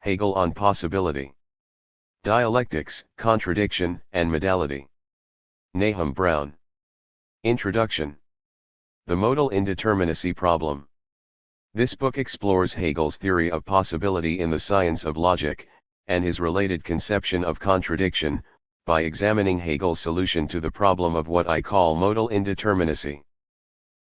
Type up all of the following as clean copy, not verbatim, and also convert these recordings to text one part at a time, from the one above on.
Hegel on possibility. Dialectics, contradiction, and modality. Nahum Brown. Introduction. The modal indeterminacy problem. This book explores Hegel's theory of possibility in the science of logic, and his related conception of contradiction, by examining Hegel's solution to the problem of what I call modal indeterminacy.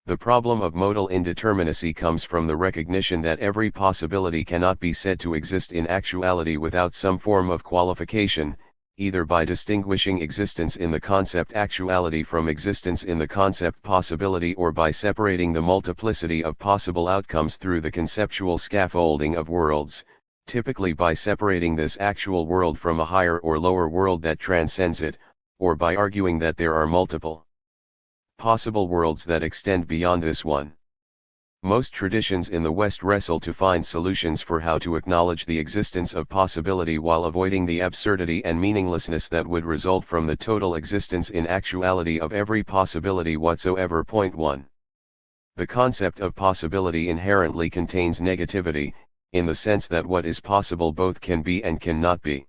The problem of modal indeterminacy comes from the recognition that every possibility cannot be said to exist in actuality without some form of qualification, either by distinguishing existence in the concept actuality from existence in the concept possibility, or by separating the multiplicity of possible outcomes through the conceptual scaffolding of worlds, typically by separating this actual world from a higher or lower world that transcends it, or by arguing that there are multiple possible worlds that extend beyond this one. Most traditions in the West wrestle to find solutions for how to acknowledge the existence of possibility while avoiding the absurdity and meaninglessness that would result from the total existence in actuality of every possibility whatsoever. Point 1. The concept of possibility inherently contains negativity, in the sense that what is possible both can be and cannot be.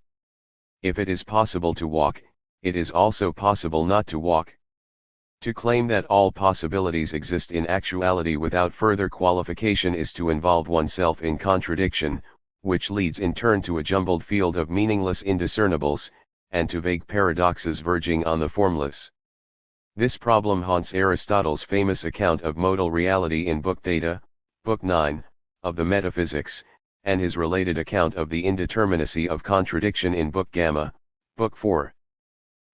If it is possible to walk, it is also possible not to walk. To claim that all possibilities exist in actuality without further qualification is to involve oneself in contradiction, which leads in turn to a jumbled field of meaningless indiscernibles, and to vague paradoxes verging on the formless. This problem haunts Aristotle's famous account of modal reality in Book Theta, Book 9, of the Metaphysics, and his related account of the indeterminacy of contradiction in Book Gamma, Book 4.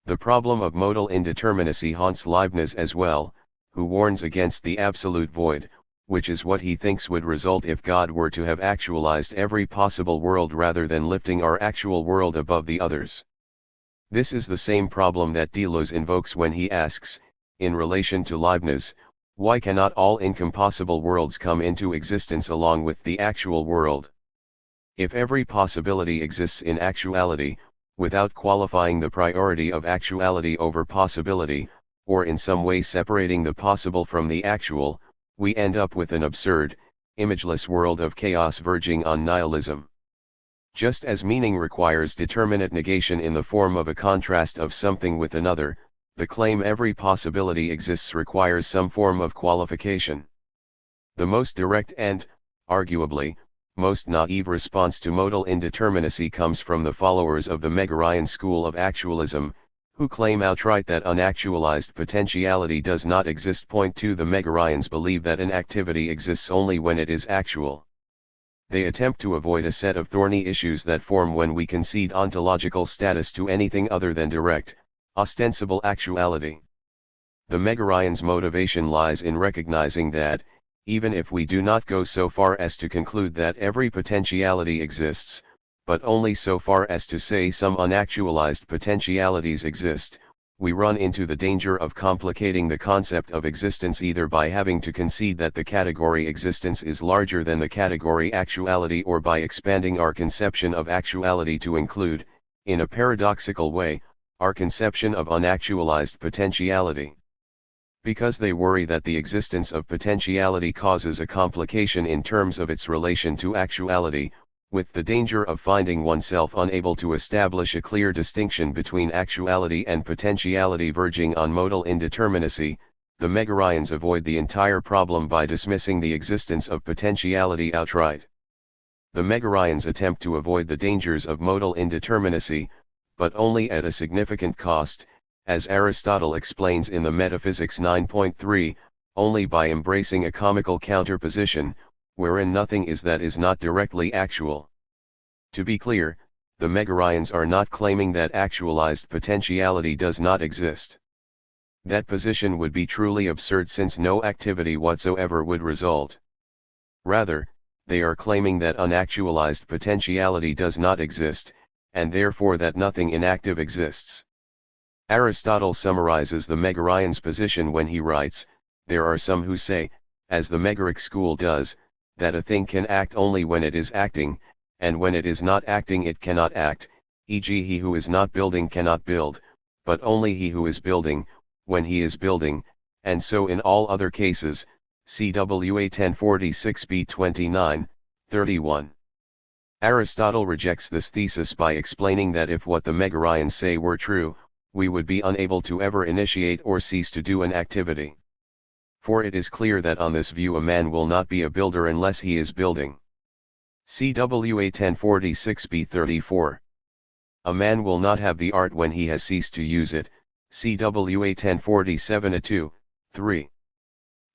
The problem of modal indeterminacy haunts Leibniz as well, who warns against the absolute void, which is what he thinks would result if God were to have actualized every possible world rather than lifting our actual world above the others. This is the same problem that Deleuze invokes when he asks, in relation to Leibniz, why cannot all incompossible worlds come into existence along with the actual world? If every possibility exists in actuality, without qualifying the priority of actuality over possibility, or in some way separating the possible from the actual, we end up with an absurd, imageless world of chaos verging on nihilism. Just as meaning requires determinate negation in the form of a contrast of something with another, the claim every possibility exists requires some form of qualification. The most direct and, arguably, most naive response to modal indeterminacy comes from the followers of the Megarian school of actualism, who claim outright that unactualized potentiality does not exist. Point 2. The Megarians believe that an activity exists only when it is actual. They attempt to avoid a set of thorny issues that form when we concede ontological status to anything other than direct, ostensible actuality. The Megarians' motivation lies in recognizing that, even if we do not go so far as to conclude that every potentiality exists, but only so far as to say some unactualized potentialities exist, we run into the danger of complicating the concept of existence either by having to concede that the category existence is larger than the category actuality, or by expanding our conception of actuality to include, in a paradoxical way, our conception of unactualized potentiality. Because they worry that the existence of potentiality causes a complication in terms of its relation to actuality, with the danger of finding oneself unable to establish a clear distinction between actuality and potentiality verging on modal indeterminacy, the Megarians avoid the entire problem by dismissing the existence of potentiality outright. The Megarians attempt to avoid the dangers of modal indeterminacy, but only at a significant cost, as Aristotle explains in the Metaphysics 9.3, only by embracing a comical counterposition, wherein nothing is that is not directly actual. To be clear, the Megarians are not claiming that actualized potentiality does not exist. That position would be truly absurd since no activity whatsoever would result. Rather, they are claiming that unactualized potentiality does not exist, and therefore that nothing inactive exists. Aristotle summarizes the Megarians' position when he writes, "There are some who say, as the Megaric school does, that a thing can act only when it is acting, and when it is not acting it cannot act, e.g. he who is not building cannot build, but only he who is building, when he is building, and so in all other cases, CWA 1046b 29, 31. Aristotle rejects this thesis by explaining that if what the Megarians say were true, we would be unable to ever initiate or cease to do an activity. For it is clear that on this view a man will not be a builder unless he is building. CWA 1046b 34. A man will not have the art when he has ceased to use it, CWA 1047a 2, 3.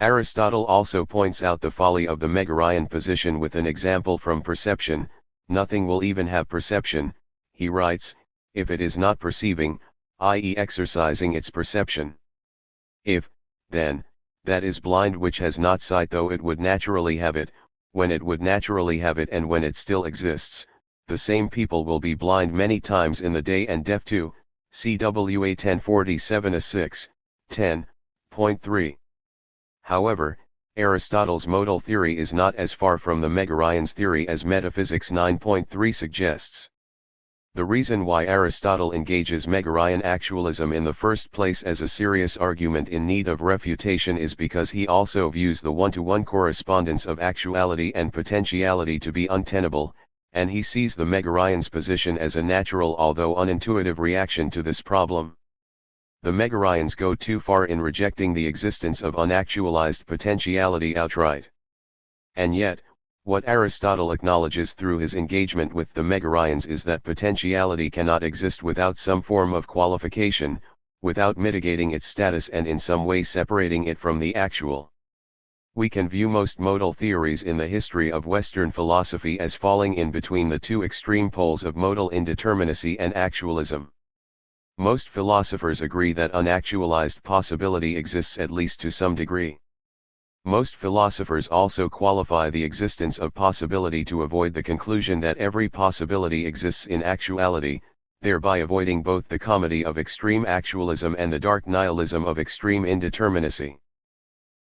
Aristotle also points out the folly of the Megarian position with an example from perception. Nothing will even have perception, he writes, if it is not perceiving, i.e. exercising its perception. If, then, that is blind which has not sight though it would naturally have it, when it would naturally have it and when it still exists, the same people will be blind many times in the day and deaf too, CWA 1047a 6, 10.3. However, Aristotle's modal theory is not as far from the Megarians' theory as Metaphysics 9.3 suggests. The reason why Aristotle engages Megarian actualism in the first place as a serious argument in need of refutation is because he also views the one-to-one correspondence of actuality and potentiality to be untenable, and he sees the Megarians' position as a natural although unintuitive reaction to this problem. The Megarians go too far in rejecting the existence of unactualized potentiality outright. And yet, what Aristotle acknowledges through his engagement with the Megarians is that potentiality cannot exist without some form of qualification, without mitigating its status and in some way separating it from the actual. We can view most modal theories in the history of Western philosophy as falling in between the two extreme poles of modal indeterminacy and actualism. Most philosophers agree that unactualized possibility exists at least to some degree. Most philosophers also qualify the existence of possibility to avoid the conclusion that every possibility exists in actuality, thereby avoiding both the comedy of extreme actualism and the dark nihilism of extreme indeterminacy.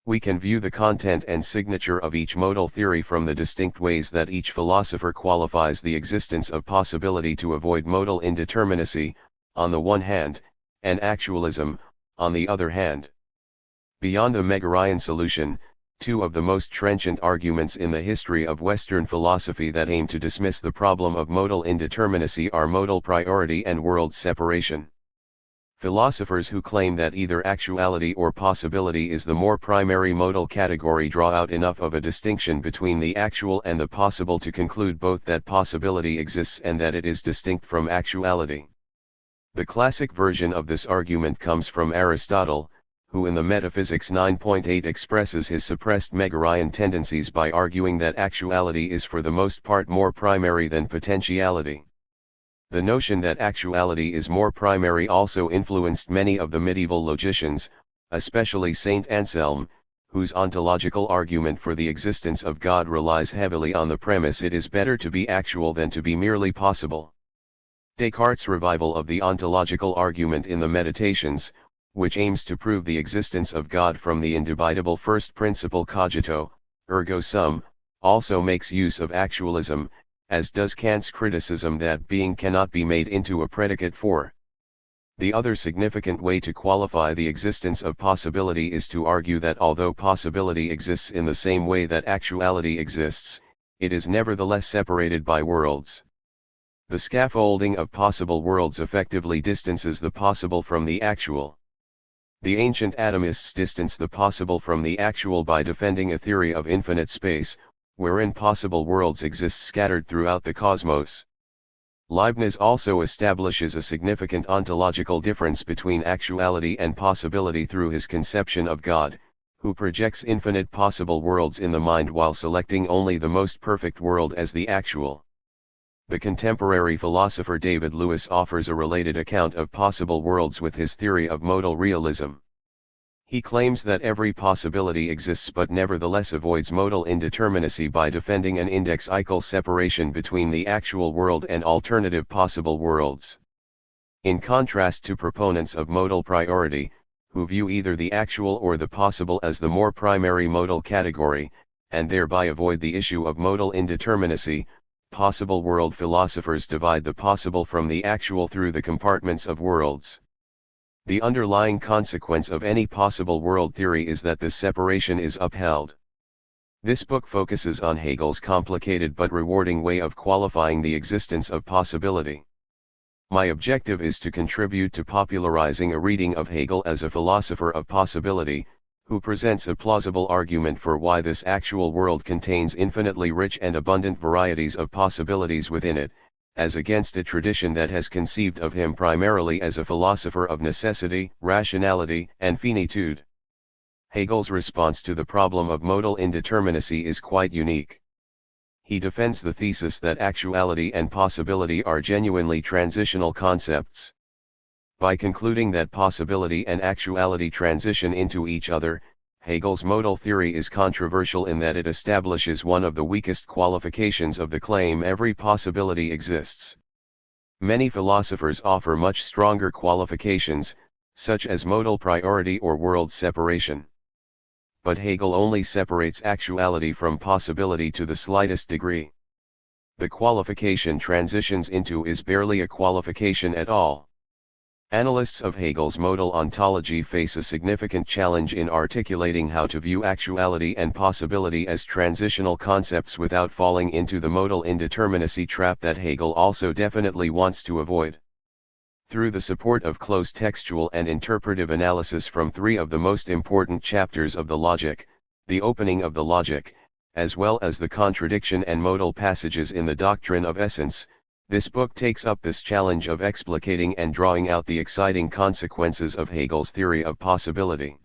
We can view the content and signature of each modal theory from the distinct ways that each philosopher qualifies the existence of possibility to avoid modal indeterminacy, on the one hand, and actualism, on the other hand. Beyond the Megarian solution, two of the most trenchant arguments in the history of Western philosophy that aim to dismiss the problem of modal indeterminacy are modal priority and world separation. Philosophers who claim that either actuality or possibility is the more primary modal category draw out enough of a distinction between the actual and the possible to conclude both that possibility exists and that it is distinct from actuality. The classic version of this argument comes from Aristotle, who in the Metaphysics 9.8 expresses his suppressed Megarian tendencies by arguing that actuality is for the most part more primary than potentiality. The notion that actuality is more primary also influenced many of the medieval logicians, especially Saint Anselm, whose ontological argument for the existence of God relies heavily on the premise it is better to be actual than to be merely possible. Descartes' revival of the ontological argument in the Meditations, which aims to prove the existence of God from the indubitable first principle cogito, ergo sum, also makes use of actualism, as does Kant's criticism that being cannot be made into a predicate for. The other significant way to qualify the existence of possibility is to argue that although possibility exists in the same way that actuality exists, it is nevertheless separated by worlds. The scaffolding of possible worlds effectively distances the possible from the actual. The ancient atomists distance the possible from the actual by defending a theory of infinite space, wherein possible worlds exist scattered throughout the cosmos. Leibniz also establishes a significant ontological difference between actuality and possibility through his conception of God, who projects infinite possible worlds in the mind while selecting only the most perfect world as the actual. The contemporary philosopher David Lewis offers a related account of possible worlds with his theory of modal realism. He claims that every possibility exists but nevertheless avoids modal indeterminacy by defending an index-equal separation between the actual world and alternative possible worlds. In contrast to proponents of modal priority, who view either the actual or the possible as the more primary modal category, and thereby avoid the issue of modal indeterminacy, possible world philosophers divide the possible from the actual through the compartments of worlds. The underlying consequence of any possible world theory is that this separation is upheld. This book focuses on Hegel's complicated but rewarding way of qualifying the existence of possibility. My objective is to contribute to popularizing a reading of Hegel as a philosopher of possibility, who presents a plausible argument for why this actual world contains infinitely rich and abundant varieties of possibilities within it, as against a tradition that has conceived of him primarily as a philosopher of necessity, rationality, and finitude. Hegel's response to the problem of modal indeterminacy is quite unique. He defends the thesis that actuality and possibility are genuinely transitional concepts. By concluding that possibility and actuality transition into each other, Hegel's modal theory is controversial in that it establishes one of the weakest qualifications of the claim every possibility exists. Many philosophers offer much stronger qualifications, such as modal priority or world separation. But Hegel only separates actuality from possibility to the slightest degree. The qualification transitions into is barely a qualification at all. Analysts of Hegel's modal ontology face a significant challenge in articulating how to view actuality and possibility as transitional concepts without falling into the modal indeterminacy trap that Hegel also definitely wants to avoid. Through the support of close textual and interpretive analysis from three of the most important chapters of the Logic, the opening of the Logic, as well as the contradiction and modal passages in the Doctrine of Essence, this book takes up this challenge of explicating and drawing out the exciting consequences of Hegel's theory of possibility.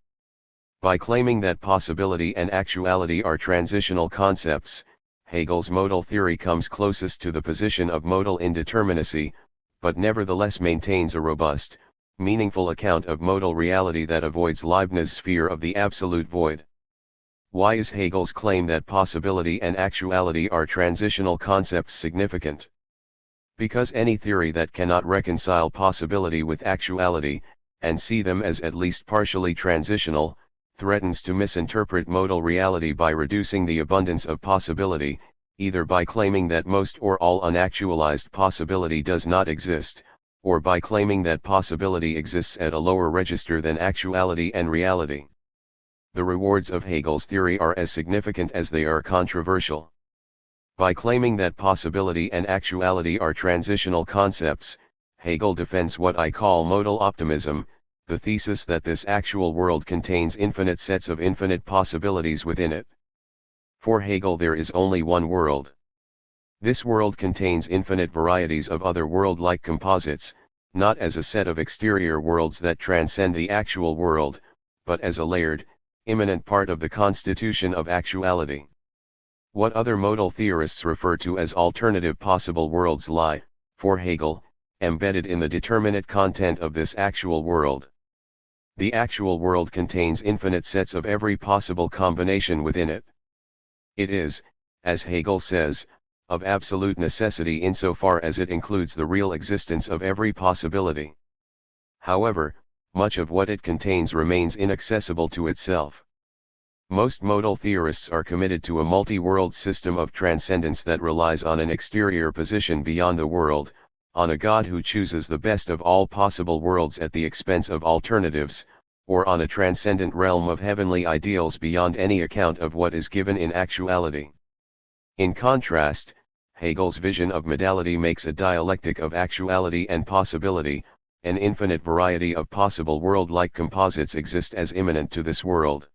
By claiming that possibility and actuality are transitional concepts, Hegel's modal theory comes closest to the position of modal indeterminacy, but nevertheless maintains a robust, meaningful account of modal reality that avoids Leibniz's fear of the absolute void. Why is Hegel's claim that possibility and actuality are transitional concepts significant? Because any theory that cannot reconcile possibility with actuality, and see them as at least partially transitional, threatens to misinterpret modal reality by reducing the abundance of possibility, either by claiming that most or all unactualized possibility does not exist, or by claiming that possibility exists at a lower register than actuality and reality. The rewards of Hegel's theory are as significant as they are controversial. By claiming that possibility and actuality are transitional concepts, Hegel defends what I call modal optimism, the thesis that this actual world contains infinite sets of infinite possibilities within it. For Hegel there is only one world. This world contains infinite varieties of other world-like composites, not as a set of exterior worlds that transcend the actual world, but as a layered, immanent part of the constitution of actuality. What other modal theorists refer to as alternative possible worlds lie, for Hegel, embedded in the determinate content of this actual world. The actual world contains infinite sets of every possible combination within it. It is, as Hegel says, of absolute necessity insofar as it includes the real existence of every possibility. However, much of what it contains remains inaccessible to itself. Most modal theorists are committed to a multi-world system of transcendence that relies on an exterior position beyond the world, on a God who chooses the best of all possible worlds at the expense of alternatives, or on a transcendent realm of heavenly ideals beyond any account of what is given in actuality. In contrast, Hegel's vision of modality makes a dialectic of actuality and possibility. An infinite variety of possible world-like composites exist as immanent to this world.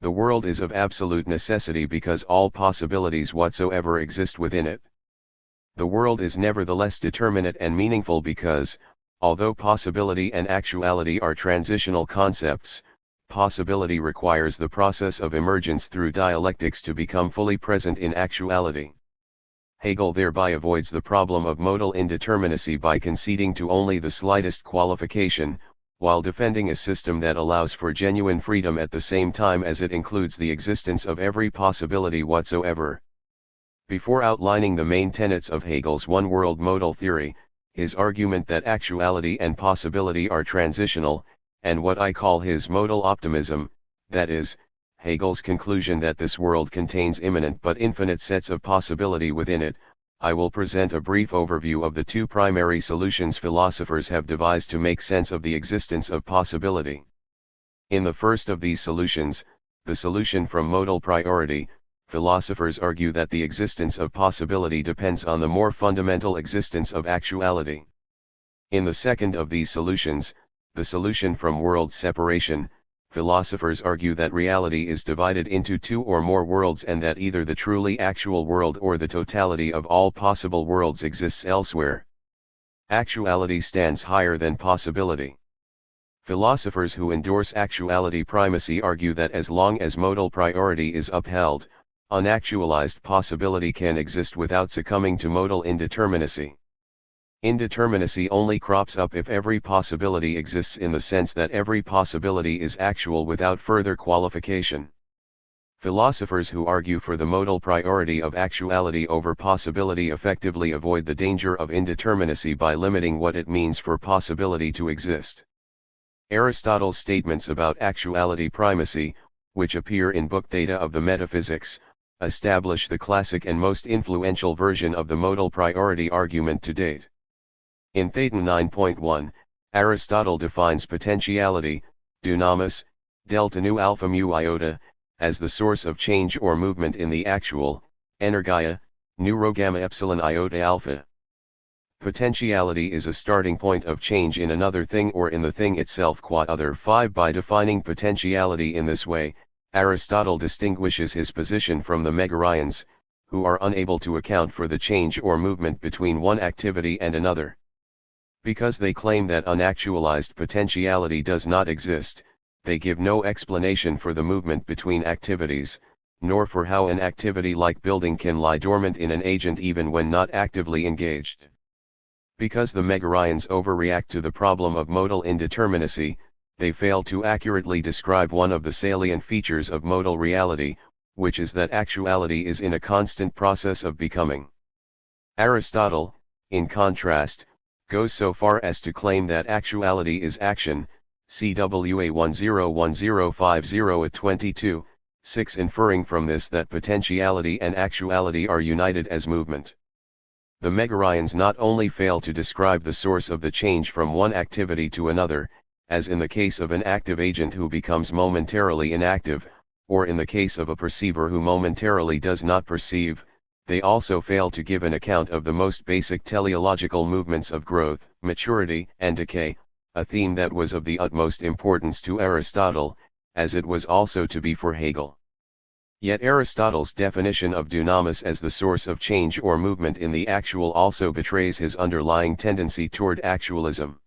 The world is of absolute necessity because all possibilities whatsoever exist within it. The world is nevertheless determinate and meaningful because, although possibility and actuality are transitional concepts, possibility requires the process of emergence through dialectics to become fully present in actuality. Hegel thereby avoids the problem of modal indeterminacy by conceding to only the slightest qualification, while defending a system that allows for genuine freedom at the same time as it includes the existence of every possibility whatsoever. Before outlining the main tenets of Hegel's one-world modal theory, his argument that actuality and possibility are transitional, and what I call his modal optimism, that is, Hegel's conclusion that this world contains immanent but infinite sets of possibility within it, I will present a brief overview of the two primary solutions philosophers have devised to make sense of the existence of possibility. In the first of these solutions, the solution from modal priority, philosophers argue that the existence of possibility depends on the more fundamental existence of actuality. In the second of these solutions, the solution from world separation, philosophers argue that reality is divided into two or more worlds and that either the truly actual world or the totality of all possible worlds exists elsewhere. Actuality stands higher than possibility. Philosophers who endorse actuality primacy argue that as long as modal priority is upheld, unactualized possibility can exist without succumbing to modal indeterminacy. Indeterminacy only crops up if every possibility exists in the sense that every possibility is actual without further qualification. Philosophers who argue for the modal priority of actuality over possibility effectively avoid the danger of indeterminacy by limiting what it means for possibility to exist. Aristotle's statements about actuality primacy, which appear in Book Theta of the Metaphysics, establish the classic and most influential version of the modal priority argument to date. In Theta 9.1, Aristotle defines potentiality, dunamis, delta nu alpha mu iota, as the source of change or movement in the actual, energia, nu rho gamma epsilon iota alpha. Potentiality is a starting point of change in another thing or in the thing itself qua other 5. By defining potentiality in this way, Aristotle distinguishes his position from the Megarians, who are unable to account for the change or movement between one activity and another. Because they claim that unactualized potentiality does not exist, they give no explanation for the movement between activities, nor for how an activity like building can lie dormant in an agent even when not actively engaged. Because the Megarians overreact to the problem of modal indeterminacy, they fail to accurately describe one of the salient features of modal reality, which is that actuality is in a constant process of becoming. Aristotle, in contrast, goes so far as to claim that actuality is action, CWA 101050 at 22, 6, inferring from this that potentiality and actuality are united as movement. The Megarians not only fail to describe the source of the change from one activity to another, as in the case of an active agent who becomes momentarily inactive, or in the case of a perceiver who momentarily does not perceive, they also fail to give an account of the most basic teleological movements of growth, maturity, and decay, a theme that was of the utmost importance to Aristotle, as it was also to be for Hegel. Yet Aristotle's definition of dunamis as the source of change or movement in the actual also betrays his underlying tendency toward actualism.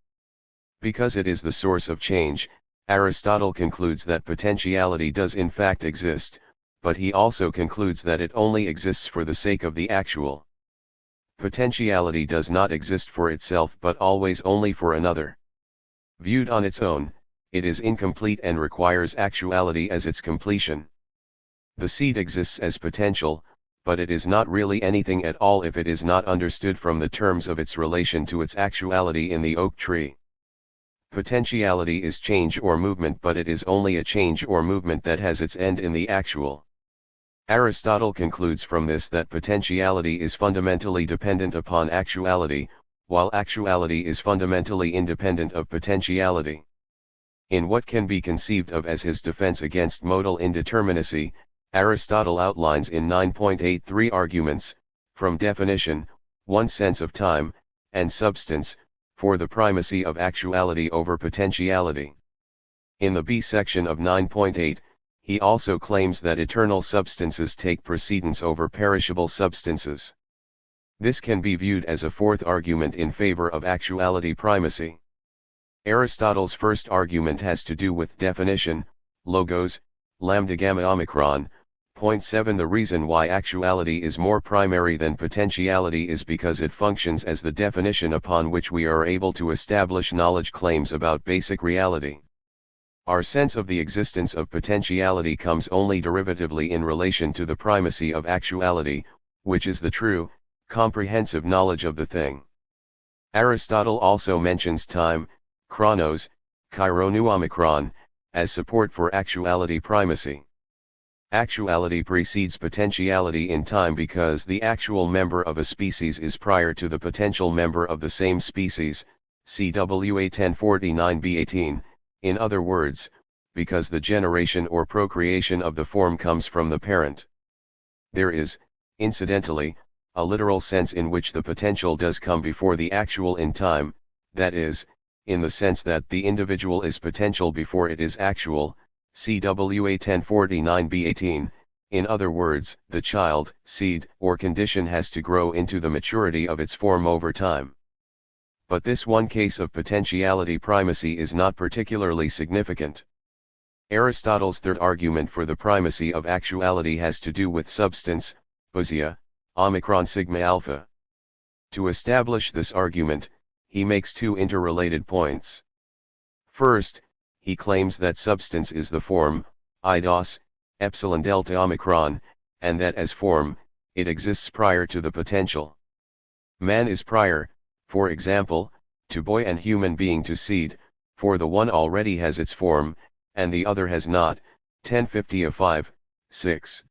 Because it is the source of change, Aristotle concludes that potentiality does in fact exist, but he also concludes that it only exists for the sake of the actual. Potentiality does not exist for itself but always only for another. Viewed on its own, it is incomplete and requires actuality as its completion. The seed exists as potential, but it is not really anything at all if it is not understood from the terms of its relation to its actuality in the oak tree. Potentiality is change or movement, but it is only a change or movement that has its end in the actual. Aristotle concludes from this that potentiality is fundamentally dependent upon actuality, while actuality is fundamentally independent of potentiality. In what can be conceived of as his defense against modal indeterminacy, Aristotle outlines in 9.83 arguments, from definition, 1 sense of time, and substance, for the primacy of actuality over potentiality. In the B section of 9.8, he also claims that eternal substances take precedence over perishable substances. This can be viewed as a fourth argument in favor of actuality primacy. Aristotle's first argument has to do with definition, logos, lambda gamma omicron. Point 7. The reason why actuality is more primary than potentiality is because it functions as the definition upon which we are able to establish knowledge claims about basic reality. Our sense of the existence of potentiality comes only derivatively in relation to the primacy of actuality, which is the true, comprehensive knowledge of the thing. Aristotle also mentions time, chronos, chironu omicron, as support for actuality primacy. Actuality precedes potentiality in time because the actual member of a species is prior to the potential member of the same species, CWA 1049b18, in other words, because the generation or procreation of the form comes from the parent. There is, incidentally, a literal sense in which the potential does come before the actual in time, that is, in the sense that the individual is potential before it is actual, CWA 1049b18, in other words, the child, seed, or condition has to grow into the maturity of its form over time. But this one case of potentiality primacy is not particularly significant. Aristotle's third argument for the primacy of actuality has to do with substance, ousia, omicron sigma alpha. To establish this argument, he makes two interrelated points. First, he claims that substance is the form, eidos, epsilon delta omicron, and that as form, it exists prior to the potential. Man is prior, for example, to boy, and human being to seed, for the one already has its form, and the other has not, 1050 6.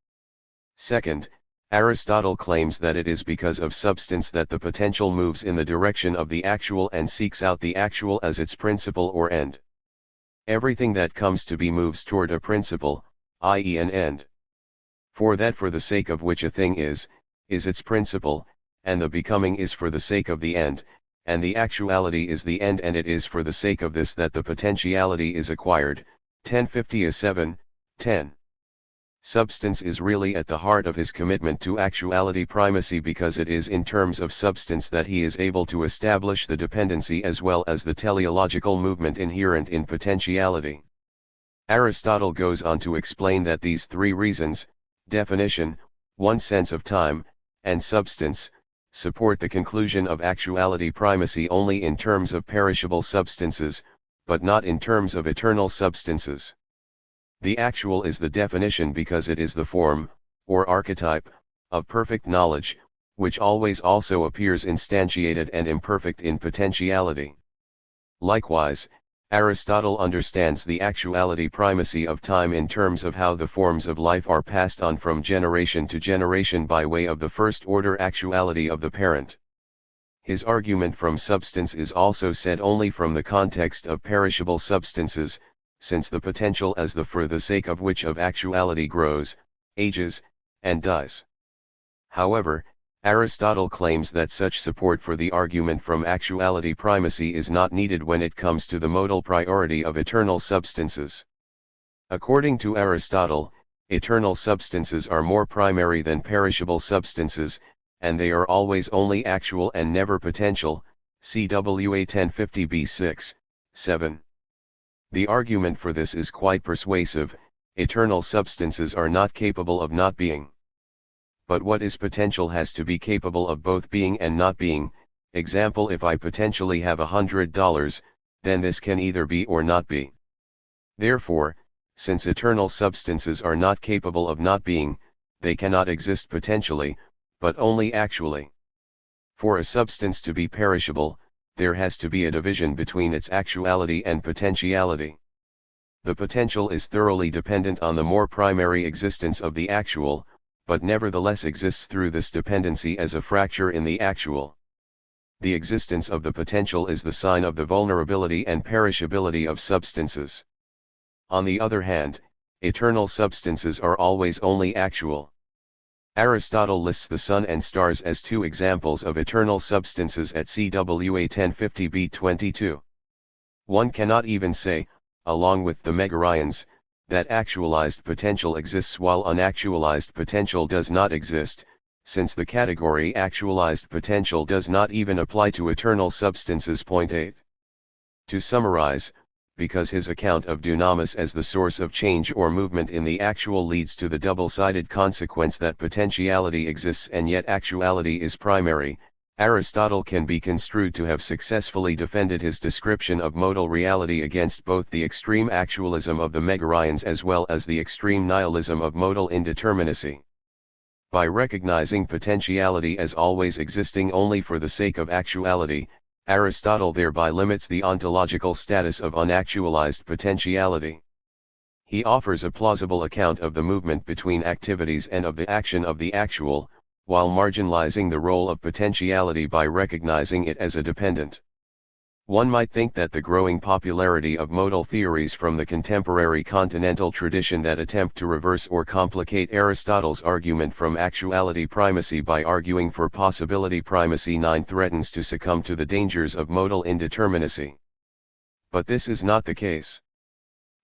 Second, Aristotle claims that it is because of substance that the potential moves in the direction of the actual and seeks out the actual as its principle or end. Everything that comes to be moves toward a principle, i.e. an end. For that for the sake of which a thing is its principle, and the becoming is for the sake of the end, and the actuality is the end, and it is for the sake of this that the potentiality is acquired, 1050 10. Substance is really at the heart of his commitment to actuality primacy, because it is in terms of substance that he is able to establish the dependency as well as the teleological movement inherent in potentiality. Aristotle goes on to explain that these three reasons, definition, one sense of time, and substance, support the conclusion of actuality primacy only in terms of perishable substances, but not in terms of eternal substances. The actual is the definition because it is the form, or archetype, of perfect knowledge, which always also appears instantiated and imperfect in potentiality. Likewise, Aristotle understands the actuality primacy of time in terms of how the forms of life are passed on from generation to generation by way of the first-order actuality of the parent. His argument from substance is also said only from the context of perishable substances, since the potential as the for the sake of which of actuality grows, ages, and dies. However, Aristotle claims that such support for the argument from actuality primacy is not needed when it comes to the modal priority of eternal substances. According to Aristotle, eternal substances are more primary than perishable substances, and they are always only actual and never potential, CWA 1050b6, 7. The argument for this is quite persuasive: eternal substances are not capable of not being. But what is potential has to be capable of both being and not being. Example, if I potentially have $100, then this can either be or not be. Therefore, since eternal substances are not capable of not being, they cannot exist potentially, but only actually. For a substance to be perishable, there has to be a division between its actuality and potentiality. The potential is thoroughly dependent on the more primary existence of the actual, but nevertheless exists through this dependency as a fracture in the actual. The existence of the potential is the sign of the vulnerability and perishability of substances. On the other hand, eternal substances are always only actual. Aristotle lists the sun and stars as two examples of eternal substances at CWA 1050b22. One cannot even say, along with the megarions, that actualized potential exists while unactualized potential does not exist, since the category actualized potential does not even apply to eternal substances. 8. To summarize, because his account of dunamis as the source of change or movement in the actual leads to the double-sided consequence that potentiality exists and yet actuality is primary, Aristotle can be construed to have successfully defended his description of modal reality against both the extreme actualism of the megarions as well as the extreme nihilism of modal indeterminacy. By recognizing potentiality as always existing only for the sake of actuality, Aristotle thereby limits the ontological status of unactualized potentiality. He offers a plausible account of the movement between activities and of the action of the actual, while marginalizing the role of potentiality by recognizing it as a dependent. One might think that the growing popularity of modal theories from the contemporary continental tradition that attempt to reverse or complicate Aristotle's argument from actuality primacy by arguing for possibility primacy 9 threatens to succumb to the dangers of modal indeterminacy. But this is not the case.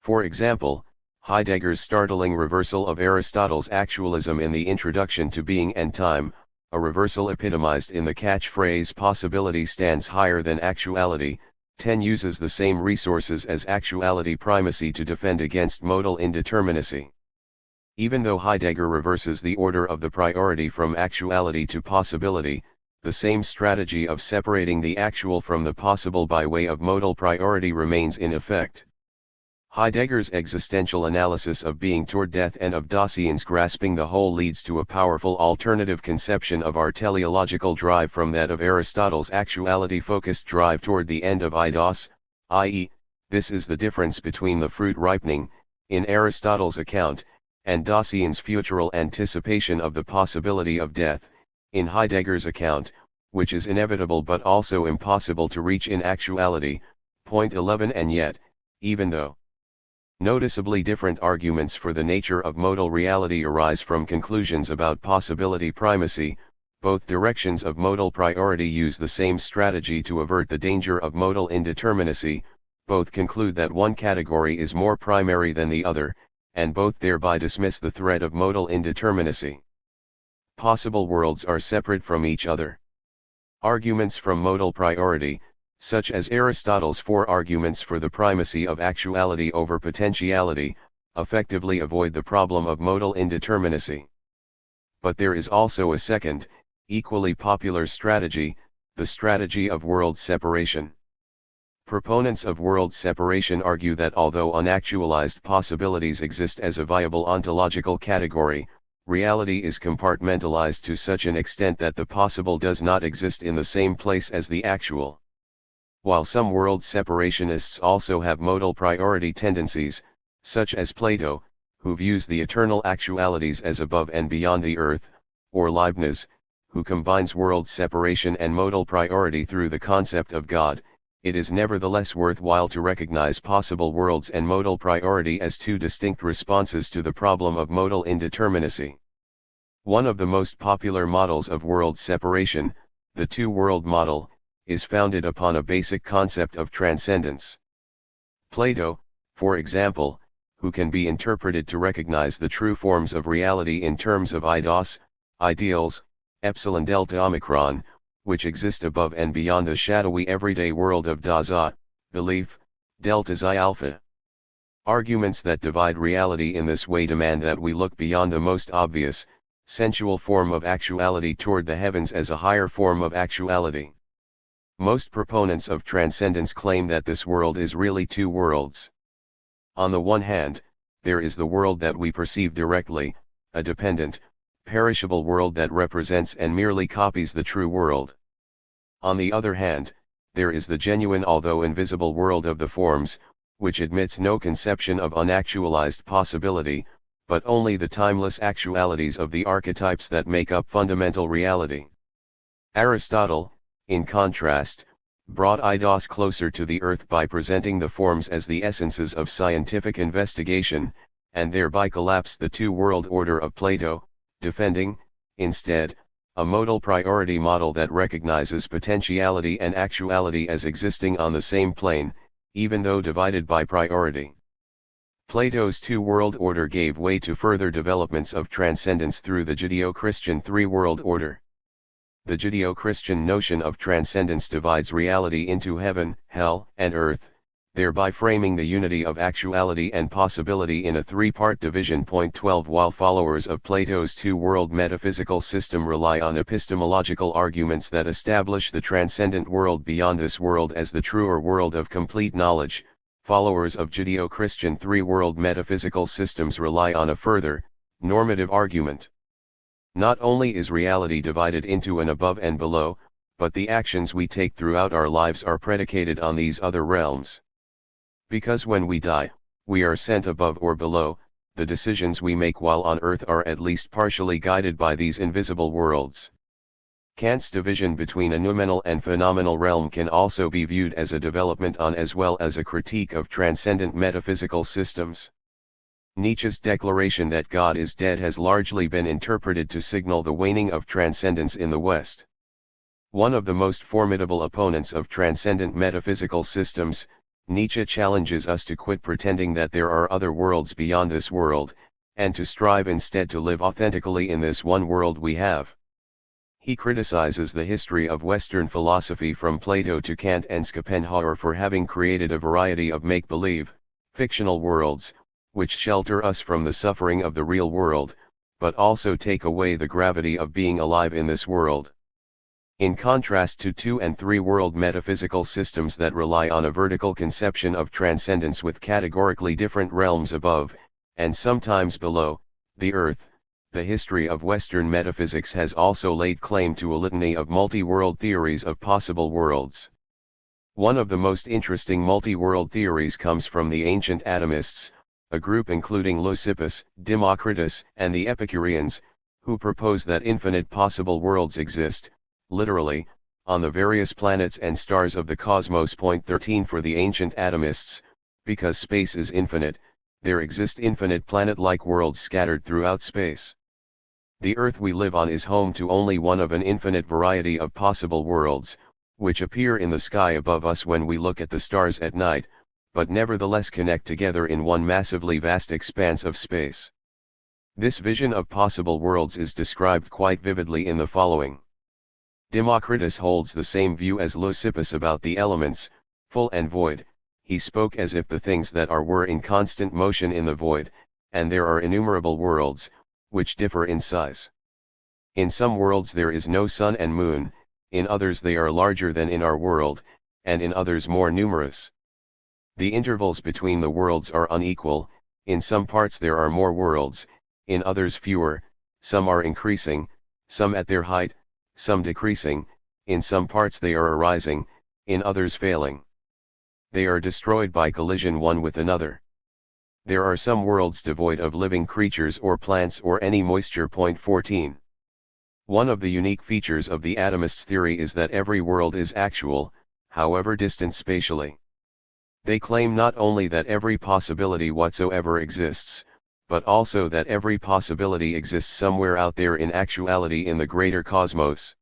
For example, Heidegger's startling reversal of Aristotle's actualism in the Introduction to Being and Time, a reversal epitomized in the catchphrase possibility stands higher than actuality, 10 uses the same resources as actuality primacy to defend against modal indeterminacy. Even though Heidegger reverses the order of the priority from actuality to possibility, the same strategy of separating the actual from the possible by way of modal priority remains in effect. Heidegger's existential analysis of being toward death and of Dasein's grasping the whole leads to a powerful alternative conception of our teleological drive from that of Aristotle's actuality-focused drive toward the end of eidos, i.e., this is the difference between the fruit ripening, in Aristotle's account, and Dasein's futural anticipation of the possibility of death, in Heidegger's account, which is inevitable but also impossible to reach in actuality. Point 11. And yet, even though noticeably different arguments for the nature of modal reality arise from conclusions about possibility primacy, both directions of modal priority use the same strategy to avert the danger of modal indeterminacy, both conclude that one category is more primary than the other, and both thereby dismiss the threat of modal indeterminacy. Possible worlds are separate from each other. Arguments from modal priority, such as Aristotle's 4 arguments for the primacy of actuality over potentiality, effectively avoid the problem of modal indeterminacy. But there is also a second, equally popular strategy, the strategy of world separation. Proponents of world separation argue that although unactualized possibilities exist as a viable ontological category, reality is compartmentalized to such an extent that the possible does not exist in the same place as the actual. While some world separationists also have modal priority tendencies, such as Plato, who views the eternal actualities as above and beyond the earth, or Leibniz, who combines world separation and modal priority through the concept of God, it is nevertheless worthwhile to recognize possible worlds and modal priority as 2 distinct responses to the problem of modal indeterminacy. One of the most popular models of world separation, the two-world model, is founded upon a basic concept of transcendence. Plato, for example, who can be interpreted to recognize the true forms of reality in terms of eidos, ideals, epsilon delta omicron, which exist above and beyond the shadowy everyday world of Dasein, belief, delta xi alpha. Arguments that divide reality in this way demand that we look beyond the most obvious, sensual form of actuality toward the heavens as a higher form of actuality. Most proponents of transcendence claim that this world is really 2 worlds. On the one hand, there is the world that we perceive directly, a dependent, perishable world that represents and merely copies the true world. On the other hand, there is the genuine although invisible world of the forms, which admits no conception of unactualized possibility, but only the timeless actualities of the archetypes that make up fundamental reality. Aristotle, in contrast, brought eidos closer to the earth by presenting the forms as the essences of scientific investigation, and thereby collapsed the 2-world order of Plato, defending, instead, a modal priority model that recognizes potentiality and actuality as existing on the same plane, even though divided by priority. Plato's 2-world order gave way to further developments of transcendence through the Judeo-Christian 3-world order. The Judeo-Christian notion of transcendence divides reality into heaven, hell, and earth, thereby framing the unity of actuality and possibility in a 3-part division. Point 12. While followers of Plato's 2-world metaphysical system rely on epistemological arguments that establish the transcendent world beyond this world as the truer world of complete knowledge, followers of Judeo-Christian 3-world metaphysical systems rely on a further, normative argument. Not only is reality divided into an above and below, but the actions we take throughout our lives are predicated on these other realms. Because when we die, we are sent above or below, the decisions we make while on earth are at least partially guided by these invisible worlds. Kant's division between a noumenal and phenomenal realm can also be viewed as a development on as well as a critique of transcendent metaphysical systems. Nietzsche's declaration that God is dead has largely been interpreted to signal the waning of transcendence in the West. One of the most formidable opponents of transcendent metaphysical systems, Nietzsche challenges us to quit pretending that there are other worlds beyond this world, and to strive instead to live authentically in this one world we have. He criticizes the history of Western philosophy from Plato to Kant and Schopenhauer for having created a variety of make-believe, fictional worlds, which shelter us from the suffering of the real world, but also take away the gravity of being alive in this world. In contrast to two- and three-world metaphysical systems that rely on a vertical conception of transcendence with categorically different realms above, and sometimes below, the earth, the history of Western metaphysics has also laid claim to a litany of multi-world theories of possible worlds. One of the most interesting multi-world theories comes from the ancient atomists, a group including Leucippus, Democritus, and the Epicureans, who propose that infinite possible worlds exist, literally, on the various planets and stars of the cosmos. 13 For the ancient atomists, because space is infinite, there exist infinite planet-like worlds scattered throughout space. The Earth we live on is home to only one of an infinite variety of possible worlds, which appear in the sky above us when we look at the stars at night, but nevertheless connect together in one massively vast expanse of space. This vision of possible worlds is described quite vividly in the following. Democritus holds the same view as Leucippus about the elements, full and void. He spoke as if the things that are were in constant motion in the void, and there are innumerable worlds, which differ in size. In some worlds there is no sun and moon, in others they are larger than in our world, and in others more numerous. The intervals between the worlds are unequal, in some parts there are more worlds, in others fewer, some are increasing, some at their height, some decreasing, in some parts they are arising, in others failing. They are destroyed by collision one with another. There are some worlds devoid of living creatures or plants or any moisture. 14. One of the unique features of the atomist theory is that every world is actual, however distant spatially. They claim not only that every possibility whatsoever exists, but also that every possibility exists somewhere out there in actuality in the greater cosmos.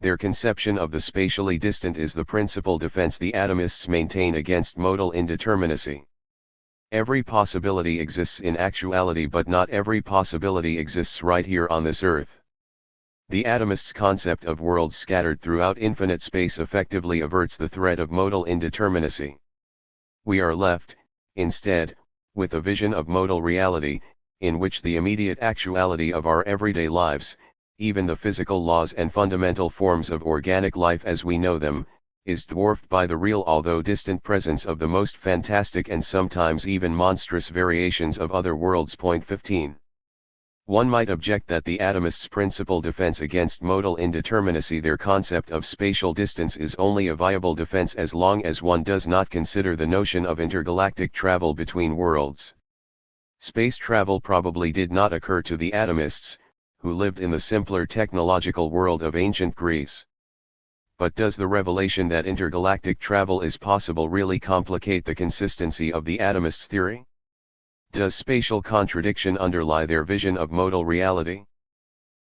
Their conception of the spatially distant is the principal defense the atomists maintain against modal indeterminacy. Every possibility exists in actuality, but not every possibility exists right here on this earth. The atomists' concept of worlds scattered throughout infinite space effectively averts the threat of modal indeterminacy. We are left, instead, with a vision of modal reality, in which the immediate actuality of our everyday lives, even the physical laws and fundamental forms of organic life as we know them, is dwarfed by the real although distant presence of the most fantastic and sometimes even monstrous variations of other worlds. 15. One might object that the atomists' principal defense against modal indeterminacy, their concept of spatial distance, is only a viable defense as long as one does not consider the notion of intergalactic travel between worlds. Space travel probably did not occur to the atomists, who lived in the simpler technological world of ancient Greece. But does the revelation that intergalactic travel is possible really complicate the consistency of the atomists' theory? Does spatial contradiction underlie their vision of modal reality?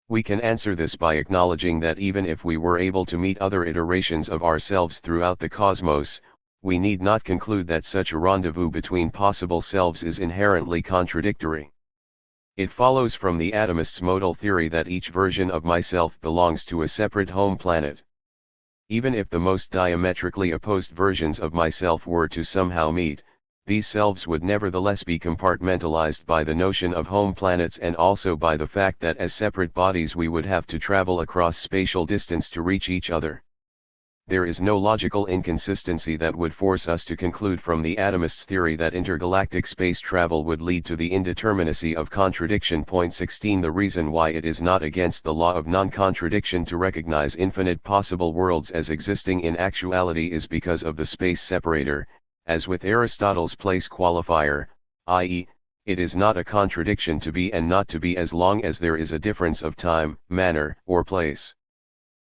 We can answer this by acknowledging that even if we were able to meet other iterations of ourselves throughout the cosmos, we need not conclude that such a rendezvous between possible selves is inherently contradictory. It follows from the atomist's modal theory that each version of myself belongs to a separate home planet. Even if the most diametrically opposed versions of myself were to somehow meet, these selves would nevertheless be compartmentalized by the notion of home planets and also by the fact that as separate bodies we would have to travel across spatial distance to reach each other. There is no logical inconsistency that would force us to conclude from the atomist's theory that intergalactic space travel would lead to the indeterminacy of contradiction. 16 The reason why it is not against the law of non-contradiction to recognize infinite possible worlds as existing in actuality is because of the space separator, as with Aristotle's place qualifier, i.e., it is not a contradiction to be and not to be as long as there is a difference of time, manner, or place.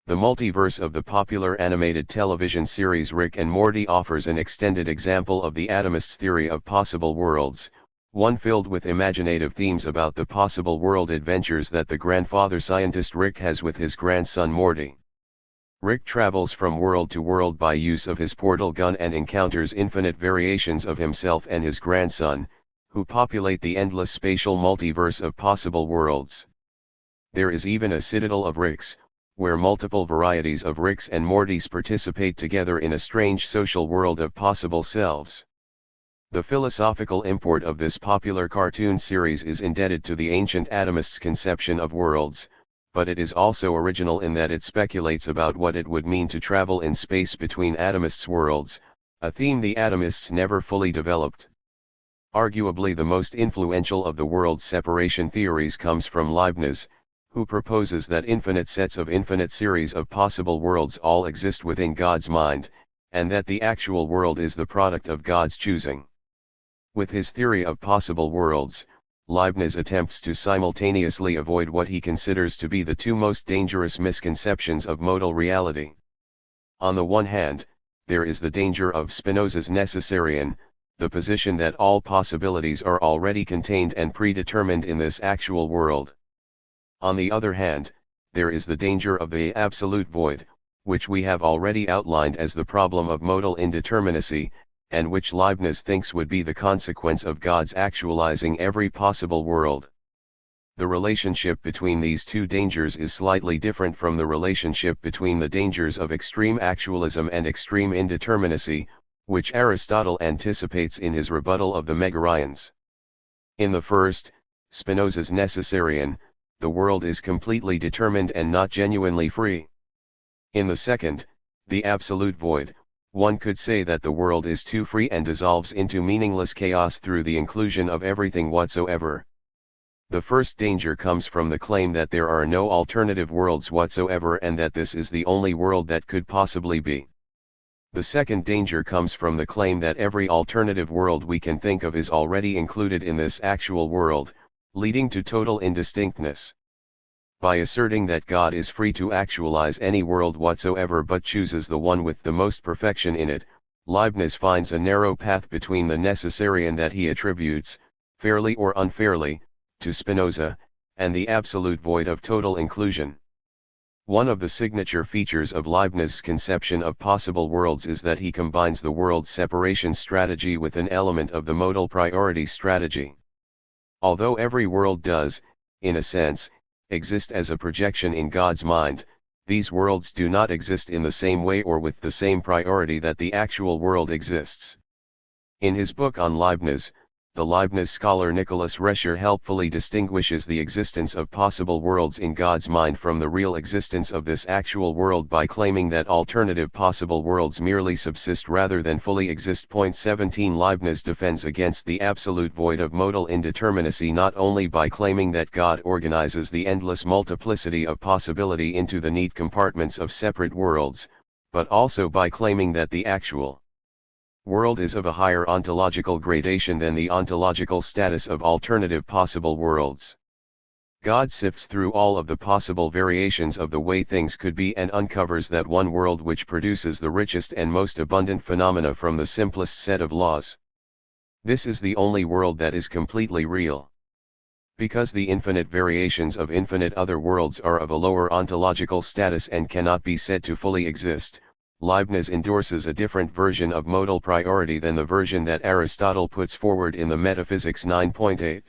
The multiverse of the popular animated television series Rick and Morty offers an extended example of the atomist's theory of possible worlds, one filled with imaginative themes about the possible world adventures that the grandfather scientist Rick has with his grandson Morty. Rick travels from world to world by use of his portal gun and encounters infinite variations of himself and his grandson, who populate the endless spatial multiverse of possible worlds. There is even a citadel of Ricks, where multiple varieties of Ricks and Mortys participate together in a strange social world of possible selves. The philosophical import of this popular cartoon series is indebted to the ancient atomists' conception of worlds, but it is also original in that it speculates about what it would mean to travel in space between atomists' worlds, a theme the atomists never fully developed. Arguably the most influential of the world separation theories comes from Leibniz, who proposes that infinite sets of infinite series of possible worlds all exist within God's mind, and that the actual world is the product of God's choosing. With his theory of possible worlds, Leibniz attempts to simultaneously avoid what he considers to be the two most dangerous misconceptions of modal reality. On the one hand, there is the danger of Spinoza's necessarian, the position that all possibilities are already contained and predetermined in this actual world. On the other hand, there is the danger of the absolute void, which we have already outlined as the problem of modal indeterminacy, and which Leibniz thinks would be the consequence of God's actualizing every possible world. The relationship between these two dangers is slightly different from the relationship between the dangers of extreme actualism and extreme indeterminacy, which Aristotle anticipates in his rebuttal of the Megarians. In the first, Spinoza's necessarian, the world is completely determined and not genuinely free. In the second, the absolute void, one could say that the world is too free and dissolves into meaningless chaos through the inclusion of everything whatsoever. The first danger comes from the claim that there are no alternative worlds whatsoever and that this is the only world that could possibly be. The second danger comes from the claim that every alternative world we can think of is already included in this actual world, leading to total indistinctness. By asserting that God is free to actualize any world whatsoever but chooses the one with the most perfection in it, Leibniz finds a narrow path between the necessarian that he attributes, fairly or unfairly, to Spinoza, and the absolute void of total inclusion. One of the signature features of Leibniz's conception of possible worlds is that he combines the world separation strategy with an element of the modal priority strategy. Although every world does, in a sense, exist as a projection in God's mind, these worlds do not exist in the same way or with the same priority that the actual world exists. In his book on Leibniz, the Leibniz scholar Nicholas Rescher helpfully distinguishes the existence of possible worlds in God's mind from the real existence of this actual world by claiming that alternative possible worlds merely subsist rather than fully exist. 17 Leibniz defends against the absolute void of modal indeterminacy not only by claiming that God organizes the endless multiplicity of possibility into the neat compartments of separate worlds, but also by claiming that the actual world is of a higher ontological gradation than the ontological status of alternative possible worlds. God sifts through all of the possible variations of the way things could be and uncovers that one world which produces the richest and most abundant phenomena from the simplest set of laws. This is the only world that is completely real. Because the infinite variations of infinite other worlds are of a lower ontological status and cannot be said to fully exist, Leibniz endorses a different version of modal priority than the version that Aristotle puts forward in the Metaphysics 9.8.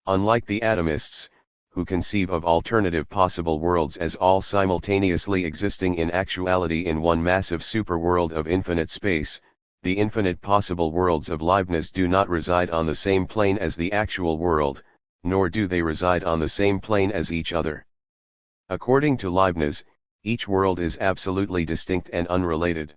Unlike the atomists, who conceive of alternative possible worlds as all simultaneously existing in actuality in one massive superworld of infinite space, the infinite possible worlds of Leibniz do not reside on the same plane as the actual world, nor do they reside on the same plane as each other. According to Leibniz, each world is absolutely distinct and unrelated.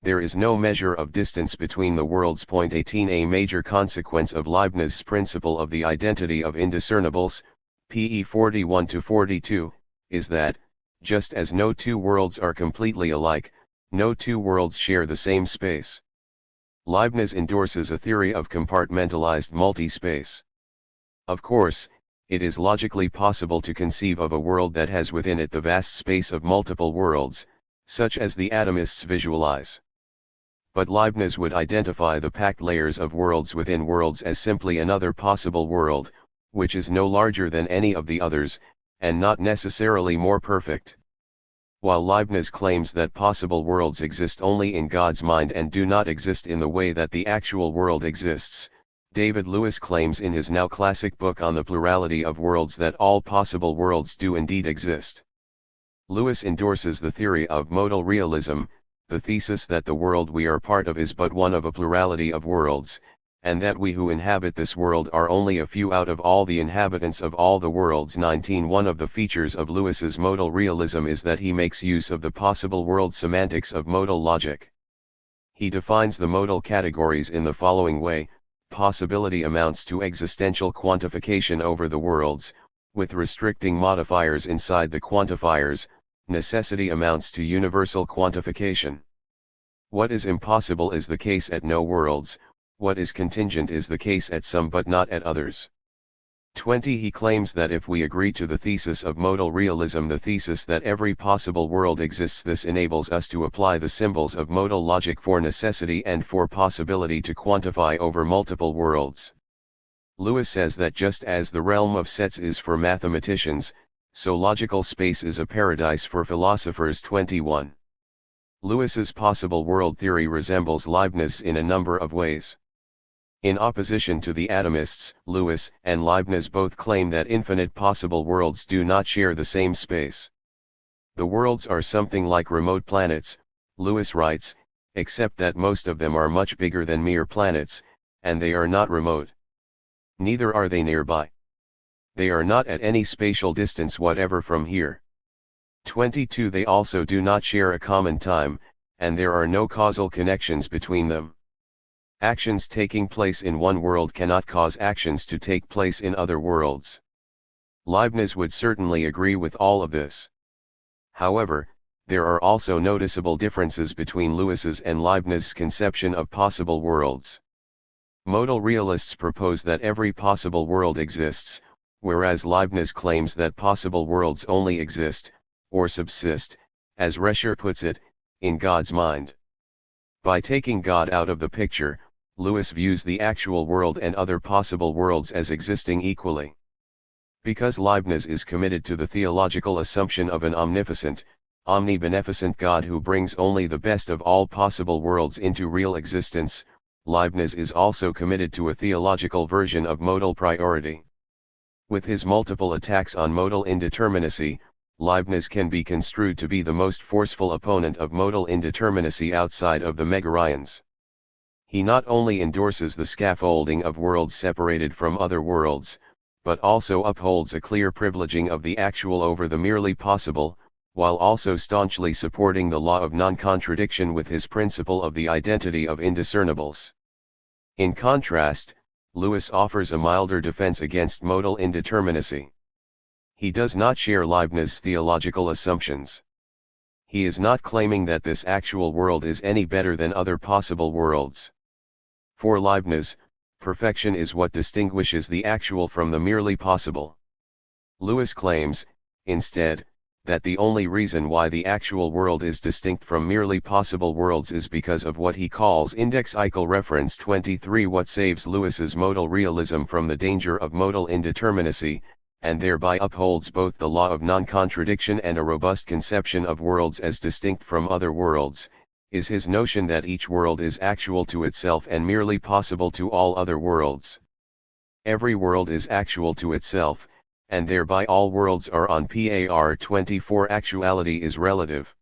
There is no measure of distance between the worlds. 18 A major consequence of Leibniz's principle of the identity of indiscernibles, PE 41-42, is that, just as no two worlds are completely alike, no two worlds share the same space. Leibniz endorses a theory of compartmentalized multi-space. Of course, it is logically possible to conceive of a world that has within it the vast space of multiple worlds, such as the atomists visualize. But Leibniz would identify the packed layers of worlds within worlds as simply another possible world, which is no larger than any of the others, and not necessarily more perfect. While Leibniz claims that possible worlds exist only in God's mind and do not exist in the way that the actual world exists, David Lewis claims in his now classic book on the plurality of worlds that all possible worlds do indeed exist. Lewis endorses the theory of modal realism, the thesis that the world we are part of is but one of a plurality of worlds, and that we who inhabit this world are only a few out of all the inhabitants of all the worlds. 19. One of the features of Lewis's modal realism is that he makes use of the possible world semantics of modal logic. He defines the modal categories in the following way: possibility amounts to existential quantification over the worlds, with restricting modifiers inside the quantifiers. Necessity amounts to universal quantification. What is impossible is the case at no worlds, what is contingent is the case at some but not at others. 20. He claims that if we agree to the thesis of modal realism, the thesis that every possible world exists, this enables us to apply the symbols of modal logic for necessity and for possibility to quantify over multiple worlds. Lewis says that just as the realm of sets is for mathematicians, so logical space is a paradise for philosophers. 21. Lewis's possible world theory resembles Leibniz in a number of ways. In opposition to the atomists, Lewis and Leibniz both claim that infinite possible worlds do not share the same space. The worlds are something like remote planets, Lewis writes, except that most of them are much bigger than mere planets, and they are not remote. Neither are they nearby. They are not at any spatial distance whatever from here. 22. They also do not share a common time, and there are no causal connections between them. Actions taking place in one world cannot cause actions to take place in other worlds. Leibniz would certainly agree with all of this. However, there are also noticeable differences between Lewis's and Leibniz's conception of possible worlds. Modal realists propose that every possible world exists, whereas Leibniz claims that possible worlds only exist, or subsist, as Rescher puts it, in God's mind. By taking God out of the picture, Lewis views the actual world and other possible worlds as existing equally. Because Leibniz is committed to the theological assumption of an omnipotent, omnibeneficent God who brings only the best of all possible worlds into real existence, Leibniz is also committed to a theological version of modal priority. With his multiple attacks on modal indeterminacy, Leibniz can be construed to be the most forceful opponent of modal indeterminacy outside of the Megarians. He not only endorses the scaffolding of worlds separated from other worlds, but also upholds a clear privileging of the actual over the merely possible, while also staunchly supporting the law of non-contradiction with his principle of the identity of indiscernibles. In contrast, Lewis offers a milder defense against modal indeterminacy. He does not share Leibniz's theological assumptions. He is not claiming that this actual world is any better than other possible worlds. For Leibniz, perfection is what distinguishes the actual from the merely possible. Lewis claims, instead, that the only reason why the actual world is distinct from merely possible worlds is because of what he calls index Eichel reference 23. What saves Lewis's modal realism from the danger of modal indeterminacy, and thereby upholds both the law of non-contradiction and a robust conception of worlds as distinct from other worlds, is his notion that each world is actual to itself and merely possible to all other worlds. Every world is actual to itself, and thereby all worlds are on par 24. Actuality is relative.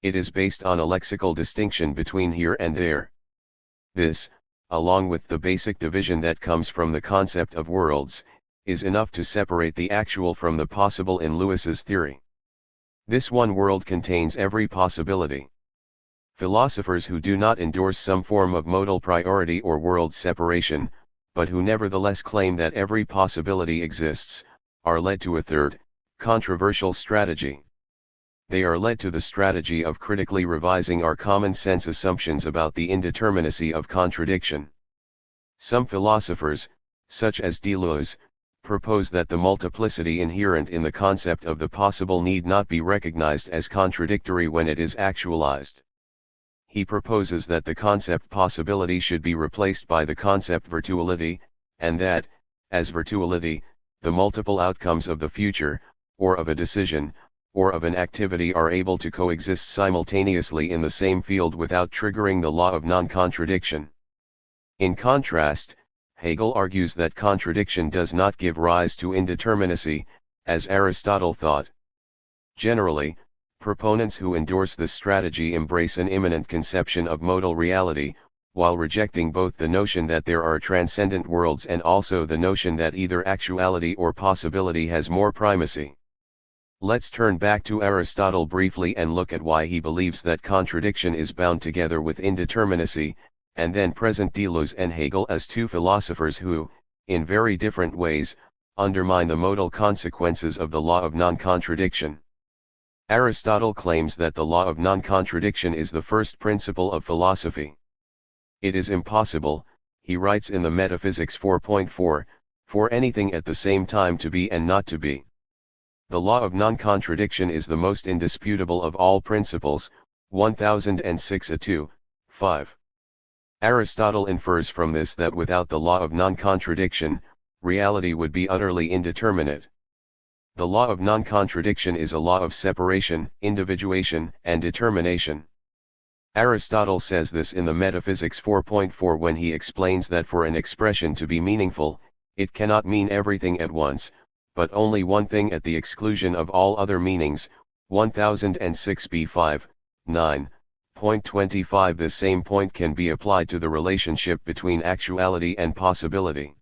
It is based on a lexical distinction between here and there. This, along with the basic division that comes from the concept of worlds, is enough to separate the actual from the possible in Lewis's theory. This one world contains every possibility. Philosophers who do not endorse some form of modal priority or world separation, but who nevertheless claim that every possibility exists, are led to a third, controversial strategy. They are led to the strategy of critically revising our common sense assumptions about the indeterminacy of contradiction. Some philosophers, such as Deleuze, propose that the multiplicity inherent in the concept of the possible need not be recognized as contradictory when it is actualized. He proposes that the concept possibility should be replaced by the concept virtuality, and that, as virtuality, the multiple outcomes of the future, or of a decision, or of an activity are able to coexist simultaneously in the same field without triggering the law of non-contradiction. In contrast, Hegel argues that contradiction does not give rise to indeterminacy, as Aristotle thought. Generally, proponents who endorse this strategy embrace an immanent conception of modal reality, while rejecting both the notion that there are transcendent worlds and also the notion that either actuality or possibility has more primacy. Let's turn back to Aristotle briefly and look at why he believes that contradiction is bound together with indeterminacy, and then present Deleuze and Hegel as two philosophers who, in very different ways, undermine the modal consequences of the law of non-contradiction. Aristotle claims that the law of non-contradiction is the first principle of philosophy. It is impossible, he writes in the Metaphysics 4.4, for anything at the same time to be and not to be. The law of non-contradiction is the most indisputable of all principles, 1006a2, 5. Aristotle infers from this that without the law of non-contradiction, reality would be utterly indeterminate. The law of non-contradiction is a law of separation, individuation, and determination. Aristotle says this in the Metaphysics 4.4 when he explains that for an expression to be meaningful, it cannot mean everything at once, but only one thing at the exclusion of all other meanings, 1006b5, 9.25. The same point can be applied to the relationship between actuality and possibility.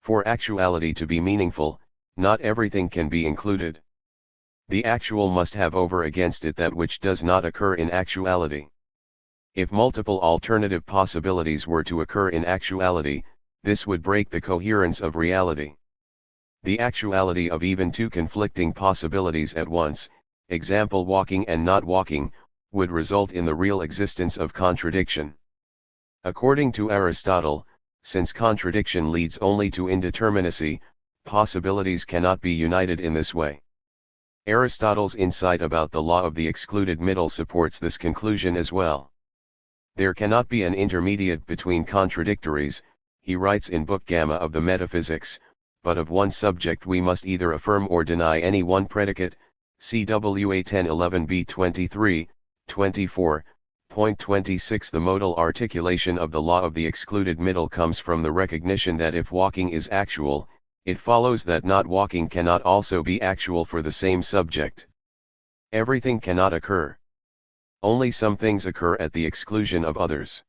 For actuality to be meaningful, not everything can be included. The actual must have over against it that which does not occur in actuality. If multiple alternative possibilities were to occur in actuality, this would break the coherence of reality. The actuality of even two conflicting possibilities at once, example walking and not walking, would result in the real existence of contradiction. According to Aristotle, since contradiction leads only to indeterminacy, possibilities cannot be united in this way. Aristotle's insight about the law of the excluded middle supports this conclusion as well. There cannot be an intermediate between contradictories, he writes in Book Gamma of the Metaphysics, but of one subject we must either affirm or deny any one predicate, CWA 1011b 23, 24.26. The modal articulation of the law of the excluded middle comes from the recognition that if walking is actual, it follows that not walking cannot also be actual for the same subject. Everything cannot occur. Only some things occur at the exclusion of others.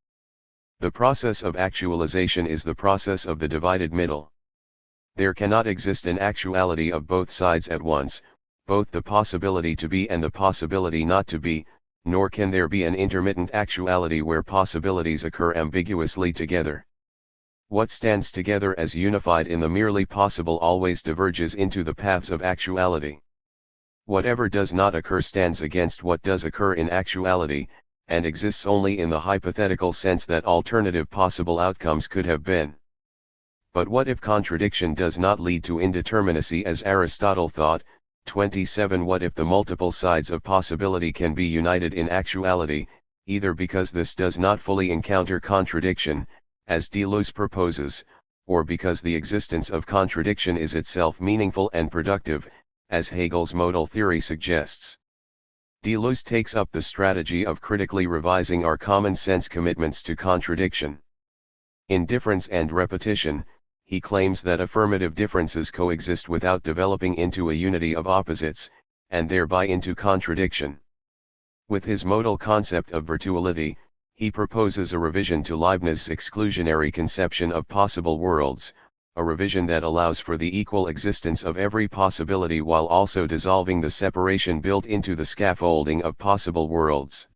The process of actualization is the process of the divided middle. There cannot exist an actuality of both sides at once, both the possibility to be and the possibility not to be, nor can there be an intermittent actuality where possibilities occur ambiguously together. What stands together as unified in the merely possible always diverges into the paths of actuality. Whatever does not occur stands against what does occur in actuality, and exists only in the hypothetical sense that alternative possible outcomes could have been. But what if contradiction does not lead to indeterminacy as Aristotle thought? 27. What if the multiple sides of possibility can be united in actuality, either because this does not fully encounter contradiction, as Deleuze proposes, or because the existence of contradiction is itself meaningful and productive, as Hegel's modal theory suggests? Deleuze takes up the strategy of critically revising our common sense commitments to contradiction. In Difference and Repetition, he claims that affirmative differences coexist without developing into a unity of opposites, and thereby into contradiction. With his modal concept of virtuality, he proposes a revision to Leibniz's exclusionary conception of possible worlds, a revision that allows for the equal existence of every possibility while also dissolving the separation built into the scaffolding of possible worlds.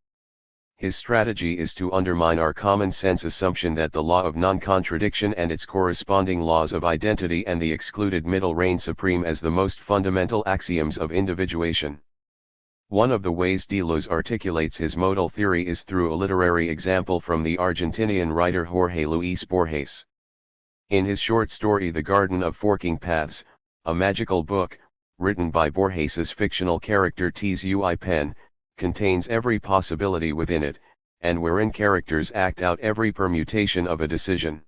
His strategy is to undermine our common sense assumption that the law of non-contradiction and its corresponding laws of identity and the excluded middle reign supreme as the most fundamental axioms of individuation. One of the ways Deleuze articulates his modal theory is through a literary example from the Argentinian writer Jorge Luis Borges. In his short story The Garden of Forking Paths, a magical book, written by Borges's fictional character THIRD, contains every possibility within it, and wherein characters act out every permutation of a decision.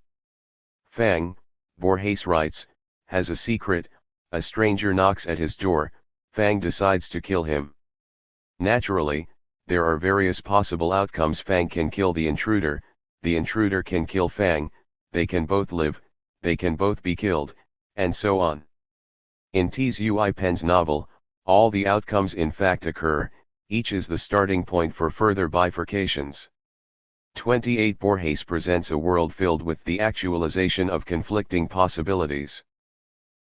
Fang, Borges writes, has a secret. A stranger knocks at his door, Fang decides to kill him. Naturally, there are various possible outcomes. Fang can kill the intruder can kill Fang, they can both live, they can both be killed, and so on. In THIRD's novel, all the outcomes in fact occur, each is the starting point for further bifurcations. 28 Borges presents a world filled with the actualization of conflicting possibilities.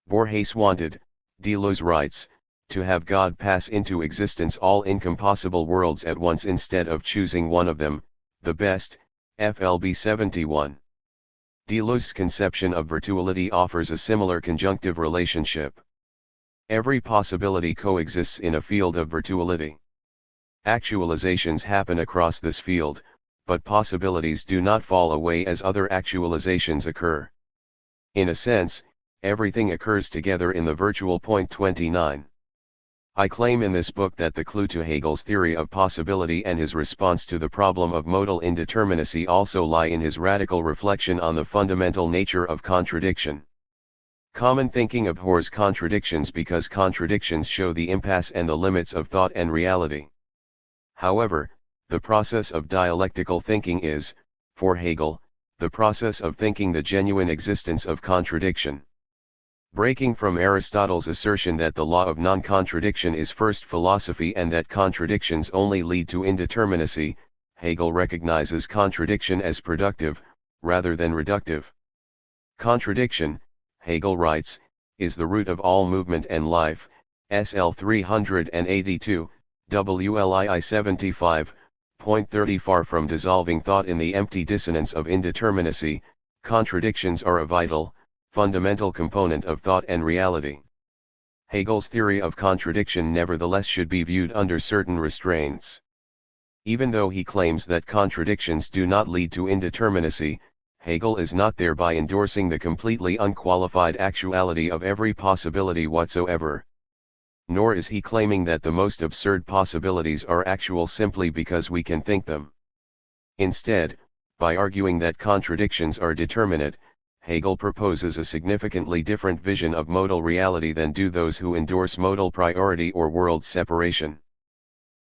Borges wanted, Deleuze writes, to have God pass into existence all incompossible worlds at once instead of choosing one of them, the best, FLB 71. Deleuze's conception of virtuality offers a similar conjunctive relationship. Every possibility coexists in a field of virtuality. Actualizations happen across this field, but possibilities do not fall away as other actualizations occur. In a sense, everything occurs together in the virtual point. 29. I claim in this book that the clue to Hegel's theory of possibility and his response to the problem of modal indeterminacy also lie in his radical reflection on the fundamental nature of contradiction. Common thinking abhors contradictions because contradictions show the impasse and the limits of thought and reality. However, the process of dialectical thinking is, for Hegel, the process of thinking the genuine existence of contradiction. Breaking from Aristotle's assertion that the law of non-contradiction is first philosophy and that contradictions only lead to indeterminacy, Hegel recognizes contradiction as productive, rather than reductive. Contradiction, Hegel writes, is the root of all movement and life, SL 382, WLII 75.30. Far from dissolving thought in the empty dissonance of indeterminacy, contradictions are a vital, fundamental component of thought and reality. Hegel's theory of contradiction nevertheless should be viewed under certain restraints. Even though he claims that contradictions do not lead to indeterminacy, Hegel is not thereby endorsing the completely unqualified actuality of every possibility whatsoever. Nor is he claiming that the most absurd possibilities are actual simply because we can think them. Instead, by arguing that contradictions are determinate, Hegel proposes a significantly different vision of modal reality than do those who endorse modal priority or world separation.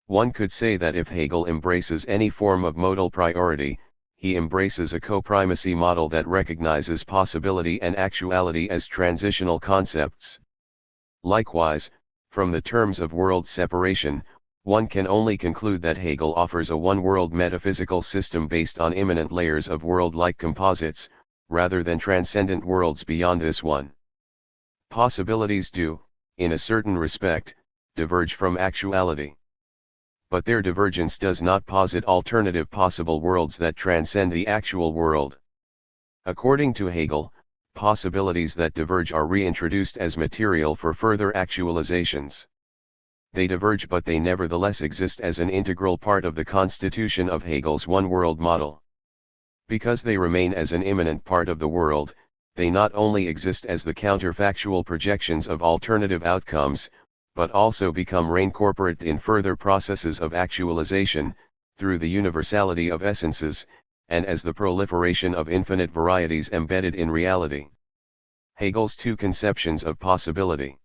One could say that if Hegel embraces any form of modal priority, he embraces a co-primacy model that recognizes possibility and actuality as transitional concepts. Likewise, from the terms of world separation, one can only conclude that Hegel offers a one-world metaphysical system based on immanent layers of world-like composites, rather than transcendent worlds beyond this one. Possibilities do, in a certain respect, diverge from actuality. But their divergence does not posit alternative possible worlds that transcend the actual world. According to Hegel, possibilities that diverge are reintroduced as material for further actualizations. They diverge, but they nevertheless exist as an integral part of the constitution of Hegel's one-world model. Because they remain as an immanent part of the world, they not only exist as the counterfactual projections of alternative outcomes, but also become reincorporate in further processes of actualization, through the universality of essences, and as the proliferation of infinite varieties embedded in reality. Hegel's two conceptions of possibility.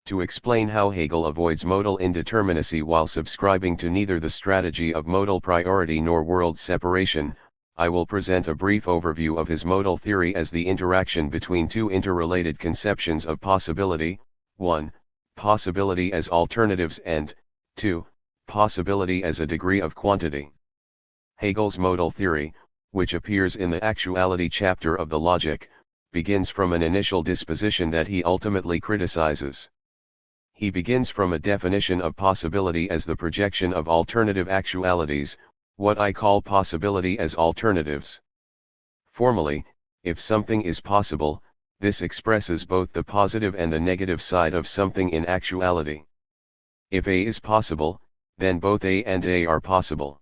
To explain how Hegel avoids modal indeterminacy while subscribing to neither the strategy of modal priority nor world separation, I will present a brief overview of his modal theory as the interaction between two interrelated conceptions of possibility, 1. Possibility as alternatives and, 2. Possibility as a degree of quantity. Hegel's modal theory, which appears in the actuality chapter of the Logic, begins from an initial disposition that he ultimately criticizes. He begins from a definition of possibility as the projection of alternative actualities, what I call possibility as alternatives. Formally, if something is possible, this expresses both the positive and the negative side of something in actuality. If A is possible, then both A and A are possible.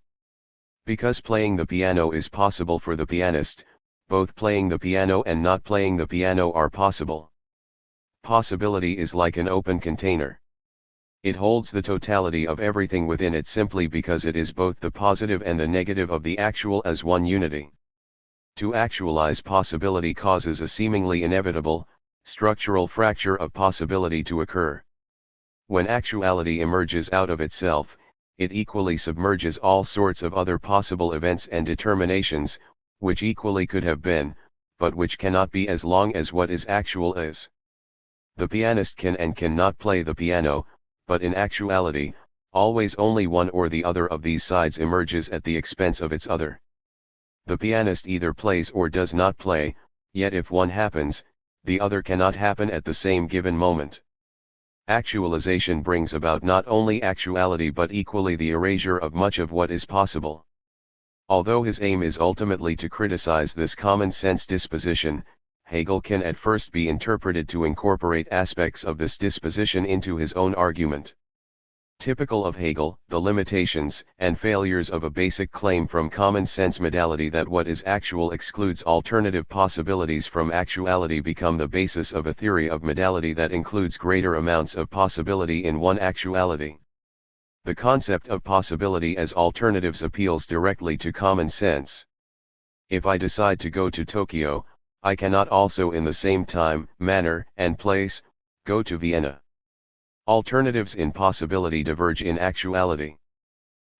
Because playing the piano is possible for the pianist, both playing the piano and not playing the piano are possible. Possibility is like an open container. It holds the totality of everything within it simply because it is both the positive and the negative of the actual as one unity. To actualize possibility causes a seemingly inevitable, structural fracture of possibility to occur. When actuality emerges out of itself, it equally submerges all sorts of other possible events and determinations, which equally could have been, but which cannot be as long as what is actual is. The pianist can and cannot play the piano, but in actuality, always only one or the other of these sides emerges at the expense of its other. The pianist either plays or does not play, yet if one happens, the other cannot happen at the same given moment. Actualization brings about not only actuality but equally the erasure of much of what is possible. Although his aim is ultimately to criticize this common-sense disposition, Hegel can at first be interpreted to incorporate aspects of this disposition into his own argument. Typical of Hegel, the limitations and failures of a basic claim from common-sense modality that what is actual excludes alternative possibilities from actuality become the basis of a theory of modality that includes greater amounts of possibility in one actuality. The concept of possibility as alternatives appeals directly to common sense. If I decide to go to Tokyo, I cannot also in the same time, manner, and place, go to Vienna. Alternatives in possibility diverge in actuality.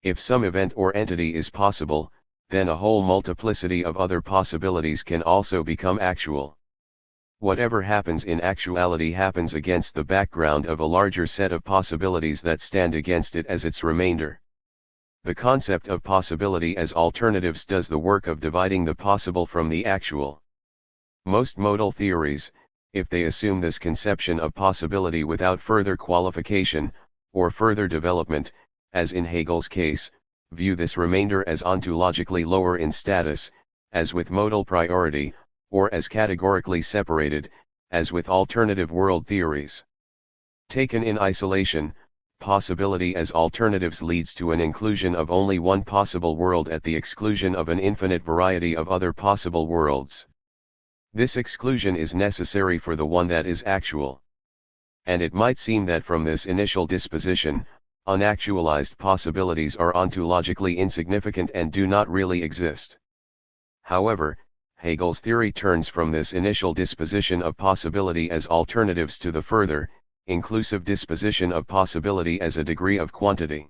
If some event or entity is possible, then a whole multiplicity of other possibilities can also become actual. Whatever happens in actuality happens against the background of a larger set of possibilities that stand against it as its remainder. The concept of possibility as alternatives does the work of dividing the possible from the actual. Most modal theories, if they assume this conception of possibility without further qualification, or further development, as in Hegel's case, view this remainder as ontologically lower in status, as with modal priority, or as categorically separated, as with alternative world theories. Taken in isolation, possibility as alternatives leads to an inclusion of only one possible world at the exclusion of an infinite variety of other possible worlds. This exclusion is necessary for the one that is actual. And it might seem that from this initial disposition, unactualized possibilities are ontologically insignificant and do not really exist. However, Hegel's theory turns from this initial disposition of possibility as alternatives to the further, inclusive disposition of possibility as a degree of quantity.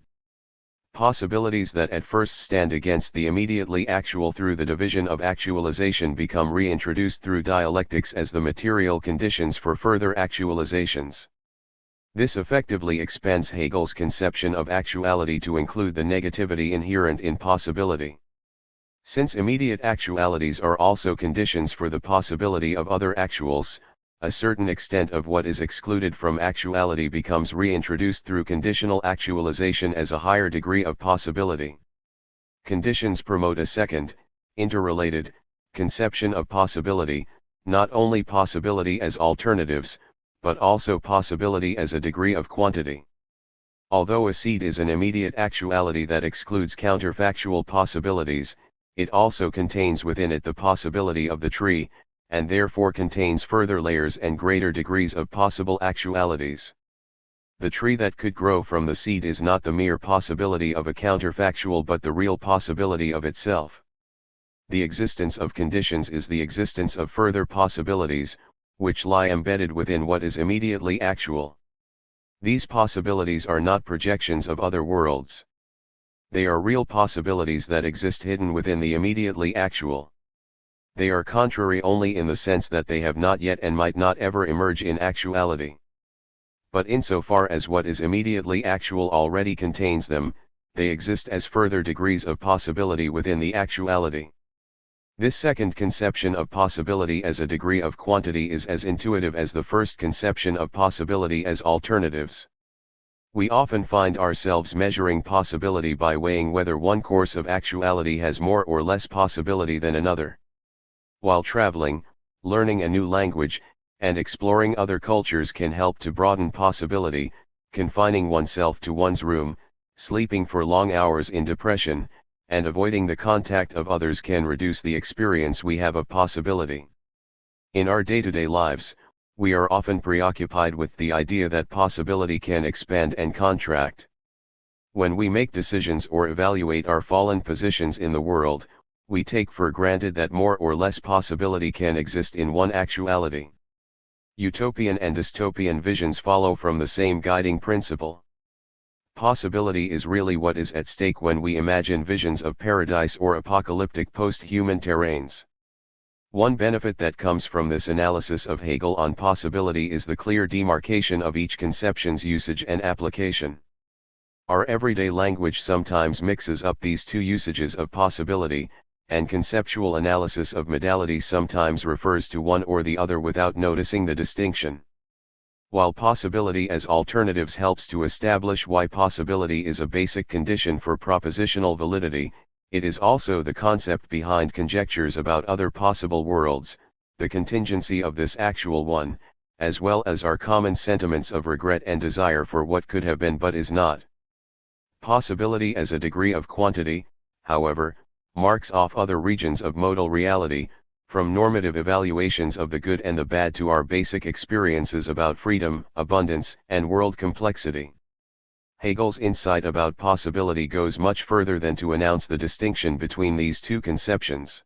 Possibilities that at first stand against the immediately actual through the division of actualization become reintroduced through dialectics as the material conditions for further actualizations. This effectively expands Hegel's conception of actuality to include the negativity inherent in possibility. Since immediate actualities are also conditions for the possibility of other actuals, a certain extent of what is excluded from actuality becomes reintroduced through conditional actualization as a higher degree of possibility. Conditions promote a second, interrelated, conception of possibility, not only possibility as alternatives, but also possibility as a degree of quantity. Although a seed is an immediate actuality that excludes counterfactual possibilities, it also contains within it the possibility of the tree, and therefore contains further layers and greater degrees of possible actualities. The tree that could grow from the seed is not the mere possibility of a counterfactual but the real possibility of itself. The existence of conditions is the existence of further possibilities, which lie embedded within what is immediately actual. These possibilities are not projections of other worlds. They are real possibilities that exist hidden within the immediately actual. They are contrary only in the sense that they have not yet and might not ever emerge in actuality. But insofar as what is immediately actual already contains them, they exist as further degrees of possibility within the actuality. This second conception of possibility as a degree of quantity is as intuitive as the first conception of possibility as alternatives. We often find ourselves measuring possibility by weighing whether one course of actuality has more or less possibility than another. While traveling, learning a new language, and exploring other cultures can help to broaden possibility, confining oneself to one's room, sleeping for long hours in depression, and avoiding the contact of others can reduce the experience we have of possibility. In our day-to-day lives, we are often preoccupied with the idea that possibility can expand and contract. When we make decisions or evaluate our fallen positions in the world, we take for granted that more or less possibility can exist in one actuality. Utopian and dystopian visions follow from the same guiding principle. Possibility is really what is at stake when we imagine visions of paradise or apocalyptic post-human terrains. One benefit that comes from this analysis of Hegel on possibility is the clear demarcation of each conception's usage and application. Our everyday language sometimes mixes up these two usages of possibility, and conceptual analysis of modality sometimes refers to one or the other without noticing the distinction. While possibility as alternatives helps to establish why possibility is a basic condition for propositional validity, it is also the concept behind conjectures about other possible worlds, the contingency of this actual one, as well as our common sentiments of regret and desire for what could have been but is not. Possibility as a degree of quantity, however, marks off other regions of modal reality, from normative evaluations of the good and the bad to our basic experiences about freedom, abundance, and world complexity. Hegel's insight about possibility goes much further than to announce the distinction between these two conceptions.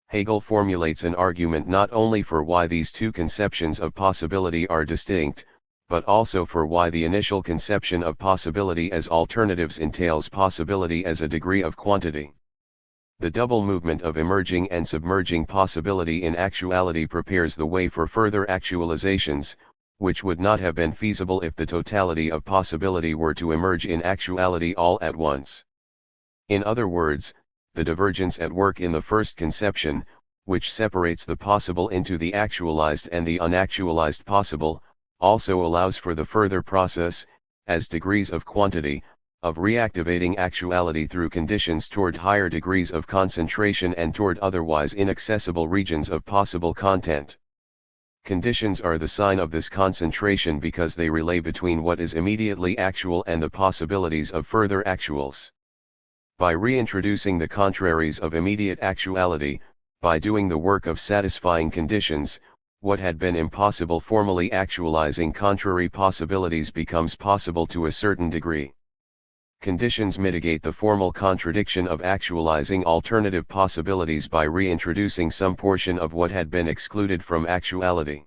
Hegel formulates an argument not only for why these two conceptions of possibility are distinct, but also for why the initial conception of possibility as alternatives entails possibility as a degree of quantity. The double movement of emerging and submerging possibility in actuality prepares the way for further actualizations, which would not have been feasible if the totality of possibility were to emerge in actuality all at once. In other words, the divergence at work in the first conception, which separates the possible into the actualized and the unactualized possible, also allows for the further process, as degrees of quantity, of reactivating actuality through conditions toward higher degrees of concentration and toward otherwise inaccessible regions of possible content. Conditions are the sign of this concentration because they relay between what is immediately actual and the possibilities of further actuals. By reintroducing the contraries of immediate actuality, by doing the work of satisfying conditions, what had been impossible formally actualizing contrary possibilities becomes possible to a certain degree. Conditions mitigate the formal contradiction of actualizing alternative possibilities by reintroducing some portion of what had been excluded from actuality.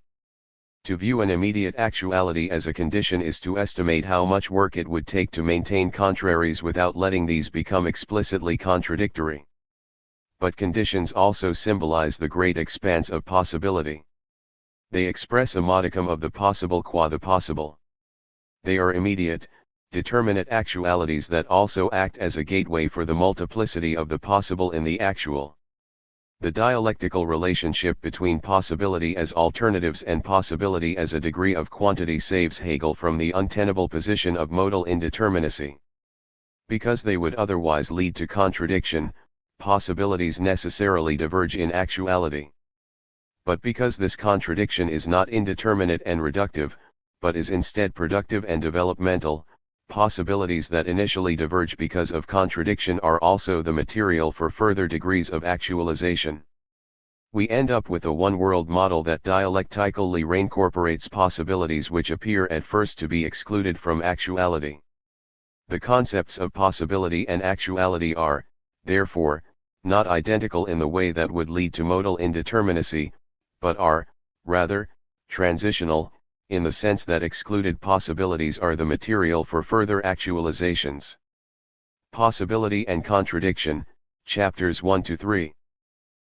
To view an immediate actuality as a condition is to estimate how much work it would take to maintain contraries without letting these become explicitly contradictory. But conditions also symbolize the great expanse of possibility. They express a modicum of the possible qua the possible. They are immediate, determinate actualities that also act as a gateway for the multiplicity of the possible in the actual. The dialectical relationship between possibility as alternatives and possibility as a degree of quantity saves Hegel from the untenable position of modal indeterminacy. Because they would otherwise lead to contradiction, possibilities necessarily diverge in actuality. But because this contradiction is not indeterminate and reductive, but is instead productive and developmental, possibilities that initially diverge because of contradiction are also the material for further degrees of actualization. We end up with a one-world model that dialectically reincorporates possibilities which appear at first to be excluded from actuality. The concepts of possibility and actuality are, therefore, not identical in the way that would lead to modal indeterminacy, but are, rather, transitional, in the sense that excluded possibilities are the material for further actualizations. Possibility and Contradiction, Chapters 1-3.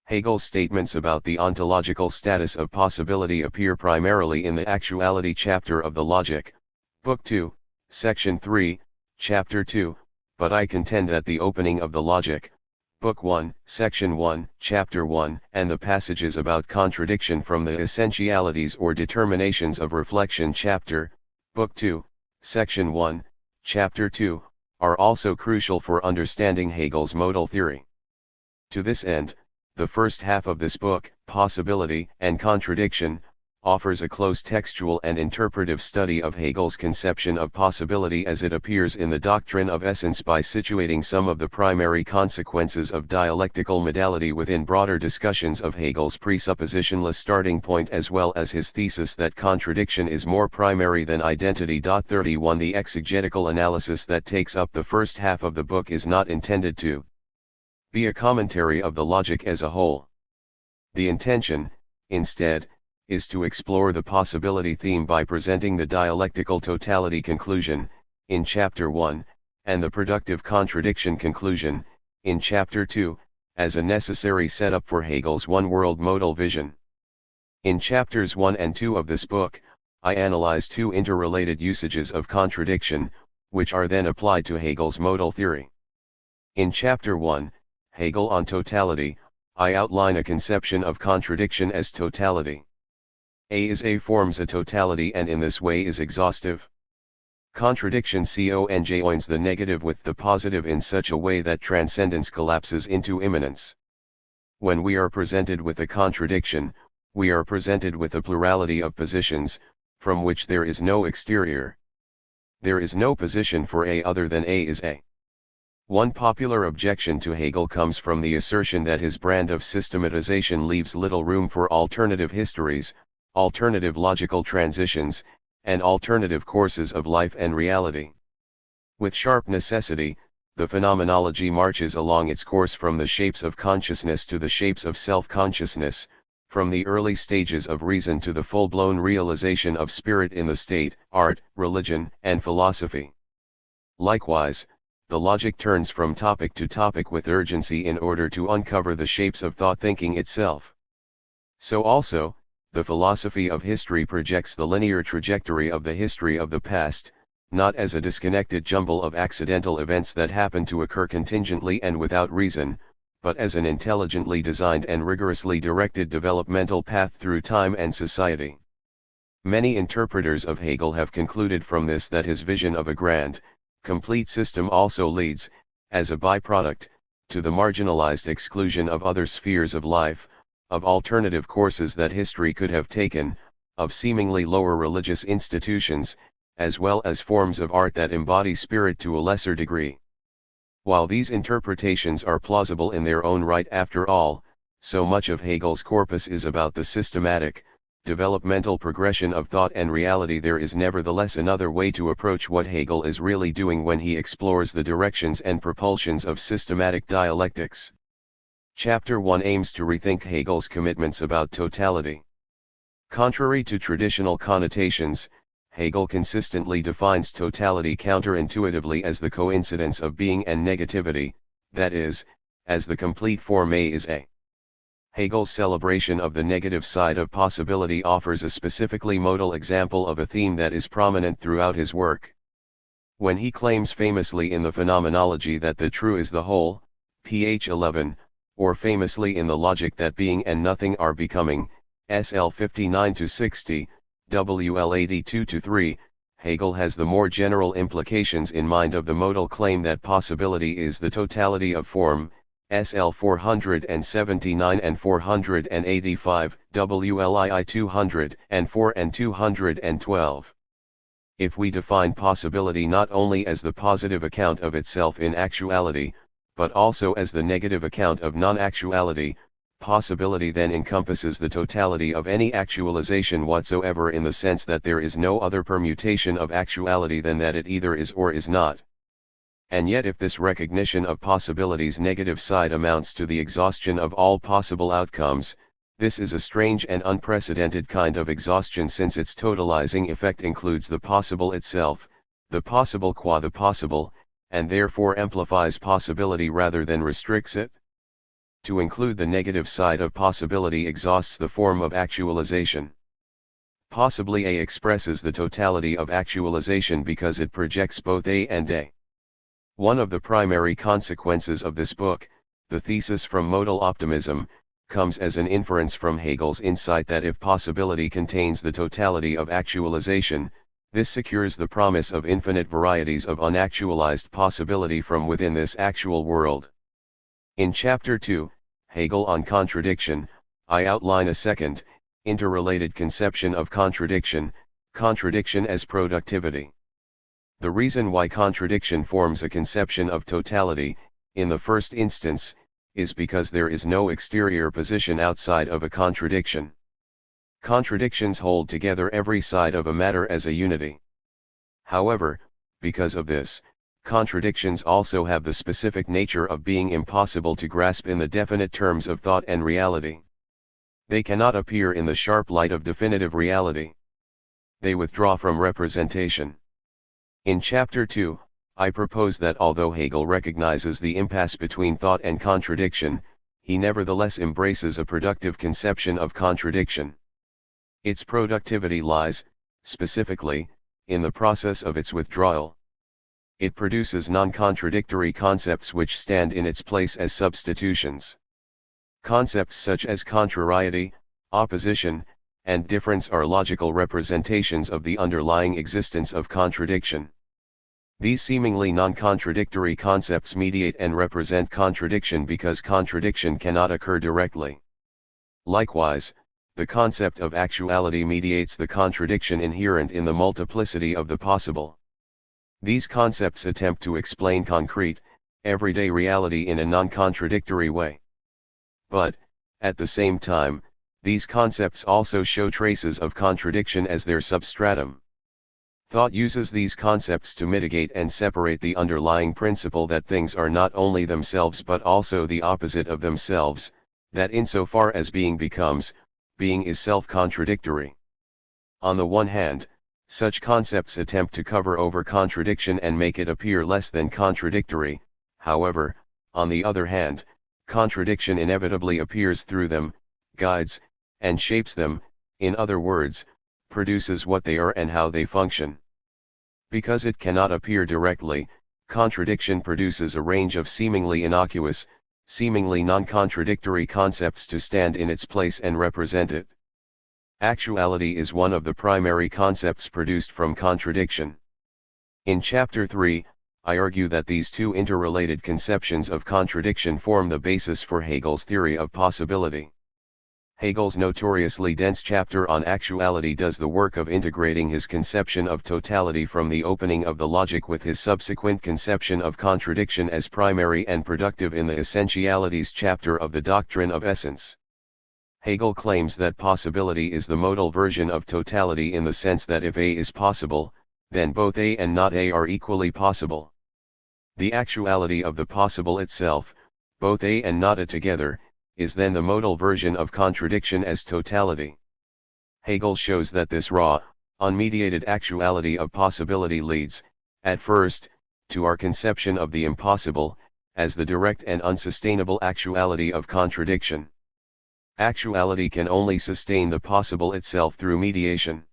Hegel's statements about the ontological status of possibility appear primarily in the Actuality chapter of the Logic, Book 2, Section 3, Chapter 2, but I contend that the opening of the Logic, Book 1, Section 1, Chapter 1, and the passages about contradiction from the Essentialities or Determinations of Reflection chapter, Book 2, Section 1, Chapter 2, are also crucial for understanding Hegel's modal theory. To this end, the first half of this book, Possibility and Contradiction, offers a close textual and interpretive study of Hegel's conception of possibility as it appears in the doctrine of essence by situating some of the primary consequences of dialectical modality within broader discussions of Hegel's presuppositionless starting point as well as his thesis that contradiction is more primary than identity. 31 The exegetical analysis that takes up the first half of the book is not intended to be a commentary of the logic as a whole. The intention, instead, is to explore the possibility theme by presenting the dialectical totality conclusion, in Chapter 1, and the productive contradiction conclusion, in Chapter 2, as a necessary setup for Hegel's one-world modal vision. In Chapters 1 and 2 of this book, I analyze two interrelated usages of contradiction, which are then applied to Hegel's modal theory. In Chapter 1, Hegel on Totality, I outline a conception of contradiction as totality. A forms a totality and in this way is exhaustive. Contradiction conjoins the negative with the positive in such a way that transcendence collapses into immanence. When we are presented with a contradiction, we are presented with a plurality of positions, from which there is no exterior. There is no position for A other than A is A. One popular objection to Hegel comes from the assertion that his brand of systematization leaves little room for alternative histories, alternative logical transitions, and alternative courses of life and reality. With sharp necessity, the phenomenology marches along its course from the shapes of consciousness to the shapes of self-consciousness, from the early stages of reason to the full-blown realization of spirit in the state, art, religion, and philosophy. Likewise, the logic turns from topic to topic with urgency in order to uncover the shapes of thought-thinking itself. So also, the philosophy of history projects the linear trajectory of the history of the past, not as a disconnected jumble of accidental events that happen to occur contingently and without reason, but as an intelligently designed and rigorously directed developmental path through time and society. Many interpreters of Hegel have concluded from this that his vision of a grand, complete system also leads, as a byproduct, to the marginalized exclusion of other spheres of life, of alternative courses that history could have taken, of seemingly lower religious institutions, as well as forms of art that embody spirit to a lesser degree. While these interpretations are plausible in their own right after all, so much of Hegel's corpus is about the systematic, developmental progression of thought and reality. There is nevertheless another way to approach what Hegel is really doing when he explores the directions and propulsions of systematic dialectics. Chapter 1 aims to rethink Hegel's commitments about totality. Contrary to traditional connotations, Hegel consistently defines totality counterintuitively as the coincidence of being and negativity, that is, as the complete form A is A. Hegel's celebration of the negative side of possibility offers a specifically modal example of a theme that is prominent throughout his work. When he claims famously in the Phenomenology that the true is the whole, ph 11, or famously in the logic that being and nothing are becoming, SL 59-60, WL 82-3, Hegel has the more general implications in mind of the modal claim that possibility is the totality of form, SL 479 and 485, WLII 204 and 212. If we define possibility not only as the positive account of itself in actuality, but also as the negative account of non-actuality, possibility then encompasses the totality of any actualization whatsoever in the sense that there is no other permutation of actuality than that it either is or is not. And yet if this recognition of possibility's negative side amounts to the exhaustion of all possible outcomes, this is a strange and unprecedented kind of exhaustion since its totalizing effect includes the possible itself, the possible qua the possible, and therefore amplifies possibility rather than restricts it. To include the negative side of possibility exhausts the form of actualization. Possibly A expresses the totality of actualization because it projects both A and A. One of the primary consequences of this book, the thesis from modal optimism, comes as an inference from Hegel's insight that if possibility contains the totality of actualization, this secures the promise of infinite varieties of unactualized possibility from within this actual world. In Chapter 2, Hegel on Contradiction, I outline a second, interrelated conception of contradiction, contradiction as productivity. The reason why contradiction forms a conception of totality, in the first instance, is because there is no exterior position outside of a contradiction. Contradictions hold together every side of a matter as a unity. However, because of this, contradictions also have the specific nature of being impossible to grasp in the definite terms of thought and reality. They cannot appear in the sharp light of definitive reality. They withdraw from representation. In Chapter 2, I propose that although Hegel recognizes the impasse between thought and contradiction, he nevertheless embraces a productive conception of contradiction. Its productivity lies, specifically, in the process of its withdrawal. It produces non-contradictory concepts which stand in its place as substitutions. Concepts such as contrariety, opposition, and difference are logical representations of the underlying existence of contradiction. These seemingly non-contradictory concepts mediate and represent contradiction because contradiction cannot occur directly. Likewise, the concept of actuality mediates the contradiction inherent in the multiplicity of the possible. These concepts attempt to explain concrete, everyday reality in a non-contradictory way. But, at the same time, these concepts also show traces of contradiction as their substratum. Thought uses these concepts to mitigate and separate the underlying principle that things are not only themselves but also the opposite of themselves, that insofar as being becomes, being is self-contradictory. On the one hand, such concepts attempt to cover over contradiction and make it appear less than contradictory. However, on the other hand, contradiction inevitably appears through them, guides, and shapes them, in other words, produces what they are and how they function. Because it cannot appear directly, contradiction produces a range of seemingly innocuous, seemingly non-contradictory concepts to stand in its place and represent it. Actuality is one of the primary concepts produced from contradiction. In Chapter 3, I argue that these two interrelated conceptions of contradiction form the basis for Hegel's theory of possibility. Hegel's notoriously dense chapter on actuality does the work of integrating his conception of totality from the opening of the logic with his subsequent conception of contradiction as primary and productive in the essentialities chapter of the doctrine of essence. Hegel claims that possibility is the modal version of totality in the sense that if A is possible, then both A and not A are equally possible. The actuality of the possible itself, both A and not A together, is then the modal version of contradiction as totality. Hegel shows that this raw, unmediated actuality of possibility leads, at first, to our conception of the impossible, as the direct and unsustainable actuality of contradiction. Actuality can only sustain the possible itself through mediation.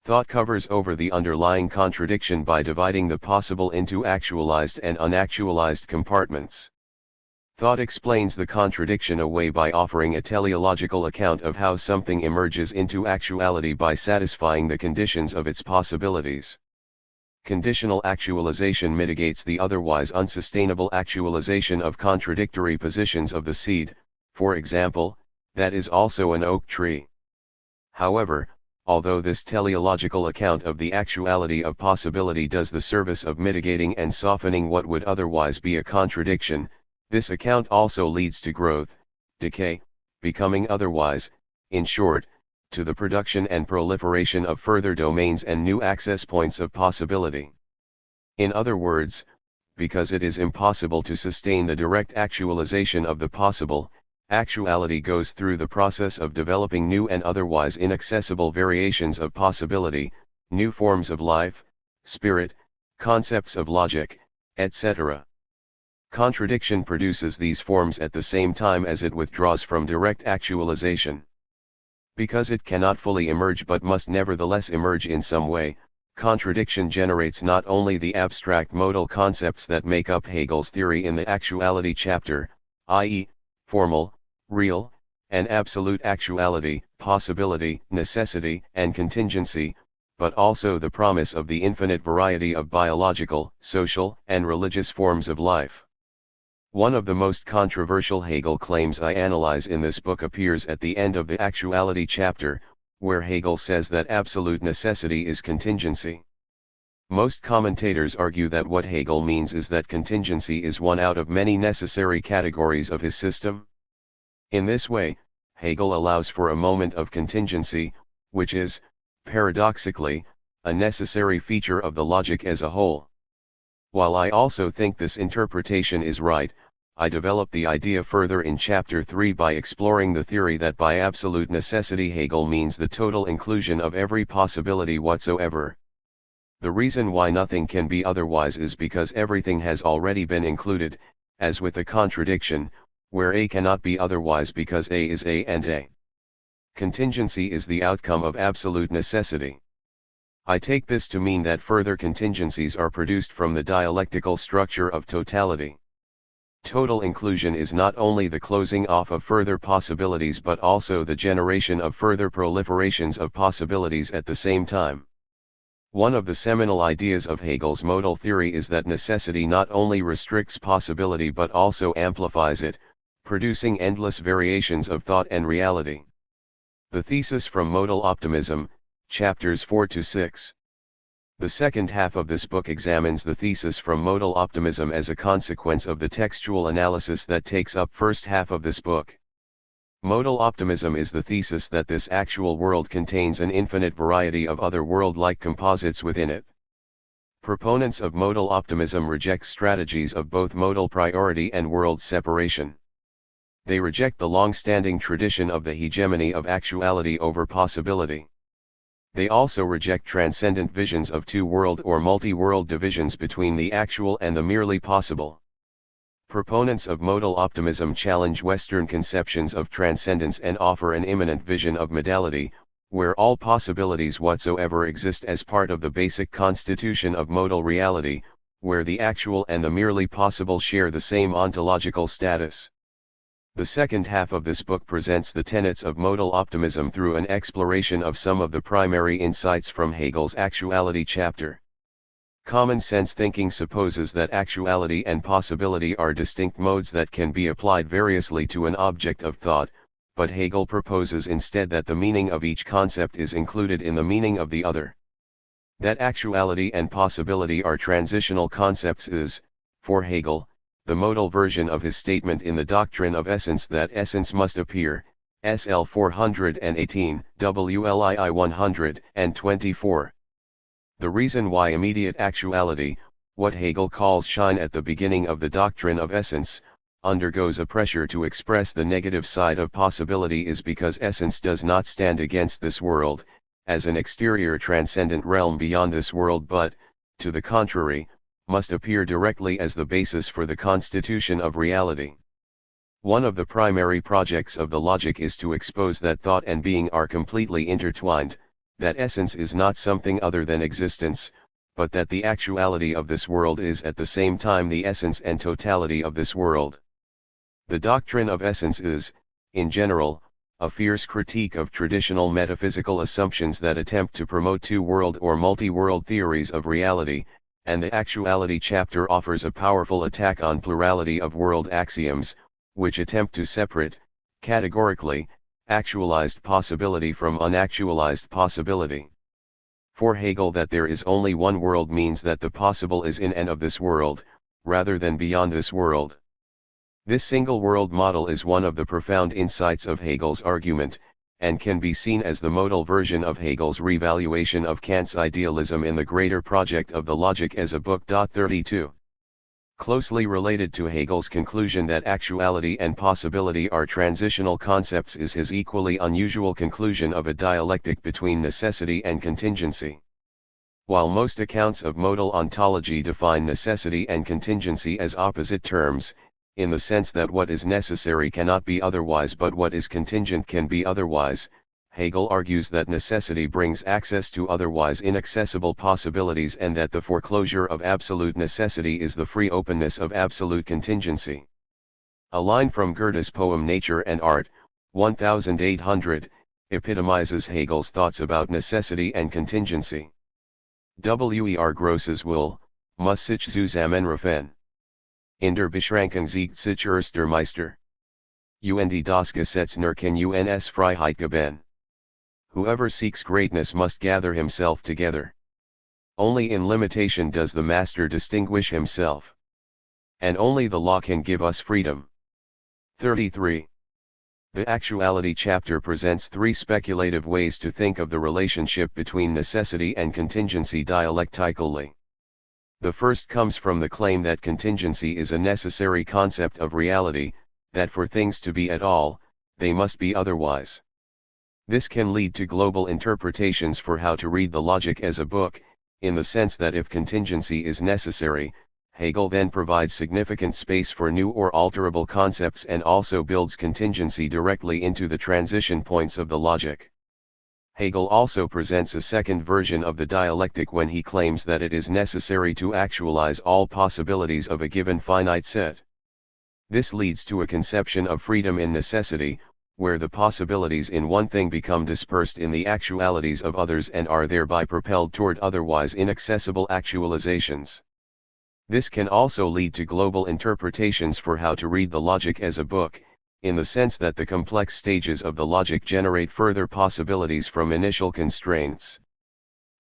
Thought covers over the underlying contradiction by dividing the possible into actualized and unactualized compartments. Thought explains the contradiction away by offering a teleological account of how something emerges into actuality by satisfying the conditions of its possibilities. Conditional actualization mitigates the otherwise unsustainable actualization of contradictory positions of the seed, for example, that is also an oak tree. However, although this teleological account of the actuality of possibility does the service of mitigating and softening what would otherwise be a contradiction, this account also leads to growth, decay, becoming otherwise, in short, to the production and proliferation of further domains and new access points of possibility. In other words, because it is impossible to sustain the direct actualization of the possible, actuality goes through the process of developing new and otherwise inaccessible variations of possibility, new forms of life, spirit, concepts of logic, etc. Contradiction produces these forms at the same time as it withdraws from direct actualization. Because it cannot fully emerge but must nevertheless emerge in some way, contradiction generates not only the abstract modal concepts that make up Hegel's theory in the actuality chapter, i.e., formal, real, and absolute actuality, possibility, necessity, and contingency, but also the promise of the infinite variety of biological, social, and religious forms of life. One of the most controversial Hegel claims I analyze in this book appears at the end of the actuality chapter, where Hegel says that absolute necessity is contingency. Most commentators argue that what Hegel means is that contingency is one out of many necessary categories of his system. In this way, Hegel allows for a moment of contingency, which is, paradoxically, a necessary feature of the logic as a whole. While I also think this interpretation is right, I develop the idea further in Chapter 3 by exploring the theory that by absolute necessity Hegel means the total inclusion of every possibility whatsoever. The reason why nothing can be otherwise is because everything has already been included, as with a contradiction, where A cannot be otherwise because A is A and A. Contingency is the outcome of absolute necessity. I take this to mean that further contingencies are produced from the dialectical structure of totality. Total inclusion is not only the closing off of further possibilities but also the generation of further proliferations of possibilities at the same time. One of the seminal ideas of Hegel's modal theory is that necessity not only restricts possibility but also amplifies it, producing endless variations of thought and reality. The thesis from modal optimism, chapters 4 to 6. The second half of this book examines the thesis from modal optimism as a consequence of the textual analysis that takes up first half of this book. Modal optimism is the thesis that this actual world contains an infinite variety of other world-like composites within it. Proponents of modal optimism reject strategies of both modal priority and world separation. They reject the long-standing tradition of the hegemony of actuality over possibility. They also reject transcendent visions of two-world or multi-world divisions between the actual and the merely possible. Proponents of modal optimism challenge Western conceptions of transcendence and offer an immanent vision of modality, where all possibilities whatsoever exist as part of the basic constitution of modal reality, where the actual and the merely possible share the same ontological status. The second half of this book presents the tenets of modal optimism through an exploration of some of the primary insights from Hegel's actuality chapter. Common sense thinking supposes that actuality and possibility are distinct modes that can be applied variously to an object of thought, but Hegel proposes instead that the meaning of each concept is included in the meaning of the other. That actuality and possibility are transitional concepts is, for Hegel, the modal version of his statement in the doctrine of essence that essence must appear, SL 418, WLII 124. The reason why immediate actuality, what Hegel calls shine at the beginning of the doctrine of essence, undergoes a pressure to express the negative side of possibility is because essence does not stand against this world, as an exterior transcendent realm beyond this world but, to the contrary, must appear directly as the basis for the constitution of reality. One of the primary projects of the logic is to expose that thought and being are completely intertwined, that essence is not something other than existence, but that the actuality of this world is at the same time the essence and totality of this world. The doctrine of essence is, in general, a fierce critique of traditional metaphysical assumptions that attempt to promote two-world or multi-world theories of reality, and the actuality chapter offers a powerful attack on plurality of world axioms, which attempt to separate, categorically, actualized possibility from unactualized possibility. For Hegel, that there is only one world means that the possible is in and of this world, rather than beyond this world. This single world model is one of the profound insights of Hegel's argument, and can be seen as the modal version of Hegel's revaluation of Kant's idealism in the greater project of the logic as a book. 32. Closely related to Hegel's conclusion that actuality and possibility are transitional concepts is his equally unusual conclusion of a dialectic between necessity and contingency. While most accounts of modal ontology define necessity and contingency as opposite terms, in the sense that what is necessary cannot be otherwise but what is contingent can be otherwise, Hegel argues that necessity brings access to otherwise inaccessible possibilities and that the foreclosure of absolute necessity is the free openness of absolute contingency. A line from Goethe's poem Nature and Art, 1800, epitomizes Hegel's thoughts about necessity and contingency. Wer großes Will, muss sich zusammenraffen. In der Beschränkung siegt sich erst der Meister. Und das Gesetz nur kann uns Freiheit geben. Whoever seeks greatness must gather himself together. Only in limitation does the master distinguish himself. And only the law can give us freedom. 33. The Actuality chapter presents three speculative ways to think of the relationship between necessity and contingency dialectically. The first comes from the claim that contingency is a necessary concept of reality, that for things to be at all, they must be otherwise. This can lead to global interpretations for how to read the logic as a book, in the sense that if contingency is necessary, Hegel then provides significant space for new or alterable concepts and also builds contingency directly into the transition points of the logic. Hegel also presents a second version of the dialectic when he claims that it is necessary to actualize all possibilities of a given finite set. This leads to a conception of freedom in necessity, where the possibilities in one thing become dispersed in the actualities of others and are thereby propelled toward otherwise inaccessible actualizations. This can also lead to global interpretations for how to read the logic as a book, in the sense that the complex stages of the logic generate further possibilities from initial constraints.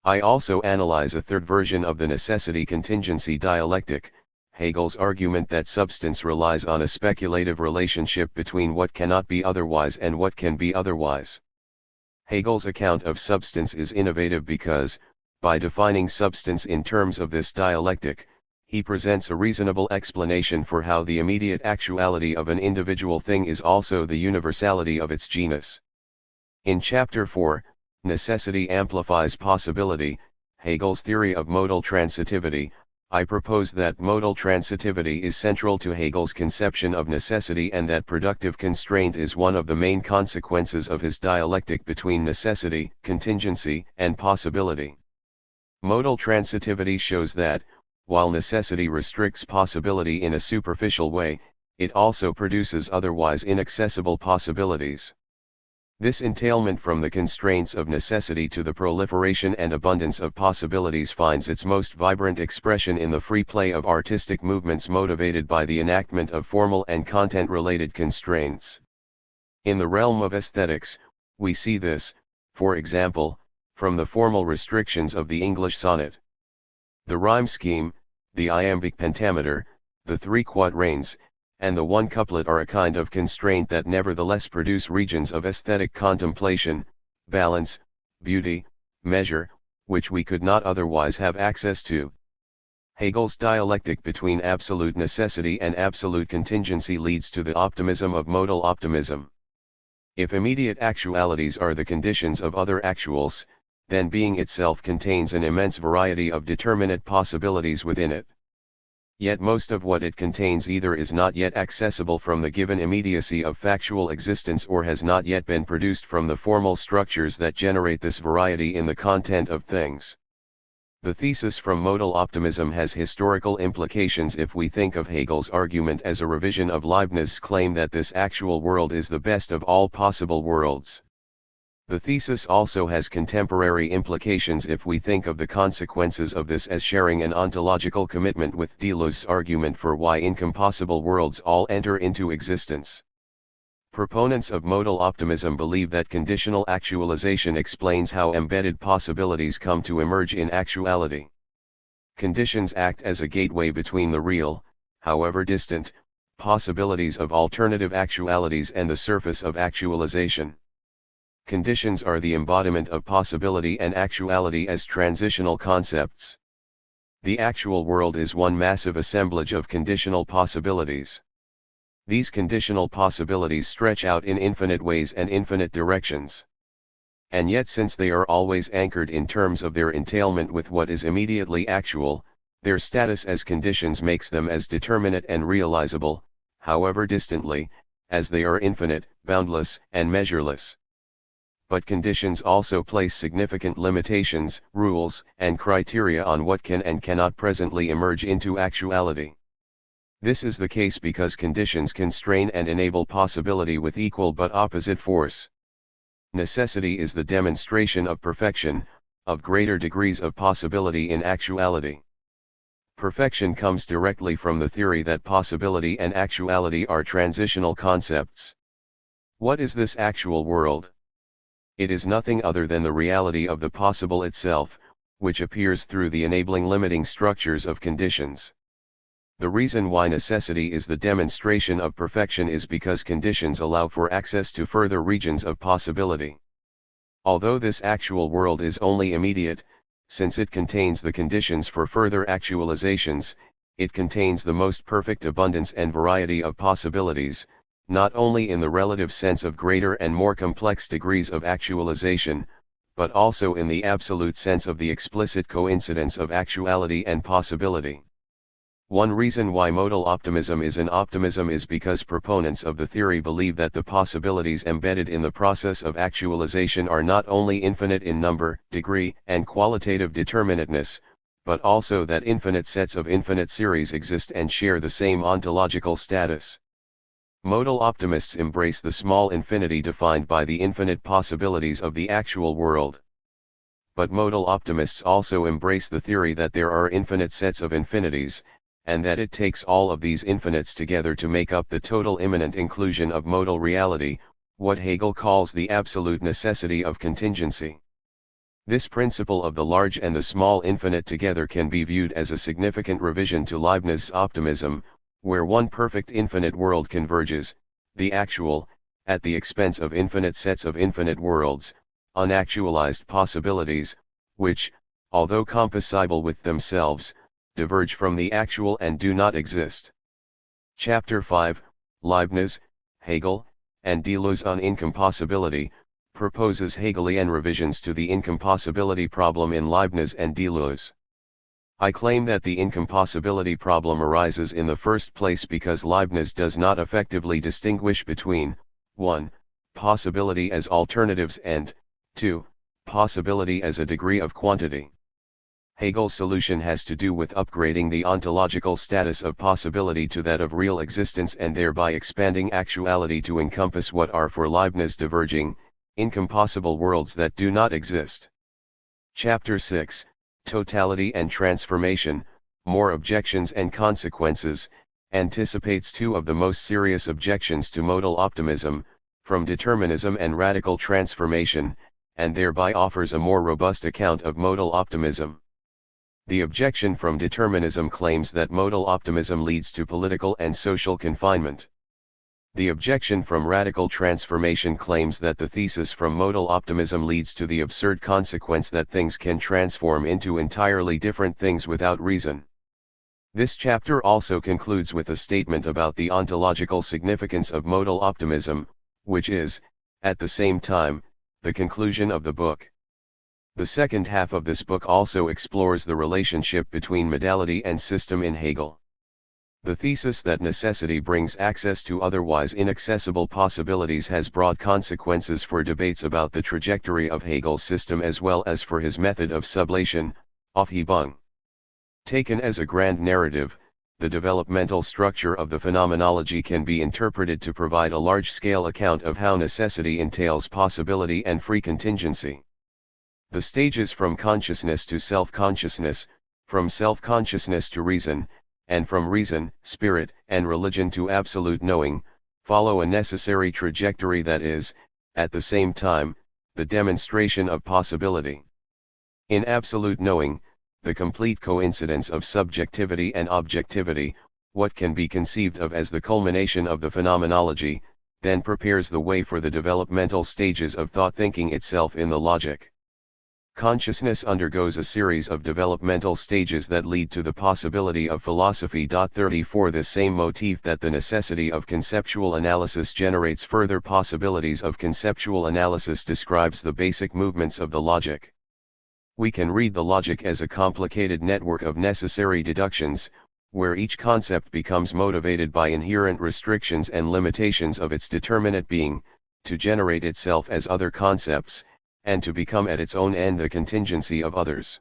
I also analyze a third version of the necessity-contingency dialectic, Hegel's argument that substance relies on a speculative relationship between what cannot be otherwise and what can be otherwise. Hegel's account of substance is innovative because, by defining substance in terms of this dialectic, he presents a reasonable explanation for how the immediate actuality of an individual thing is also the universality of its genus. In Chapter 4, Necessity Amplifies Possibility, Hegel's theory of modal transitivity, I propose that modal transitivity is central to Hegel's conception of necessity and that productive constraint is one of the main consequences of his dialectic between necessity, contingency, and possibility. Modal transitivity shows that, while necessity restricts possibility in a superficial way, it also produces otherwise inaccessible possibilities. This entailment from the constraints of necessity to the proliferation and abundance of possibilities finds its most vibrant expression in the free play of artistic movements motivated by the enactment of formal and content-related constraints. In the realm of aesthetics, we see this, for example, from the formal restrictions of the English sonnet. The rhyme scheme, the iambic pentameter, the three quatrains, and the one couplet are a kind of constraint that nevertheless produce regions of aesthetic contemplation, balance, beauty, measure, which we could not otherwise have access to. Hegel's dialectic between absolute necessity and absolute contingency leads to the optimism of modal optimism. If immediate actualities are the conditions of other actuals, then being itself contains an immense variety of determinate possibilities within it. Yet most of what it contains either is not yet accessible from the given immediacy of factual existence or has not yet been produced from the formal structures that generate this variety in the content of things. The thesis from modal optimism has historical implications if we think of Hegel's argument as a revision of Leibniz's claim that this actual world is the best of all possible worlds. The thesis also has contemporary implications if we think of the consequences of this as sharing an ontological commitment with Deleuze's argument for why incompossible worlds all enter into existence. Proponents of modal optimism believe that conditional actualization explains how embedded possibilities come to emerge in actuality. Conditions act as a gateway between the real, however distant, possibilities of alternative actualities and the surface of actualization. Conditions are the embodiment of possibility and actuality as transitional concepts. The actual world is one massive assemblage of conditional possibilities. These conditional possibilities stretch out in infinite ways and infinite directions. And yet, since they are always anchored in terms of their entailment with what is immediately actual, their status as conditions makes them as determinate and realizable, however distantly, as they are infinite, boundless, and measureless. But conditions also place significant limitations, rules, and criteria on what can and cannot presently emerge into actuality. This is the case because conditions constrain and enable possibility with equal but opposite force. Necessity is the demonstration of perfection, of greater degrees of possibility in actuality. Perfection comes directly from the theory that possibility and actuality are transitional concepts. What is this actual world? It is nothing other than the reality of the possible itself, which appears through the enabling limiting structures of conditions. The reason why necessity is the demonstration of perfection is because conditions allow for access to further regions of possibility. Although this actual world is only immediate, since it contains the conditions for further actualizations, it contains the most perfect abundance and variety of possibilities, not only in the relative sense of greater and more complex degrees of actualization, but also in the absolute sense of the explicit coincidence of actuality and possibility. One reason why modal optimism is an optimism is because proponents of the theory believe that the possibilities embedded in the process of actualization are not only infinite in number, degree, and qualitative determinateness, but also that infinite sets of infinite series exist and share the same ontological status. Modal optimists embrace the small infinity defined by the infinite possibilities of the actual world. But modal optimists also embrace the theory that there are infinite sets of infinities, and that it takes all of these infinites together to make up the total immanent inclusion of modal reality, what Hegel calls the absolute necessity of contingency. This principle of the large and the small infinite together can be viewed as a significant revision to Leibniz's optimism, where one perfect infinite world converges, the actual, at the expense of infinite sets of infinite worlds, unactualized possibilities, which, although composable with themselves, diverge from the actual and do not exist. Chapter 5, Leibniz, Hegel, and Deleuze on incompossibility, proposes Hegelian revisions to the incompossibility problem in Leibniz and Deleuze. I claim that the incompossibility problem arises in the first place because Leibniz does not effectively distinguish between 1. Possibility as alternatives and 2. Possibility as a degree of quantity. Hegel's solution has to do with upgrading the ontological status of possibility to that of real existence and thereby expanding actuality to encompass what are for Leibniz diverging, incompossible worlds that do not exist. Chapter 6, Totality and Transformation, More Objections and Consequences, anticipates two of the most serious objections to modal optimism, from determinism and radical transformation, and thereby offers a more robust account of modal optimism. The objection from determinism claims that modal optimism leads to political and social confinement. The objection from radical transformation claims that the thesis from modal optimism leads to the absurd consequence that things can transform into entirely different things without reason. This chapter also concludes with a statement about the ontological significance of modal optimism, which is, at the same time, the conclusion of the book. The second half of this book also explores the relationship between modality and system in Hegel. The thesis that necessity brings access to otherwise inaccessible possibilities has broad consequences for debates about the trajectory of Hegel's system as well as for his method of sublation, Aufhebung. Taken as a grand narrative, the developmental structure of the phenomenology can be interpreted to provide a large-scale account of how necessity entails possibility and free contingency. The stages from consciousness to self-consciousness, from self-consciousness to reason, and from reason, spirit, and religion to absolute knowing, follow a necessary trajectory that is, at the same time, the demonstration of possibility. In absolute knowing, the complete coincidence of subjectivity and objectivity, what can be conceived of as the culmination of the phenomenology, then prepares the way for the developmental stages of thought thinking itself in the logic. Consciousness undergoes a series of developmental stages that lead to the possibility of philosophy. 34 The same motif that the necessity of conceptual analysis generates further possibilities of conceptual analysis describes the basic movements of the logic. We can read the logic as a complicated network of necessary deductions, where each concept becomes motivated by inherent restrictions and limitations of its determinate being, to generate itself as other concepts, and to become at its own end the contingency of others.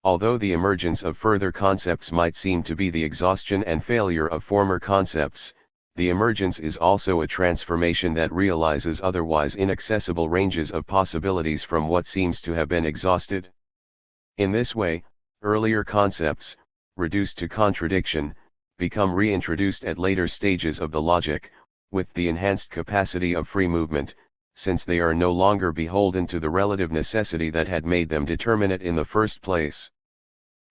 Although the emergence of further concepts might seem to be the exhaustion and failure of former concepts, the emergence is also a transformation that realizes otherwise inaccessible ranges of possibilities from what seems to have been exhausted. In this way, earlier concepts, reduced to contradiction, become reintroduced at later stages of the logic, with the enhanced capacity of free movement, since they are no longer beholden to the relative necessity that had made them determinate in the first place.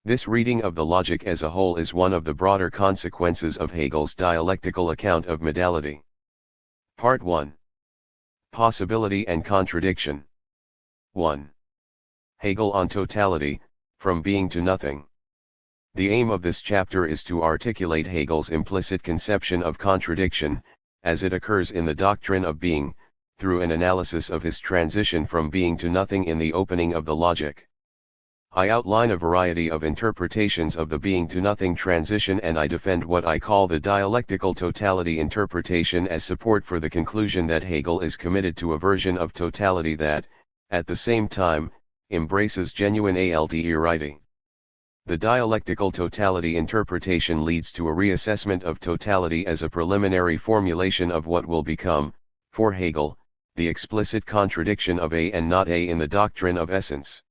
This reading of the logic as a whole is one of the broader consequences of Hegel's dialectical account of modality. Part 1. Possibility and Contradiction. 1. Hegel on totality, from being to nothing. The aim of this chapter is to articulate Hegel's implicit conception of contradiction, as it occurs in the doctrine of being, through an analysis of his transition from being to nothing in the opening of the logic. I outline a variety of interpretations of the being to nothing transition, and I defend what I call the dialectical totality interpretation as support for the conclusion that Hegel is committed to a version of totality that, at the same time, embraces genuine altruity. The dialectical totality interpretation leads to a reassessment of totality as a preliminary formulation of what will become, for Hegel, the explicit contradiction of A and not A in the doctrine of essence.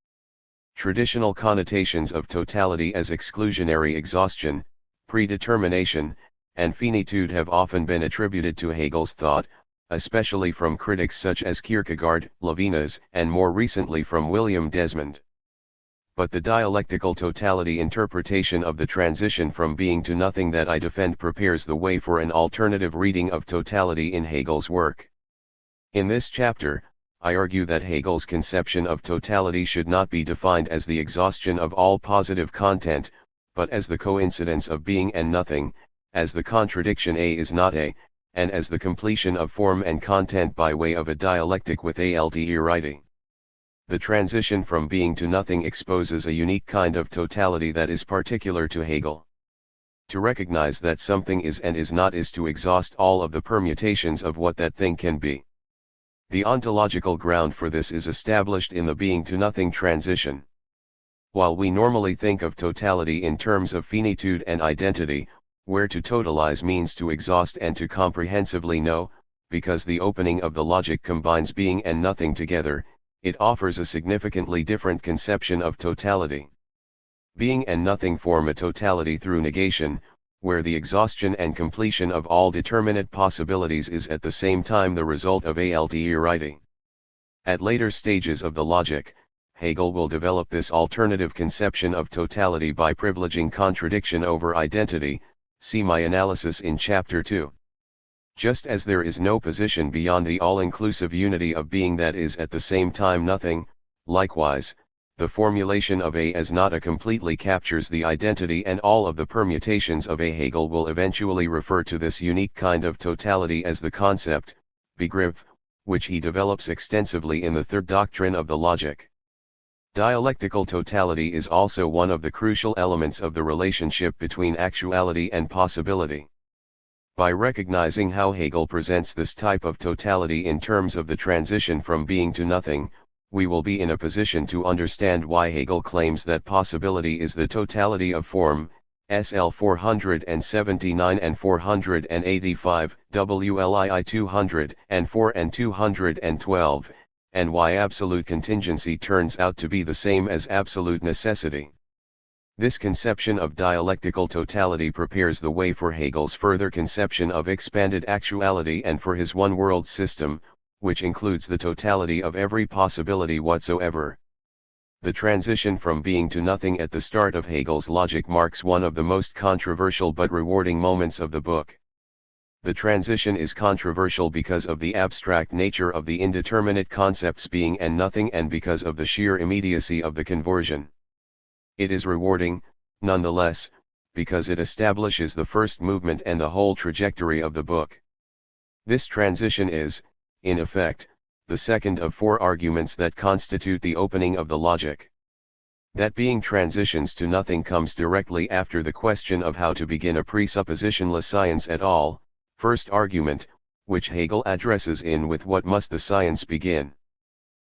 Traditional connotations of totality as exclusionary exhaustion, predetermination, and finitude have often been attributed to Hegel's thought, especially from critics such as Kierkegaard, Levinas, and more recently from William Desmond. But the dialectical totality interpretation of the transition from being to nothing that I defend prepares the way for an alternative reading of totality in Hegel's work. In this chapter, I argue that Hegel's conception of totality should not be defined as the exhaustion of all positive content, but as the coincidence of being and nothing, as the contradiction A is not A, and as the completion of form and content by way of a dialectic with altruity. The transition from being to nothing exposes a unique kind of totality that is particular to Hegel. To recognize that something is and is not is to exhaust all of the permutations of what that thing can be. The ontological ground for this is established in the being to nothing transition. While we normally think of totality in terms of finitude and identity, where to totalize means to exhaust and to comprehensively know, because the opening of the logic combines being and nothing together, it offers a significantly different conception of totality. Being and nothing form a totality through negation, where the exhaustion and completion of all determinate possibilities is at the same time the result of altruity. At later stages of the logic, Hegel will develop this alternative conception of totality by privileging contradiction over identity. See my analysis in Chapter 2. Just as there is no position beyond the all-inclusive unity of being that is at the same time nothing, likewise, the formulation of A as not a completely captures the identity and all of the permutations of A. Hegel will eventually refer to this unique kind of totality as the concept, Begriff, which he develops extensively in the third doctrine of the logic. Dialectical totality is also one of the crucial elements of the relationship between actuality and possibility. By recognizing how Hegel presents this type of totality in terms of the transition from being to nothing, we will be in a position to understand why Hegel claims that possibility is the totality of form, SL 479 and 485, WLII 204 and 212, and why absolute contingency turns out to be the same as absolute necessity. This conception of dialectical totality prepares the way for Hegel's further conception of expanded actuality and for his one-world system, which includes the totality of every possibility whatsoever. The transition from being to nothing at the start of Hegel's logic marks one of the most controversial but rewarding moments of the book. The transition is controversial because of the abstract nature of the indeterminate concepts being and nothing and because of the sheer immediacy of the conversion. It is rewarding, nonetheless, because it establishes the first movement and the whole trajectory of the book. This transition is, in effect, the second of four arguments that constitute the opening of the logic. That being transitions to nothing comes directly after the question of how to begin a presuppositionless science at all, first argument, which Hegel addresses in with what must the science begin.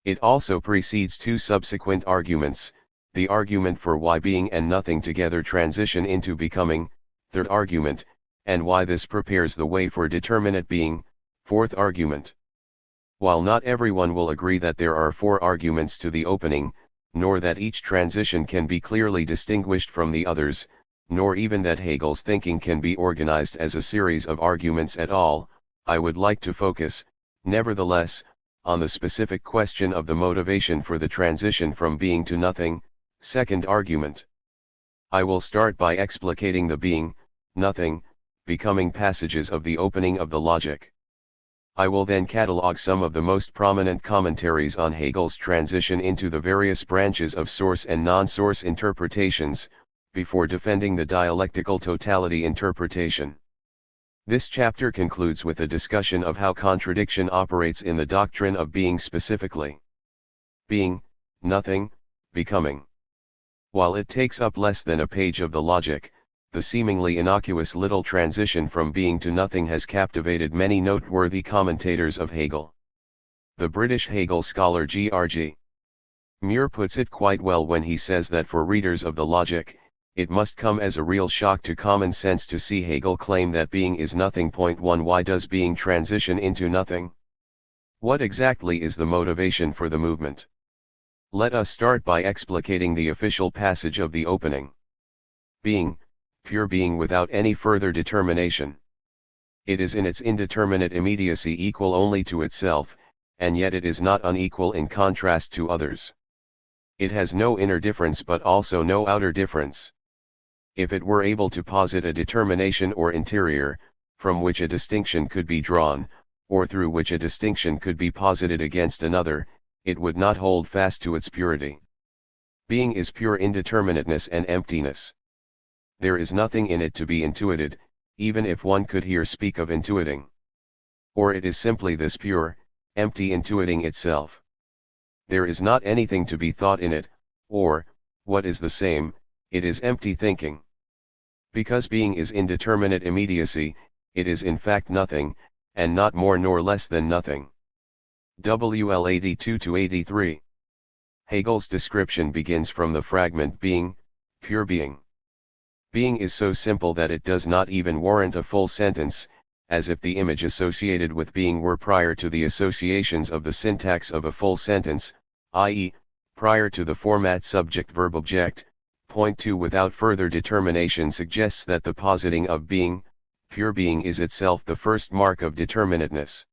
It also precedes two subsequent arguments, the argument for why being and nothing together transition into becoming, third argument, and why this prepares the way for determinate being, fourth argument. While not everyone will agree that there are four arguments to the opening, nor that each transition can be clearly distinguished from the others, nor even that Hegel's thinking can be organized as a series of arguments at all. I would like to focus, nevertheless, on the specific question of the motivation for the transition from being to nothing. Second argument. I will start by explicating the being, nothing, becoming passages of the opening of the logic. I will then catalogue some of the most prominent commentaries on Hegel's transition into the various branches of source and non-source interpretations, before defending the dialectical totality interpretation. This chapter concludes with a discussion of how contradiction operates in the doctrine of being specifically. Being, nothing, becoming. While it takes up less than a page of the logic, the seemingly innocuous little transition from being to nothing has captivated many noteworthy commentators of Hegel. The British Hegel scholar G.R.G. Muir puts it quite well when he says that for readers of the logic, it must come as a real shock to common sense to see Hegel claim that being is nothing. 1. Why does being transition into nothing? What exactly is the motivation for the movement? Let us start by explicating the official passage of the opening. Being, pure being without any further determination. It is in its indeterminate immediacy equal only to itself, and yet it is not unequal in contrast to others. It has no inner difference but also no outer difference. If it were able to posit a determination or interior, from which a distinction could be drawn, or through which a distinction could be posited against another, it would not hold fast to its purity. Being is pure indeterminateness and emptiness. There is nothing in it to be intuited, even if one could here speak of intuiting. Or it is simply this pure, empty intuiting itself. There is not anything to be thought in it, or, what is the same, it is empty thinking. Because being is indeterminate immediacy, it is in fact nothing, and not more nor less than nothing. WL 82-83. Hegel's description begins from the fragment being, pure being. Being is so simple that it does not even warrant a full sentence, as if the image associated with being were prior to the associations of the syntax of a full sentence, i.e., prior to the format subject-verb-object. Point 2. Without further determination suggests that the positing of being, pure being is itself the first mark of determinateness.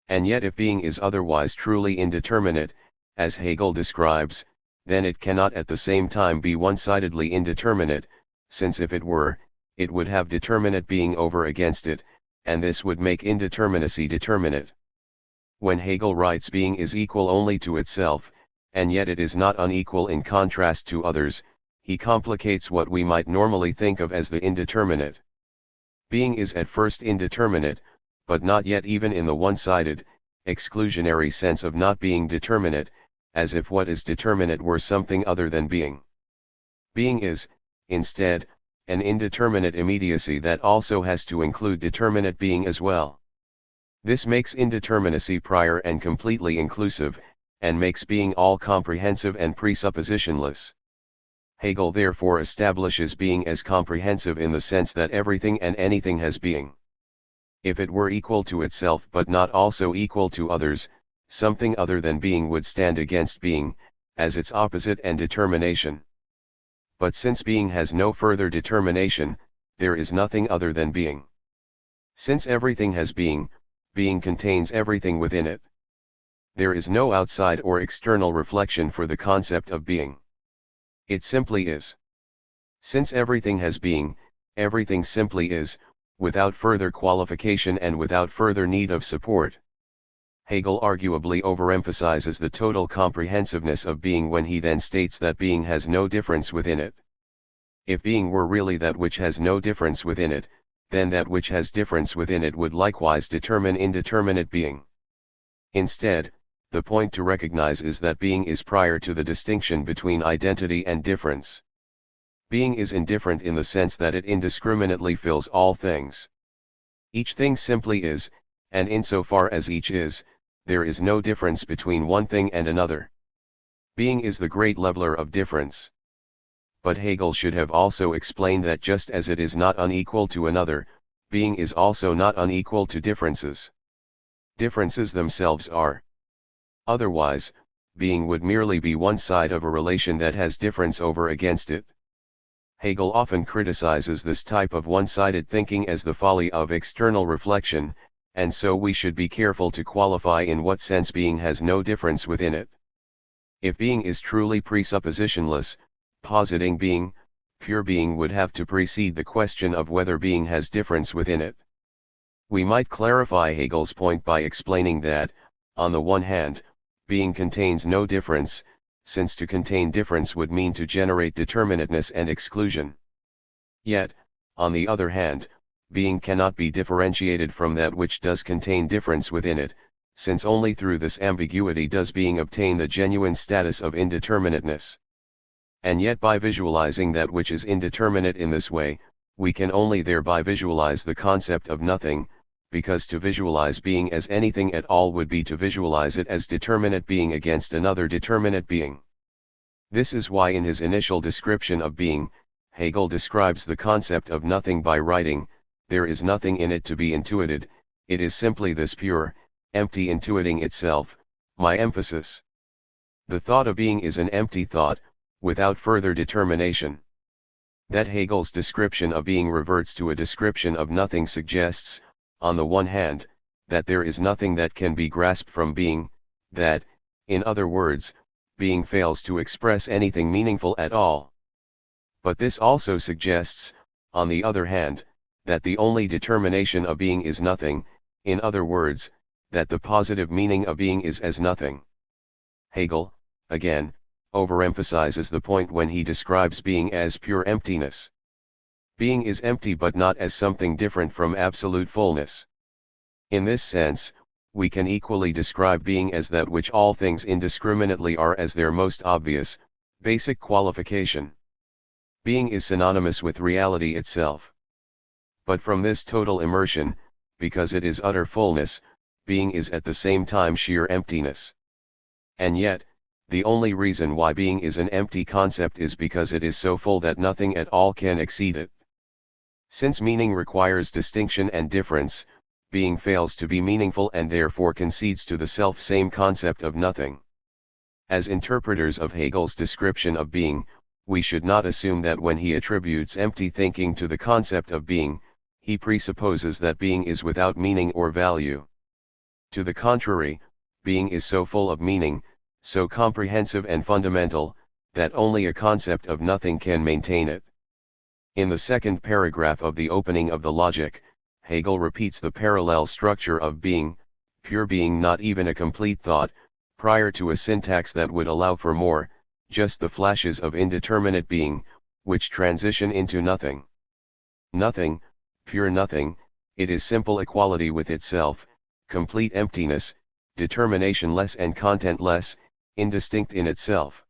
And yet if being is otherwise truly indeterminate, as Hegel describes, then it cannot at the same time be one-sidedly indeterminate, since if it were, it would have determinate being over against it, and this would make indeterminacy determinate. When Hegel writes being is equal only to itself, and yet it is not unequal in contrast to others, he complicates what we might normally think of as the indeterminate. Being is at first indeterminate, but not yet even in the one-sided, exclusionary sense of not being determinate, as if what is determinate were something other than being. Being is, instead, an indeterminate immediacy that also has to include determinate being as well. This makes indeterminacy prior and completely inclusive, and makes being all-comprehensive and presuppositionless. Hegel therefore establishes being as comprehensive in the sense that everything and anything has being. If it were equal to itself but not also equal to others, something other than being would stand against being, as its opposite and determination. But since being has no further determination, there is nothing other than being. Since everything has being, being contains everything within it. There is no outside or external reflection for the concept of being. It simply is. Since everything has being, everything simply is, without further qualification and without further need of support. Hegel arguably overemphasizes the total comprehensiveness of being when he then states that being has no difference within it. If being were really that which has no difference within it, then that which has difference within it would likewise determine indeterminate being. Instead, the point to recognize is that being is prior to the distinction between identity and difference. Being is indifferent in the sense that it indiscriminately fills all things. Each thing simply is, and insofar as each is, there is no difference between one thing and another. Being is the great leveler of difference. But Hegel should have also explained that just as it is not unequal to another, being is also not unequal to differences. Differences themselves are. Otherwise, being would merely be one side of a relation that has difference over against it. Hegel often criticizes this type of one-sided thinking as the folly of external reflection, and so we should be careful to qualify in what sense being has no difference within it. If being is truly presuppositionless, positing being, pure being would have to precede the question of whether being has difference within it. We might clarify Hegel's point by explaining that, on the one hand, being contains no difference, since to contain difference would mean to generate determinateness and exclusion. Yet, on the other hand, being cannot be differentiated from that which does contain difference within it, since only through this ambiguity does being obtain the genuine status of indeterminateness. And yet by visualizing that which is indeterminate in this way, we can only thereby visualize the concept of nothing, because to visualize being as anything at all would be to visualize it as determinate being against another determinate being. This is why in his initial description of being, Hegel describes the concept of nothing by writing, "There is nothing in it to be intuited, it is simply this pure, empty intuiting itself, my emphasis." The thought of being is an empty thought, without further determination. That Hegel's description of being reverts to a description of nothing suggests, on the one hand, that there is nothing that can be grasped from being, that, in other words, being fails to express anything meaningful at all. But this also suggests, on the other hand, that the only determination of being is nothing, in other words, that the positive meaning of being is as nothing. Hegel, again, overemphasizes the point when he describes being as pure emptiness. Being is empty but not as something different from absolute fullness. In this sense, we can equally describe being as that which all things indiscriminately are as their most obvious, basic qualification. Being is synonymous with reality itself. But from this total immersion, because it is utter fullness, being is at the same time sheer emptiness. And yet, the only reason why being is an empty concept is because it is so full that nothing at all can exceed it. Since meaning requires distinction and difference, being fails to be meaningful and therefore concedes to the self-same concept of nothing. As interpreters of Hegel's description of being, we should not assume that when he attributes empty thinking to the concept of being, he presupposes that being is without meaning or value. To the contrary, being is so full of meaning, so comprehensive and fundamental, that only a concept of nothing can maintain it. In the second paragraph of the opening of the Logic, Hegel repeats the parallel structure of being, pure being not even a complete thought, prior to a syntax that would allow for more, just the flashes of indeterminate being, which transition into nothing. Nothing, pure nothing, it is simple equality with itself, complete emptiness, determinationless and contentless, indistinct in itself.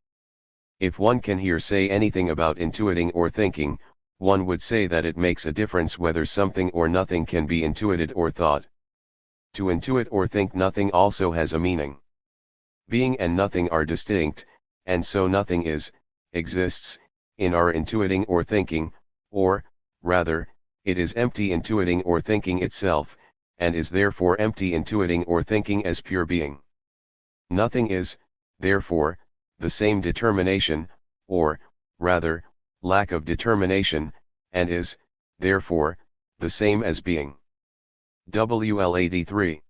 If one can here say anything about intuiting or thinking, one would say that it makes a difference whether something or nothing can be intuited or thought. To intuit or think nothing also has a meaning. Being and nothing are distinct, and so nothing exists, in our intuiting or thinking, or, rather, it is empty intuiting or thinking itself, and is therefore empty intuiting or thinking as pure being. Nothing is, therefore, the same determination, or, rather, lack of determination, and is, therefore, the same as being. WL 83.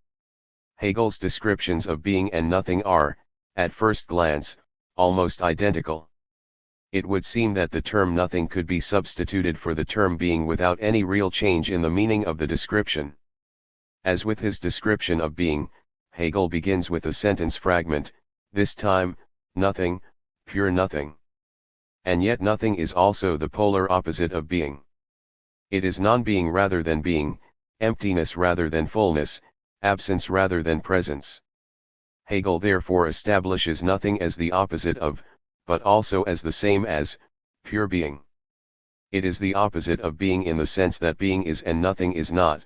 Hegel's descriptions of being and nothing are, at first glance, almost identical. It would seem that the term nothing could be substituted for the term being without any real change in the meaning of the description. As with his description of being, Hegel begins with a sentence fragment, this time, nothing, pure nothing. And yet nothing is also the polar opposite of being. It is non-being rather than being, emptiness rather than fullness, absence rather than presence. Hegel therefore establishes nothing as the opposite of, but also as the same as, pure being. It is the opposite of being in the sense that being is and nothing is not.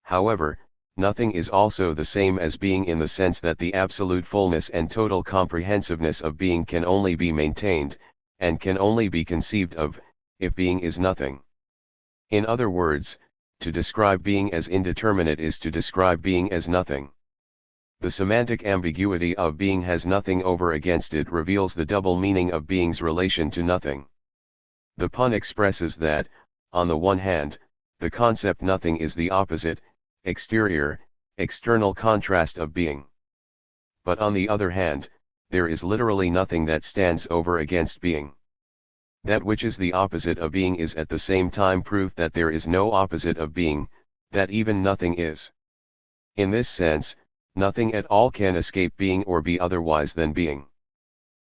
However, nothing is also the same as being in the sense that the absolute fullness and total comprehensiveness of being can only be maintained, and can only be conceived of, if being is nothing. In other words, to describe being as indeterminate is to describe being as nothing. The semantic ambiguity of being has nothing over against it reveals the double meaning of being's relation to nothing. The pun expresses that, on the one hand, the concept nothing is the opposite, exterior, external contrast of being. But on the other hand, there is literally nothing that stands over against being. That which is the opposite of being is at the same time proof that there is no opposite of being, that even nothing is. In this sense, nothing at all can escape being or be otherwise than being.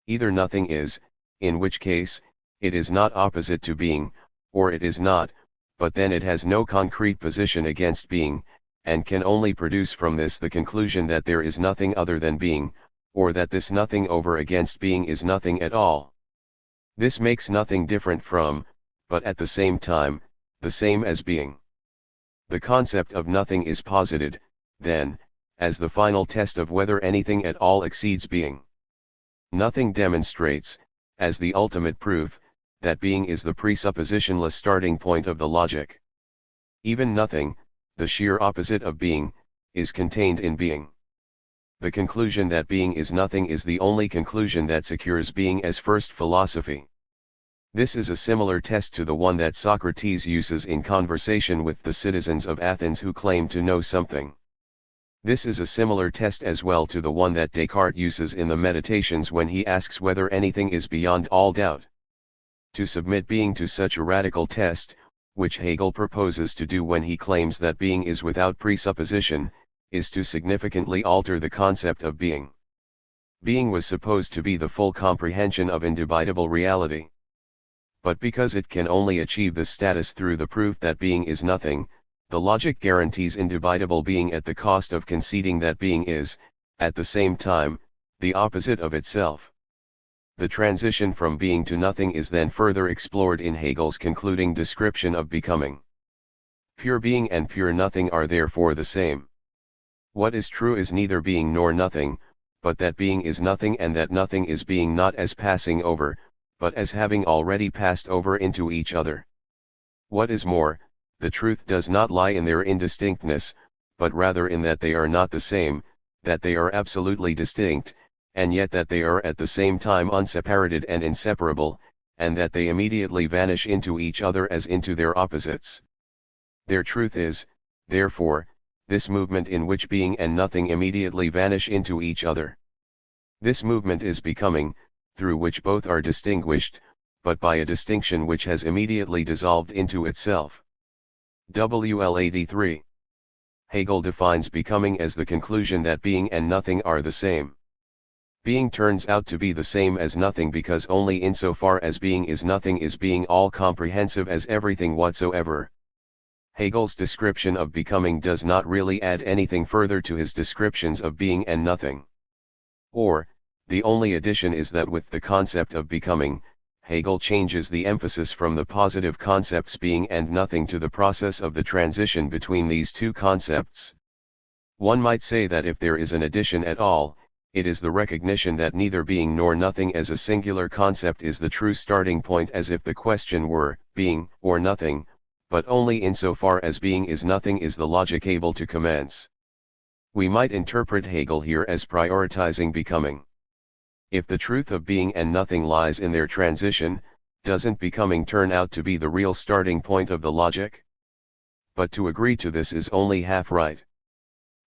Either nothing is, in which case, it is not opposite to being, or it is not, but then it has no concrete position against being, and can only produce from this the conclusion that there is nothing other than being, or that this nothing over against being is nothing at all. This makes nothing different from, but at the same time, the same as being. The concept of nothing is posited, then, as the final test of whether anything at all exceeds being. Nothing demonstrates, as the ultimate proof, that being is the presuppositionless starting point of the logic. Even nothing, the sheer opposite of being, is contained in being. The conclusion that being is nothing is the only conclusion that secures being as first philosophy. This is a similar test to the one that Socrates uses in conversation with the citizens of Athens who claim to know something. This is a similar test as well to the one that Descartes uses in the Meditations when he asks whether anything is beyond all doubt. To submit being to such a radical test, which Hegel proposes to do when he claims that being is without presupposition, is to significantly alter the concept of being. Being was supposed to be the full comprehension of indubitable reality. But because it can only achieve this status through the proof that being is nothing, the logic guarantees indubitable being at the cost of conceding that being is, at the same time, the opposite of itself. The transition from being to nothing is then further explored in Hegel's concluding description of becoming. Pure being and pure nothing are therefore the same. What is true is neither being nor nothing, but that being is nothing and that nothing is being not as passing over, but as having already passed over into each other. What is more, the truth does not lie in their indistinctness, but rather in that they are not the same, that they are absolutely distinct, and yet that they are at the same time unseparated and inseparable, and that they immediately vanish into each other as into their opposites. Their truth is, therefore, this movement in which being and nothing immediately vanish into each other. This movement is becoming, through which both are distinguished, but by a distinction which has immediately dissolved into itself. WL83. Hegel defines becoming as the conclusion that being and nothing are the same. Being turns out to be the same as nothing because only insofar as being is nothing is being all-comprehensive as everything whatsoever. Hegel's description of becoming does not really add anything further to his descriptions of being and nothing. Or, the only addition is that with the concept of becoming, Hegel changes the emphasis from the positive concepts being and nothing to the process of the transition between these two concepts. One might say that if there is an addition at all, it is the recognition that neither being nor nothing as a singular concept is the true starting point, as if the question were, being or nothing, but only insofar as being is nothing is the logic able to commence. We might interpret Hegel here as prioritizing becoming. If the truth of being and nothing lies in their transition, doesn't becoming turn out to be the real starting point of the logic? But to agree to this is only half right.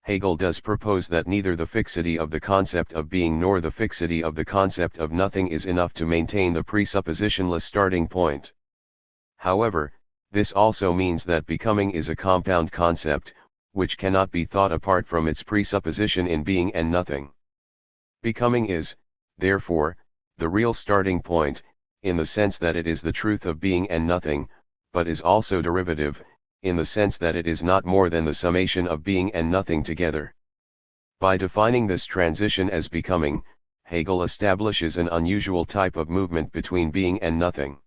Hegel does propose that neither the fixity of the concept of being nor the fixity of the concept of nothing is enough to maintain the presuppositionless starting point. However, this also means that becoming is a compound concept, which cannot be thought apart from its presupposition in being and nothing. Becoming is, therefore, the real starting point, in the sense that it is the truth of being and nothing, but is also derivative, in the sense that it is not more than the summation of being and nothing together. By defining this transition as becoming, Hegel establishes an unusual type of movement between being and nothing.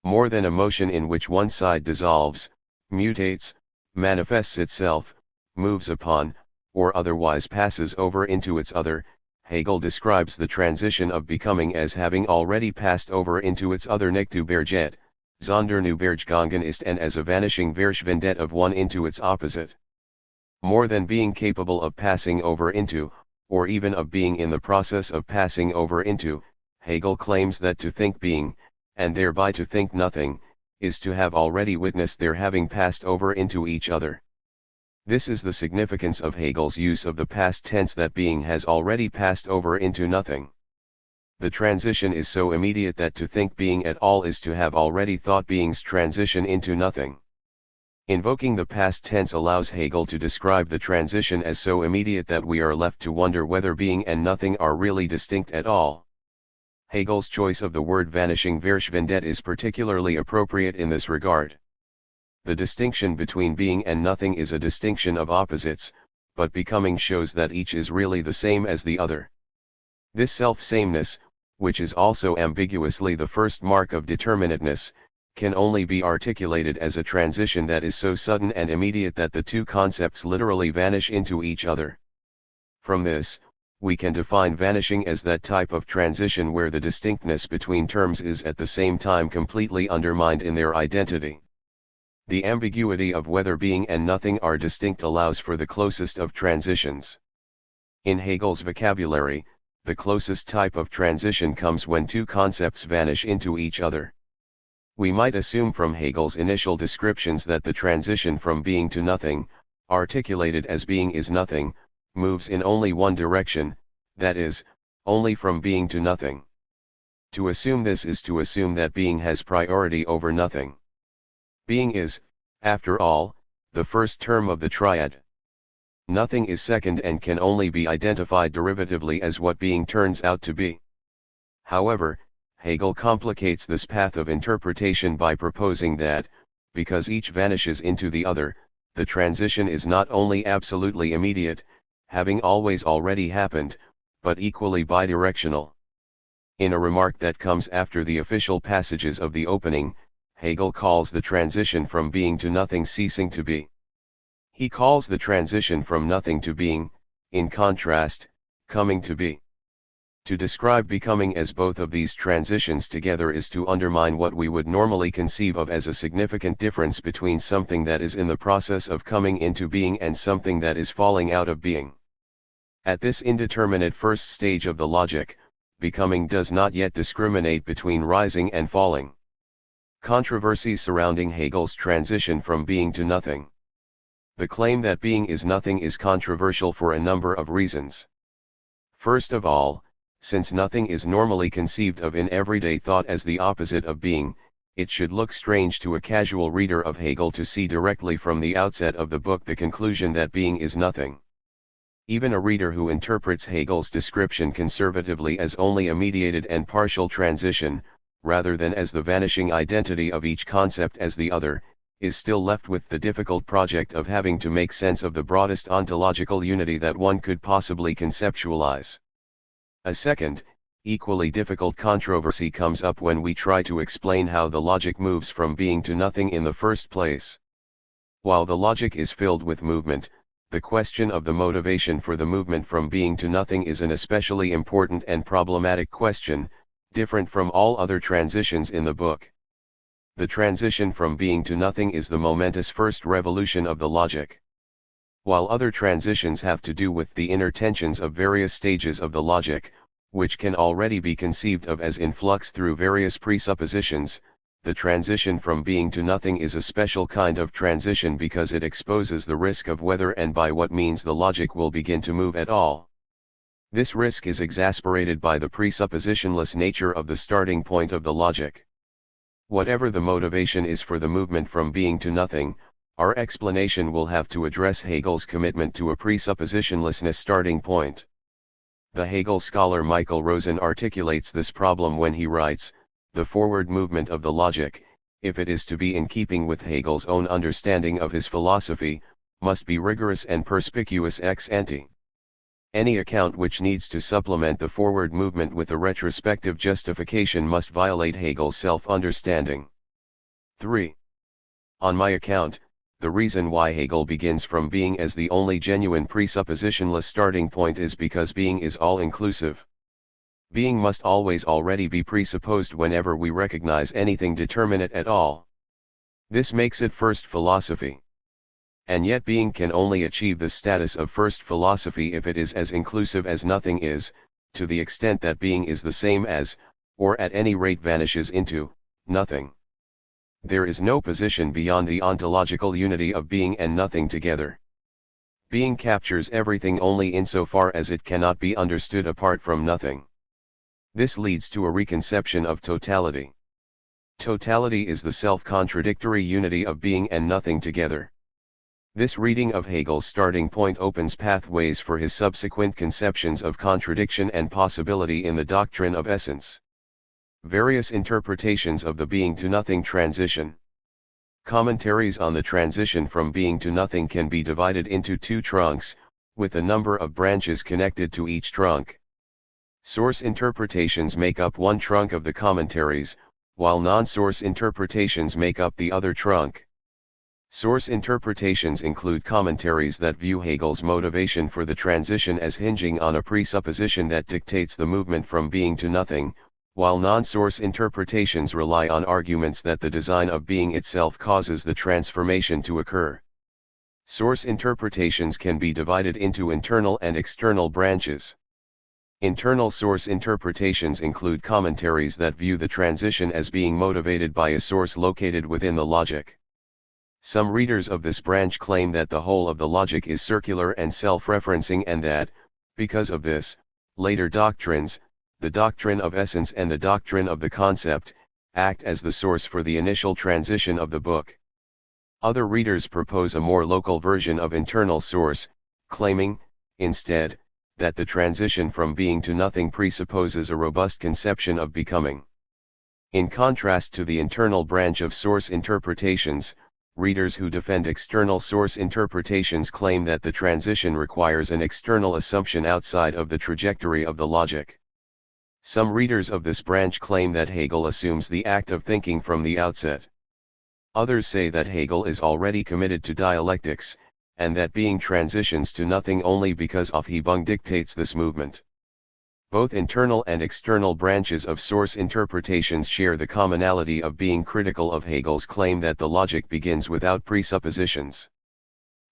More than a motion in which one side dissolves, mutates, manifests itself, moves upon, or otherwise passes over into its other, Hegel describes the transition of becoming as having already passed over into its other nicht übergeht, sondern übergegangen ist, and as a vanishing verschwindet of one into its opposite. More than being capable of passing over into, or even of being in the process of passing over into, Hegel claims that to think being, and thereby to think nothing, is to have already witnessed their having passed over into each other. This is the significance of Hegel's use of the past tense, that being has already passed over into nothing. The transition is so immediate that to think being at all is to have already thought being's transition into nothing. Invoking the past tense allows Hegel to describe the transition as so immediate that we are left to wonder whether being and nothing are really distinct at all. Hegel's choice of the word vanishing verschwindet is particularly appropriate in this regard. The distinction between being and nothing is a distinction of opposites, but becoming shows that each is really the same as the other. This self-sameness, which is also ambiguously the first mark of determinateness, can only be articulated as a transition that is so sudden and immediate that the two concepts literally vanish into each other. From this, we can define vanishing as that type of transition where the distinctness between terms is at the same time completely undermined in their identity. The ambiguity of whether being and nothing are distinct allows for the closest of transitions. In Hegel's vocabulary, the closest type of transition comes when two concepts vanish into each other. We might assume from Hegel's initial descriptions that the transition from being to nothing, articulated as being is nothing, moves in only one direction, that is, only from being to nothing. To assume this is to assume that being has priority over nothing. Being is, after all, the first term of the triad. Nothing is second and can only be identified derivatively as what being turns out to be. However, Hegel complicates this path of interpretation by proposing that, because each vanishes into the other, the transition is not only absolutely immediate, having always already happened, but equally bidirectional. In a remark that comes after the official passages of the opening, Hegel calls the transition from being to nothing ceasing to be. He calls the transition from nothing to being, in contrast, coming to be. To describe becoming as both of these transitions together is to undermine what we would normally conceive of as a significant difference between something that is in the process of coming into being and something that is falling out of being. At this indeterminate first stage of the logic, becoming does not yet discriminate between rising and falling. Controversies surrounding Hegel's transition from being to nothing. The claim that being is nothing is controversial for a number of reasons. First of all, since nothing is normally conceived of in everyday thought as the opposite of being, it should look strange to a casual reader of Hegel to see directly from the outset of the book the conclusion that being is nothing. Even a reader who interprets Hegel's description conservatively as only a mediated and partial transition, rather than as the vanishing identity of each concept as the other, is still left with the difficult project of having to make sense of the broadest ontological unity that one could possibly conceptualize. A second, equally difficult controversy comes up when we try to explain how the logic moves from being to nothing in the first place. While the logic is filled with movement, the question of the motivation for the movement from being to nothing is an especially important and problematic question, different from all other transitions in the book. The transition from being to nothing is the momentous first revolution of the logic. While other transitions have to do with the inner tensions of various stages of the logic, which can already be conceived of as in flux through various presuppositions, the transition from being to nothing is a special kind of transition because it exposes the risk of whether and by what means the logic will begin to move at all. This risk is exasperated by the presuppositionless nature of the starting point of the logic. Whatever the motivation is for the movement from being to nothing, our explanation will have to address Hegel's commitment to a presuppositionlessness starting point. The Hegel scholar Michael Rosen articulates this problem when he writes, "The forward movement of the logic, if it is to be in keeping with Hegel's own understanding of his philosophy, must be rigorous and perspicuous ex ante. Any account which needs to supplement the forward movement with a retrospective justification must violate Hegel's self-understanding." 3. On my account, the reason why Hegel begins from being as the only genuine presuppositionless starting point is because being is all-inclusive. Being must always already be presupposed whenever we recognize anything determinate at all. This makes it first philosophy. And yet being can only achieve the status of first philosophy if it is as inclusive as nothing is, to the extent that being is the same as, or at any rate vanishes into, nothing. There is no position beyond the ontological unity of being and nothing together. Being captures everything only insofar as it cannot be understood apart from nothing. This leads to a reconception of totality. Totality is the self-contradictory unity of being and nothing together. This reading of Hegel's starting point opens pathways for his subsequent conceptions of contradiction and possibility in the doctrine of essence. Various interpretations of the being to nothing transition. Commentaries on the transition from being to nothing can be divided into two trunks, with a number of branches connected to each trunk. Source interpretations make up one trunk of the commentaries, while non-source interpretations make up the other trunk. Source interpretations include commentaries that view Hegel's motivation for the transition as hinging on a presupposition that dictates the movement from being to nothing, while non-source interpretations rely on arguments that the design of being itself causes the transformation to occur. Source interpretations can be divided into internal and external branches. Internal source interpretations include commentaries that view the transition as being motivated by a source located within the logic. Some readers of this branch claim that the whole of the logic is circular and self-referencing and that, because of this, later doctrines, the doctrine of essence and the doctrine of the concept, act as the source for the initial transition of the book. Other readers propose a more local version of internal source, claiming, instead, that the transition from being to nothing presupposes a robust conception of becoming. In contrast to the internal branch of source interpretations, readers who defend external source interpretations claim that the transition requires an external assumption outside of the trajectory of the logic. Some readers of this branch claim that Hegel assumes the act of thinking from the outset. Others say that Hegel is already committed to dialectics, and that being transitions to nothing only because Aufhebung dictates this movement. Both internal and external branches of source interpretations share the commonality of being critical of Hegel's claim that the logic begins without presuppositions.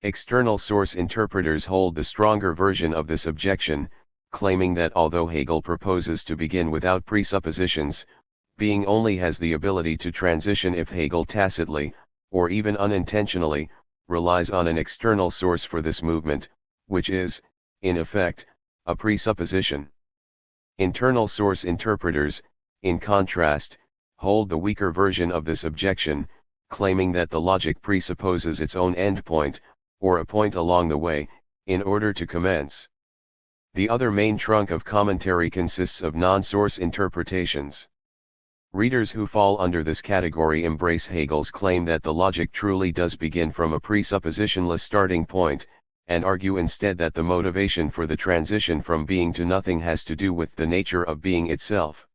External source interpreters hold the stronger version of this objection, claiming that although Hegel proposes to begin without presuppositions, being only has the ability to transition if Hegel tacitly, or even unintentionally, relies on an external source for this movement, which is, in effect, a presupposition. Internal source interpreters, in contrast, hold the weaker version of this objection, claiming that the logic presupposes its own endpoint, or a point along the way, in order to commence. The other main trunk of commentary consists of non-source interpretations. Readers who fall under this category embrace Hegel's claim that the logic truly does begin from a presuppositionless starting point, and argue instead that the motivation for the transition from being to nothing has to do with the nature of being itself.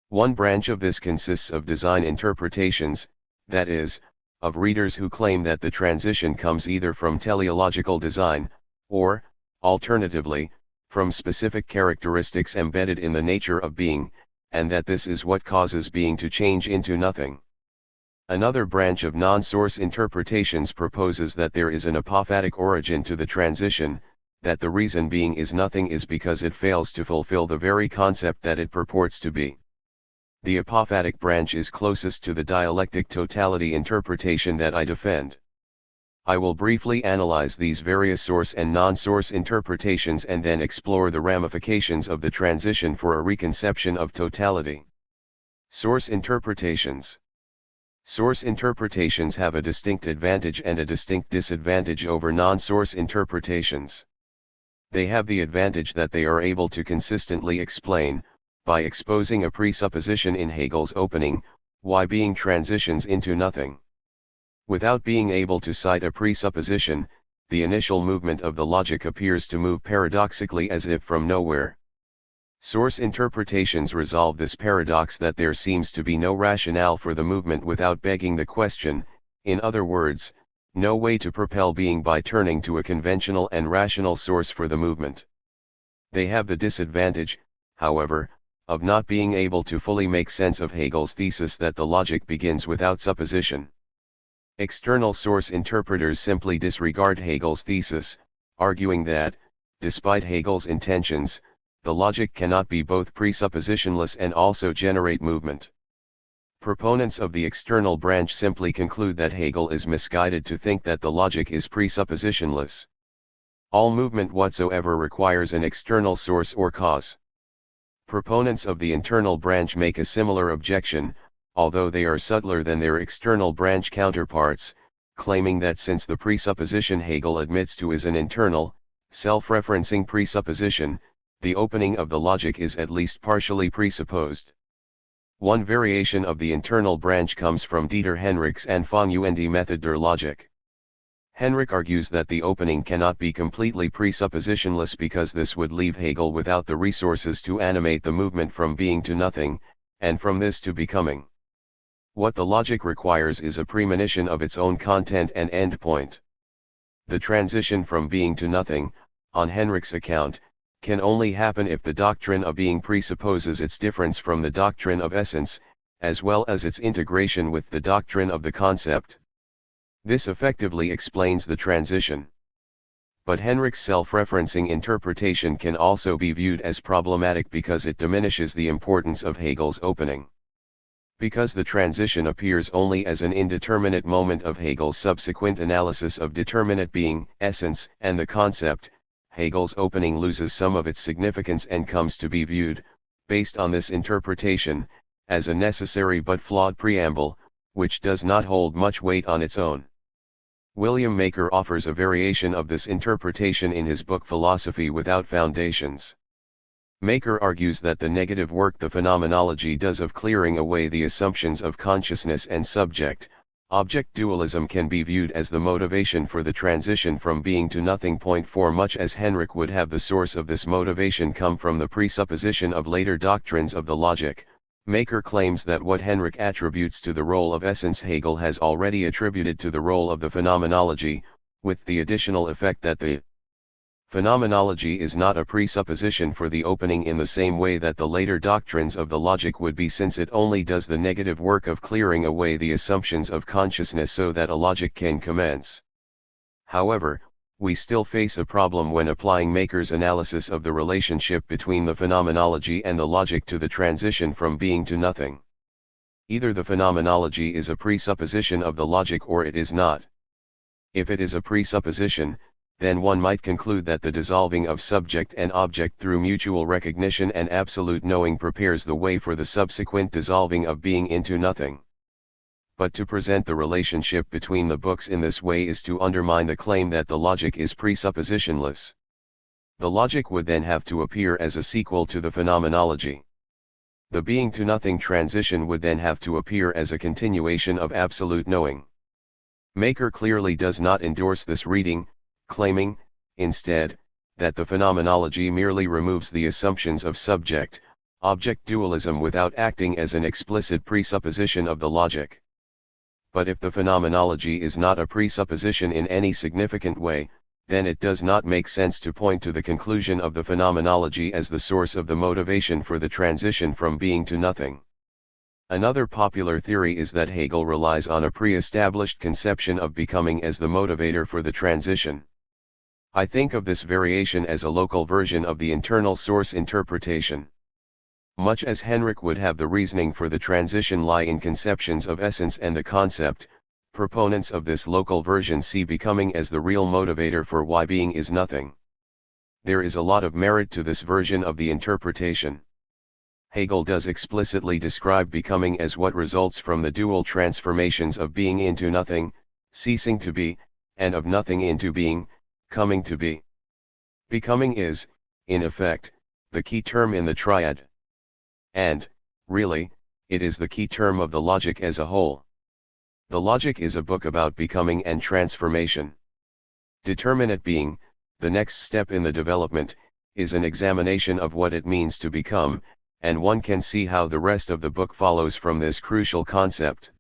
One branch of this consists of design interpretations, that is, of readers who claim that the transition comes either from teleological design, or, alternatively, from specific characteristics embedded in the nature of being, and that this is what causes being to change into nothing. Another branch of non-source interpretations proposes that there is an apophatic origin to the transition, that the reason being is nothing is because it fails to fulfill the very concept that it purports to be. The apophatic branch is closest to the dialectic totality interpretation that I defend. I will briefly analyze these various source and non-source interpretations and then explore the ramifications of the transition for a reconception of totality. Source interpretations. Source interpretations have a distinct advantage and a distinct disadvantage over non-source interpretations. They have the advantage that they are able to consistently explain, by exposing a presupposition in Hegel's opening, why being transitions into nothing. Without being able to cite a presupposition, the initial movement of the logic appears to move paradoxically as if from nowhere. Source interpretations resolve this paradox that there seems to be no rationale for the movement without begging the question, in other words, no way to propel being by turning to a conventional and rational source for the movement. They have the disadvantage, however, of not being able to fully make sense of Hegel's thesis that the logic begins without supposition. External source interpreters simply disregard Hegel's thesis, arguing that, despite Hegel's intentions, the logic cannot be both presuppositionless and also generate movement. Proponents of the external branch simply conclude that Hegel is misguided to think that the logic is presuppositionless. All movement whatsoever requires an external source or cause. Proponents of the internal branch make a similar objection, although they are subtler than their external branch counterparts, claiming that since the presupposition Hegel admits to is an internal, self-referencing presupposition, the opening of the logic is at least partially presupposed. One variation of the internal branch comes from Dieter Henrich's Anfang-und Method der Logik. Henrich argues that the opening cannot be completely presuppositionless because this would leave Hegel without the resources to animate the movement from being to nothing, and from this to becoming. What the logic requires is a premonition of its own content and endpoint. The transition from being to nothing, on Henrich's account, can only happen if the doctrine of being presupposes its difference from the doctrine of essence, as well as its integration with the doctrine of the concept. This effectively explains the transition. But Henrich's self-referencing interpretation can also be viewed as problematic because it diminishes the importance of Hegel's opening. Because the transition appears only as an indeterminate moment of Hegel's subsequent analysis of determinate being, essence, and the concept, Hegel's opening loses some of its significance and comes to be viewed, based on this interpretation, as a necessary but flawed preamble, which does not hold much weight on its own. William Maker offers a variation of this interpretation in his book Philosophy Without Foundations. Maker argues that the negative work the phenomenology does of clearing away the assumptions of consciousness and subject-object dualism can be viewed as the motivation for the transition from being to nothing. For much as Henrich would have the source of this motivation come from the presupposition of later doctrines of the logic, Maker claims that what Henrich attributes to the role of essence Hegel has already attributed to the role of the phenomenology, with the additional effect that the phenomenology is not a presupposition for the opening in the same way that the later doctrines of the logic would be, since it only does the negative work of clearing away the assumptions of consciousness so that a logic can commence. However, we still face a problem when applying Maker's analysis of the relationship between the phenomenology and the logic to the transition from being to nothing. Either the phenomenology is a presupposition of the logic or it is not. If it is a presupposition, then one might conclude that the dissolving of subject and object through mutual recognition and absolute knowing prepares the way for the subsequent dissolving of being into nothing. But to present the relationship between the books in this way is to undermine the claim that the logic is presuppositionless. The logic would then have to appear as a sequel to the phenomenology. The being to nothing transition would then have to appear as a continuation of absolute knowing. Maker clearly does not endorse this reading, claiming, instead, that the phenomenology merely removes the assumptions of subject-object dualism without acting as an explicit presupposition of the logic. But if the phenomenology is not a presupposition in any significant way, then it does not make sense to point to the conclusion of the phenomenology as the source of the motivation for the transition from being to nothing. Another popular theory is that Hegel relies on a pre-established conception of becoming as the motivator for the transition. I think of this variation as a local version of the internal source interpretation. Much as Henrich would have the reasoning for the transition lie in conceptions of essence and the concept, proponents of this local version see becoming as the real motivator for why being is nothing. There is a lot of merit to this version of the interpretation. Hegel does explicitly describe becoming as what results from the dual transformations of being into nothing, ceasing to be, and of nothing into being, coming to be. Becoming is, in effect, the key term in the triad. And, really, it is the key term of the logic as a whole. The logic is a book about becoming and transformation. Determinate being, the next step in the development, is an examination of what it means to become, and one can see how the rest of the book follows from this crucial concept.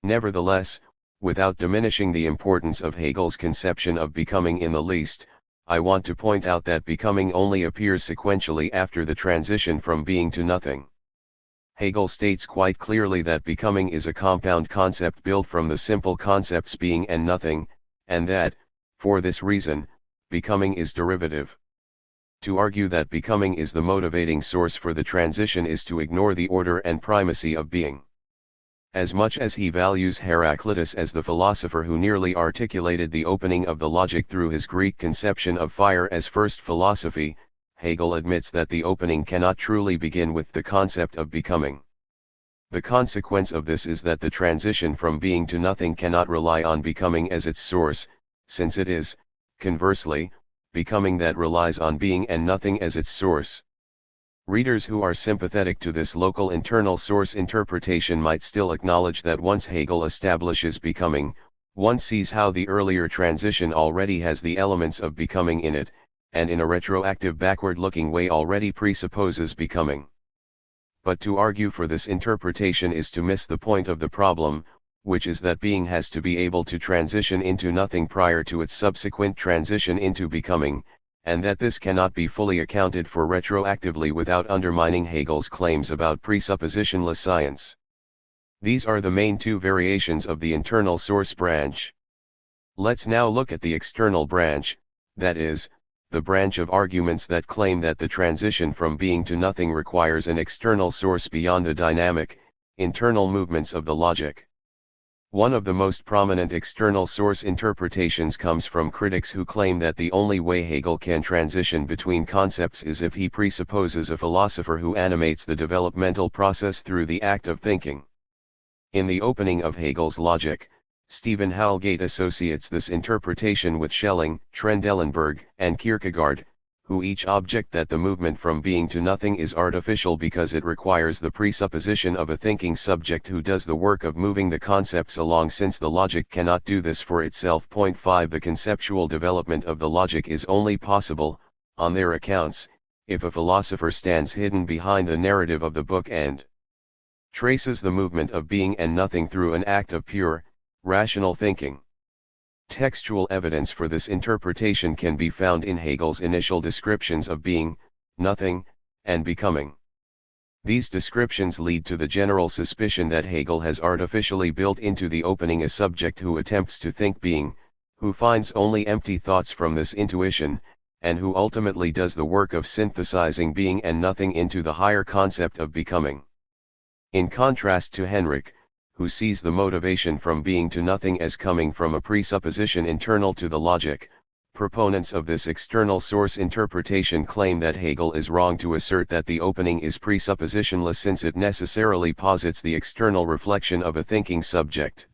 Nevertheless, without diminishing the importance of Hegel's conception of becoming in the least, I want to point out that becoming only appears sequentially after the transition from being to nothing. Hegel states quite clearly that becoming is a compound concept built from the simple concepts being and nothing, and that, for this reason, becoming is derivative. To argue that becoming is the motivating source for the transition is to ignore the order and primacy of being. As much as he values Heraclitus as the philosopher who nearly articulated the opening of the logic through his Greek conception of fire as first philosophy, Hegel admits that the opening cannot truly begin with the concept of becoming. The consequence of this is that the transition from being to nothing cannot rely on becoming as its source, since it is, conversely, becoming that relies on being and nothing as its source. Readers who are sympathetic to this local internal source interpretation might still acknowledge that once Hegel establishes becoming, one sees how the earlier transition already has the elements of becoming in it, and in a retroactive backward-looking way already presupposes becoming. But to argue for this interpretation is to miss the point of the problem, which is that being has to be able to transition into nothing prior to its subsequent transition into becoming, and that this cannot be fully accounted for retroactively without undermining Hegel's claims about presuppositionless science. These are the main two variations of the internal source branch. Let's now look at the external branch, that is, the branch of arguments that claim that the transition from being to nothing requires an external source beyond the dynamic, internal movements of the logic. One of the most prominent external source interpretations comes from critics who claim that the only way Hegel can transition between concepts is if he presupposes a philosopher who animates the developmental process through the act of thinking. In the opening of Hegel's logic, Stephen Howelgate associates this interpretation with Schelling, Trendelenburg, and Kierkegaard, who each object that the movement from being to nothing is artificial because it requires the presupposition of a thinking subject who does the work of moving the concepts along, since the logic cannot do this for itself. 5 The conceptual development of the logic is only possible, on their accounts, if a philosopher stands hidden behind the narrative of the book and traces the movement of being and nothing through an act of pure, rational thinking. Textual evidence for this interpretation can be found in Hegel's initial descriptions of being, nothing, and becoming. These descriptions lead to the general suspicion that Hegel has artificially built into the opening a subject who attempts to think being, who finds only empty thoughts from this intuition, and who ultimately does the work of synthesizing being and nothing into the higher concept of becoming. In contrast to Henrich, who sees the motivation from being to nothing as coming from a presupposition internal to the logic, proponents of this external source interpretation claim that Hegel is wrong to assert that the opening is presuppositionless, since it necessarily posits the external reflection of a thinking subject.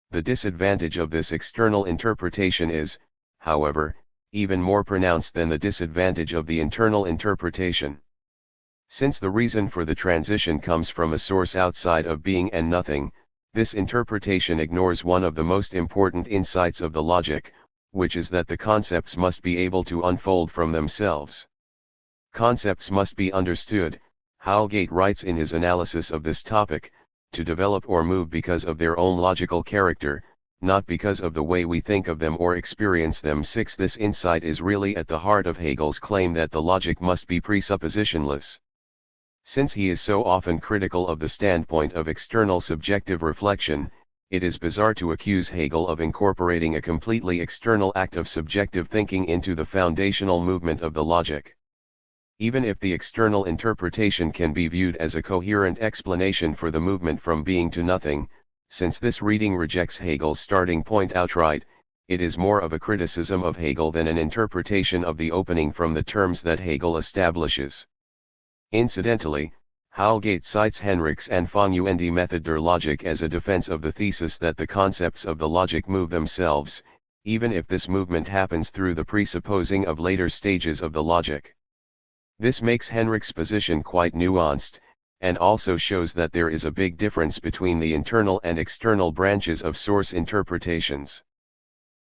The disadvantage of this external interpretation is, however, even more pronounced than the disadvantage of the internal interpretation. Since the reason for the transition comes from a source outside of being and nothing, this interpretation ignores one of the most important insights of the logic, which is that the concepts must be able to unfold from themselves. Concepts must be understood, Howelgate writes in his analysis of this topic, to develop or move because of their own logical character, not because of the way we think of them or experience them. 6 This insight is really at the heart of Hegel's claim that the logic must be presuppositionless. Since he is so often critical of the standpoint of external subjective reflection, it is bizarre to accuse Hegel of incorporating a completely external act of subjective thinking into the foundational movement of the logic. Even if the external interpretation can be viewed as a coherent explanation for the movement from being to nothing, since this reading rejects Hegel's starting point outright, it is more of a criticism of Hegel than an interpretation of the opening from the terms that Hegel establishes. Incidentally, Howelgate cites Henrich's Anfangende Method der Logik as a defense of the thesis that the concepts of the logic move themselves, even if this movement happens through the presupposing of later stages of the logic. This makes Henrich's position quite nuanced, and also shows that there is a big difference between the internal and external branches of source interpretations.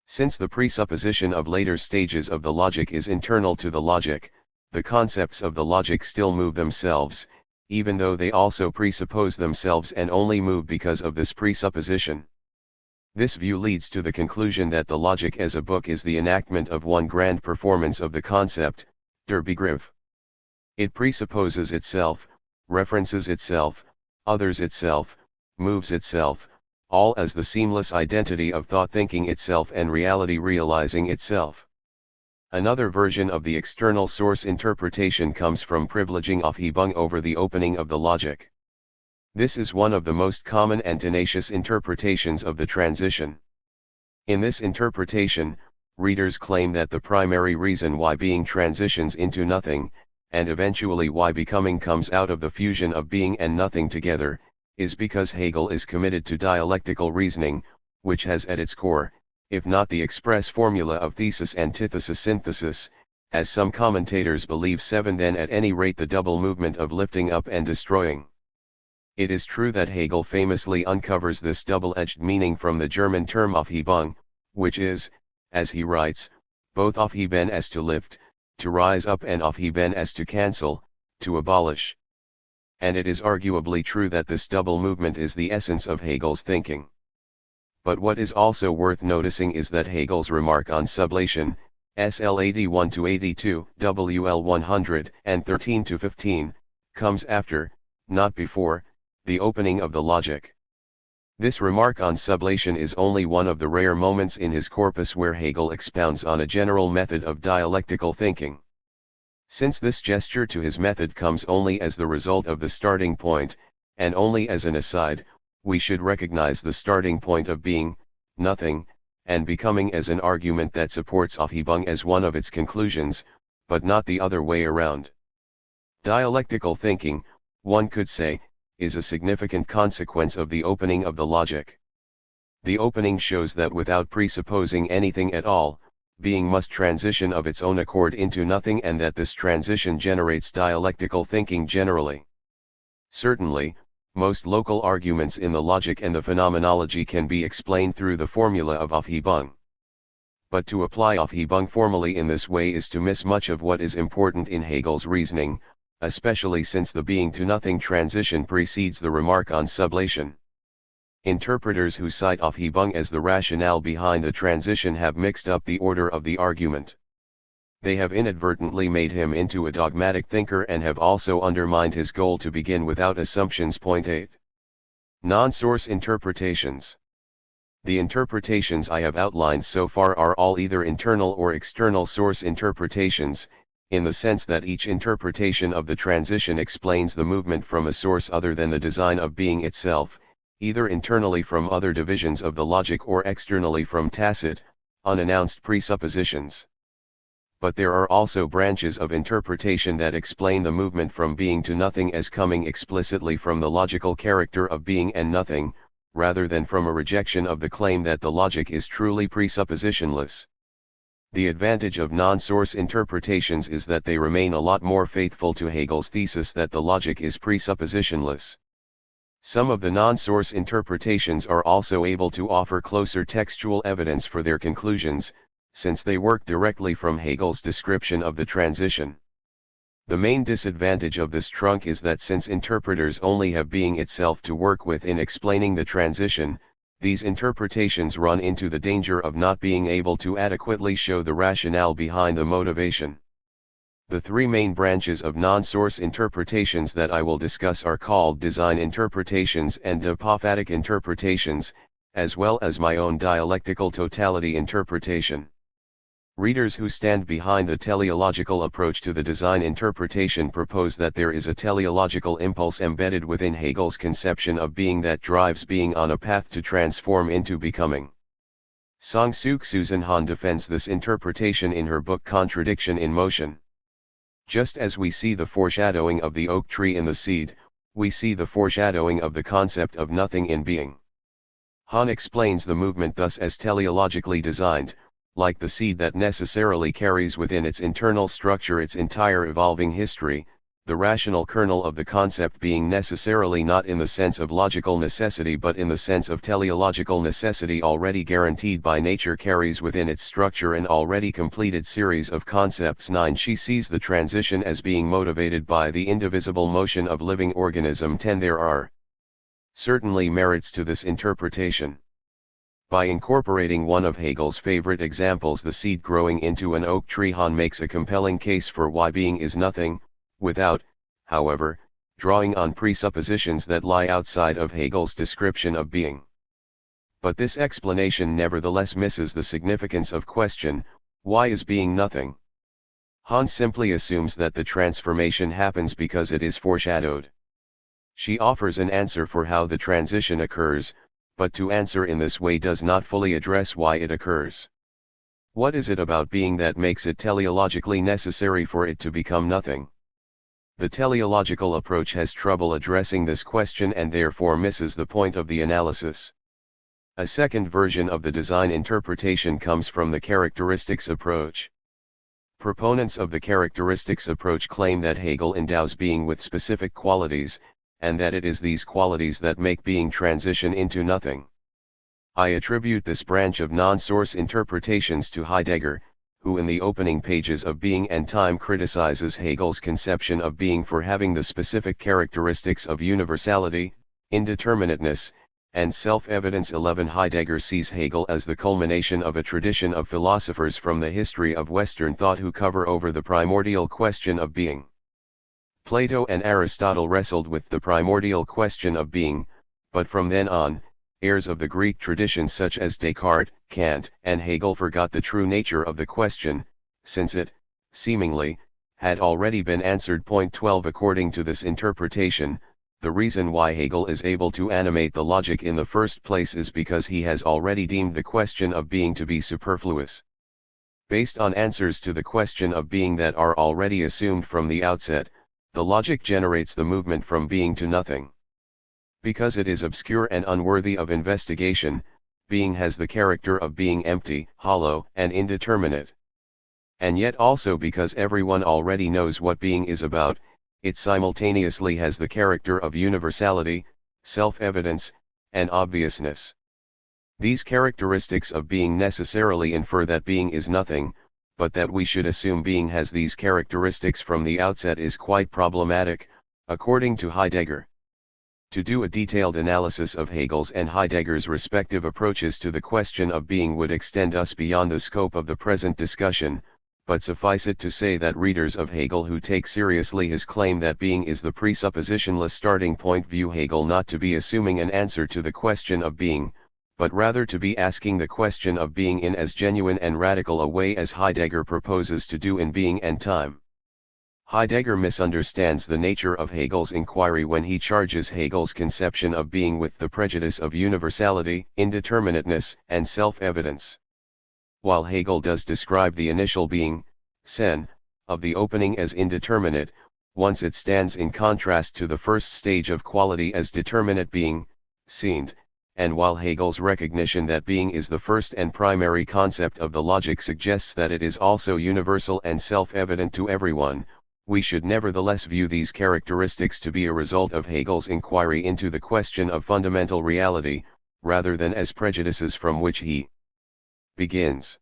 Since the presupposition of later stages of the logic is internal to the logic, the concepts of the logic still move themselves, even though they also presuppose themselves and only move because of this presupposition. This view leads to the conclusion that the logic as a book is the enactment of one grand performance of the concept, der Begriff. It presupposes itself, references itself, others itself, moves itself, all as the seamless identity of thought thinking itself and reality realizing itself. Another version of the external source interpretation comes from privileging Aufhebung over the opening of the logic. This is one of the most common and tenacious interpretations of the transition. In this interpretation, readers claim that the primary reason why being transitions into nothing, and eventually why becoming comes out of the fusion of being and nothing together, is because Hegel is committed to dialectical reasoning, which has at its core, if not the express formula of thesis, antithesis, synthesis, as some commentators believe, 7, then at any rate the double movement of lifting up and destroying. It is true that Hegel famously uncovers this double-edged meaning from the German term Aufhebung, which is, as he writes, both aufheben as to lift, to rise up, and aufheben as to cancel, to abolish. And it is arguably true that this double movement is the essence of Hegel's thinking. But what is also worth noticing is that Hegel's remark on sublation, SL 81-82, WL 100 and 13-15, comes after, not before, the opening of the logic. This remark on sublation is only one of the rare moments in his corpus where Hegel expounds on a general method of dialectical thinking. Since this gesture to his method comes only as the result of the starting point, and only as an aside, we should recognize the starting point of being, nothing, and becoming as an argument that supports Aufhebung as one of its conclusions, but not the other way around. Dialectical thinking, one could say, is a significant consequence of the opening of the logic. The opening shows that without presupposing anything at all, being must transition of its own accord into nothing, and that this transition generates dialectical thinking generally. Certainly, most local arguments in the logic and the phenomenology can be explained through the formula of Aufhebung. But to apply Aufhebung formally in this way is to miss much of what is important in Hegel's reasoning, especially since the being to nothing transition precedes the remark on sublation. Interpreters who cite Aufhebung as the rationale behind the transition have mixed up the order of the argument. They have inadvertently made him into a dogmatic thinker and have also undermined his goal to begin without assumptions. Point 8. Non-source interpretations. The interpretations I have outlined so far are all either internal or external source interpretations, in the sense that each interpretation of the transition explains the movement from a source other than the design of being itself, either internally from other divisions of the logic or externally from tacit, unannounced presuppositions. But there are also branches of interpretation that explain the movement from being to nothing as coming explicitly from the logical character of being and nothing, rather than from a rejection of the claim that the logic is truly presuppositionless. The advantage of non-source interpretations is that they remain a lot more faithful to Hegel's thesis that the logic is presuppositionless. Some of the non-source interpretations are also able to offer closer textual evidence for their conclusions, since they work directly from Hegel's description of the transition. The main disadvantage of this trunk is that since interpreters only have being itself to work with in explaining the transition, these interpretations run into the danger of not being able to adequately show the rationale behind the motivation. The three main branches of non-source interpretations that I will discuss are called design interpretations and apophatic interpretations, as well as my own dialectical totality interpretation. Readers who stand behind the teleological approach to the design interpretation propose that there is a teleological impulse embedded within Hegel's conception of being that drives being on a path to transform into becoming. Song-Suk Susan Han defends this interpretation in her book Contradiction in Motion. Just as we see the foreshadowing of the oak tree in the seed, we see the foreshadowing of the concept of nothing in being. Han explains the movement thus as teleologically designed, like the seed that necessarily carries within its internal structure its entire evolving history, the rational kernel of the concept being necessarily not in the sense of logical necessity but in the sense of teleological necessity already guaranteed by nature carries within its structure an already completed series of concepts. 9. She sees the transition as being motivated by the indivisible motion of living organism. 10. There are certainly merits to this interpretation. By incorporating one of Hegel's favorite examples, the seed growing into an oak tree, Han makes a compelling case for why being is nothing, without, however, drawing on presuppositions that lie outside of Hegel's description of being. But this explanation nevertheless misses the significance of question, why is being nothing? Han simply assumes that the transformation happens because it is foreshadowed. She offers an answer for how the transition occurs, but to answer in this way does not fully address why it occurs. What is it about being that makes it teleologically necessary for it to become nothing? The teleological approach has trouble addressing this question and therefore misses the point of the analysis. A second version of the design interpretation comes from the characteristics approach. Proponents of the characteristics approach claim that Hegel endows being with specific qualities, and that it is these qualities that make being transition into nothing. I attribute this branch of non-source interpretations to Heidegger, who in the opening pages of Being and Time criticizes Hegel's conception of being for having the specific characteristics of universality, indeterminateness, and self-evidence. 11 Heidegger sees Hegel as the culmination of a tradition of philosophers from the history of Western thought who cover over the primordial question of being. Plato and Aristotle wrestled with the primordial question of being, but from then on, heirs of the Greek tradition such as Descartes, Kant, and Hegel forgot the true nature of the question, since it, seemingly, had already been answered. Point 12 According to this interpretation, the reason why Hegel is able to animate the logic in the first place is because he has already deemed the question of being to be superfluous. Based on answers to the question of being that are already assumed from the outset, the logic generates the movement from being to nothing. Because it is obscure and unworthy of investigation, being has the character of being empty, hollow, and indeterminate. And yet also because everyone already knows what being is about, it simultaneously has the character of universality, self-evidence, and obviousness. These characteristics of being necessarily infer that being is nothing, but that we should assume being has these characteristics from the outset is quite problematic, according to Heidegger. To do a detailed analysis of Hegel's and Heidegger's respective approaches to the question of being would extend us beyond the scope of the present discussion, but suffice it to say that readers of Hegel who take seriously his claim that being is the presuppositionless starting point view Hegel not to be assuming an answer to the question of being, but rather to be asking the question of being in as genuine and radical a way as Heidegger proposes to do in Being and Time. Heidegger misunderstands the nature of Hegel's inquiry when he charges Hegel's conception of being with the prejudice of universality, indeterminateness, and self-evidence. While Hegel does describe the initial being, sen, of the opening as indeterminate, once it stands in contrast to the first stage of quality as determinate being, sind, and while Hegel's recognition that being is the first and primary concept of the logic suggests that it is also universal and self-evident to everyone, we should nevertheless view these characteristics to be a result of Hegel's inquiry into the question of fundamental reality, rather than as prejudices from which he begins.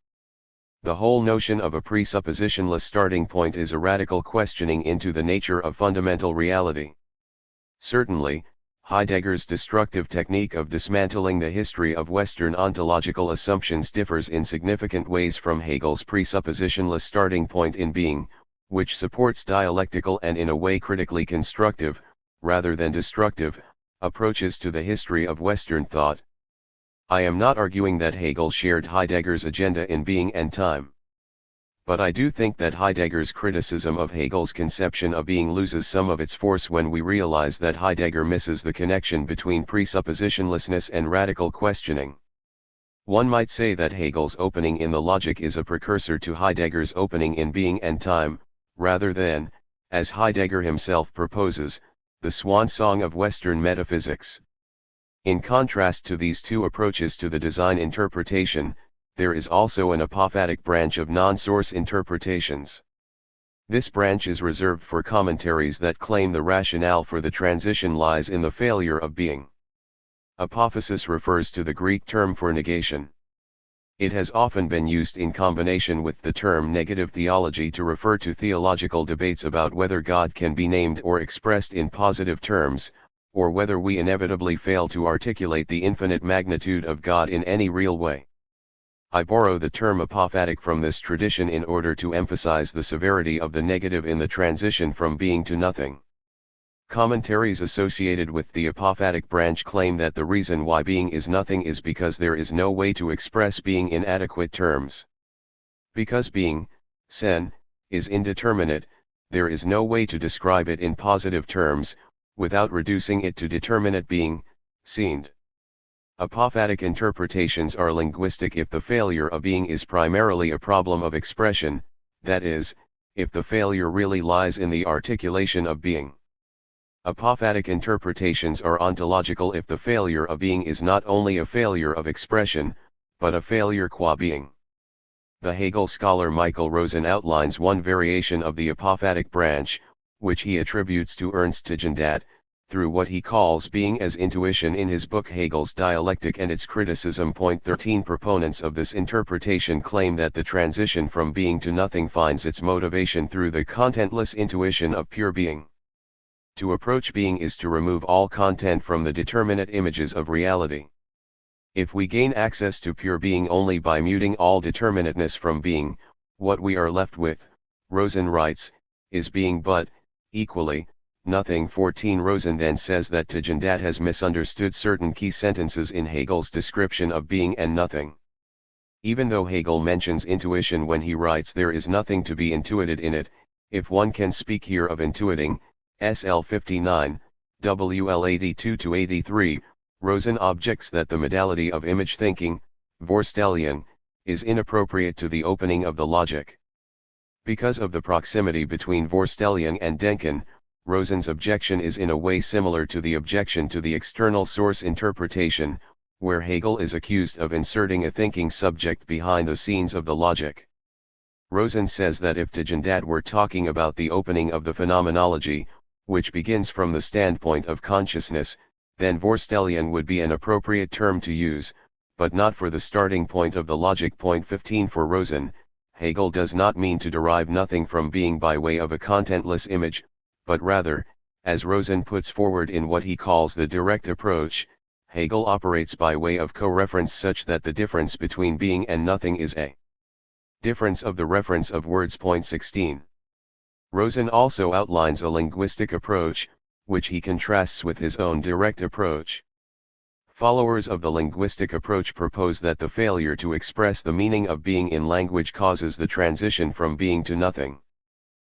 The whole notion of a presuppositionless starting point is a radical questioning into the nature of fundamental reality. Certainly, Heidegger's destructive technique of dismantling the history of Western ontological assumptions differs in significant ways from Hegel's presuppositionless starting point in Being, which supports dialectical and in a way critically constructive, rather than destructive, approaches to the history of Western thought. I am not arguing that Hegel shared Heidegger's agenda in Being and Time. But I do think that Heidegger's criticism of Hegel's conception of being loses some of its force when we realize that Heidegger misses the connection between presuppositionlessness and radical questioning. One might say that Hegel's opening in the logic is a precursor to Heidegger's opening in Being and Time, rather than, as Heidegger himself proposes, the swan song of Western metaphysics. In contrast to these two approaches to the design interpretation, there is also an apophatic branch of non-source interpretations. This branch is reserved for commentaries that claim the rationale for the transition lies in the failure of being. Apophasis refers to the Greek term for negation. It has often been used in combination with the term negative theology to refer to theological debates about whether God can be named or expressed in positive terms, or whether we inevitably fail to articulate the infinite magnitude of God in any real way. I borrow the term apophatic from this tradition in order to emphasize the severity of the negative in the transition from being to nothing. Commentaries associated with the apophatic branch claim that the reason why being is nothing is because there is no way to express being in adequate terms. Because being, sen, is indeterminate, there is no way to describe it in positive terms, without reducing it to determinate being, seen. Apophatic interpretations are linguistic if the failure of being is primarily a problem of expression, that is, if the failure really lies in the articulation of being. Apophatic interpretations are ontological if the failure of being is not only a failure of expression, but a failure qua being. The Hegel scholar Michael Rosen outlines one variation of the apophatic branch, which he attributes to Ernst Tugendhat, through what he calls being as intuition in his book Hegel's Dialectic and its Criticism. 13 Proponents of this interpretation claim that the transition from being to nothing finds its motivation through the contentless intuition of pure being. To approach being is to remove all content from the determinate images of reality. If we gain access to pure being only by muting all determinateness from being, what we are left with, Rosen writes, is being but, equally, nothing. 14 Rosen then says that Tugendhat has misunderstood certain key sentences in Hegel's description of being and nothing. Even though Hegel mentions intuition when he writes there is nothing to be intuited in it, if one can speak here of intuiting, SL 59, WL 82-83, Rosen objects that the modality of image thinking, Vorstellung, is inappropriate to the opening of the logic. Because of the proximity between Vorstellung and Denken, Rosen's objection is in a way similar to the objection to the external source interpretation, where Hegel is accused of inserting a thinking subject behind the scenes of the logic. Rosen says that if Tugendhat were talking about the opening of the phenomenology, which begins from the standpoint of consciousness, then Vorstellung would be an appropriate term to use, but not for the starting point of the logic. 15 For Rosen, Hegel does not mean to derive nothing from being by way of a contentless image, but rather, as Rosen puts forward in what he calls the direct approach, Hegel operates by way of co-reference such that the difference between being and nothing is a difference of the reference of words. 16. Rosen also outlines a linguistic approach, which he contrasts with his own direct approach. Followers of the linguistic approach propose that the failure to express the meaning of being in language causes the transition from being to nothing.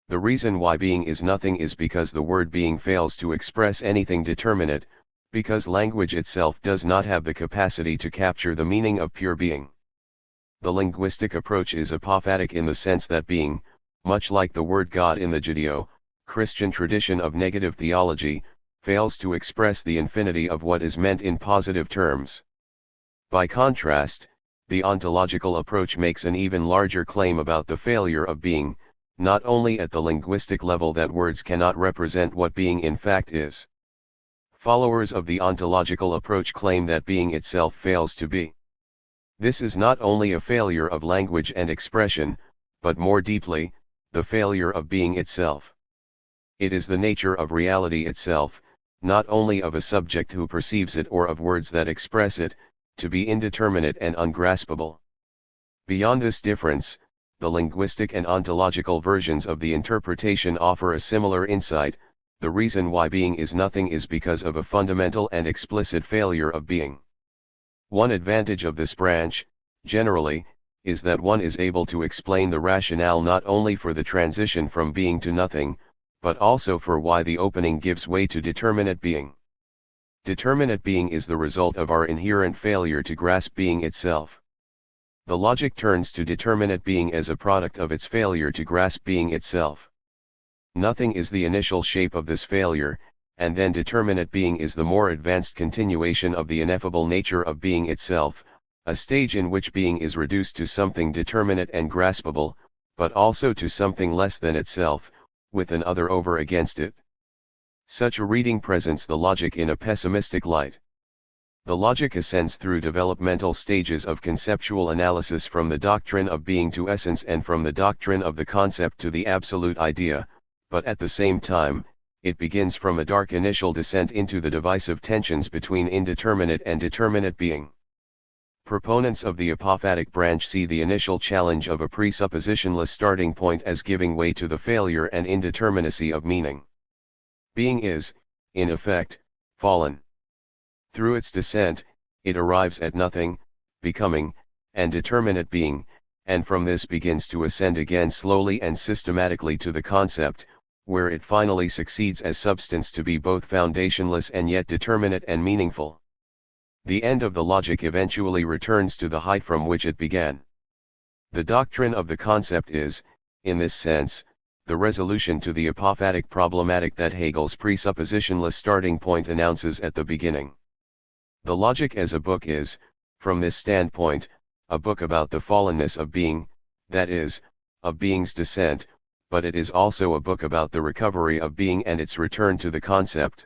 The reason why being is nothing is because the word being fails to express anything determinate, because language itself does not have the capacity to capture the meaning of pure being. The linguistic approach is apophatic in the sense that being, much like the word God in the Judeo-Christian tradition of negative theology, fails to express the infinity of what is meant in positive terms. By contrast, the ontological approach makes an even larger claim about the failure of being, not only at the linguistic level that words cannot represent what being in fact is. Followers of the ontological approach claim that being itself fails to be. This is not only a failure of language and expression, but more deeply, the failure of being itself. It is the nature of reality itself, not only of a subject who perceives it or of words that express it, to be indeterminate and ungraspable. Beyond this difference, the linguistic and ontological versions of the interpretation offer a similar insight. The reason why being is nothing is because of a fundamental and explicit failure of being. One advantage of this branch, generally, is that one is able to explain the rationale not only for the transition from being to nothing, but also for why the opening gives way to determinate being. Determinate being is the result of our inherent failure to grasp being itself. The logic turns to determinate being as a product of its failure to grasp being itself. Nothing is the initial shape of this failure, and then determinate being is the more advanced continuation of the ineffable nature of being itself, a stage in which being is reduced to something determinate and graspable, but also to something less than itself, with an other over against it. Such a reading presents the logic in a pessimistic light. The logic ascends through developmental stages of conceptual analysis from the doctrine of being to essence and from the doctrine of the concept to the absolute idea, but at the same time, it begins from a dark initial descent into the divisive tensions between indeterminate and determinate being. Proponents of the apophatic branch see the initial challenge of a presuppositionless starting point as giving way to the failure and indeterminacy of meaning. Being is, in effect, fallen. Through its descent, it arrives at nothing, becoming, and determinate being, and from this begins to ascend again slowly and systematically to the concept, where it finally succeeds as substance to be both foundationless and yet determinate and meaningful. The end of the logic eventually returns to the height from which it began. The doctrine of the concept is, in this sense, the resolution to the apophatic problematic that Hegel's presuppositionless starting point announces at the beginning. The Logic as a book is, from this standpoint, a book about the fallenness of being, that is, of being's descent, but it is also a book about the recovery of being and its return to the concept.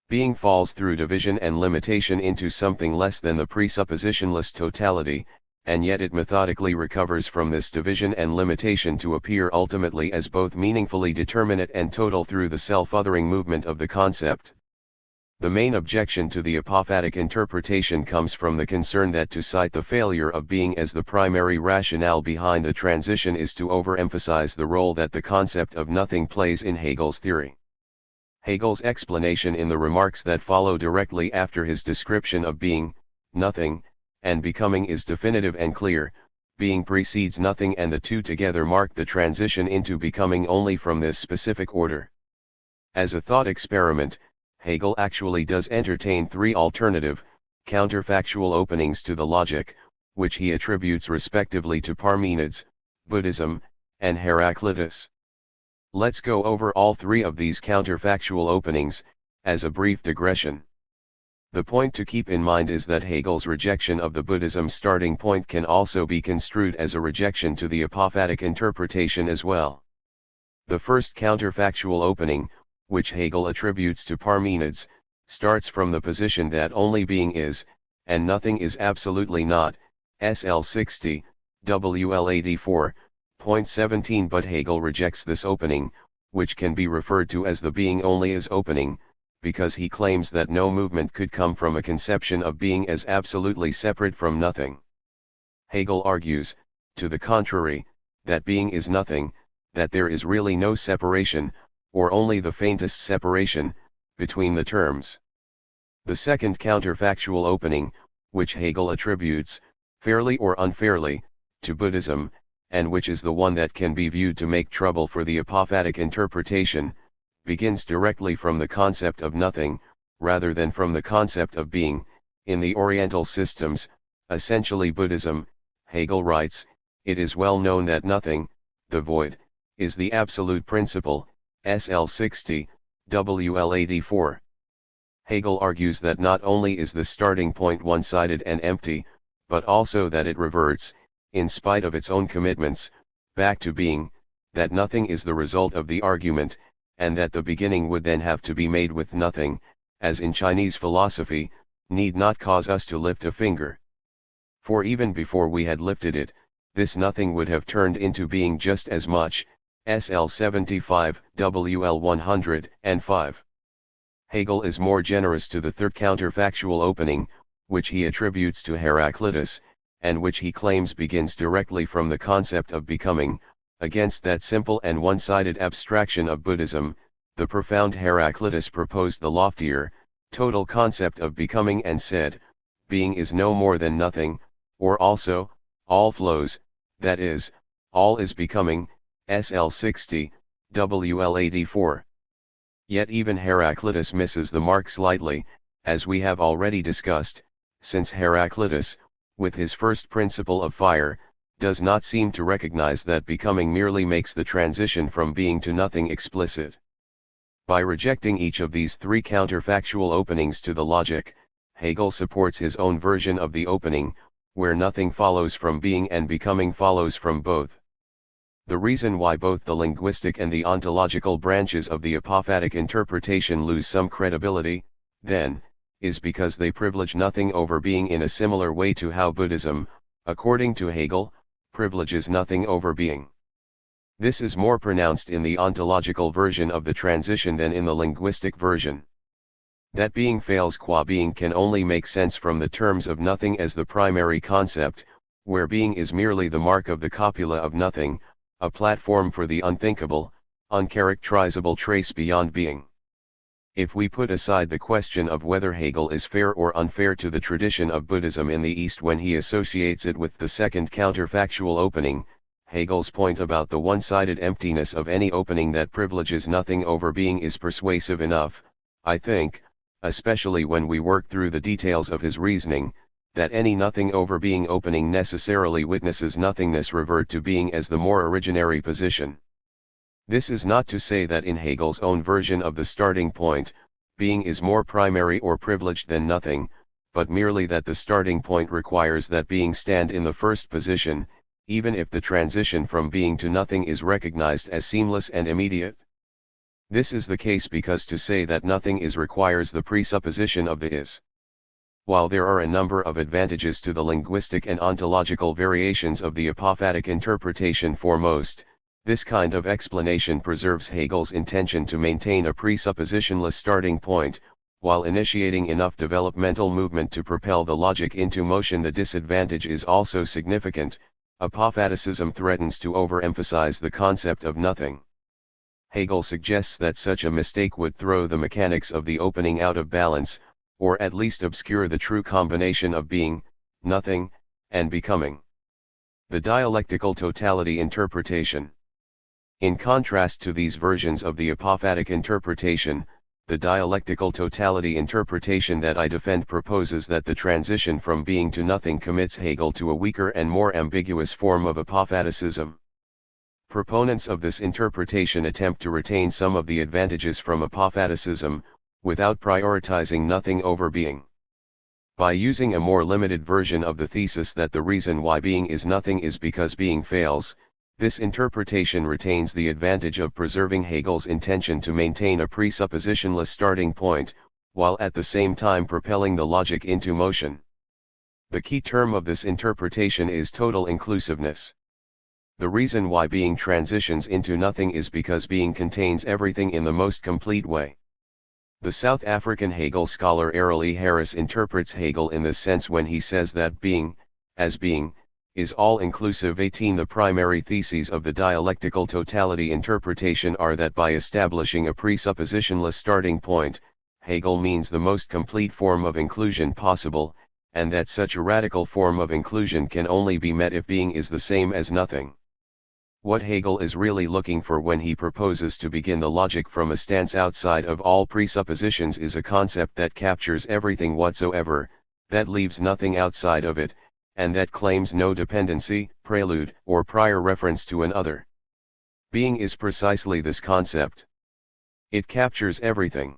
Being falls through division and limitation into something less than the presuppositionless totality, and yet it methodically recovers from this division and limitation to appear ultimately as both meaningfully determinate and total through the self-othering movement of the concept. The main objection to the apophatic interpretation comes from the concern that to cite the failure of being as the primary rationale behind the transition is to overemphasize the role that the concept of nothing plays in Hegel's theory. Hegel's explanation in the remarks that follow directly after his description of being, nothing, and becoming is definitive and clear. Being precedes nothing and the two together mark the transition into becoming only from this specific order. As a thought experiment, Hegel actually does entertain three alternative, counterfactual openings to the logic, which he attributes respectively to Parmenides, Buddhism, and Heraclitus. Let's go over all three of these counterfactual openings, as a brief digression. The point to keep in mind is that Hegel's rejection of the Buddhism starting point can also be construed as a rejection to the apophatic interpretation as well. The first counterfactual opening, which Hegel attributes to Parmenides, starts from the position that only being is, and nothing is absolutely not, SL 60, WL 84.17. But Hegel rejects this opening, which can be referred to as the being only is opening, because he claims that no movement could come from a conception of being as absolutely separate from nothing. Hegel argues, to the contrary, that being is nothing, that there is really no separation, or only the faintest separation, between the terms. The second counterfactual opening, which Hegel attributes, fairly or unfairly, to Buddhism, and which is the one that can be viewed to make trouble for the apophatic interpretation, begins directly from the concept of nothing, rather than from the concept of being. In the Oriental systems, essentially Buddhism, Hegel writes, it is well known that nothing, the void, is the absolute principle, SL 60, WL 84. Hegel argues that not only is the starting point one-sided and empty, but also that it reverts, in spite of its own commitments, back to being, that nothing is the result of the argument, and that the beginning would then have to be made with nothing, as in Chinese philosophy, need not cause us to lift a finger. For even before we had lifted it, this nothing would have turned into being just as much, SL 75, WL 105. Hegel is more generous to the third counterfactual opening, which he attributes to Heraclitus, and which he claims begins directly from the concept of becoming. Against that simple and one-sided abstraction of Buddhism, the profound Heraclitus proposed the loftier, total concept of becoming and said, being is no more than nothing, or also, all flows, that is, all is becoming, SL 60, WL 84. Yet even Heraclitus misses the mark slightly, as we have already discussed, since Heraclitus, with his first principle of fire, does not seem to recognize that becoming merely makes the transition from being to nothing explicit. By rejecting each of these three counterfactual openings to the logic, Hegel supports his own version of the opening, where nothing follows from being and becoming follows from both. The reason why both the linguistic and the ontological branches of the apophatic interpretation lose some credibility, then, is because they privilege nothing over being in a similar way to how Buddhism, according to Hegel, privileges nothing over being. This is more pronounced in the ontological version of the transition than in the linguistic version. That being fails qua being can only make sense from the terms of nothing as the primary concept, where being is merely the mark of the copula of nothing, a platform for the unthinkable, uncharacterizable trace beyond being. If we put aside the question of whether Hegel is fair or unfair to the tradition of Buddhism in the East when he associates it with the second counterfactual opening, Hegel's point about the one-sided emptiness of any opening that privileges nothing over being is persuasive enough, I think, especially when we work through the details of his reasoning, that any nothing over being opening necessarily witnesses nothingness revert to being as the more originary position. This is not to say that in Hegel's own version of the starting point, being is more primary or privileged than nothing, but merely that the starting point requires that being stand in the first position, even if the transition from being to nothing is recognized as seamless and immediate. This is the case because to say that nothing is requires the presupposition of the is. While there are a number of advantages to the linguistic and ontological variations of the apophatic interpretation for most, this kind of explanation preserves Hegel's intention to maintain a presuppositionless starting point, while initiating enough developmental movement to propel the logic into motion. The disadvantage is also significant. Apophaticism threatens to overemphasize the concept of nothing. Hegel suggests that such a mistake would throw the mechanics of the opening out of balance, or at least obscure the true combination of being, nothing, and becoming. The dialectical totality interpretation. In contrast to these versions of the apophatic interpretation, the dialectical totality interpretation that I defend proposes that the transition from being to nothing commits Hegel to a weaker and more ambiguous form of apophaticism. Proponents of this interpretation attempt to retain some of the advantages from apophaticism, without prioritizing nothing over being. By using a more limited version of the thesis that the reason why being is nothing is because being fails, this interpretation retains the advantage of preserving Hegel's intention to maintain a presuppositionless starting point, while at the same time propelling the logic into motion. The key term of this interpretation is total inclusiveness. The reason why being transitions into nothing is because being contains everything in the most complete way. The South African Hegel scholar Errol E. Harris interprets Hegel in this sense when he says that being, as being, is all-inclusive. 18 The primary theses of the dialectical totality interpretation are that by establishing a presuppositionless starting point, Hegel means the most complete form of inclusion possible, and that such a radical form of inclusion can only be met if being is the same as nothing. What Hegel is really looking for when he proposes to begin the logic from a stance outside of all presuppositions is a concept that captures everything whatsoever, that leaves nothing outside of it, and that claims no dependency, prelude, or prior reference to an other. Being is precisely this concept. It captures everything.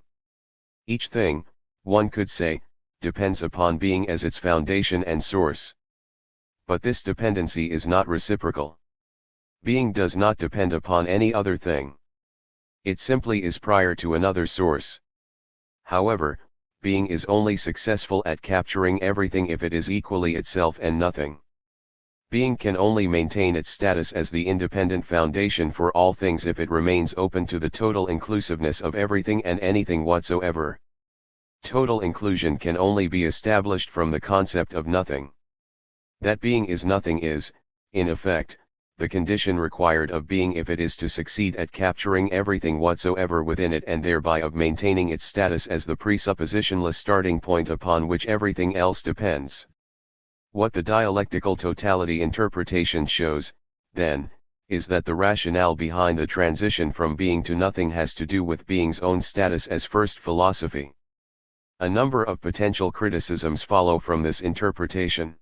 Each thing, one could say, depends upon being as its foundation and source. But this dependency is not reciprocal. Being does not depend upon any other thing. It simply is prior to another source. However, being is only successful at capturing everything if it is equally itself and nothing. Being can only maintain its status as the independent foundation for all things if it remains open to the total inclusiveness of everything and anything whatsoever. Total inclusion can only be established from the concept of nothing. That being is nothing is, in effect, the condition required of being if it is to succeed at capturing everything whatsoever within it and thereby of maintaining its status as the presuppositionless starting point upon which everything else depends. What the dialectical totality interpretation shows, then, is that the rationale behind the transition from being to nothing has to do with being's own status as first philosophy. A number of potential criticisms follow from this interpretation.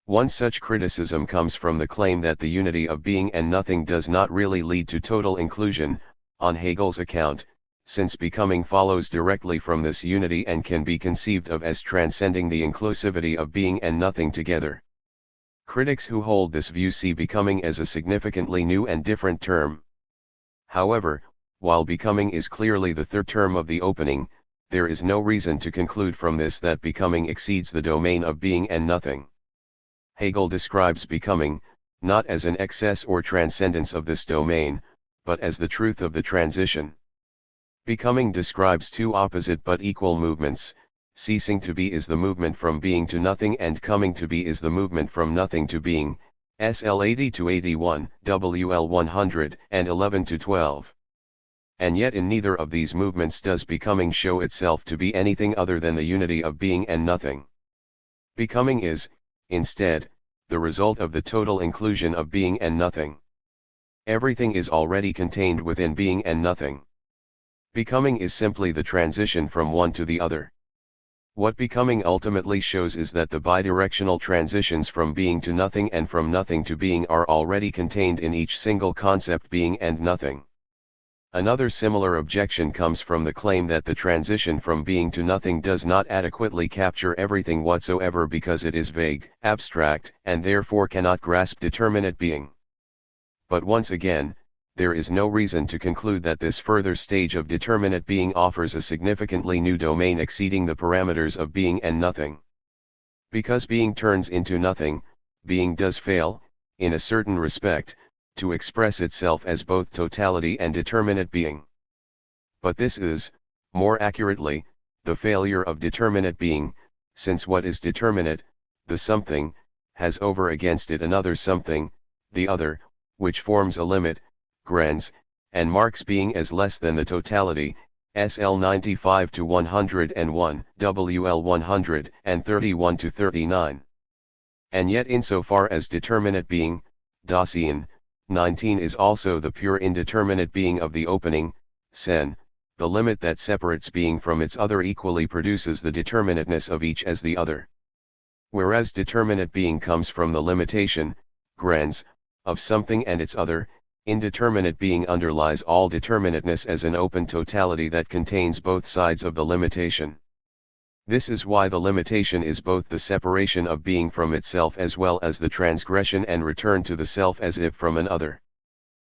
One such criticism comes from the claim that the unity of being and nothing does not really lead to total inclusion, on Hegel's account, since becoming follows directly from this unity and can be conceived of as transcending the inclusivity of being and nothing together. Critics who hold this view see becoming as a significantly new and different term. However, while becoming is clearly the third term of the opening, there is no reason to conclude from this that becoming exceeds the domain of being and nothing. Hegel describes becoming, not as an excess or transcendence of this domain, but as the truth of the transition. Becoming describes two opposite but equal movements. Ceasing to be is the movement from being to nothing and coming to be is the movement from nothing to being, SL 80-81, WL 100 and 11-12. And yet in neither of these movements does becoming show itself to be anything other than the unity of being and nothing. Becoming is, instead, the result of the total inclusion of being and nothing. Everything is already contained within being and nothing. Becoming is simply the transition from one to the other. What becoming ultimately shows is that the bidirectional transitions from being to nothing and from nothing to being are already contained in each single concept being and nothing. Another similar objection comes from the claim that the transition from being to nothing does not adequately capture everything whatsoever because it is vague, abstract, and therefore cannot grasp determinate being. But once again, there is no reason to conclude that this further stage of determinate being offers a significantly new domain exceeding the parameters of being and nothing. Because being turns into nothing, being does fail, in a certain respect, to express itself as both totality and determinate being. But this is, more accurately, the failure of determinate being, since what is determinate, the something, has over against it another something, the other, which forms a limit, grens, and marks being as less than the totality, SL 95 to 101, WL 131 to 39. And yet insofar as determinate being, Dasein, 19 is also the pure indeterminate being of the opening, sen, the limit that separates being from its other equally produces the determinateness of each as the other. Whereas determinate being comes from the limitation, grens, of something and its other, indeterminate being underlies all determinateness as an open totality that contains both sides of the limitation. This is why the limitation is both the separation of being from itself as well as the transgression and return to the self as if from an other.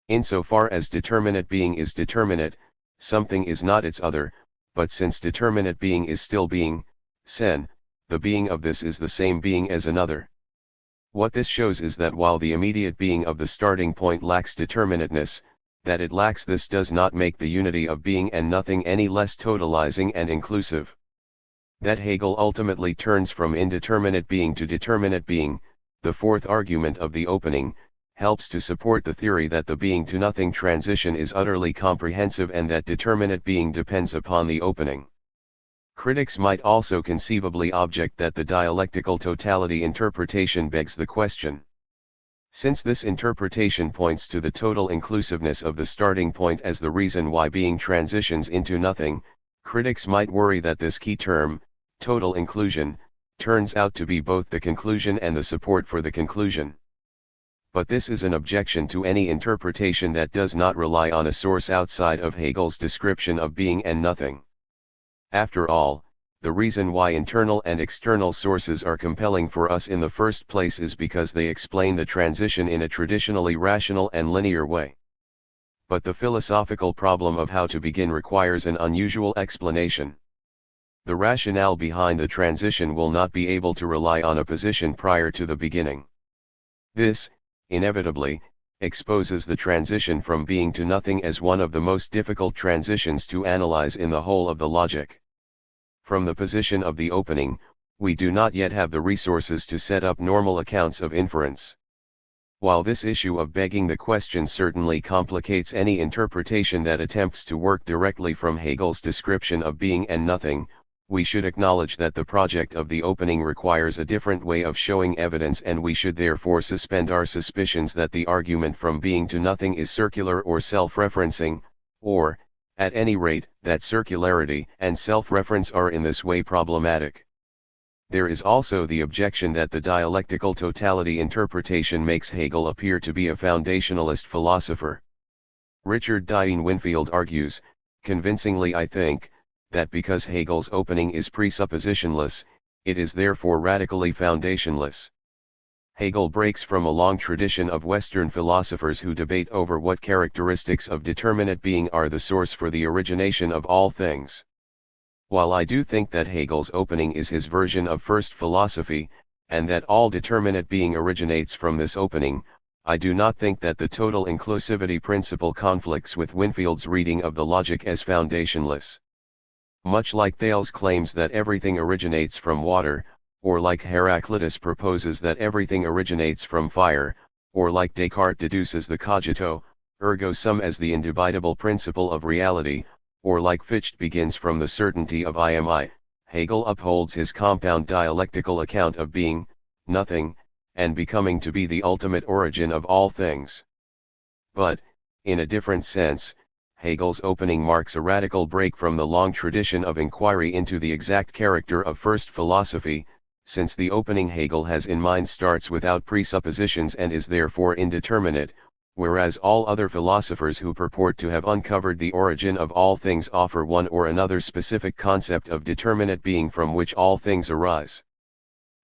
Insofar as determinate being is determinate, something is not its other, but since determinate being is still being, sen, the being of this is the same being as another. What this shows is that while the immediate being of the starting point lacks determinateness, that it lacks this does not make the unity of being and nothing any less totalizing and inclusive. That Hegel ultimately turns from indeterminate being to determinate being, the fourth argument of the opening, helps to support the theory that the being to nothing transition is utterly comprehensive and that determinate being depends upon the opening. Critics might also conceivably object that the dialectical totality interpretation begs the question. Since this interpretation points to the total inclusiveness of the starting point as the reason why being transitions into nothing, critics might worry that this key term, total inclusion, turns out to be both the conclusion and the support for the conclusion. But this is an objection to any interpretation that does not rely on a source outside of Hegel's description of being and nothing. After all, the reason why internal and external sources are compelling for us in the first place is because they explain the transition in a traditionally rational and linear way. But the philosophical problem of how to begin requires an unusual explanation. The rationale behind the transition will not be able to rely on a position prior to the beginning. This, inevitably, exposes the transition from being to nothing as one of the most difficult transitions to analyze in the whole of the logic. From the position of the opening, we do not yet have the resources to set up normal accounts of inference. While this issue of begging the question certainly complicates any interpretation that attempts to work directly from Hegel's description of being and nothing, we should acknowledge that the project of the opening requires a different way of showing evidence, and we should therefore suspend our suspicions that the argument from being to nothing is circular or self-referencing, or, at any rate, that circularity and self-reference are in this way problematic. There is also the objection that the dialectical totality interpretation makes Hegel appear to be a foundationalist philosopher. Richard Diane Winfield argues, convincingly I think, that because Hegel's opening is presuppositionless, it is therefore radically foundationless. Hegel breaks from a long tradition of Western philosophers who debate over what characteristics of determinate being are the source for the origination of all things. While I do think that Hegel's opening is his version of first philosophy, and that all determinate being originates from this opening, I do not think that the total inclusivity principle conflicts with Winfield's reading of the logic as foundationless. Much like Thales claims that everything originates from water, or like Heraclitus proposes that everything originates from fire, or like Descartes deduces the cogito, ergo sum as the indubitable principle of reality, or like Fichte begins from the certainty of I am I, Hegel upholds his compound dialectical account of being, nothing, and becoming to be the ultimate origin of all things. But, in a different sense, Hegel's opening marks a radical break from the long tradition of inquiry into the exact character of first philosophy, since the opening Hegel has in mind starts without presuppositions and is therefore indeterminate, whereas all other philosophers who purport to have uncovered the origin of all things offer one or another specific concept of determinate being from which all things arise.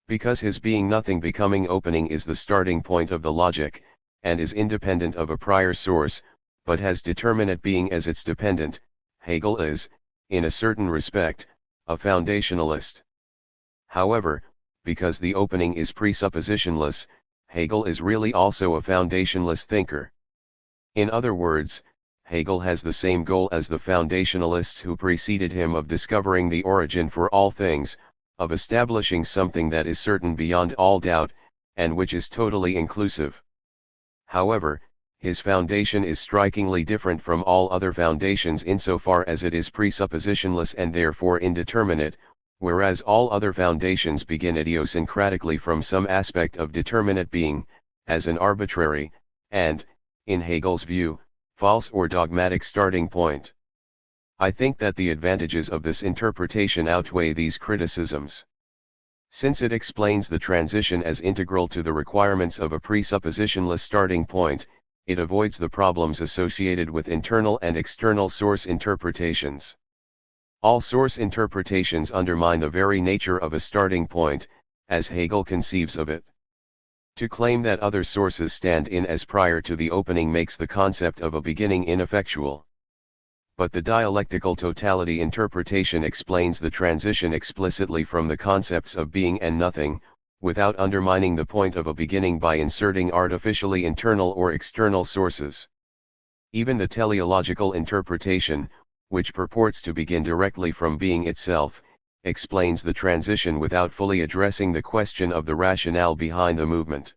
Because his being nothing becoming opening is the starting point of the logic, and is independent of a prior source, but has determinate being as its dependent, Hegel is, in a certain respect, a foundationalist. However, because the opening is presuppositionless, Hegel is really also a foundationless thinker. In other words, Hegel has the same goal as the foundationalists who preceded him of discovering the origin for all things, of establishing something that is certain beyond all doubt, and which is totally inclusive. However, his foundation is strikingly different from all other foundations insofar as it is presuppositionless and therefore indeterminate, whereas all other foundations begin idiosyncratically from some aspect of determinate being, as an arbitrary, and, in Hegel's view, false or dogmatic starting point. I think that the advantages of this interpretation outweigh these criticisms. Since it explains the transition as integral to the requirements of a presuppositionless starting point, it avoids the problems associated with internal and external source interpretations. All source interpretations undermine the very nature of a starting point, as Hegel conceives of it. To claim that other sources stand in as prior to the opening makes the concept of a beginning ineffectual. But the dialectical totality interpretation explains the transition explicitly from the concepts of being and nothing, without undermining the point of a beginning by inserting artificially internal or external sources. Even the teleological interpretation, which purports to begin directly from being itself, explains the transition without fully addressing the question of the rationale behind the movement.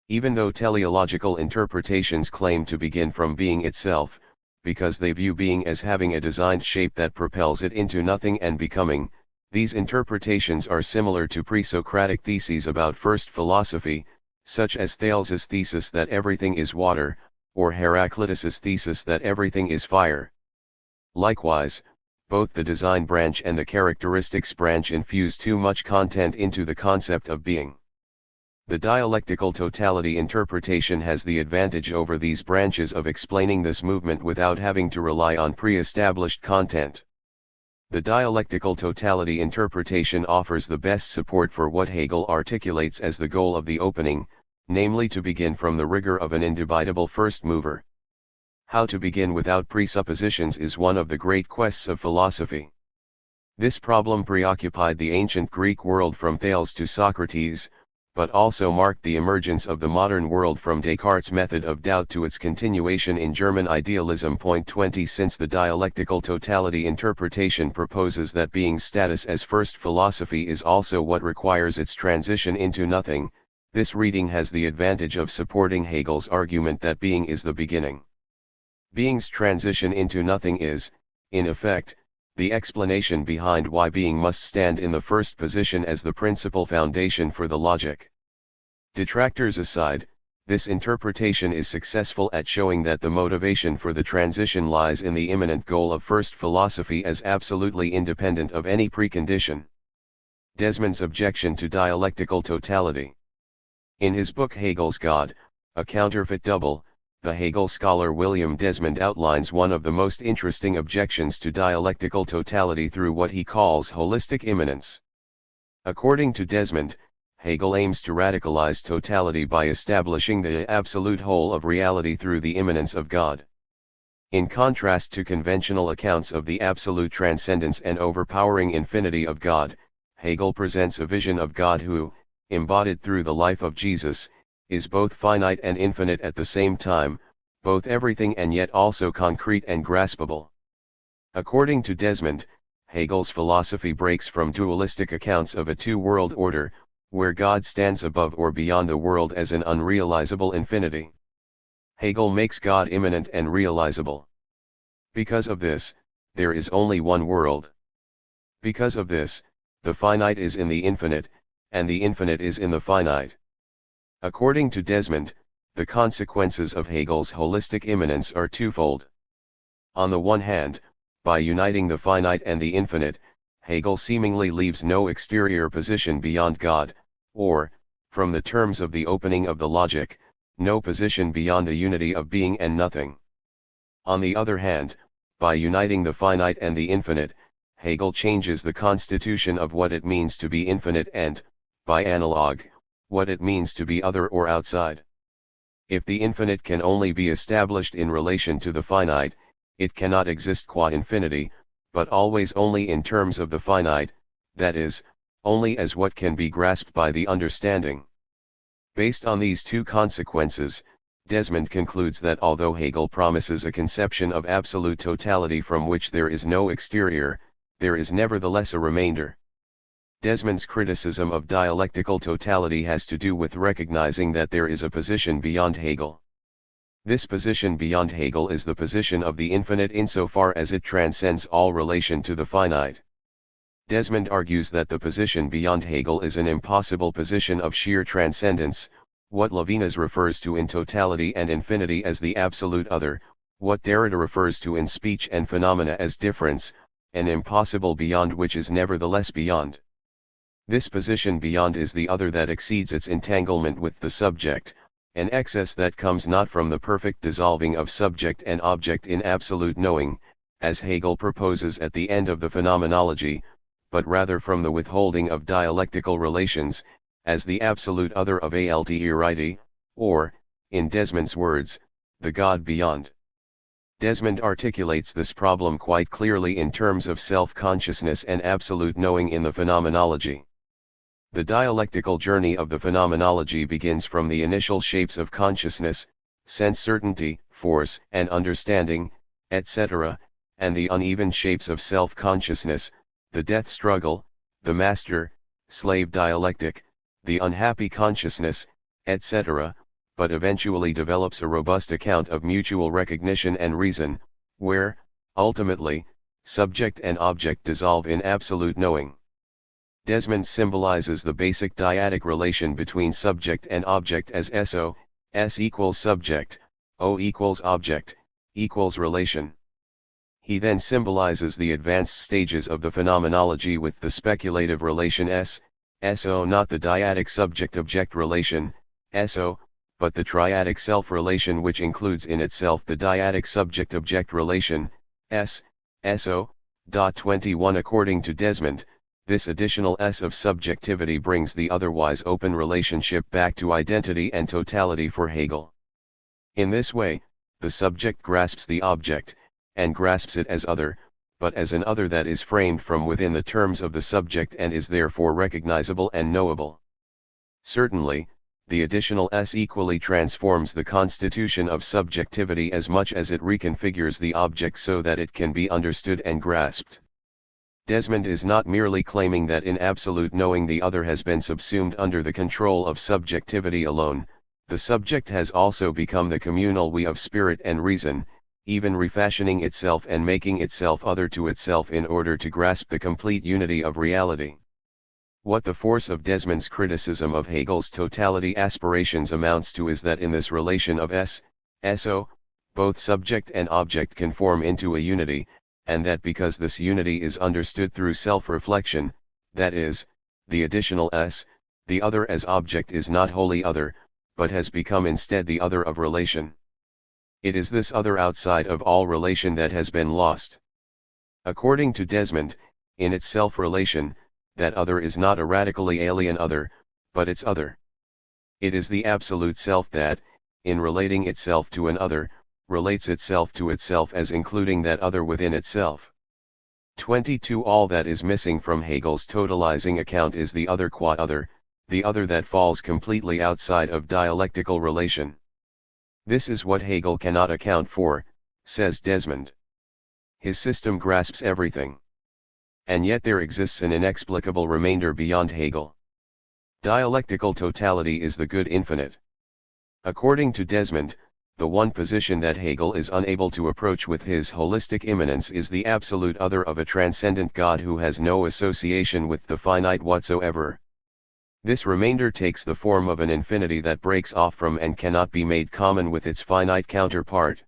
Even though teleological interpretations claim to begin from being itself, because they view being as having a designed shape that propels it into nothing and becoming, these interpretations are similar to pre-Socratic theses about first philosophy, such as Thales' thesis that everything is water, or Heraclitus' thesis that everything is fire. Likewise, both the design branch and the characteristics branch infuse too much content into the concept of being. The dialectical totality interpretation has the advantage over these branches of explaining this movement without having to rely on pre-established content. The dialectical totality interpretation offers the best support for what Hegel articulates as the goal of the opening, namely to begin from the rigor of an indubitable first mover. How to begin without presuppositions is one of the great quests of philosophy. This problem preoccupied the ancient Greek world from Thales to Socrates, but also marked the emergence of the modern world from Descartes' method of doubt to its continuation in German idealism. 20 Since the dialectical totality interpretation proposes that being's status as first philosophy is also what requires its transition into nothing, this reading has the advantage of supporting Hegel's argument that being is the beginning. Being's transition into nothing is, in effect, the explanation behind why being must stand in the first position as the principal foundation for the logic. Detractors aside, this interpretation is successful at showing that the motivation for the transition lies in the immanent goal of first philosophy as absolutely independent of any precondition. Desmond's objection to dialectical totality. In his book Hegel's God, A Counterfeit Double, the Hegel scholar William Desmond outlines one of the most interesting objections to dialectical totality through what he calls holistic immanence. According to Desmond, Hegel aims to radicalize totality by establishing the absolute whole of reality through the immanence of God. In contrast to conventional accounts of the absolute transcendence and overpowering infinity of God, Hegel presents a vision of God who, embodied through the life of Jesus, is both finite and infinite at the same time, both everything and yet also concrete and graspable. According to Desmond, Hegel's philosophy breaks from dualistic accounts of a two-world order, where God stands above or beyond the world as an unrealizable infinity. Hegel makes God immanent and realizable. Because of this, there is only one world. Because of this, the finite is in the infinite, and the infinite is in the finite. According to Desmond, the consequences of Hegel's holistic immanence are twofold. On the one hand, by uniting the finite and the infinite, Hegel seemingly leaves no exterior position beyond God, or, from the terms of the opening of the logic, no position beyond the unity of being and nothing. On the other hand, by uniting the finite and the infinite, Hegel changes the constitution of what it means to be infinite and, by analogue, what it means to be other or outside. If the infinite can only be established in relation to the finite, it cannot exist qua infinity, but always only in terms of the finite, that is, only as what can be grasped by the understanding. Based on these two consequences, Desmond concludes that although Hegel promises a conception of absolute totality from which there is no exterior, there is nevertheless a remainder. Desmond's criticism of dialectical totality has to do with recognizing that there is a position beyond Hegel. This position beyond Hegel is the position of the infinite insofar as it transcends all relation to the finite. Desmond argues that the position beyond Hegel is an impossible position of sheer transcendence, what Levinas refers to in totality and infinity as the absolute other, what Derrida refers to in speech and phenomena as difference, an impossible beyond which is nevertheless beyond. This position beyond is the other that exceeds its entanglement with the subject, an excess that comes not from the perfect dissolving of subject and object in absolute knowing, as Hegel proposes at the end of the Phenomenology, but rather from the withholding of dialectical relations, as the absolute other of alterity, or, in Desmond's words, the God beyond. Desmond articulates this problem quite clearly in terms of self-consciousness and absolute knowing in the Phenomenology. The dialectical journey of the Phenomenology begins from the initial shapes of consciousness, sense certainty, force and understanding, etc., and the uneven shapes of self-consciousness, the death struggle, the master-slave dialectic, the unhappy consciousness, etc., but eventually develops a robust account of mutual recognition and reason, where, ultimately, subject and object dissolve in absolute knowing. Desmond symbolizes the basic dyadic relation between subject and object as SO, S equals subject, O equals object, equals relation. He then symbolizes the advanced stages of the Phenomenology with the speculative relation SO, not the dyadic subject-object relation, SO, but the triadic self-relation which includes in itself the dyadic subject-object relation, SO. 21 According to Desmond, this additional S of subjectivity brings the otherwise open relationship back to identity and totality for Hegel. In this way, the subject grasps the object, and grasps it as other, but as an other that is framed from within the terms of the subject and is therefore recognizable and knowable. Certainly, the additional S equally transforms the constitution of subjectivity as much as it reconfigures the object so that it can be understood and grasped. Desmond is not merely claiming that in absolute knowing the other has been subsumed under the control of subjectivity alone, the subject has also become the communal we of spirit and reason, even refashioning itself and making itself other to itself in order to grasp the complete unity of reality. What the force of Desmond's criticism of Hegel's totality aspirations amounts to is that in this relation of SO, both subject and object can form into a unity, and that because this unity is understood through self-reflection, that is, the additional S, the other as object is not wholly other, but has become instead the other of relation. It is this other outside of all relation that has been lost. According to Desmond, in its self-relation, that other is not a radically alien other, but its other. It is the absolute self that, in relating itself to an other, relates itself to itself as including that other within itself. 22 All that is missing from Hegel's totalizing account is the other qua other, the other that falls completely outside of dialectical relation. This is what Hegel cannot account for, says Desmond. His system grasps everything. And yet there exists an inexplicable remainder beyond Hegel. Dialectical totality is the good infinite. According to Desmond, the one position that Hegel is unable to approach with his holistic immanence is the absolute other of a transcendent God who has no association with the finite whatsoever. This remainder takes the form of an infinity that breaks off from and cannot be made common with its finite counterpart.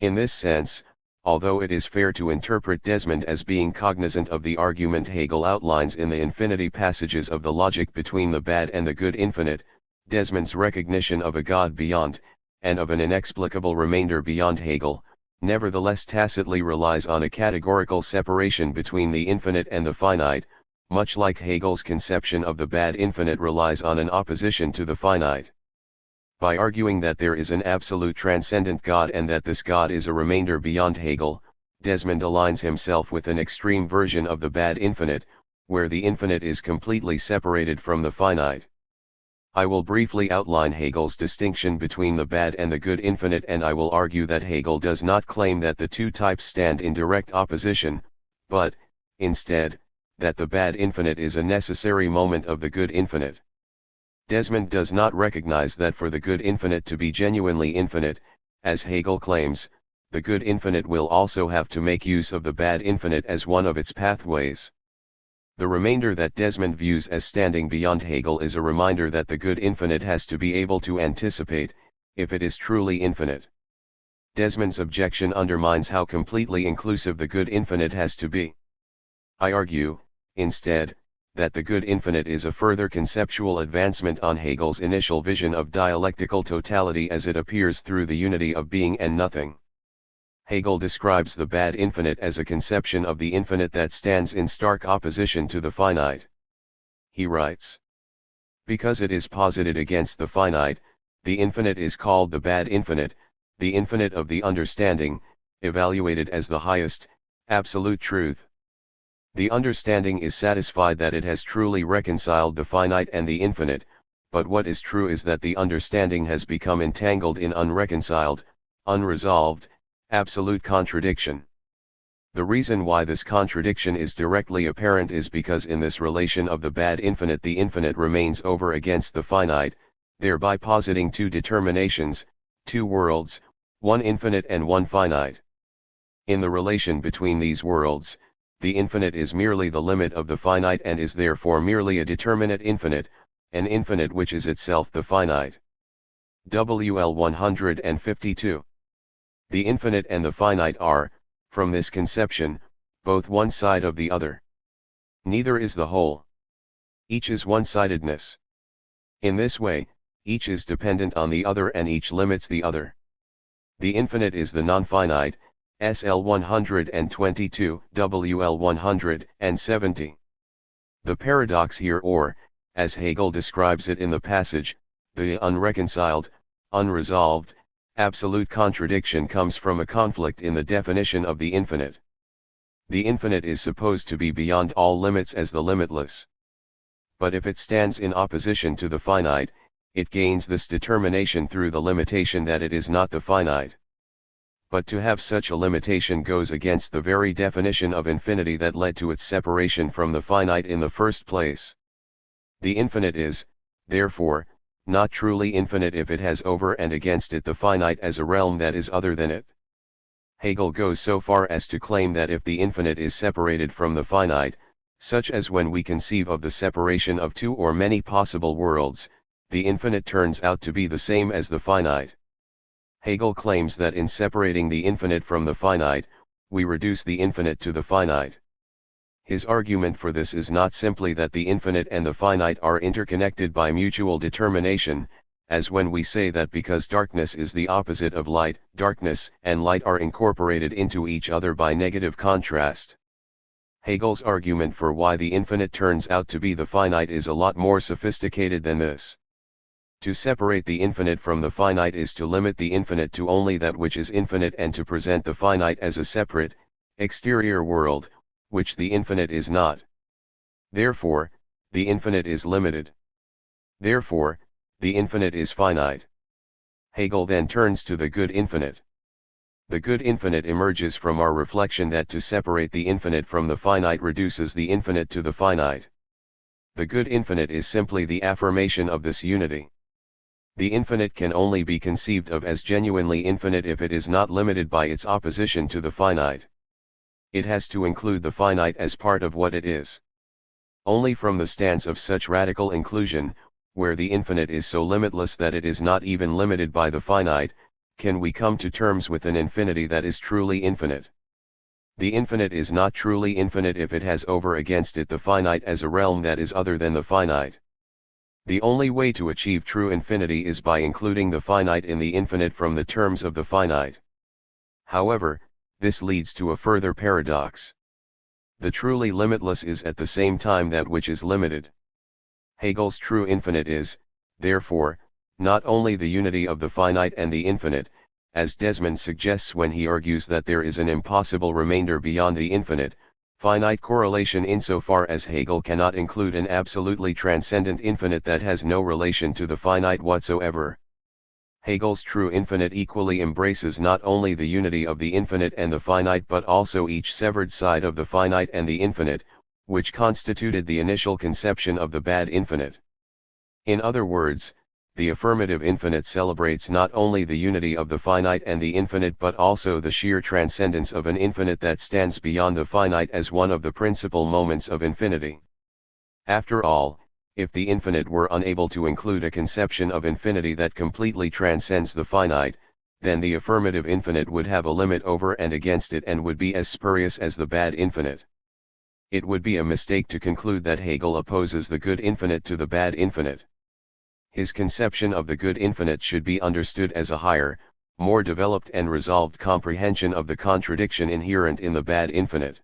In this sense, although it is fair to interpret Desmond as being cognizant of the argument Hegel outlines in the infinity passages of the logic between the bad and the good infinite, Desmond's recognition of a God beyond, and of an inexplicable remainder beyond Hegel, nevertheless tacitly relies on a categorical separation between the infinite and the finite, much like Hegel's conception of the bad infinite relies on an opposition to the finite. By arguing that there is an absolute transcendent God and that this God is a remainder beyond Hegel, Desmond aligns himself with an extreme version of the bad infinite, where the infinite is completely separated from the finite. I will briefly outline Hegel's distinction between the bad and the good infinite, and I will argue that Hegel does not claim that the two types stand in direct opposition, but, instead, that the bad infinite is a necessary moment of the good infinite. Desmond does not recognize that for the good infinite to be genuinely infinite, as Hegel claims, the good infinite will also have to make use of the bad infinite as one of its pathways. The remainder that Desmond views as standing beyond Hegel is a reminder that the good infinite has to be able to anticipate, if it is truly infinite. Desmond's objection undermines how completely inclusive the good infinite has to be. I argue, instead, that the good infinite is a further conceptual advancement on Hegel's initial vision of dialectical totality as it appears through the unity of being and nothing. Hegel describes the bad infinite as a conception of the infinite that stands in stark opposition to the finite. He writes, "Because it is posited against the finite, the infinite is called the bad infinite, the infinite of the understanding, evaluated as the highest, absolute truth. The understanding is satisfied that it has truly reconciled the finite and the infinite, but what is true is that the understanding has become entangled in unreconciled, unresolved, absolute contradiction. The reason why this contradiction is directly apparent is because in this relation of the bad infinite the infinite remains over against the finite, thereby positing two determinations, two worlds, one infinite and one finite. In the relation between these worlds, the infinite is merely the limit of the finite and is therefore merely a determinate infinite, an infinite which is itself the finite." WL 152. The infinite and the finite are, from this conception, both one side of the other. Neither is the whole. Each is one-sidedness. In this way, each is dependent on the other and each limits the other. The infinite is the non-finite, SL 122, WL 170. The paradox here, or, as Hegel describes it in the passage, the unreconciled, unresolved, absolute contradiction comes from a conflict in the definition of the infinite. The infinite is supposed to be beyond all limits as the limitless. But if it stands in opposition to the finite, it gains this determination through the limitation that it is not the finite. But to have such a limitation goes against the very definition of infinity that led to its separation from the finite in the first place. The infinite is, therefore, not truly infinite if it has over and against it the finite as a realm that is other than it. Hegel goes so far as to claim that if the infinite is separated from the finite, such as when we conceive of the separation of two or many possible worlds, the infinite turns out to be the same as the finite. Hegel claims that in separating the infinite from the finite, we reduce the infinite to the finite. His argument for this is not simply that the infinite and the finite are interconnected by mutual determination, as when we say that because darkness is the opposite of light, darkness and light are incorporated into each other by negative contrast. Hegel's argument for why the infinite turns out to be the finite is a lot more sophisticated than this. To separate the infinite from the finite is to limit the infinite to only that which is infinite and to present the finite as a separate, exterior world, which the infinite is not. Therefore, the infinite is limited. Therefore, the infinite is finite. Hegel then turns to the good infinite. The good infinite emerges from our reflection that to separate the infinite from the finite reduces the infinite to the finite. The good infinite is simply the affirmation of this unity. The infinite can only be conceived of as genuinely infinite if it is not limited by its opposition to the finite. It has to include the finite as part of what it is. Only from the stance of such radical inclusion, where the infinite is so limitless that it is not even limited by the finite, can we come to terms with an infinity that is truly infinite. The infinite is not truly infinite if it has over against it the finite as a realm that is other than the finite. The only way to achieve true infinity is by including the finite in the infinite from the terms of the finite. However, this leads to a further paradox. The truly limitless is at the same time that which is limited. Hegel's true infinite is, therefore, not only the unity of the finite and the infinite, as Desmond suggests when he argues that there is an impossible remainder beyond the infinite, finite correlation insofar as Hegel cannot include an absolutely transcendent infinite that has no relation to the finite whatsoever. Hegel's true infinite equally embraces not only the unity of the infinite and the finite but also each severed side of the finite and the infinite, which constituted the initial conception of the bad infinite. In other words, the affirmative infinite celebrates not only the unity of the finite and the infinite but also the sheer transcendence of an infinite that stands beyond the finite as one of the principal moments of infinity. After all, if the infinite were unable to include a conception of infinity that completely transcends the finite, then the affirmative infinite would have a limit over and against it and would be as spurious as the bad infinite. It would be a mistake to conclude that Hegel opposes the good infinite to the bad infinite. His conception of the good infinite should be understood as a higher, more developed and resolved comprehension of the contradiction inherent in the bad infinite.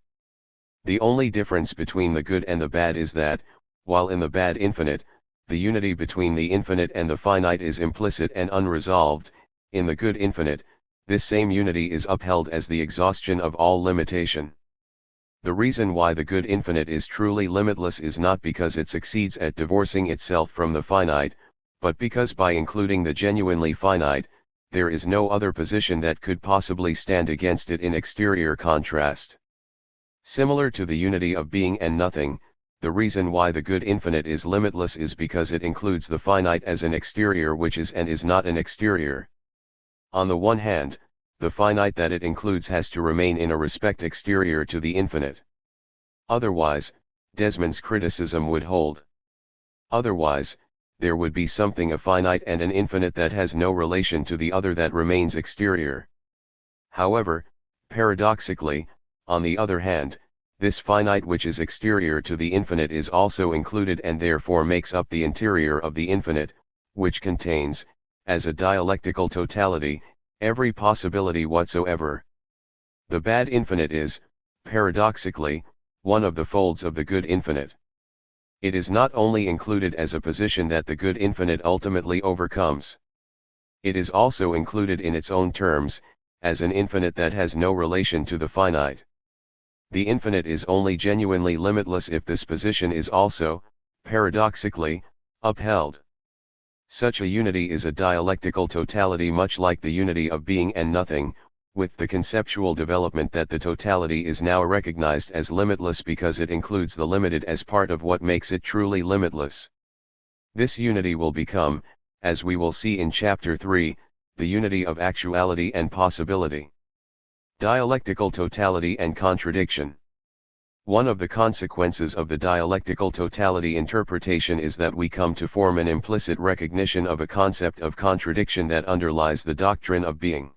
The only difference between the good and the bad is that, while in the bad infinite, the unity between the infinite and the finite is implicit and unresolved, in the good infinite, this same unity is upheld as the exhaustion of all limitation. The reason why the good infinite is truly limitless is not because it succeeds at divorcing itself from the finite, but because by including the genuinely finite, there is no other position that could possibly stand against it in exterior contrast. Similar to the unity of being and nothing, the reason why the good infinite is limitless is because it includes the finite as an exterior which is and is not an exterior. On the one hand, the finite that it includes has to remain in a respect exterior to the infinite. Otherwise, Desmond's criticism would hold. Otherwise, there would be something a finite and an infinite that has no relation to the other that remains exterior. However, paradoxically, on the other hand, this finite which is exterior to the infinite is also included and therefore makes up the interior of the infinite, which contains, as a dialectical totality, every possibility whatsoever. The bad infinite is, paradoxically, one of the folds of the good infinite. It is not only included as a position that the good infinite ultimately overcomes. It is also included in its own terms, as an infinite that has no relation to the finite. The infinite is only genuinely limitless if this position is also, paradoxically, upheld. Such a unity is a dialectical totality much like the unity of being and nothing, with the conceptual development that the totality is now recognized as limitless because it includes the limited as part of what makes it truly limitless. This unity will become, as we will see in Chapter 3, the unity of actuality and possibility. Dialectical totality and contradiction. One of the consequences of the dialectical totality interpretation is that we come to form an implicit recognition of a concept of contradiction that underlies the doctrine of being.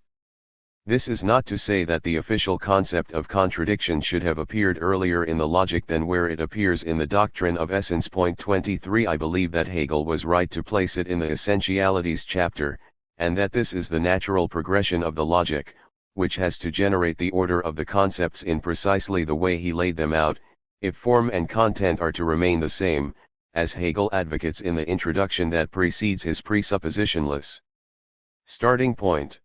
This is not to say that the official concept of contradiction should have appeared earlier in the logic than where it appears in the doctrine of essence. Point 23. I believe that Hegel was right to place it in the essentialities chapter, and that this is the natural progression of the logic, which has to generate the order of the concepts in precisely the way he laid them out, if form and content are to remain the same, as Hegel advocates in the introduction that precedes his presuppositionless starting point.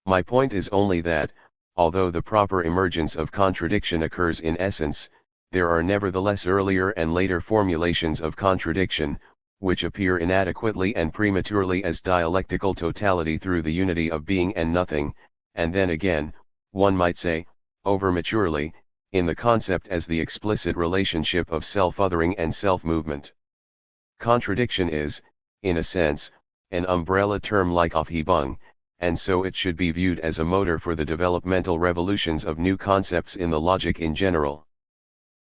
My point is only that, although the proper emergence of contradiction occurs in essence, there are nevertheless earlier and later formulations of contradiction, which appear inadequately and prematurely as dialectical totality through the unity of being and nothing, and then again, one might say, over-maturely, in the concept as the explicit relationship of self-othering and self-movement. Contradiction is, in a sense, an umbrella term like Aufhebung, and so it should be viewed as a motor for the developmental revolutions of new concepts in the logic in general.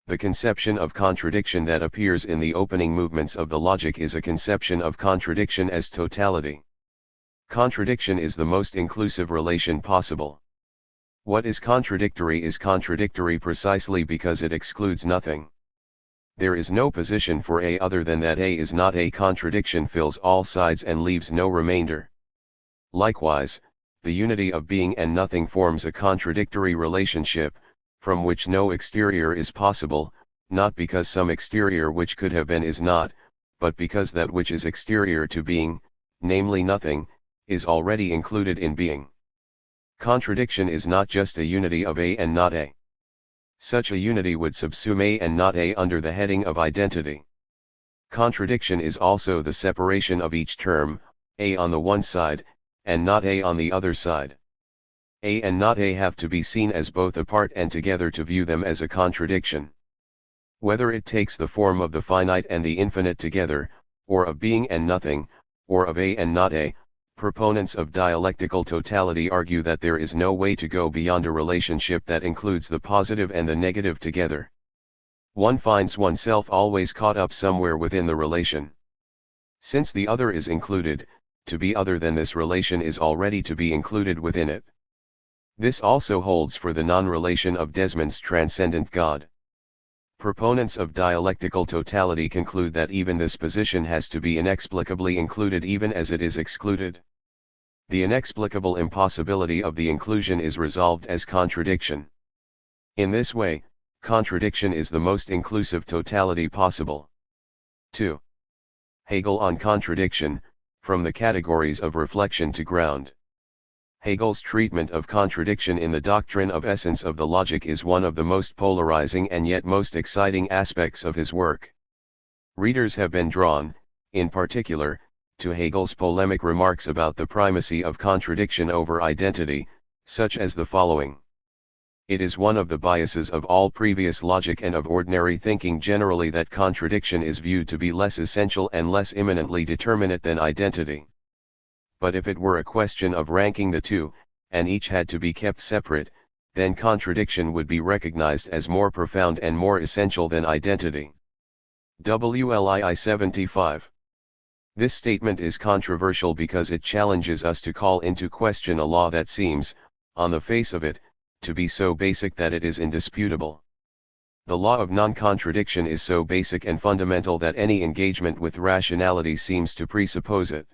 The conception of contradiction that appears in the opening movements of the logic is a conception of contradiction as totality. Contradiction is the most inclusive relation possible. What is contradictory precisely because it excludes nothing. There is no position for A other than that A is not A. Contradiction fills all sides and leaves no remainder. Likewise, the unity of being and nothing forms a contradictory relationship, from which no exterior is possible, not because some exterior which could have been is not, but because that which is exterior to being, namely nothing, is already included in being. Contradiction is not just a unity of A and not A. Such a unity would subsume A and not A under the heading of identity. Contradiction is also the separation of each term, A on the one side, and not A on the other side. A and not A have to be seen as both apart and together to view them as a contradiction. Whether it takes the form of the finite and the infinite together, or of being and nothing, or of A and not A, proponents of dialectical totality argue that there is no way to go beyond a relationship that includes the positive and the negative together. One finds oneself always caught up somewhere within the relation. Since the other is included, to be other than this relation is already to be included within it. This also holds for the non-relation of Desmond's transcendent God. Proponents of dialectical totality conclude that even this position has to be inexplicably included even as it is excluded. The inexplicable impossibility of the inclusion is resolved as contradiction. In this way, contradiction is the most inclusive totality possible. 2. Hegel on contradiction, from the categories of reflection to ground. Hegel's treatment of contradiction in the doctrine of essence of the logic is one of the most polarizing and yet most exciting aspects of his work. Readers have been drawn, in particular, to Hegel's polemic remarks about the primacy of contradiction over identity, such as the following. It is one of the biases of all previous logic and of ordinary thinking generally that contradiction is viewed to be less essential and less immanently determinate than identity. But if it were a question of ranking the two, and each had to be kept separate, then contradiction would be recognized as more profound and more essential than identity. WLII 75. This statement is controversial because it challenges us to call into question a law that seems, on the face of it, to be so basic that it is indisputable. The law of non-contradiction is so basic and fundamental that any engagement with rationality seems to presuppose it.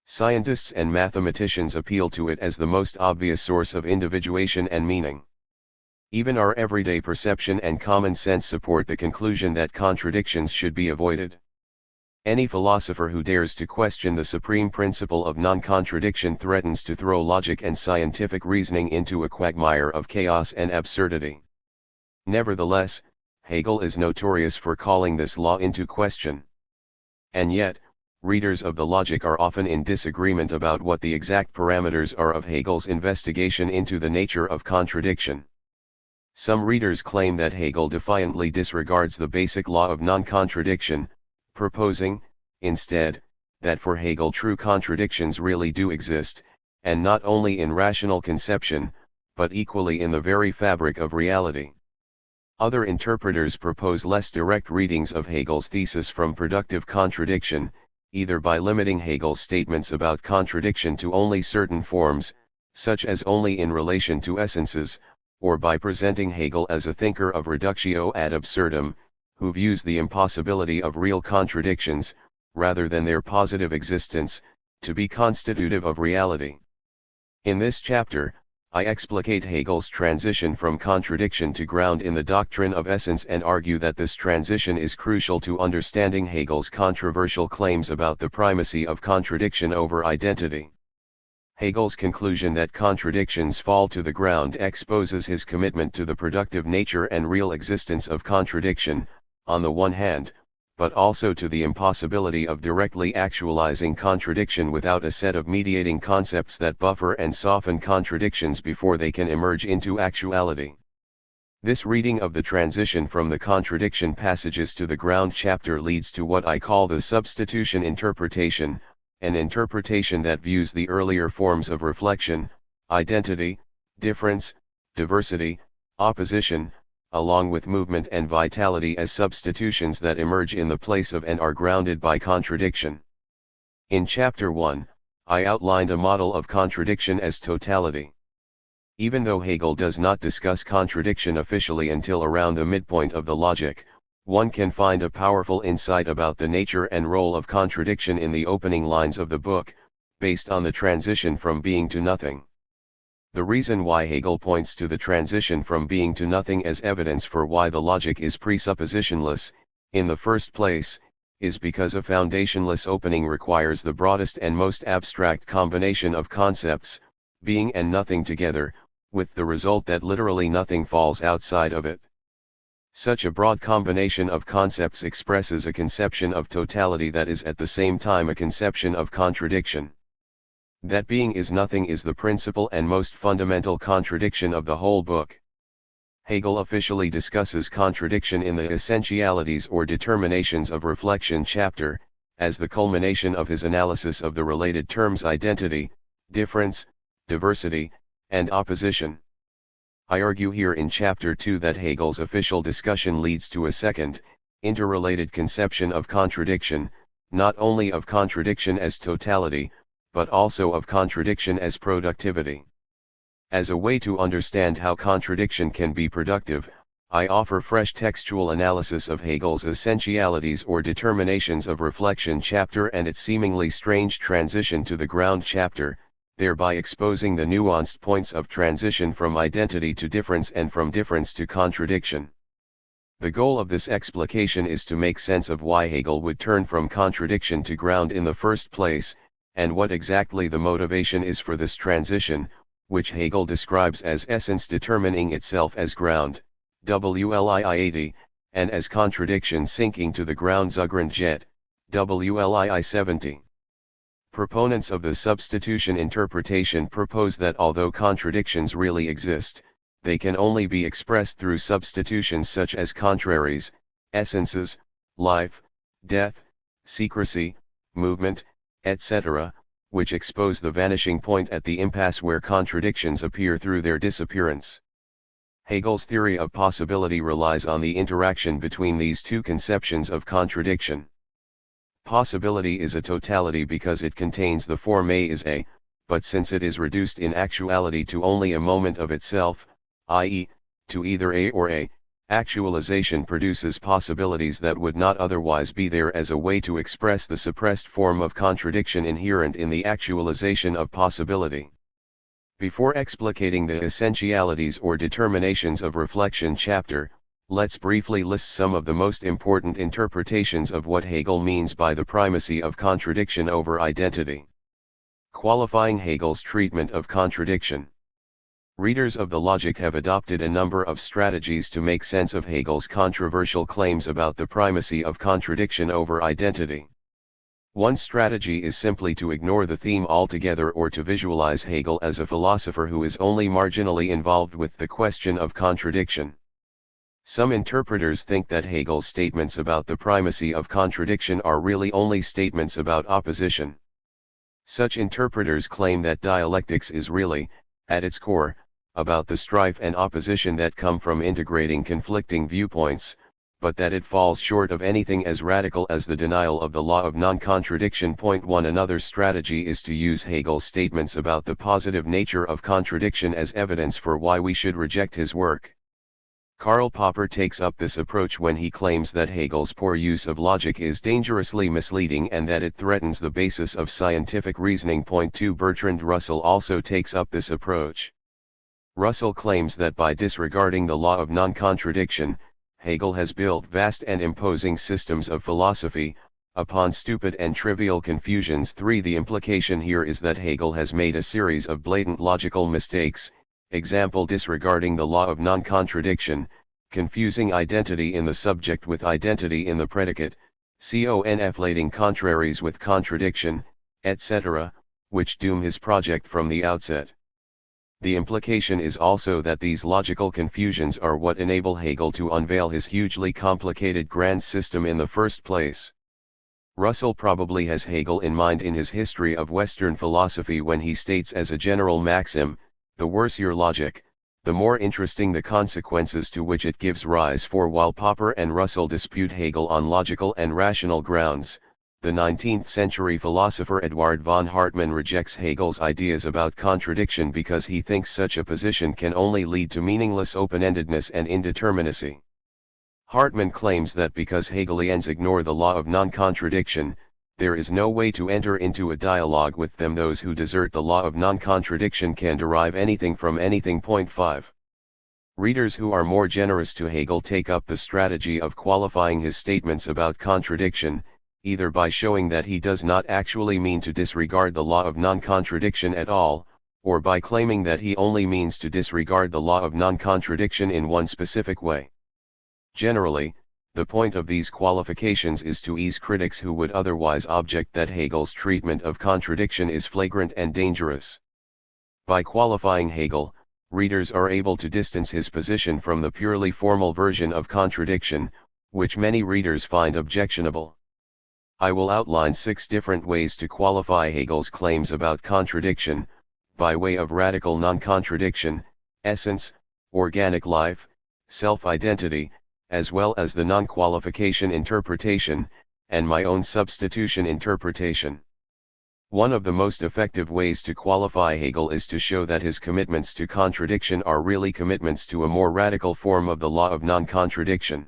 Scientists and mathematicians appeal to it as the most obvious source of individuation and meaning. Even our everyday perception and common sense support the conclusion that contradictions should be avoided. Any philosopher who dares to question the supreme principle of non-contradiction threatens to throw logic and scientific reasoning into a quagmire of chaos and absurdity. Nevertheless, Hegel is notorious for calling this law into question. And yet, readers of the logic are often in disagreement about what the exact parameters are of Hegel's investigation into the nature of contradiction. Some readers claim that Hegel defiantly disregards the basic law of non-contradiction, proposing, instead, that for Hegel true contradictions really do exist, and not only in rational conception, but equally in the very fabric of reality. Other interpreters propose less direct readings of Hegel's thesis from productive contradiction, either by limiting Hegel's statements about contradiction to only certain forms, such as only in relation to essences, or by presenting Hegel as a thinker of reductio ad absurdum, who views the impossibility of real contradictions, rather than their positive existence, to be constitutive of reality. In this chapter, I explicate Hegel's transition from contradiction to ground in the doctrine of essence and argue that this transition is crucial to understanding Hegel's controversial claims about the primacy of contradiction over identity. Hegel's conclusion that contradictions fall to the ground exposes his commitment to the productive nature and real existence of contradiction, on the one hand, but also to the impossibility of directly actualizing contradiction without a set of mediating concepts that buffer and soften contradictions before they can emerge into actuality. This reading of the transition from the contradiction passages to the ground chapter leads to what I call the substitution interpretation, an interpretation that views the earlier forms of reflection, identity, difference, diversity, opposition, along with movement and vitality as substitutions that emerge in the place of and are grounded by contradiction. In Chapter 1, I outlined a model of contradiction as totality. Even though Hegel does not discuss contradiction officially until around the midpoint of the logic, one can find a powerful insight about the nature and role of contradiction in the opening lines of the book, based on the transition from being to nothing. The reason why Hegel points to the transition from being to nothing as evidence for why the logic is presuppositionless, in the first place, is because a foundationless opening requires the broadest and most abstract combination of concepts, being and nothing together, with the result that literally nothing falls outside of it. Such a broad combination of concepts expresses a conception of totality that is at the same time a conception of contradiction. That being is nothing is the principal and most fundamental contradiction of the whole book. Hegel officially discusses contradiction in the Essentialities or Determinations of Reflection chapter, as the culmination of his analysis of the related terms identity, difference, diversity, and opposition. I argue here in Chapter 2 that Hegel's official discussion leads to a second, interrelated conception of contradiction, not only of contradiction as totality, but also of contradiction as productivity. As a way to understand how contradiction can be productive, I offer fresh textual analysis of Hegel's Essentialities or Determinations of Reflection chapter and its seemingly strange transition to the ground chapter, thereby exposing the nuanced points of transition from identity to difference and from difference to contradiction. The goal of this explication is to make sense of why Hegel would turn from contradiction to ground in the first place, and what exactly the motivation is for this transition, which Hegel describes as essence determining itself as ground, WLII80, and as contradiction sinking to the ground Zugrundjet, WLII70. Proponents of the substitution interpretation propose that although contradictions really exist, they can only be expressed through substitutions such as contraries, essences, life, death, secrecy, movement, etc., which expose the vanishing point at the impasse where contradictions appear through their disappearance. Hegel's theory of possibility relies on the interaction between these two conceptions of contradiction. Possibility is a totality because it contains the form A is A, but since it is reduced in actuality to only a moment of itself, i.e., to either A or A, actualization produces possibilities that would not otherwise be there as a way to express the suppressed form of contradiction inherent in the actualization of possibility. Before explicating the Essentialities or Determinations of Reflection chapter, let's briefly list some of the most important interpretations of what Hegel means by the primacy of contradiction over identity. Qualifying Hegel's treatment of contradiction. Readers of the logic have adopted a number of strategies to make sense of Hegel's controversial claims about the primacy of contradiction over identity. One strategy is simply to ignore the theme altogether or to visualize Hegel as a philosopher who is only marginally involved with the question of contradiction. Some interpreters think that Hegel's statements about the primacy of contradiction are really only statements about opposition. Such interpreters claim that dialectics is really, at its core, about the strife and opposition that come from integrating conflicting viewpoints, but that it falls short of anything as radical as the denial of the law of non-contradiction. Point 1. Another strategy is to use Hegel's statements about the positive nature of contradiction as evidence for why we should reject his work. Karl Popper takes up this approach when he claims that Hegel's poor use of logic is dangerously misleading and that it threatens the basis of scientific reasoning. Point 2. Bertrand Russell also takes up this approach. Russell claims that by disregarding the law of non-contradiction, Hegel has built vast and imposing systems of philosophy, upon stupid and trivial confusions. 3. The implication here is that Hegel has made a series of blatant logical mistakes, example disregarding the law of non-contradiction, confusing identity in the subject with identity in the predicate, conflating contraries with contradiction, etc., which doom his project from the outset. The implication is also that these logical confusions are what enable Hegel to unveil his hugely complicated grand system in the first place. Russell probably has Hegel in mind in his History of Western Philosophy when he states as a general maxim, "The worse your logic, the more interesting the consequences to which it gives rise. For while Popper and Russell dispute Hegel on logical and rational grounds, the 19th-century philosopher Eduard von Hartmann rejects Hegel's ideas about contradiction because he thinks such a position can only lead to meaningless open-endedness and indeterminacy. Hartmann claims that because Hegelians ignore the law of non-contradiction, there is no way to enter into a dialogue with them. Those who desert the law of non-contradiction can derive anything from anything. 5. Readers who are more generous to Hegel take up the strategy of qualifying his statements about contradiction, either by showing that he does not actually mean to disregard the law of non-contradiction at all, or by claiming that he only means to disregard the law of non-contradiction in one specific way. Generally, the point of these qualifications is to ease critics who would otherwise object that Hegel's treatment of contradiction is flagrant and dangerous. By qualifying Hegel, readers are able to distance his position from the purely formal version of contradiction, which many readers find objectionable. I will outline 6 different ways to qualify Hegel's claims about contradiction, by way of radical non-contradiction, essence, organic life, self-identity, as well as the non-qualification interpretation, and my own substitution interpretation. One of the most effective ways to qualify Hegel is to show that his commitments to contradiction are really commitments to a more radical form of the law of non-contradiction.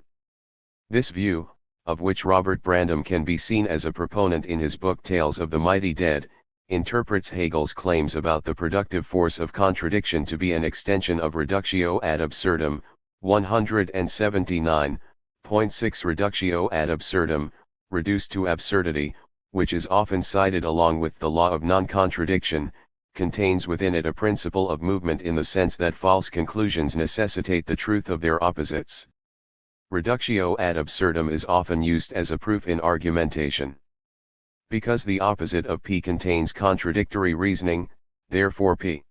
This view, of which Robert Brandom can be seen as a proponent in his book Tales of the Mighty Dead, interprets Hegel's claims about the productive force of contradiction to be an extension of reductio ad absurdum, 179.6 reductio ad absurdum, reduced to absurdity, which is often cited along with the law of non-contradiction, contains within it a principle of movement in the sense that false conclusions necessitate the truth of their opposites. Reductio ad absurdum is often used as a proof in argumentation. Because the opposite of P contains contradictory reasoning, therefore P.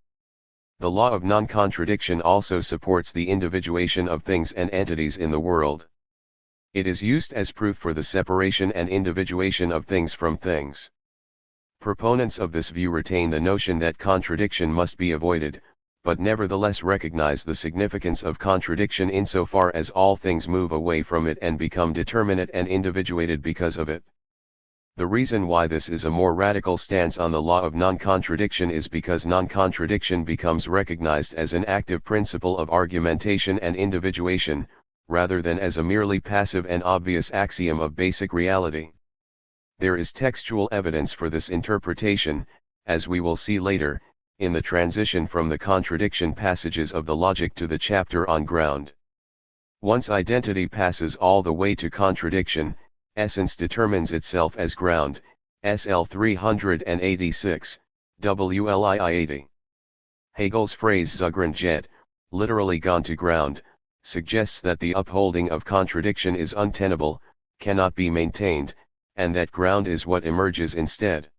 The law of non-contradiction also supports the individuation of things and entities in the world. It is used as proof for the separation and individuation of things from things. Proponents of this view retain the notion that contradiction must be avoided, but nevertheless recognize the significance of contradiction insofar as all things move away from it and become determinate and individuated because of it. The reason why this is a more radical stance on the law of non-contradiction is because non-contradiction becomes recognized as an active principle of argumentation and individuation, rather than as a merely passive and obvious axiom of basic reality. There is textual evidence for this interpretation, as we will see later, in the transition from the contradiction passages of the logic to the chapter on ground. Once identity passes all the way to contradiction, essence determines itself as ground, SL 386, WLII 80. Hegel's phrase Zugrundjet, literally gone to ground, suggests that the upholding of contradiction is untenable, cannot be maintained, and that ground is what emerges instead.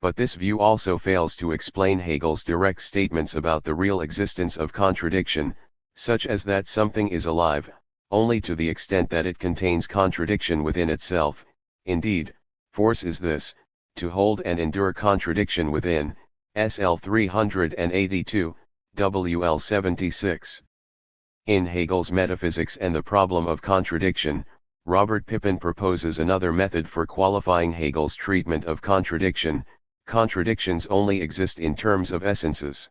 But this view also fails to explain Hegel's direct statements about the real existence of contradiction, such as that something is alive, only to the extent that it contains contradiction within itself. Indeed, force is this, to hold and endure contradiction within, SL 382, WL 76. In Hegel's Metaphysics and the Problem of Contradiction, Robert Pippin proposes another method for qualifying Hegel's treatment of contradiction. Contradictions only exist in terms of essences.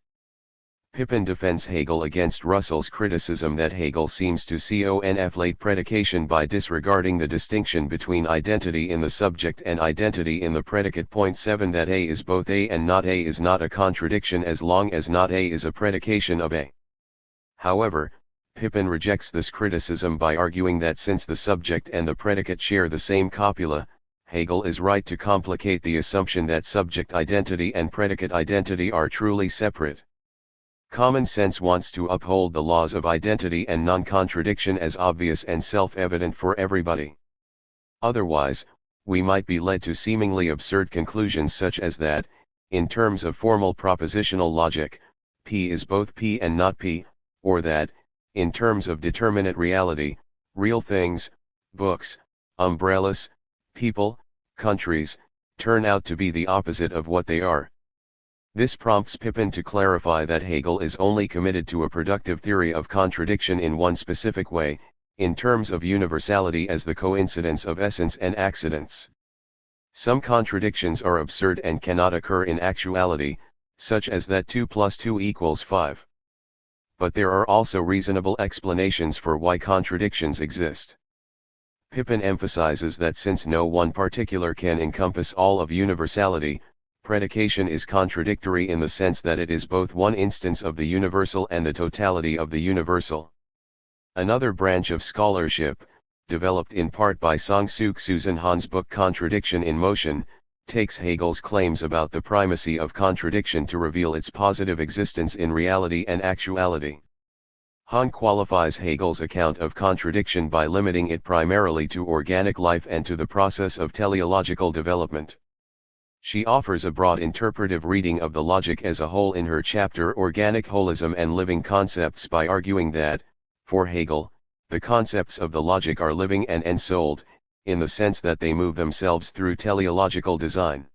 Pippin defends Hegel against Russell's criticism that Hegel seems to conflate predication by disregarding the distinction between identity in the subject and identity in the predicate. 7 That A is both A and not A is not a contradiction as long as not A is a predication of A. However, Pippin rejects this criticism by arguing that since the subject and the predicate share the same copula, Hegel is right to complicate the assumption that subject identity and predicate identity are truly separate. Common sense wants to uphold the laws of identity and non-contradiction as obvious and self-evident for everybody. Otherwise, we might be led to seemingly absurd conclusions such as that, in terms of formal propositional logic, P is both P and not P, or that, in terms of determinate reality, real things, books, umbrellas, people, countries, turn out to be the opposite of what they are. This prompts Pippin to clarify that Hegel is only committed to a productive theory of contradiction in one specific way, in terms of universality as the coincidence of essence and accidents. Some contradictions are absurd and cannot occur in actuality, such as that 2 plus 2 equals 5. But there are also reasonable explanations for why contradictions exist. Pippin emphasizes that since no one particular can encompass all of universality, predication is contradictory in the sense that it is both one instance of the universal and the totality of the universal. Another branch of scholarship, developed in part by Song-Suk Susan Han's book Contradiction in Motion, takes Hegel's claims about the primacy of contradiction to reveal its positive existence in reality and actuality. Han qualifies Hegel's account of contradiction by limiting it primarily to organic life and to the process of teleological development. She offers a broad interpretive reading of the logic as a whole in her chapter Organic Holism and Living Concepts by arguing that, for Hegel, the concepts of the logic are living and ensouled, in the sense that they move themselves through teleological design.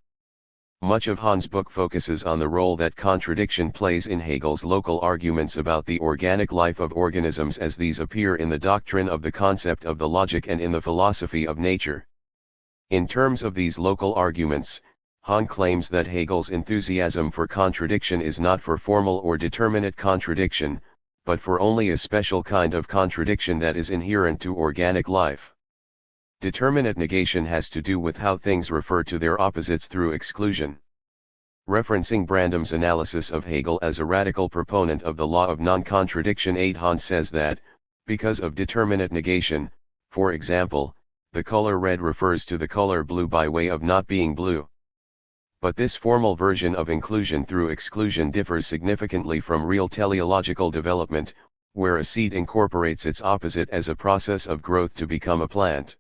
Much of Han's book focuses on the role that contradiction plays in Hegel's local arguments about the organic life of organisms as these appear in the doctrine of the concept of the logic and in the philosophy of nature. In terms of these local arguments, Han claims that Hegel's enthusiasm for contradiction is not for formal or determinate contradiction, but for only a special kind of contradiction that is inherent to organic life. Determinate negation has to do with how things refer to their opposites through exclusion. Referencing Brandam's analysis of Hegel as a radical proponent of the law of non-contradiction, Han says that, because of determinate negation, for example, the color red refers to the color blue by way of not being blue. But this formal version of inclusion through exclusion differs significantly from real teleological development, where a seed incorporates its opposite as a process of growth to become a plant.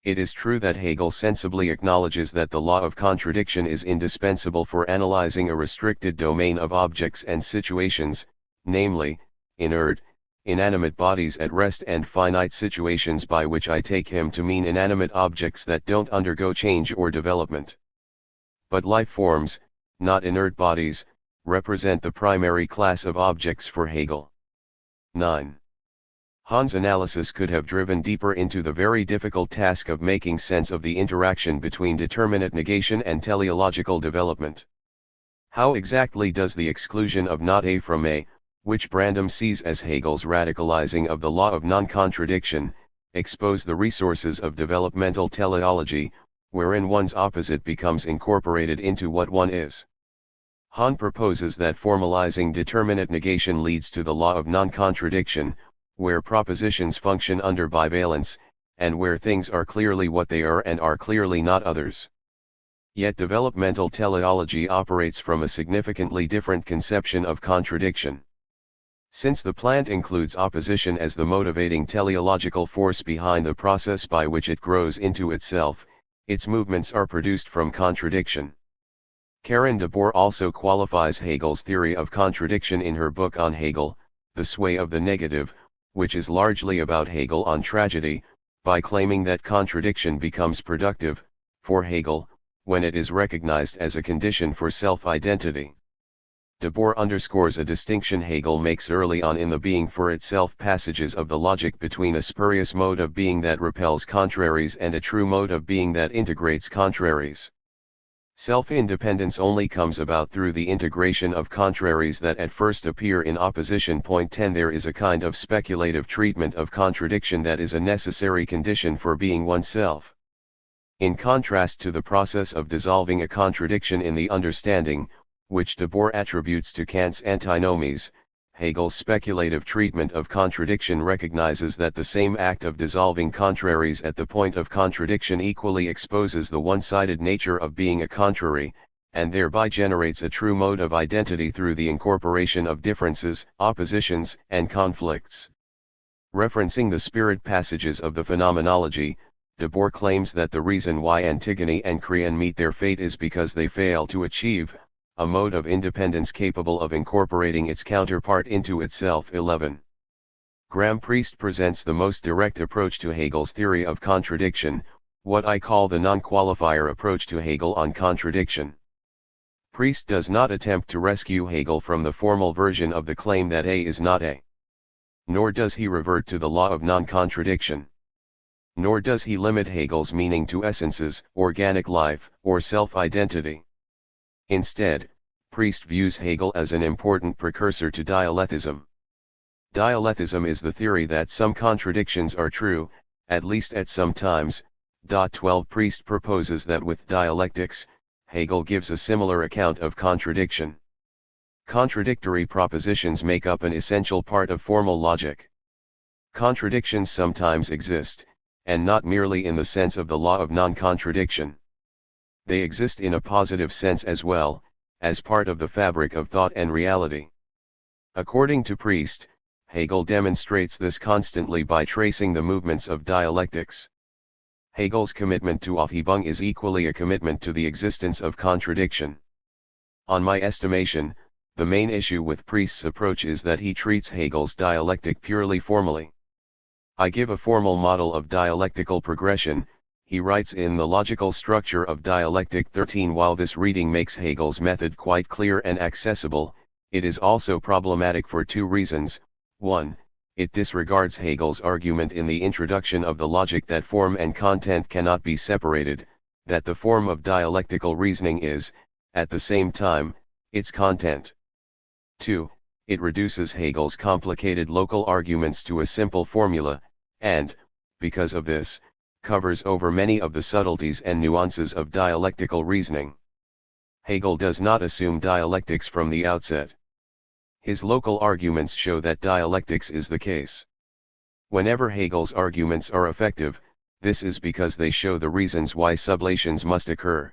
It is true that Hegel sensibly acknowledges that the law of contradiction is indispensable for analyzing a restricted domain of objects and situations, namely, inanimate bodies at rest and finite situations, by which I take him to mean inanimate objects that don't undergo change or development. But life forms, not inert bodies, represent the primary class of objects for Hegel. 9. Han's analysis could have driven deeper into the very difficult task of making sense of the interaction between determinate negation and teleological development. How exactly does the exclusion of not A from A, which Brandam sees as Hegel's radicalizing of the law of non-contradiction, expose the resources of developmental teleology, wherein one's opposite becomes incorporated into what one is? Han proposes that formalizing determinate negation leads to the law of non-contradiction, where propositions function under bivalence, and where things are clearly what they are and are clearly not others. Yet developmental teleology operates from a significantly different conception of contradiction. Since the plant includes opposition as the motivating teleological force behind the process by which it grows into itself, its movements are produced from contradiction. Karen de Boer also qualifies Hegel's theory of contradiction in her book on Hegel, The Sway of the Negative, which is largely about Hegel on tragedy, by claiming that contradiction becomes productive, for Hegel, when it is recognized as a condition for self-identity. De Boer underscores a distinction Hegel makes early on in the being for itself passages of the logic between a spurious mode of being that repels contraries and a true mode of being that integrates contraries. Self-independence only comes about through the integration of contraries that at first appear in opposition. 10 There is a kind of speculative treatment of contradiction that is a necessary condition for being oneself. In contrast to the process of dissolving a contradiction in the understanding, which de Boer attributes to Kant's antinomies, Hegel's speculative treatment of contradiction recognizes that the same act of dissolving contraries at the point of contradiction equally exposes the one-sided nature of being a contrary, and thereby generates a true mode of identity through the incorporation of differences, oppositions, and conflicts. Referencing the spirit passages of the Phenomenology, de Boer claims that the reason why Antigone and Creon meet their fate is because they fail to achieve a mode of independence capable of incorporating its counterpart into itself. 11. Graham Priest presents the most direct approach to Hegel's theory of contradiction, what I call the non-qualifier approach to Hegel on contradiction. Priest does not attempt to rescue Hegel from the formal version of the claim that A is not A. Nor does he revert to the law of non-contradiction. Nor does he limit Hegel's meaning to essences, organic life, or self-identity. Instead, Priest views Hegel as an important precursor to dialecticism. Dialecticism is the theory that some contradictions are true, at least at some times. 12 Priest proposes that with dialectics, Hegel gives a similar account of contradiction. Contradictory propositions make up an essential part of formal logic. Contradictions sometimes exist, and not merely in the sense of the law of non-contradiction. They exist in a positive sense as well, as part of the fabric of thought and reality. According to Priest, Hegel demonstrates this constantly by tracing the movements of dialectics. Hegel's commitment to Aufhebung is equally a commitment to the existence of contradiction. On my estimation, the main issue with Priest's approach is that he treats Hegel's dialectic purely formally. I give a formal model of dialectical progression, he writes in The Logical Structure of Dialectic 13. While this reading makes Hegel's method quite clear and accessible, it is also problematic for two reasons. 1. It disregards Hegel's argument in the introduction of the logic that form and content cannot be separated, that the form of dialectical reasoning is, at the same time, its content. 2. It reduces Hegel's complicated local arguments to a simple formula, and, because of this, covers over many of the subtleties and nuances of dialectical reasoning. Hegel does not assume dialectics from the outset. His local arguments show that dialectics is the case. Whenever Hegel's arguments are effective, this is because they show the reasons why sublations must occur.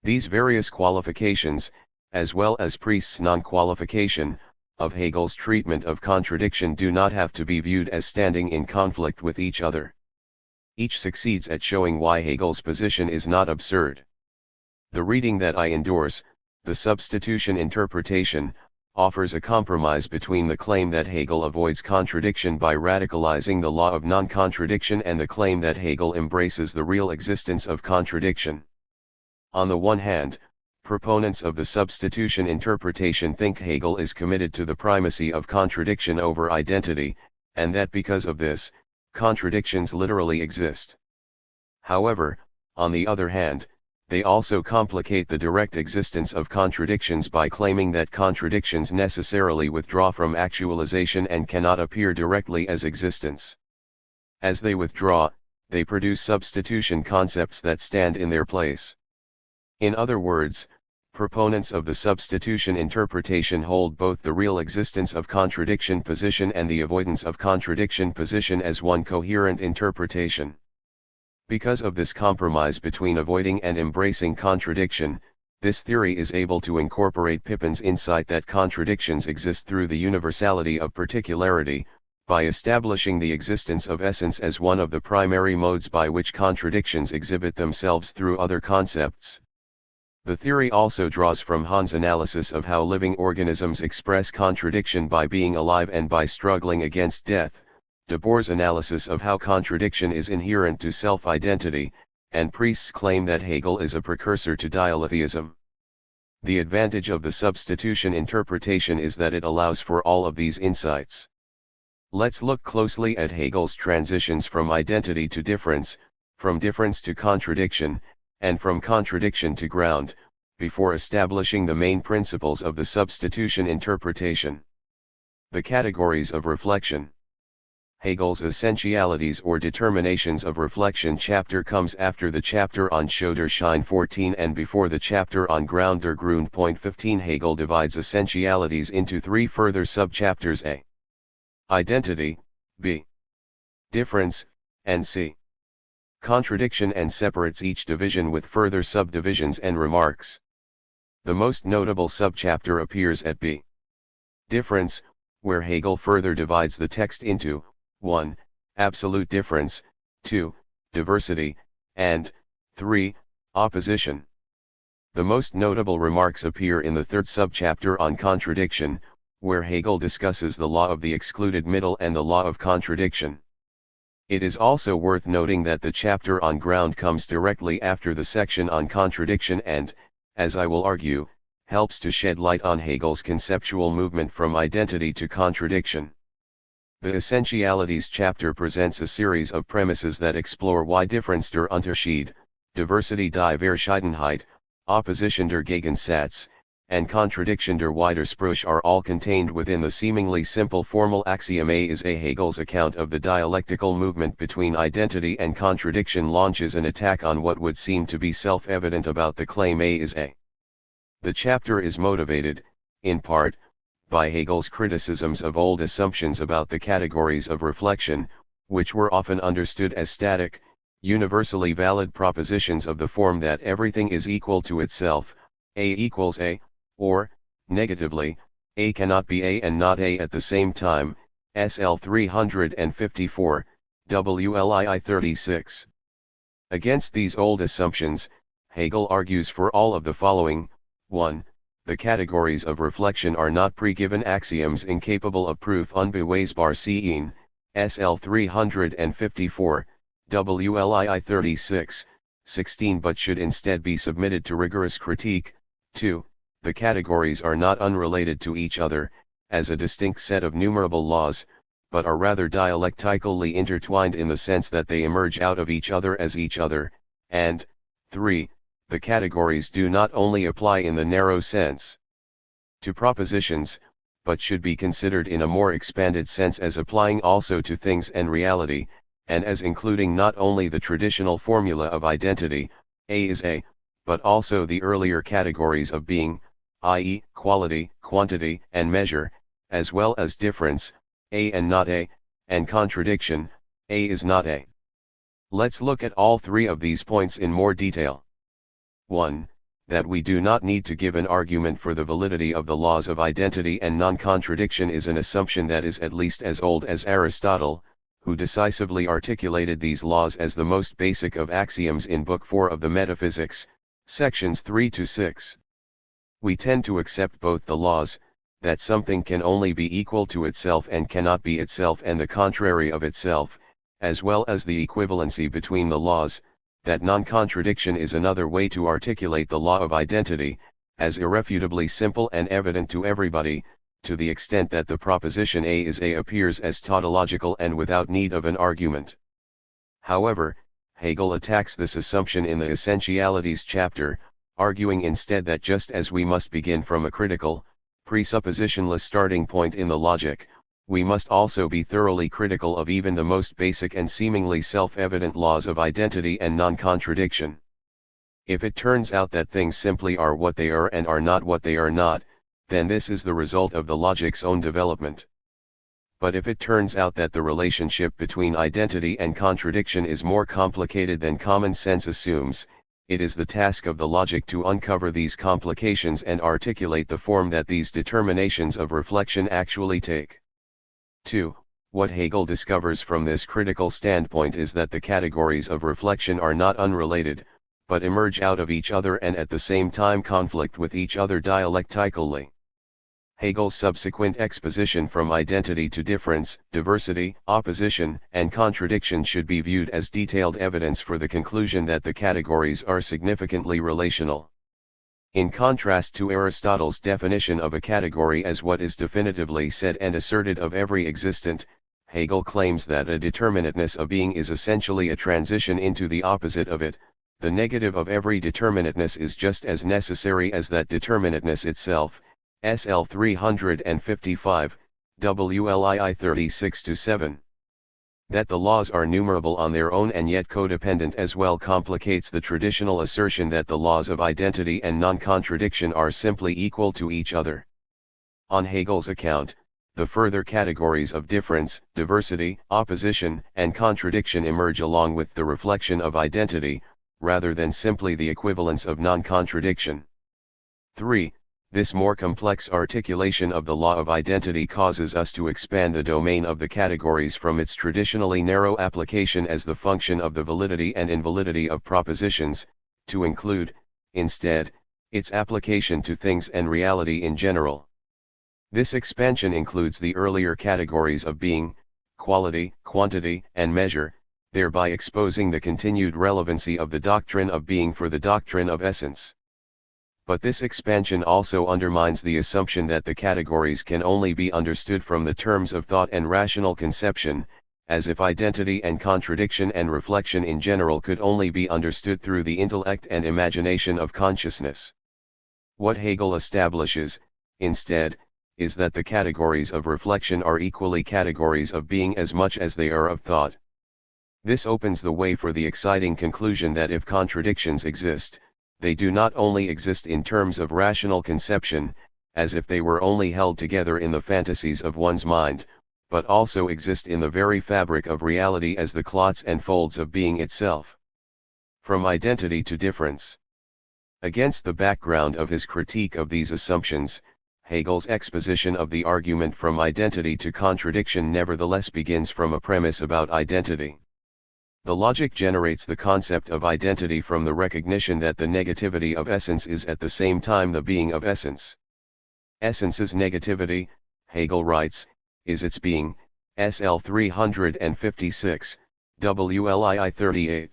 These various qualifications, as well as Priest's non-qualification, of Hegel's treatment of contradiction do not have to be viewed as standing in conflict with each other. Each succeeds at showing why Hegel's position is not absurd. The reading that I endorse, the substitution interpretation, offers a compromise between the claim that Hegel avoids contradiction by radicalizing the law of non-contradiction and the claim that Hegel embraces the real existence of contradiction. On the one hand, proponents of the substitution interpretation think Hegel is committed to the primacy of contradiction over identity, and that because of this, contradictions literally exist. However, on the other hand, they also complicate the direct existence of contradictions by claiming that contradictions necessarily withdraw from actualization and cannot appear directly as existence. As they withdraw, they produce substitution concepts that stand in their place. In other words, proponents of the substitution interpretation hold both the real existence of contradiction position and the avoidance of contradiction position as one coherent interpretation. Because of this compromise between avoiding and embracing contradiction, this theory is able to incorporate Pippin's insight that contradictions exist through the universality of particularity, by establishing the existence of essence as one of the primary modes by which contradictions exhibit themselves through other concepts. The theory also draws from Hahn's analysis of how living organisms express contradiction by being alive and by struggling against death, de Boer's analysis of how contradiction is inherent to self-identity, and Priest's claim that Hegel is a precursor to dialetheism. The advantage of the substitution interpretation is that it allows for all of these insights. Let's look closely at Hegel's transitions from identity to difference, from difference to contradiction, and from contradiction to ground, before establishing the main principles of the substitution interpretation. The categories of reflection. Hegel's essentialities or determinations of reflection chapter comes after the chapter on Schöderschein 14 and before the chapter on Ground der Grund. 15. Hegel divides essentialities into three further subchapters: A. Identity, B. Difference, and C. Contradiction, and separates each division with further subdivisions and remarks. The most notable subchapter appears at B. Difference, where Hegel further divides the text into 1. Absolute difference, 2. Diversity, and 3. Opposition. The most notable remarks appear in the third subchapter on contradiction, where Hegel discusses the law of the excluded middle and the law of contradiction. It is also worth noting that the chapter on ground comes directly after the section on contradiction and, as I will argue, helps to shed light on Hegel's conceptual movement from identity to contradiction. The Essentialities chapter presents a series of premises that explore why Differenz der Unterschied, Diversity die Verschiedenheit, Opposition der Gegensatz, and Contradiction der Widerspruch are all contained within the seemingly simple formal axiom A is A. Hegel's account of the dialectical movement between identity and contradiction launches an attack on what would seem to be self-evident about the claim A is A. The chapter is motivated, in part, by Hegel's criticisms of old assumptions about the categories of reflection, which were often understood as static, universally valid propositions of the form that everything is equal to itself, A equals A, or, negatively, A cannot be A and not A at the same time, SL 354, WLII 36. Against these old assumptions, Hegel argues for all of the following: 1. The categories of reflection are not pre-given axioms incapable of proof unbeweisbar sein, SL 354, WLII 36, 16 but should instead be submitted to rigorous critique. 2. The categories are not unrelated to each other, as a distinct set of numerable laws, but are rather dialectically intertwined in the sense that they emerge out of each other as each other, and 3. The categories do not only apply in the narrow sense to propositions, but should be considered in a more expanded sense as applying also to things and reality, and as including not only the traditional formula of identity, A is A, but also the earlier categories of being, i.e., quality, quantity, and measure, as well as difference, A and not A, and contradiction, A is not A. Let's look at all three of these points in more detail. 1. That we do not need to give an argument for the validity of the laws of identity and non-contradiction is an assumption that is at least as old as Aristotle, who decisively articulated these laws as the most basic of axioms in Book 4 of the Metaphysics, sections 3 to 6. We tend to accept both the laws, that something can only be equal to itself and cannot be itself and the contrary of itself, as well as the equivalency between the laws, that non-contradiction is another way to articulate the law of identity, as irrefutably simple and evident to everybody, to the extent that the proposition A is A appears as tautological and without need of an argument. However, Hegel attacks this assumption in the Essentialities chapter, arguing instead that just as we must begin from a critical, presuppositionless starting point in the logic, we must also be thoroughly critical of even the most basic and seemingly self-evident laws of identity and non-contradiction. If it turns out that things simply are what they are and are not what they are not, then this is the result of the logic's own development. But if it turns out that the relationship between identity and contradiction is more complicated than common sense assumes, it is the task of the logic to uncover these complications and articulate the form that these determinations of reflection actually take. 2. What Hegel discovers from this critical standpoint is that the categories of reflection are not unrelated, but emerge out of each other and at the same time conflict with each other dialectically. Hegel's subsequent exposition from identity to difference, diversity, opposition, and contradiction should be viewed as detailed evidence for the conclusion that the categories are significantly relational. In contrast to Aristotle's definition of a category as what is definitively said and asserted of every existent, Hegel claims that a determinateness of being is essentially a transition into the opposite of it. The negative of every determinateness is just as necessary as that determinateness itself, SL 355, WLII 36-7. That the laws are numerable on their own and yet codependent as well complicates the traditional assertion that the laws of identity and non-contradiction are simply equal to each other. On Hegel's account, the further categories of difference, diversity, opposition, and contradiction emerge along with the reflection of identity, rather than simply the equivalence of non-contradiction. 3. This more complex articulation of the law of identity causes us to expand the domain of the categories from its traditionally narrow application as the function of the validity and invalidity of propositions, to include, instead, its application to things and reality in general. This expansion includes the earlier categories of being, quality, quantity, and measure, thereby exposing the continued relevancy of the doctrine of being for the doctrine of essence. But this expansion also undermines the assumption that the categories can only be understood from the terms of thought and rational conception, as if identity and contradiction and reflection in general could only be understood through the intellect and imagination of consciousness. What Hegel establishes, instead, is that the categories of reflection are equally categories of being as much as they are of thought. This opens the way for the exciting conclusion that if contradictions exist, they do not only exist in terms of rational conception, as if they were only held together in the fantasies of one's mind, but also exist in the very fabric of reality as the clots and folds of being itself. From identity to difference. Against the background of his critique of these assumptions, Hegel's exposition of the argument from identity to contradiction nevertheless begins from a premise about identity. The logic generates the concept of identity from the recognition that the negativity of essence is at the same time the being of essence. Essence's negativity, Hegel writes, is its being, SL 356, WLII 38.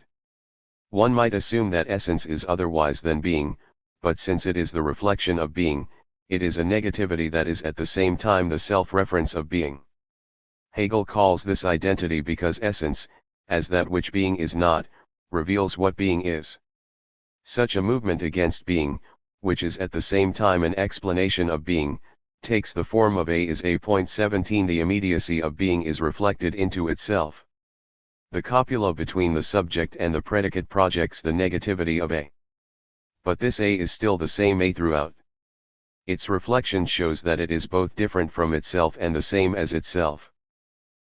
One might assume that essence is otherwise than being, but since it is the reflection of being, it is a negativity that is at the same time the self-reference of being. Hegel calls this identity because essence, as that which being is not, reveals what being is. Such a movement against being, which is at the same time an explanation of being, takes the form of A is A.17. The immediacy of being is reflected into itself. The copula between the subject and the predicate projects the negativity of A. But this A is still the same A throughout. Its reflection shows that it is both different from itself and the same as itself.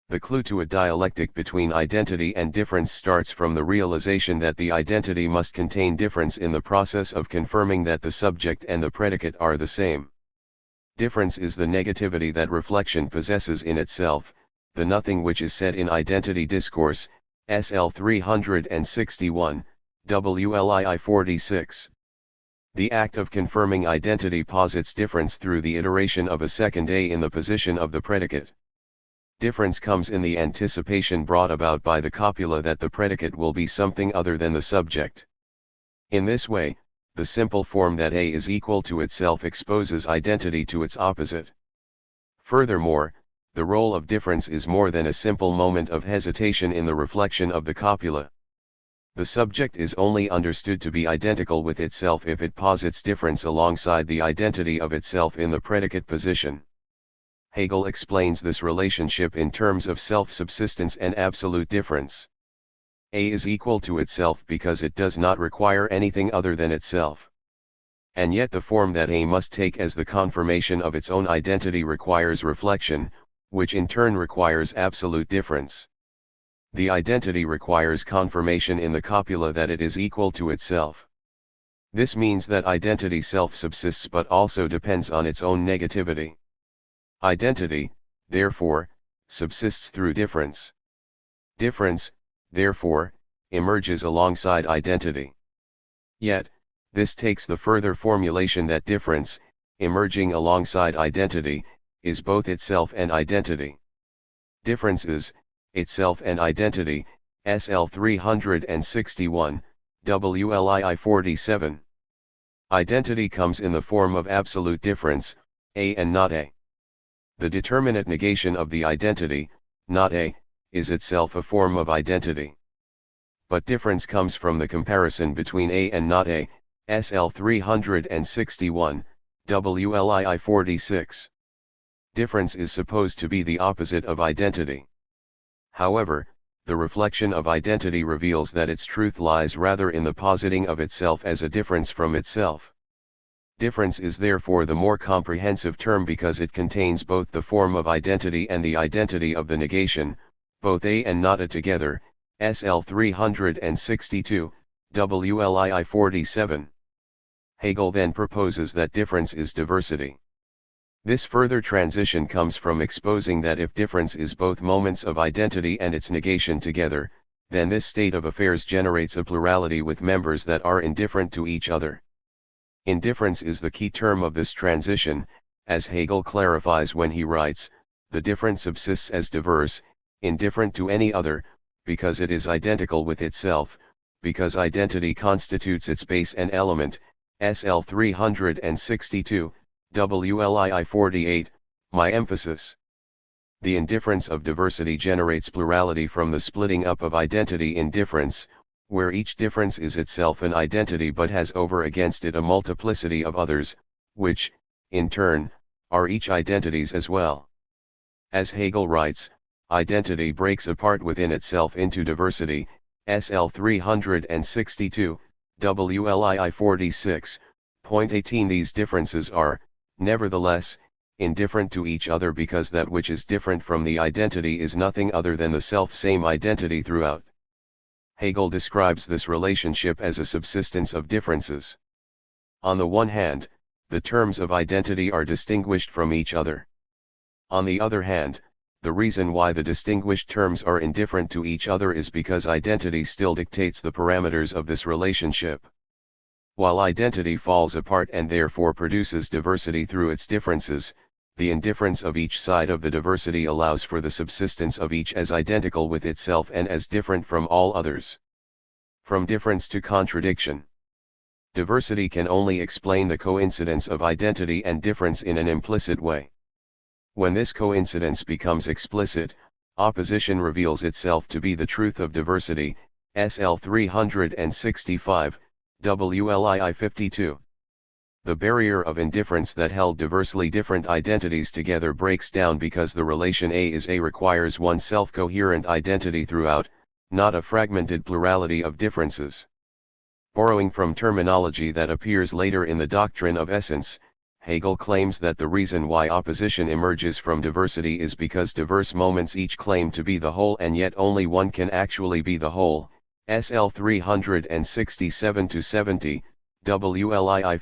The clue to a dialectic between identity and difference starts from the realization that the identity must contain difference in the process of confirming that the subject and the predicate are the same. Difference is the negativity that reflection possesses in itself, the nothing which is said in identity discourse, SL 361, WLII 46. The act of confirming identity posits difference through the iteration of a second A in the position of the predicate. Difference comes in the anticipation brought about by the copula that the predicate will be something other than the subject. In this way, the simple form that A is equal to itself exposes identity to its opposite. Furthermore, the role of difference is more than a simple moment of hesitation in the reflection of the copula. The subject is only understood to be identical with itself if it posits difference alongside the identity of itself in the predicate position. Hegel explains this relationship in terms of self-subsistence and absolute difference. A is equal to itself because it does not require anything other than itself. And yet the form that A must take as the confirmation of its own identity requires reflection, which in turn requires absolute difference. The identity requires confirmation in the copula that it is equal to itself. This means that identity self-subsists but also depends on its own negativity. Identity, therefore, subsists through difference. Difference, therefore, emerges alongside identity. Yet, this takes the further formulation that difference, emerging alongside identity, is both itself and identity. Difference is, itself and identity, SL 361, WLII 47. Identity comes in the form of absolute difference, A and not A. The determinate negation of the identity, not A, is itself a form of identity. But difference comes from the comparison between A and not A, SL 361, WLII 46. Difference is supposed to be the opposite of identity. However, the reflection of identity reveals that its truth lies rather in the positing of itself as a difference from itself. Difference is therefore the more comprehensive term because it contains both the form of identity and the identity of the negation, both A and not A together, SL 362, WLII 47. Hegel then proposes that difference is diversity. This further transition comes from exposing that if difference is both moments of identity and its negation together, then this state of affairs generates a plurality with members that are indifferent to each other. Indifference is the key term of this transition, as Hegel clarifies when he writes, the different subsists as diverse, indifferent to any other, because it is identical with itself, because identity constitutes its base and element, SL 362, WLII 48, my emphasis. The indifference of diversity generates plurality from the splitting up of identity in difference, where each difference is itself an identity but has over against it a multiplicity of others, which, in turn, are each identities as well. As Hegel writes, identity breaks apart within itself into diversity, SL 362, WLII 46.18. These differences are, nevertheless, indifferent to each other because that which is different from the identity is nothing other than the self-same identity throughout. Hegel describes this relationship as a subsistence of differences. On the one hand, the terms of identity are distinguished from each other. On the other hand, the reason why the distinguished terms are indifferent to each other is because identity still dictates the parameters of this relationship. While identity falls apart and therefore produces diversity through its differences, the indifference of each side of the diversity allows for the subsistence of each as identical with itself and as different from all others. From difference to contradiction. Diversity can only explain the coincidence of identity and difference in an implicit way. When this coincidence becomes explicit, opposition reveals itself to be the truth of diversity, SL 365, WLII 52. The barrier of indifference that held diversely different identities together breaks down because the relation A is A requires one self-coherent identity throughout, not a fragmented plurality of differences. Borrowing from terminology that appears later in the doctrine of essence, Hegel claims that the reason why opposition emerges from diversity is because diverse moments each claim to be the whole and yet only one can actually be the whole, SL 367-70, WLII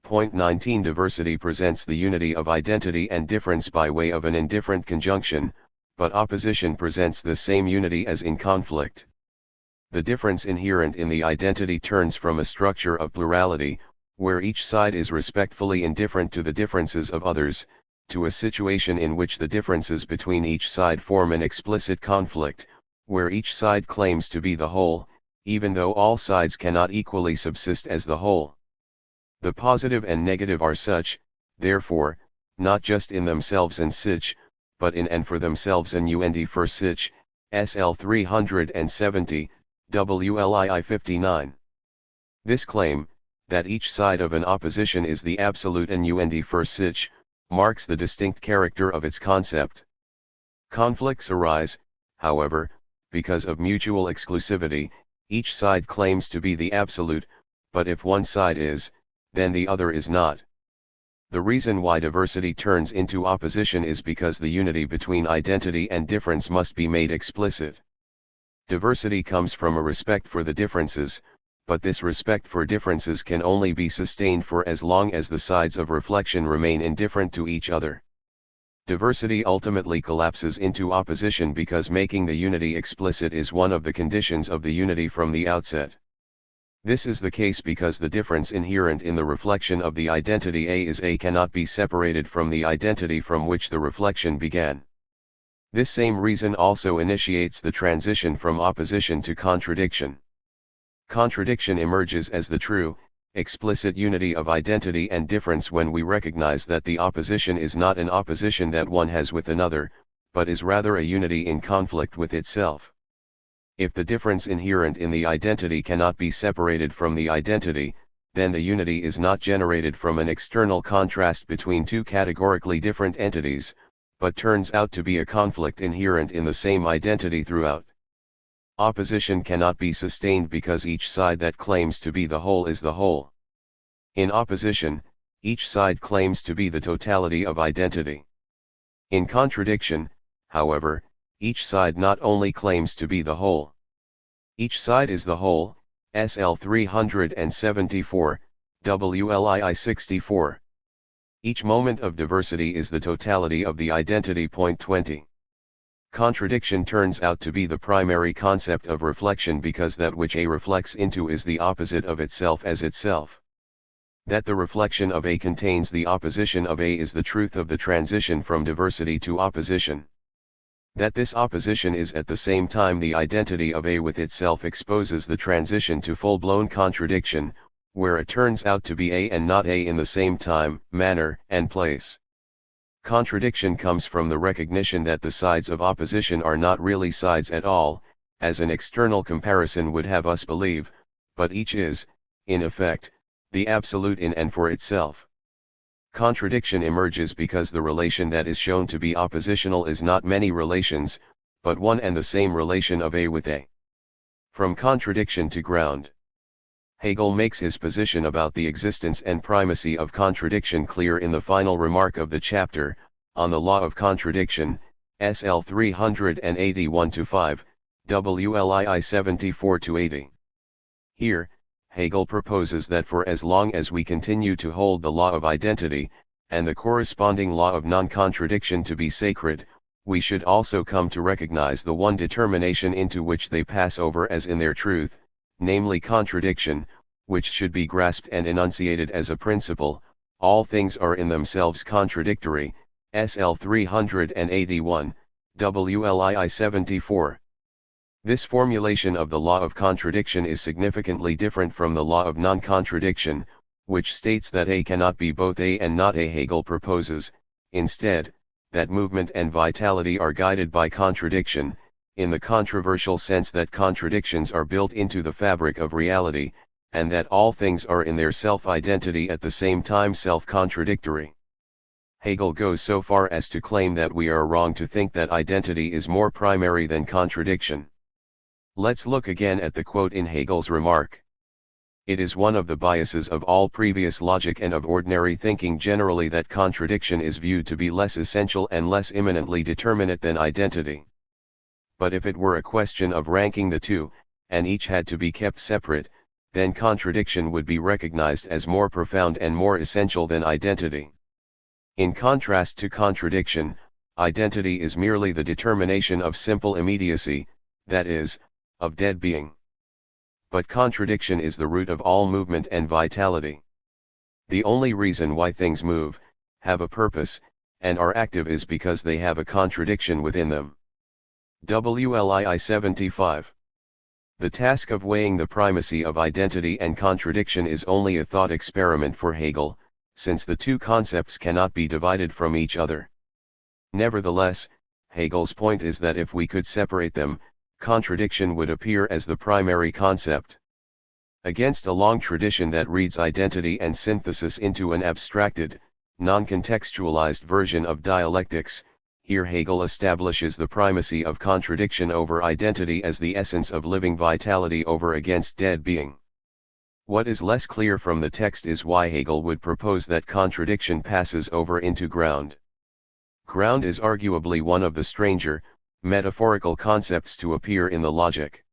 55-9.19. Diversity presents the unity of identity and difference by way of an indifferent conjunction, but opposition presents the same unity as in conflict. The difference inherent in the identity turns from a structure of plurality, where each side is respectfully indifferent to the differences of others, to a situation in which the differences between each side form an explicit conflict, where each side claims to be the whole, even though all sides cannot equally subsist as the whole. The positive and negative are such, therefore, not just in themselves and sich, but in and for themselves and for sich, SL 370, WLII 59. This claim, that each side of an opposition is the absolute and for sich, marks the distinct character of its concept. Conflicts arise, however, because of mutual exclusivity. Each side claims to be the absolute, but if one side is, then the other is not. The reason why diversity turns into opposition is because the unity between identity and difference must be made explicit. Diversity comes from a respect for the differences, but this respect for differences can only be sustained for as long as the sides of reflection remain indifferent to each other. Diversity ultimately collapses into opposition because making the unity explicit is one of the conditions of the unity from the outset. This is the case because the difference inherent in the reflection of the identity A is A cannot be separated from the identity from which the reflection began. This same reason also initiates the transition from opposition to contradiction. Contradiction emerges as the true, explicit unity of identity and difference when we recognize that the opposition is not an opposition that one has with another, but is rather a unity in conflict with itself. If the difference inherent in the identity cannot be separated from the identity, then the unity is not generated from an external contrast between two categorically different entities, but turns out to be a conflict inherent in the same identity throughout. Opposition cannot be sustained because each side that claims to be the whole is the whole. In opposition, each side claims to be the totality of identity. In contradiction, however, each side not only claims to be the whole. Each side is the whole, SL 374, WLII 64. Each moment of diversity is the totality of the identity. 20. Contradiction turns out to be the primary concept of reflection because that which A reflects into is the opposite of itself as itself. That the reflection of A contains the opposition of A is the truth of the transition from diversity to opposition. That this opposition is at the same time the identity of A with itself exposes the transition to full-blown contradiction, where it turns out to be A and not A in the same time, manner, and place. Contradiction comes from the recognition that the sides of opposition are not really sides at all, as an external comparison would have us believe, but each is, in effect, the absolute in and for itself. Contradiction emerges because the relation that is shown to be oppositional is not many relations, but one and the same relation of A with A. From contradiction to ground. Hegel makes his position about the existence and primacy of contradiction clear in the final remark of the chapter, on the law of contradiction, SL 381-5, WLII 74-80. Here, Hegel proposes that for as long as we continue to hold the law of identity, and the corresponding law of non-contradiction to be sacred, we should also come to recognize the one determination into which they pass over as in their truth, namely contradiction, which should be grasped and enunciated as a principle. All things are in themselves contradictory, SL 381, WLII 74. This formulation of the law of contradiction is significantly different from the law of non-contradiction, which states that A cannot be both A and not A. Hegel proposes, instead, that movement and vitality are guided by contradiction, in the controversial sense that contradictions are built into the fabric of reality, and that all things are in their self-identity at the same time self-contradictory. Hegel goes so far as to claim that we are wrong to think that identity is more primary than contradiction. Let's look again at the quote in Hegel's remark. It is one of the biases of all previous logic and of ordinary thinking generally that contradiction is viewed to be less essential and less immanently determinate than identity. But if it were a question of ranking the two, and each had to be kept separate, then contradiction would be recognized as more profound and more essential than identity. In contrast to contradiction, identity is merely the determination of simple immediacy, that is, of dead being. But contradiction is the root of all movement and vitality. The only reason why things move, have a purpose, and are active is because they have a contradiction within them. WLII 75. The task of weighing the primacy of identity and contradiction is only a thought experiment for Hegel, since the two concepts cannot be divided from each other. Nevertheless, Hegel's point is that if we could separate them, contradiction would appear as the primary concept. Against a long tradition that reads identity and synthesis into an abstracted, non-contextualized version of dialectics, here Hegel establishes the primacy of contradiction over identity as the essence of living vitality over against dead being. What is less clear from the text is why Hegel would propose that contradiction passes over into ground. Ground is arguably one of the stranger, metaphorical concepts to appear in the logic.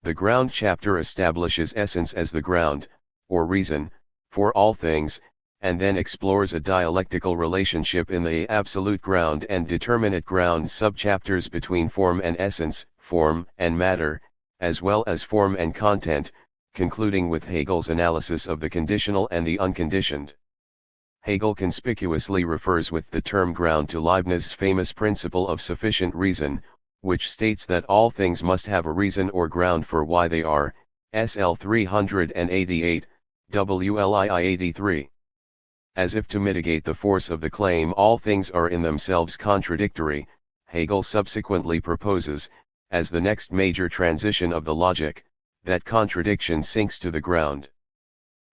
The ground chapter establishes essence as the ground, or reason, for all things, and then explores a dialectical relationship in the absolute ground and determinate ground subchapters between form and essence, form and matter, as well as form and content, concluding with Hegel's analysis of the conditional and the unconditioned. Hegel conspicuously refers with the term ground to Leibniz's famous principle of sufficient reason, which states that all things must have a reason or ground for why they are, SL 388, WLII 83. As if to mitigate the force of the claim all things are in themselves contradictory, Hegel subsequently proposes, as the next major transition of the logic, that contradiction sinks to the ground.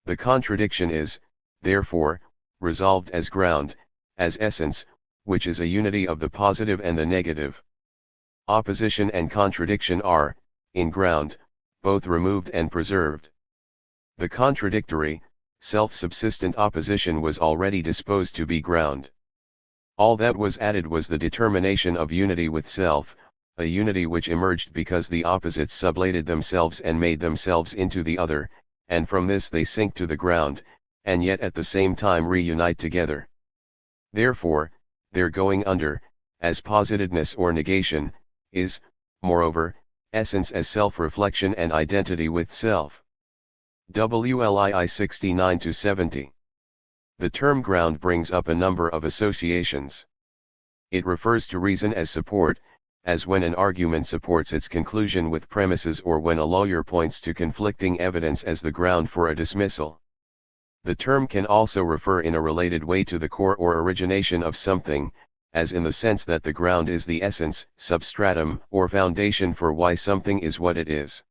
The contradiction is, therefore, resolved as ground, as essence, which is a unity of the positive and the negative. Opposition and contradiction are, in ground, both removed and preserved. The contradictory, self-subsistent opposition was already disposed to be ground. All that was added was the determination of unity with self, a unity which emerged because the opposites sublated themselves and made themselves into the other, and from this they sink to the ground, and yet at the same time reunite together. Therefore, their going under, as positedness or negation, is, moreover, essence as self-reflection and identity with self. WLII 69-70. The term ground brings up a number of associations. It refers to reason as support, as when an argument supports its conclusion with premises or when a lawyer points to conflicting evidence as the ground for a dismissal. The term can also refer in a related way to the core or origination of something, as in the sense that the ground is the essence, substratum, or foundation for why something is what it is.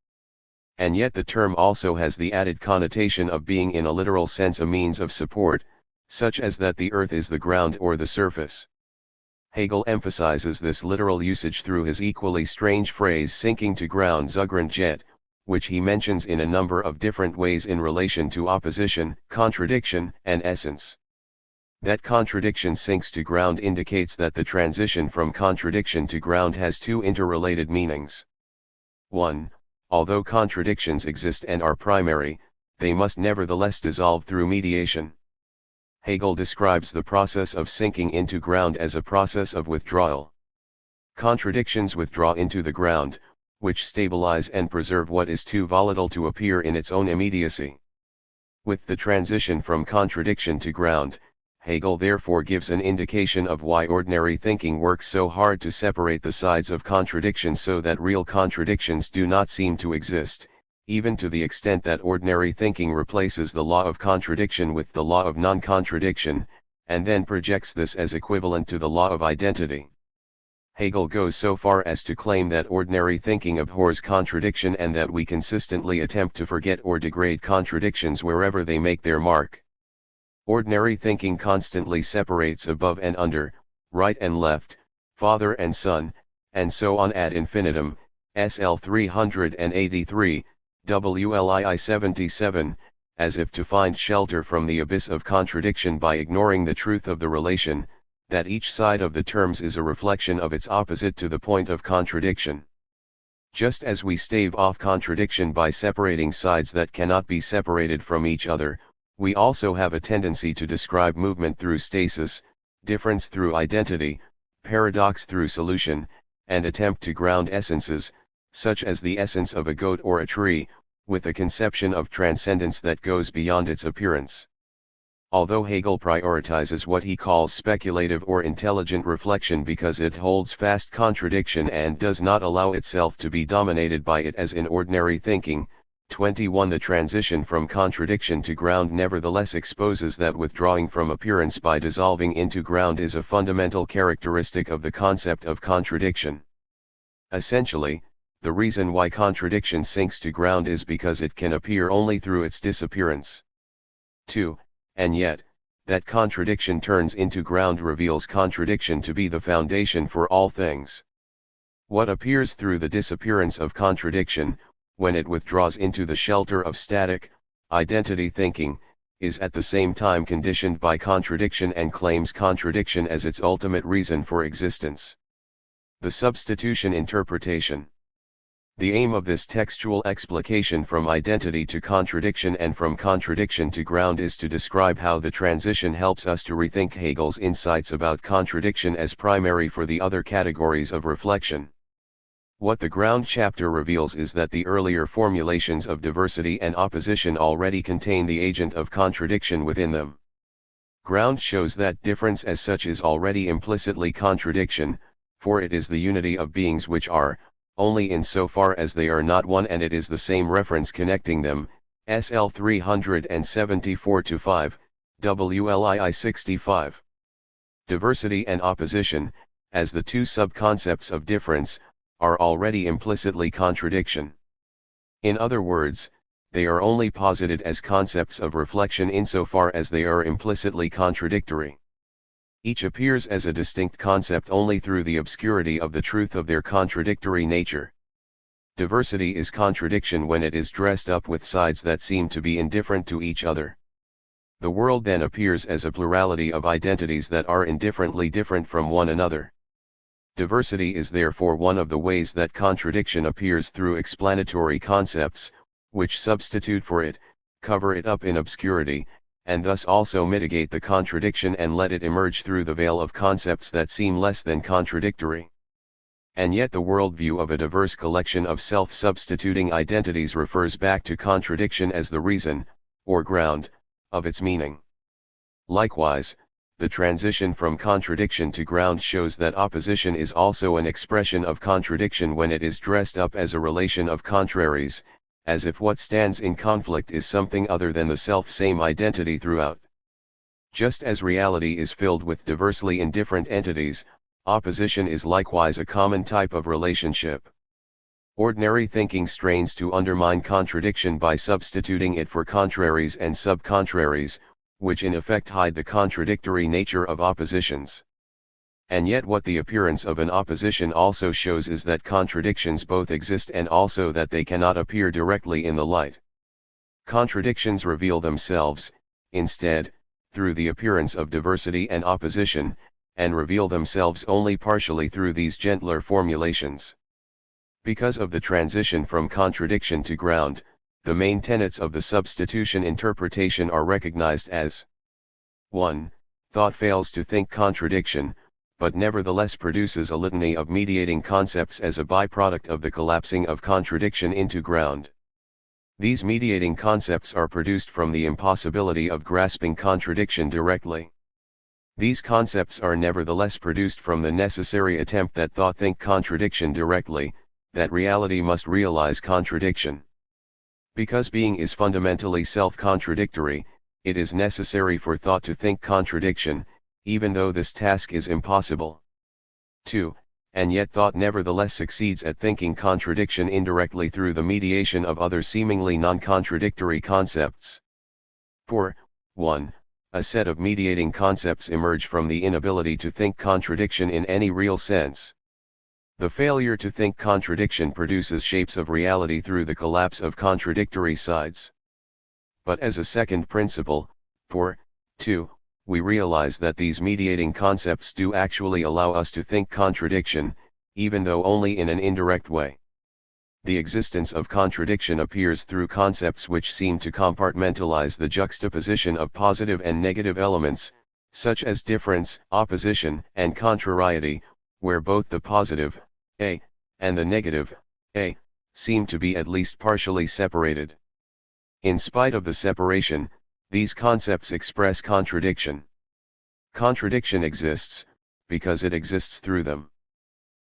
And yet the term also has the added connotation of being in a literal sense a means of support, such as that the earth is the ground or the surface. Hegel emphasizes this literal usage through his equally strange phrase sinking to ground Zugrundjet, which he mentions in a number of different ways in relation to opposition, contradiction, and essence. That contradiction sinks to ground indicates that the transition from contradiction to ground has two interrelated meanings. 1. Although contradictions exist and are primary, they must nevertheless dissolve through mediation. Hegel describes the process of sinking into ground as a process of withdrawal. Contradictions withdraw into the ground, which stabilize and preserve what is too volatile to appear in its own immediacy. With the transition from contradiction to ground, Hegel therefore gives an indication of why ordinary thinking works so hard to separate the sides of contradiction so that real contradictions do not seem to exist, even to the extent that ordinary thinking replaces the law of contradiction with the law of non-contradiction, and then projects this as equivalent to the law of identity. Hegel goes so far as to claim that ordinary thinking abhors contradiction and that we consistently attempt to forget or degrade contradictions wherever they make their mark. Ordinary thinking constantly separates above and under, right and left, father and son, and so on ad infinitum, SL 383, WLII 77, as if to find shelter from the abyss of contradiction by ignoring the truth of the relation, that each side of the terms is a reflection of its opposite to the point of contradiction. Just as we stave off contradiction by separating sides that cannot be separated from each other, we also have a tendency to describe movement through stasis, difference through identity, paradox through solution, and attempt to ground essences, such as the essence of a goat or a tree, with a conception of transcendence that goes beyond its appearance. Although Hegel prioritizes what he calls speculative or intelligent reflection because it holds fast contradiction and does not allow itself to be dominated by it as in ordinary thinking, 21 The transition from contradiction to ground nevertheless exposes that withdrawing from appearance by dissolving into ground is a fundamental characteristic of the concept of contradiction. Essentially, the reason why contradiction sinks to ground is because it can appear only through its disappearance. 2. And yet, that contradiction turns into ground reveals contradiction to be the foundation for all things. What appears through the disappearance of contradiction, when it withdraws into the shelter of static, identity thinking, is at the same time conditioned by contradiction and claims contradiction as its ultimate reason for existence. The substitution interpretation. The aim of this textual explication from identity to contradiction and from contradiction to ground is to describe how the transition helps us to rethink Hegel's insights about contradiction as primary for the other categories of reflection. What the ground chapter reveals is that the earlier formulations of diversity and opposition already contain the agent of contradiction within them. Ground shows that difference as such is already implicitly contradiction, for it is the unity of beings which are, only in so far as they are not one, and it is the same reference connecting them, SL 374-5, WLII 65. Diversity and opposition, as the two subconcepts of difference, are already implicitly contradiction. In other words, they are only posited as concepts of reflection insofar as they are implicitly contradictory. Each appears as a distinct concept only through the obscurity of the truth of their contradictory nature. Diversity is contradiction when it is dressed up with sides that seem to be indifferent to each other. The world then appears as a plurality of identities that are indifferently different from one another. Diversity is therefore one of the ways that contradiction appears through explanatory concepts, which substitute for it, cover it up in obscurity, and thus also mitigate the contradiction and let it emerge through the veil of concepts that seem less than contradictory. And yet the worldview of a diverse collection of self-substituting identities refers back to contradiction as the reason, or ground, of its meaning. Likewise, the transition from contradiction to ground shows that opposition is also an expression of contradiction when it is dressed up as a relation of contraries, as if what stands in conflict is something other than the self-same identity throughout. Just as reality is filled with diversely indifferent entities, opposition is likewise a common type of relationship. Ordinary thinking strains to undermine contradiction by substituting it for contraries and sub-contraries, which in effect hide the contradictory nature of oppositions. And yet what the appearance of an opposition also shows is that contradictions both exist and also that they cannot appear directly in the light. Contradictions reveal themselves, instead, through the appearance of diversity and opposition, and reveal themselves only partially through these gentler formulations. Because of the transition from contradiction to ground, the main tenets of the substitution interpretation are recognized as 1. Thought fails to think contradiction, but nevertheless produces a litany of mediating concepts as a byproduct of the collapsing of contradiction into ground. These mediating concepts are produced from the impossibility of grasping contradiction directly. These concepts are nevertheless produced from the necessary attempt that thought think contradiction directly, that reality must realize contradiction. Because being is fundamentally self-contradictory, it is necessary for thought to think contradiction, even though this task is impossible. 2. And yet thought nevertheless succeeds at thinking contradiction indirectly through the mediation of other seemingly non-contradictory concepts. 4. 1. A set of mediating concepts emerge from the inability to think contradiction in any real sense. The failure to think contradiction produces shapes of reality through the collapse of contradictory sides. But as a second principle, 4. 2, we realize that these mediating concepts do actually allow us to think contradiction, even though only in an indirect way. The existence of contradiction appears through concepts which seem to compartmentalize the juxtaposition of positive and negative elements, such as difference, opposition, and contrariety, where both the positive, A, and the negative, A, seem to be at least partially separated. In spite of the separation, these concepts express contradiction. Contradiction exists, because it exists through them.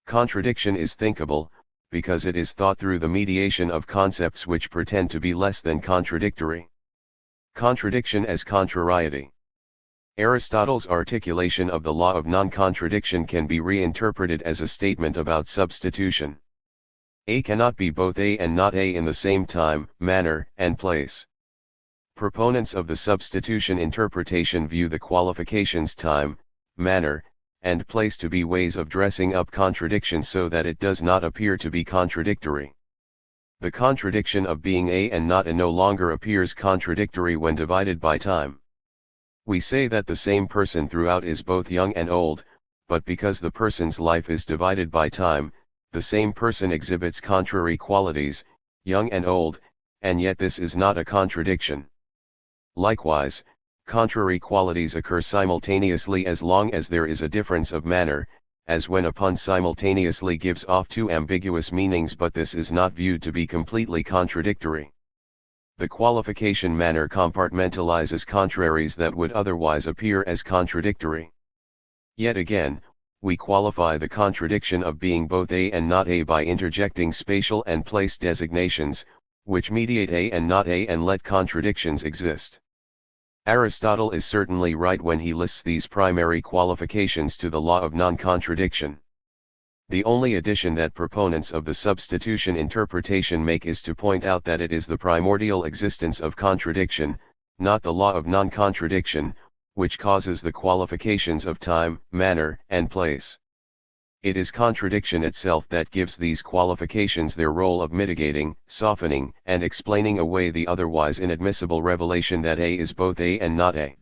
Contradiction is thinkable, because it is thought through the mediation of concepts which pretend to be less than contradictory. Contradiction as contrariety. Aristotle's articulation of the law of non-contradiction can be reinterpreted as a statement about substitution. A cannot be both A and not A in the same time, manner, and place. Proponents of the substitution interpretation view the qualifications time, manner, and place to be ways of dressing up contradiction so that it does not appear to be contradictory. The contradiction of being A and not A no longer appears contradictory when divided by time. We say that the same person throughout is both young and old, but because the person's life is divided by time, the same person exhibits contrary qualities, young and old, and yet this is not a contradiction. Likewise, contrary qualities occur simultaneously as long as there is a difference of manner, as when a pun simultaneously gives off two ambiguous meanings, but this is not viewed to be completely contradictory. The qualification manner compartmentalizes contraries that would otherwise appear as contradictory. Yet again, we qualify the contradiction of being both A and not A by interjecting spatial and place designations, which mediate A and not A and let contradictions exist. Aristotle is certainly right when he lists these primary qualifications to the law of non-contradiction. The only addition that proponents of the substitution interpretation make is to point out that it is the primordial existence of contradiction, not the law of non-contradiction, which causes the qualifications of time, manner, and place. It is contradiction itself that gives these qualifications their role of mitigating, softening, and explaining away the otherwise inadmissible revelation that A is both A and not A.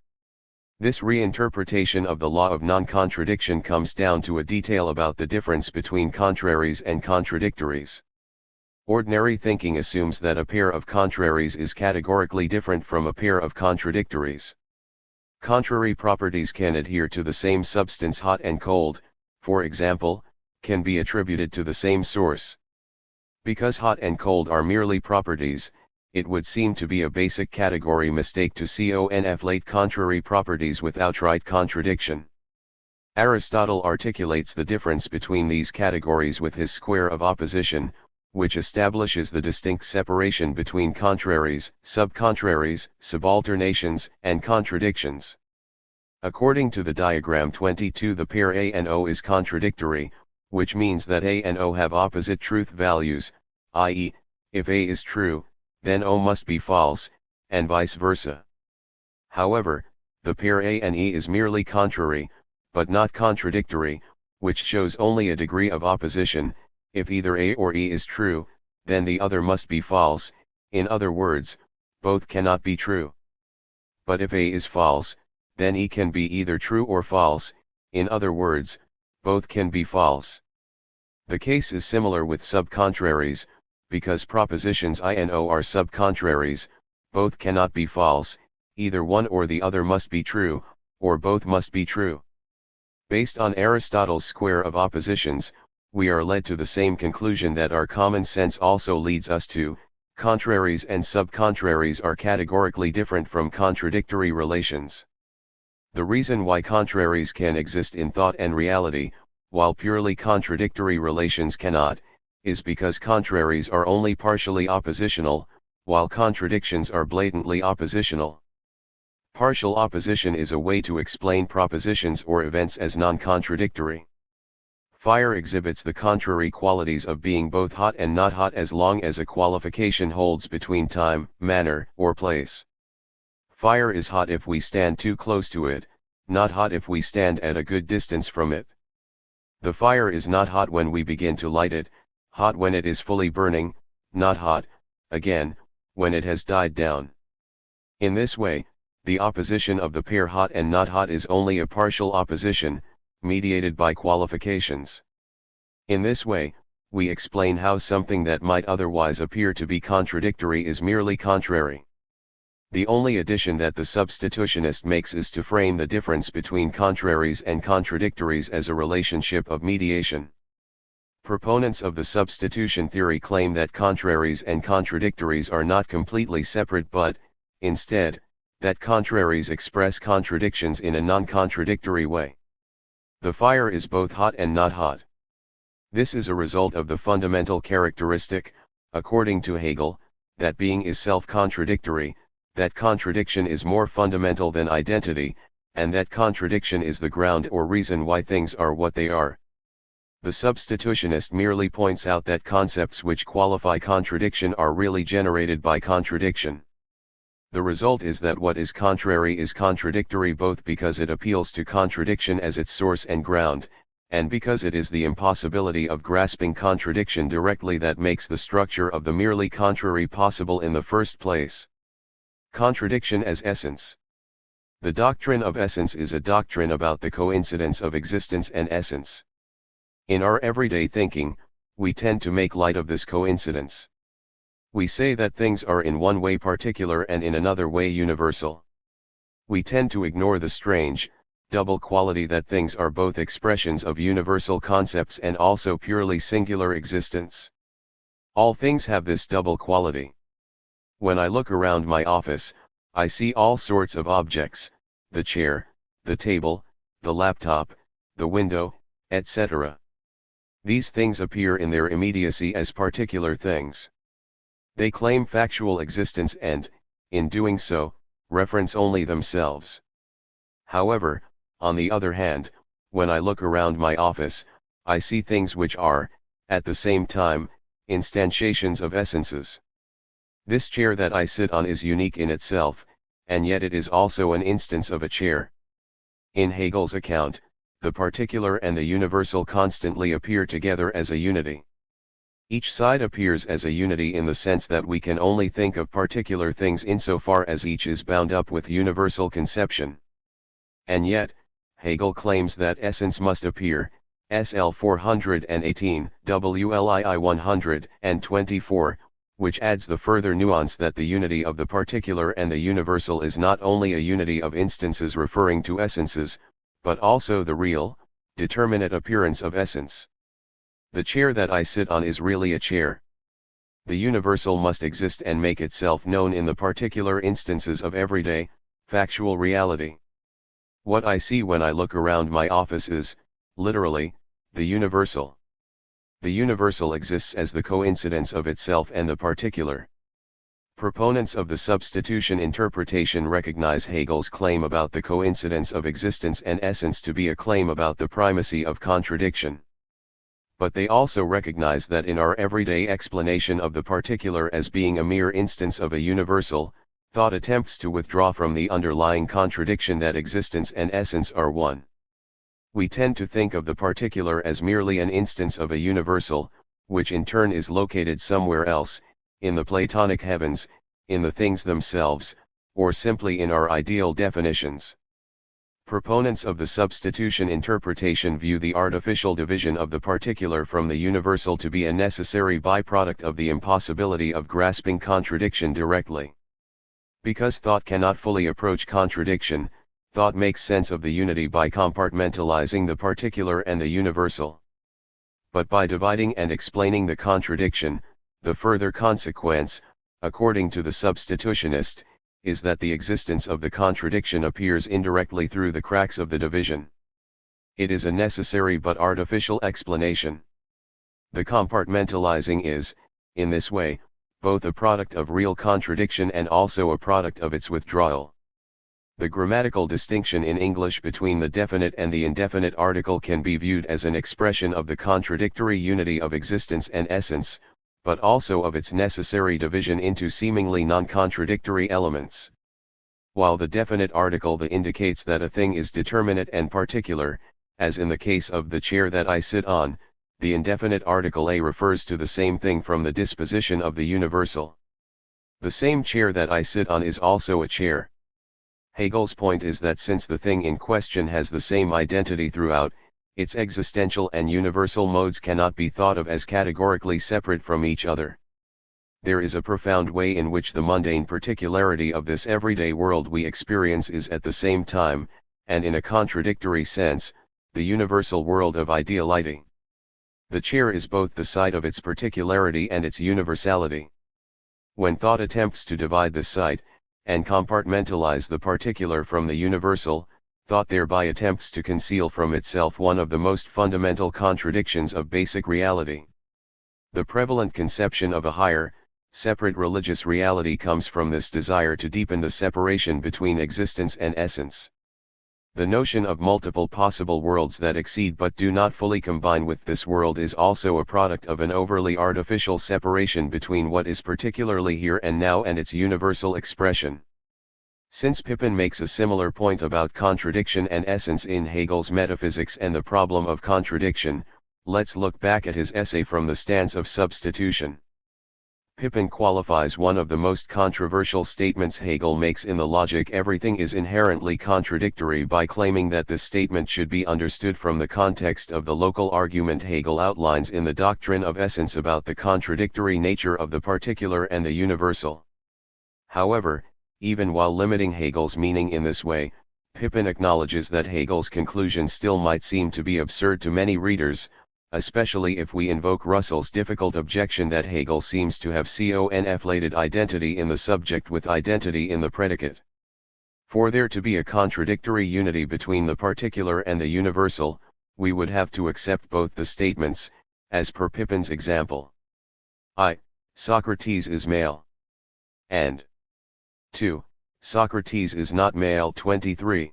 This reinterpretation of the law of non-contradiction comes down to a detail about the difference between contraries and contradictories. Ordinary thinking assumes that a pair of contraries is categorically different from a pair of contradictories. Contrary properties can adhere to the same substance, hot and cold, for example, can be attributed to the same source. Because hot and cold are merely properties, it would seem to be a basic category mistake to conflate contrary properties with outright contradiction. Aristotle articulates the difference between these categories with his square of opposition, which establishes the distinct separation between contraries, subcontraries, subalternations, and contradictions. According to the diagram 22, the pair A and O is contradictory, which means that A and O have opposite truth values, i.e., if A is true, then O must be false, and vice versa. However, the pair A and E is merely contrary, but not contradictory, which shows only a degree of opposition. If either A or E is true, then the other must be false, in other words, both cannot be true. But if A is false, then E can be either true or false, in other words, both can be false. The case is similar with subcontraries, because propositions I and O are subcontraries, both cannot be false, either one or the other must be true, or both must be true. Based on Aristotle's square of oppositions, we are led to the same conclusion that our common sense also leads us to: contraries and subcontraries are categorically different from contradictory relations. The reason why contraries can exist in thought and reality, while purely contradictory relations cannot, is because contraries are only partially oppositional, while contradictions are blatantly oppositional. Partial opposition is a way to explain propositions or events as non-contradictory. Fire exhibits the contrary qualities of being both hot and not hot as long as a qualification holds between time, manner, or place. Fire is hot if we stand too close to it, not hot if we stand at a good distance from it. The fire is not hot when we begin to light it, hot when it is fully burning, not hot, again, when it has died down. In this way, the opposition of the pair hot and not hot is only a partial opposition, mediated by qualifications. In this way, we explain how something that might otherwise appear to be contradictory is merely contrary. The only addition that the substitutionist makes is to frame the difference between contraries and contradictories as a relationship of mediation. Proponents of the substitution theory claim that contraries and contradictories are not completely separate but, instead, that contraries express contradictions in a non-contradictory way. The fire is both hot and not hot. This is a result of the fundamental characteristic, according to Hegel, that being is self-contradictory, that contradiction is more fundamental than identity, and that contradiction is the ground or reason why things are what they are. The substitutionist merely points out that concepts which qualify contradiction are really generated by contradiction. The result is that what is contrary is contradictory both because it appeals to contradiction as its source and ground, and because it is the impossibility of grasping contradiction directly that makes the structure of the merely contrary possible in the first place. Contradiction as essence. The doctrine of essence is a doctrine about the coincidence of existence and essence. In our everyday thinking, we tend to make light of this coincidence. We say that things are in one way particular and in another way universal. We tend to ignore the strange, double quality that things are both expressions of universal concepts and also purely singular existence. All things have this double quality. When I look around my office, I see all sorts of objects: the chair, the table, the laptop, the window, etc. These things appear in their immediacy as particular things. They claim factual existence and, in doing so, reference only themselves. However, on the other hand, when I look around my office, I see things which are, at the same time, instantiations of essences. This chair that I sit on is unique in itself, and yet it is also an instance of a chair. In Hegel's account, the particular and the universal constantly appear together as a unity. Each side appears as a unity in the sense that we can only think of particular things insofar as each is bound up with universal conception. And yet, Hegel claims that essence must appear, SL 418, WLII 124, which adds the further nuance that the unity of the particular and the universal is not only a unity of instances referring to essences, but also the real, determinate appearance of essence. The chair that I sit on is really a chair. The universal must exist and make itself known in the particular instances of everyday, factual reality. What I see when I look around my office is, literally, the universal. The universal exists as the coincidence of itself and the particular. Proponents of the substitution interpretation recognize Hegel's claim about the coincidence of existence and essence to be a claim about the primacy of contradiction. But they also recognize that in our everyday explanation of the particular as being a mere instance of a universal, thought attempts to withdraw from the underlying contradiction that existence and essence are one. We tend to think of the particular as merely an instance of a universal, which in turn is located somewhere else, in the Platonic heavens, in the things themselves, or simply in our ideal definitions. Proponents of the substitution interpretation view the artificial division of the particular from the universal to be a necessary byproduct of the impossibility of grasping contradiction directly. Because thought cannot fully approach contradiction, thought makes sense of the unity by compartmentalizing the particular and the universal. But by dividing and explaining the contradiction, the further consequence, according to the substitutionist, is that the existence of the contradiction appears indirectly through the cracks of the division. It is a necessary but artificial explanation. The compartmentalizing is, in this way, both a product of real contradiction and also a product of its withdrawal. The grammatical distinction in English between the definite and the indefinite article can be viewed as an expression of the contradictory unity of existence and essence, but also of its necessary division into seemingly non-contradictory elements. While the definite article indicates that a thing is determinate and particular, as in the case of the chair that I sit on, the indefinite article a refers to the same thing from the disposition of the universal. The same chair that I sit on is also a chair. Hegel's point is that since the thing in question has the same identity throughout, its existential and universal modes cannot be thought of as categorically separate from each other. There is a profound way in which the mundane particularity of this everyday world we experience is at the same time, and in a contradictory sense, the universal world of ideality. The chair is both the site of its particularity and its universality. When thought attempts to divide the site, and compartmentalize the particular from the universal, thought thereby attempts to conceal from itself one of the most fundamental contradictions of basic reality. The prevalent conception of a higher, separate religious reality comes from this desire to deepen the separation between existence and essence. The notion of multiple possible worlds that exceed but do not fully combine with this world is also a product of an overly artificial separation between what is particularly here and now and its universal expression. Since Pippin makes a similar point about contradiction and essence in Hegel's Metaphysics and the Problem of Contradiction, let's look back at his essay from the stance of substitution. Pippin qualifies one of the most controversial statements Hegel makes in the Logic everything is inherently contradictory by claiming that this statement should be understood from the context of the local argument Hegel outlines in the doctrine of essence about the contradictory nature of the particular and the universal. However, even while limiting Hegel's meaning in this way, Pippin acknowledges that Hegel's conclusion still might seem to be absurd to many readers, especially if we invoke Russell's difficult objection that Hegel seems to have conflated identity in the subject with identity in the predicate. For there to be a contradictory unity between the particular and the universal, we would have to accept both the statements, as per Pippin's example. I. Socrates is male. And 2. Socrates is not male. 23.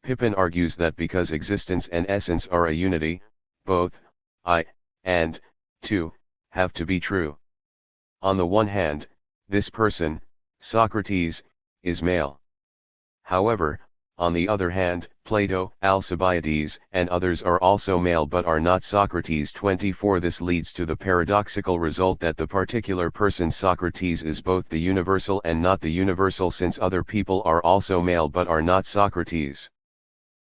Pippin argues that because existence and essence are a unity, both I and 2 have to be true. On the one hand, this person, Socrates, is male. However, on the other hand, Plato, Alcibiades, and others are also male but are not Socrates. 24. This leads to the paradoxical result that the particular person Socrates is both the universal and not the universal, since other people are also male but are not Socrates.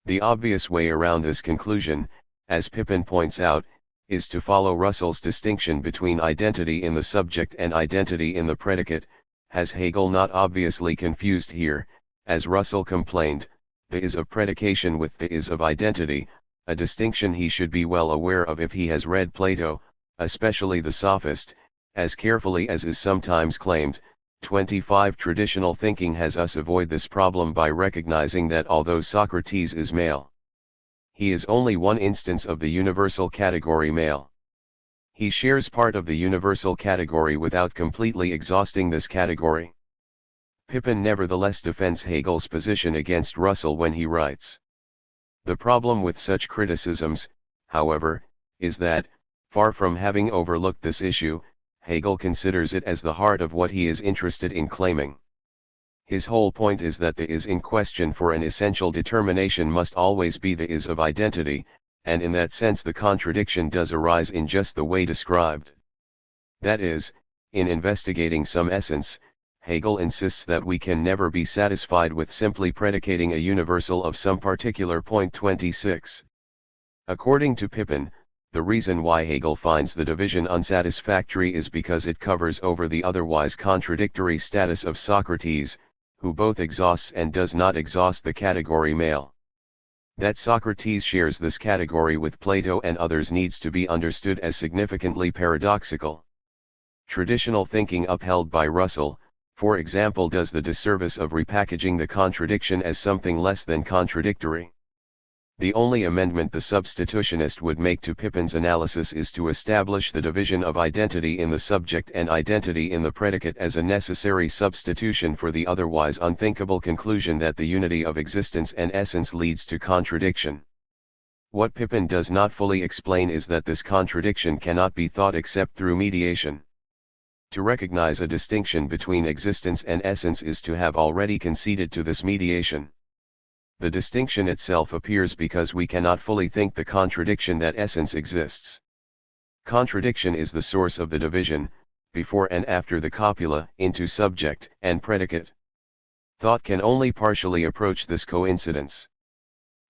The obvious way around this conclusion, as Pippin points out, is to follow Russell's distinction between identity in the subject and identity in the predicate. Has Hegel not obviously confused here, as Russell complained, the is of predication with the is of identity, a distinction he should be well aware of if he has read Plato, especially the Sophist, As carefully as is sometimes claimed, 25 traditional thinking has us avoid this problem by recognizing that although Socrates is male, he is only one instance of the universal category male. He shares part of the universal category without completely exhausting this category. Pippin nevertheless defends Hegel's position against Russell when he writes. The problem with such criticisms, however, is that, far from having overlooked this issue, Hegel considers it as the heart of what he is interested in claiming. His whole point is that the is in question for an essential determination must always be the is of identity, and in that sense the contradiction does arise in just the way described. That is, in investigating some essence, Hegel insists that we can never be satisfied with simply predicating a universal of some particular point. 26. According to Pippin, the reason why Hegel finds the division unsatisfactory is because it covers over the otherwise contradictory status of Socrates, who both exhausts and does not exhaust the category male. That Socrates shares this category with Plato and others needs to be understood as significantly paradoxical. Traditional thinking upheld by Russell, for example, does the disservice of repackaging the contradiction as something less than contradictory. The only amendment the substitutionist would make to Pippin's analysis is to establish the division of identity in the subject and identity in the predicate as a necessary substitution for the otherwise unthinkable conclusion that the unity of existence and essence leads to contradiction. What Pippin does not fully explain is that this contradiction cannot be thought except through mediation. To recognize a distinction between existence and essence is to have already conceded to this mediation. The distinction itself appears because we cannot fully think the contradiction that essence exists. Contradiction is the source of the division, before and after the copula, into subject and predicate. Thought can only partially approach this coincidence.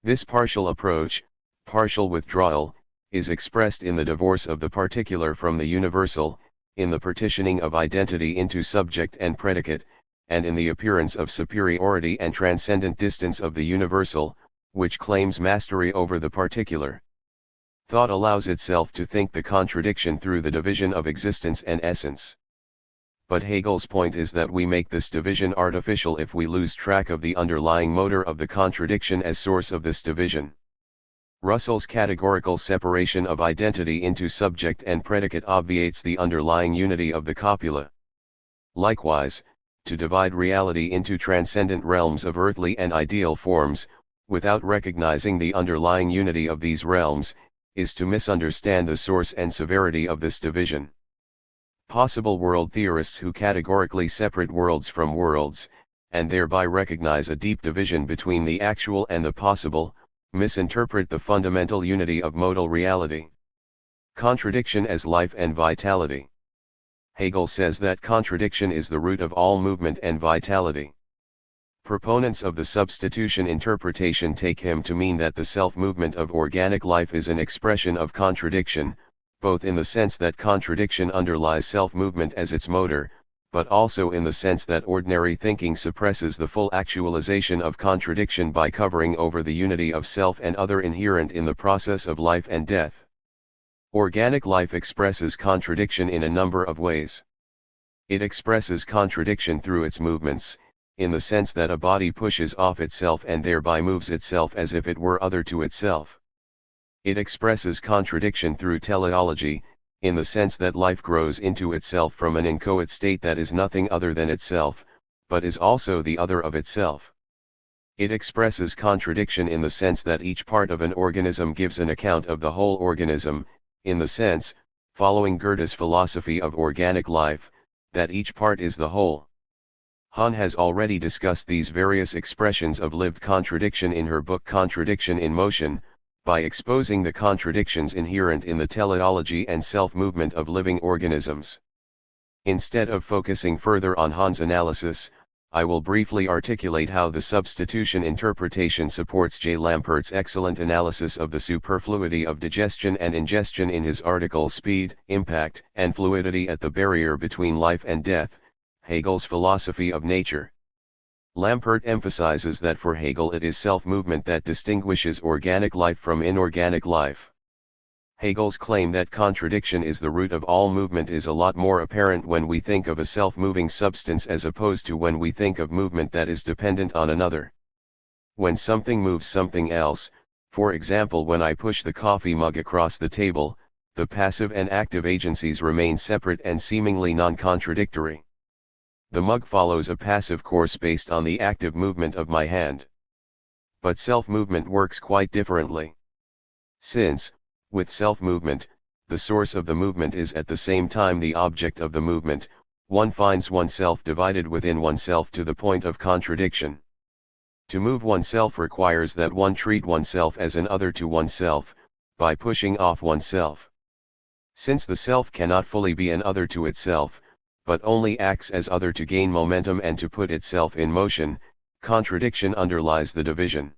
This partial approach, partial withdrawal, is expressed in the divorce of the particular from the universal, in the partitioning of identity into subject and predicate, and in the appearance of superiority and transcendent distance of the universal, which claims mastery over the particular. Thought allows itself to think the contradiction through the division of existence and essence. But Hegel's point is that we make this division artificial if we lose track of the underlying motor of the contradiction as source of this division. Russell's categorical separation of identity into subject and predicate obviates the underlying unity of the copula. Likewise, to divide reality into transcendent realms of earthly and ideal forms, without recognizing the underlying unity of these realms, is to misunderstand the source and severity of this division. Possible world theorists who categorically separate worlds from worlds, and thereby recognize a deep division between the actual and the possible, misinterpret the fundamental unity of modal reality. Contradiction as life and vitality. Hegel says that contradiction is the root of all movement and vitality. Proponents of the substitution interpretation take him to mean that the self-movement of organic life is an expression of contradiction, both in the sense that contradiction underlies self-movement as its motor, but also in the sense that ordinary thinking suppresses the full actualization of contradiction by covering over the unity of self and other inherent in the process of life and death. Organic life expresses contradiction in a number of ways. It expresses contradiction through its movements, in the sense that a body pushes off itself and thereby moves itself as if it were other to itself. It expresses contradiction through teleology, in the sense that life grows into itself from an inchoate state that is nothing other than itself, but is also the other of itself. It expresses contradiction in the sense that each part of an organism gives an account of the whole organism, in the sense, following Goethe's philosophy of organic life, that each part is the whole. Hahn has already discussed these various expressions of lived contradiction in her book Contradiction in Motion, by exposing the contradictions inherent in the teleology and self-movement of living organisms. Instead of focusing further on Hahn's analysis, I will briefly articulate how the substitution interpretation supports J. Lampert's excellent analysis of the superfluity of digestion and ingestion in his article Speed, Impact, and Fluidity at the Barrier Between Life and Death, Hegel's Philosophy of Nature. Lampert emphasizes that for Hegel it is self-movement that distinguishes organic life from inorganic life. Hegel's claim that contradiction is the root of all movement is a lot more apparent when we think of a self-moving substance as opposed to when we think of movement that is dependent on another. When something moves something else, for example when I push the coffee mug across the table, the passive and active agencies remain separate and seemingly non-contradictory. The mug follows a passive course based on the active movement of my hand. But self-movement works quite differently. Since, with self-movement, the source of the movement is at the same time the object of the movement, one finds oneself divided within oneself to the point of contradiction. To move oneself requires that one treat oneself as an other to oneself, by pushing off oneself. Since the self cannot fully be an other to itself, but only acts as other to gain momentum and to put itself in motion, contradiction underlies the division.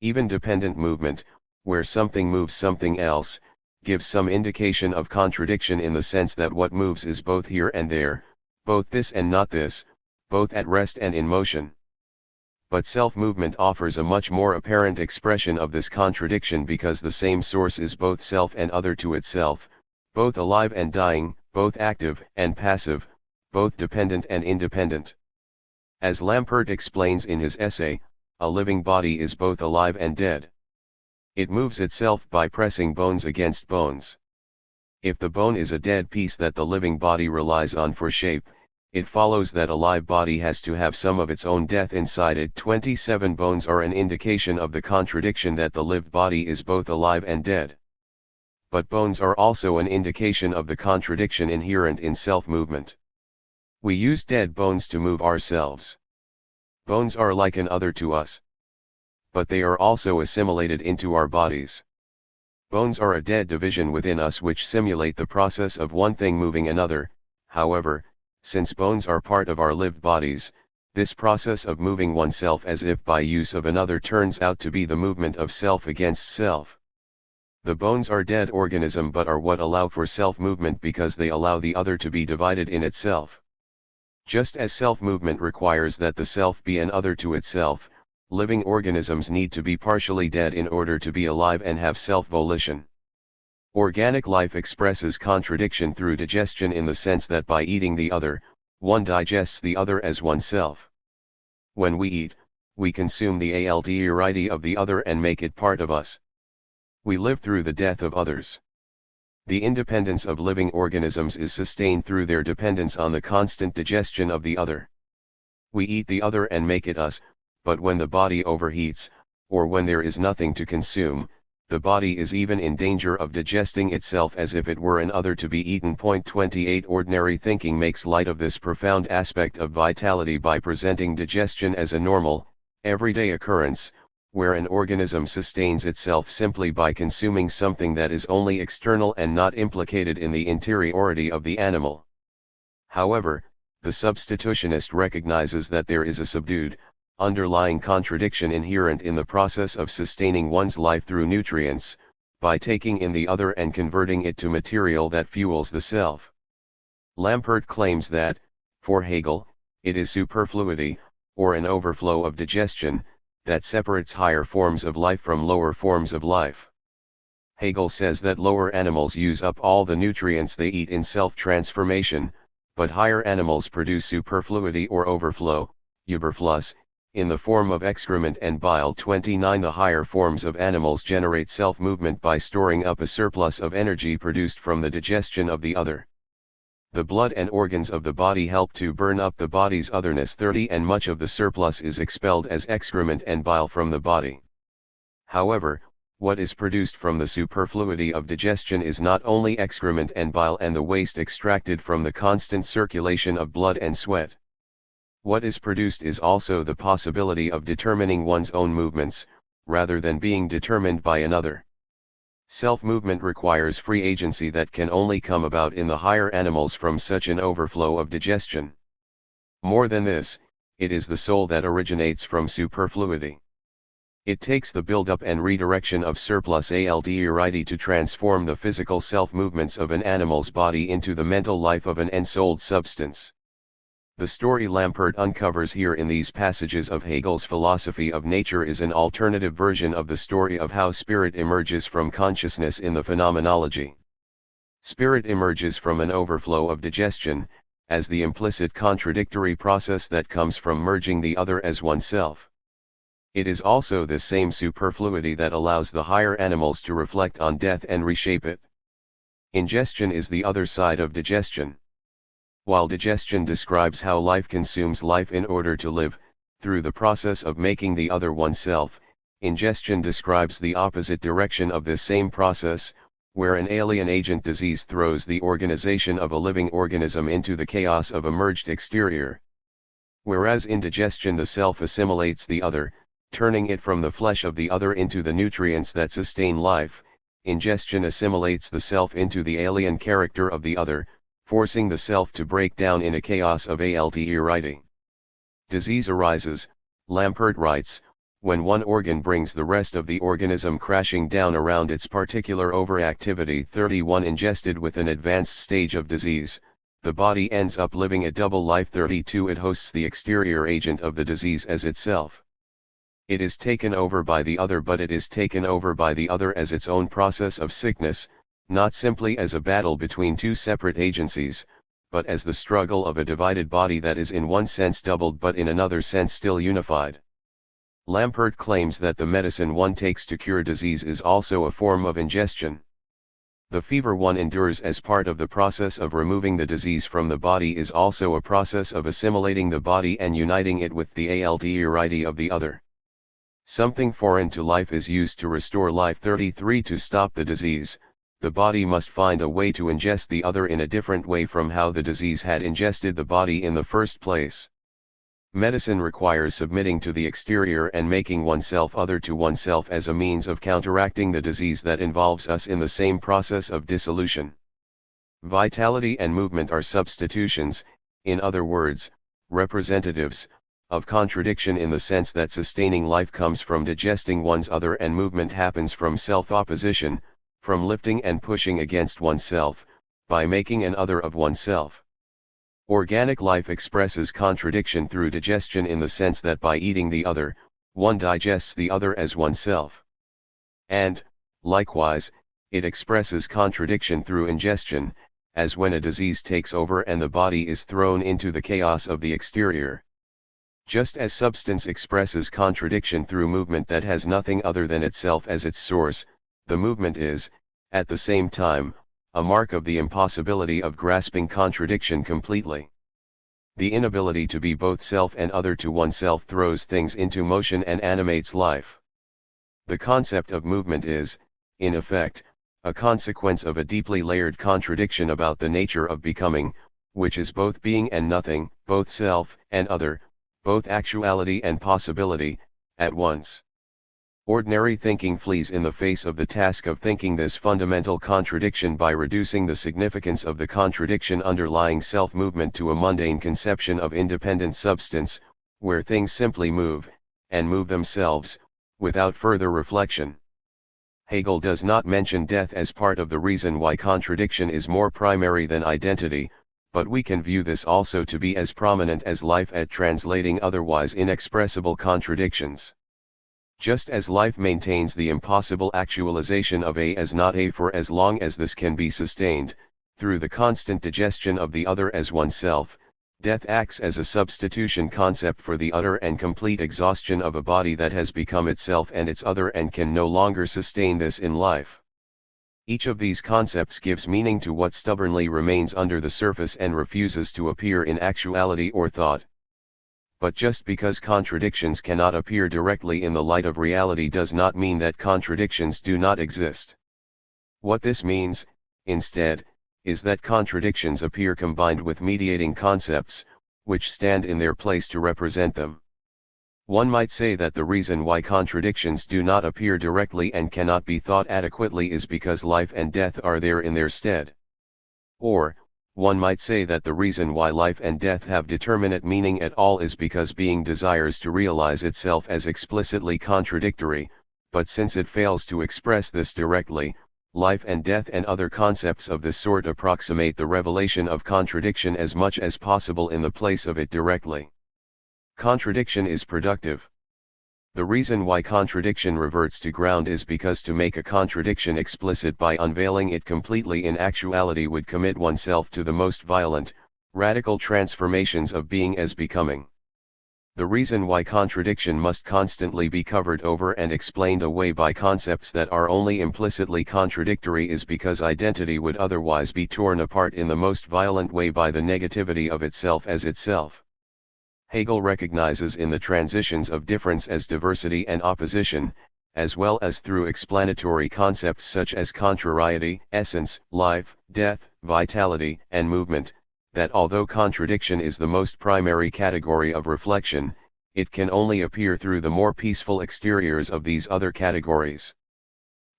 Even dependent movement, where something moves something else, gives some indication of contradiction in the sense that what moves is both here and there, both this and not this, both at rest and in motion. But self-movement offers a much more apparent expression of this contradiction because the same source is both self and other to itself, both alive and dying, both active and passive, both dependent and independent. As Lampert explains in his essay, a living body is both alive and dead. It moves itself by pressing bones against bones. If the bone is a dead piece that the living body relies on for shape, it follows that a live body has to have some of its own death inside it. 27 bones are an indication of the contradiction that the lived body is both alive and dead. But bones are also an indication of the contradiction inherent in self-movement. We use dead bones to move ourselves. Bones are like an other to us. But they are also assimilated into our bodies. Bones are a dead division within us which simulate the process of one thing moving another. However, since bones are part of our lived bodies, this process of moving oneself as if by use of another turns out to be the movement of self against self. The bones are dead organism but are what allow for self-movement because they allow the other to be divided in itself. Just as self-movement requires that the self be an other to itself, living organisms need to be partially dead in order to be alive and have self-volition. Organic life expresses contradiction through digestion in the sense that by eating the other, one digests the other as oneself. When we eat, we consume the alterity of the other and make it part of us. We live through the death of others. The independence of living organisms is sustained through their dependence on the constant digestion of the other. We eat the other and make it us, but when the body overheats, or when there is nothing to consume, the body is even in danger of digesting itself as if it were an other to be eaten. 28 Ordinary thinking makes light of this profound aspect of vitality by presenting digestion as a normal, everyday occurrence, where an organism sustains itself simply by consuming something that is only external and not implicated in the interiority of the animal. However, the substitutionist recognizes that there is a subdued, underlying contradiction inherent in the process of sustaining one's life through nutrients, by taking in the other and converting it to material that fuels the self. Lampert claims that, for Hegel, it is superfluity, or an overflow of digestion, that separates higher forms of life from lower forms of life. Hegel says that lower animals use up all the nutrients they eat in self-transformation, but higher animals produce superfluity or overflow, Überfluss, in the form of excrement and bile. 29 The higher forms of animals generate self-movement by storing up a surplus of energy produced from the digestion of the other. The blood and organs of the body help to burn up the body's otherness. 30 And much of the surplus is expelled as excrement and bile from the body. However, what is produced from the superfluity of digestion is not only excrement and bile and the waste extracted from the constant circulation of blood and sweat. What is produced is also the possibility of determining one's own movements, rather than being determined by another. Self-movement requires free agency that can only come about in the higher animals from such an overflow of digestion. More than this, it is the soul that originates from superfluity. It takes the build-up and redirection of surplus alterity to transform the physical self-movements of an animal's body into the mental life of an ensouled substance. The story Lampert uncovers here in these passages of Hegel's philosophy of nature is an alternative version of the story of how spirit emerges from consciousness in the phenomenology. Spirit emerges from an overflow of digestion, as the implicit contradictory process that comes from merging the other as oneself. It is also this same superfluity that allows the higher animals to reflect on death and reshape it. Ingestion is the other side of digestion. While digestion describes how life consumes life in order to live, through the process of making the other oneself, ingestion describes the opposite direction of this same process, where an alien agent disease throws the organization of a living organism into the chaos of a merged exterior. Whereas in digestion the self assimilates the other, turning it from the flesh of the other into the nutrients that sustain life, ingestion assimilates the self into the alien character of the other, forcing the self to break down in a chaos of alterity. Disease arises, Lampert writes, when one organ brings the rest of the organism crashing down around its particular overactivity. 31 Ingested with an advanced stage of disease, the body ends up living a double life. 32 It hosts the exterior agent of the disease as itself. It is taken over by the other, but it is taken over by the other as its own process of sickness, not simply as a battle between two separate agencies, but as the struggle of a divided body that is in one sense doubled but in another sense still unified. Lampert claims that the medicine one takes to cure disease is also a form of ingestion. The fever one endures as part of the process of removing the disease from the body is also a process of assimilating the body and uniting it with the alterity of the other. Something foreign to life is used to restore life. 33 To stop the disease, the body must find a way to ingest the other in a different way from how the disease had ingested the body in the first place. Medicine requires submitting to the exterior and making oneself other to oneself as a means of counteracting the disease that involves us in the same process of dissolution. Vitality and movement are substitutions, in other words, representatives, of contradiction in the sense that sustaining life comes from digesting one's other and movement happens from self-opposition, from lifting and pushing against oneself, by making an other of oneself. Organic life expresses contradiction through digestion in the sense that by eating the other, one digests the other as oneself. And, likewise, it expresses contradiction through ingestion, as when a disease takes over and the body is thrown into the chaos of the exterior. Just as substance expresses contradiction through movement that has nothing other than itself as its source, the movement is, at the same time, a mark of the impossibility of grasping contradiction completely. The inability to be both self and other to oneself throws things into motion and animates life. The concept of movement is, in effect, a consequence of a deeply layered contradiction about the nature of becoming, which is both being and nothing, both self and other, both actuality and possibility, at once. Ordinary thinking flees in the face of the task of thinking this fundamental contradiction by reducing the significance of the contradiction underlying self-movement to a mundane conception of independent substance, where things simply move, and move themselves, without further reflection. Hegel does not mention death as part of the reason why contradiction is more primary than identity, but we can view this also to be as prominent as life at translating otherwise inexpressible contradictions. Just as life maintains the impossible actualization of A as not A for as long as this can be sustained, through the constant digestion of the other as oneself, death acts as a substitution concept for the utter and complete exhaustion of a body that has become itself and its other and can no longer sustain this in life. Each of these concepts gives meaning to what stubbornly remains under the surface and refuses to appear in actuality or thought. But just because contradictions cannot appear directly in the light of reality does not mean that contradictions do not exist. What this means, instead, is that contradictions appear combined with mediating concepts, which stand in their place to represent them. One might say that the reason why contradictions do not appear directly and cannot be thought adequately is because life and death are there in their stead. Or, one might say that the reason why life and death have determinate meaning at all is because being desires to realize itself as explicitly contradictory, but since it fails to express this directly, life and death and other concepts of this sort approximate the revelation of contradiction as much as possible in the place of it directly. Contradiction is productive. The reason why contradiction reverts to ground is because to make a contradiction explicit by unveiling it completely in actuality would commit oneself to the most violent, radical transformations of being as becoming. The reason why contradiction must constantly be covered over and explained away by concepts that are only implicitly contradictory is because identity would otherwise be torn apart in the most violent way by the negativity of itself as itself. Hegel recognizes in the transitions of difference as diversity and opposition, as well as through explanatory concepts such as contrariety, essence, life, death, vitality, and movement, that although contradiction is the most primary category of reflection, it can only appear through the more peaceful exteriors of these other categories.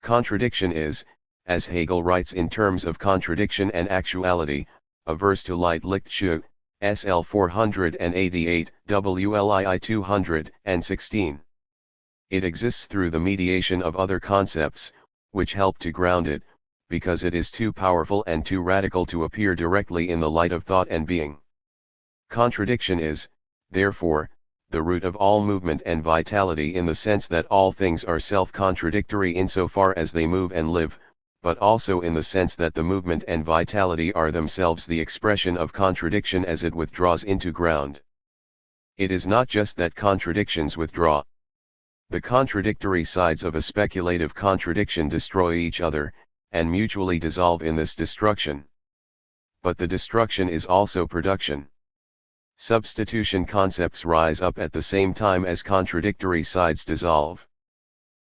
Contradiction is, as Hegel writes in terms of contradiction and actuality, averse to Leitlichtschule, SL 488, WLII 216. It exists through the mediation of other concepts, which help to ground it, because it is too powerful and too radical to appear directly in the light of thought and being. Contradiction is, therefore, the root of all movement and vitality in the sense that all things are self-contradictory insofar as they move and live, but also in the sense that the movement and vitality are themselves the expression of contradiction as it withdraws into ground. It is not just that contradictions withdraw. The contradictory sides of a speculative contradiction destroy each other, and mutually dissolve in this destruction. But the destruction is also production. Substitution concepts rise up at the same time as contradictory sides dissolve.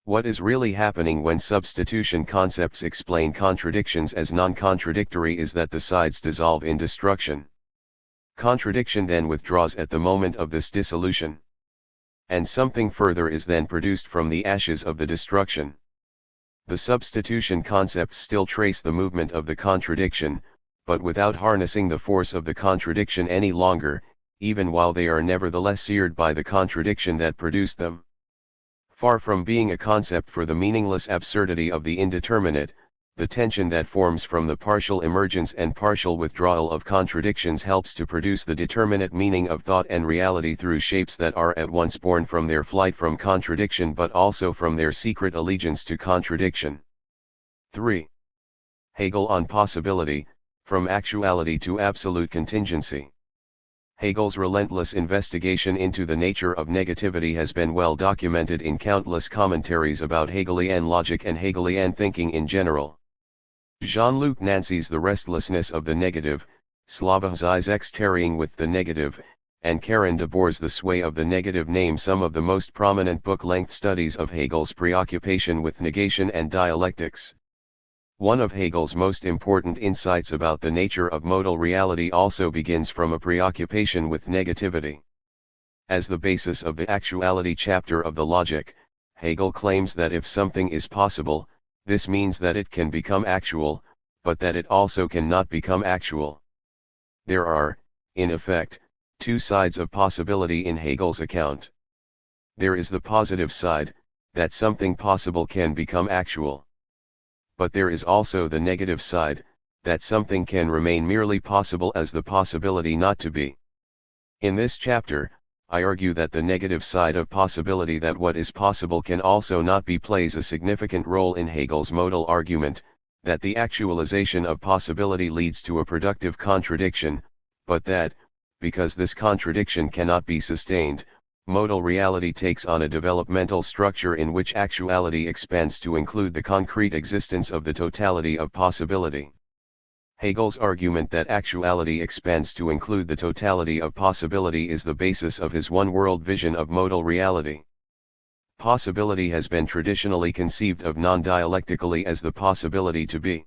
What is really happening when substitution concepts explain contradictions as non-contradictory is that the sides dissolve in destruction. Contradiction then withdraws at the moment of this dissolution. And something further is then produced from the ashes of the destruction. The substitution concepts still trace the movement of the contradiction, but without harnessing the force of the contradiction any longer, even while they are nevertheless seared by the contradiction that produced them. Far from being a concept for the meaningless absurdity of the indeterminate, the tension that forms from the partial emergence and partial withdrawal of contradictions helps to produce the determinate meaning of thought and reality through shapes that are at once born from their flight from contradiction but also from their secret allegiance to contradiction. 3. Hegel on possibility, from actuality to absolute contingency. Hegel's relentless investigation into the nature of negativity has been well documented in countless commentaries about Hegelian logic and Hegelian thinking in general. Jean-Luc Nancy's The Restlessness of the Negative, Slavoj Zizek's Tarrying with the Negative, and Karen de Boer's The Sway of the Negative name some of the most prominent book-length studies of Hegel's preoccupation with negation and dialectics. One of Hegel's most important insights about the nature of modal reality also begins from a preoccupation with negativity. As the basis of the actuality chapter of the Logic, Hegel claims that if something is possible, this means that it can become actual, but that it also cannot become actual. There are, in effect, two sides of possibility in Hegel's account. There is the positive side, that something possible can become actual. But there is also the negative side, that something can remain merely possible as the possibility not to be. In this chapter, I argue that the negative side of possibility that what is possible can also not be plays a significant role in Hegel's modal argument, that the actualization of possibility leads to a productive contradiction, but that, because this contradiction cannot be sustained, modal reality takes on a developmental structure in which actuality expands to include the concrete existence of the totality of possibility. Hegel's argument that actuality expands to include the totality of possibility is the basis of his one-world vision of modal reality. Possibility has been traditionally conceived of non-dialectically as the possibility to be.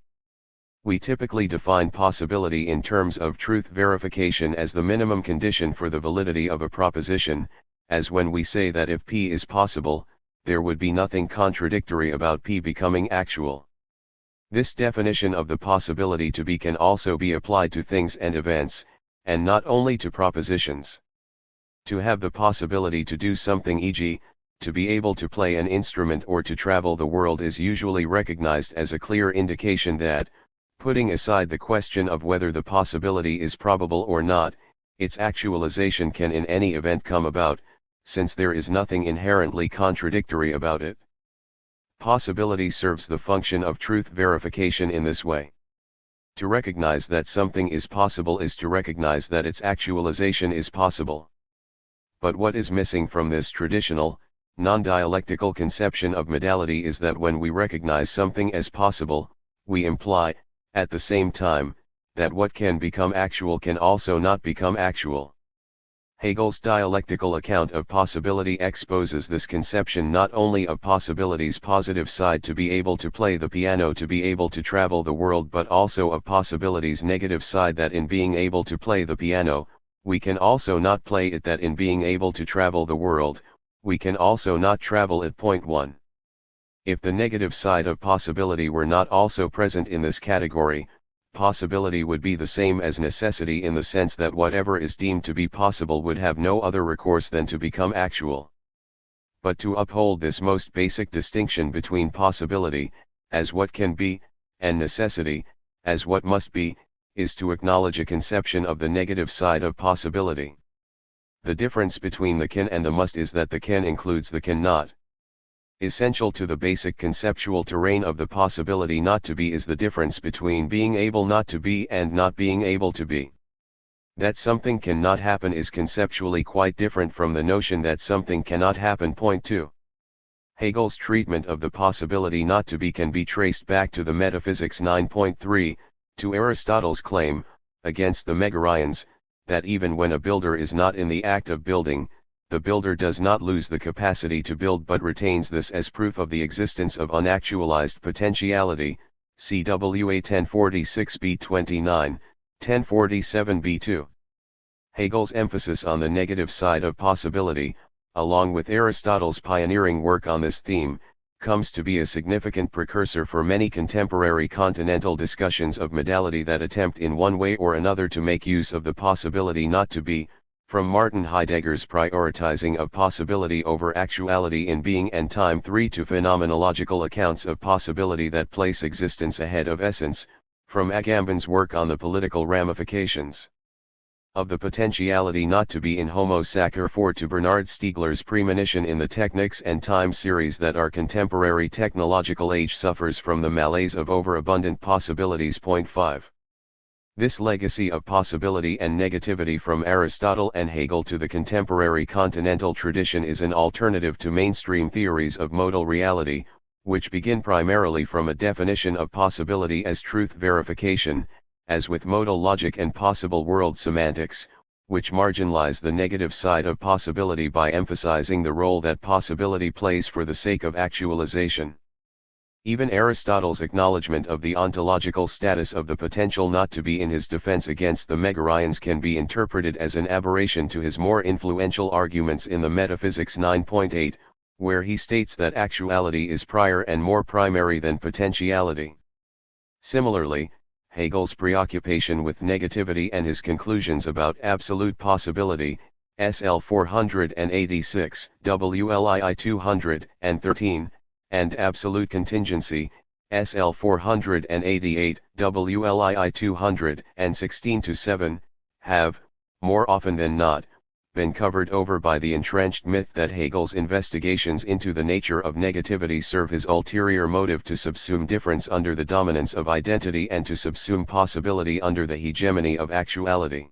We typically define possibility in terms of truth verification as the minimum condition for the validity of a proposition, as when we say that if P is possible, there would be nothing contradictory about P becoming actual. This definition of the possibility to be can also be applied to things and events, and not only to propositions. To have the possibility to do something, e.g., to be able to play an instrument or to travel the world is usually recognized as a clear indication that, putting aside the question of whether the possibility is probable or not, its actualization can in any event come about, since there is nothing inherently contradictory about it. Possibility serves the function of truth verification in this way. To recognize that something is possible is to recognize that its actualization is possible. But what is missing from this traditional, non-dialectical conception of modality is that when we recognize something as possible, we imply, at the same time, that what can become actual can also not become actual. Hegel's dialectical account of possibility exposes this conception not only of possibility's positive side to be able to play the piano, to be able to travel the world, but also of possibility's negative side, that in being able to play the piano, we can also not play it, that in being able to travel the world, we can also not travel it. Point 1. If the negative side of possibility were not also present in this category, possibility would be the same as necessity, in the sense that whatever is deemed to be possible would have no other recourse than to become actual. But to uphold this most basic distinction between possibility, as what can be, and necessity, as what must be, is to acknowledge a conception of the negative side of possibility. The difference between the can and the must is that the can includes the cannot. Essential to the basic conceptual terrain of the possibility not to be is the difference between being able not to be and not being able to be. That something cannot happen is conceptually quite different from the notion that something cannot happen. Point 2. Hegel's treatment of the possibility not to be can be traced back to the Metaphysics 9.3, to Aristotle's claim, against the Megarians, that even when a builder is not in the act of building, the builder does not lose the capacity to build but retains this as proof of the existence of unactualized potentiality, CWA 1046b29, 1047b2. Hegel's emphasis on the negative side of possibility, along with Aristotle's pioneering work on this theme, comes to be a significant precursor for many contemporary continental discussions of modality that attempt in one way or another to make use of the possibility not to be, from Martin Heidegger's prioritizing of possibility over actuality in being and time 3 to phenomenological accounts of possibility that place existence ahead of essence, from Agamben's work on the political ramifications of the potentiality not to be in Homo Sacer 4 to Bernard Stiegler's premonition in the Technics and Time series that our contemporary technological age suffers from the malaise of overabundant possibilities. Point 5. This legacy of possibility and negativity from Aristotle and Hegel to the contemporary continental tradition is an alternative to mainstream theories of modal reality, which begin primarily from a definition of possibility as truth verification, as with modal logic and possible world semantics, which marginalize the negative side of possibility by emphasizing the role that possibility plays for the sake of actualization. Even Aristotle's acknowledgement of the ontological status of the potential not to be in his defense against the Megarians can be interpreted as an aberration to his more influential arguments in the Metaphysics 9.8, where he states that actuality is prior and more primary than potentiality. Similarly, Hegel's preoccupation with negativity and his conclusions about absolute possibility, SL 486, WLII 213, and absolute contingency, SL 488, WLII 216-7, have, more often than not, been covered over by the entrenched myth that Hegel's investigations into the nature of negativity serve his ulterior motive to subsume difference under the dominance of identity and to subsume possibility under the hegemony of actuality.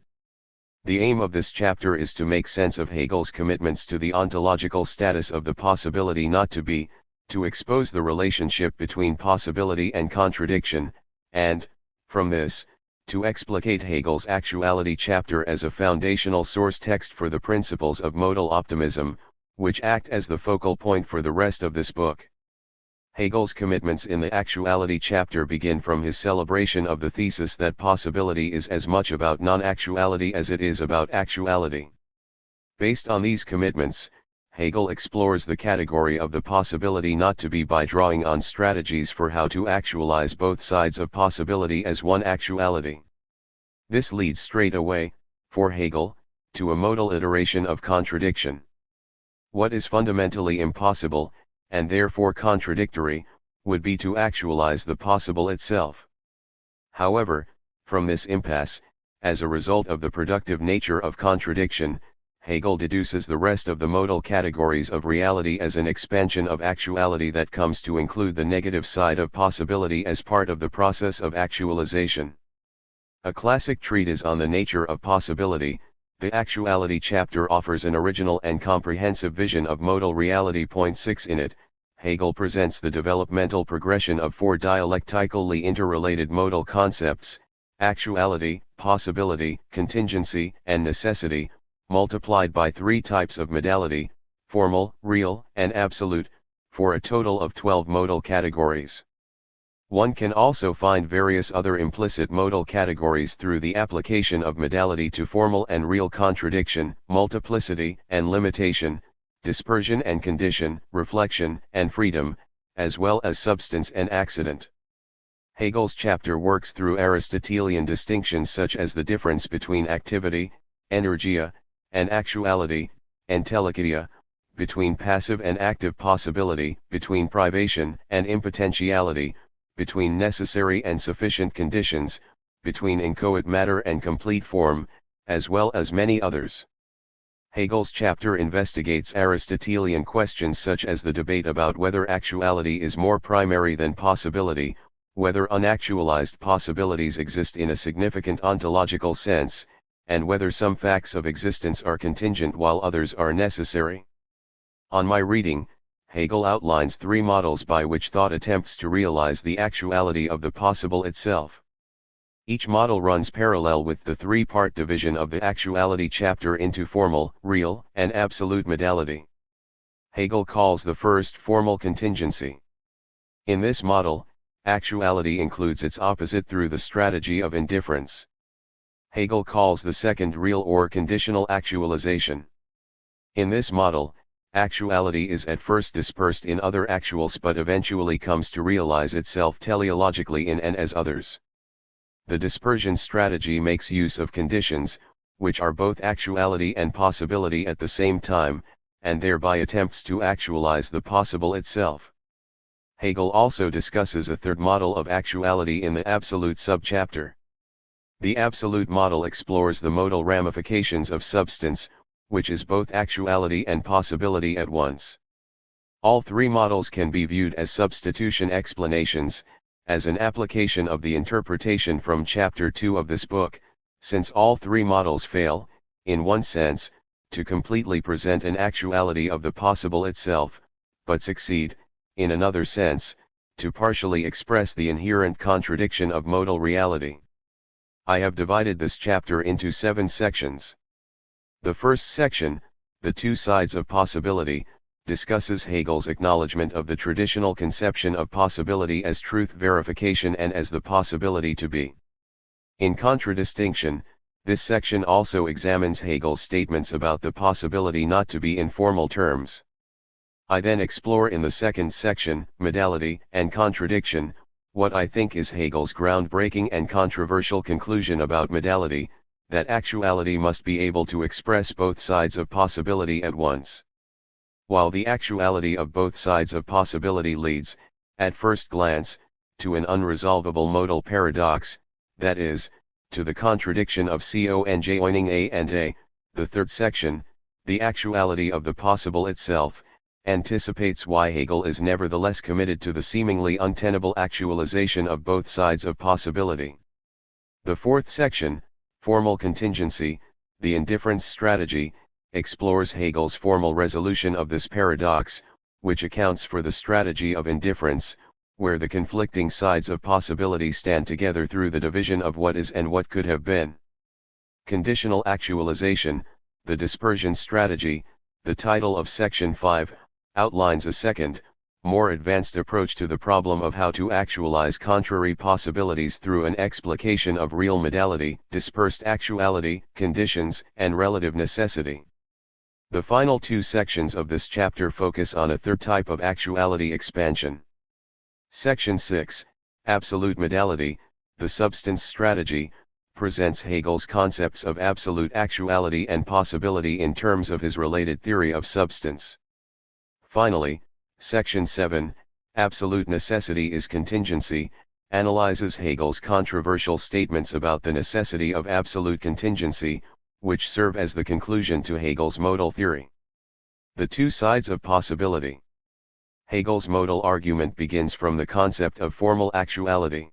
The aim of this chapter is to make sense of Hegel's commitments to the ontological status of the possibility not to be, to expose the relationship between possibility and contradiction, and, from this, to explicate Hegel's actuality chapter as a foundational source text for the principles of modal optimism, which act as the focal point for the rest of this book. Hegel's commitments in the actuality chapter begin from his celebration of the thesis that possibility is as much about non-actuality as it is about actuality. Based on these commitments, Hegel explores the category of the possibility not to be by drawing on strategies for how to actualize both sides of possibility as one actuality. This leads straight away, for Hegel, to a modal iteration of contradiction. What is fundamentally impossible, and therefore contradictory, would be to actualize the possible itself. However, from this impasse, as a result of the productive nature of contradiction, Hegel deduces the rest of the modal categories of reality as an expansion of actuality that comes to include the negative side of possibility as part of the process of actualization. A classic treatise on the nature of possibility, the Actuality chapter, offers an original and comprehensive vision of modal reality. Point 6 in it, Hegel presents the developmental progression of four dialectically interrelated modal concepts: actuality, possibility, contingency, and necessity, multiplied by three types of modality: formal, real, and absolute, for a total of 12 modal categories. One can also find various other implicit modal categories through the application of modality to formal and real contradiction, multiplicity and limitation, dispersion and condition, reflection and freedom, as well as substance and accident. Hegel's chapter works through Aristotelian distinctions such as the difference between activity, energia, and actuality, entelligia, between passive and active possibility, between privation and impotentiality, between necessary and sufficient conditions, between inchoate matter and complete form, as well as many others. Hegel's chapter investigates Aristotelian questions such as the debate about whether actuality is more primary than possibility, whether unactualized possibilities exist in a significant ontological sense, and whether some facts of existence are contingent while others are necessary. On my reading, Hegel outlines three models by which thought attempts to realize the actuality of the possible itself. Each model runs parallel with the three-part division of the Actuality chapter into formal, real, and absolute modality. Hegel calls the first formal contingency. In this model, actuality includes its opposite through the strategy of indifference. Hegel calls the second real or conditional actualization. In this model, actuality is at first dispersed in other actuals but eventually comes to realize itself teleologically in and as others. The dispersion strategy makes use of conditions, which are both actuality and possibility at the same time, and thereby attempts to actualize the possible itself. Hegel also discusses a third model of actuality in the absolute subchapter. The absolute model explores the modal ramifications of substance, which is both actuality and possibility at once. All three models can be viewed as substitution explanations, as an application of the interpretation from chapter 2 of this book, since all three models fail, in one sense, to completely present an actuality of the possible itself, but succeed, in another sense, to partially express the inherent contradiction of modal reality. I have divided this chapter into 7 sections. The first section, The Two Sides of Possibility, discusses Hegel's acknowledgement of the traditional conception of possibility as truth verification and as the possibility to be. In contradistinction, this section also examines Hegel's statements about the possibility not to be in formal terms. I then explore in the second section, Modality and Contradiction, what I think is Hegel's groundbreaking and controversial conclusion about modality, that actuality must be able to express both sides of possibility at once. While the actuality of both sides of possibility leads, at first glance, to an unresolvable modal paradox, that is, to the contradiction of conjoining A and A, the third section, The Actuality of the Possible Itself, anticipates why Hegel is nevertheless committed to the seemingly untenable actualization of both sides of possibility. The fourth section, Formal Contingency, The Indifference Strategy, explores Hegel's formal resolution of this paradox, which accounts for the strategy of indifference, where the conflicting sides of possibility stand together through the division of what is and what could have been. Conditional Actualization, The Dispersion Strategy, the title of Section 5, outlines a second, more advanced approach to the problem of how to actualize contrary possibilities through an explication of real modality, dispersed actuality, conditions, and relative necessity. The final 2 sections of this chapter focus on a third type of actuality expansion. Section 6, Absolute Modality, the Substance Strategy, presents Hegel's concepts of absolute actuality and possibility in terms of his related theory of substance. Finally, Section 7, Absolute Necessity is Contingency, analyzes Hegel's controversial statements about the necessity of absolute contingency, which serve as the conclusion to Hegel's modal theory. The two sides of possibility. Hegel's modal argument begins from the concept of formal actuality.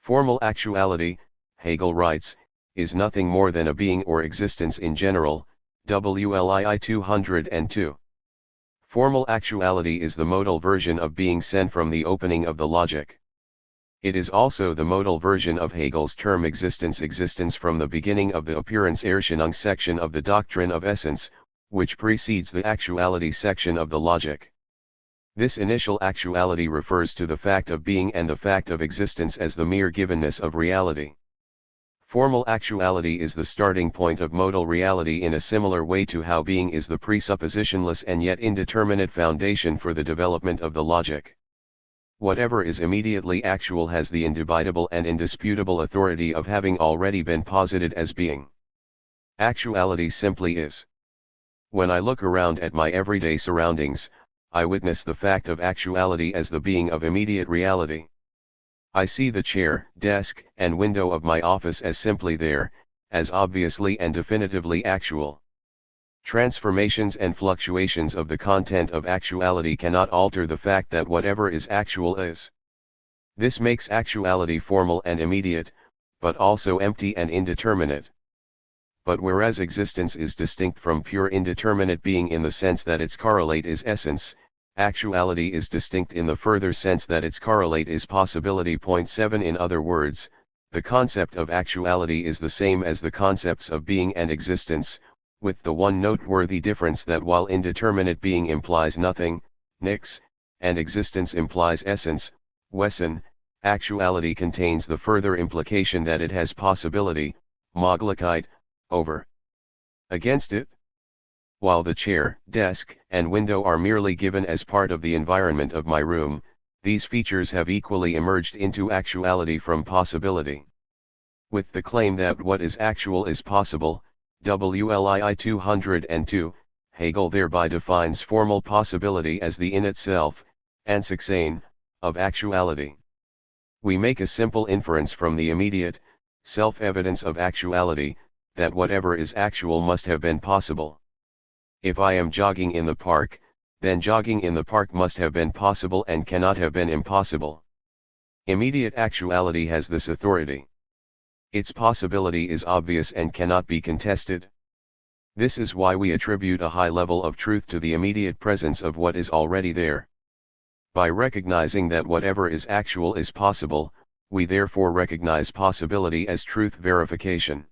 Formal actuality, Hegel writes, is nothing more than a being or existence in general, WLII 202. Formal actuality is the modal version of being sent from the opening of the logic. It is also the modal version of Hegel's term existence from the beginning of the Appearance-Erscheinung section of the doctrine of essence, which precedes the actuality section of the logic. This initial actuality refers to the fact of being and the fact of existence as the mere givenness of reality. Formal actuality is the starting point of modal reality in a similar way to how being is the presuppositionless and yet indeterminate foundation for the development of the logic. Whatever is immediately actual has the indubitable and indisputable authority of having already been posited as being. Actuality simply is. When I look around at my everyday surroundings, I witness the fact of actuality as the being of immediate reality. I see the chair, desk, and window of my office as simply there, as obviously and definitively actual. Transformations and fluctuations of the content of actuality cannot alter the fact that whatever is actual is. This makes actuality formal and immediate, but also empty and indeterminate. But whereas existence is distinct from pure indeterminate being in the sense that its correlate is essence, actuality is distinct in the further sense that its correlate is possibility. 7 In other words, the concept of actuality is the same as the concepts of being and existence, with the one noteworthy difference that while indeterminate being implies nothing, nix, and existence implies essence, Wesen, actuality contains the further implication that it has possibility, Möglichkeit, over. Against it, while the chair, desk, and window are merely given as part of the environment of my room, these features have equally emerged into actuality from possibility. With the claim that what is actual is possible, WLII 202, Hegel thereby defines formal possibility as the in itself, Ansichtsein, of actuality. We make a simple inference from the immediate, self-evidence of actuality, that whatever is actual must have been possible. If I am jogging in the park, then jogging in the park must have been possible and cannot have been impossible. Immediate actuality has this authority. Its possibility is obvious and cannot be contested. This is why we attribute a high level of truth to the immediate presence of what is already there. By recognizing that whatever is actual is possible, we therefore recognize possibility as truth verification.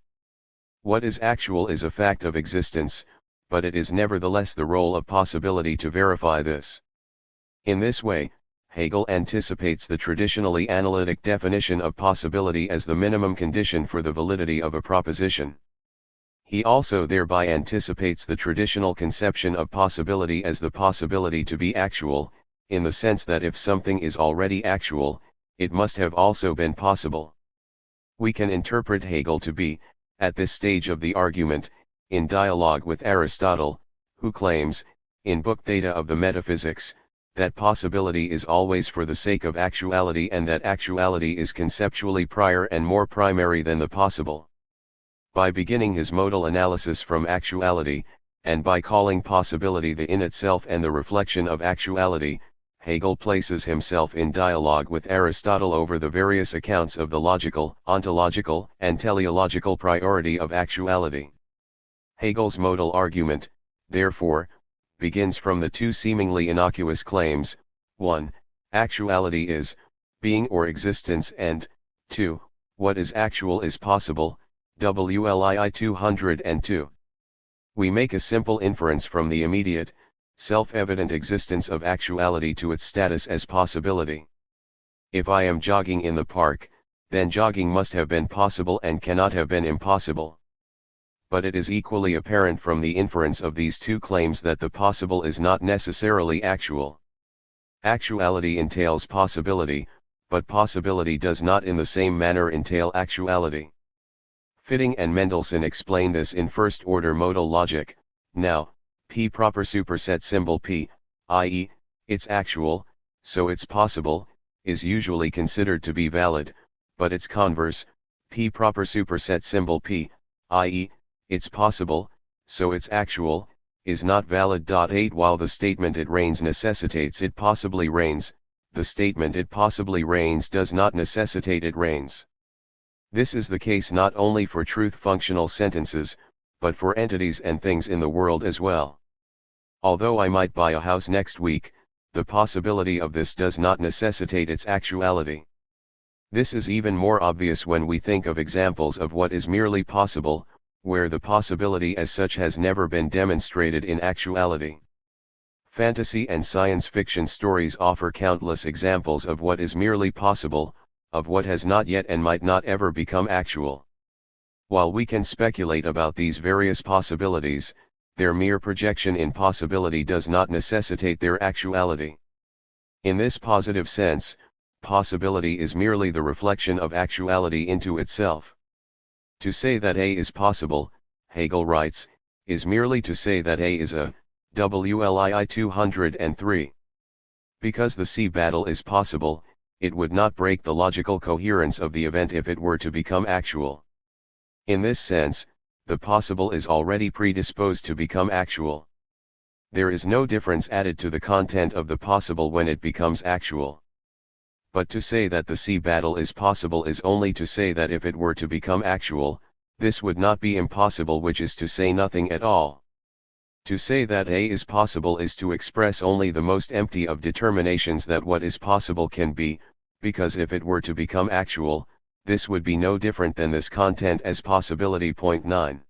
What is actual is a fact of existence, but it is nevertheless the role of possibility to verify this. In this way, Hegel anticipates the traditionally analytic definition of possibility as the minimum condition for the validity of a proposition. He also thereby anticipates the traditional conception of possibility as the possibility to be actual, in the sense that if something is already actual, it must have also been possible. We can interpret Hegel to be, at this stage of the argument, in dialogue with Aristotle, who claims, in Book Data of the Metaphysics, that possibility is always for the sake of actuality and that actuality is conceptually prior and more primary than the possible. By beginning his modal analysis from actuality, and by calling possibility the in itself and the reflection of actuality, Hegel places himself in dialogue with Aristotle over the various accounts of the logical, ontological, and teleological priority of actuality. Hegel's modal argument, therefore, begins from the two seemingly innocuous claims, 1. Actuality is, being or existence, and 2. What is actual is possible, WLII 202. We make a simple inference from the immediate, self-evident existence of actuality to its status as possibility. If I am jogging in the park, then jogging must have been possible and cannot have been impossible. But it is equally apparent from the inference of these two claims that the possible is not necessarily actual. Actuality entails possibility, but possibility does not in the same manner entail actuality. Fitting and Mendelssohn explain this in first-order modal logic. Now, P proper superset symbol P, i.e., it's actual, so it's possible, is usually considered to be valid, but its converse, P proper superset symbol P, i.e., it's possible, so it's actual, is not valid. 8 While the statement it rains necessitates it possibly rains, the statement it possibly rains does not necessitate it rains. This is the case not only for truth-functional sentences, but for entities and things in the world as well. Although I might buy a house next week, the possibility of this does not necessitate its actuality. This is even more obvious when we think of examples of what is merely possible, where the possibility as such has never been demonstrated in actuality. Fantasy and science fiction stories offer countless examples of what is merely possible, of what has not yet and might not ever become actual. While we can speculate about these various possibilities, their mere projection in possibility does not necessitate their actuality. In this positive sense, possibility is merely the reflection of actuality into itself. To say that A is possible, Hegel writes, is merely to say that A is a WLII 203. Because the sea battle is possible, it would not break the logical coherence of the event if it were to become actual. In this sense, the possible is already predisposed to become actual. There is no difference added to the content of the possible when it becomes actual. But to say that the sea battle is possible is only to say that if it were to become actual, this would not be impossible, which is to say nothing at all. To say that A is possible is to express only the most empty of determinations that what is possible can be, because if it were to become actual, this would be no different than this content as possibility. 9.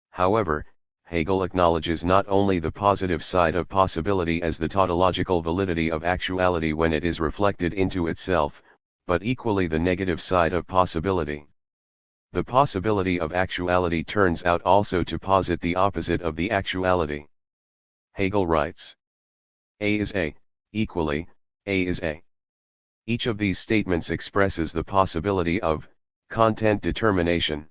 However, Hegel acknowledges not only the positive side of possibility as the tautological validity of actuality when it is reflected into itself, but equally the negative side of possibility. The possibility of actuality turns out also to posit the opposite of the actuality. Hegel writes, A is A, equally, A is A. Each of these statements expresses the possibility of content determination.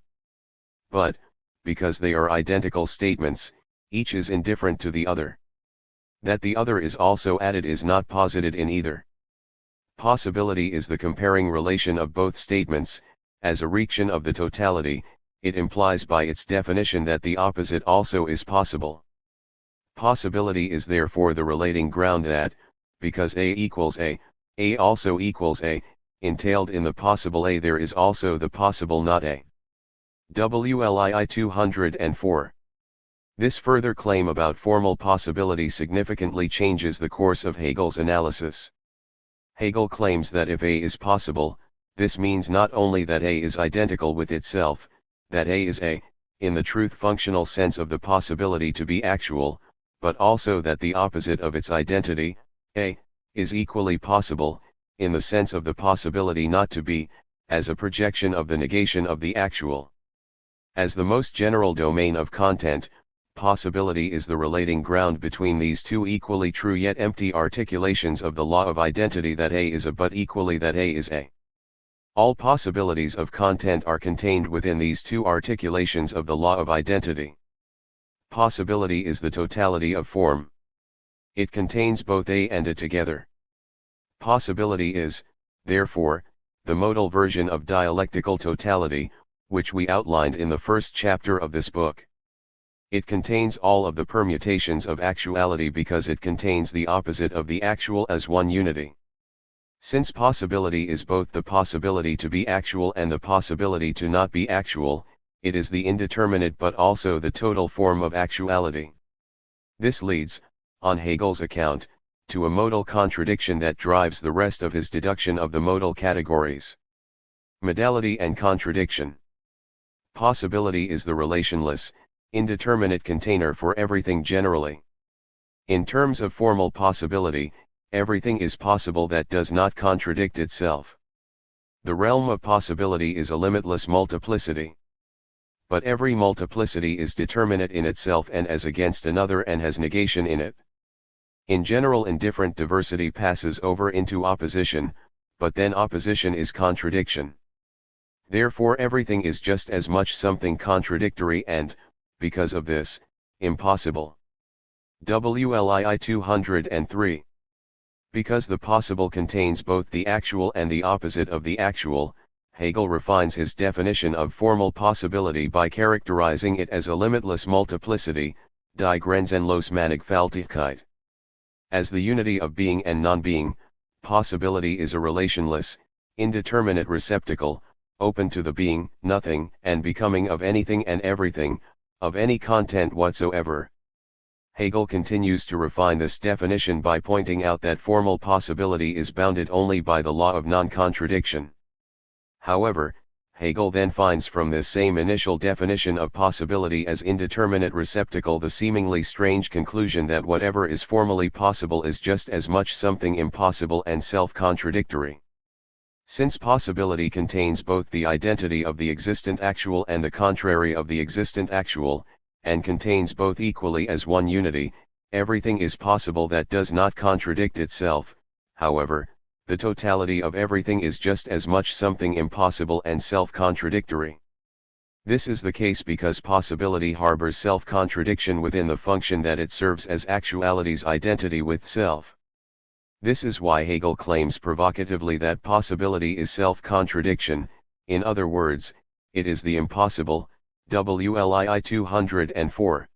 But, because they are identical statements, each is indifferent to the other. That the other is also added is not posited in either. Possibility is the comparing relation of both statements. As a reaction of the totality, it implies by its definition that the opposite also is possible. Possibility is therefore the relating ground that, because A equals A also equals A, entailed in the possible A there is also the possible not A. WLII 204. This further claim about formal possibility significantly changes the course of Hegel's analysis. Hegel claims that if A is possible, this means not only that A is identical with itself, that A is A, in the truth-functional sense of the possibility to be actual, but also that the opposite of its identity, A, is equally possible, in the sense of the possibility not to be, as a projection of the negation of the actual. As the most general domain of content, possibility is the relating ground between these two equally true yet empty articulations of the law of identity that A is A but equally that A is A. All possibilities of content are contained within these two articulations of the law of identity. Possibility is the totality of form. It contains both A and A together. Possibility is, therefore, the modal version of dialectical totality, which we outlined in the first chapter of this book. It contains all of the permutations of actuality because it contains the opposite of the actual as one unity. Since possibility is both the possibility to be actual and the possibility to not be actual, it is the indeterminate but also the total form of actuality. This leads, on Hegel's account, to a modal contradiction that drives the rest of his deduction of the modal categories. Modality and contradiction. Possibility is the relationless, indeterminate container for everything generally. In terms of formal possibility, everything is possible that does not contradict itself. The realm of possibility is a limitless multiplicity. But every multiplicity is determinate in itself and as against another and has negation in it. In general, indifferent diversity passes over into opposition, but then opposition is contradiction. Therefore everything is just as much something contradictory and, because of this, impossible. WLII 203. Because the possible contains both the actual and the opposite of the actual, Hegel refines his definition of formal possibility by characterizing it as a limitless multiplicity, die grenzenlose Mannigfaltigkeit. As the unity of being and non-being, possibility is a relationless, indeterminate receptacle, open to the being, nothing, and becoming of anything and everything, of any content whatsoever. Hegel continues to refine this definition by pointing out that formal possibility is bounded only by the law of non-contradiction. However, Hegel then finds from this same initial definition of possibility as indeterminate receptacle the seemingly strange conclusion that whatever is formally possible is just as much something impossible and self-contradictory. Since possibility contains both the identity of the existent actual and the contrary of the existent actual, and contains both equally as one unity, everything is possible that does not contradict itself. However, the totality of everything is just as much something impossible and self-contradictory. This is the case because possibility harbors self-contradiction within the function that it serves as actuality's identity with self. This is why Hegel claims provocatively that possibility is self-contradiction, in other words, it is the impossible. WLII 204.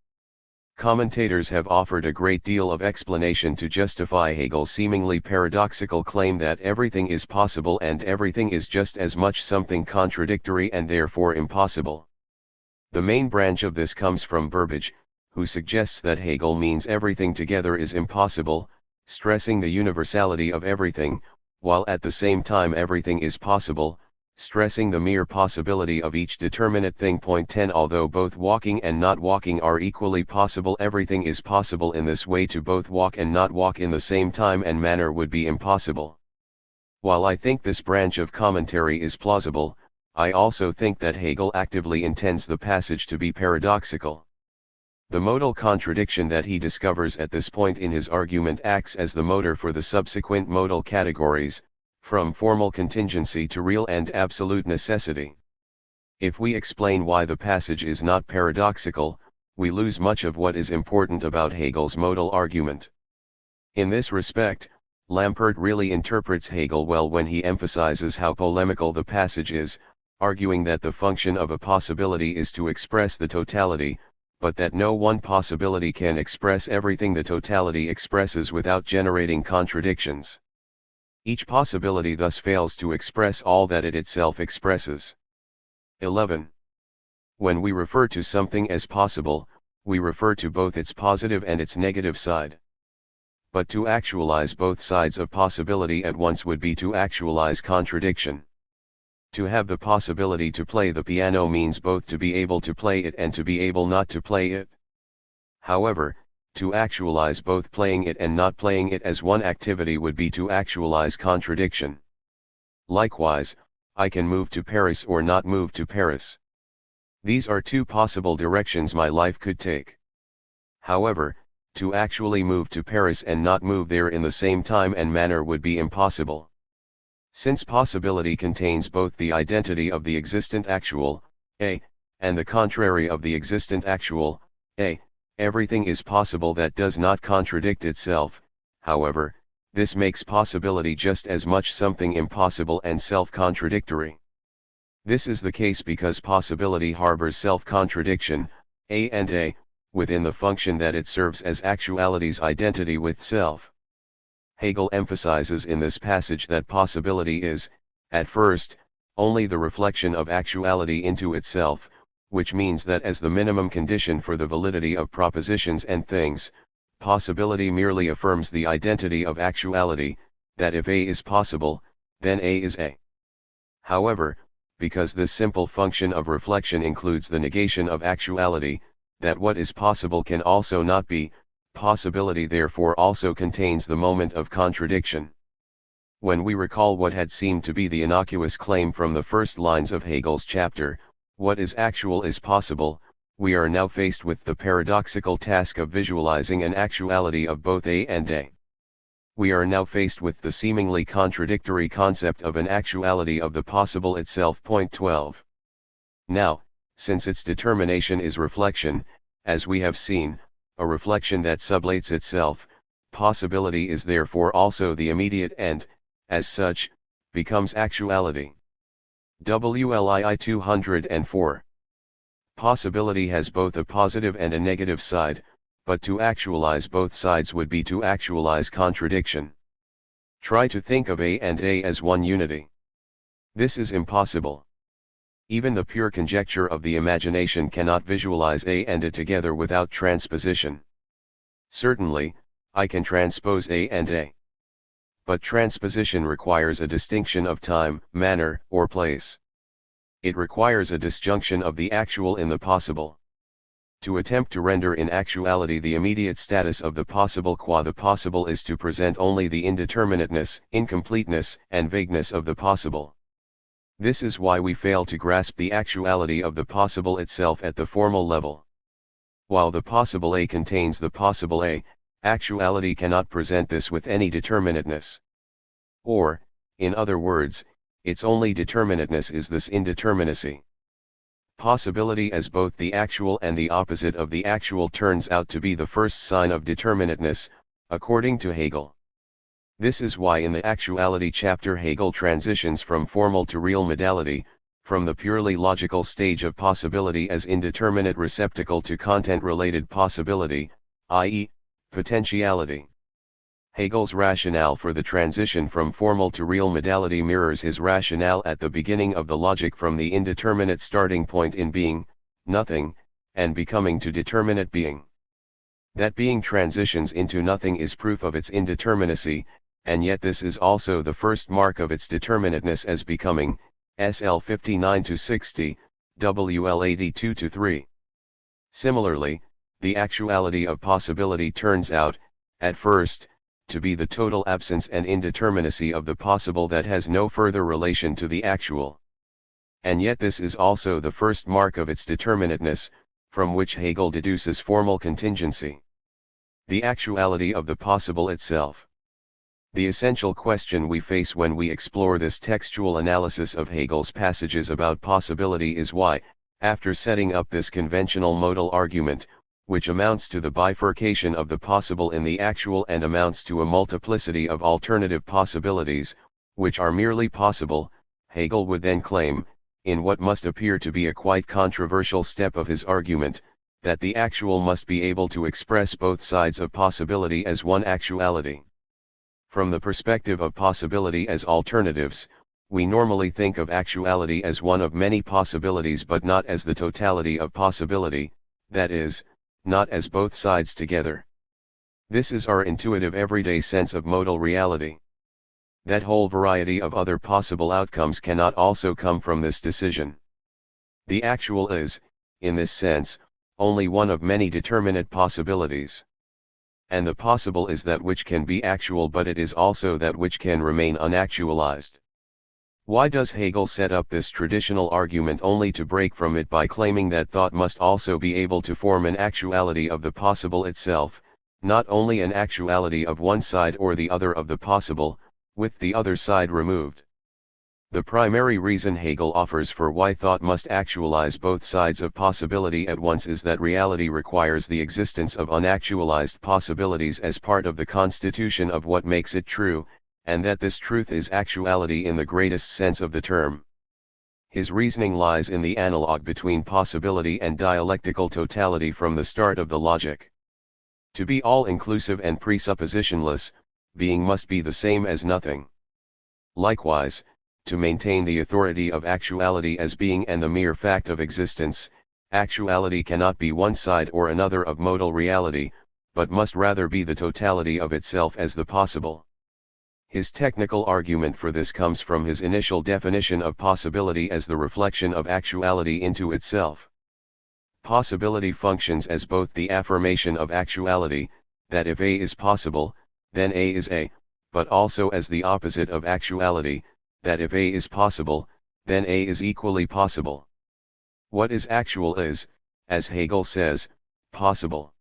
Commentators have offered a great deal of explanation to justify Hegel's seemingly paradoxical claim that everything is possible and everything is just as much something contradictory and therefore impossible. The main branch of this comes from Burbage, who suggests that Hegel means everything together is impossible, stressing the universality of everything, while at the same time everything is possible, stressing the mere possibility of each determinate thing. 10 Although both walking and not walking are equally possible, everything is possible in this way. To both walk and not walk in the same time and manner would be impossible. While I think this branch of commentary is plausible, I also think that Hegel actively intends the passage to be paradoxical. The modal contradiction that he discovers at this point in his argument acts as the motor for the subsequent modal categories, from formal contingency to real and absolute necessity. If we explain why the passage is not paradoxical, we lose much of what is important about Hegel's modal argument. In this respect, Lampert really interprets Hegel well when he emphasizes how polemical the passage is, arguing that the function of a possibility is to express the totality, but that no one possibility can express everything the totality expresses without generating contradictions. Each possibility thus fails to express all that it itself expresses. 11. When we refer to something as possible, we refer to both its positive and its negative side. But to actualize both sides of possibility at once would be to actualize contradiction. To have the possibility to play the piano means both to be able to play it and to be able not to play it. However, to actualize both playing it and not playing it as one activity would be to actualize contradiction. Likewise, I can move to Paris or not move to Paris. These are two possible directions my life could take. However, to actually move to Paris and not move there in the same time and manner would be impossible. Since possibility contains both the identity of the existent actual, A, and the contrary of the existent actual, A, everything is possible that does not contradict itself. However, this makes possibility just as much something impossible and self-contradictory. This is the case because possibility harbors self-contradiction, A, within the function that it serves as actuality's identity with self. Hegel emphasizes in this passage that possibility is, at first, only the reflection of actuality into itself, which means that as the minimum condition for the validity of propositions and things, possibility merely affirms the identity of actuality, that if A is possible, then A is A. However, because this simple function of reflection includes the negation of actuality, that what is possible can also not be, possibility therefore also contains the moment of contradiction. When we recall what had seemed to be the innocuous claim from the first lines of Hegel's chapter, what is actual is possible, we are now faced with the paradoxical task of visualizing an actuality of both A and A. we are now faced with the seemingly contradictory concept of an actuality of the possible itself. Point 12. Now, since its determination is reflection, as we have seen, a reflection that sublates itself, possibility is therefore also the immediate and, as such, becomes actuality. WLII 204. Possibility has both a positive and a negative side, but to actualize both sides would be to actualize contradiction. Try to think of A and A as one unity. This is impossible. Even the pure conjecture of the imagination cannot visualize A and A together without transposition. Certainly, I can transpose A and A. But transposition requires a distinction of time, manner, or place. It requires a disjunction of the actual in the possible. To attempt to render in actuality the immediate status of the possible qua the possible is to present only the indeterminateness, incompleteness, and vagueness of the possible. This is why we fail to grasp the actuality of the possible itself at the formal level. While the possible A contains the possible A, actuality cannot present this with any determinateness. Or, in other words, its only determinateness is this indeterminacy. Possibility as both the actual and the opposite of the actual turns out to be the first sign of determinateness, according to Hegel. This is why in the actuality chapter Hegel transitions from formal to real modality, from the purely logical stage of possibility as indeterminate receptacle to content-related possibility, i.e., potentiality. Hegel's rationale for the transition from formal to real modality mirrors his rationale at the beginning of the logic from the indeterminate starting point in being, nothing, and becoming to determinate being. That being transitions into nothing is proof of its indeterminacy, and yet this is also the first mark of its determinateness as becoming, SL 59-60, WL 82-3. Similarly, the actuality of possibility turns out, at first, to be the total absence and indeterminacy of the possible that has no further relation to the actual. And yet this is also the first mark of its determinateness, from which Hegel deduces formal contingency. The actuality of the possible itself. The essential question we face when we explore this textual analysis of Hegel's passages about possibility is why, after setting up this conventional modal argument, which amounts to the bifurcation of the possible in the actual and amounts to a multiplicity of alternative possibilities, which are merely possible, Hegel would then claim, in what must appear to be a quite controversial step of his argument, that the actual must be able to express both sides of possibility as one actuality. From the perspective of possibility as alternatives, we normally think of actuality as one of many possibilities but not as the totality of possibility, that is, not as both sides together. This is our intuitive everyday sense of modal reality. That whole variety of other possible outcomes cannot also come from this decision. The actual is, in this sense, only one of many determinate possibilities. And the possible is that which can be actual, but it is also that which can remain unactualized. Why does Hegel set up this traditional argument only to break from it by claiming that thought must also be able to form an actuality of the possible itself, not only an actuality of one side or the other of the possible, with the other side removed? The primary reason Hegel offers for why thought must actualize both sides of possibility at once is that reality requires the existence of unactualized possibilities as part of the constitution of what makes it true, and that this truth is actuality in the greatest sense of the term. His reasoning lies in the analog between possibility and dialectical totality from the start of the logic. To be all-inclusive and presuppositionless, being must be the same as nothing. Likewise, to maintain the authority of actuality as being and the mere fact of existence, actuality cannot be one side or another of modal reality, but must rather be the totality of itself as the possible. His technical argument for this comes from his initial definition of possibility as the reflection of actuality into itself. Possibility functions as both the affirmation of actuality, that if A is possible, then A is A, but also as the opposite of actuality, that if A is possible, then A is equally possible. What is actual is, as Hegel says, possible.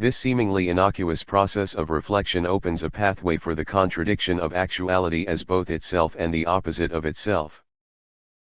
This seemingly innocuous process of reflection opens a pathway for the contradiction of actuality as both itself and the opposite of itself.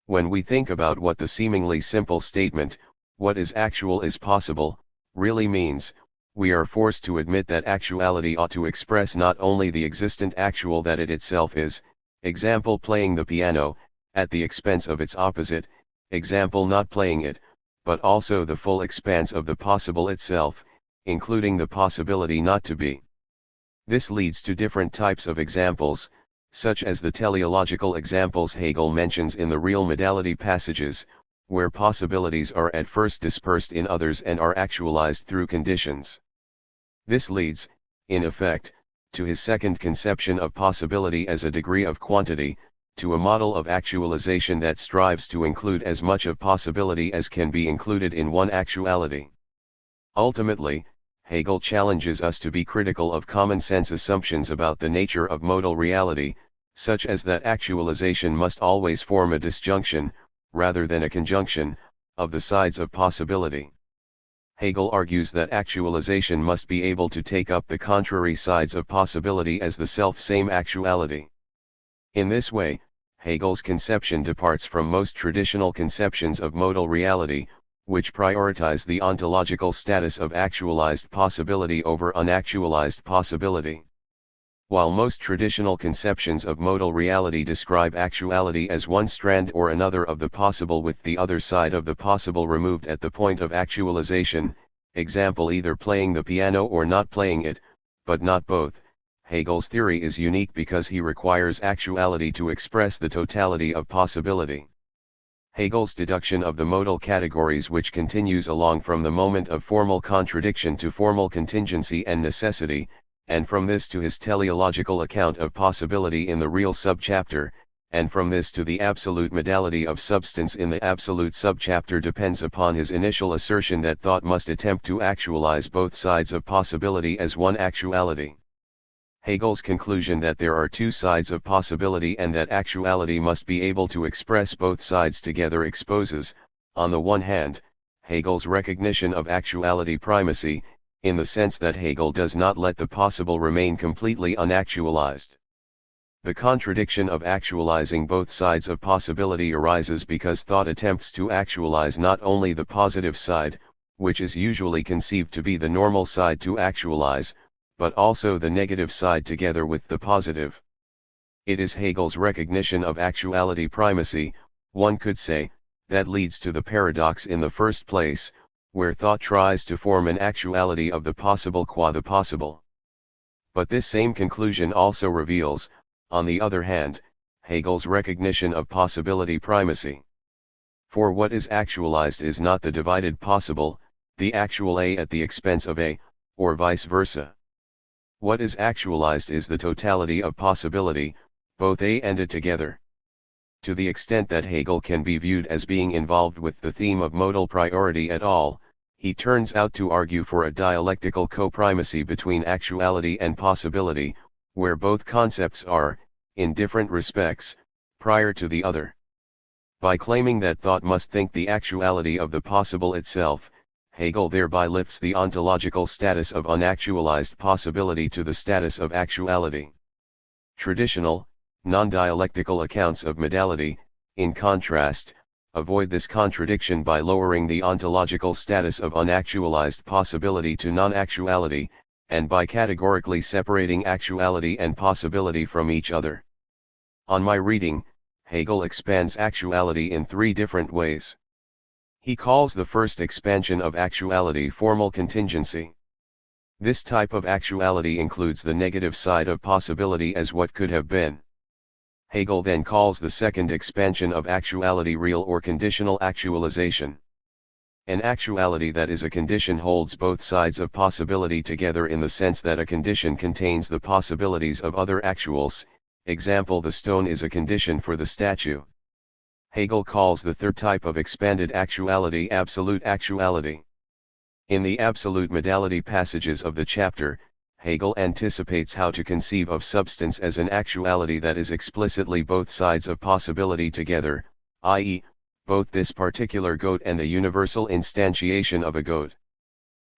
When we think about what the seemingly simple statement, "what is actual is possible," really means, we are forced to admit that actuality ought to express not only the existent actual that it itself is, example playing the piano, at the expense of its opposite, example not playing it, but also the full expanse of the possible itself, including the possibility not to be. This leads to different types of examples, such as the teleological examples Hegel mentions in the real modality passages, where possibilities are at first dispersed in others and are actualized through conditions. This leads, in effect, to his second conception of possibility as a degree of quantity, to a model of actualization that strives to include as much of possibility as can be included in one actuality. Ultimately, Hegel challenges us to be critical of common sense assumptions about the nature of modal reality, such as that actualization must always form a disjunction, rather than a conjunction, of the sides of possibility. Hegel argues that actualization must be able to take up the contrary sides of possibility as the self-same actuality. In this way, Hegel's conception departs from most traditional conceptions of modal reality, which prioritize the ontological status of actualized possibility over unactualized possibility. While most traditional conceptions of modal reality describe actuality as one strand or another of the possible with the other side of the possible removed at the point of actualization, example either playing the piano or not playing it, but not both, Hegel's theory is unique because he requires actuality to express the totality of possibility. Hegel's deduction of the modal categories, which continues along from the moment of formal contradiction to formal contingency and necessity, and from this to his teleological account of possibility in the real subchapter, and from this to the absolute modality of substance in the absolute subchapter, depends upon his initial assertion that thought must attempt to actualize both sides of possibility as one actuality. Hegel's conclusion that there are two sides of possibility and that actuality must be able to express both sides together exposes, on the one hand, Hegel's recognition of actuality primacy, in the sense that Hegel does not let the possible remain completely unactualized. The contradiction of actualizing both sides of possibility arises because thought attempts to actualize not only the positive side, which is usually conceived to be the normal side to actualize, but also the negative side together with the positive. It is Hegel's recognition of actuality primacy, one could say, that leads to the paradox in the first place, where thought tries to form an actuality of the possible qua the possible. But this same conclusion also reveals, on the other hand, Hegel's recognition of possibility primacy. For what is actualized is not the divided possible, the actual A at the expense of A, or vice versa. What is actualized is the totality of possibility, both A and A together. To the extent that Hegel can be viewed as being involved with the theme of modal priority at all, he turns out to argue for a dialectical co-primacy between actuality and possibility, where both concepts are, in different respects, prior to the other. By claiming that thought must think the actuality of the possible itself, Hegel thereby lifts the ontological status of unactualized possibility to the status of actuality. Traditional, non-dialectical accounts of modality, in contrast, avoid this contradiction by lowering the ontological status of unactualized possibility to non-actuality, and by categorically separating actuality and possibility from each other. On my reading, Hegel expands actuality in three different ways. He calls the first expansion of actuality formal contingency. This type of actuality includes the negative side of possibility as what could have been. Hegel then calls the second expansion of actuality real or conditional actualization. An actuality that is a condition holds both sides of possibility together in the sense that a condition contains the possibilities of other actuals, example the stone is a condition for the statue. Hegel calls the third type of expanded actuality absolute actuality. In the absolute modality passages of the chapter, Hegel anticipates how to conceive of substance as an actuality that is explicitly both sides of possibility together, i.e., both this particular goat and the universal instantiation of a goat.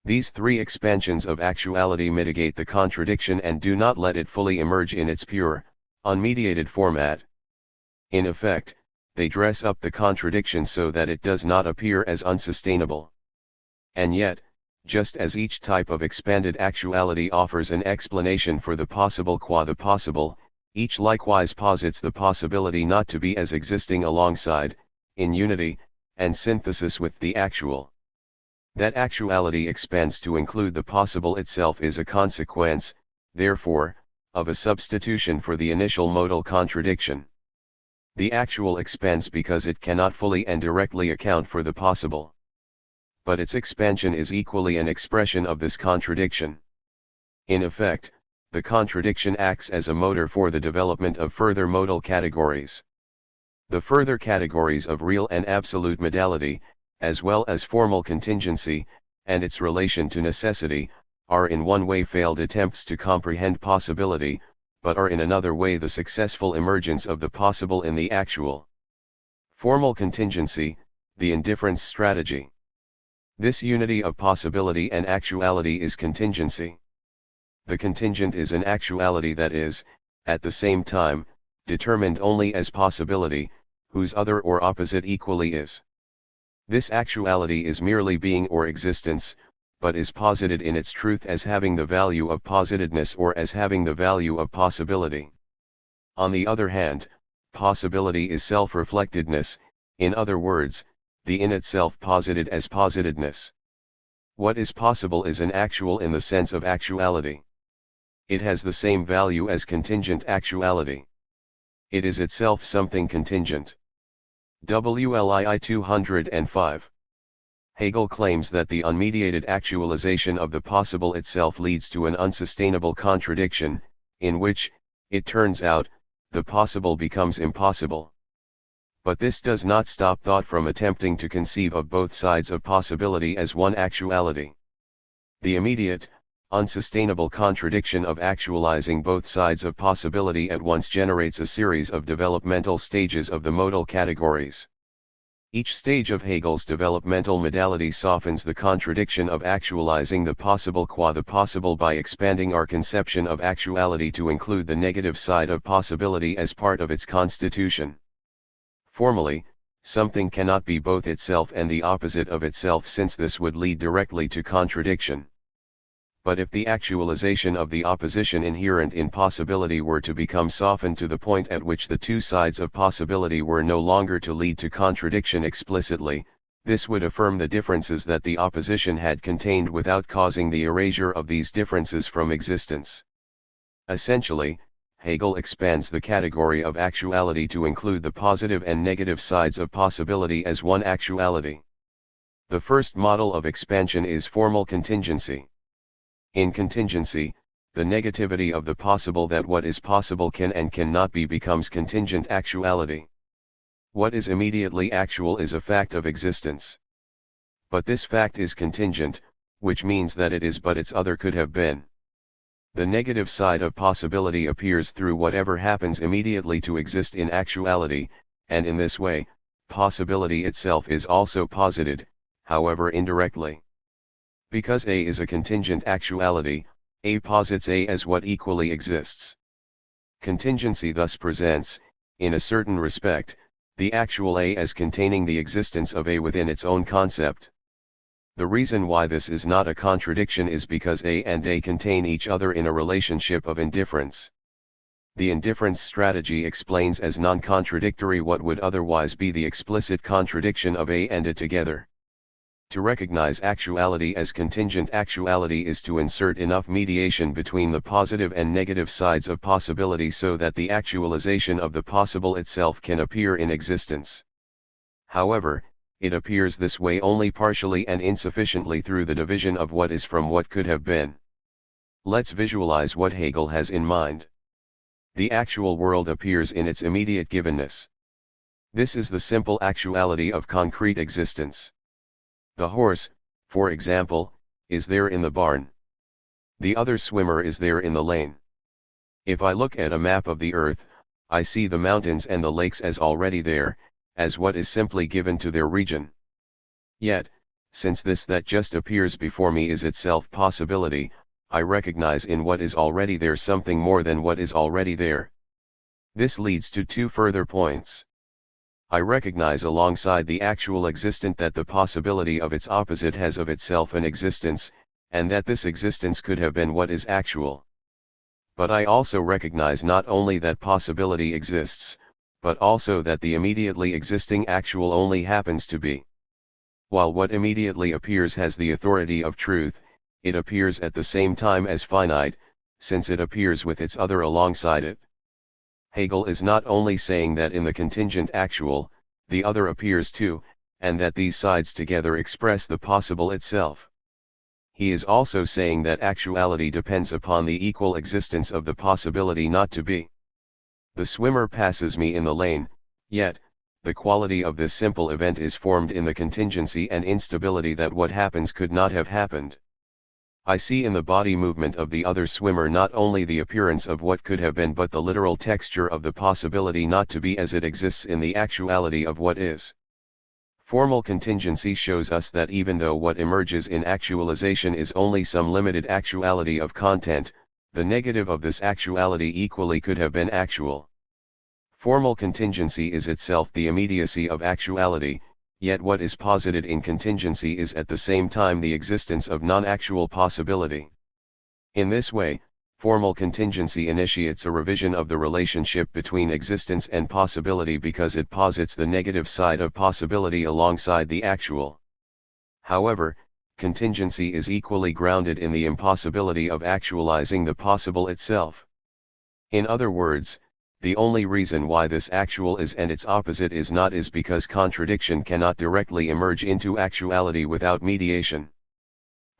These three expansions of actuality mitigate the contradiction and do not let it fully emerge in its pure, unmediated format. In effect, they dress up the contradiction so that it does not appear as unsustainable. And yet, just as each type of expanded actuality offers an explanation for the possible qua the possible, each likewise posits the possibility not to be as existing alongside, in unity, and synthesis with the actual. That actuality expands to include the possible itself is a consequence, therefore, of a substitution for the initial modal contradiction. The actual expands because it cannot fully and directly account for the possible. But its expansion is equally an expression of this contradiction. In effect, the contradiction acts as a motor for the development of further modal categories. The further categories of real and absolute modality, as well as formal contingency, and its relation to necessity, are in one way failed attempts to comprehend possibility, but are in another way the successful emergence of the possible in the actual. Formal contingency, the indifference strategy. This unity of possibility and actuality is contingency. The contingent is an actuality that is, at the same time, determined only as possibility, whose other or opposite equally is. This actuality is merely being or existence, but is posited in its truth as having the value of positedness or as having the value of possibility. On the other hand, possibility is self-reflectedness, in other words, the in itself posited as positedness. What is possible is an actual in the sense of actuality. It has the same value as contingent actuality. It is itself something contingent. WLII 205. Hegel claims that the unmediated actualization of the possible itself leads to an unsustainable contradiction, in which, it turns out, the possible becomes impossible. But this does not stop thought from attempting to conceive of both sides of possibility as one actuality. The immediate, unsustainable contradiction of actualizing both sides of possibility at once generates a series of developmental stages of the modal categories. Each stage of Hegel's developmental modality softens the contradiction of actualizing the possible qua the possible by expanding our conception of actuality to include the negative side of possibility as part of its constitution. Formally, something cannot be both itself and the opposite of itself, since this would lead directly to contradiction. But if the actualization of the opposition inherent in possibility were to become softened to the point at which the two sides of possibility were no longer to lead to contradiction explicitly, this would affirm the differences that the opposition had contained without causing the erasure of these differences from existence. Essentially, Hegel expands the category of actuality to include the positive and negative sides of possibility as one actuality. The first model of expansion is formal contingency. In contingency, the negativity of the possible that what is possible can and cannot be becomes contingent actuality. What is immediately actual is a fact of existence. But this fact is contingent, which means that it is but its other could have been. The negative side of possibility appears through whatever happens immediately to exist in actuality, and in this way, possibility itself is also posited, however indirectly. Because A is a contingent actuality, A posits A as what equally exists. Contingency thus presents, in a certain respect, the actual A as containing the existence of A within its own concept. The reason why this is not a contradiction is because A and A contain each other in a relationship of indifference. The indifference strategy explains as non-contradictory what would otherwise be the explicit contradiction of A and A together. To recognize actuality as contingent actuality is to insert enough mediation between the positive and negative sides of possibility so that the actualization of the possible itself can appear in existence. However, it appears this way only partially and insufficiently through the division of what is from what could have been. Let's visualize what Hegel has in mind. The actual world appears in its immediate givenness. This is the simple actuality of concrete existence. The horse, for example, is there in the barn. The other swimmer is there in the lane. If I look at a map of the earth, I see the mountains and the lakes as already there, as what is simply given to their region. Yet, Since this that just appears before me is itself possibility, I recognize in what is already there something more than what is already there. This leads to two further points. I recognize alongside the actual existent that the possibility of its opposite has of itself an existence, and that this existence could have been what is actual. But I also recognize not only that possibility exists, but also that the immediately existing actual only happens to be. While what immediately appears has the authority of truth, it appears at the same time as finite, since it appears with its other alongside it. Hegel is not only saying that in the contingent actual, the other appears too, and that these sides together express the possible itself. He is also saying that actuality depends upon the equal existence of the possibility not to be. The swimmer passes me in the lane, yet, the quality of this simple event is formed in the contingency and instability that what happens could not have happened. I see in the body movement of the other swimmer not only the appearance of what could have been but the literal texture of the possibility not to be as it exists in the actuality of what is. Formal contingency shows us that even though what emerges in actualization is only some limited actuality of content, the negative of this actuality equally could have been actual. Formal contingency is itself the immediacy of actuality, yet what is posited in contingency is at the same time the existence of non-actual possibility. In this way, formal contingency initiates a revision of the relationship between existence and possibility because it posits the negative side of possibility alongside the actual. However, contingency is equally grounded in the impossibility of actualizing the possible itself. In other words, the only reason why this actual is and its opposite is not is because contradiction cannot directly emerge into actuality without mediation.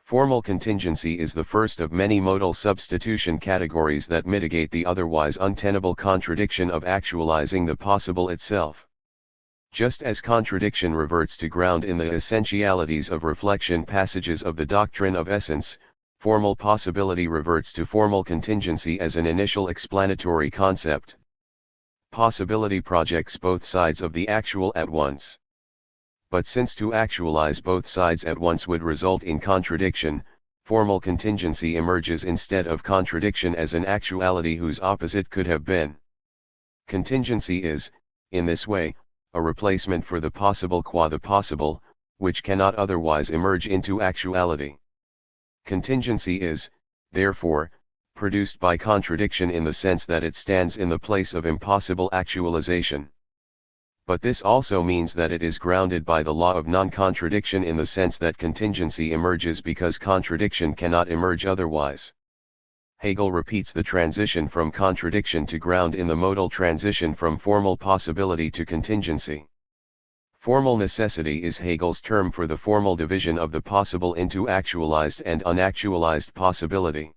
Formal contingency is the first of many modal substitution categories that mitigate the otherwise untenable contradiction of actualizing the possible itself. Just as contradiction reverts to ground in the essentialities of reflection passages of the doctrine of essence, formal possibility reverts to formal contingency as an initial explanatory concept. Possibility projects both sides of the actual at once. But since to actualize both sides at once would result in contradiction, formal contingency emerges instead of contradiction as an actuality whose opposite could have been. Contingency is, in this way, a replacement for the possible qua the possible, which cannot otherwise emerge into actuality. Contingency is, therefore, produced by contradiction in the sense that it stands in the place of impossible actualization. But this also means that it is grounded by the law of non-contradiction in the sense that contingency emerges because contradiction cannot emerge otherwise. Hegel repeats the transition from contradiction to ground in the modal transition from formal possibility to contingency. Formal necessity is Hegel's term for the formal division of the possible into actualized and unactualized possibility.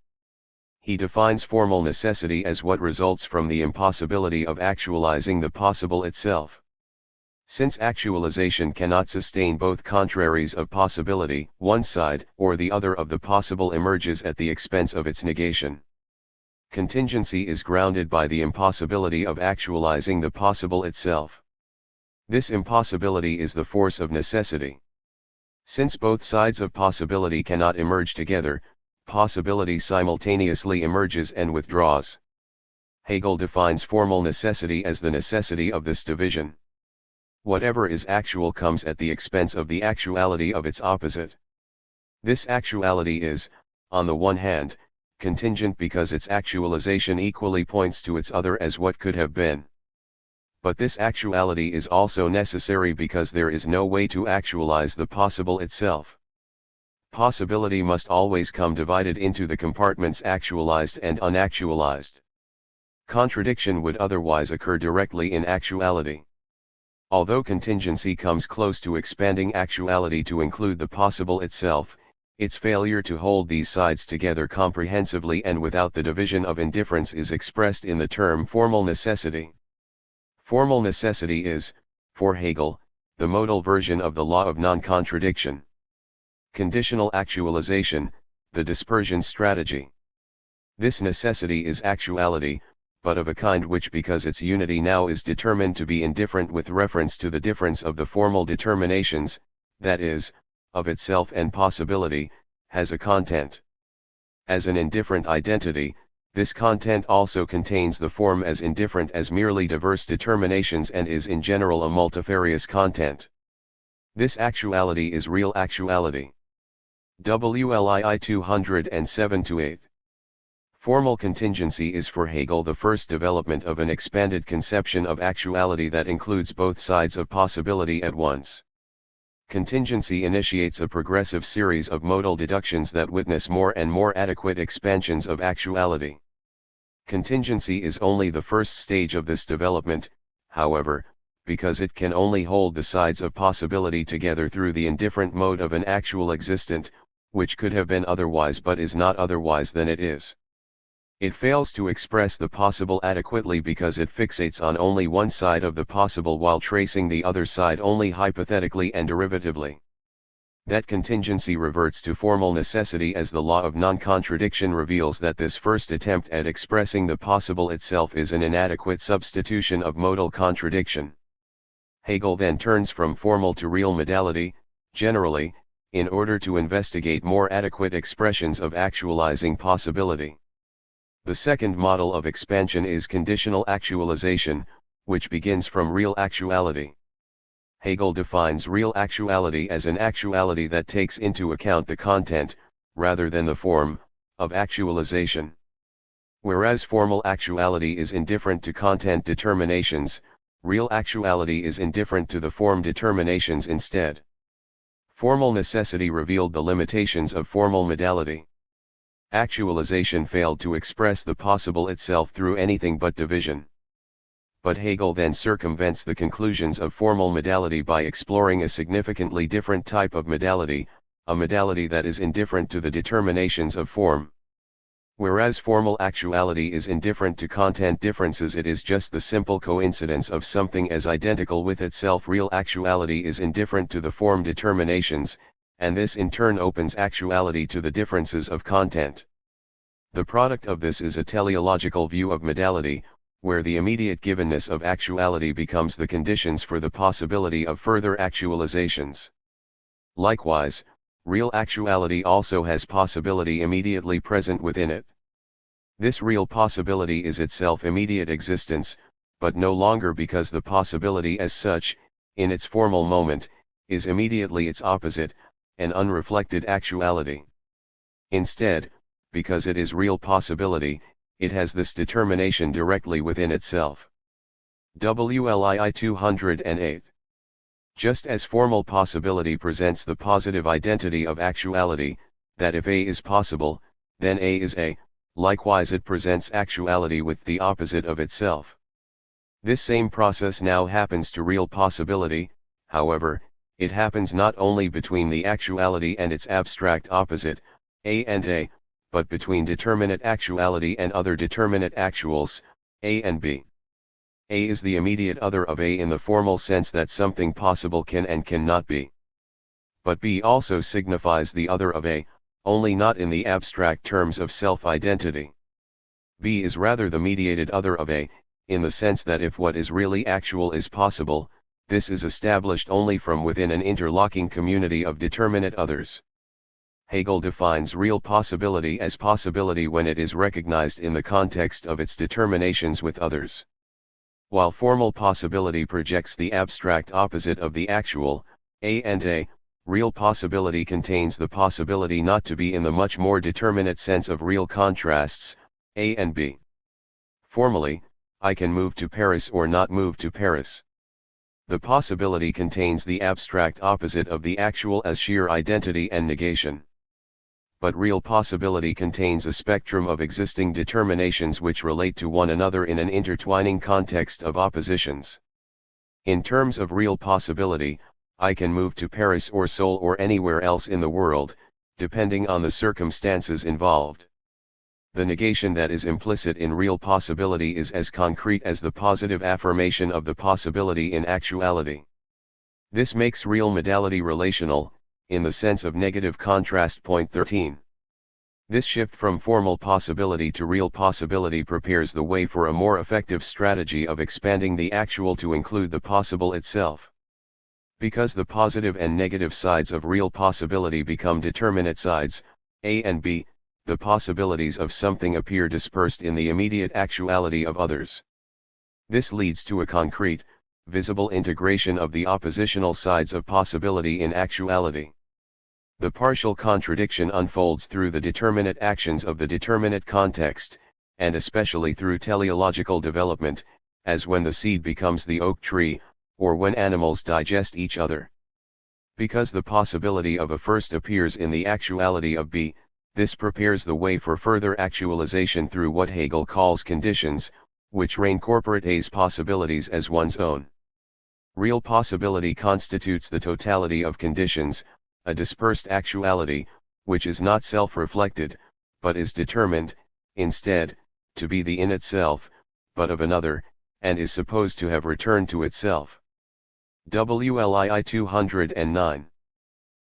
He defines formal necessity as what results from the impossibility of actualizing the possible itself. Since actualization cannot sustain both contraries of possibility, one side or the other of the possible emerges at the expense of its negation. Contingency is grounded by the impossibility of actualizing the possible itself. This impossibility is the force of necessity. Since both sides of possibility cannot emerge together, possibility simultaneously emerges and withdraws. Hegel defines formal necessity as the necessity of this division. Whatever is actual comes at the expense of the actuality of its opposite. This actuality is, on the one hand, contingent because its actualization equally points to its other as what could have been. But this actuality is also necessary because there is no way to actualize the possible itself. Possibility must always come divided into the compartments actualized and unactualized. Contradiction would otherwise occur directly in actuality. Although contingency comes close to expanding actuality to include the possible itself, its failure to hold these sides together comprehensively and without the division of indifference is expressed in the term formal necessity. Formal necessity is, for Hegel, the modal version of the law of non-contradiction. Conditional actualization, the dispersion strategy. This necessity is actuality, but of a kind which because its unity now is determined to be indifferent with reference to the difference of the formal determinations, that is, of itself and possibility, has a content. As an indifferent identity, this content also contains the form as indifferent as merely diverse determinations and is in general a multifarious content. This actuality is real actuality. WLII 207-8. Formal contingency is for Hegel the first development of an expanded conception of actuality that includes both sides of possibility at once. Contingency initiates a progressive series of modal deductions that witness more and more adequate expansions of actuality. Contingency is only the first stage of this development, however, because it can only hold the sides of possibility together through the indifferent mode of an actual existent, which could have been otherwise but is not otherwise than it is. It fails to express the possible adequately because it fixates on only one side of the possible while tracing the other side only hypothetically and derivatively. That contingency reverts to formal necessity as the law of non-contradiction reveals that this first attempt at expressing the possible itself is an inadequate substitution of modal contradiction. Hegel then turns from formal to real modality, generally, in order to investigate more adequate expressions of actualizing possibility. The second model of expansion is conditional actualization, which begins from real actuality. Hegel defines real actuality as an actuality that takes into account the content, rather than the form, of actualization. Whereas formal actuality is indifferent to content determinations, real actuality is indifferent to the form determinations instead. Formal necessity revealed the limitations of formal modality. Actualization failed to express the possible itself through anything but division. But Hegel then circumvents the conclusions of formal modality by exploring a significantly different type of modality, a modality that is indifferent to the determinations of form. Whereas formal actuality is indifferent to content differences, it is just the simple coincidence of something as identical with itself. Real actuality is indifferent to the form determinations, and this in turn opens actuality to the differences of content. The product of this is a teleological view of modality, where the immediate givenness of actuality becomes the conditions for the possibility of further actualizations. Likewise, real actuality also has possibility immediately present within it. This real possibility is itself immediate existence, but no longer because the possibility as such, in its formal moment, is immediately its opposite, an unreflected actuality. Instead, because it is real possibility, it has this determination directly within itself. WLII 208. Just as formal possibility presents the positive identity of actuality, that if A is possible, then A is A, likewise it presents actuality with the opposite of itself. This same process now happens to real possibility, however, it happens not only between the actuality and its abstract opposite, A and A, but between determinate actuality and other determinate actuals, A and B. A is the immediate other of A in the formal sense that something possible can and cannot be. But B also signifies the other of A, only not in the abstract terms of self-identity. B is rather the mediated other of A, in the sense that if what is really actual is possible, this is established only from within an interlocking community of determinate others. Hegel defines real possibility as possibility when it is recognized in the context of its determinations with others. While formal possibility projects the abstract opposite of the actual, A and A, real possibility contains the possibility not to be in the much more determinate sense of real contrasts, A and B. Formally, I can move to Paris or not move to Paris. The possibility contains the abstract opposite of the actual as sheer identity and negation. But real possibility contains a spectrum of existing determinations which relate to one another in an intertwining context of oppositions. In terms of real possibility, I can move to Paris or Seoul or anywhere else in the world, depending on the circumstances involved. The negation that is implicit in real possibility is as concrete as the positive affirmation of the possibility in actuality. This makes real modality relational, in the sense of negative contrast. Point 13. This shift from formal possibility to real possibility prepares the way for a more effective strategy of expanding the actual to include the possible itself. Because the positive and negative sides of real possibility become determinate sides, A and B, the possibilities of something appear dispersed in the immediate actuality of others. This leads to a concrete, visible integration of the oppositional sides of possibility in actuality. The partial contradiction unfolds through the determinate actions of the determinate context, and especially through teleological development, as when the seed becomes the oak tree, or when animals digest each other. Because the possibility of A first appears in the actuality of B, this prepares the way for further actualization through what Hegel calls conditions, which reincorporate A's possibilities as one's own. Real possibility constitutes the totality of conditions, a dispersed actuality, which is not self-reflected, but is determined, instead, to be the in itself, but of another, and is supposed to have returned to itself. WLII 209.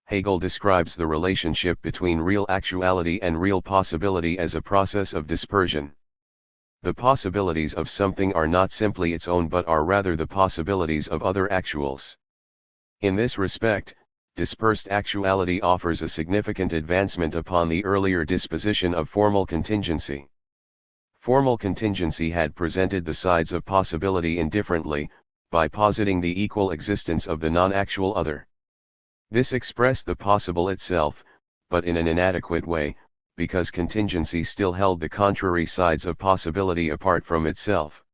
Hegel describes the relationship between real actuality and real possibility as a process of dispersion. The possibilities of something are not simply its own but are rather the possibilities of other actuals. In this respect, dispersed actuality offers a significant advancement upon the earlier disposition of formal contingency. Formal contingency had presented the sides of possibility indifferently, by positing the equal existence of the non-actual other. This expressed the possible itself, but in an inadequate way, because contingency still held the contrary sides of possibility apart from itself.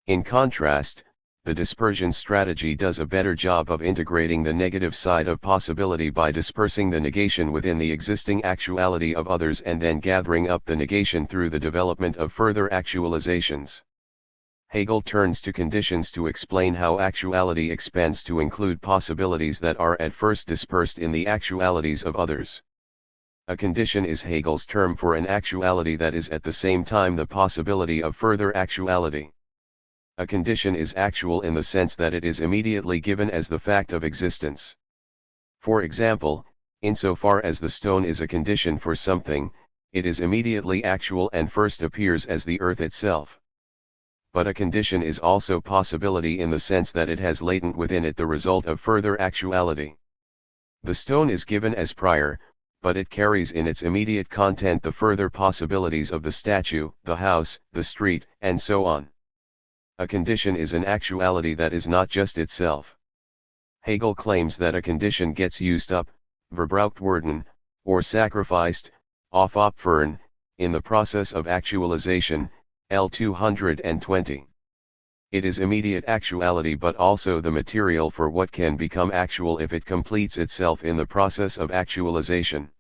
In contrast, the dispersion strategy does a better job of integrating the negative side of possibility by dispersing the negation within the existing actuality of others and then gathering up the negation through the development of further actualizations. Hegel turns to conditions to explain how actuality expands to include possibilities that are at first dispersed in the actualities of others. A condition is Hegel's term for an actuality that is at the same time the possibility of further actuality. A condition is actual in the sense that it is immediately given as the fact of existence. For example, insofar as the stone is a condition for something, it is immediately actual and first appears as the earth itself. But a condition is also possibility in the sense that it has latent within it the result of further actuality. The stone is given as prior, but it carries in its immediate content the further possibilities of the statue, the house, the street, and so on. A condition is an actuality that is not just itself. Hegel claims that a condition gets used up, verbraucht worden, or sacrificed, aufopfern, in the process of actualization, L 220. It is immediate actuality but also the material for what can become actual if it completes itself in the process of actualization.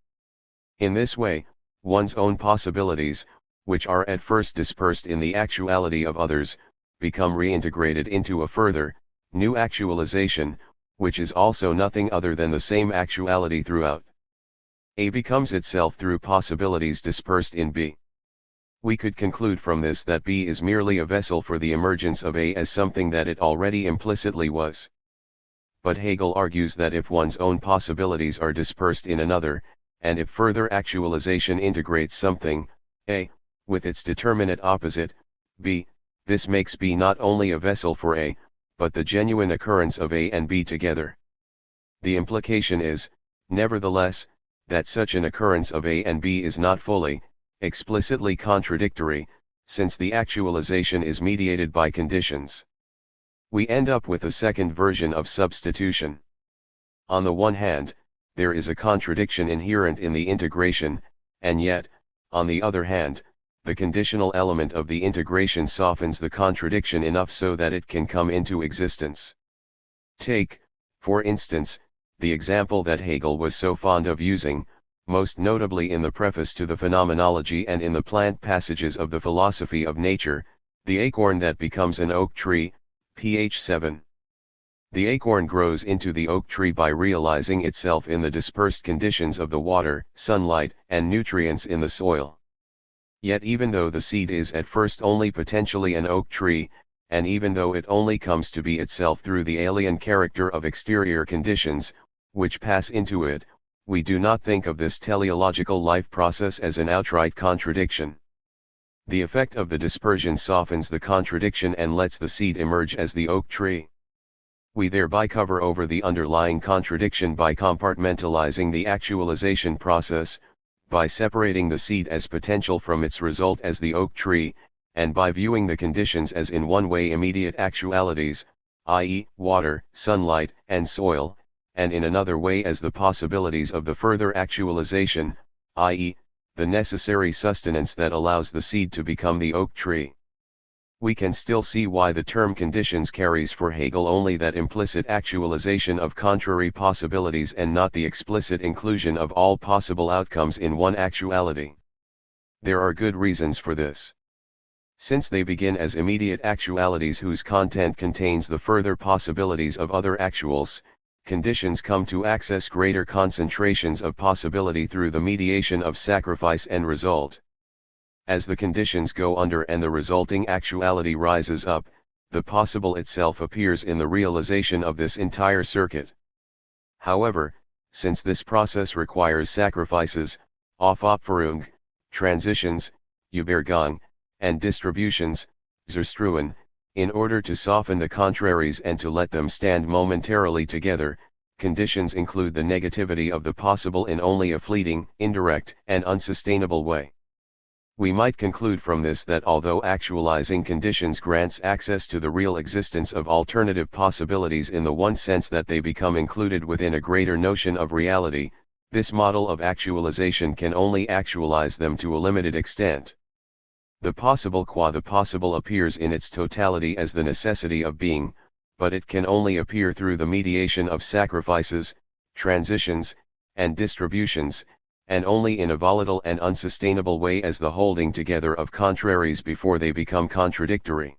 In this way, one's own possibilities, which are at first dispersed in the actuality of others, become reintegrated into a further, new actualization, which is also nothing other than the same actuality throughout. A becomes itself through possibilities dispersed in B. We could conclude from this that B is merely a vessel for the emergence of A as something that it already implicitly was. But Hegel argues that if one's own possibilities are dispersed in another, and if further actualization integrates something, A, with its determinate opposite, B, this makes B not only a vessel for A, but the genuine occurrence of A and B together. The implication is, nevertheless, that such an occurrence of A and B is not fully, explicitly contradictory, since the actualization is mediated by conditions. We end up with a second version of substitution. On the one hand, there is a contradiction inherent in the integration, and yet, on the other hand, the conditional element of the integration softens the contradiction enough so that it can come into existence. Take, for instance, the example that Hegel was so fond of using, most notably in the preface to the Phenomenology and in the plant passages of the Philosophy of Nature, the acorn that becomes an oak tree, ph 7. The acorn grows into the oak tree by realizing itself in the dispersed conditions of the water, sunlight, and nutrients in the soil. Yet even though the seed is at first only potentially an oak tree, and even though it only comes to be itself through the alien character of exterior conditions, which pass into it, we do not think of this teleological life process as an outright contradiction. The effect of the dispersion softens the contradiction and lets the seed emerge as the oak tree. We thereby cover over the underlying contradiction by compartmentalizing the actualization process, by separating the seed as potential from its result as the oak tree, and by viewing the conditions as in one way immediate actualities, i.e., water, sunlight, and soil, and in another way as the possibilities of the further actualization, i.e., the necessary sustenance that allows the seed to become the oak tree. We can still see why the term conditions carries for Hegel only that implicit actualization of contrary possibilities and not the explicit inclusion of all possible outcomes in one actuality. There are good reasons for this. Since they begin as immediate actualities whose content contains the further possibilities of other actuals, conditions come to access greater concentrations of possibility through the mediation of sacrifice and result. As the conditions go under and the resulting actuality rises up, the possible itself appears in the realization of this entire circuit. However, since this process requires sacrifices, Aufopferung, transitions, Übergang, and distributions, Zerstreuung, in order to soften the contraries and to let them stand momentarily together, conditions include the negativity of the possible in only a fleeting, indirect, and unsustainable way. We might conclude from this that although actualizing conditions grants access to the real existence of alternative possibilities in the one sense that they become included within a greater notion of reality, this model of actualization can only actualize them to a limited extent. The possible qua the possible appears in its totality as the necessity of being, but it can only appear through the mediation of sacrifices, transitions, and distributions, and only in a volatile and unsustainable way as the holding together of contraries before they become contradictory.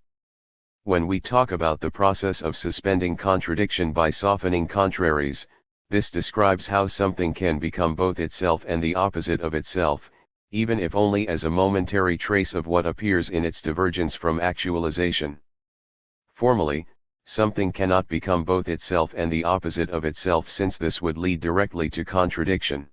When we talk about the process of suspending contradiction by softening contraries, this describes how something can become both itself and the opposite of itself, even if only as a momentary trace of what appears in its divergence from actualization. Formally, something cannot become both itself and the opposite of itself since this would lead directly to contradiction.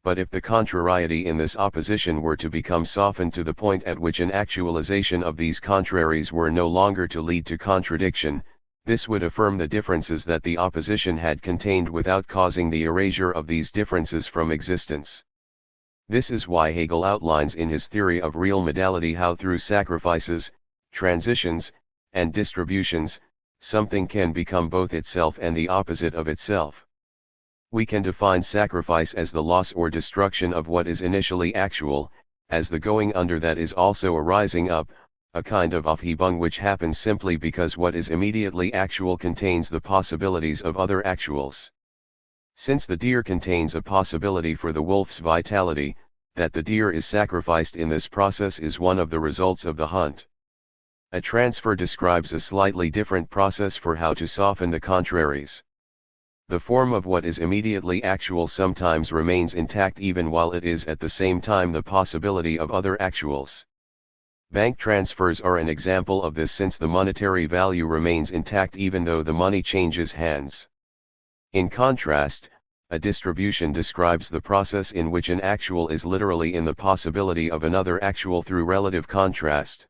But if the contrariety in this opposition were to become softened to the point at which an actualization of these contraries were no longer to lead to contradiction, this would affirm the differences that the opposition had contained without causing the erasure of these differences from existence. This is why Hegel outlines in his theory of real modality how through sacrifices, transitions, and distributions, something can become both itself and the opposite of itself. We can define sacrifice as the loss or destruction of what is initially actual, as the going under that is also a rising up, a kind of Aufhebung which happens simply because what is immediately actual contains the possibilities of other actuals. Since the deer contains a possibility for the wolf's vitality, that the deer is sacrificed in this process is one of the results of the hunt. A transfer describes a slightly different process for how to soften the contraries. The form of what is immediately actual sometimes remains intact even while it is at the same time the possibility of other actuals. Bank transfers are an example of this since the monetary value remains intact even though the money changes hands. In contrast, a distribution describes the process in which an actual is literally in the possibility of another actual through relative contrast.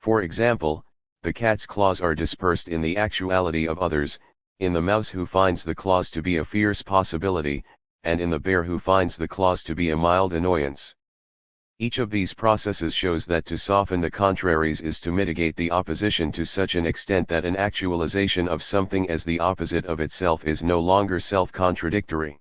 For example, the cat's claws are dispersed in the actuality of others, in the mouse who finds the claws to be a fierce possibility, and in the bear who finds the claws to be a mild annoyance. Each of these processes shows that to soften the contraries is to mitigate the opposition to such an extent that an actualization of something as the opposite of itself is no longer self-contradictory.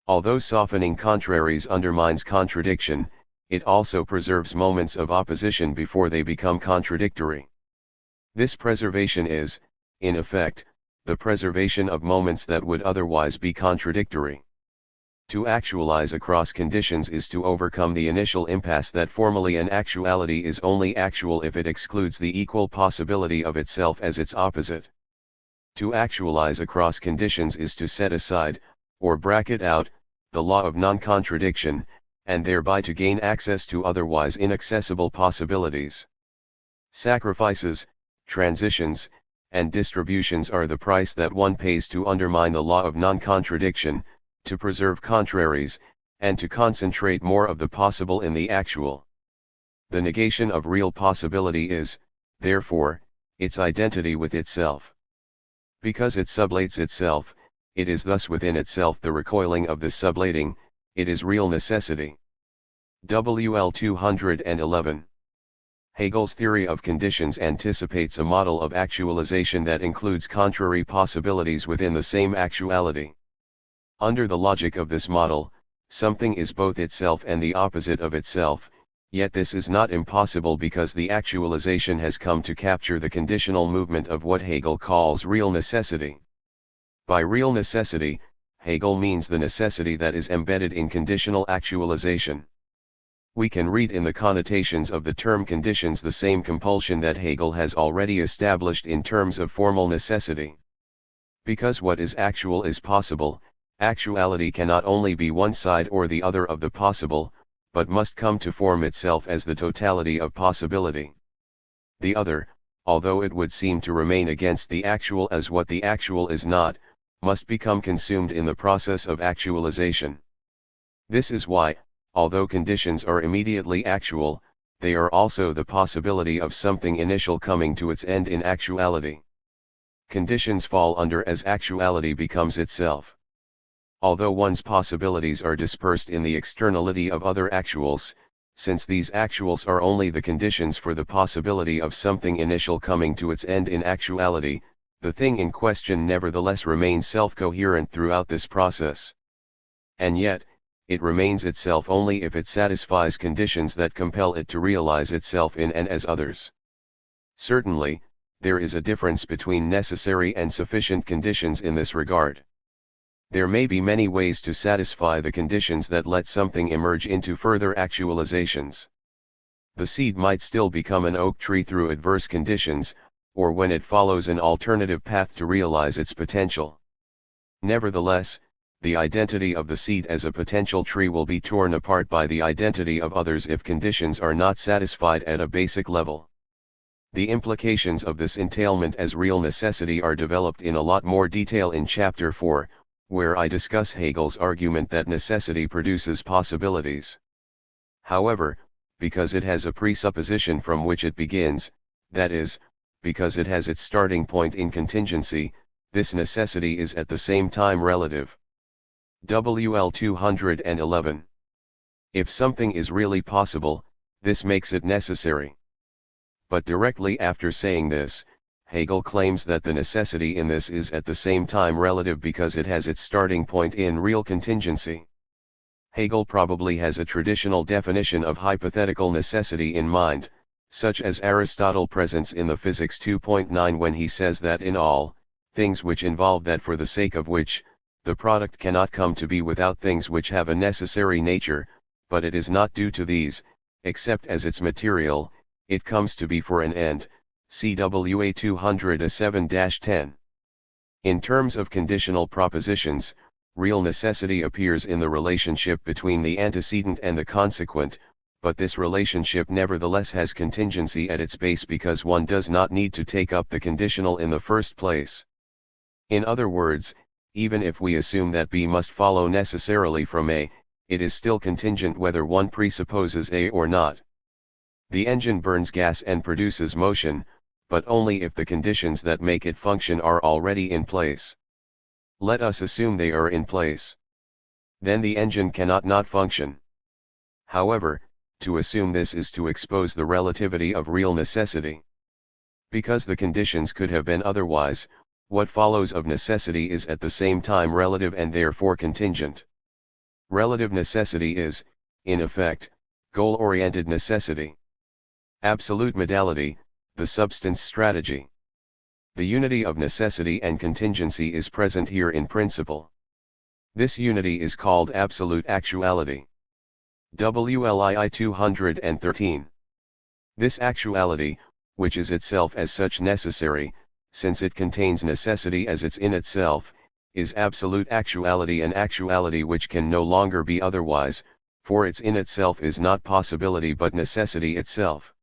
Although softening contraries undermines contradiction, it also preserves moments of opposition before they become contradictory. This preservation is, in effect, the preservation of moments that would otherwise be contradictory. To actualize across conditions is to overcome the initial impasse that formally an actuality is only actual if it excludes the equal possibility of itself as its opposite. To actualize across conditions is to set aside, or bracket out, the law of non-contradiction, and thereby to gain access to otherwise inaccessible possibilities. Sacrifices, transitions, and distributions are the price that one pays to undermine the law of non-contradiction, to preserve contraries, and to concentrate more of the possible in the actual. The negation of real possibility is, therefore, its identity with itself. Because it sublates itself, it is thus within itself the recoiling of this sublating, it is real necessity. WL 211. Hegel's theory of conditions anticipates a model of actualization that includes contrary possibilities within the same actuality. Under the logic of this model, something is both itself and the opposite of itself, yet this is not impossible because the actualization has come to capture the conditional movement of what Hegel calls real necessity. By real necessity, Hegel means the necessity that is embedded in conditional actualization. We can read in the connotations of the term conditions the same compulsion that Hegel has already established in terms of formal necessity. Because what is actual is possible, actuality cannot only be one side or the other of the possible, but must come to form itself as the totality of possibility. The other, although it would seem to remain against the actual as what the actual is not, must become consumed in the process of actualization. This is why, although conditions are immediately actual, they are also the possibility of something initial coming to its end in actuality. Conditions fall under as actuality becomes itself. Although one's possibilities are dispersed in the externality of other actuals, since these actuals are only the conditions for the possibility of something initial coming to its end in actuality, the thing in question nevertheless remains self-coherent throughout this process. And yet, it remains itself only if it satisfies conditions that compel it to realize itself in and as others. Certainly, there is a difference between necessary and sufficient conditions in this regard. There may be many ways to satisfy the conditions that let something emerge into further actualizations. The seed might still become an oak tree through adverse conditions, or when it follows an alternative path to realize its potential. Nevertheless, the identity of the seed as a potential tree will be torn apart by the identity of others if conditions are not satisfied at a basic level. The implications of this entailment as real necessity are developed in a lot more detail in Chapter 4, where I discuss Hegel's argument that necessity produces possibilities. However, because it has a presupposition from which it begins, that is, because it has its starting point in contingency, this necessity is at the same time relative. WL 211. If something is really possible, this makes it necessary. But directly after saying this, Hegel claims that the necessity in this is at the same time relative because it has its starting point in real contingency. Hegel probably has a traditional definition of hypothetical necessity in mind, such as Aristotle presents in the Physics 2.9 when he says that in all things which involve that for the sake of which the product cannot come to be without things which have a necessary nature, but it is not due to these, except as its material, it comes to be for an end, CWA 207-10. In terms of conditional propositions, real necessity appears in the relationship between the antecedent and the consequent, but this relationship nevertheless has contingency at its base because one does not need to take up the conditional in the first place. In other words, even if we assume that B must follow necessarily from A, it is still contingent whether one presupposes A or not. The engine burns gas and produces motion, but only if the conditions that make it function are already in place. Let us assume they are in place. Then the engine cannot not function. However, to assume this is to expose the relativity of real necessity. Because the conditions could have been otherwise, what follows of necessity is at the same time relative and therefore contingent. Relative necessity is, in effect, goal-oriented necessity. Absolute modality, the substance strategy. The unity of necessity and contingency is present here in principle. This unity is called absolute actuality. WLII 213. This actuality, which is itself as such necessary, since it contains necessity as its in itself, is absolute actuality, an actuality which can no longer be otherwise, for its in itself is not possibility but necessity itself.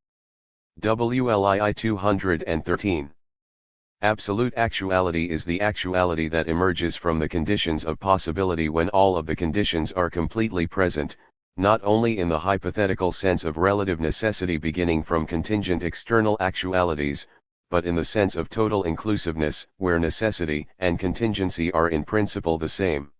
WLII 213. Absolute actuality is the actuality that emerges from the conditions of possibility when all of the conditions are completely present, not only in the hypothetical sense of relative necessity beginning from contingent external actualities, but in the sense of total inclusiveness, where necessity and contingency are in principle the same.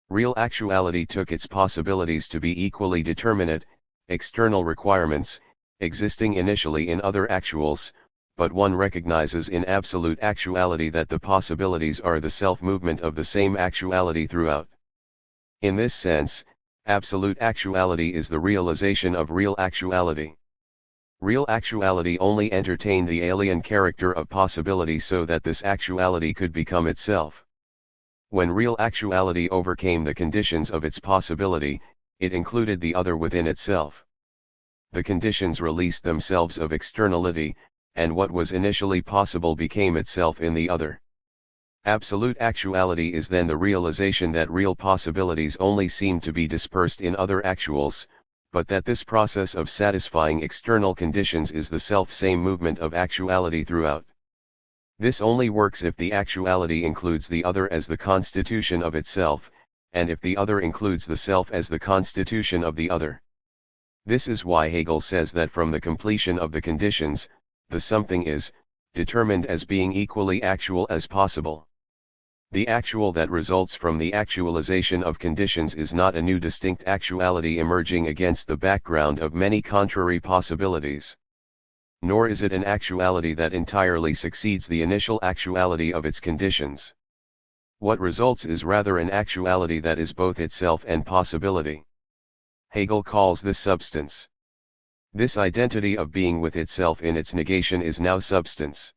Real actuality took its possibilities to be equally determinate, external requirements, existing initially in other actuals, but one recognizes in absolute actuality that the possibilities are the self-movement of the same actuality throughout. In this sense, absolute actuality is the realization of real actuality. Real actuality only entertained the alien character of possibility so that this actuality could become itself. When real actuality overcame the conditions of its possibility, it included the other within itself. The conditions released themselves of externality, and what was initially possible became itself in the other. Absolute actuality is then the realization that real possibilities only seem to be dispersed in other actuals, but that this process of satisfying external conditions is the self-same movement of actuality throughout. This only works if the actuality includes the other as the constitution of itself, and if the other includes the self as the constitution of the other. This is why Hegel says that from the completion of the conditions, the something is determined as being equally actual as possible. The actual that results from the actualization of conditions is not a new distinct actuality emerging against the background of many contrary possibilities. Nor is it an actuality that entirely succeeds the initial actuality of its conditions. What results is rather an actuality that is both itself and possibility. Hegel calls this substance. This identity of being with itself in its negation is now substance.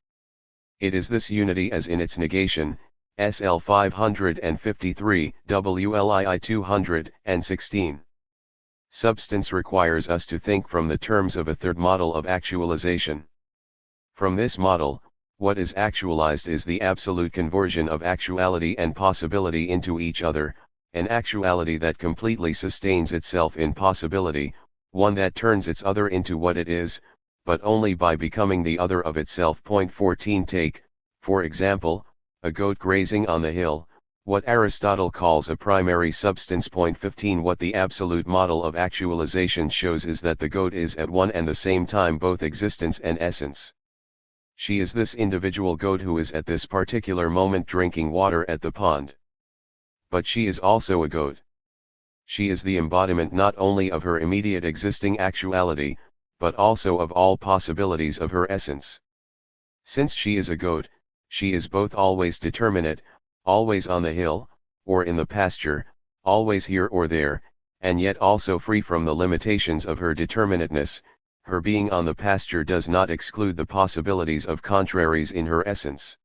It is this unity as in its negation, SL 553, WLII 216. Substance requires us to think from the terms of a third model of actualization. From this model, what is actualized is the absolute conversion of actuality and possibility into each other, an actuality that completely sustains itself in possibility, one that turns its other into what it is, but only by becoming the other of itself. 14 Take, for example, a goat grazing on the hill, what Aristotle calls a primary substance. 15 What the absolute model of actualization shows is that the goat is at one and the same time both existence and essence. She is this individual goat who is at this particular moment drinking water at the pond. But she is also a goat. She is the embodiment not only of her immediate existing actuality, but also of all possibilities of her essence. Since she is a goat, she is both always determinate, always on the hill, or in the pasture, always here or there, and yet also free from the limitations of her determinateness. Her being on the pasture does not exclude the possibilities of contraries in her essence.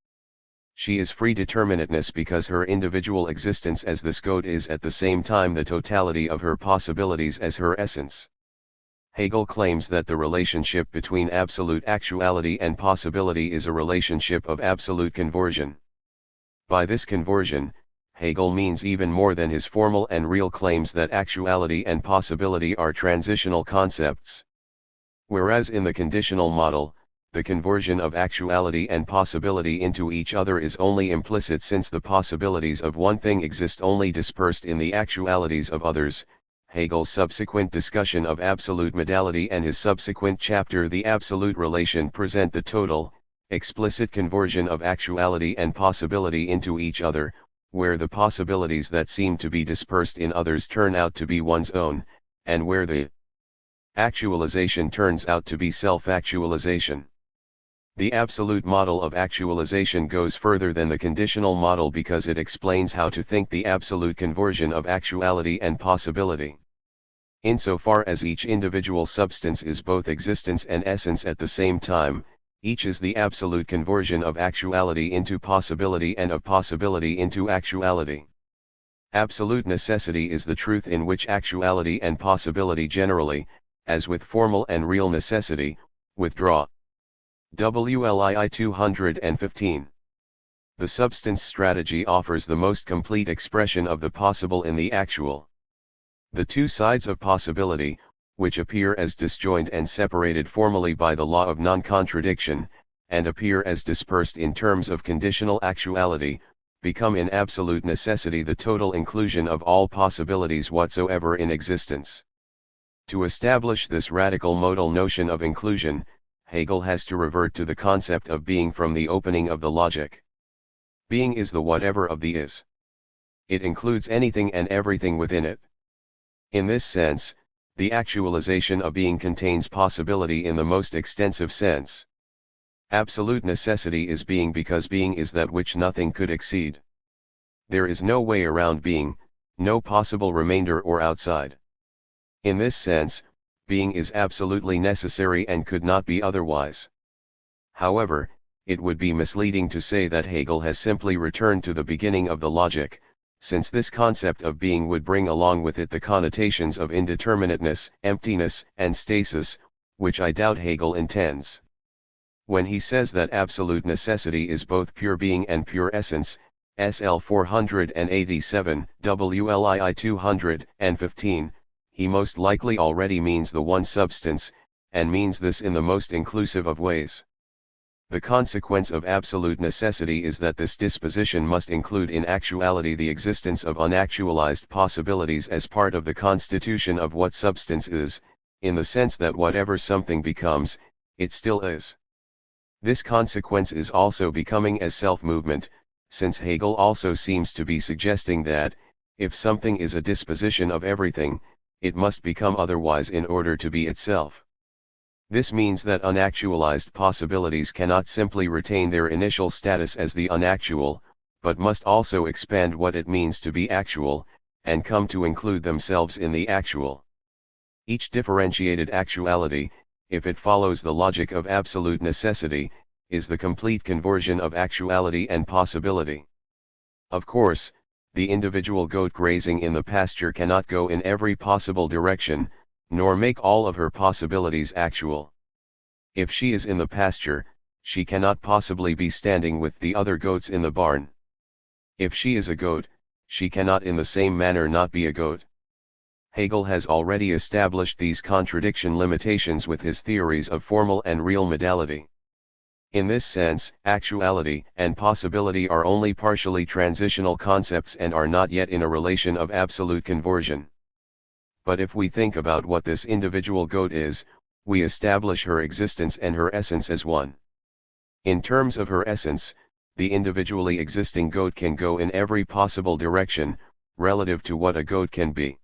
She is free determinateness because her individual existence as this goat is at the same time the totality of her possibilities as her essence. Hegel claims that the relationship between absolute actuality and possibility is a relationship of absolute conversion. By this conversion, Hegel means even more than his formal and real claims that actuality and possibility are transitional concepts. Whereas in the conditional model, the conversion of actuality and possibility into each other is only implicit since the possibilities of one thing exist only dispersed in the actualities of others. Hegel's subsequent discussion of absolute modality and his subsequent chapter The Absolute Relation present the total, explicit conversion of actuality and possibility into each other, where the possibilities that seem to be dispersed in others turn out to be one's own, and where the actualization turns out to be self-actualization. The absolute model of actualization goes further than the conditional model because it explains how to think the absolute conversion of actuality and possibility. Insofar as each individual substance is both existence and essence at the same time, each is the absolute conversion of actuality into possibility and of possibility into actuality. Absolute necessity is the truth in which actuality and possibility generally, as with formal and real necessity, withdraw. WLII 215. The substance strategy offers the most complete expression of the possible in the actual. The two sides of possibility, which appear as disjoint and separated formally by the law of non-contradiction, and appear as dispersed in terms of conditional actuality, become in absolute necessity the total inclusion of all possibilities whatsoever in existence. To establish this radical modal notion of inclusion, Hegel has to revert to the concept of being from the opening of the logic. Being is the whatever of the is. It includes anything and everything within it. In this sense, the actualization of being contains possibility in the most extensive sense. Absolute necessity is being because being is that which nothing could exceed. There is no way around being, no possible remainder or outside. In this sense, being is absolutely necessary and could not be otherwise. However, it would be misleading to say that Hegel has simply returned to the beginning of the logic, since this concept of being would bring along with it the connotations of indeterminateness, emptiness, and stasis, which I doubt Hegel intends. When he says that absolute necessity is both pure being and pure essence, SL 487, WLII 215, he most likely already means the one substance, and means this in the most inclusive of ways. The consequence of absolute necessity is that this disposition must include in actuality the existence of unactualized possibilities as part of the constitution of what substance is, in the sense that whatever something becomes, it still is. This consequence is also becoming as self-movement, since Hegel also seems to be suggesting that, if something is a disposition of everything, it must become otherwise in order to be itself. This means that unactualized possibilities cannot simply retain their initial status as the unactual, but must also expand what it means to be actual, and come to include themselves in the actual. Each differentiated actuality, if it follows the logic of absolute necessity, is the complete conversion of actuality and possibility. Of course, the individual goat grazing in the pasture cannot go in every possible direction, nor make all of her possibilities actual. If she is in the pasture, she cannot possibly be standing with the other goats in the barn. If she is a goat, she cannot in the same manner not be a goat. Hegel has already established these contradiction limitations with his theories of formal and real modality. In this sense, actuality and possibility are only partially transitional concepts and are not yet in a relation of absolute conversion. But if we think about what this individual goat is, we establish her existence and her essence as one. In terms of her essence, the individually existing goat can go in every possible direction, relative to what a goat can be.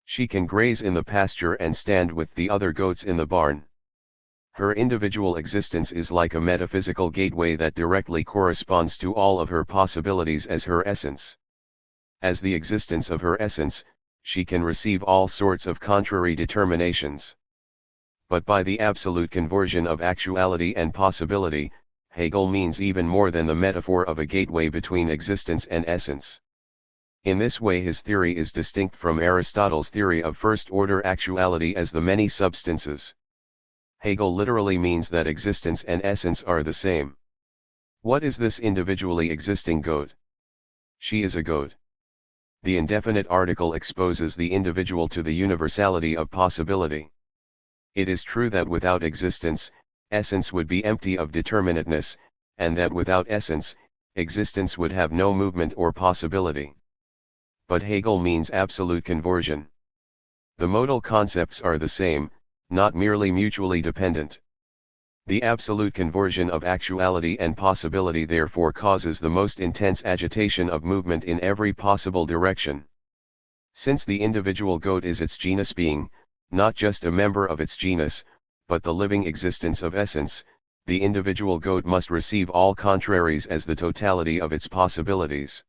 She can graze in the pasture and stand with the other goats in the barn. Her individual existence is like a metaphysical gateway that directly corresponds to all of her possibilities as her essence. As the existence of her essence, she can receive all sorts of contrary determinations. But by the absolute conversion of actuality and possibility, Hegel means even more than the metaphor of a gateway between existence and essence. In this way his theory is distinct from Aristotle's theory of first-order actuality as the many substances. Hegel literally means that existence and essence are the same. What is this individually existing goat? She is a goat. The indefinite article exposes the individual to the universality of possibility. It is true that without existence, essence would be empty of determinateness, and that without essence, existence would have no movement or possibility. But Hegel means absolute conversion. The modal concepts are the same, not merely mutually dependent. The absolute conversion of actuality and possibility therefore causes the most intense agitation of movement in every possible direction. Since the individual goat is its genus being, not just a member of its genus, but the living existence of essence, the individual goat must receive all contraries as the totality of its possibilities.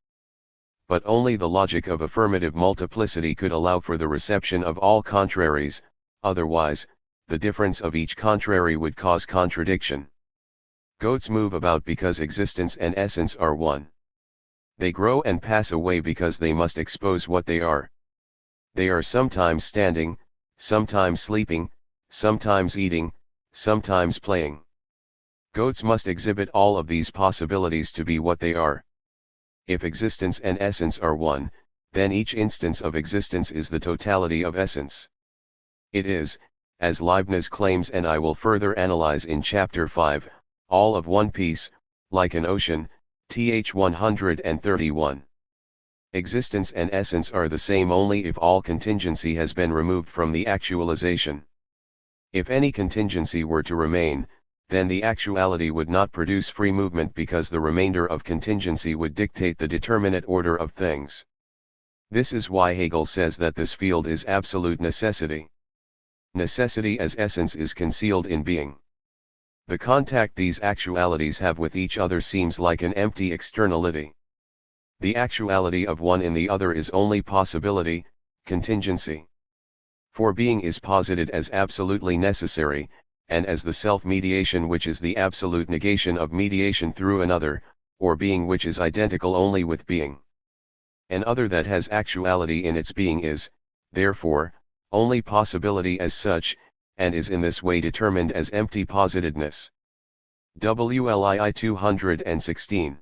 But only the logic of affirmative multiplicity could allow for the reception of all contraries, otherwise, the difference of each contrary would cause contradiction. Goats move about because existence and essence are one. They grow and pass away because they must expose what they are. They are sometimes standing, sometimes sleeping, sometimes eating, sometimes playing. Goats must exhibit all of these possibilities to be what they are. If existence and essence are one, then each instance of existence is the totality of essence. It is, as Leibniz claims and I will further analyze in Chapter 5, all of one piece, like an ocean, th. 131. Existence and essence are the same only if all contingency has been removed from the actualization. If any contingency were to remain, then the actuality would not produce free movement because the remainder of contingency would dictate the determinate order of things. This is why Hegel says that this field is absolute necessity. Necessity as essence is concealed in being. The contact these actualities have with each other seems like an empty externality. The actuality of one in the other is only possibility, contingency. For being is posited as absolutely necessary, and as the self-mediation which is the absolute negation of mediation through another, or being which is identical only with being. An other that has actuality in its being is, therefore, only possibility as such, and is in this way determined as empty positedness. WLII 216.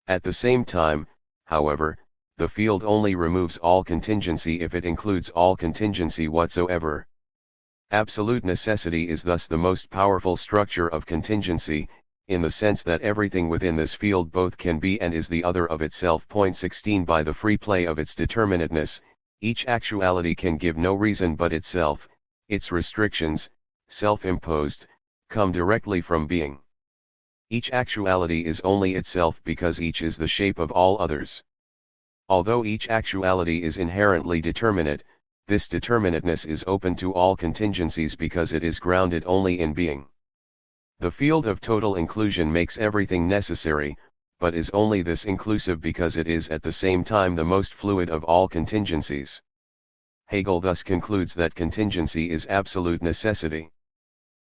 At the same time, however, the field only removes all contingency if it includes all contingency whatsoever. Absolute necessity is thus the most powerful structure of contingency, in the sense that everything within this field both can be and is the other of itself. 16 By the free play of its determinateness, each actuality can give no reason but itself. Its restrictions, self-imposed, come directly from being. Each actuality is only itself because each is the shape of all others. Although each actuality is inherently determinate, this determinateness is open to all contingencies because it is grounded only in being. The field of total inclusion makes everything necessary, but is only this inclusive because it is at the same time the most fluid of all contingencies. Hegel thus concludes that contingency is absolute necessity.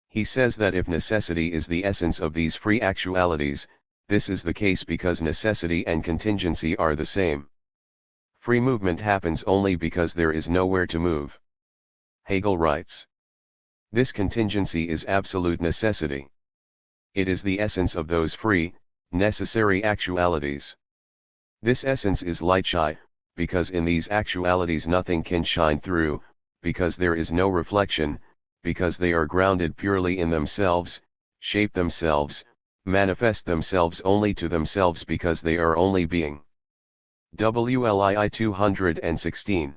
He says that if necessity is the essence of these free actualities, this is the case because necessity and contingency are the same. Free movement happens only because there is nowhere to move. Hegel writes, this contingency is absolute necessity. It is the essence of those free, necessary actualities. This essence is light-shy, because in these actualities nothing can shine through, because there is no reflection, because they are grounded purely in themselves, shape themselves, manifest themselves only to themselves because they are only being. WLII 216.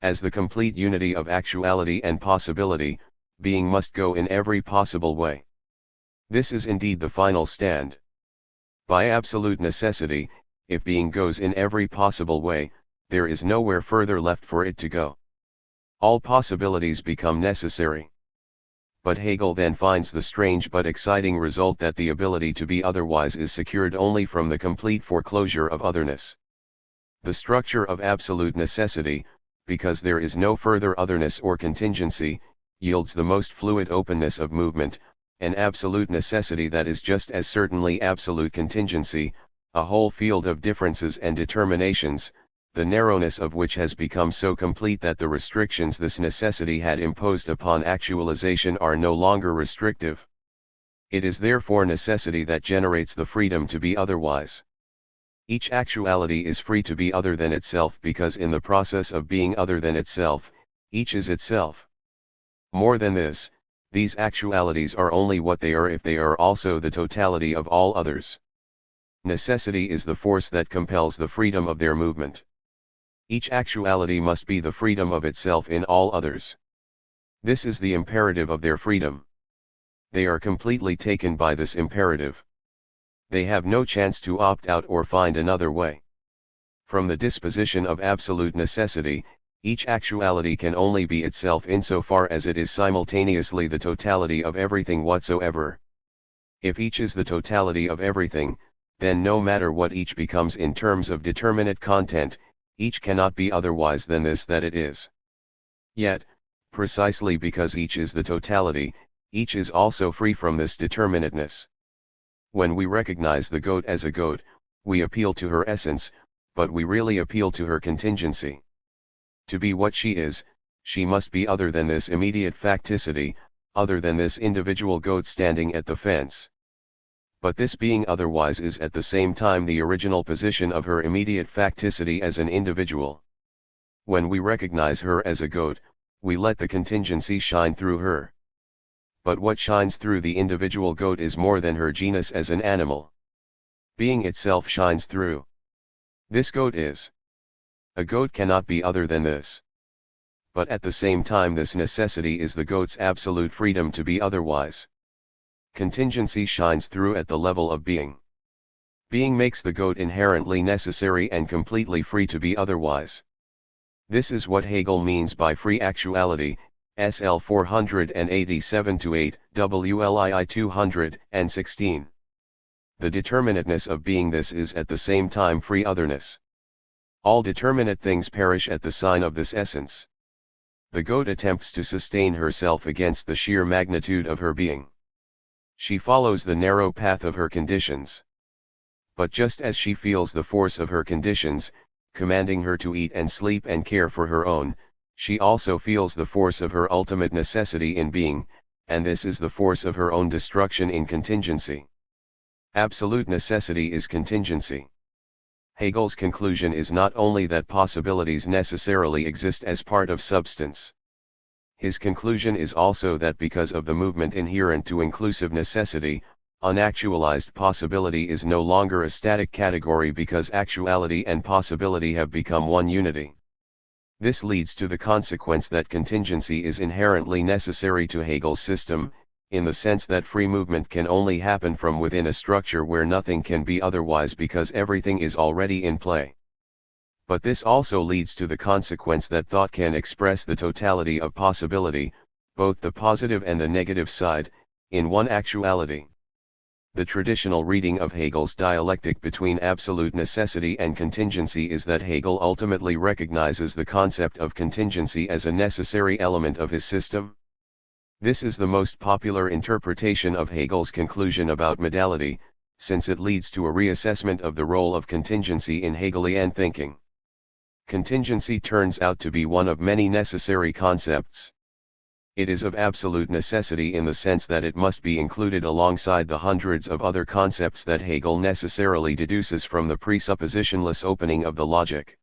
As the complete unity of actuality and possibility, being must go in every possible way. This is indeed the final stand. By absolute necessity, if being goes in every possible way, there is nowhere further left for it to go. All possibilities become necessary. But Hegel then finds the strange but exciting result that the ability to be otherwise is secured only from the complete foreclosure of otherness. The structure of absolute necessity, because there is no further otherness or contingency, yields the most fluid openness of movement, an absolute necessity that is just as certainly absolute contingency, a whole field of differences and determinations, the narrowness of which has become so complete that the restrictions this necessity had imposed upon actualization are no longer restrictive. It is therefore necessity that generates the freedom to be otherwise. Each actuality is free to be other than itself because in the process of being other than itself, each is itself. More than this, these actualities are only what they are if they are also the totality of all others. Necessity is the force that compels the freedom of their movement. Each actuality must be the freedom of itself in all others. This is the imperative of their freedom. They are completely taken by this imperative. They have no chance to opt out or find another way. From the disposition of absolute necessity, each actuality can only be itself insofar as it is simultaneously the totality of everything whatsoever. If each is the totality of everything, then no matter what each becomes in terms of determinate content, each cannot be otherwise than this that it is. Yet, precisely because each is the totality, each is also free from this determinateness. When we recognize the goat as a goat, we appeal to her essence, but we really appeal to her contingency. To be what she is, she must be other than this immediate facticity, other than this individual goat standing at the fence. But this being otherwise is at the same time the original position of her immediate facticity as an individual. When we recognize her as a goat, we let the contingency shine through her. But what shines through the individual goat is more than her genus as an animal. Being itself shines through. This goat is. A goat cannot be other than this. but at the same time this necessity is the goat's absolute freedom to be otherwise. Contingency shines through at the level of being. Being makes the goat inherently necessary and completely free to be otherwise. This is what Hegel means by free actuality, SL 487-8, WLII 216. The determinateness of being this is at the same time free otherness. All determinate things perish at the sign of this essence. The goat attempts to sustain herself against the sheer magnitude of her being. She follows the narrow path of her conditions. But just as she feels the force of her conditions, commanding her to eat and sleep and care for her own, she also feels the force of her ultimate necessity in being, and this is the force of her own destruction in contingency. Absolute necessity is contingency. Hegel's conclusion is not only that possibilities necessarily exist as part of substance. His conclusion is also that because of the movement inherent to inclusive necessity, unactualized possibility is no longer a static category because actuality and possibility have become one unity. This leads to the consequence that contingency is inherently necessary to Hegel's system, in the sense that free movement can only happen from within a structure where nothing can be otherwise because everything is already in play. But this also leads to the consequence that thought can express the totality of possibility, both the positive and the negative side, in one actuality. The traditional reading of Hegel's dialectic between absolute necessity and contingency is that Hegel ultimately recognizes the concept of contingency as a necessary element of his system. This is the most popular interpretation of Hegel's conclusion about modality, since it leads to a reassessment of the role of contingency in Hegelian thinking. Contingency turns out to be one of many necessary concepts. It is of absolute necessity in the sense that it must be included alongside the hundreds of other concepts that Hegel necessarily deduces from the presuppositionless opening of the logic.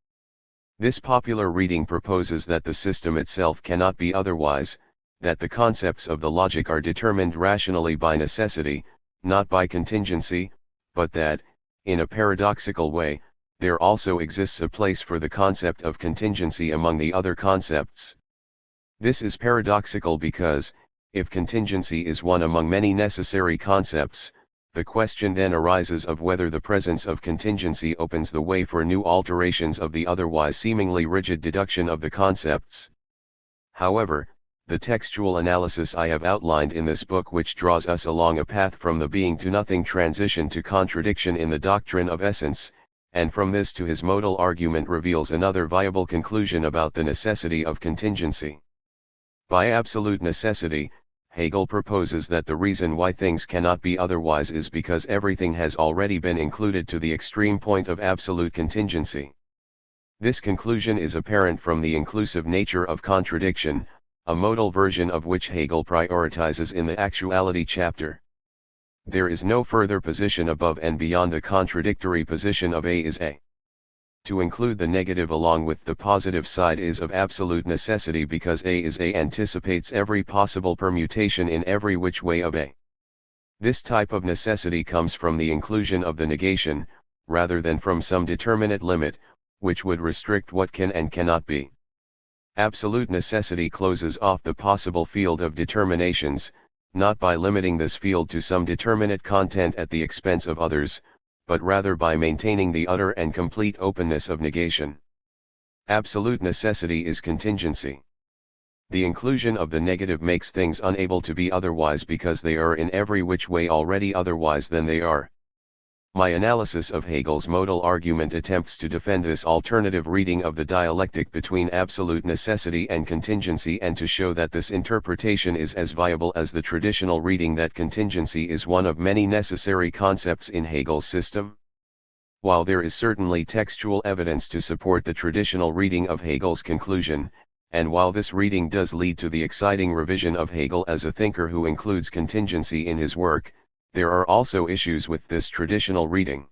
This popular reading proposes that the system itself cannot be otherwise, that the concepts of the logic are determined rationally by necessity, not by contingency, but that, in a paradoxical way, there also exists a place for the concept of contingency among the other concepts. This is paradoxical because, if contingency is one among many necessary concepts, the question then arises of whether the presence of contingency opens the way for new alterations of the otherwise seemingly rigid deduction of the concepts. However, the textual analysis I have outlined in this book, which draws us along a path from the being to nothing transition to contradiction in the doctrine of essence, and from this to his modal argument, reveals another viable conclusion about the necessity of contingency. By absolute necessity, Hegel proposes that the reason why things cannot be otherwise is because everything has already been included to the extreme point of absolute contingency. This conclusion is apparent from the inclusive nature of contradiction, a modal version of which Hegel prioritizes in the actuality chapter. There is no further position above and beyond the contradictory position of A is A. To include the negative along with the positive side is of absolute necessity because A is A anticipates every possible permutation in every which way of A. This type of necessity comes from the inclusion of the negation, rather than from some determinate limit, which would restrict what can and cannot be. Absolute necessity closes off the possible field of determinations, not by limiting this field to some determinate content at the expense of others, but rather by maintaining the utter and complete openness of negation. Absolute necessity is contingency. The inclusion of the negative makes things unable to be otherwise because they are in every which way already otherwise than they are. My analysis of Hegel's modal argument attempts to defend this alternative reading of the dialectic between absolute necessity and contingency and to show that this interpretation is as viable as the traditional reading that contingency is one of many necessary concepts in Hegel's system. While there is certainly textual evidence to support the traditional reading of Hegel's conclusion, and while this reading does lead to the exciting revision of Hegel as a thinker who includes contingency in his work, there are also issues with this traditional reading.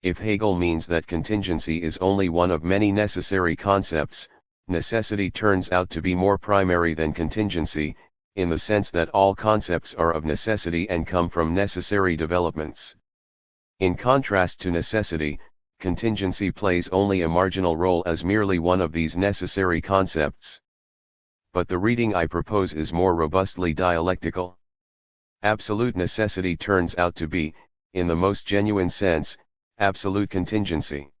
If Hegel means that contingency is only one of many necessary concepts, necessity turns out to be more primary than contingency, in the sense that all concepts are of necessity and come from necessary developments. In contrast to necessity, contingency plays only a marginal role as merely one of these necessary concepts. but the reading I propose is more robustly dialectical. Absolute necessity turns out to be, in the most genuine sense, absolute contingency.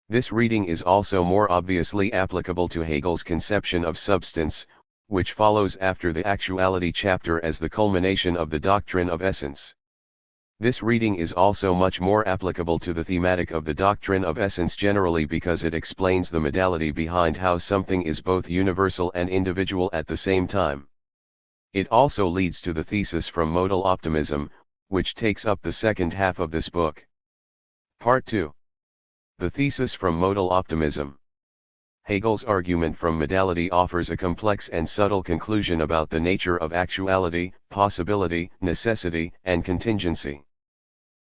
This reading is also more obviously applicable to Hegel's conception of substance, which follows after the actuality chapter as the culmination of the doctrine of essence. This reading is also much more applicable to the thematic of the doctrine of essence generally because it explains the modality behind how something is both universal and individual at the same time. It also leads to the thesis from modal optimism, which takes up the second half of this book. Part 2. The thesis from modal optimism. Hegel's argument from modality offers a complex and subtle conclusion about the nature of actuality, possibility, necessity, and contingency.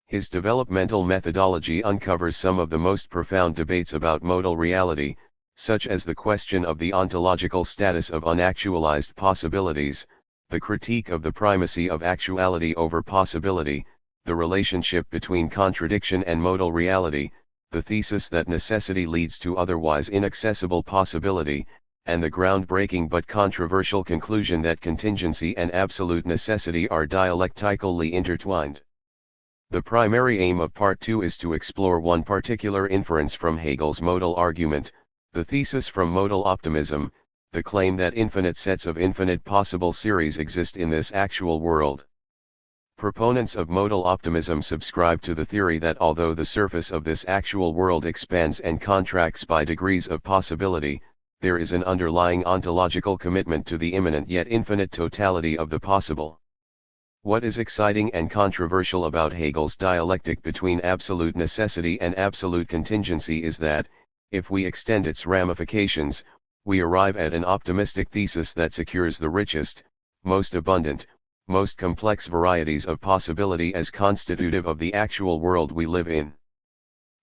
His developmental methodology uncovers some of the most profound debates about modal reality, such as the question of the ontological status of unactualized possibilities, the critique of the primacy of actuality over possibility, the relationship between contradiction and modal reality, the thesis that necessity leads to otherwise inaccessible possibility, and the groundbreaking but controversial conclusion that contingency and absolute necessity are dialectically intertwined. The primary aim of Part 2 is to explore one particular inference from Hegel's modal argument, the thesis from modal optimism, the claim that infinite sets of infinite possible series exist in this actual world. Proponents of modal optimism subscribe to the theory that although the surface of this actual world expands and contracts by degrees of possibility, there is an underlying ontological commitment to the immanent yet infinite totality of the possible. What is exciting and controversial about Hegel's dialectic between absolute necessity and absolute contingency is that, if we extend its ramifications, we arrive at an optimistic thesis that secures the richest, most abundant, most complex varieties of possibility as constitutive of the actual world we live in.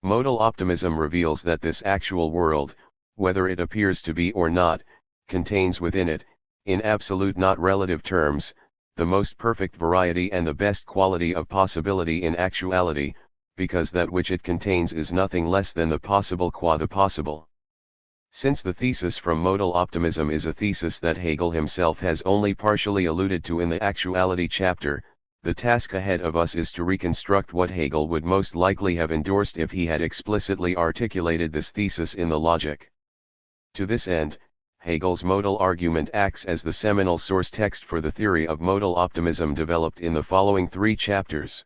Modal optimism reveals that this actual world, whether it appears to be or not, contains within it, in absolute not relative terms, the most perfect variety and the best quality of possibility in actuality, because that which it contains is nothing less than the possible qua the possible. Since the thesis from modal optimism is a thesis that Hegel himself has only partially alluded to in the actuality chapter, the task ahead of us is to reconstruct what Hegel would most likely have endorsed if he had explicitly articulated this thesis in the Logic. To this end, Hegel's modal argument acts as the seminal source text for the theory of modal optimism developed in the following 3 chapters.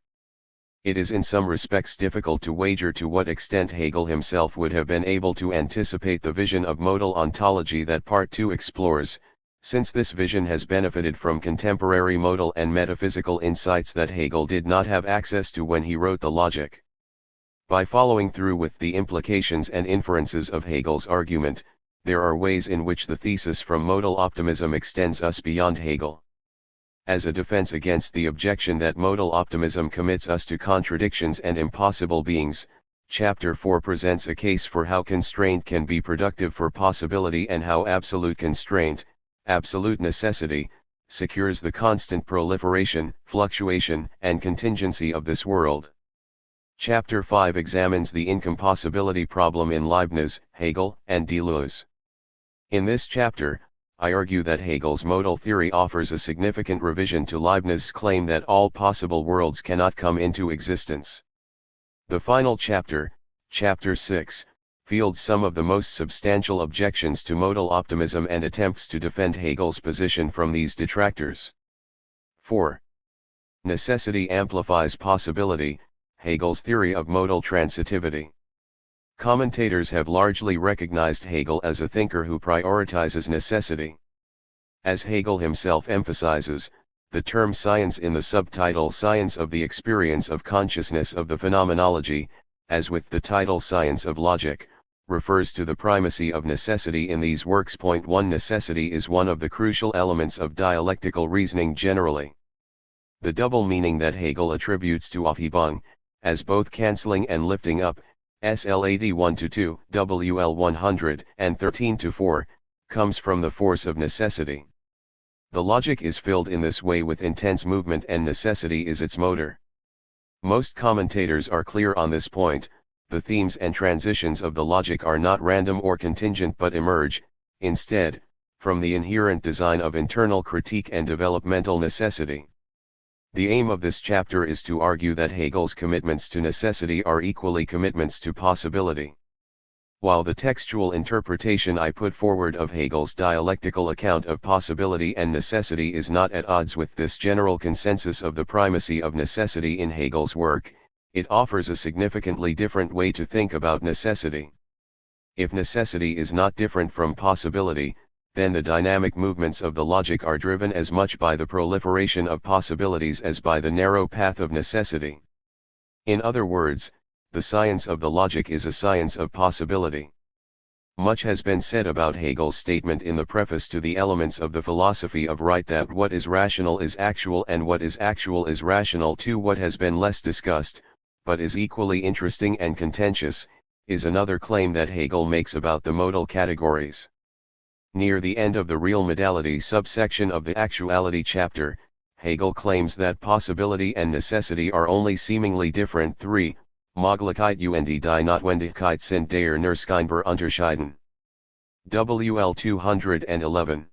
It is in some respects difficult to wager to what extent Hegel himself would have been able to anticipate the vision of modal ontology that Part 2 explores, since this vision has benefited from contemporary modal and metaphysical insights that Hegel did not have access to when he wrote the Logic. By following through with the implications and inferences of Hegel's argument, there are ways in which the thesis from modal optimism extends us beyond Hegel. As a defense against the objection that modal optimism commits us to contradictions and impossible beings, Chapter 4 presents a case for how constraint can be productive for possibility and how absolute constraint, absolute necessity, secures the constant proliferation, fluctuation, and contingency of this world. Chapter 5 examines the incompossibility problem in Leibniz, Hegel, and Deleuze. In this chapter, I argue that Hegel's modal theory offers a significant revision to Leibniz's claim that all possible worlds cannot come into existence. The final chapter, Chapter 6, fields some of the most substantial objections to modal optimism and attempts to defend Hegel's position from these detractors. 4. Necessity amplifies possibility, Hegel's theory of modal transitivity. Commentators have largely recognized Hegel as a thinker who prioritizes necessity. As Hegel himself emphasizes, the term science in the subtitle Science of the Experience of Consciousness of the Phenomenology, as with the title Science of Logic, refers to the primacy of necessity in these works. 1 Necessity is one of the crucial elements of dialectical reasoning generally. The double meaning that Hegel attributes to Aufhebung, as both cancelling and lifting up, SL 81-2, WL 100, and 13-4, comes from the force of necessity. The Logic is filled in this way with intense movement and necessity is its motor. Most commentators are clear on this point. The themes and transitions of the Logic are not random or contingent but emerge, instead, from the inherent design of internal critique and developmental necessity. The aim of this chapter is to argue that Hegel's commitments to necessity are equally commitments to possibility. While the textual interpretation I put forward of Hegel's dialectical account of possibility and necessity is not at odds with this general consensus of the primacy of necessity in Hegel's work, it offers a significantly different way to think about necessity. If necessity is not different from possibility, then the dynamic movements of the logic are driven as much by the proliferation of possibilities as by the narrow path of necessity. In other words, the science of the logic is a science of possibility. Much has been said about Hegel's statement in the preface to the Elements of the Philosophy of Right that what is rational is actual and what is actual is rational too. What has been less discussed, but is equally interesting and contentious, is another claim that Hegel makes about the modal categories. Near the end of the real modality subsection of the actuality chapter, Hegel claims that possibility and necessity are only seemingly different. 3. Möglichkeit und die Notwendigkeit sind der nur scheinbar unterschieden. WL 211.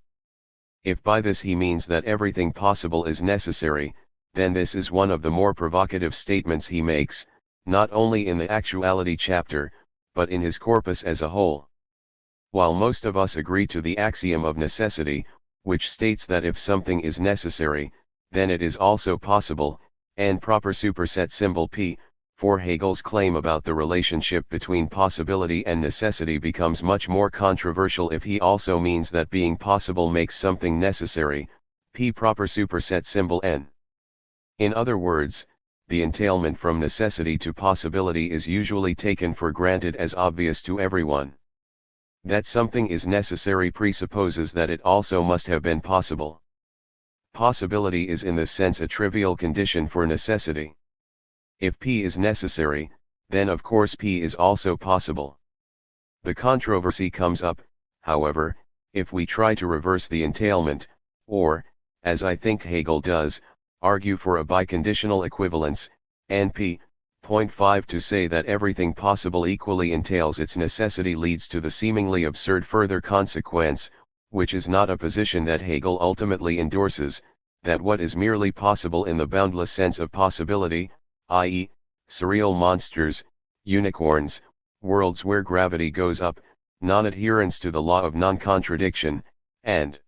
If by this he means that everything possible is necessary, then this is one of the more provocative statements he makes, not only in the actuality chapter, but in his corpus as a whole. While most of us agree to the axiom of necessity, which states that if something is necessary, then it is also possible, and proper superset symbol P, for Hegel's claim about the relationship between possibility and necessity becomes much more controversial if he also means that being possible makes something necessary, P proper superset symbol N. In other words, the entailment from necessity to possibility is usually taken for granted as obvious to everyone. That something is necessary presupposes that it also must have been possible. Possibility is in this sense a trivial condition for necessity. If P is necessary, then of course P is also possible. The controversy comes up, however, if we try to reverse the entailment, or, as I think Hegel does, argue for a biconditional equivalence, and P. Point 5 to say that everything possible equally entails its necessity leads to the seemingly absurd further consequence, which is not a position that Hegel ultimately endorses, that what is merely possible in the boundless sense of possibility, i.e., surreal monsters, unicorns, worlds where gravity goes up, non-adherence to the law of non-contradiction, and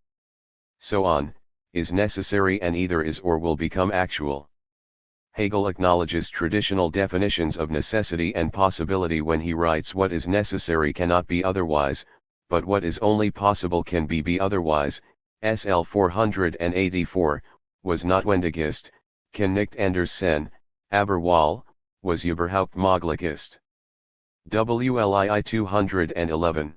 so on, is necessary and either is or will become actual. Hegel acknowledges traditional definitions of necessity and possibility when he writes what is necessary cannot be otherwise, but what is only possible can be otherwise. SL 484, was notwendigist, kann nicht anders sein, aber wohl, was überhaupt möglich ist. WLII 211.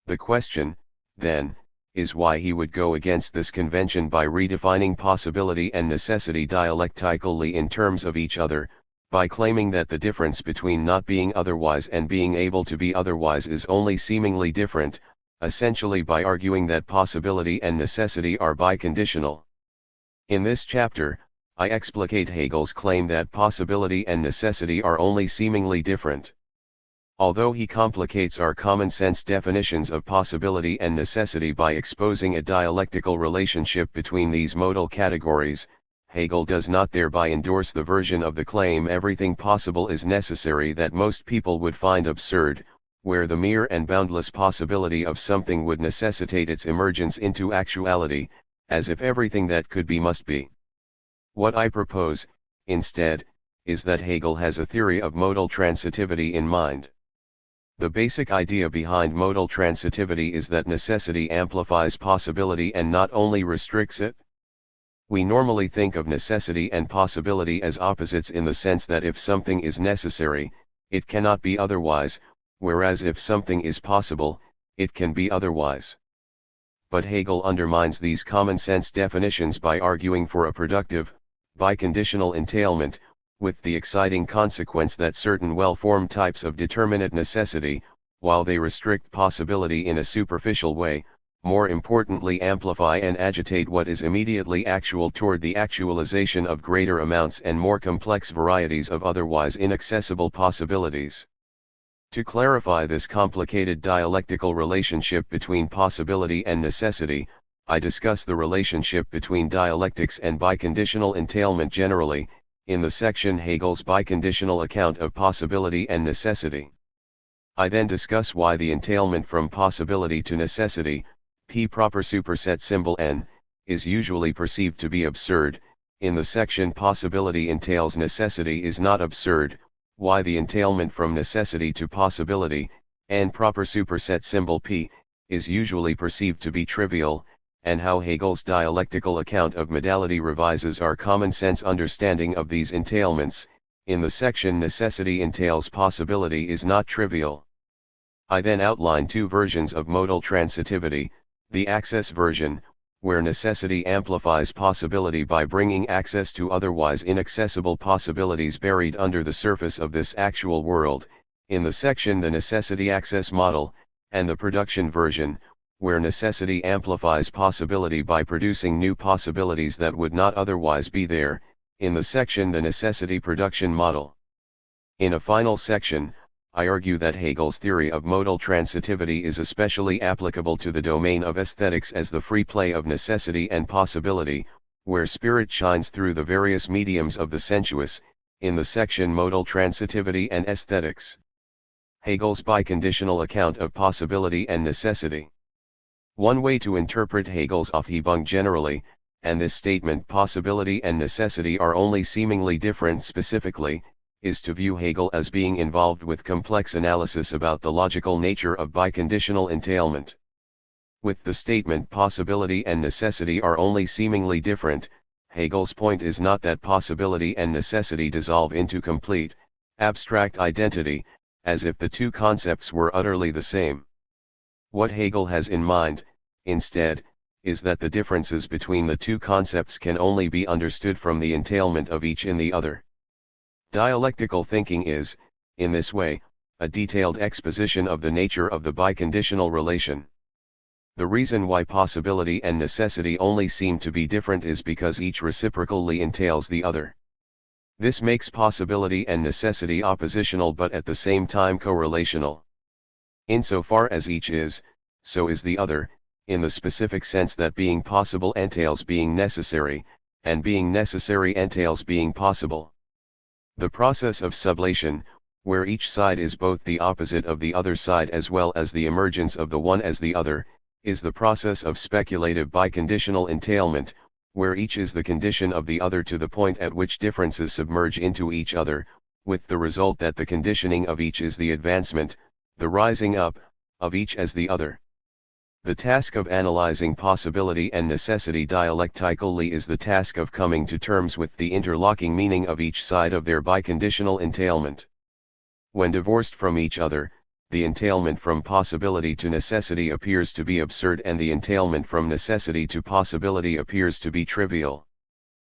The question, then, is why he would go against this convention by redefining possibility and necessity dialectically in terms of each other, by claiming that the difference between not being otherwise and being able to be otherwise is only seemingly different, essentially by arguing that possibility and necessity are biconditional. In this chapter, I explicate Hegel's claim that possibility and necessity are only seemingly different. Although he complicates our common-sense definitions of possibility and necessity by exposing a dialectical relationship between these modal categories, Hegel does not thereby endorse the version of the claim everything possible is necessary that most people would find absurd, where the mere and boundless possibility of something would necessitate its emergence into actuality, as if everything that could be must be. What I propose, instead, is that Hegel has a theory of modal transitivity in mind. The basic idea behind modal transitivity is that necessity amplifies possibility and not only restricts it. We normally think of necessity and possibility as opposites in the sense that if something is necessary, it cannot be otherwise, whereas if something is possible, it can be otherwise. But Hegel undermines these common-sense definitions by arguing for a productive, biconditional entailment, with the exciting consequence that certain well-formed types of determinate necessity, while they restrict possibility in a superficial way, more importantly amplify and agitate what is immediately actual toward the actualization of greater amounts and more complex varieties of otherwise inaccessible possibilities. To clarify this complicated dialectical relationship between possibility and necessity, I discuss the relationship between dialectics and biconditional entailment generally, in the section Hegel's biconditional account of possibility and necessity. I then discuss why the entailment from possibility to necessity, P proper superset symbol n, is usually perceived to be absurd. In the section Possibility entails necessity is not absurd, why the entailment from necessity to possibility, n proper superset symbol p, is usually perceived to be trivial, and how Hegel's dialectical account of modality revises our common sense understanding of these entailments. In the section Necessity entails possibility is not trivial. I then outline two versions of modal transitivity, the access version, where necessity amplifies possibility by bringing access to otherwise inaccessible possibilities buried under the surface of this actual world, in the section The Necessity Access Model, and the production version, where necessity amplifies possibility by producing new possibilities that would not otherwise be there, in the section The Necessity Production Model. In a final section, I argue that Hegel's theory of modal transitivity is especially applicable to the domain of aesthetics as the free play of necessity and possibility, where spirit shines through the various mediums of the sensuous, in the section Modal Transitivity and Aesthetics. Hegel's biconditional account of possibility and necessity. One way to interpret Hegel's Aufhebung generally, and this statement possibility and necessity are only seemingly different specifically, is to view Hegel as being involved with complex analysis about the logical nature of biconditional entailment. With the statement possibility and necessity are only seemingly different, Hegel's point is not that possibility and necessity dissolve into complete, abstract identity, as if the two concepts were utterly the same. What Hegel has in mind, instead, is that the differences between the two concepts can only be understood from the entailment of each in the other. Dialectical thinking is, in this way, a detailed exposition of the nature of the biconditional relation. The reason why possibility and necessity only seem to be different is because each reciprocally entails the other. This makes possibility and necessity oppositional but at the same time correlational. Insofar as each is, so is the other, in the specific sense that being possible entails being necessary, and being necessary entails being possible. The process of sublation, where each side is both the opposite of the other side as well as the emergence of the one as the other, is the process of speculative biconditional entailment, where each is the condition of the other to the point at which differences submerge into each other, with the result that the conditioning of each is the advancement, the rising up, of each as the other. The task of analyzing possibility and necessity dialectically is the task of coming to terms with the interlocking meaning of each side of their biconditional entailment. When divorced from each other, the entailment from possibility to necessity appears to be absurd and the entailment from necessity to possibility appears to be trivial.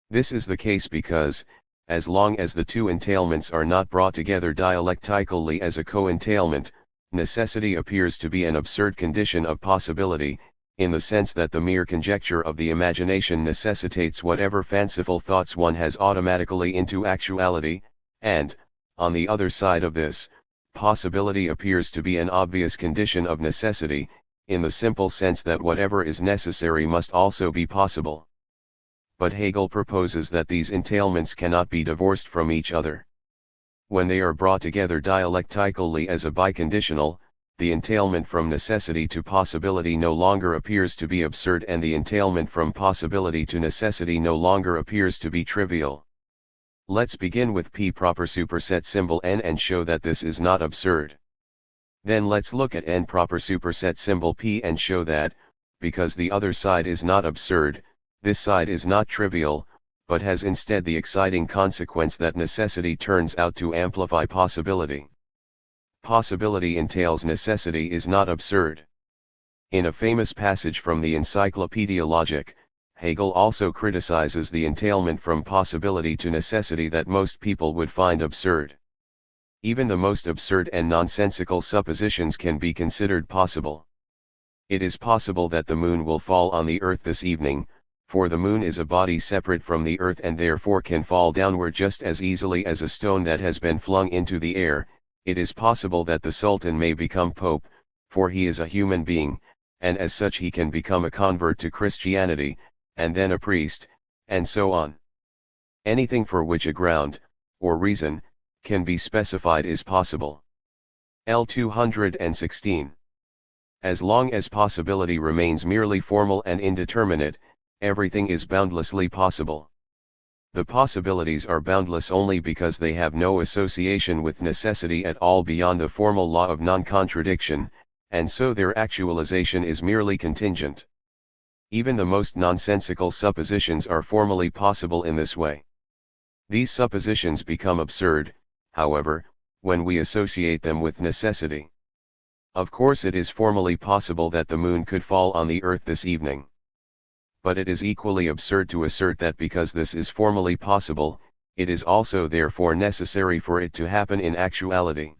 This is the case because, as long as the two entailments are not brought together dialectically as a co-entailment, necessity appears to be an absurd condition of possibility, in the sense that the mere conjecture of the imagination necessitates whatever fanciful thoughts one has automatically into actuality, and, on the other side of this, possibility appears to be an obvious condition of necessity, in the simple sense that whatever is necessary must also be possible. But Hegel proposes that these entailments cannot be divorced from each other. When they are brought together dialectically as a biconditional, the entailment from necessity to possibility no longer appears to be absurd and the entailment from possibility to necessity no longer appears to be trivial. Let's begin with P proper superset symbol n and show that this is not absurd. Then let's look at n proper superset symbol p and show that, because the other side is not absurd, this side is not trivial, but has instead the exciting consequence that necessity turns out to amplify possibility. Possibility entails necessity is not absurd. In a famous passage from the Encyclopedia Logic, Hegel also criticizes the entailment from possibility to necessity that most people would find absurd. Even the most absurd and nonsensical suppositions can be considered possible. It is possible that the moon will fall on the earth this evening, for the moon is a body separate from the earth and therefore can fall downward just as easily as a stone that has been flung into the air. it is possible that the Sultan may become Pope, for he is a human being, and as such he can become a convert to Christianity, and then a priest, and so on. Anything for which a ground, or reason, can be specified is possible. L 216. As long as possibility remains merely formal and indeterminate, everything is boundlessly possible. The possibilities are boundless only because they have no association with necessity at all beyond the formal law of non-contradiction, and so their actualization is merely contingent. Even the most nonsensical suppositions are formally possible in this way. These suppositions become absurd, however, when we associate them with necessity. Of course it is formally possible that the moon could fall on the earth this evening. But it is equally absurd to assert that because this is formally possible, it is also therefore necessary for it to happen in actuality.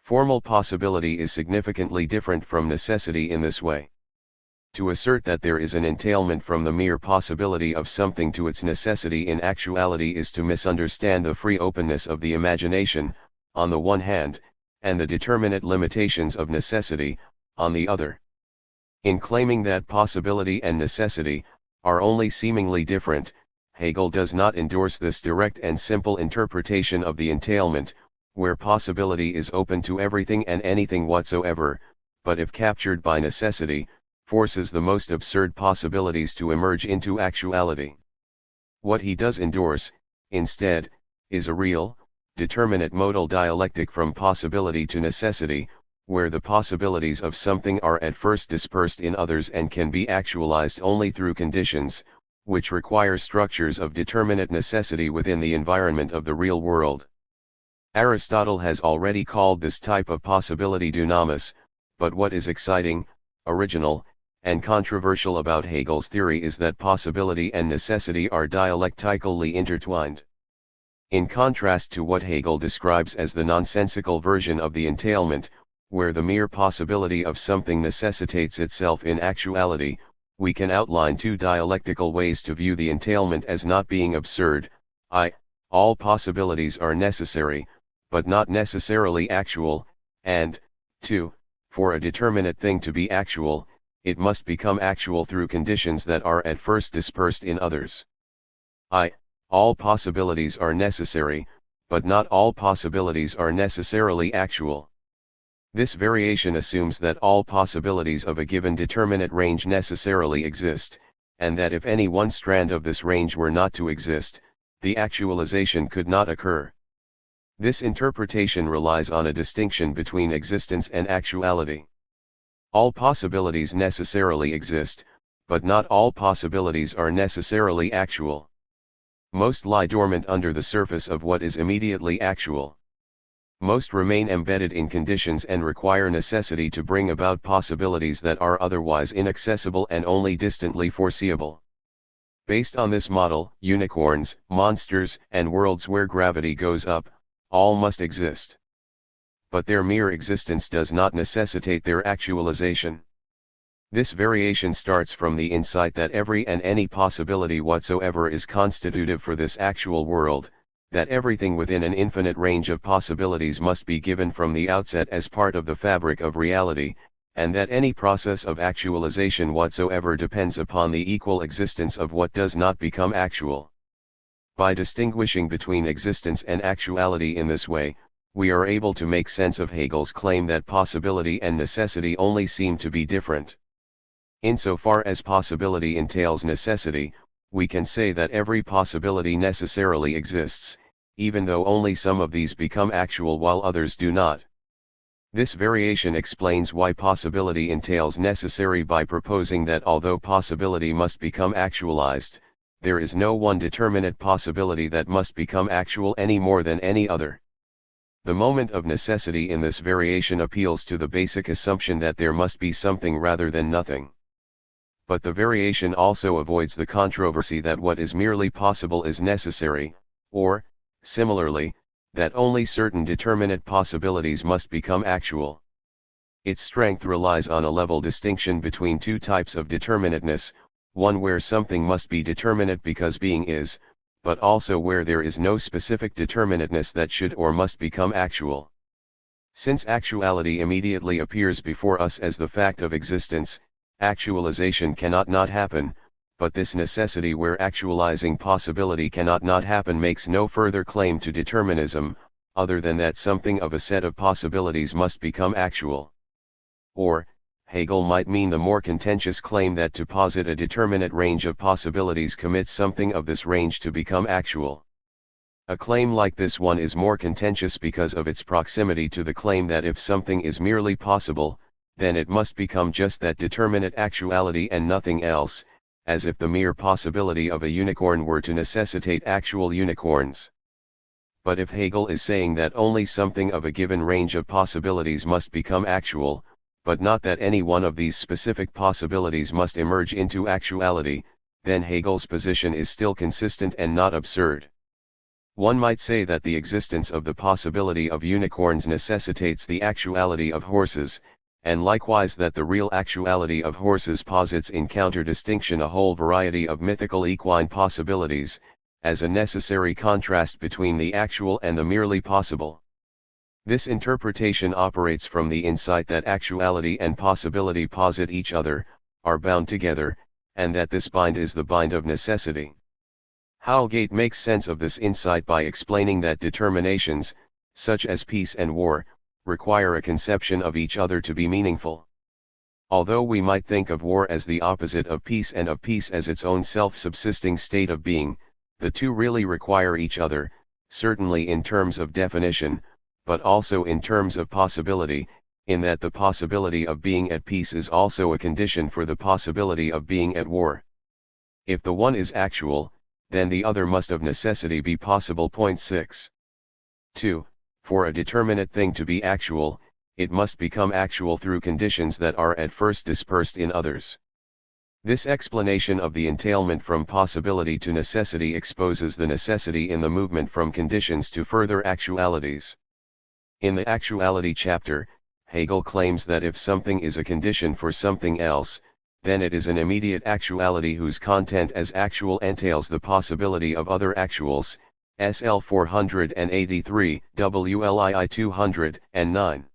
Formal possibility is significantly different from necessity in this way. To assert that there is an entailment from the mere possibility of something to its necessity in actuality is to misunderstand the free openness of the imagination, on the one hand, and the determinate limitations of necessity, on the other. In claiming that possibility and necessity are only seemingly different, Hegel does not endorse this direct and simple interpretation of the entailment, where possibility is open to everything and anything whatsoever, but if captured by necessity, forces the most absurd possibilities to emerge into actuality. What he does endorse, instead, is a real, determinate modal dialectic from possibility to necessity, where the possibilities of something are at first dispersed in others and can be actualized only through conditions, which require structures of determinate necessity within the environment of the real world. Aristotle has already called this type of possibility dunamis, but what is exciting, original, and controversial about Hegel's theory is that possibility and necessity are dialectically intertwined. In contrast to what Hegel describes as the nonsensical version of the entailment, where the mere possibility of something necessitates itself in actuality, we can outline two dialectical ways to view the entailment as not being absurd. All possibilities are necessary, but not necessarily actual, and 2. For a determinate thing to be actual, it must become actual through conditions that are at first dispersed in others. All possibilities are necessary, but not all possibilities are necessarily actual. This variation assumes that all possibilities of a given determinate range necessarily exist, and that if any one strand of this range were not to exist, the actualization could not occur. This interpretation relies on a distinction between existence and actuality. All possibilities necessarily exist, but not all possibilities are necessarily actual. Most lie dormant under the surface of what is immediately actual. Most remain embedded in conditions and require necessity to bring about possibilities that are otherwise inaccessible and only distantly foreseeable. Based on this model, unicorns, monsters, and worlds where gravity goes up, all must exist. But their mere existence does not necessitate their actualization. This variation starts from the insight that every and any possibility whatsoever is constitutive for this actual world, that everything within an infinite range of possibilities must be given from the outset as part of the fabric of reality, and that any process of actualization whatsoever depends upon the equal existence of what does not become actual. By distinguishing between existence and actuality in this way, we are able to make sense of Hegel's claim that possibility and necessity only seem to be different. Insofar as possibility entails necessity, we can say that every possibility necessarily exists, even though only some of these become actual while others do not. This variation explains why possibility entails necessary by proposing that although possibility must become actualized, there is no one determinate possibility that must become actual any more than any other. The moment of necessity in this variation appeals to the basic assumption that there must be something rather than nothing. But the variation also avoids the controversy that what is merely possible is necessary, or, similarly, that only certain determinate possibilities must become actual. Its strength relies on a level distinction between two types of determinateness, one where something must be determinate because being is, but also where there is no specific determinateness that should or must become actual. Since actuality immediately appears before us as the fact of existence, actualization cannot not happen, but this necessity where actualizing possibility cannot not happen makes no further claim to determinism, other than that something of a set of possibilities must become actual. Or, Hegel might mean the more contentious claim that to posit a determinate range of possibilities commits something of this range to become actual. A claim like this one is more contentious because of its proximity to the claim that if something is merely possible, then it must become just that determinate actuality and nothing else, as if the mere possibility of a unicorn were to necessitate actual unicorns. But if Hegel is saying that only something of a given range of possibilities must become actual, but not that any one of these specific possibilities must emerge into actuality, then Hegel's position is still consistent and not absurd. One might say that the existence of the possibility of unicorns necessitates the actuality of horses, and likewise that the real actuality of horses posits in counter-distinction a whole variety of mythical equine possibilities, as a necessary contrast between the actual and the merely possible. This interpretation operates from the insight that actuality and possibility posit each other, are bound together, and that this bind is the bind of necessity. Howelgate makes sense of this insight by explaining that determinations, such as peace and war, require a conception of each other to be meaningful. Although we might think of war as the opposite of peace and of peace as its own self-subsisting state of being, the two really require each other, certainly in terms of definition, but also in terms of possibility, in that the possibility of being at peace is also a condition for the possibility of being at war. If the one is actual, then the other must of necessity be possible. 6. 2. For a determinate thing to be actual, it must become actual through conditions that are at first dispersed in others. This explanation of the entailment from possibility to necessity exposes the necessity in the movement from conditions to further actualities. In the actuality chapter, Hegel claims that if something is a condition for something else, then it is an immediate actuality whose content as actual entails the possibility of other actuals, SL 483, WLII 209.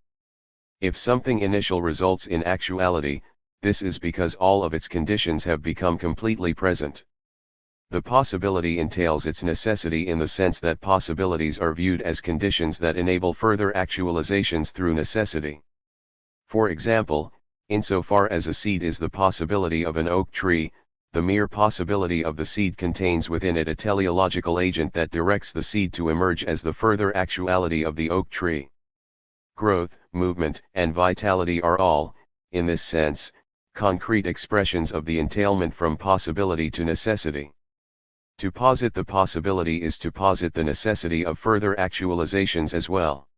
If something initial results in actuality, this is because all of its conditions have become completely present. The possibility entails its necessity in the sense that possibilities are viewed as conditions that enable further actualizations through necessity. For example, insofar as a seed is the possibility of an oak tree, the mere possibility of the seed contains within it a teleological agent that directs the seed to emerge as the further actuality of the oak tree. Growth, movement, and vitality are all, in this sense, concrete expressions of the entailment from possibility to necessity. To posit the possibility is to posit the necessity of further actualizations as well.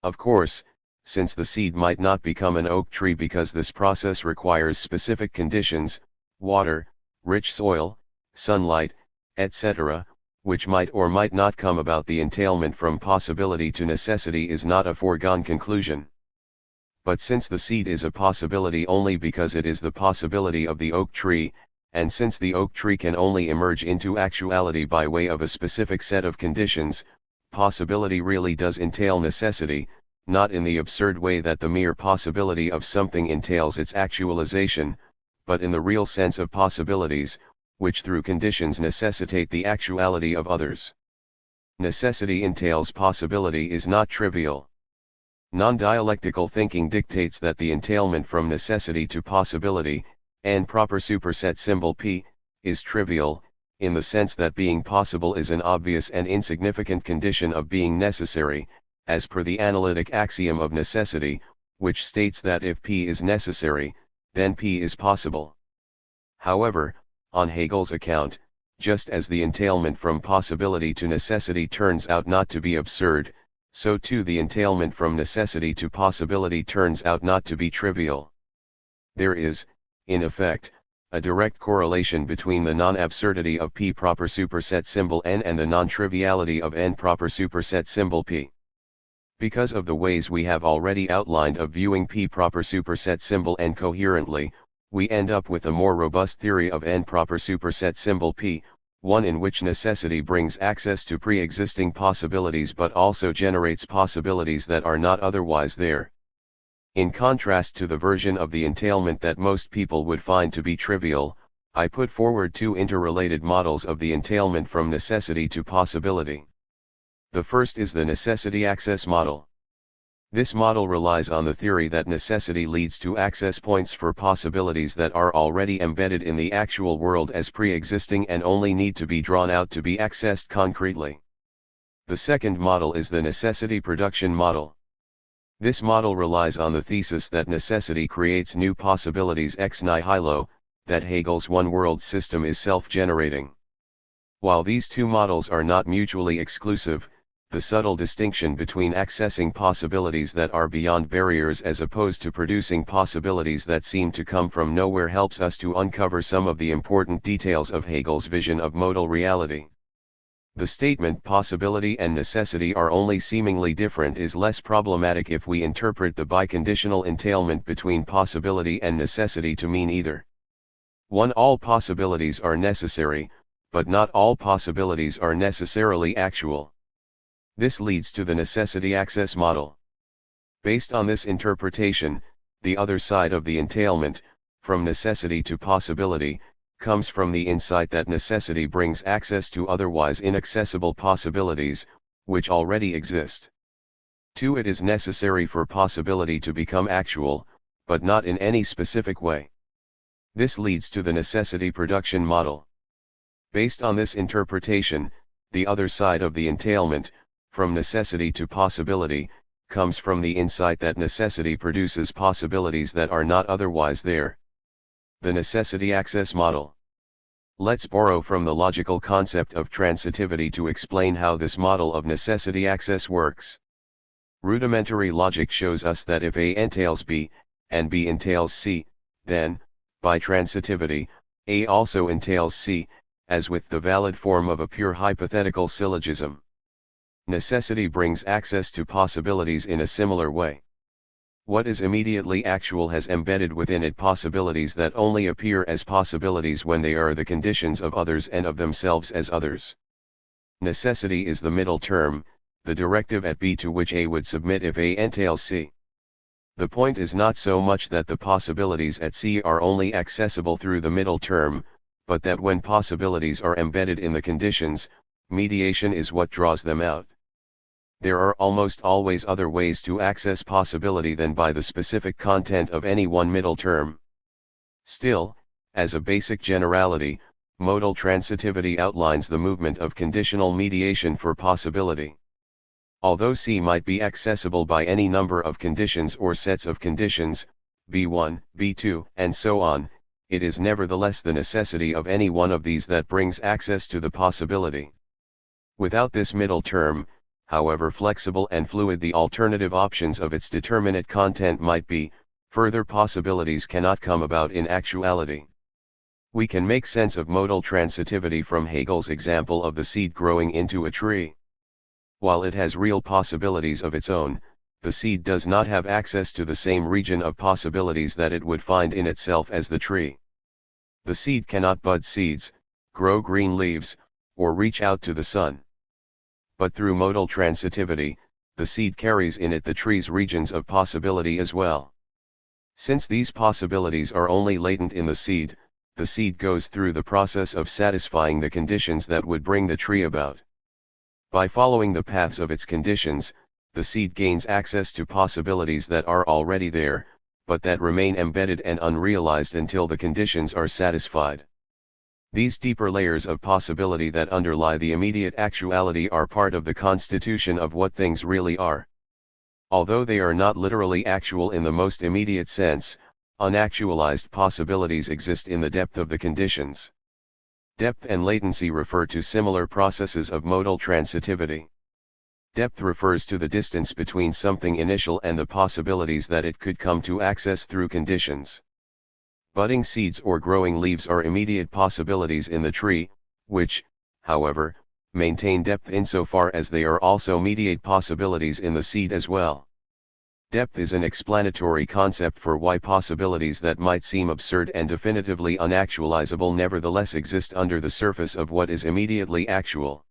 Of course, since the seed might not become an oak tree because this process requires specific conditions, water, rich soil, sunlight, etc., which might or might not come about, the entailment from possibility to necessity is not a foregone conclusion. But since the seed is a possibility only because it is the possibility of the oak tree, and since the oak tree can only emerge into actuality by way of a specific set of conditions, possibility really does entail necessity, not in the absurd way that the mere possibility of something entails its actualization, but in the real sense of possibilities, which through conditions necessitate the actuality of others. Necessity entails possibility is not trivial. Non-dialectical thinking dictates that the entailment from necessity to possibility, and proper superset symbol P, is trivial, in the sense that being possible is an obvious and insignificant condition of being necessary, as per the analytic axiom of necessity, which states that if P is necessary, then P is possible. However, on Hegel's account, just as the entailment from possibility to necessity turns out not to be absurd, so too the entailment from necessity to possibility turns out not to be trivial. There is, in effect, a direct correlation between the non-absurdity of P proper superset symbol N and the non-triviality of N proper superset symbol P. Because of the ways we have already outlined of viewing P proper superset symbol N coherently, we end up with a more robust theory of N proper superset symbol P, one in which necessity brings access to pre-existing possibilities but also generates possibilities that are not otherwise there. In contrast to the version of the entailment that most people would find to be trivial, I put forward two interrelated models of the entailment from necessity to possibility. The first is the necessity access model. This model relies on the theory that necessity leads to access points for possibilities that are already embedded in the actual world as pre-existing and only need to be drawn out to be accessed concretely. The second model is the necessity production model. This model relies on the thesis that necessity creates new possibilities ex nihilo, that Hegel's one-world system is self-generating. While these two models are not mutually exclusive, the subtle distinction between accessing possibilities that are beyond barriers as opposed to producing possibilities that seem to come from nowhere helps us to uncover some of the important details of Hegel's vision of modal reality. The statement possibility and necessity are only seemingly different is less problematic if we interpret the biconditional entailment between possibility and necessity to mean either. 1. All possibilities are necessary, but not all possibilities are necessarily actual. This leads to the necessity access model. Based on this interpretation, the other side of the entailment, from necessity to possibility, comes from the insight that necessity brings access to otherwise inaccessible possibilities, which already exist. 2. It is necessary for possibility to become actual, but not in any specific way. This leads to the necessity production model. Based on this interpretation, the other side of the entailment, from necessity to possibility, comes from the insight that necessity produces possibilities that are not otherwise there. The necessity access model. Let's borrow from the logical concept of transitivity to explain how this model of necessity access works. Rudimentary logic shows us that if A entails B, and B entails C, then, by transitivity, A also entails C, as with the valid form of a pure hypothetical syllogism. Necessity brings access to possibilities in a similar way. What is immediately actual has embedded within it possibilities that only appear as possibilities when they are the conditions of others and of themselves as others. Necessity is the middle term, the directive at B to which A would submit if A entails C. The point is not so much that the possibilities at C are only accessible through the middle term, but that when possibilities are embedded in the conditions, mediation is what draws them out. There are almost always other ways to access possibility than by the specific content of any one middle term. Still, as a basic generality, modal transitivity outlines the movement of conditional mediation for possibility. Although C might be accessible by any number of conditions or sets of conditions, B1, B2, and so on, it is nevertheless the necessity of any one of these that brings access to the possibility. Without this middle term, however flexible and fluid the alternative options of its determinate content might be, further possibilities cannot come about in actuality. We can make sense of modal transitivity from Hegel's example of the seed growing into a tree. While it has real possibilities of its own, the seed does not have access to the same region of possibilities that it would find in itself as the tree. The seed cannot bud seeds, grow green leaves, or reach out to the sun. But through modal transitivity, the seed carries in it the tree's regions of possibility as well. Since these possibilities are only latent in the seed goes through the process of satisfying the conditions that would bring the tree about. By following the paths of its conditions, the seed gains access to possibilities that are already there, but that remain embedded and unrealized until the conditions are satisfied. These deeper layers of possibility that underlie the immediate actuality are part of the constitution of what things really are. Although they are not literally actual in the most immediate sense, unactualized possibilities exist in the depth of the conditions. Depth and latency refer to similar processes of modal transitivity. Depth refers to the distance between something initial and the possibilities that it could come to access through conditions. Budding seeds or growing leaves are immediate possibilities in the tree, which, however, maintain depth insofar as they are also mediate possibilities in the seed as well. Depth is an explanatory concept for why possibilities that might seem absurd and definitively unactualizable nevertheless exist under the surface of what is immediately actual.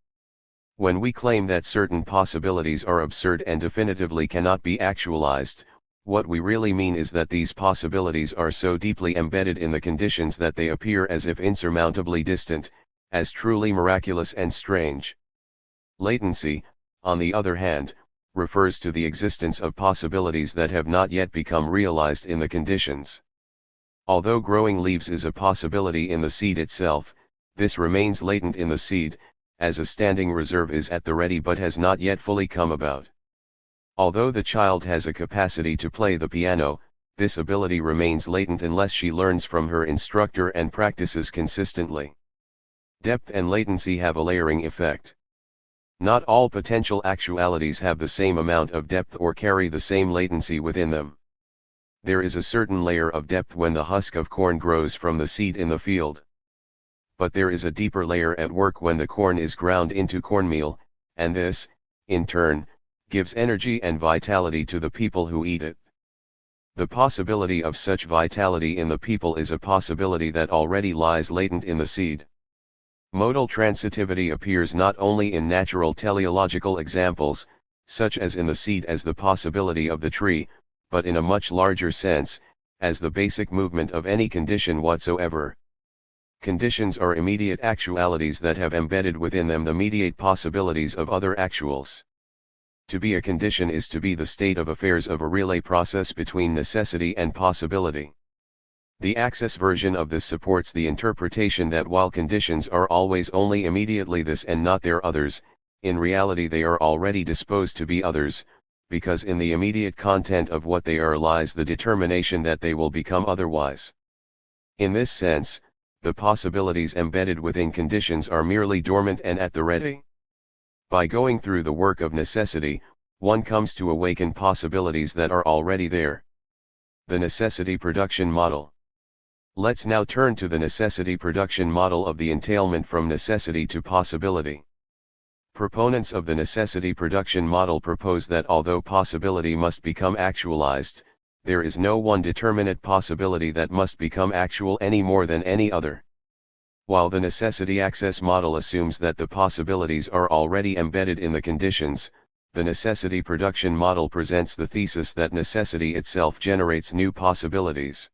When we claim that certain possibilities are absurd and definitively cannot be actualized, what we really mean is that these possibilities are so deeply embedded in the conditions that they appear as if insurmountably distant, as truly miraculous and strange. Latency, on the other hand, refers to the existence of possibilities that have not yet become realized in the conditions. Although growing leaves is a possibility in the seed itself, this remains latent in the seed, as a standing reserve is at the ready but has not yet fully come about. Although the child has a capacity to play the piano, this ability remains latent unless she learns from her instructor and practices consistently. Depth and latency have a layering effect. Not all potential actualities have the same amount of depth or carry the same latency within them. There is a certain layer of depth when the husk of corn grows from the seed in the field. But there is a deeper layer at work when the corn is ground into cornmeal, and this, in turn, gives energy and vitality to the people who eat it. The possibility of such vitality in the people is a possibility that already lies latent in the seed. Modal transitivity appears not only in natural teleological examples, such as in the seed as the possibility of the tree, but in a much larger sense, as the basic movement of any condition whatsoever. Conditions are immediate actualities that have embedded within them the mediate possibilities of other actuals. To be a condition is to be the state of affairs of a relay process between necessity and possibility. The access version of this supports the interpretation that while conditions are always only immediately this and not their others, in reality they are already disposed to be others, because in the immediate content of what they are lies the determination that they will become otherwise. In this sense, the possibilities embedded within conditions are merely dormant and at the ready. By going through the work of necessity, one comes to awaken possibilities that are already there. The necessity production model. Let's now turn to the necessity production model of the entailment from necessity to possibility. Proponents of the necessity production model propose that although possibility must become actualized, there is no one determinate possibility that must become actual any more than any other. While the necessity access model assumes that the possibilities are already embedded in the conditions, the necessity production model presents the thesis that necessity itself generates new possibilities.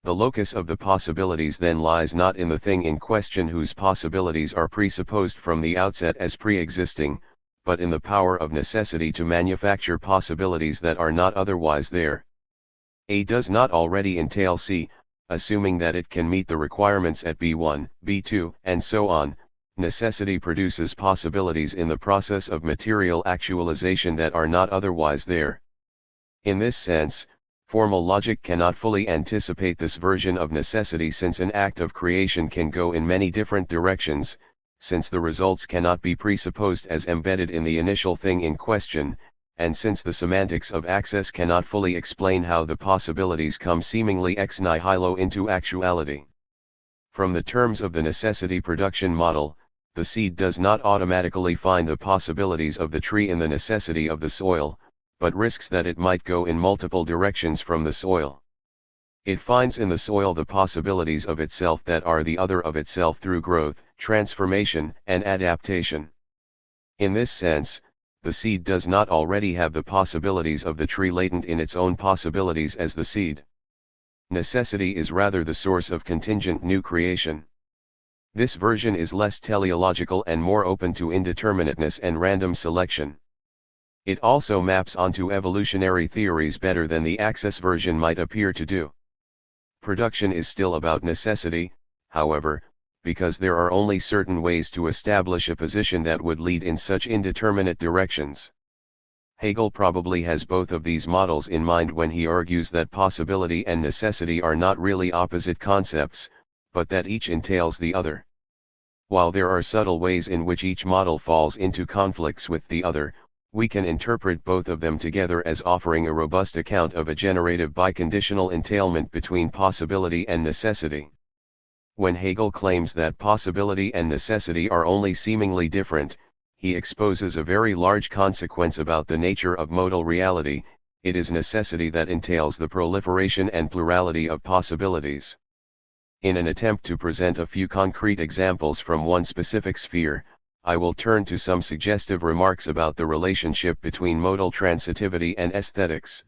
The locus of the possibilities then lies not in the thing in question whose possibilities are presupposed from the outset as pre-existing, but in the power of necessity to manufacture possibilities that are not otherwise there. A does not already entail C, assuming that it can meet the requirements at B1, B2, and so on. Necessity produces possibilities in the process of material actualization that are not otherwise there. In this sense, formal logic cannot fully anticipate this version of necessity since an act of creation can go in many different directions, since the results cannot be presupposed as embedded in the initial thing in question, and since the semantics of access cannot fully explain how the possibilities come seemingly ex nihilo into actuality. From the terms of the necessity production model, the seed does not automatically find the possibilities of the tree in the necessity of the soil, but risks that it might go in multiple directions from the soil. It finds in the soil the possibilities of itself that are the other of itself through growth, transformation, and adaptation. In this sense, the seed does not already have the possibilities of the tree latent in its own possibilities as the seed. Necessity is rather the source of contingent new creation. This version is less teleological and more open to indeterminateness and random selection. It also maps onto evolutionary theories better than the access version might appear to do. Production is still about necessity, however, because there are only certain ways to establish a position that would lead in such indeterminate directions. Hegel probably has both of these models in mind when he argues that possibility and necessity are not really opposite concepts, but that each entails the other. While there are subtle ways in which each model falls into conflicts with the other, we can interpret both of them together as offering a robust account of a generative biconditional entailment between possibility and necessity. When Hegel claims that possibility and necessity are only seemingly different, he exposes a very large consequence about the nature of modal reality. it is necessity that entails the proliferation and plurality of possibilities. In an attempt to present a few concrete examples from one specific sphere, I will turn to some suggestive remarks about the relationship between modal transitivity and aesthetics.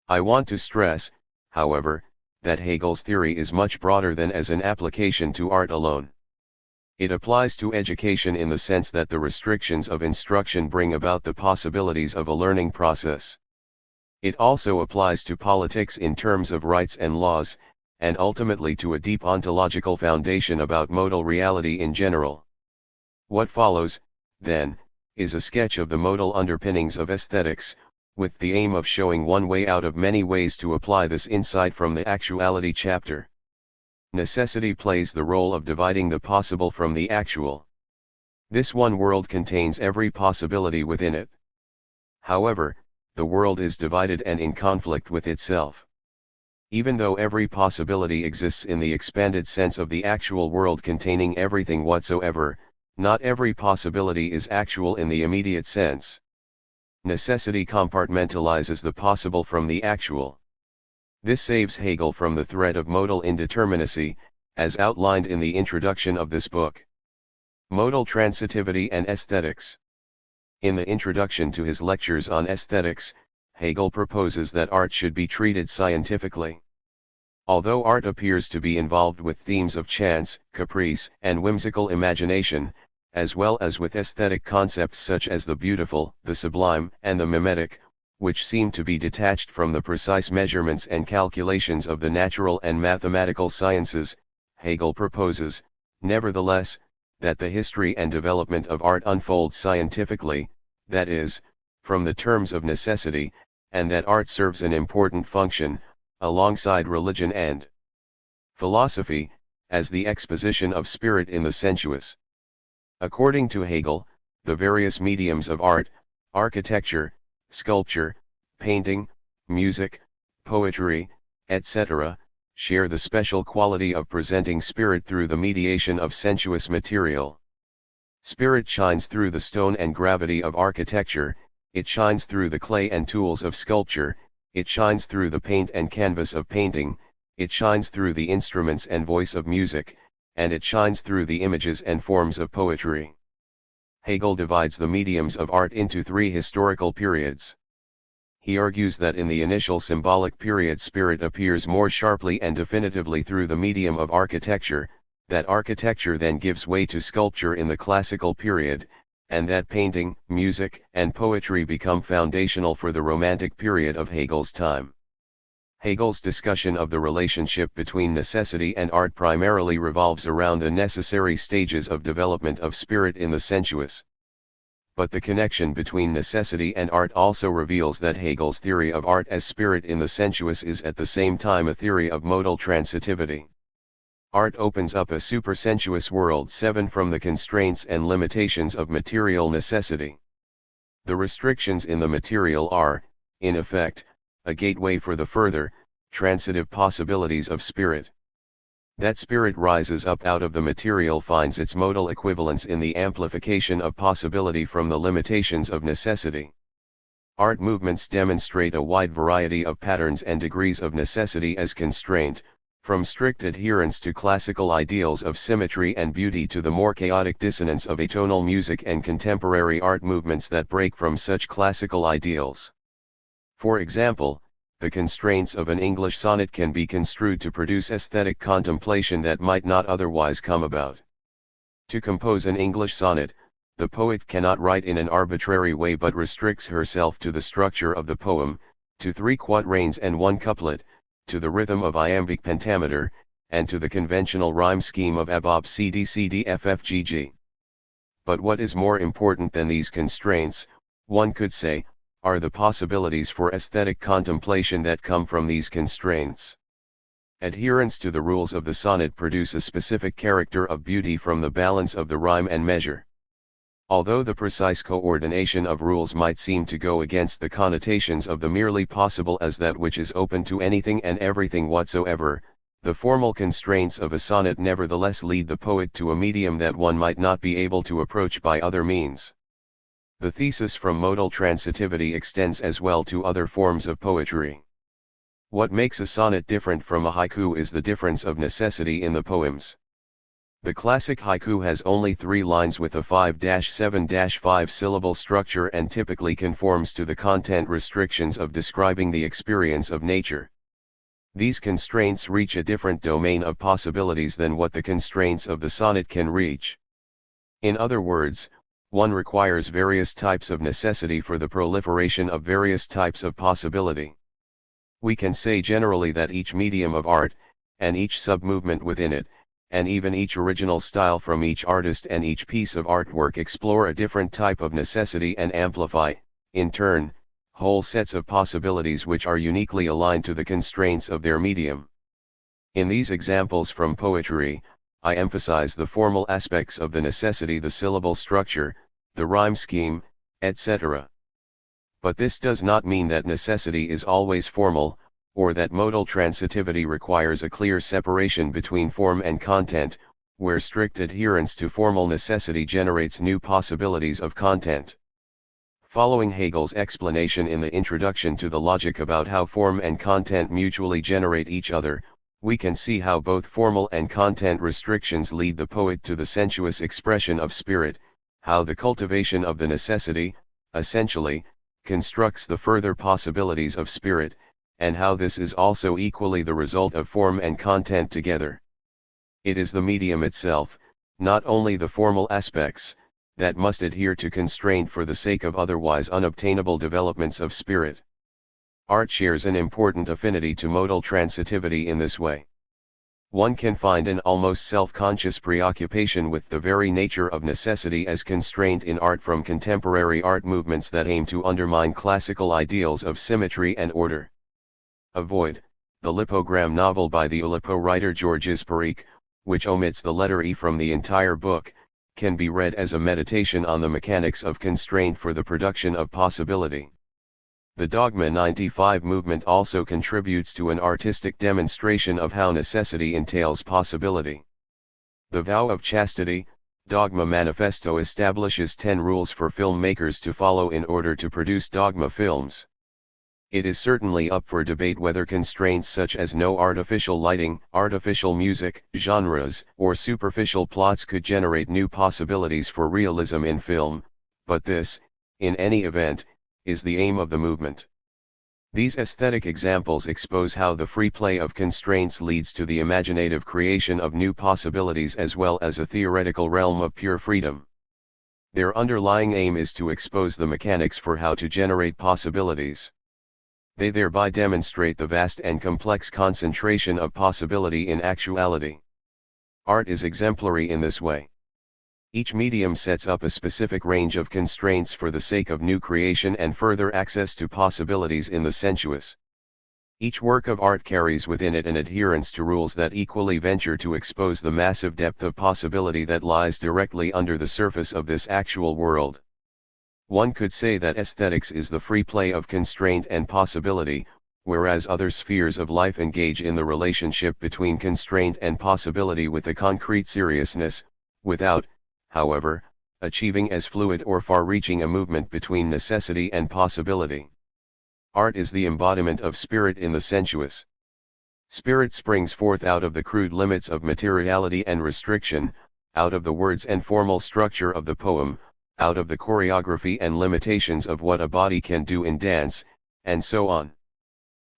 I want to stress, however, that Hegel's theory is much broader than as an application to art alone. It applies to education in the sense that the restrictions of instruction bring about the possibilities of a learning process. It also applies to politics in terms of rights and laws, and ultimately to a deep ontological foundation about modal reality in general. What follows, then, is a sketch of the modal underpinnings of aesthetics, with the aim of showing one way out of many ways to apply this insight from the actuality chapter. Necessity plays the role of dividing the possible from the actual. This one world contains every possibility within it. However, the world is divided and in conflict with itself. Even though every possibility exists in the expanded sense of the actual world containing everything whatsoever, not every possibility is actual in the immediate sense. Necessity compartmentalizes the possible from the actual. This saves Hegel from the threat of modal indeterminacy, as outlined in the introduction of this book. Modal transitivity and aesthetics. In the introduction to his lectures on aesthetics, Hegel proposes that art should be treated scientifically. Although art appears to be involved with themes of chance, caprice, and whimsical imagination, as well as with aesthetic concepts such as the beautiful, the sublime, and the mimetic, which seem to be detached from the precise measurements and calculations of the natural and mathematical sciences, Hegel proposes, nevertheless, that the history and development of art unfolds scientifically, that is, from the terms of necessity, and that art serves an important function, alongside religion and philosophy, as the exposition of spirit in the sensuous. According to Hegel, the various mediums of art, architecture, sculpture, painting, music, poetry, etc., share the special quality of presenting spirit through the mediation of sensuous material. Spirit shines through the stone and gravity of architecture, it shines through the clay and tools of sculpture, it shines through the paint and canvas of painting, it shines through the instruments and voice of music, and it shines through the images and forms of poetry. Hegel divides the mediums of art into three historical periods. He argues that in the initial symbolic period spirit appears more sharply and definitively through the medium of architecture, that architecture then gives way to sculpture in the classical period, and that painting, music, and poetry become foundational for the Romantic period of Hegel's time. Hegel's discussion of the relationship between necessity and art primarily revolves around the necessary stages of development of spirit in the sensuous. But the connection between necessity and art also reveals that Hegel's theory of art as spirit in the sensuous is at the same time a theory of modal transitivity. Art opens up a supersensuous world seven from the constraints and limitations of material necessity. The restrictions in the material are, in effect, a gateway for the further, transitive possibilities of spirit. That spirit rises up out of the material finds its modal equivalence in the amplification of possibility from the limitations of necessity. Art movements demonstrate a wide variety of patterns and degrees of necessity as constraint, from strict adherence to classical ideals of symmetry and beauty to the more chaotic dissonance of atonal music and contemporary art movements that break from such classical ideals. For example, the constraints of an English sonnet can be construed to produce aesthetic contemplation that might not otherwise come about. To compose an English sonnet, the poet cannot write in an arbitrary way but restricts herself to the structure of the poem, to 3 quatrains and 1 couplet, to the rhythm of iambic pentameter, and to the conventional rhyme scheme of ABOB CD CD FF GG. But what is more important than these constraints, one could say, are the possibilities for aesthetic contemplation that come from these constraints. Adherence to the rules of the sonnet produce a specific character of beauty from the balance of the rhyme and measure. Although the precise coordination of rules might seem to go against the connotations of the merely possible as that which is open to anything and everything whatsoever, the formal constraints of a sonnet nevertheless lead the poet to a medium that one might not be able to approach by other means. The thesis from modal transitivity extends as well to other forms of poetry. What makes a sonnet different from a haiku is the difference of necessity in the poems. The classic haiku has only 3 lines with a 5-7-5 syllable structure and typically conforms to the content restrictions of describing the experience of nature. These constraints reach a different domain of possibilities than what the constraints of the sonnet can reach. In other words, one requires various types of necessity for the proliferation of various types of possibility. We can say generally that each medium of art, and each sub-movement within it, and even each original style from each artist and each piece of artwork explore a different type of necessity and amplify, in turn, whole sets of possibilities which are uniquely aligned to the constraints of their medium. In these examples from poetry, I emphasize the formal aspects of the necessity, the syllable structure, the rhyme scheme, etc. But this does not mean that necessity is always formal, or that modal transitivity requires a clear separation between form and content, where strict adherence to formal necessity generates new possibilities of content. Following Hegel's explanation in the introduction to the logic about how form and content mutually generate each other, we can see how both formal and content restrictions lead the poet to the sensuous expression of spirit, how the cultivation of the necessity, essentially, constructs the further possibilities of spirit, and how this is also equally the result of form and content together. It is the medium itself, not only the formal aspects, that must adhere to constraint for the sake of otherwise unobtainable developments of spirit. Art shares an important affinity to modal transitivity in this way. One can find an almost self-conscious preoccupation with the very nature of necessity as constraint in art from contemporary art movements that aim to undermine classical ideals of symmetry and order. Avoid, the lipogram novel by the Oulipo writer Georges Perec, which omits the letter E from the entire book, can be read as a meditation on the mechanics of constraint for the production of possibility. The Dogma 95 movement also contributes to an artistic demonstration of how necessity entails possibility. The Vow of Chastity, Dogma Manifesto establishes 10 rules for filmmakers to follow in order to produce dogma films. It is certainly up for debate whether constraints such as no artificial lighting, artificial music, genres, or superficial plots could generate new possibilities for realism in film, but this, in any event, is the aim of the movement. These aesthetic examples expose how the free play of constraints leads to the imaginative creation of new possibilities as well as a theoretical realm of pure freedom. Their underlying aim is to expose the mechanics for how to generate possibilities. They thereby demonstrate the vast and complex concentration of possibility in actuality. Art is exemplary in this way. Each medium sets up a specific range of constraints for the sake of new creation and further access to possibilities in the sensuous. Each work of art carries within it an adherence to rules that equally venture to expose the massive depth of possibility that lies directly under the surface of this actual world. One could say that aesthetics is the free play of constraint and possibility, whereas other spheres of life engage in the relationship between constraint and possibility with a concrete seriousness, without, however, achieving as fluid or far-reaching a movement between necessity and possibility. Art is the embodiment of spirit in the sensuous. Spirit springs forth out of the crude limits of materiality and restriction, out of the words and formal structure of the poem, out of the choreography and limitations of what a body can do in dance, and so on.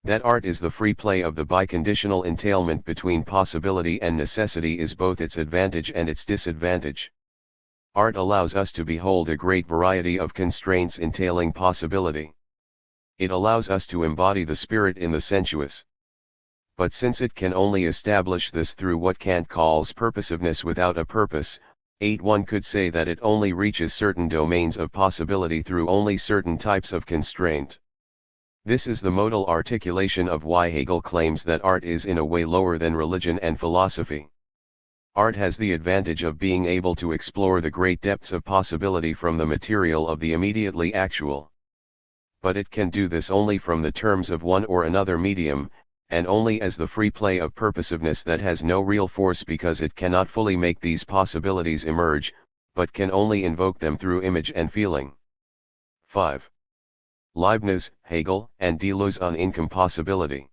That art is the free play of the biconditional entailment between possibility and necessity is both its advantage and its disadvantage. Art allows us to behold a great variety of constraints entailing possibility. It allows us to embody the spirit in the sensuous. But since it can only establish this through what Kant calls purposiveness without a purpose, one could say that it only reaches certain domains of possibility through only certain types of constraint. This is the modal articulation of why Hegel claims that art is in a way lower than religion and philosophy. Art has the advantage of being able to explore the great depths of possibility from the material of the immediately actual. But it can do this only from the terms of one or another medium, and only as the free play of purposiveness that has no real force because it cannot fully make these possibilities emerge, but can only invoke them through image and feeling. 5. Leibniz, Hegel, and Deleuze on incompossibility.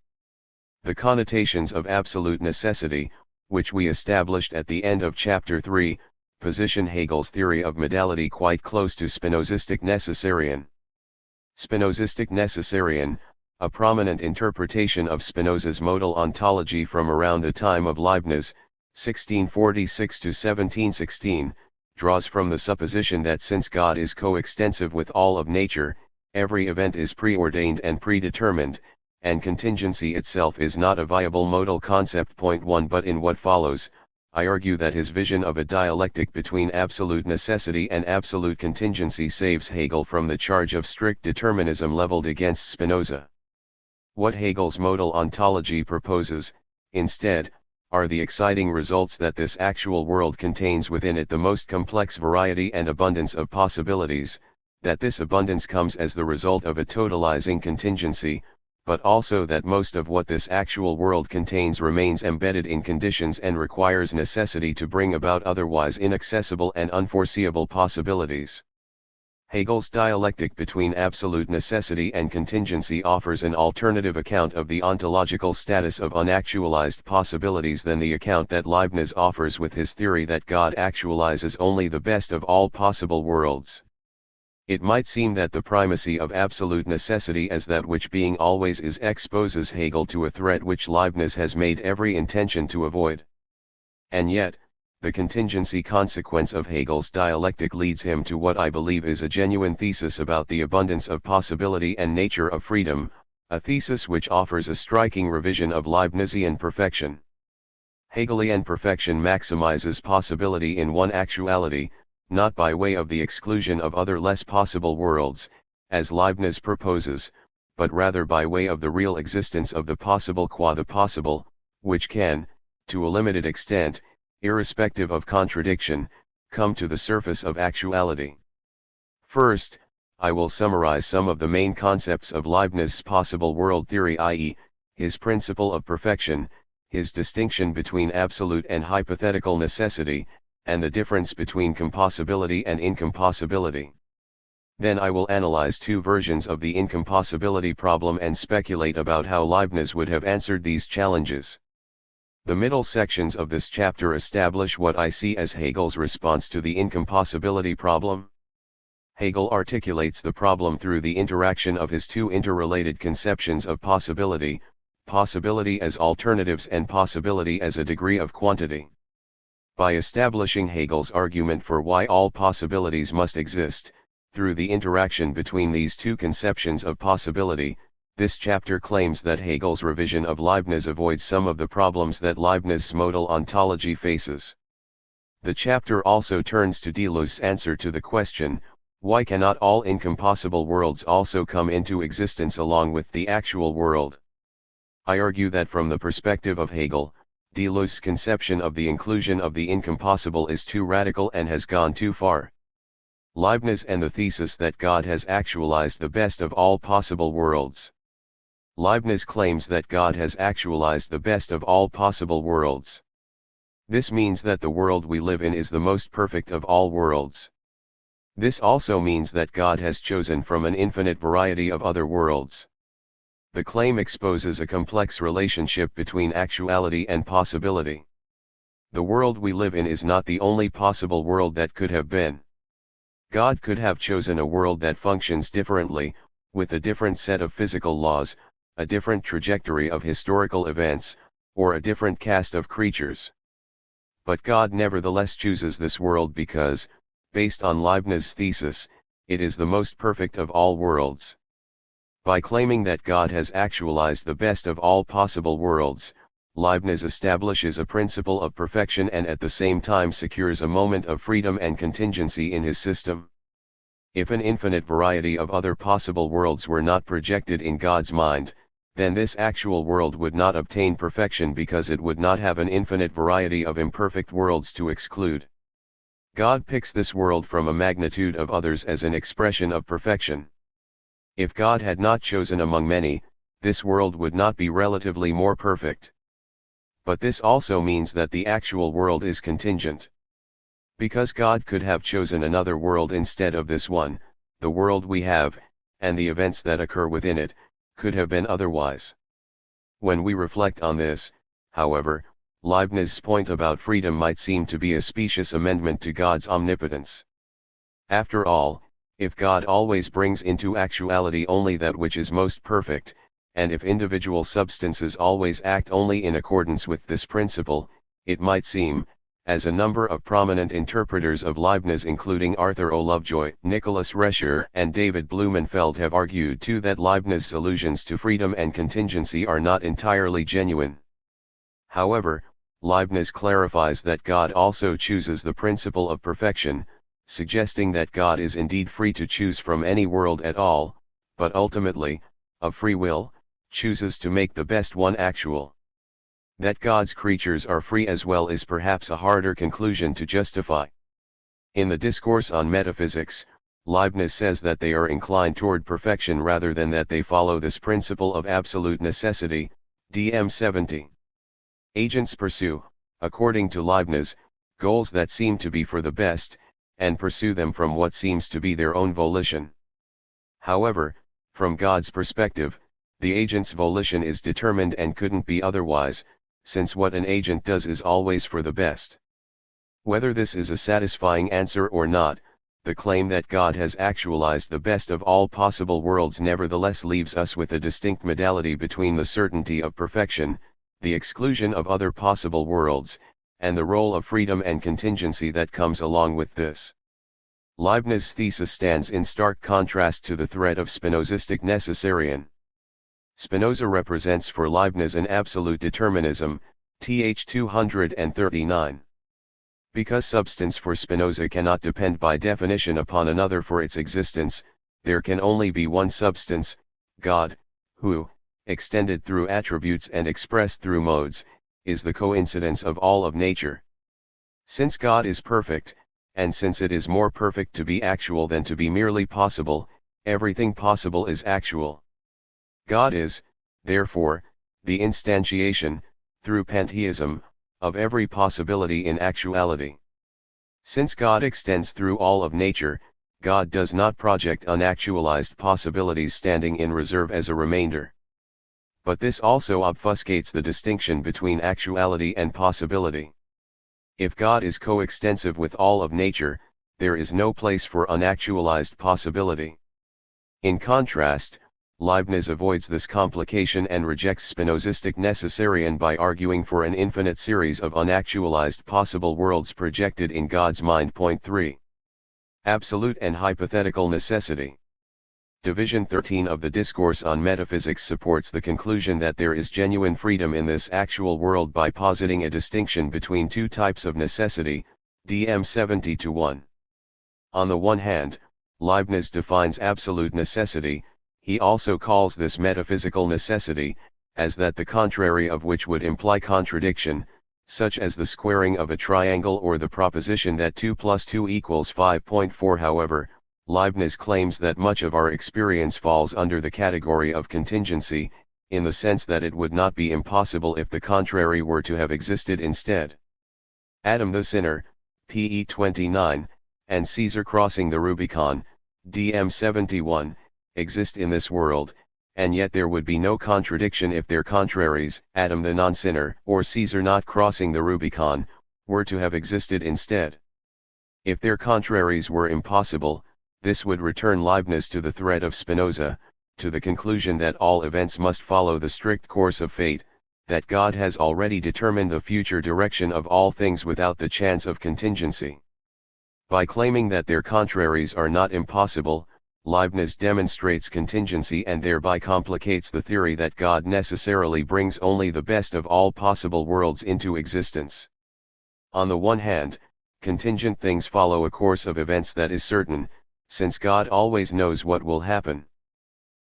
The connotations of absolute necessity, which we established at the end of Chapter 3, position Hegel's theory of modality quite close to Spinozistic necessarian. Spinozistic necessarian, a prominent interpretation of Spinoza's modal ontology from around the time of Leibniz, 1646 to 1716, draws from the supposition that since God is coextensive with all of nature, every event is preordained and predetermined, and contingency itself is not a viable modal concept. Point 1. But in what follows, I argue that his vision of a dialectic between absolute necessity and absolute contingency saves Hegel from the charge of strict determinism leveled against Spinoza. What Hegel's modal ontology proposes, instead, are the exciting results that this actual world contains within it the most complex variety and abundance of possibilities, that this abundance comes as the result of a totalizing contingency, but also that most of what this actual world contains remains embedded in conditions and requires necessity to bring about otherwise inaccessible and unforeseeable possibilities. Hegel's dialectic between absolute necessity and contingency offers an alternative account of the ontological status of unactualized possibilities than the account that Leibniz offers with his theory that God actualizes only the best of all possible worlds. It might seem that the primacy of absolute necessity as that which being always is exposes Hegel to a threat which Leibniz has made every intention to avoid. And yet, the contingency consequence of Hegel's dialectic leads him to what I believe is a genuine thesis about the abundance of possibility and nature of freedom, a thesis which offers a striking revision of Leibnizian perfection. Hegelian perfection maximizes possibility in one actuality, not by way of the exclusion of other less possible worlds, as Leibniz proposes, but rather by way of the real existence of the possible qua the possible, which can, to a limited extent, irrespective of contradiction, come to the surface of actuality. First, I will summarize some of the main concepts of Leibniz's possible world theory, i.e., his principle of perfection, his distinction between absolute and hypothetical necessity, and the difference between compossibility and incompossibility. Then I will analyze two versions of the incompossibility problem and speculate about how Leibniz would have answered these challenges. The middle sections of this chapter establish what I see as Hegel's response to the incompossibility problem. Hegel articulates the problem through the interaction of his two interrelated conceptions of possibility, possibility as alternatives and possibility as a degree of quantity. By establishing Hegel's argument for why all possibilities must exist, through the interaction between these two conceptions of possibility, this chapter claims that Hegel's revision of Leibniz avoids some of the problems that Leibniz's modal ontology faces. The chapter also turns to Deleuze's answer to the question, why cannot all incompossible worlds also come into existence along with the actual world? I argue that from the perspective of Hegel, Deleuze's conception of the inclusion of the incompossible is too radical and has gone too far. Leibniz and the thesis that God has actualized the best of all possible worlds. Leibniz claims that God has actualized the best of all possible worlds. This means that the world we live in is the most perfect of all worlds. This also means that God has chosen from an infinite variety of other worlds. The claim exposes a complex relationship between actuality and possibility. The world we live in is not the only possible world that could have been. God could have chosen a world that functions differently, with a different set of physical laws, a different trajectory of historical events, or a different cast of creatures. But God nevertheless chooses this world because, based on Leibniz's thesis, it is the most perfect of all worlds. By claiming that God has actualized the best of all possible worlds, Leibniz establishes a principle of perfection and at the same time secures a moment of freedom and contingency in his system. If an infinite variety of other possible worlds were not projected in God's mind, then this actual world would not obtain perfection because it would not have an infinite variety of imperfect worlds to exclude. God picks this world from a magnitude of others as an expression of perfection. If God had not chosen among many, this world would not be relatively more perfect. But this also means that the actual world is contingent. Because God could have chosen another world instead of this one, the world we have, and the events that occur within it, could have been otherwise. When we reflect on this, however, Leibniz's point about freedom might seem to be a specious amendment to God's omnipotence. After all, if God always brings into actuality only that which is most perfect, and if individual substances always act only in accordance with this principle, it might seem, as a number of prominent interpreters of Leibniz including Arthur O. Lovejoy, Nicholas Rescher and David Blumenfeld have argued too, that Leibniz's allusions to freedom and contingency are not entirely genuine. However, Leibniz clarifies that God also chooses the principle of perfection, suggesting that God is indeed free to choose from any world at all, but ultimately, of free will, chooses to make the best one actual. That God's creatures are free as well is perhaps a harder conclusion to justify. In the Discourse on Metaphysics, Leibniz says that they are inclined toward perfection rather than that they follow this principle of absolute necessity, DM 70. Agents pursue, according to Leibniz, goals that seem to be for the best, and pursue them from what seems to be their own volition. However, from God's perspective, the agent's volition is determined and couldn't be otherwise, since what an agent does is always for the best. Whether this is a satisfying answer or not, the claim that God has actualized the best of all possible worlds nevertheless leaves us with a distinct modality between the certainty of perfection, the exclusion of other possible worlds, and the role of freedom and contingency that comes along with this. Leibniz's thesis stands in stark contrast to the threat of Spinozistic necessarian. Spinoza represents for Leibniz an absolute determinism, th. 239. Because substance for Spinoza cannot depend by definition upon another for its existence, there can only be one substance, God, who, extended through attributes and expressed through modes, is the coincidence of all of nature. Since God is perfect, and since it is more perfect to be actual than to be merely possible, everything possible is actual. God is, therefore, the instantiation, through pantheism, of every possibility in actuality. Since God extends through all of nature, God does not project unactualized possibilities standing in reserve as a remainder. But this also obfuscates the distinction between actuality and possibility. If God is coextensive with all of nature, there is no place for unactualized possibility. In contrast, Leibniz avoids this complication and rejects Spinozistic necessarian by arguing for an infinite series of unactualized possible worlds projected in God's mind. Point 3. Absolute and hypothetical necessity. Division 13 of the Discourse on Metaphysics supports the conclusion that there is genuine freedom in this actual world by positing a distinction between two types of necessity, DM 70-1. On the one hand, Leibniz defines absolute necessity. He also calls this metaphysical necessity, as that the contrary of which would imply contradiction, such as the squaring of a triangle or the proposition that 2 + 2 = 5.4. However, Leibniz claims that much of our experience falls under the category of contingency, in the sense that it would not be impossible if the contrary were to have existed instead. Adam the sinner, PE 29, and Caesar crossing the Rubicon, DM 71, exist in this world, and yet there would be no contradiction if their contraries, Adam the non-sinner or Caesar not crossing the Rubicon, were to have existed instead. If their contraries were impossible, this would return Leibniz to the thread of Spinoza, to the conclusion that all events must follow the strict course of fate, that God has already determined the future direction of all things without the chance of contingency. By claiming that their contraries are not impossible, Leibniz demonstrates contingency and thereby complicates the theory that God necessarily brings only the best of all possible worlds into existence. On the one hand, contingent things follow a course of events that is certain, since God always knows what will happen.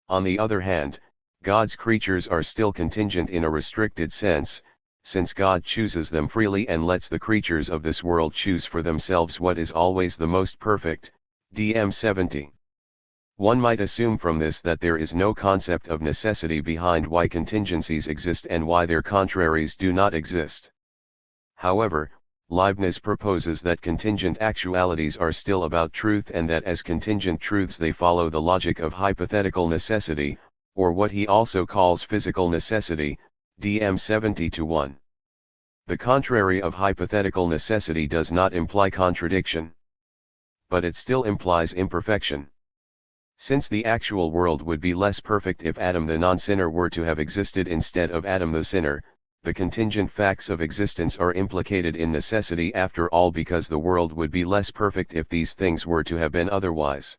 On the other hand, God's creatures are still contingent in a restricted sense, since God chooses them freely and lets the creatures of this world choose for themselves what is always the most perfect. DM 70. One might assume from this that there is no concept of necessity behind why contingencies exist and why their contraries do not exist. However, Leibniz proposes that contingent actualities are still about truth and that as contingent truths they follow the logic of hypothetical necessity, or what he also calls physical necessity, DM 70-1. The contrary of hypothetical necessity does not imply contradiction. But it still implies imperfection. Since the actual world would be less perfect if Adam the non-sinner were to have existed instead of Adam the sinner, the contingent facts of existence are implicated in necessity after all because the world would be less perfect if these things were to have been otherwise.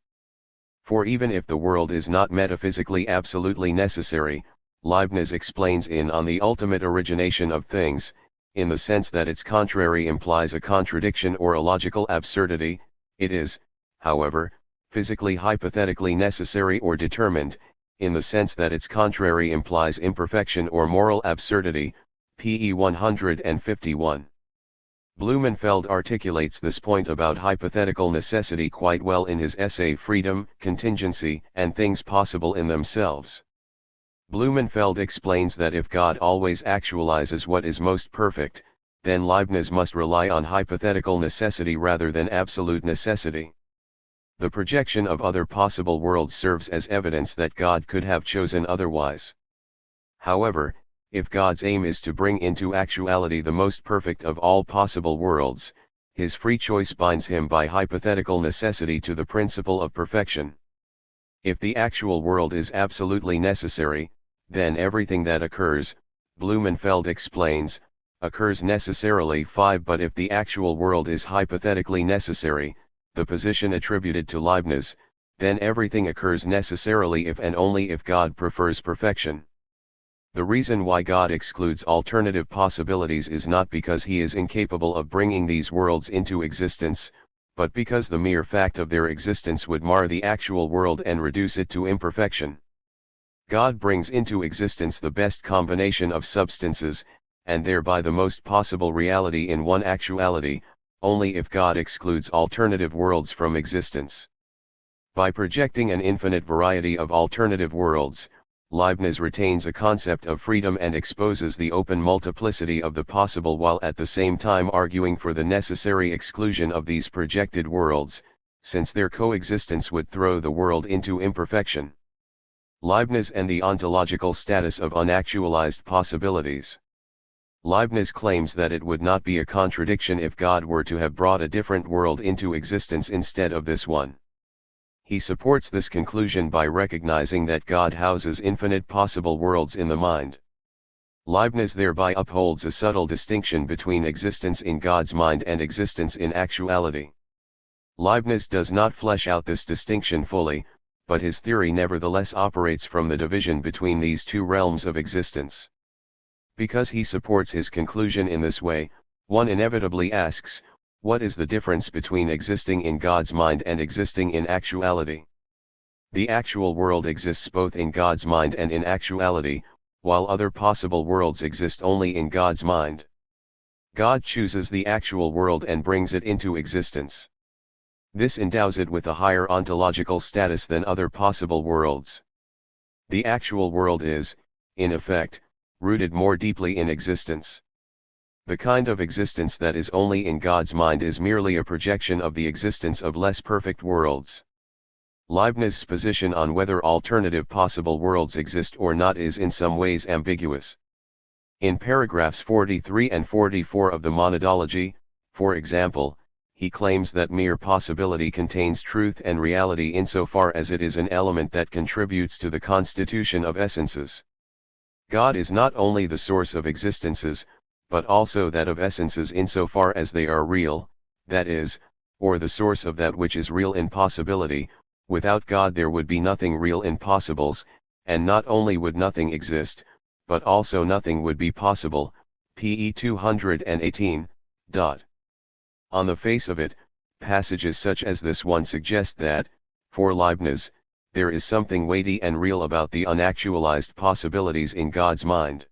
For even if the world is not metaphysically absolutely necessary, Leibniz explains on the ultimate origination of things, in the sense that its contrary implies a contradiction or a logical absurdity, it is, however, physically hypothetically necessary or determined, in the sense that its contrary implies imperfection or moral absurdity, PE 151. Blumenfeld articulates this point about hypothetical necessity quite well in his essay Freedom, Contingency, and Things Possible in Themselves. Blumenfeld explains that if God always actualizes what is most perfect, then Leibniz must rely on hypothetical necessity rather than absolute necessity. The projection of other possible worlds serves as evidence that God could have chosen otherwise. However, if God's aim is to bring into actuality the most perfect of all possible worlds, his free choice binds him by hypothetical necessity to the principle of perfection. If the actual world is absolutely necessary, then everything that occurs, Blumenfeld explains, occurs necessarily. 5. But if the actual world is hypothetically necessary, the position attributed to Leibniz, then everything occurs necessarily if and only if God prefers perfection. The reason why God excludes alternative possibilities is not because he is incapable of bringing these worlds into existence, but because the mere fact of their existence would mar the actual world and reduce it to imperfection. God brings into existence the best combination of substances, and thereby the most possible reality in one actuality, only if God excludes alternative worlds from existence. By projecting an infinite variety of alternative worlds, Leibniz retains a concept of freedom and exposes the open multiplicity of the possible while at the same time arguing for the necessary exclusion of these projected worlds, since their coexistence would throw the world into imperfection. Leibniz and the ontological status of unactualized possibilities. Leibniz claims that it would not be a contradiction if God were to have brought a different world into existence instead of this one. He supports this conclusion by recognizing that God houses infinite possible worlds in the mind. Leibniz thereby upholds a subtle distinction between existence in God's mind and existence in actuality. Leibniz does not flesh out this distinction fully, but his theory nevertheless operates from the division between these two realms of existence. Because he supports his conclusion in this way, one inevitably asks, what is the difference between existing in God's mind and existing in actuality? The actual world exists both in God's mind and in actuality, while other possible worlds exist only in God's mind. God chooses the actual world and brings it into existence. This endows it with a higher ontological status than other possible worlds. The actual world is, in effect, rooted more deeply in existence. The kind of existence that is only in God's mind is merely a projection of the existence of less perfect worlds. Leibniz's position on whether alternative possible worlds exist or not is in some ways ambiguous. In paragraphs 43 and 44 of the Monadology, for example, he claims that mere possibility contains truth and reality insofar as it is an element that contributes to the constitution of essences. God is not only the source of existences, but also that of essences insofar as they are real, that is, or the source of that which is real in possibility. Without God there would be nothing real in possibles, and not only would nothing exist, but also nothing would be possible, PE 218. On the face of it, passages such as this one suggest that, for Leibniz, there is something weighty and real about the unactualized possibilities in God's mind.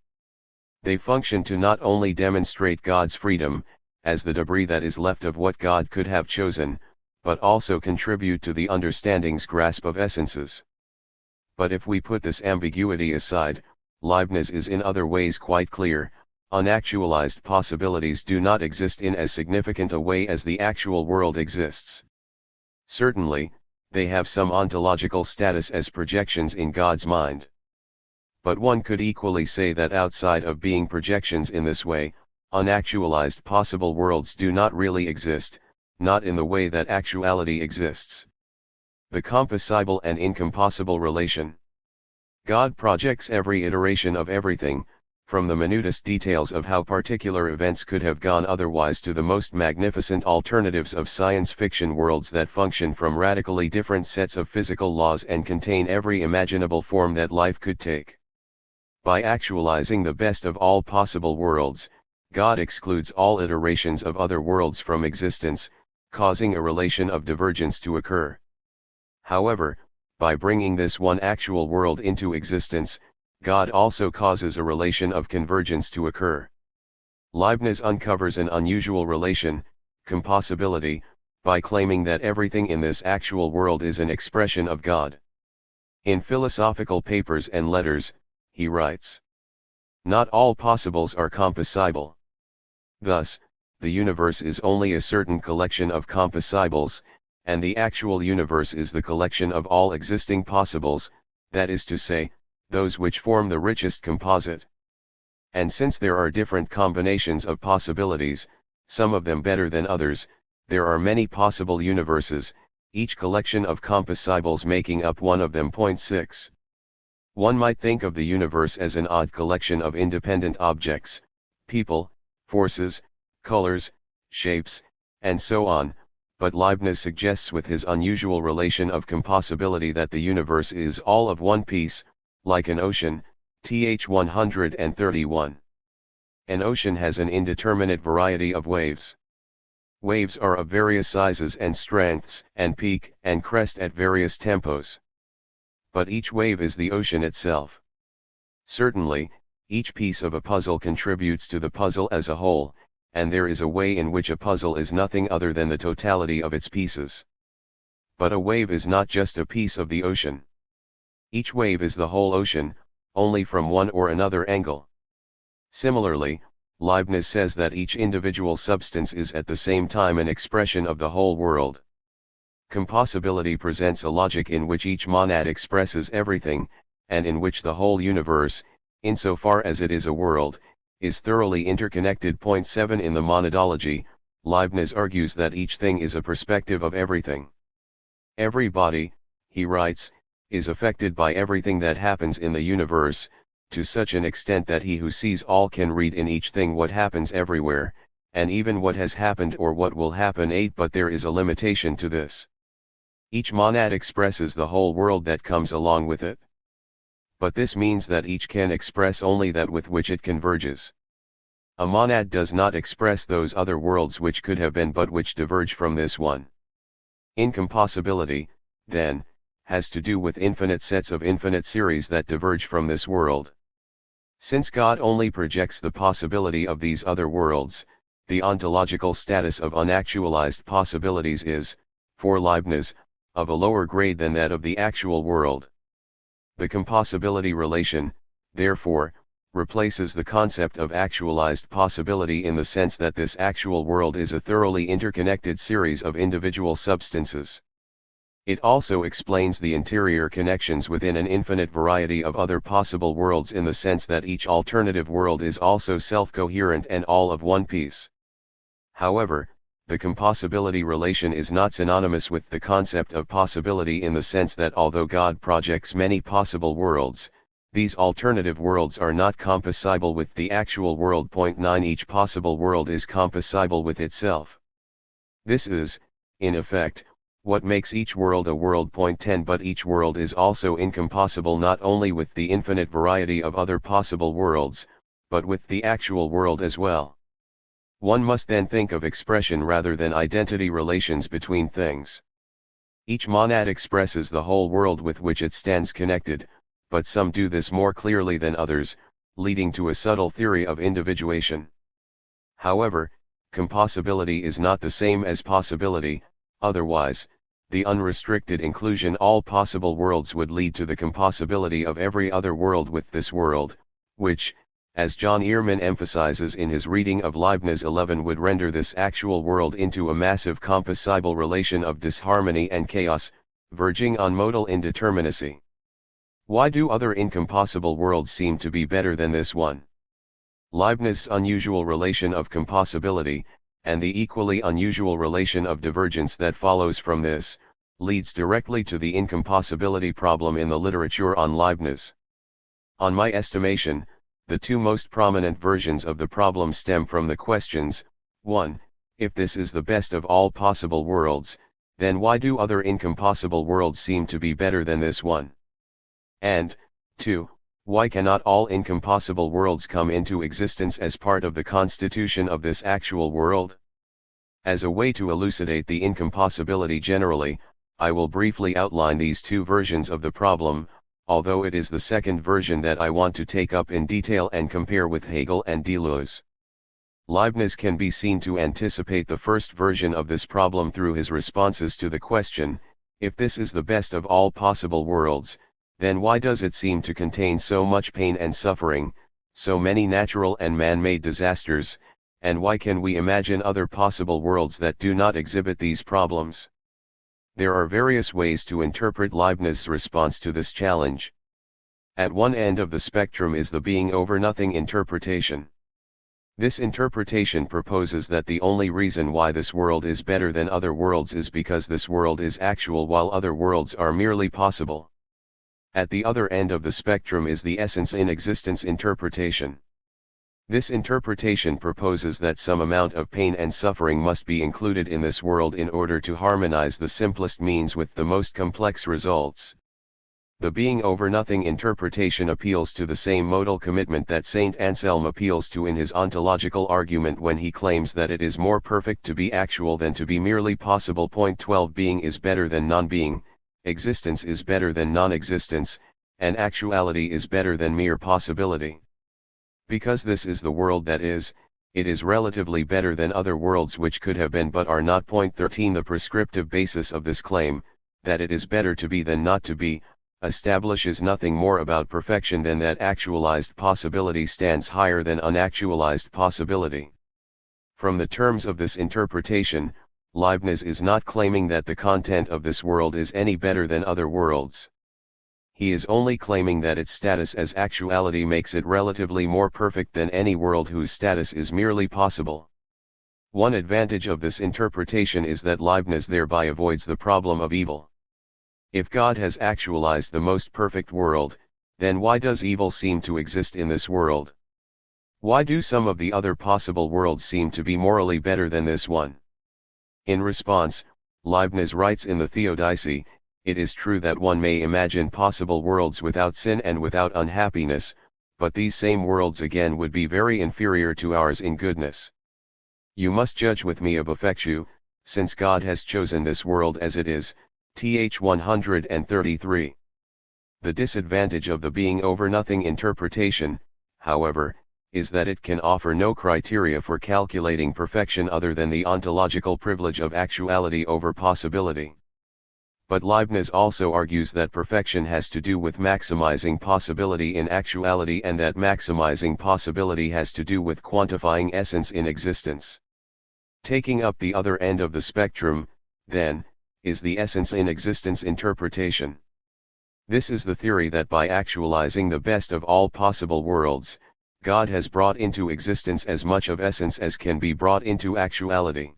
They function to not only demonstrate God's freedom, as the debris that is left of what God could have chosen, but also contribute to the understanding's grasp of essences. But if we put this ambiguity aside, Leibniz is in other ways quite clear, unactualized possibilities do not exist in as significant a way as the actual world exists. Certainly, they have some ontological status as projections in God's mind. But one could equally say that outside of being projections in this way, unactualized possible worlds do not really exist, not in the way that actuality exists. The compossible and incompossible relation. God projects every iteration of everything, from the minutest details of how particular events could have gone otherwise to the most magnificent alternatives of science fiction worlds that function from radically different sets of physical laws and contain every imaginable form that life could take. By actualizing the best of all possible worlds, God excludes all iterations of other worlds from existence, causing a relation of divergence to occur. However, by bringing this one actual world into existence, God also causes a relation of convergence to occur. Leibniz uncovers an unusual relation, compossibility, by claiming that everything in this actual world is an expression of God. In Philosophical Papers and Letters, he writes, "Not all possibles are compossible. Thus, the universe is only a certain collection of compossibles, and the actual universe is the collection of all existing possibles, that is to say, those which form the richest composite. And since there are different combinations of possibilities, some of them better than others, there are many possible universes, each collection of compossibles making up one of them. 6. One might think of the universe as an odd collection of independent objects, people, forces, colors, shapes, and so on, but Leibniz suggests with his unusual relation of compossibility that the universe is all of one piece, like an ocean, th. 131. An ocean has an indeterminate variety of waves. Waves are of various sizes and strengths and peak and crest at various tempos. But each wave is the ocean itself. Certainly, each piece of a puzzle contributes to the puzzle as a whole, and there is a way in which a puzzle is nothing other than the totality of its pieces. But a wave is not just a piece of the ocean. Each wave is the whole ocean, only from one or another angle. Similarly, Leibniz says that each individual substance is at the same time an expression of the whole world. Compossibility presents a logic in which each monad expresses everything, and in which the whole universe, insofar as it is a world, is thoroughly interconnected. 7 In the monadology, Leibniz argues that each thing is a perspective of everything. Every body, he writes, is affected by everything that happens in the universe, to such an extent that he who sees all can read in each thing what happens everywhere, and even what has happened or what will happen. 8 But there is a limitation to this. Each monad expresses the whole world that comes along with it. But this means that each can express only that with which it converges. A monad does not express those other worlds which could have been but which diverge from this one. Incompossibility, then, has to do with infinite sets of infinite series that diverge from this world. Since God only projects the possibility of these other worlds, the ontological status of unactualized possibilities is, for Leibniz, of a lower grade than that of the actual world. The compossibility relation, therefore, replaces the concept of actualized possibility in the sense that this actual world is a thoroughly interconnected series of individual substances. It also explains the interior connections within an infinite variety of other possible worlds in the sense that each alternative world is also self-coherent and all of one piece. However, the compossibility relation is not synonymous with the concept of possibility in the sense that although God projects many possible worlds, these alternative worlds are not compossible with the actual world. 9 Each possible world is compossible with itself. This is, in effect, what makes each world a world. 10 But each world is also incompossible not only with the infinite variety of other possible worlds, but with the actual world as well. One must then think of expression rather than identity relations between things. Each monad expresses the whole world with which it stands connected, but some do this more clearly than others, leading to a subtle theory of individuation. However, compossibility is not the same as possibility, otherwise, the unrestricted inclusion all possible worlds would lead to the compossibility of every other world with this world, which, as John Earman emphasizes in his reading of Leibniz 11, would render this actual world into a massive composable relation of disharmony and chaos, verging on modal indeterminacy. Why do other incompossible worlds seem to be better than this one? Leibniz's unusual relation of compossibility, and the equally unusual relation of divergence that follows from this, leads directly to the incompossibility problem in the literature on Leibniz. On my estimation, the two most prominent versions of the problem stem from the questions: 1. If this is the best of all possible worlds, then why do other incompossible worlds seem to be better than this one? And, 2. Why cannot all incompossible worlds come into existence as part of the constitution of this actual world? As a way to elucidate the incompossibility generally, I will briefly outline these two versions of the problem, although it is the second version that I want to take up in detail and compare with Hegel and Deleuze. Leibniz can be seen to anticipate the first version of this problem through his responses to the question: if this is the best of all possible worlds, then why does it seem to contain so much pain and suffering, so many natural and man-made disasters, and why can we imagine other possible worlds that do not exhibit these problems? There are various ways to interpret Leibniz's response to this challenge. At one end of the spectrum is the being over nothing interpretation. This interpretation proposes that the only reason why this world is better than other worlds is because this world is actual while other worlds are merely possible. At the other end of the spectrum is the essence in existence interpretation. This interpretation proposes that some amount of pain and suffering must be included in this world in order to harmonize the simplest means with the most complex results. The being over nothing interpretation appeals to the same modal commitment that Saint Anselm appeals to in his ontological argument when he claims that it is more perfect to be actual than to be merely possible. 12 Being is better than non-being, existence is better than non-existence, and actuality is better than mere possibility. Because this is the world that is, it is relatively better than other worlds which could have been but are not. 13 The prescriptive basis of this claim, that it is better to be than not to be, establishes nothing more about perfection than that actualized possibility stands higher than unactualized possibility. From the terms of this interpretation, Leibniz is not claiming that the content of this world is any better than other worlds. He is only claiming that its status as actuality makes it relatively more perfect than any world whose status is merely possible. One advantage of this interpretation is that Leibniz thereby avoids the problem of evil. If God has actualized the most perfect world, then why does evil seem to exist in this world? Why do some of the other possible worlds seem to be morally better than this one? In response, Leibniz writes in the Theodicee, "It is true that one may imagine possible worlds without sin and without unhappiness, but these same worlds again would be very inferior to ours in goodness. You must judge with me of effectu, since God has chosen this world as it is." Th. 133. The disadvantage of the being over nothing interpretation, however, is that it can offer no criteria for calculating perfection other than the ontological privilege of actuality over possibility. But Leibniz also argues that perfection has to do with maximizing possibility in actuality and that maximizing possibility has to do with quantifying essence in existence. Taking up the other end of the spectrum, then, is the essence in existence interpretation. This is the theory that by actualizing the best of all possible worlds, God has brought into existence as much of essence as can be brought into actuality.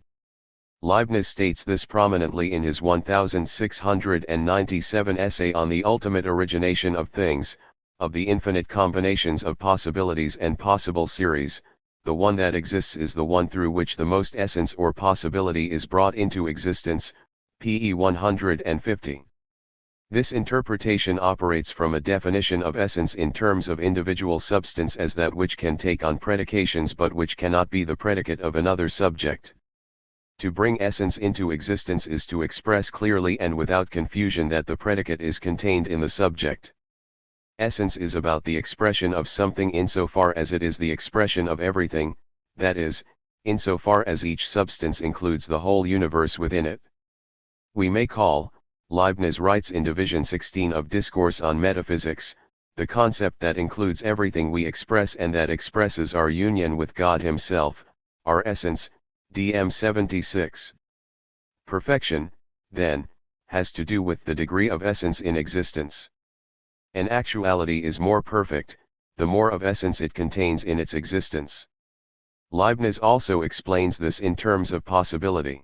Leibniz states this prominently in his 1697 essay on the ultimate origination of things, of the infinite combinations of possibilities and possible series. The one that exists is the one through which the most essence or possibility is brought into existence. P. 150. This interpretation operates from a definition of essence in terms of individual substance as that which can take on predications but which cannot be the predicate of another subject. To bring essence into existence is to express clearly and without confusion that the predicate is contained in the subject. Essence is about the expression of something insofar as it is the expression of everything, that is, insofar as each substance includes the whole universe within it. We may call, Leibniz writes in Division 16 of Discourse on Metaphysics, the concept that includes everything we express and that expresses our union with God Himself, our essence, DM 76. Perfection, then, has to do with the degree of essence in existence. An actuality is more perfect, the more of essence it contains in its existence. Leibniz also explains this in terms of possibility.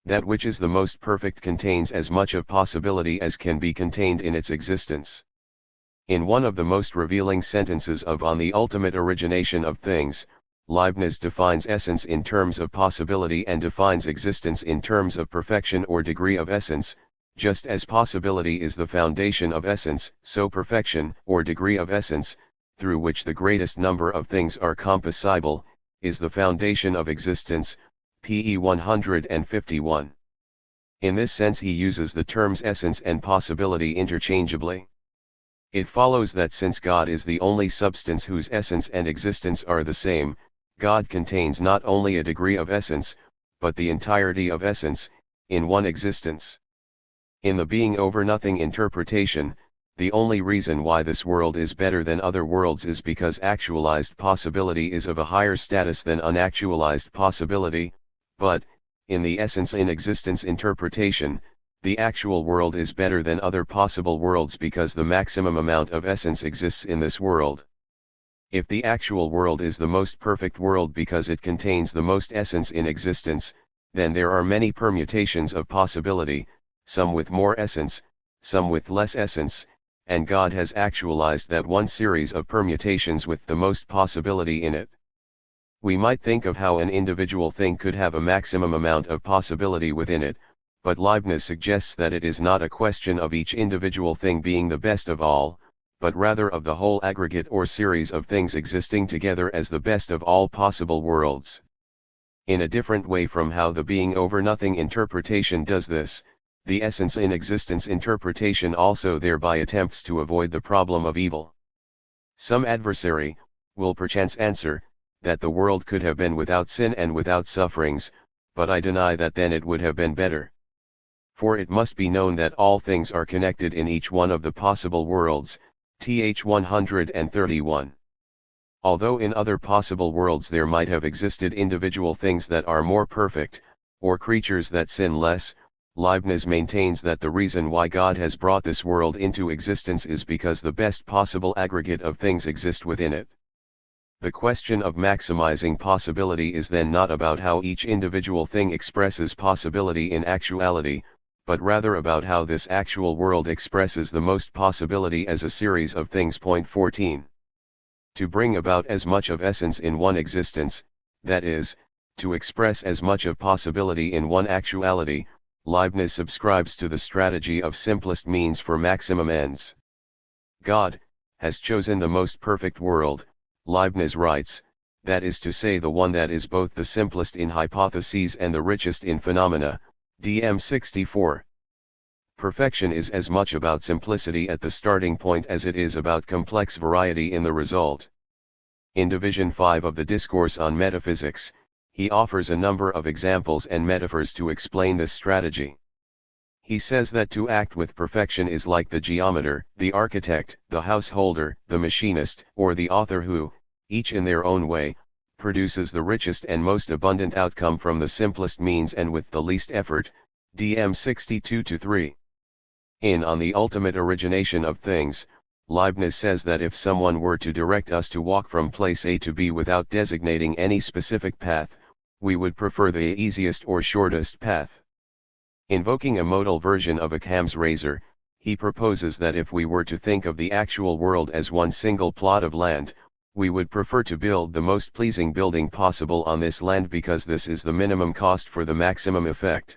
That which is the most perfect contains as much of possibility as can be contained in its existence. In one of the most revealing sentences of On the Ultimate Origination of Things, Leibniz defines essence in terms of possibility and defines existence in terms of perfection or degree of essence. Just as possibility is the foundation of essence, so perfection, or degree of essence, through which the greatest number of things are composable, is the foundation of existence, PE 151. In this sense he uses the terms essence and possibility interchangeably. It follows that since God is the only substance whose essence and existence are the same, God contains not only a degree of essence, but the entirety of essence, in one existence. In the being over nothing interpretation, the only reason why this world is better than other worlds is because actualized possibility is of a higher status than unactualized possibility, but, in the essence in existence interpretation, the actual world is better than other possible worlds because the maximum amount of essence exists in this world. If the actual world is the most perfect world because it contains the most essence in existence, then there are many permutations of possibility, some with more essence, some with less essence, and God has actualized that one series of permutations with the most possibility in it. We might think of how an individual thing could have a maximum amount of possibility within it, but Leibniz suggests that it is not a question of each individual thing being the best of all, but rather of the whole aggregate or series of things existing together as the best of all possible worlds. In a different way from how the being over nothing interpretation does this, the essence in existence interpretation also thereby attempts to avoid the problem of evil. Some adversary will perchance answer that the world could have been without sin and without sufferings, but I deny that then it would have been better. For it must be known that all things are connected in each one of the possible worlds, th 131. Although in other possible worlds there might have existed individual things that are more perfect, or creatures that sin less, Leibniz maintains that the reason why God has brought this world into existence is because the best possible aggregate of things exist within it. The question of maximizing possibility is then not about how each individual thing expresses possibility in actuality, but rather about how this actual world expresses the most possibility as a series of things. 14. To bring about as much of essence in one existence, that is, to express as much of possibility in one actuality, Leibniz subscribes to the strategy of simplest means for maximum ends. God has chosen the most perfect world, Leibniz writes, that is to say the one that is both the simplest in hypotheses and the richest in phenomena, DM 64. Perfection is as much about simplicity at the starting point as it is about complex variety in the result. In Division 5 of the Discourse on Metaphysics, he offers a number of examples and metaphors to explain this strategy. He says that to act with perfection is like the geometer, the architect, the householder, the machinist, or the author who, each in their own way, produces the richest and most abundant outcome from the simplest means and with the least effort, DM 62-3. On the Ultimate Origination of Things, Leibniz says that if someone were to direct us to walk from place A to B without designating any specific path, we would prefer the easiest or shortest path. Invoking a modal version of Occam's razor, he proposes that if we were to think of the actual world as one single plot of land, we would prefer to build the most pleasing building possible on this land because this is the minimum cost for the maximum effect.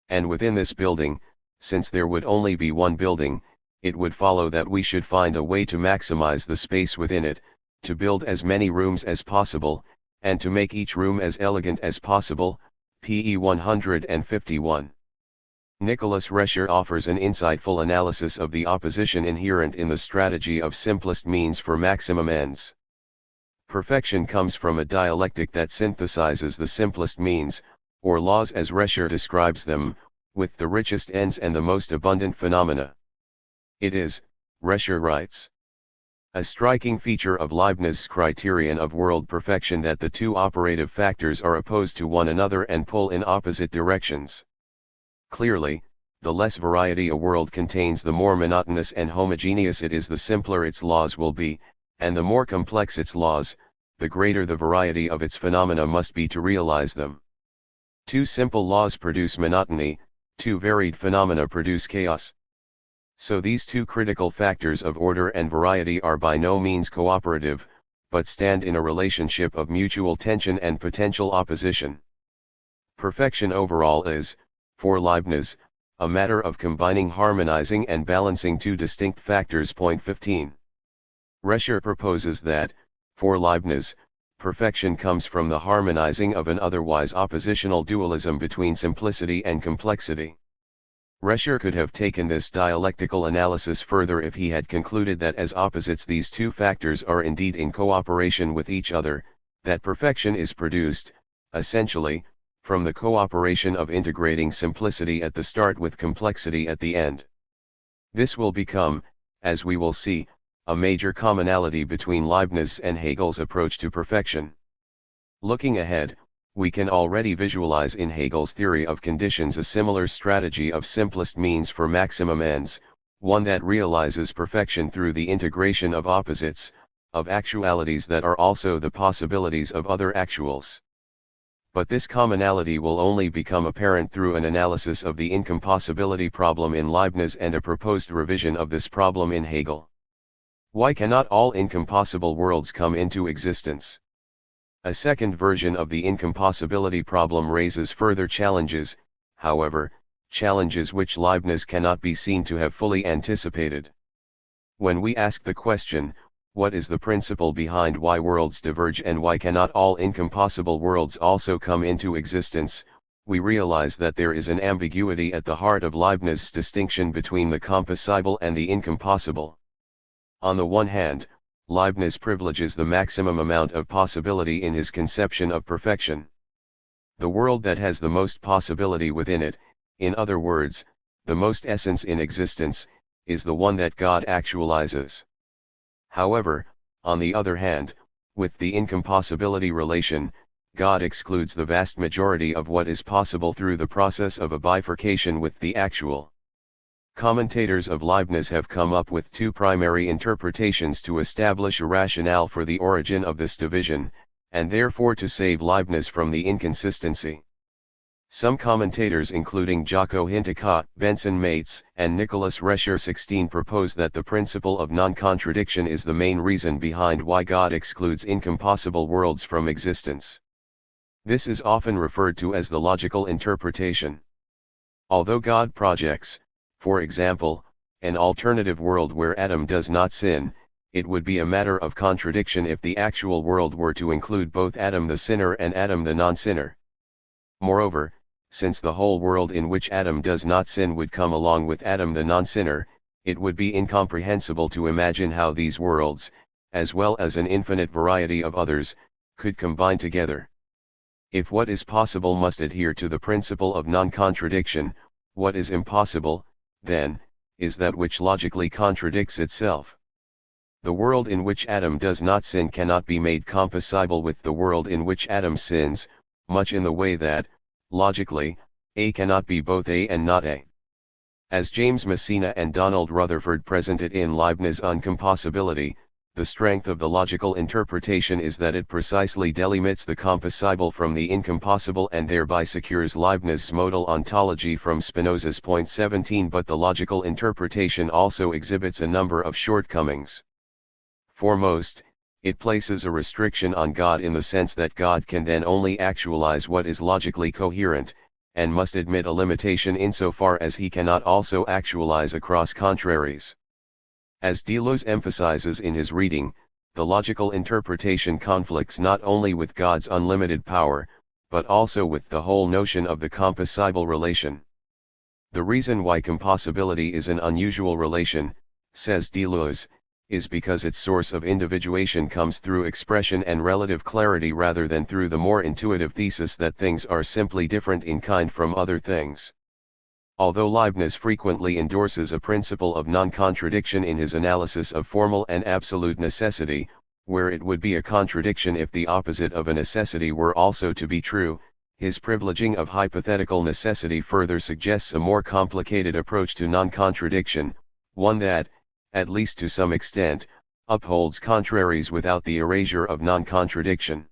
And within this building, since there would only be one building, it would follow that we should find a way to maximize the space within it, to build as many rooms as possible, and to make each room as elegant as possible, PE 151. Nicholas Rescher offers an insightful analysis of the opposition inherent in the strategy of simplest means for maximum ends. Perfection comes from a dialectic that synthesizes the simplest means, or laws as Rescher describes them, with the richest ends and the most abundant phenomena. It is, Rescher writes, A striking feature of Leibniz's criterion of world perfection that the two operative factors are opposed to one another and pull in opposite directions. Clearly, the less variety a world contains, the more monotonous and homogeneous it is, the simpler its laws will be, and the more complex its laws, the greater the variety of its phenomena must be to realize them. Two simple laws produce monotony, two varied phenomena produce chaos. So these two critical factors of order and variety are by no means cooperative, but stand in a relationship of mutual tension and potential opposition. Perfection overall is, for Leibniz, a matter of combining, harmonizing and balancing two distinct factors. Point 15. Rescher proposes that, for Leibniz, perfection comes from the harmonizing of an otherwise oppositional dualism between simplicity and complexity. Rescher could have taken this dialectical analysis further if he had concluded that as opposites these two factors are indeed in cooperation with each other, that perfection is produced, essentially, from the cooperation of integrating simplicity at the start with complexity at the end. This will become, as we will see, a major commonality between Leibniz and Hegel's approach to perfection. Looking ahead, we can already visualize in Hegel's theory of conditions a similar strategy of simplest means for maximum ends, one that realizes perfection through the integration of opposites, of actualities that are also the possibilities of other actuals. But this commonality will only become apparent through an analysis of the incompossibility problem in Leibniz and a proposed revision of this problem in Hegel. Why cannot all incompossible worlds come into existence? A second version of the incompossibility problem raises further challenges, however, challenges which Leibniz cannot be seen to have fully anticipated. When we ask the question, what is the principle behind why worlds diverge and why cannot all incompossible worlds also come into existence, we realize that there is an ambiguity at the heart of Leibniz's distinction between the compossible and the incompossible. On the one hand, Leibniz privileges the maximum amount of possibility in his conception of perfection. The world that has the most possibility within it, in other words, the most essence in existence, is the one that God actualizes. However, on the other hand, with the incompossibility relation, God excludes the vast majority of what is possible through the process of a bifurcation with the actual. Commentators of Leibniz have come up with two primary interpretations to establish a rationale for the origin of this division, and therefore to save Leibniz from the inconsistency. Some commentators including Jocko Hintikot, Benson Mates, and Nicholas Rescher 16 propose that the principle of non-contradiction is the main reason behind why God excludes incompossible worlds from existence. This is often referred to as the logical interpretation. Although God projects, for example, an alternative world where Adam does not sin, it would be a matter of contradiction if the actual world were to include both Adam the sinner and Adam the non-sinner. Moreover, since the whole world in which Adam does not sin would come along with Adam the non-sinner, it would be incomprehensible to imagine how these worlds, as well as an infinite variety of others, could combine together. If what is possible must adhere to the principle of non-contradiction, what is impossible, then, is that which logically contradicts itself. The world in which Adam does not sin cannot be made compossible with the world in which Adam sins, much in the way that, logically, A cannot be both A and not A. As James Messina and Donald Rutherford present it in Leibniz Uncompossibility, the strength of the logical interpretation is that it precisely delimits the compossible from the incompossible and thereby secures Leibniz's modal ontology from Spinoza's. Point 17. But the logical interpretation also exhibits a number of shortcomings. Foremost, it places a restriction on God in the sense that God can then only actualize what is logically coherent, and must admit a limitation insofar as he cannot also actualize across contraries. As Deleuze emphasizes in his reading, the logical interpretation conflicts not only with God's unlimited power, but also with the whole notion of the compossible relation. The reason why compossibility is an unusual relation, says Deleuze, is because its source of individuation comes through expression and relative clarity rather than through the more intuitive thesis that things are simply different in kind from other things. Although Leibniz frequently endorses a principle of non-contradiction in his analysis of formal and absolute necessity, where it would be a contradiction if the opposite of a necessity were also to be true, his privileging of hypothetical necessity further suggests a more complicated approach to non-contradiction, one that, at least to some extent, upholds contraries without the erasure of non-contradiction.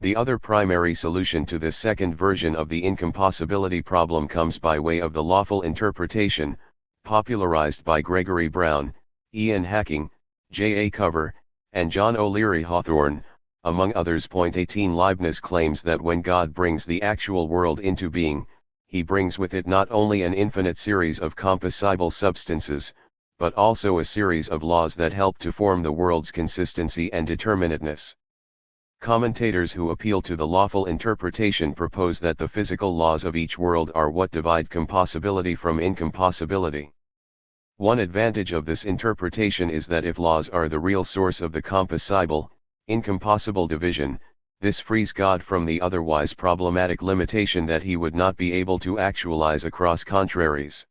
The other primary solution to this second version of the incompossibility problem comes by way of the lawful interpretation, popularized by Gregory Brown, Ian Hacking, J. A. Cover, and John O'Leary Hawthorne, among others. 18 Leibniz claims that when God brings the actual world into being, he brings with it not only an infinite series of compossible substances, but also a series of laws that help to form the world's consistency and determinateness. Commentators who appeal to the lawful interpretation propose that the physical laws of each world are what divide compossibility from incompossibility. One advantage of this interpretation is that if laws are the real source of the compossible, incompossible division, this frees God from the otherwise problematic limitation that he would not be able to actualize across contraries.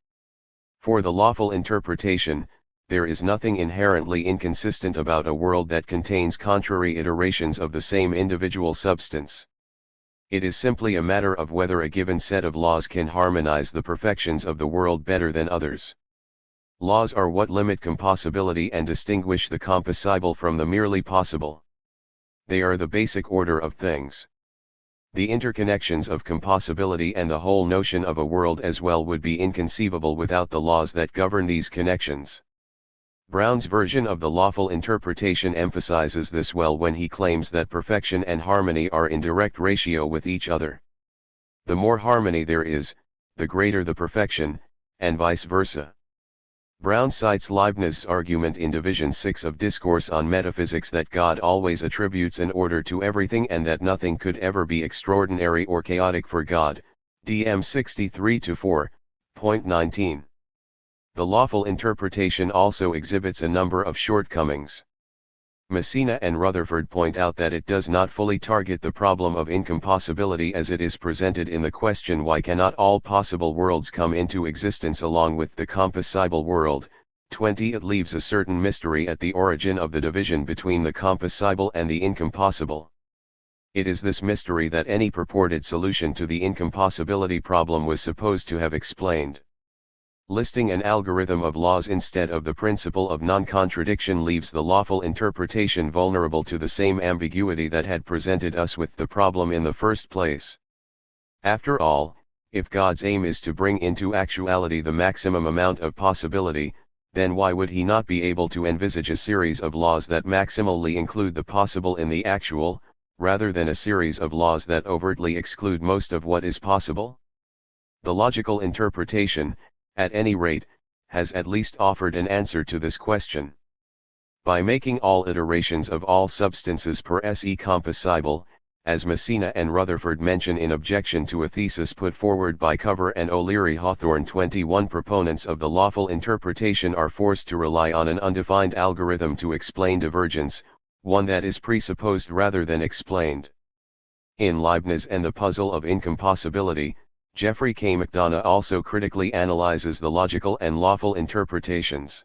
For the lawful interpretation, there is nothing inherently inconsistent about a world that contains contrary iterations of the same individual substance. It is simply a matter of whether a given set of laws can harmonize the perfections of the world better than others. Laws are what limit compossibility and distinguish the compossible from the merely possible. They are the basic order of things. The interconnections of compossibility and the whole notion of a world as well would be inconceivable without the laws that govern these connections. Brown's version of the lawful interpretation emphasizes this well when he claims that perfection and harmony are in direct ratio with each other. The more harmony there is, the greater the perfection, and vice versa. Brown cites Leibniz's argument in Division 6 of Discourse on Metaphysics that God always attributes an order to everything and that nothing could ever be extraordinary or chaotic for God, DM 63-4.19. The lawful interpretation also exhibits a number of shortcomings. Messina and Rutherford point out that it does not fully target the problem of incompossibility as it is presented in the question why cannot all possible worlds come into existence along with the compossible world. 20 It leaves a certain mystery at the origin of the division between the compossible and the incompossible. It is this mystery that any purported solution to the incompossibility problem was supposed to have explained. Listing an algorithm of laws instead of the principle of non-contradiction leaves the lawful interpretation vulnerable to the same ambiguity that had presented us with the problem in the first place. After all, if God's aim is to bring into actuality the maximum amount of possibility, then why would he not be able to envisage a series of laws that maximally include the possible in the actual, rather than a series of laws that overtly exclude most of what is possible? The logical interpretation, at any rate, has at least offered an answer to this question. By making all iterations of all substances per se compossible, as Messina and Rutherford mention in objection to a thesis put forward by Cover and O'Leary Hawthorne, 21 proponents of the lawful interpretation are forced to rely on an undefined algorithm to explain divergence, one that is presupposed rather than explained. In Leibniz and the Puzzle of Incompossibility, Geoffrey K. McDonough also critically analyzes the logical and lawful interpretations.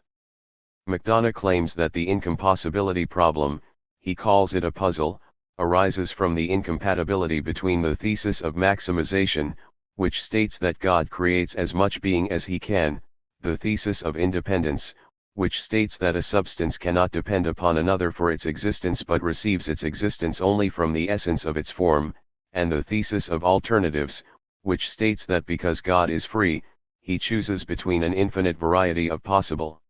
McDonough claims that the incompossibility problem, he calls it a puzzle, arises from the incompatibility between the thesis of maximization, which states that God creates as much being as he can, the thesis of independence, which states that a substance cannot depend upon another for its existence but receives its existence only from the essence of its form, and the thesis of alternatives, which states that because God is free, he chooses between an infinite variety of possible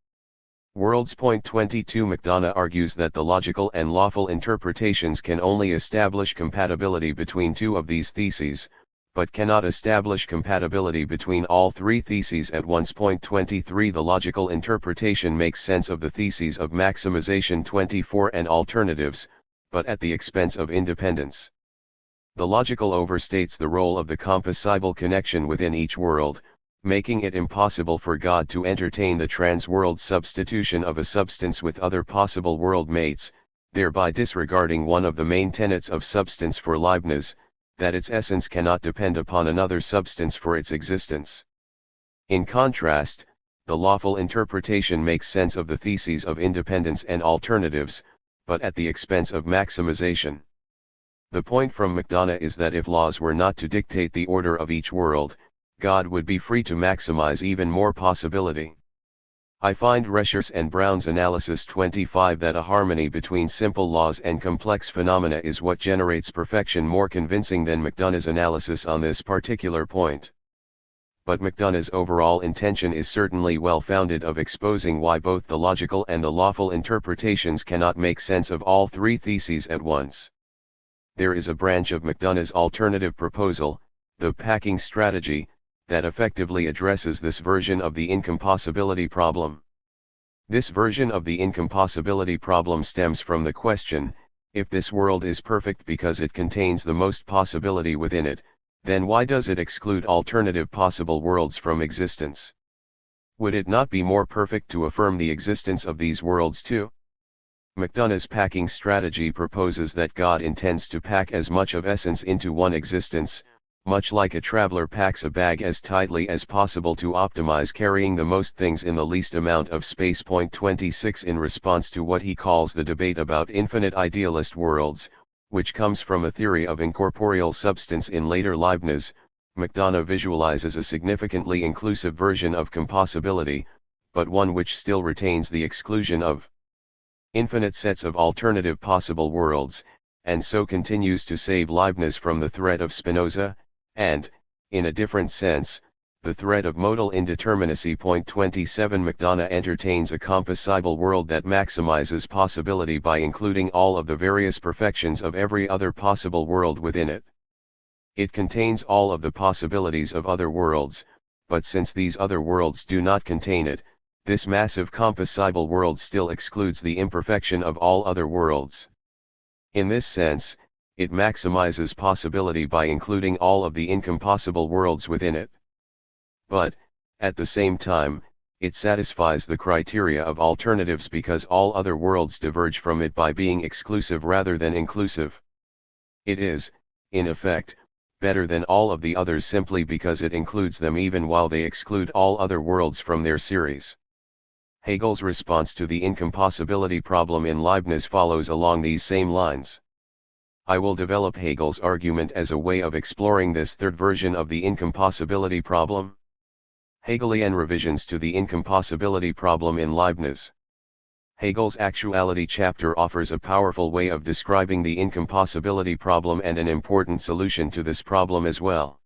worlds. 22 McDonough argues that the logical and lawful interpretations can only establish compatibility between two of these theses, but cannot establish compatibility between all three theses at once. 23 The logical interpretation makes sense of the theses of maximization 24 and alternatives, but at the expense of independence. The logical overstates the role of the compossible connection within each world, making it impossible for God to entertain the trans-world substitution of a substance with other possible world mates, thereby disregarding one of the main tenets of substance for Leibniz, that its essence cannot depend upon another substance for its existence. In contrast, the lawful interpretation makes sense of the theses of independence and alternatives, but at the expense of maximization. The point from McDonough is that if laws were not to dictate the order of each world, God would be free to maximize even more possibility. I find Reschers and Brown's analysis 25 that a harmony between simple laws and complex phenomena is what generates perfection more convincing than McDonough's analysis on this particular point. But McDonough's overall intention is certainly well-founded of exposing why both the logical and the lawful interpretations cannot make sense of all three theses at once. There is a branch of McDonough's alternative proposal, the packing strategy, that effectively addresses this version of the incompossibility problem. This version of the incompossibility problem stems from the question, if this world is perfect because it contains the most possibility within it, then why does it exclude alternative possible worlds from existence? Would it not be more perfect to affirm the existence of these worlds too? McDonough's packing strategy proposes that God intends to pack as much of essence into one existence, much like a traveler packs a bag as tightly as possible to optimize carrying the most things in the least amount of space. 26 In response to what he calls the debate about infinite idealist worlds, which comes from a theory of incorporeal substance in later Leibniz, McDonough visualizes a significantly inclusive version of compossibility, but one which still retains the exclusion of infinite sets of alternative possible worlds, and so continues to save Leibniz from the threat of Spinoza, and, in a different sense, the threat of modal indeterminacy. 27 McDonough entertains a compossible world that maximizes possibility by including all of the various perfections of every other possible world within it. It contains all of the possibilities of other worlds, but since these other worlds do not contain it, this massive compossible world still excludes the imperfection of all other worlds. In this sense, it maximizes possibility by including all of the incompossible worlds within it. But, at the same time, it satisfies the criteria of alternatives because all other worlds diverge from it by being exclusive rather than inclusive. It is, in effect, better than all of the others simply because it includes them even while they exclude all other worlds from their series. Hegel's response to the incompossibility problem in Leibniz follows along these same lines. I will develop Hegel's argument as a way of exploring this third version of the incompossibility problem. Hegelian revisions to the incompossibility problem in Leibniz. Hegel's Actuality chapter offers a powerful way of describing the incompossibility problem and an important solution to this problem as well.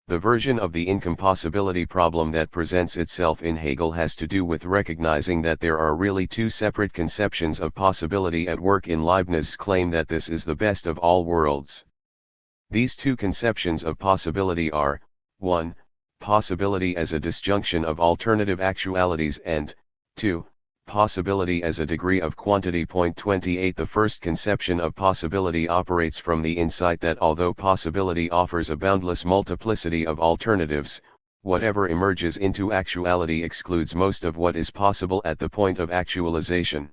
The version of the incompossibility problem that presents itself in Hegel has to do with recognizing that there are really two separate conceptions of possibility at work in Leibniz's claim that this is the best of all worlds. These two conceptions of possibility are, 1. Possibility as a disjunction of alternative actualities and, 2. Possibility as a degree of quantity. 28 The first conception of possibility operates from the insight that although possibility offers a boundless multiplicity of alternatives, whatever emerges into actuality excludes most of what is possible at the point of actualization.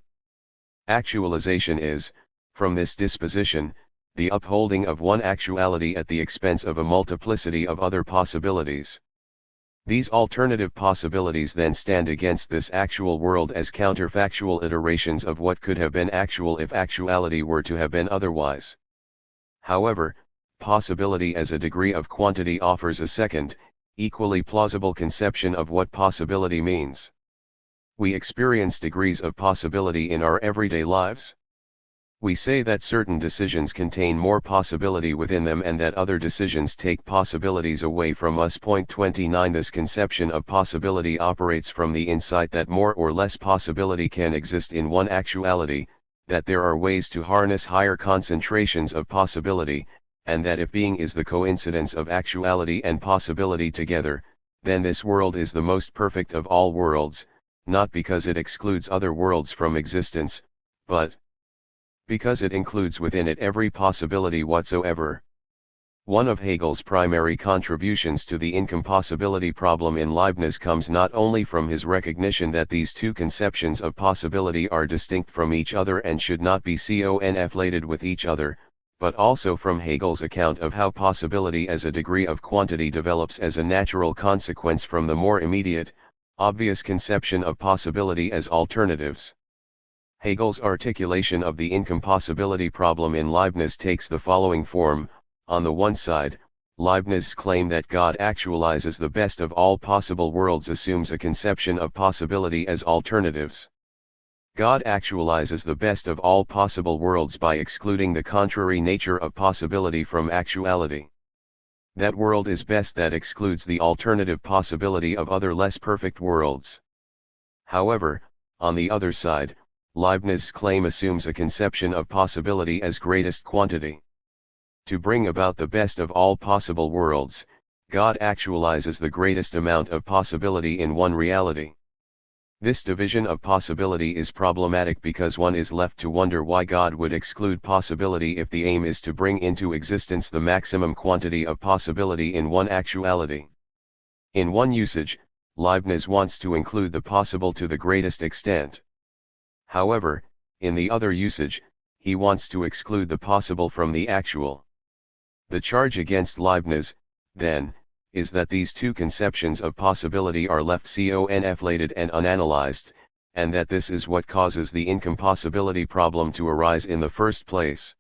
Actualization is, from this disposition, the upholding of one actuality at the expense of a multiplicity of other possibilities. These alternative possibilities then stand against this actual world as counterfactual iterations of what could have been actual if actuality were to have been otherwise. However, possibility as a degree of quantity offers a second, equally plausible conception of what possibility means. We experience degrees of possibility in our everyday lives. We say that certain decisions contain more possibility within them and that other decisions take possibilities away from us. 29 This conception of possibility operates from the insight that more or less possibility can exist in one actuality, that there are ways to harness higher concentrations of possibility, and that if being is the coincidence of actuality and possibility together, then this world is the most perfect of all worlds, not because it excludes other worlds from existence, but because it includes within it every possibility whatsoever. One of Hegel's primary contributions to the incompossibility problem in Leibniz comes not only from his recognition that these two conceptions of possibility are distinct from each other and should not be conflated with each other, but also from Hegel's account of how possibility as a degree of quantity develops as a natural consequence from the more immediate, obvious conception of possibility as alternatives. Hegel's articulation of the incompossibility problem in Leibniz takes the following form. On the one side, Leibniz's claim that God actualizes the best of all possible worlds assumes a conception of possibility as alternatives. God actualizes the best of all possible worlds by excluding the contrary nature of possibility from actuality. That world is best that excludes the alternative possibility of other less perfect worlds. However, on the other side, Leibniz's claim assumes a conception of possibility as greatest quantity. To bring about the best of all possible worlds, God actualizes the greatest amount of possibility in one reality. This division of possibility is problematic because one is left to wonder why God would exclude possibility if the aim is to bring into existence the maximum quantity of possibility in one actuality. In one usage, Leibniz wants to include the possible to the greatest extent. However, in the other usage, he wants to exclude the possible from the actual. The charge against Leibniz, then, is that these two conceptions of possibility are left conflated and unanalyzed, and that this is what causes the incompossibility problem to arise in the first place.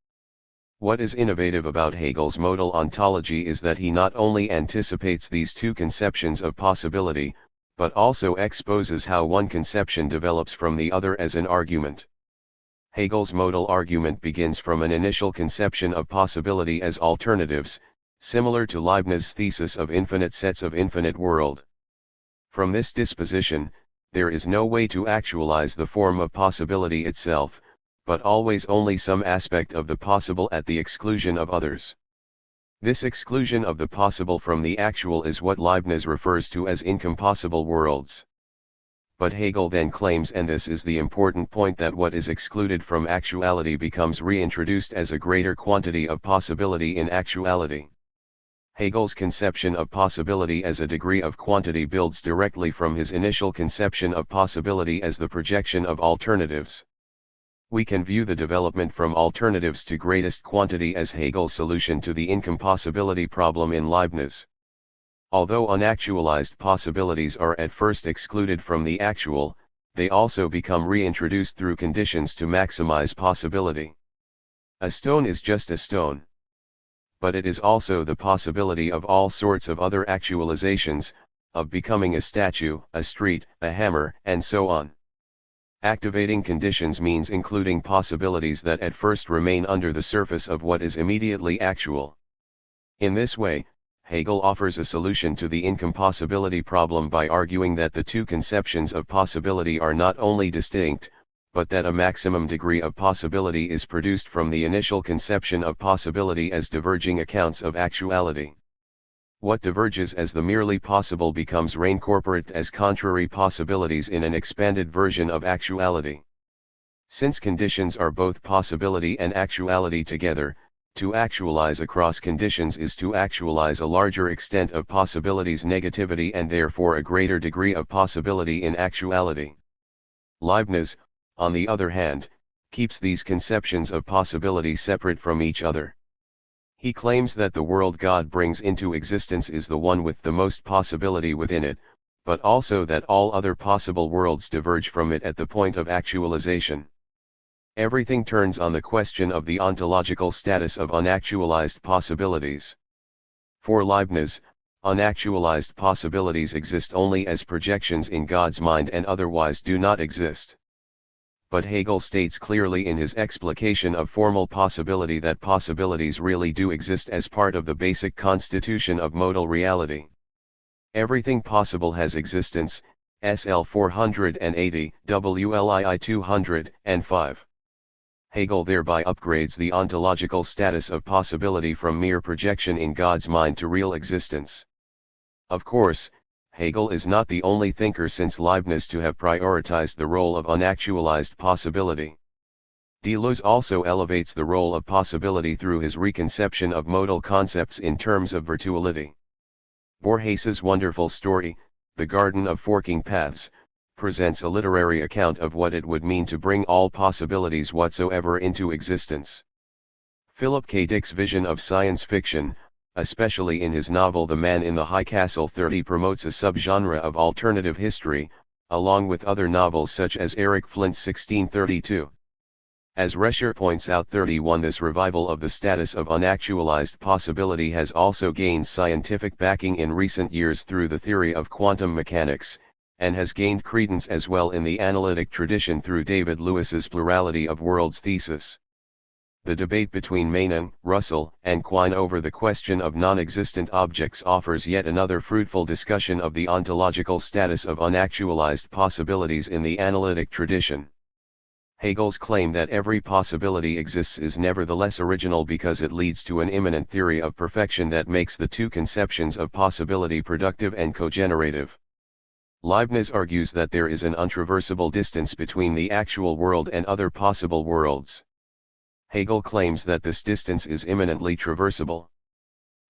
What is innovative about Hegel's modal ontology is that he not only anticipates these two conceptions of possibility, but also exposes how one conception develops from the other as an argument. Hegel's modal argument begins from an initial conception of possibility as alternatives, similar to Leibniz's thesis of infinite sets of infinite world. From this disposition, there is no way to actualize the form of possibility itself, but always only some aspect of the possible at the exclusion of others. This exclusion of the possible from the actual is what Leibniz refers to as incompossible worlds. But Hegel then claims, and this is the important point, that what is excluded from actuality becomes reintroduced as a greater quantity of possibility in actuality. Hegel's conception of possibility as a degree of quantity builds directly from his initial conception of possibility as the projection of alternatives. We can view the development from alternatives to greatest quantity as Hegel's solution to the incompossibility problem in Leibniz. Although unactualized possibilities are at first excluded from the actual, they also become reintroduced through conditions to maximize possibility. A stone is just a stone. But it is also the possibility of all sorts of other actualizations, of becoming a statue, a street, a hammer, and so on. Activating conditions means including possibilities that at first remain under the surface of what is immediately actual. In this way, Hegel offers a solution to the incompossibility problem by arguing that the two conceptions of possibility are not only distinct, but that a maximum degree of possibility is produced from the initial conception of possibility as diverging accounts of actuality. What diverges as the merely possible becomes reincorporated as contrary possibilities in an expanded version of actuality. Since conditions are both possibility and actuality together, to actualize across conditions is to actualize a larger extent of possibility's negativity and therefore a greater degree of possibility in actuality. Leibniz, on the other hand, keeps these conceptions of possibility separate from each other. He claims that the world God brings into existence is the one with the most possibility within it, but also that all other possible worlds diverge from it at the point of actualization. Everything turns on the question of the ontological status of unactualized possibilities. For Leibniz, unactualized possibilities exist only as projections in God's mind and otherwise do not exist. But Hegel states clearly in his explication of formal possibility that possibilities really do exist as part of the basic constitution of modal reality. Everything possible has existence, SL 480, WLII 205. Hegel thereby upgrades the ontological status of possibility from mere projection in God's mind to real existence. Of course, Hegel is not the only thinker since Leibniz to have prioritized the role of unactualized possibility. Deleuze also elevates the role of possibility through his reconception of modal concepts in terms of virtuality. Borges's wonderful story, The Garden of Forking Paths, presents a literary account of what it would mean to bring all possibilities whatsoever into existence. Philip K. Dick's vision of science fiction, especially in his novel The Man in the High Castle 30, promotes a subgenre of alternative history, along with other novels such as Eric Flint's 1632. As Rescher points out 31, this revival of the status of unactualized possibility has also gained scientific backing in recent years through the theory of quantum mechanics, and has gained credence as well in the analytic tradition through David Lewis's plurality of worlds thesis. The debate between Manon, Russell, and Quine over the question of non-existent objects offers yet another fruitful discussion of the ontological status of unactualized possibilities in the analytic tradition. Hegel's claim that every possibility exists is nevertheless original because it leads to an immanent theory of perfection that makes the two conceptions of possibility productive and cogenerative. Leibniz argues that there is an untraversable distance between the actual world and other possible worlds. Hegel claims that this distance is immanently traversable.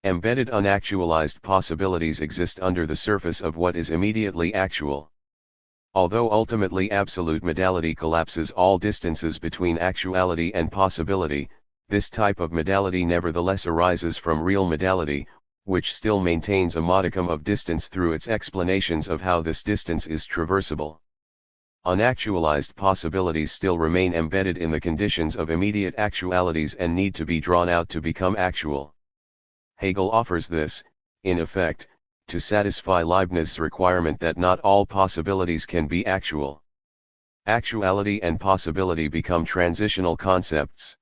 Embedded unactualized possibilities exist under the surface of what is immediately actual. Although ultimately absolute modality collapses all distances between actuality and possibility, this type of modality nevertheless arises from real modality, which still maintains a modicum of distance through its explanations of how this distance is traversable. Unactualized possibilities still remain embedded in the conditions of immediate actualities and need to be drawn out to become actual. Hegel offers this, in effect, to satisfy Leibniz's requirement that not all possibilities can be actual. Actuality and possibility become transitional concepts.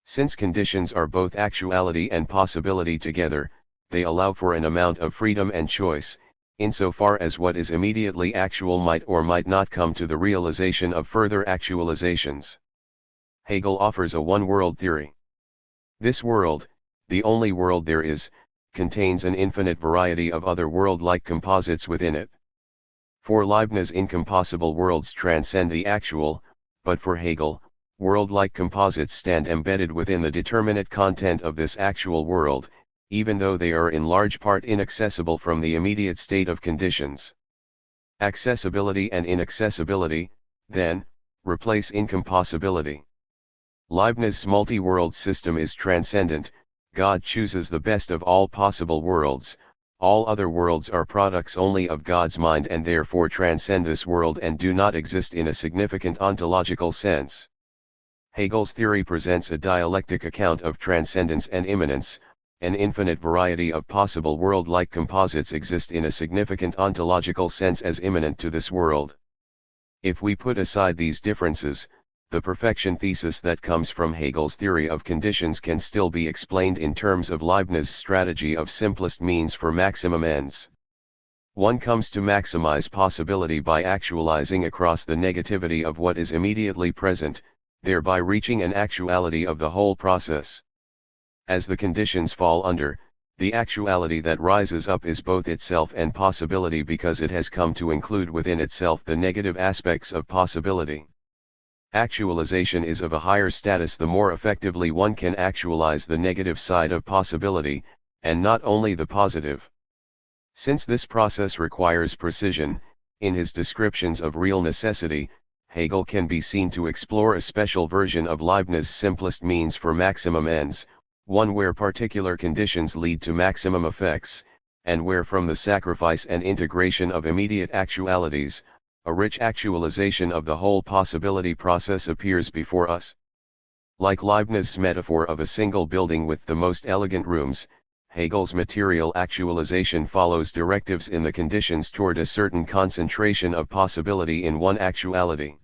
Since conditions are both actuality and possibility together, they allow for an amount of freedom and choice, insofar as what is immediately actual might or might not come to the realization of further actualizations. Hegel offers a one-world theory. This world, the only world there is, contains an infinite variety of other world-like composites within it. For Leibniz, incompossible worlds transcend the actual, but for Hegel, world-like composites stand embedded within the determinate content of this actual world, even though they are in large part inaccessible from the immediate state of conditions. Accessibility and inaccessibility, then, replace incompossibility. Leibniz's multi-world system is transcendent. God chooses the best of all possible worlds, all other worlds are products only of God's mind and therefore transcend this world and do not exist in a significant ontological sense. Hegel's theory presents a dialectic account of transcendence and immanence. An infinite variety of possible world-like composites exist in a significant ontological sense as immanent to this world. If we put aside these differences, the perfection thesis that comes from Hegel's theory of conditions can still be explained in terms of Leibniz's strategy of simplest means for maximum ends. One comes to maximize possibility by actualizing across the negativity of what is immediately present, thereby reaching an actuality of the whole process. As the conditions fall under, the actuality that rises up is both itself and possibility because it has come to include within itself the negative aspects of possibility. Actualization is of a higher status the more effectively one can actualize the negative side of possibility, and not only the positive. Since this process requires precision, in his descriptions of real necessity, Hegel can be seen to explore a special version of Leibniz's simplest means for maximum ends, one where particular conditions lead to maximum effects, and where from the sacrifice and integration of immediate actualities, a rich actualization of the whole possibility process appears before us. Like Leibniz's metaphor of a single building with the most elegant rooms, Hegel's material actualization follows directives in the conditions toward a certain concentration of possibility in one actuality.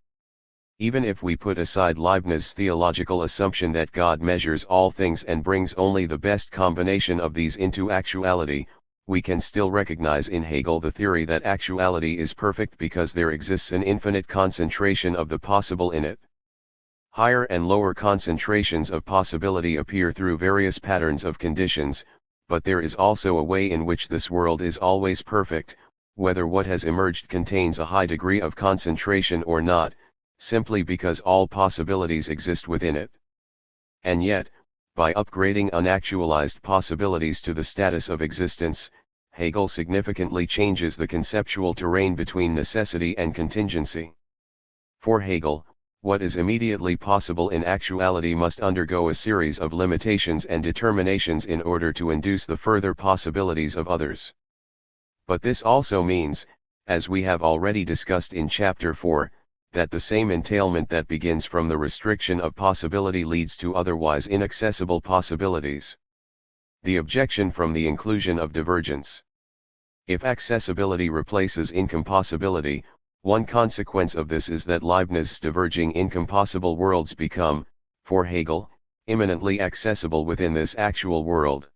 Even if we put aside Leibniz's theological assumption that God measures all things and brings only the best combination of these into actuality, we can still recognize in Hegel the theory that actuality is perfect because there exists an infinite concentration of the possible in it. Higher and lower concentrations of possibility appear through various patterns of conditions, but there is also a way in which this world is always perfect, whether what has emerged contains a high degree of concentration or not, simply because all possibilities exist within it. And yet, by upgrading unactualized possibilities to the status of existence, Hegel significantly changes the conceptual terrain between necessity and contingency. For Hegel, what is immediately possible in actuality must undergo a series of limitations and determinations in order to induce the further possibilities of others. But this also means, as we have already discussed in Chapter 4, that the same entailment that begins from the restriction of possibility leads to otherwise inaccessible possibilities. The objection from the inclusion of divergence. If accessibility replaces incompossibility, one consequence of this is that Leibniz's diverging incompossible worlds become, for Hegel, immanently accessible within this actual world.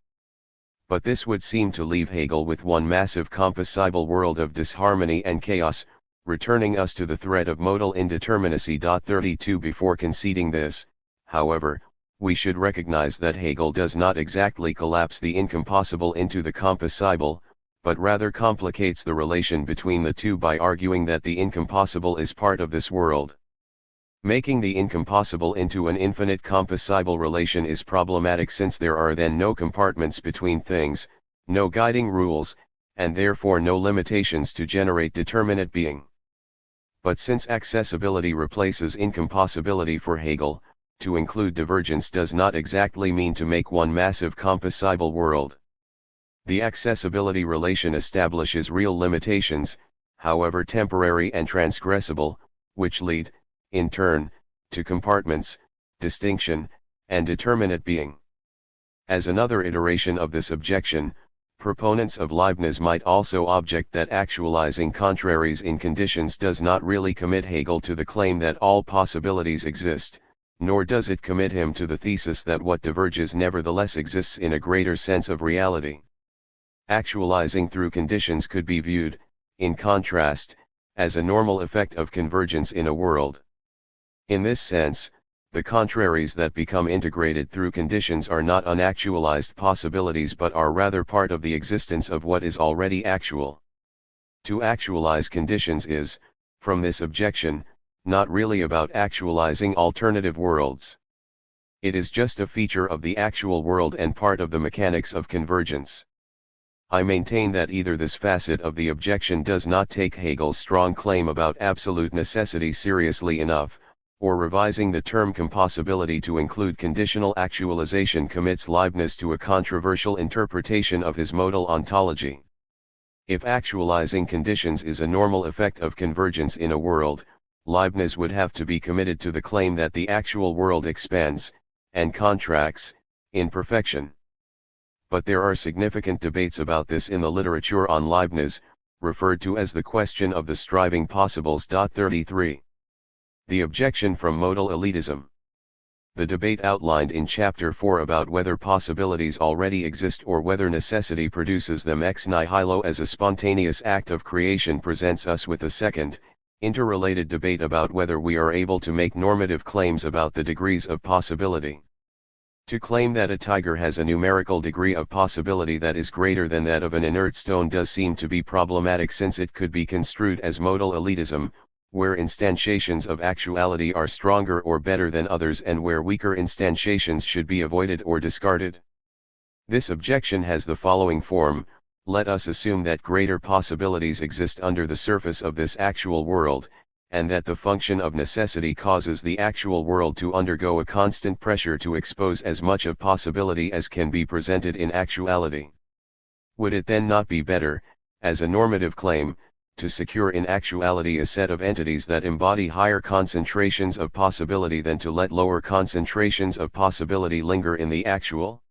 But this would seem to leave Hegel with one massive compossible world of disharmony and chaos, returning us to the threat of modal indeterminacy. 32 Before conceding this, however, we should recognize that Hegel does not exactly collapse the incompossible into the compossible, but rather complicates the relation between the two by arguing that the incompossible is part of this world. Making the incompossible into an infinite compossible relation is problematic, since there are then no compartments between things, no guiding rules, and therefore no limitations to generate determinate being. But since accessibility replaces incompossibility for Hegel, to include divergence does not exactly mean to make one massive compossible world. The accessibility relation establishes real limitations, however temporary and transgressible, which lead, in turn, to compartments, distinction, and determinate being. As another iteration of this objection, proponents of Leibniz might also object that actualizing contraries in conditions does not really commit Hegel to the claim that all possibilities exist, nor does it commit him to the thesis that what diverges nevertheless exists in a greater sense of reality. Actualizing through conditions could be viewed, in contrast, as a normal effect of convergence in a world. In this sense, the contraries that become integrated through conditions are not unactualized possibilities but are rather part of the existence of what is already actual. To actualize conditions is, from this objection, not really about actualizing alternative worlds. It is just a feature of the actual world and part of the mechanics of convergence. I maintain that either this facet of the objection does not take Hegel's strong claim about absolute necessity seriously enough, or revising the term compossibility to include conditional actualization commits Leibniz to a controversial interpretation of his modal ontology. If actualizing conditions is a normal effect of convergence in a world, Leibniz would have to be committed to the claim that the actual world expands, and contracts, in perfection. But there are significant debates about this in the literature on Leibniz, referred to as the question of the striving possibles. 33. The objection from modal elitism. The debate outlined in Chapter 4 about whether possibilities already exist or whether necessity produces them ex nihilo as a spontaneous act of creation presents us with a second, interrelated debate about whether we are able to make normative claims about the degrees of possibility. To claim that a tiger has a numerical degree of possibility that is greater than that of an inert stone does seem to be problematic, since it could be construed as modal elitism, where instantiations of actuality are stronger or better than others and where weaker instantiations should be avoided or discarded. This objection has the following form: let us assume that greater possibilities exist under the surface of this actual world, and that the function of necessity causes the actual world to undergo a constant pressure to expose as much of possibility as can be presented in actuality. Would it then not be better, as a normative claim, to secure in actuality a set of entities that embody higher concentrations of possibility than to let lower concentrations of possibility linger in the actual?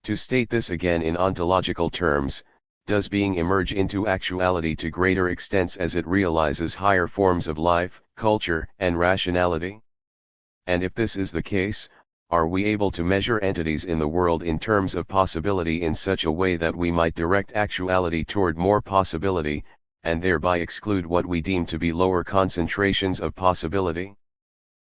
To state this again in ontological terms, does being emerge into actuality to greater extents as it realizes higher forms of life, culture, and rationality? And if this is the case, are we able to measure entities in the world in terms of possibility in such a way that we might direct actuality toward more possibility, and thereby exclude what we deem to be lower concentrations of possibility?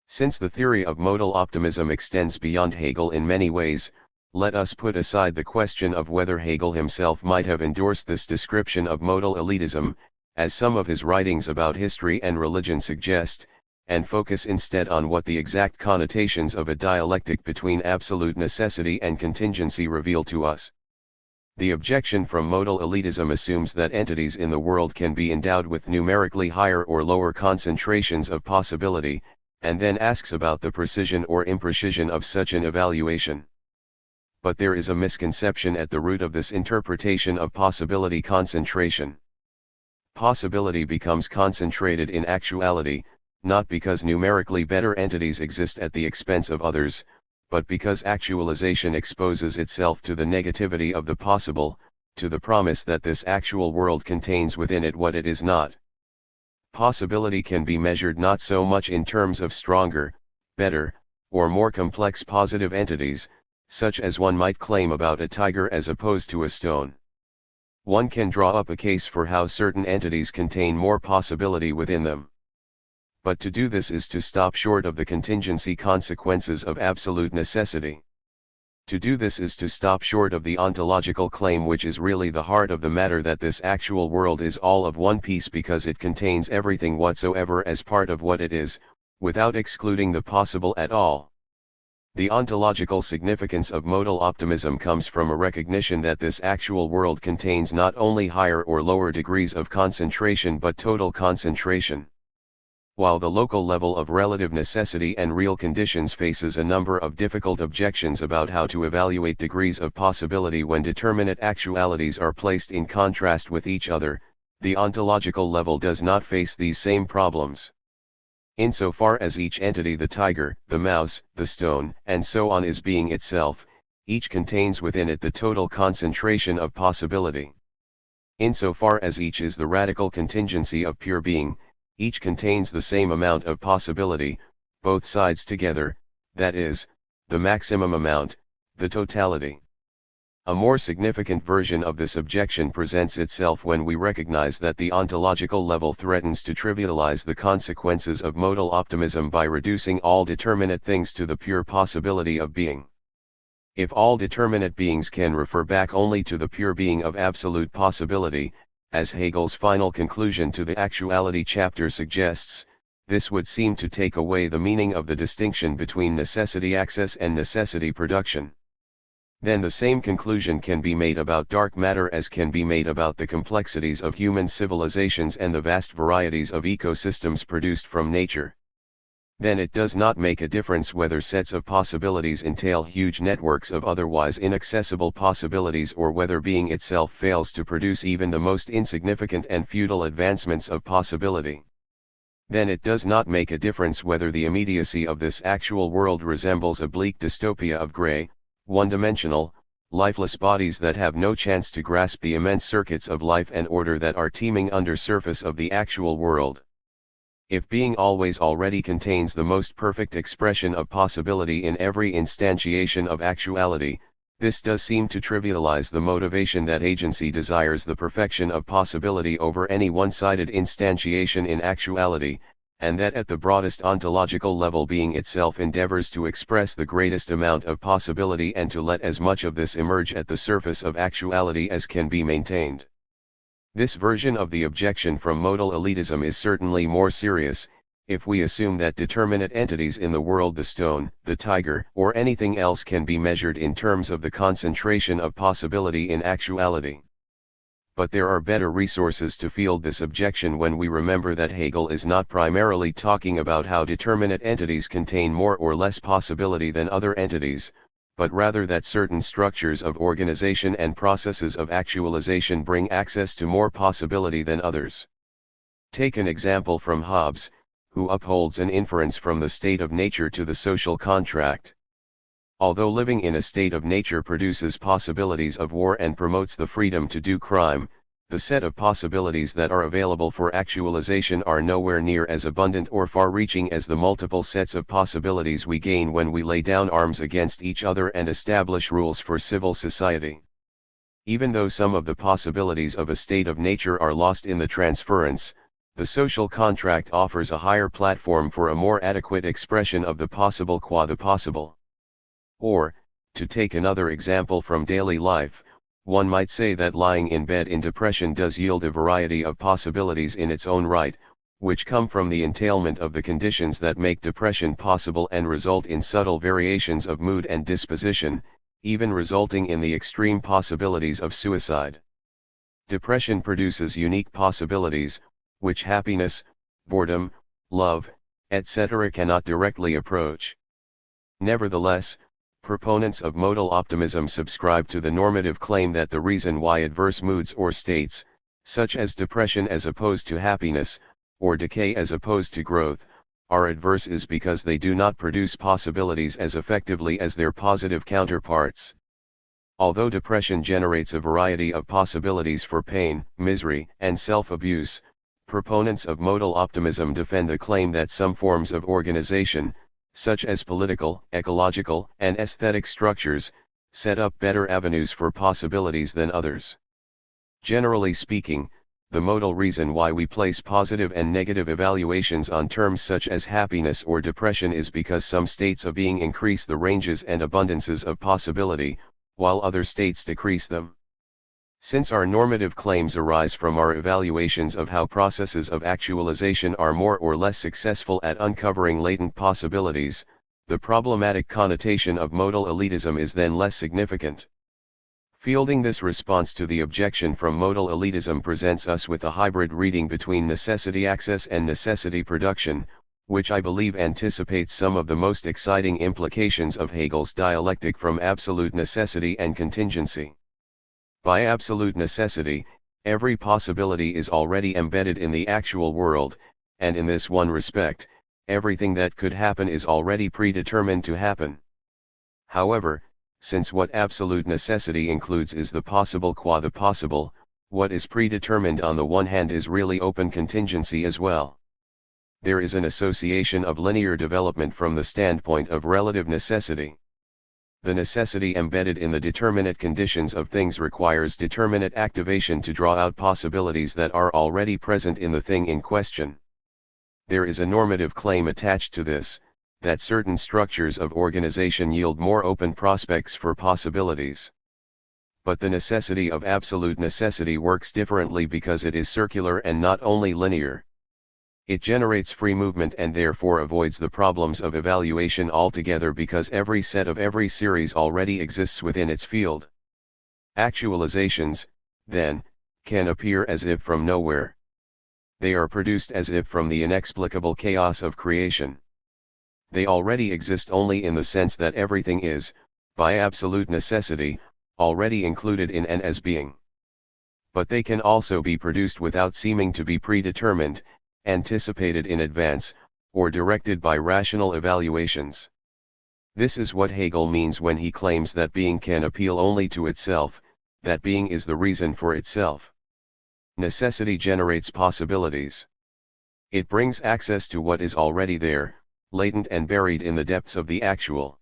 Since the theory of modal optimism extends beyond Hegel in many ways, let us put aside the question of whether Hegel himself might have endorsed this description of modal elitism, as some of his writings about history and religion suggest, and focus instead on what the exact connotations of a dialectic between absolute necessity and contingency reveal to us. The objection from modal elitism assumes that entities in the world can be endowed with numerically higher or lower concentrations of possibility, and then asks about the precision or imprecision of such an evaluation. But there is a misconception at the root of this interpretation of possibility concentration. Possibility becomes concentrated in actuality, not because numerically better entities exist at the expense of others, but because actualization exposes itself to the negativity of the possible, to the promise that this actual world contains within it what it is not. Possibility can be measured not so much in terms of stronger, better, or more complex positive entities, such as one might claim about a tiger as opposed to a stone. One can draw up a case for how certain entities contain more possibility within them. But to do this is to stop short of the contingency consequences of absolute necessity. To do this is to stop short of the ontological claim, which is really the heart of the matter, that this actual world is all of one piece because it contains everything whatsoever as part of what it is, without excluding the possible at all. The ontological significance of modal optimism comes from a recognition that this actual world contains not only higher or lower degrees of concentration but total concentration. While the local level of relative necessity and real conditions faces a number of difficult objections about how to evaluate degrees of possibility when determinate actualities are placed in contrast with each other, the ontological level does not face these same problems. Insofar as each entity, the tiger, the mouse, the stone, and so on, is being itself, each contains within it the total concentration of possibility. Insofar as each is the radical contingency of pure being, each contains the same amount of possibility, both sides together, that is, the maximum amount, the totality. A more significant version of this objection presents itself when we recognize that the ontological level threatens to trivialize the consequences of modal optimism by reducing all determinate things to the pure possibility of being. If all determinate beings can refer back only to the pure being of absolute possibility, as Hegel's final conclusion to the actuality chapter suggests, this would seem to take away the meaning of the distinction between necessity access and necessity production. Then the same conclusion can be made about dark matter as can be made about the complexities of human civilizations and the vast varieties of ecosystems produced from nature. Then it does not make a difference whether sets of possibilities entail huge networks of otherwise inaccessible possibilities or whether being itself fails to produce even the most insignificant and futile advancements of possibility. Then it does not make a difference whether the immediacy of this actual world resembles a bleak dystopia of gray, one-dimensional, lifeless bodies that have no chance to grasp the immense circuits of life and order that are teeming under surface of the actual world. If being always already contains the most perfect expression of possibility in every instantiation of actuality, this does seem to trivialize the motivation that agency desires the perfection of possibility over any one-sided instantiation in actuality, and that at the broadest ontological level being itself endeavors to express the greatest amount of possibility and to let as much of this emerge at the surface of actuality as can be maintained. This version of the objection from modal elitism is certainly more serious, if we assume that determinate entities in the world, the stone, the tiger, or anything else, can be measured in terms of the concentration of possibility in actuality. But there are better resources to field this objection when we remember that Hegel is not primarily talking about how determinate entities contain more or less possibility than other entities, but rather that certain structures of organization and processes of actualization bring access to more possibility than others. Take an example from Hobbes, who upholds an inference from the state of nature to the social contract. Although living in a state of nature produces possibilities of war and promotes the freedom to do crime, the set of possibilities that are available for actualization are nowhere near as abundant or far-reaching as the multiple sets of possibilities we gain when we lay down arms against each other and establish rules for civil society. Even though some of the possibilities of a state of nature are lost in the transference, the social contract offers a higher platform for a more adequate expression of the possible qua the possible. Or, to take another example from daily life, one might say that lying in bed in depression does yield a variety of possibilities in its own right, which come from the entailment of the conditions that make depression possible and result in subtle variations of mood and disposition, even resulting in the extreme possibilities of suicide. Depression produces unique possibilities, which happiness, boredom, love, etc. cannot directly approach. Nevertheless, proponents of modal optimism subscribe to the normative claim that the reason why adverse moods or states, such as depression as opposed to happiness, or decay as opposed to growth, are adverse is because they do not produce possibilities as effectively as their positive counterparts. Although depression generates a variety of possibilities for pain, misery, and self-abuse, proponents of modal optimism defend the claim that some forms of organization, such as political, ecological, and aesthetic structures, set up better avenues for possibilities than others. Generally speaking, the modal reason why we place positive and negative evaluations on terms such as happiness or depression is because some states of being increase the ranges and abundances of possibility, while other states decrease them. Since our normative claims arise from our evaluations of how processes of actualization are more or less successful at uncovering latent possibilities, the problematic connotation of modal elitism is then less significant. Fielding this response to the objection from modal elitism presents us with a hybrid reading between necessity access and necessity production, which I believe anticipates some of the most exciting implications of Hegel's dialectic from absolute necessity and contingency. By absolute necessity, every possibility is already embedded in the actual world, and in this one respect, everything that could happen is already predetermined to happen. However, since what absolute necessity includes is the possible qua the possible, what is predetermined on the one hand is really open contingency as well. There is an association of linear development from the standpoint of relative necessity. The necessity embedded in the determinate conditions of things requires determinate activation to draw out possibilities that are already present in the thing in question. There is a normative claim attached to this, that certain structures of organization yield more open prospects for possibilities. But the necessity of absolute necessity works differently because it is circular and not only linear. It generates free movement and therefore avoids the problems of evaluation altogether because every set of every series already exists within its field. Actualizations, then, can appear as if from nowhere. They are produced as if from the inexplicable chaos of creation. They already exist only in the sense that everything is, by absolute necessity, already included in and as being. But they can also be produced without seeming to be predetermined, anticipated in advance, or directed by rational evaluations. This is what Hegel means when he claims that being can appeal only to itself, that being is the reason for itself. Necessity generates possibilities. It brings access to what is already there, latent and buried in the depths of the actual.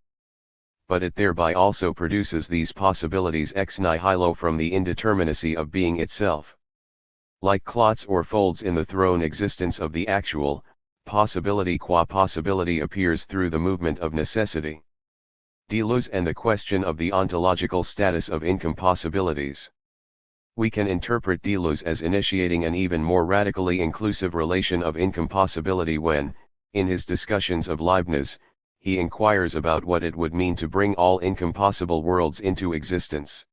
But it thereby also produces these possibilities ex nihilo from the indeterminacy of being itself. Like clots or folds in the thrown existence of the actual, possibility qua possibility appears through the movement of necessity. Deleuze and the question of the ontological status of incompossibilities. We can interpret Deleuze as initiating an even more radically inclusive relation of incompossibility when, in his discussions of Leibniz, he inquires about what it would mean to bring all incompossible worlds into existence.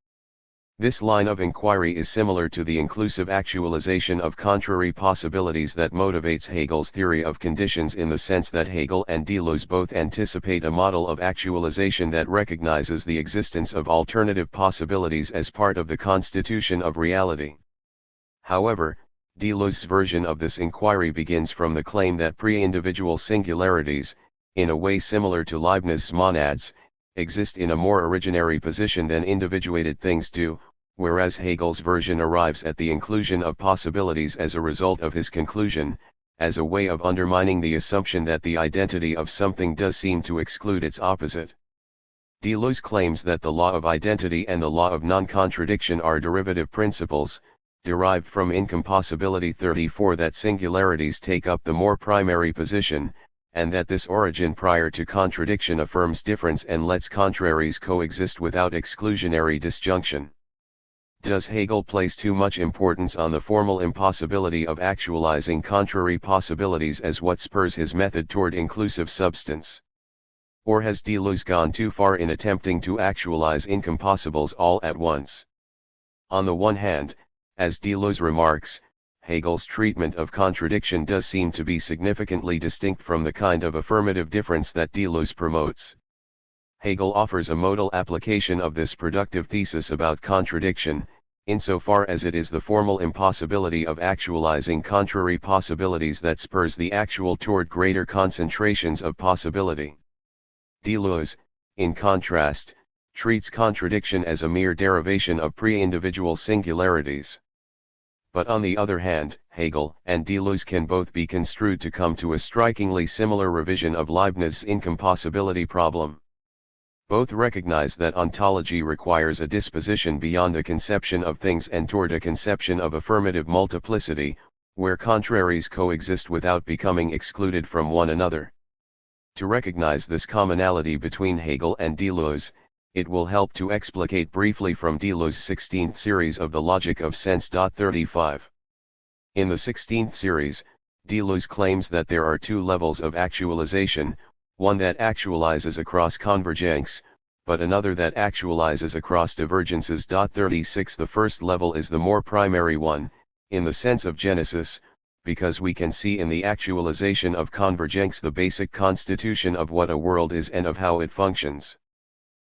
This line of inquiry is similar to the inclusive actualization of contrary possibilities that motivates Hegel's theory of conditions in the sense that Hegel and Deleuze both anticipate a model of actualization that recognizes the existence of alternative possibilities as part of the constitution of reality. However, Deleuze's version of this inquiry begins from the claim that pre-individual singularities, in a way similar to Leibniz's monads, exist in a more originary position than individuated things do, whereas Hegel's version arrives at the inclusion of possibilities as a result of his conclusion, as a way of undermining the assumption that the identity of something does seem to exclude its opposite. Deleuze claims that the law of identity and the law of non-contradiction are derivative principles, derived from incompossibility 34, that singularities take up the more primary position, and that this origin prior to contradiction affirms difference and lets contraries coexist without exclusionary disjunction. Does Hegel place too much importance on the formal impossibility of actualizing contrary possibilities as what spurs his method toward inclusive substance? Or has Deleuze gone too far in attempting to actualize incompossibles all at once? On the one hand, as Deleuze remarks, Hegel's treatment of contradiction does seem to be significantly distinct from the kind of affirmative difference that Deleuze promotes. Hegel offers a modal application of this productive thesis about contradiction, insofar as it is the formal impossibility of actualizing contrary possibilities that spurs the actual toward greater concentrations of possibility. Deleuze, in contrast, treats contradiction as a mere derivation of pre-individual singularities. But on the other hand, Hegel and Deleuze can both be construed to come to a strikingly similar revision of Leibniz's incompossibility problem. Both recognize that ontology requires a disposition beyond a conception of things and toward a conception of affirmative multiplicity, where contraries coexist without becoming excluded from one another. To recognize this commonality between Hegel and Deleuze, it will help to explicate briefly from Deleuze's 16th series of the Logic of Sense. 35. In the 16th series, Deleuze claims that there are two levels of actualization, one that actualizes across convergence, but another that actualizes across divergences. 36 The first level is the more primary one, in the sense of genesis, because we can see in the actualization of convergence the basic constitution of what a world is and of how it functions.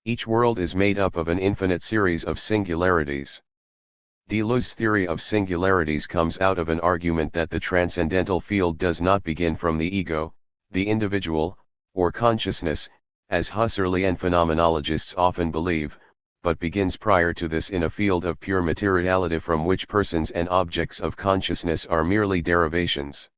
Each world is made up of an infinite series of singularities. Deleuze's theory of singularities comes out of an argument that the transcendental field does not begin from the ego, the individual, or consciousness, as Husserlian phenomenologists often believe, but begins prior to this in a field of pure materiality from which persons and objects of consciousness are merely derivations.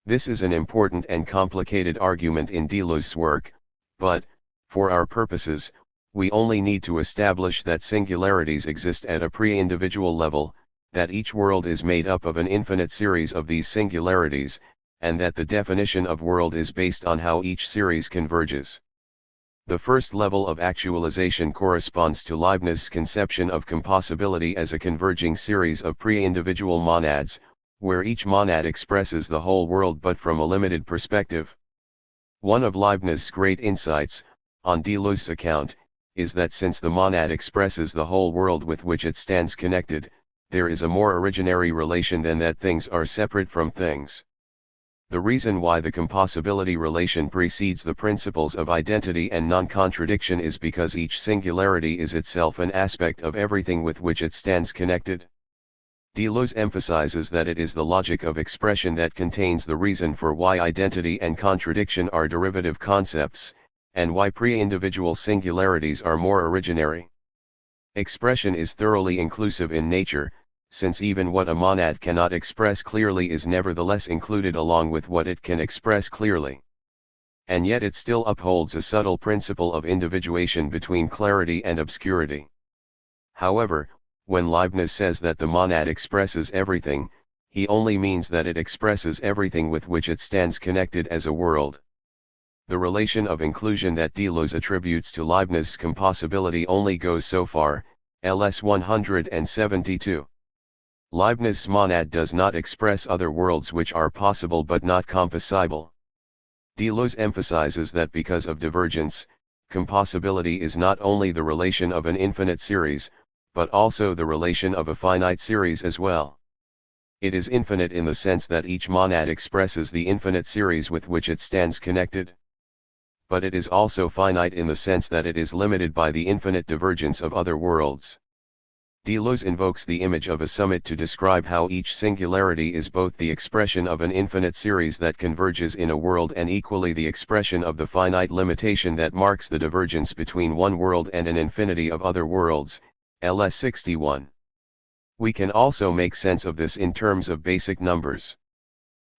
This is an important and complicated argument in Deleuze's work, but, for our purposes, we only need to establish that singularities exist at a pre-individual level, that each world is made up of an infinite series of these singularities, and that the definition of world is based on how each series converges. The first level of actualization corresponds to Leibniz's conception of compossibility as a converging series of pre-individual monads, where each monad expresses the whole world but from a limited perspective. One of Leibniz's great insights, on Deleuze's account, is that since the monad expresses the whole world with which it stands connected, there is a more originary relation than that things are separate from things. The reason why the compossibility relation precedes the principles of identity and non-contradiction is because each singularity is itself an aspect of everything with which it stands connected. Deleuze emphasizes that it is the logic of expression that contains the reason for why identity and contradiction are derivative concepts, and why pre-individual singularities are more originary. Expression is thoroughly inclusive in nature, since even what a monad cannot express clearly is nevertheless included along with what it can express clearly. And yet it still upholds a subtle principle of individuation between clarity and obscurity. However, when Leibniz says that the monad expresses everything, he only means that it expresses everything with which it stands connected as a world. The relation of inclusion that Deleuze attributes to Leibniz's compossibility only goes so far, ls. 172. Leibniz's monad does not express other worlds which are possible but not compossible. Deleuze emphasizes that because of divergence, compossibility is not only the relation of an infinite series, but also the relation of a finite series as well. It is infinite in the sense that each monad expresses the infinite series with which it stands connected. But it is also finite in the sense that it is limited by the infinite divergence of other worlds. Deleuze invokes the image of a summit to describe how each singularity is both the expression of an infinite series that converges in a world and equally the expression of the finite limitation that marks the divergence between one world and an infinity of other worlds, ls. 61. We can also make sense of this in terms of basic numbers.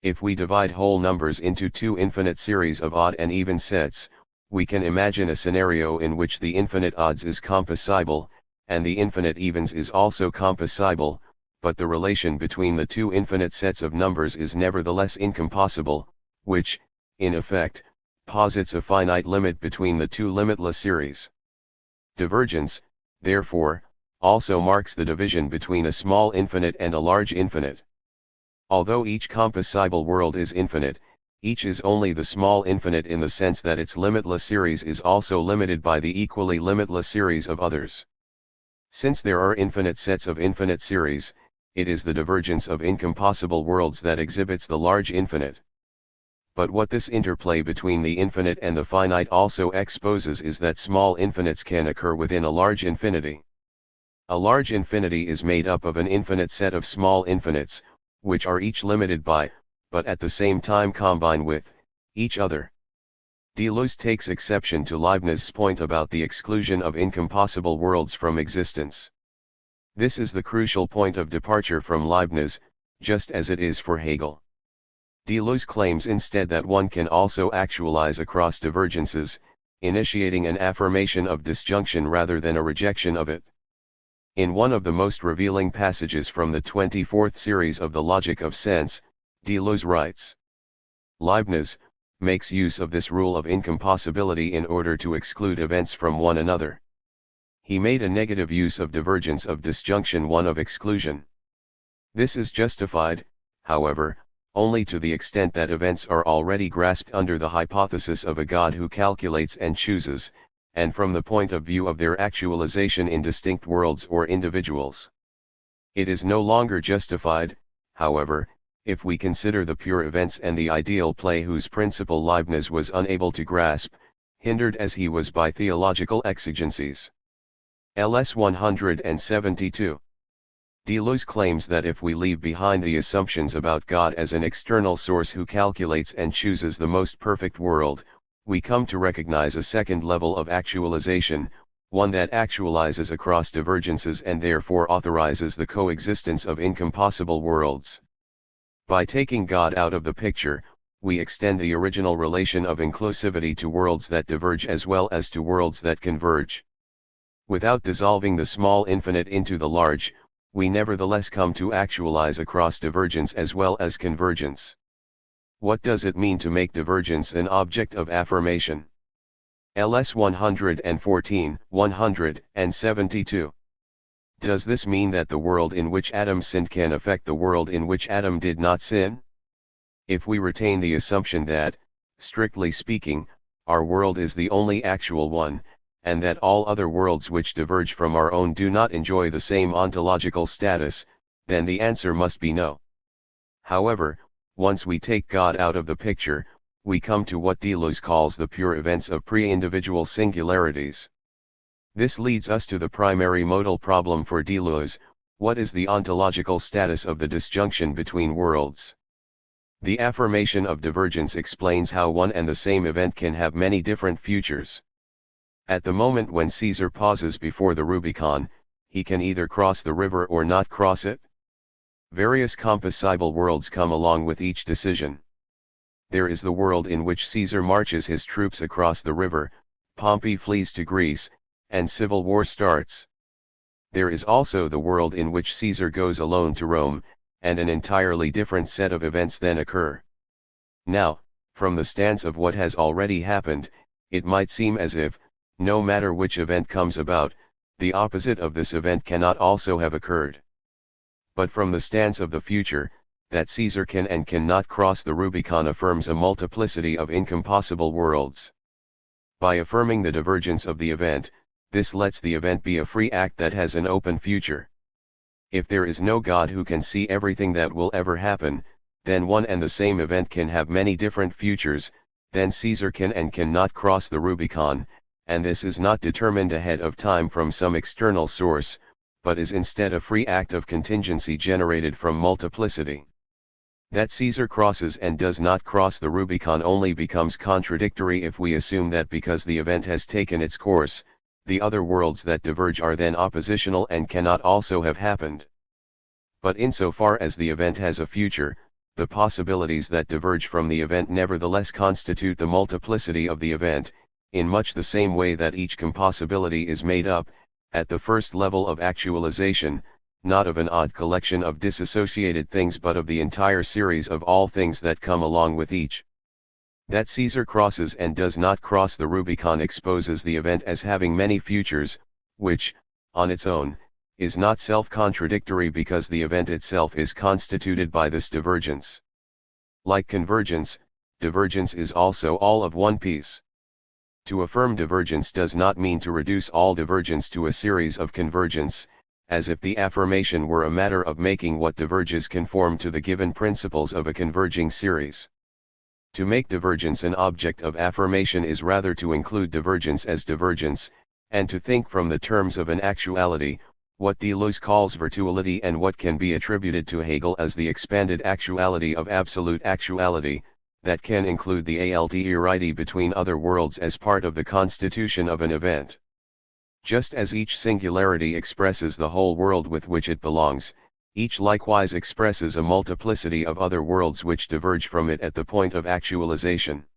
If we divide whole numbers into two infinite series of odd and even sets, we can imagine a scenario in which the infinite odds is compossible, and the infinite evens is also compossible, but the relation between the two infinite sets of numbers is nevertheless incompossible, which, in effect, posits a finite limit between the two limitless series. Divergence, therefore, also marks the division between a small infinite and a large infinite. Although each compossible world is infinite, each is only the small infinite in the sense that its limitless series is also limited by the equally limitless series of others. Since there are infinite sets of infinite series, it is the divergence of incompossible worlds that exhibits the large infinite. But what this interplay between the infinite and the finite also exposes is that small infinites can occur within a large infinity. A large infinity is made up of an infinite set of small infinites, which are each limited by, but at the same time combine with, each other. Deleuze takes exception to Leibniz's point about the exclusion of incompossible worlds from existence. This is the crucial point of departure from Leibniz, just as it is for Hegel. Deleuze claims instead that one can also actualize across divergences, initiating an affirmation of disjunction rather than a rejection of it. In one of the most revealing passages from the 24th series of The Logic of Sense, Deleuze writes, Leibniz makes use of this rule of incompossibility in order to exclude events from one another. He made a negative use of divergence of disjunction, one of exclusion. This is justified, however, only to the extent that events are already grasped under the hypothesis of a God who calculates and chooses, and from the point of view of their actualization in distinct worlds or individuals. It is no longer justified, however, if we consider the pure events and the ideal play whose principle Leibniz was unable to grasp, hindered as he was by theological exigencies. LS 172. Deleuze claims that if we leave behind the assumptions about God as an external source who calculates and chooses the most perfect world, we come to recognize a second level of actualization, one that actualizes across divergences and therefore authorizes the coexistence of incompossible worlds. By taking God out of the picture, we extend the original relation of inclusivity to worlds that diverge as well as to worlds that converge. Without dissolving the small infinite into the large, we nevertheless come to actualize across divergence as well as convergence. What does it mean to make divergence an object of affirmation? LS 114, 172. Does this mean that the world in which Adam sinned can affect the world in which Adam did not sin? If we retain the assumption that, strictly speaking, our world is the only actual one, and that all other worlds which diverge from our own do not enjoy the same ontological status, then the answer must be no. However, once we take God out of the picture, we come to what Deleuze calls the pure events of pre-individual singularities. This leads us to the primary modal problem for Deleuze: what is the ontological status of the disjunction between worlds? The affirmation of divergence explains how one and the same event can have many different futures. At the moment when Caesar pauses before the Rubicon, he can either cross the river or not cross it. Various composable worlds come along with each decision. There is the world in which Caesar marches his troops across the river, Pompey flees to Greece, and civil war starts. There is also the world in which Caesar goes alone to Rome, and an entirely different set of events then occur. Now, from the stance of what has already happened, it might seem as if, no matter which event comes about, the opposite of this event cannot also have occurred. But from the stance of the future, that Caesar can and cannot cross the Rubicon affirms a multiplicity of incompossible worlds. By affirming the divergence of the event, this lets the event be a free act that has an open future. If there is no God who can see everything that will ever happen, then one and the same event can have many different futures, then Caesar can and cannot cross the Rubicon, and this is not determined ahead of time from some external source, but is instead a free act of contingency generated from multiplicity. That Caesar crosses and does not cross the Rubicon only becomes contradictory if we assume that because the event has taken its course, the other worlds that diverge are then oppositional and cannot also have happened. But insofar as the event has a future, the possibilities that diverge from the event nevertheless constitute the multiplicity of the event, in much the same way that each compossibility is made up, at the first level of actualization, not of an odd collection of disassociated things but of the entire series of all things that come along with each. That Caesar crosses and does not cross the Rubicon exposes the event as having many futures, which, on its own, is not self-contradictory because the event itself is constituted by this divergence. Like convergence, divergence is also all of one piece. To affirm divergence does not mean to reduce all divergence to a series of convergence, as if the affirmation were a matter of making what diverges conform to the given principles of a converging series. To make divergence an object of affirmation is rather to include divergence as divergence, and to think from the terms of an actuality, what Deleuze calls virtuality and what can be attributed to Hegel as the expanded actuality of absolute actuality, that can include the alterity between other worlds as part of the constitution of an event. Just as each singularity expresses the whole world with which it belongs, each likewise expresses a multiplicity of other worlds which diverge from it at the point of actualization.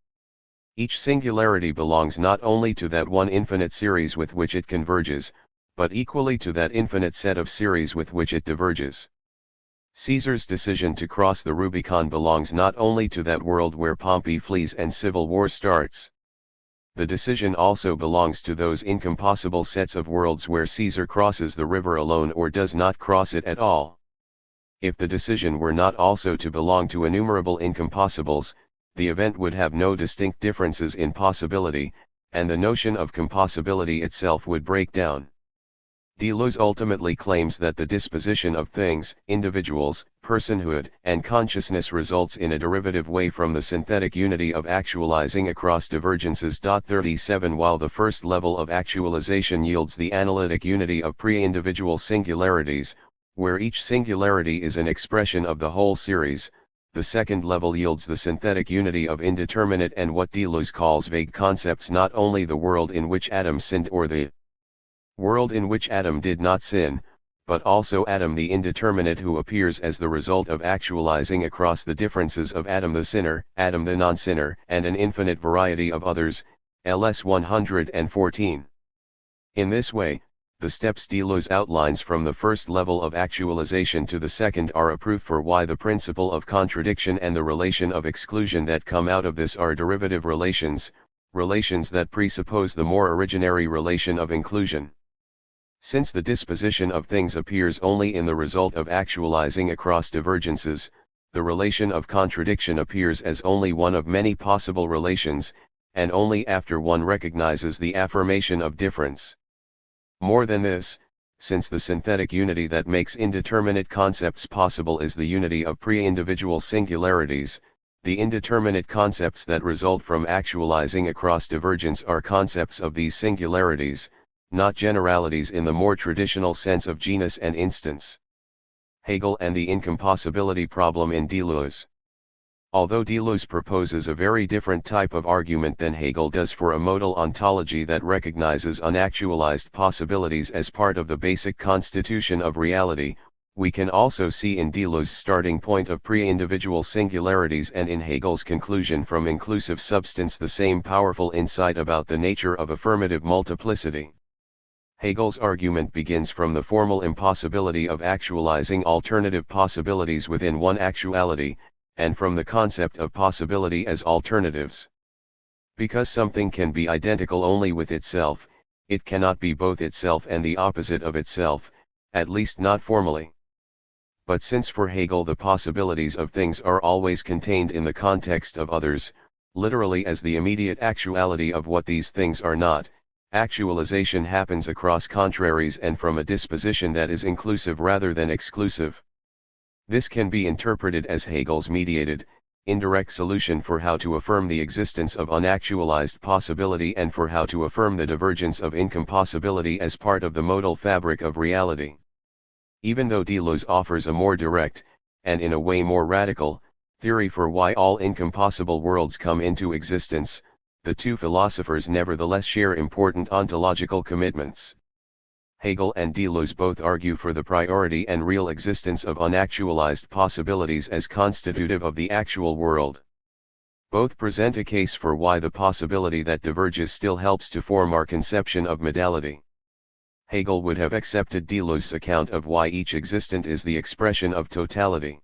Each singularity belongs not only to that one infinite series with which it converges, but equally to that infinite set of series with which it diverges. Caesar's decision to cross the Rubicon belongs not only to that world where Pompey flees and civil war starts. The decision also belongs to those incompossible sets of worlds where Caesar crosses the river alone or does not cross it at all. If the decision were not also to belong to innumerable incompossibles, the event would have no distinct differences in possibility, and the notion of compossibility itself would break down. Deleuze ultimately claims that the disposition of things, individuals, personhood, and consciousness results in a derivative way from the synthetic unity of actualizing across divergences. 37 While the first level of actualization yields the analytic unity of pre-individual singularities, where each singularity is an expression of the whole series, the second level yields the synthetic unity of indeterminate and what Deleuze calls vague concepts, not only the world in which Adam sinned or the world in which Adam did not sin, but also Adam the indeterminate who appears as the result of actualizing across the differences of Adam the sinner, Adam the non-sinner, and an infinite variety of others, ls. 114. In this way, the steps Deleuze outlines from the first level of actualization to the second are a proof for why the principle of contradiction and the relation of exclusion that come out of this are derivative relations, relations that presuppose the more originary relation of inclusion. Since the disposition of things appears only in the result of actualizing across divergences, the relation of contradiction appears as only one of many possible relations, and only after one recognizes the affirmation of difference. More than this, since the synthetic unity that makes indeterminate concepts possible is the unity of pre-individual singularities, the indeterminate concepts that result from actualizing across divergence are concepts of these singularities, not generalities in the more traditional sense of genus and instance. Hegel and the incompossibility problem in Deleuze. Although Deleuze proposes a very different type of argument than Hegel does for a modal ontology that recognizes unactualized possibilities as part of the basic constitution of reality, we can also see in Deleuze's starting point of pre-individual singularities and in Hegel's conclusion from inclusive substance the same powerful insight about the nature of affirmative multiplicity. Hegel's argument begins from the formal impossibility of actualizing alternative possibilities within one actuality, and from the concept of possibility as alternatives. Because something can be identical only with itself, it cannot be both itself and the opposite of itself, at least not formally. But since for Hegel the possibilities of things are always contained in the context of others, literally as the immediate actuality of what these things are not, actualization happens across contraries and from a disposition that is inclusive rather than exclusive. This can be interpreted as Hegel's mediated, indirect solution for how to affirm the existence of unactualized possibility and for how to affirm the divergence of incompossibility as part of the modal fabric of reality. Even though Deleuze offers a more direct, and in a way more radical, theory for why all incompossible worlds come into existence, the two philosophers nevertheless share important ontological commitments. Hegel and Deleuze both argue for the priority and real existence of unactualized possibilities as constitutive of the actual world. Both present a case for why the possibility that diverges still helps to form our conception of modality. Hegel would have accepted Deleuze's account of why each existent is the expression of totality.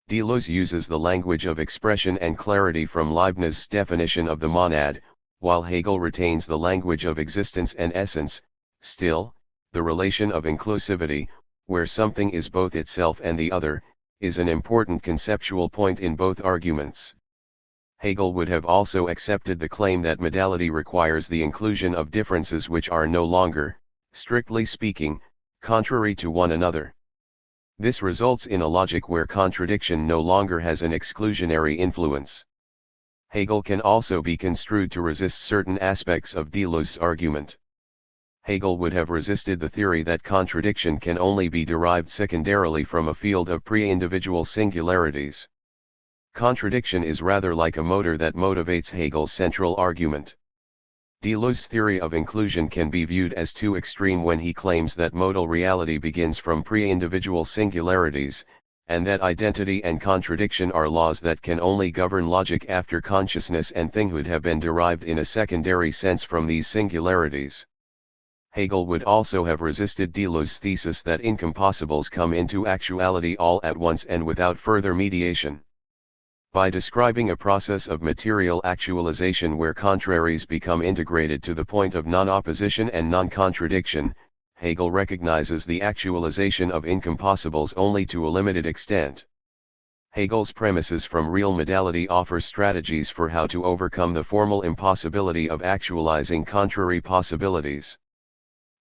Deleuze uses the language of expression and clarity from Leibniz's definition of the monad, while Hegel retains the language of existence and essence. Still, the relation of inclusivity, where something is both itself and the other, is an important conceptual point in both arguments. Hegel would have also accepted the claim that modality requires the inclusion of differences which are no longer, strictly speaking, contrary to one another. This results in a logic where contradiction no longer has an exclusionary influence. Hegel can also be construed to resist certain aspects of Deleuze's argument. Hegel would have resisted the theory that contradiction can only be derived secondarily from a field of pre-individual singularities. Contradiction is rather like a motor that motivates Hegel's central argument. Deleuze's theory of inclusion can be viewed as too extreme when he claims that modal reality begins from pre-individual singularities, and that identity and contradiction are laws that can only govern logic after consciousness and thinghood have been derived in a secondary sense from these singularities. Hegel would also have resisted Deleuze's thesis that incompossibles come into actuality all at once and without further mediation. By describing a process of material actualization where contraries become integrated to the point of non-opposition and non-contradiction, Hegel recognizes the actualization of incompossibles only to a limited extent. Hegel's premises from real modality offer strategies for how to overcome the formal impossibility of actualizing contrary possibilities.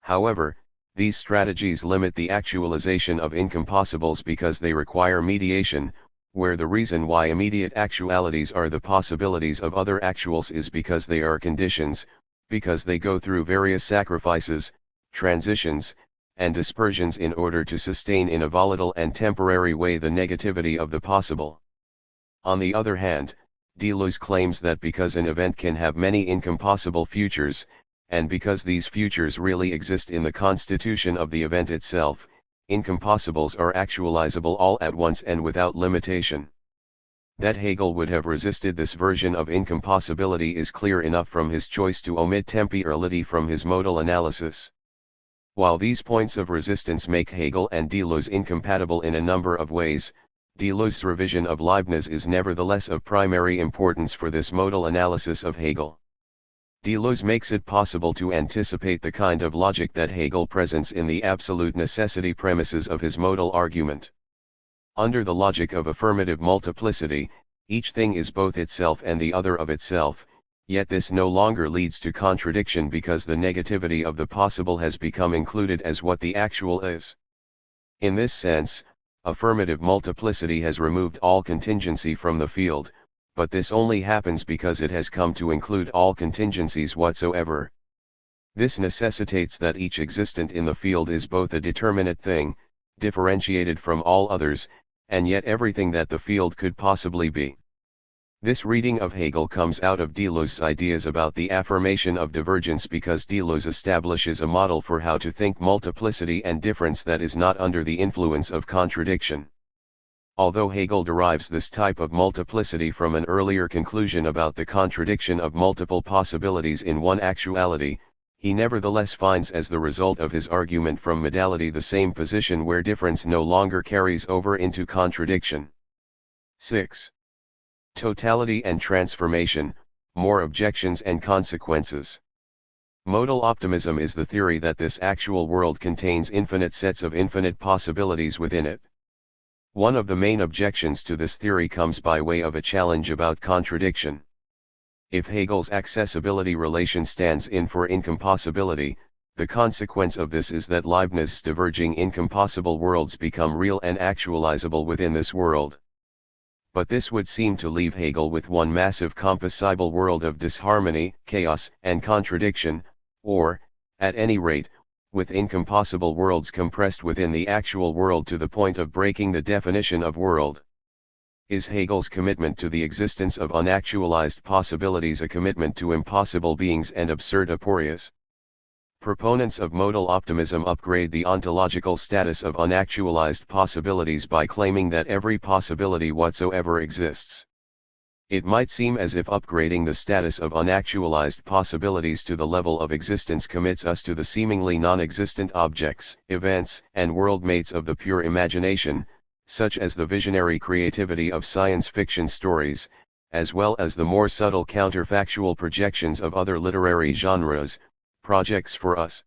However, these strategies limit the actualization of incompossibles because they require mediation, where the reason why immediate actualities are the possibilities of other actuals is because they are conditions, because they go through various sacrifices, transitions, and dispersions in order to sustain in a volatile and temporary way the negativity of the possible. On the other hand, Deleuze claims that because an event can have many incompossible futures, and because these futures really exist in the constitution of the event itself, incompossibles are actualizable all at once and without limitation. That Hegel would have resisted this version of incompossibility is clear enough from his choice to omit temporality from his modal analysis. While these points of resistance make Hegel and Deleuze incompatible in a number of ways, Deleuze's revision of Leibniz is nevertheless of primary importance for this modal analysis of Hegel. Deleuze makes it possible to anticipate the kind of logic that Hegel presents in the absolute necessity premises of his modal argument. Under the logic of affirmative multiplicity, each thing is both itself and the other of itself, yet this no longer leads to contradiction because the negativity of the possible has become included as what the actual is. In this sense, affirmative multiplicity has removed all contingency from the field, but this only happens because it has come to include all contingencies whatsoever. This necessitates that each existent in the field is both a determinate thing, differentiated from all others, and yet everything that the field could possibly be. This reading of Hegel comes out of Deleuze's ideas about the affirmation of divergence because Deleuze establishes a model for how to think multiplicity and difference that is not under the influence of contradiction. Although Hegel derives this type of multiplicity from an earlier conclusion about the contradiction of multiple possibilities in one actuality, he nevertheless finds as the result of his argument from modality the same position where difference no longer carries over into contradiction. 6. Totality and transformation, more objections and consequences. Modal optimism is the theory that this actual world contains infinite sets of infinite possibilities within it. One of the main objections to this theory comes by way of a challenge about contradiction. If Hegel's accessibility relation stands in for incompossibility, the consequence of this is that Leibniz's diverging incompossible worlds become real and actualizable within this world. But this would seem to leave Hegel with one massive compossible world of disharmony, chaos, and contradiction, or, at any rate, with incompossible worlds compressed within the actual world to the point of breaking the definition of world. Is Hegel's commitment to the existence of unactualized possibilities a commitment to impossible beings and absurd aporias? Proponents of modal optimism upgrade the ontological status of unactualized possibilities by claiming that every possibility whatsoever exists. It might seem as if upgrading the status of unactualized possibilities to the level of existence commits us to the seemingly non-existent objects, events, and world-mates of the pure imagination, such as the visionary creativity of science fiction stories, as well as the more subtle counterfactual projections of other literary genres, projects for us.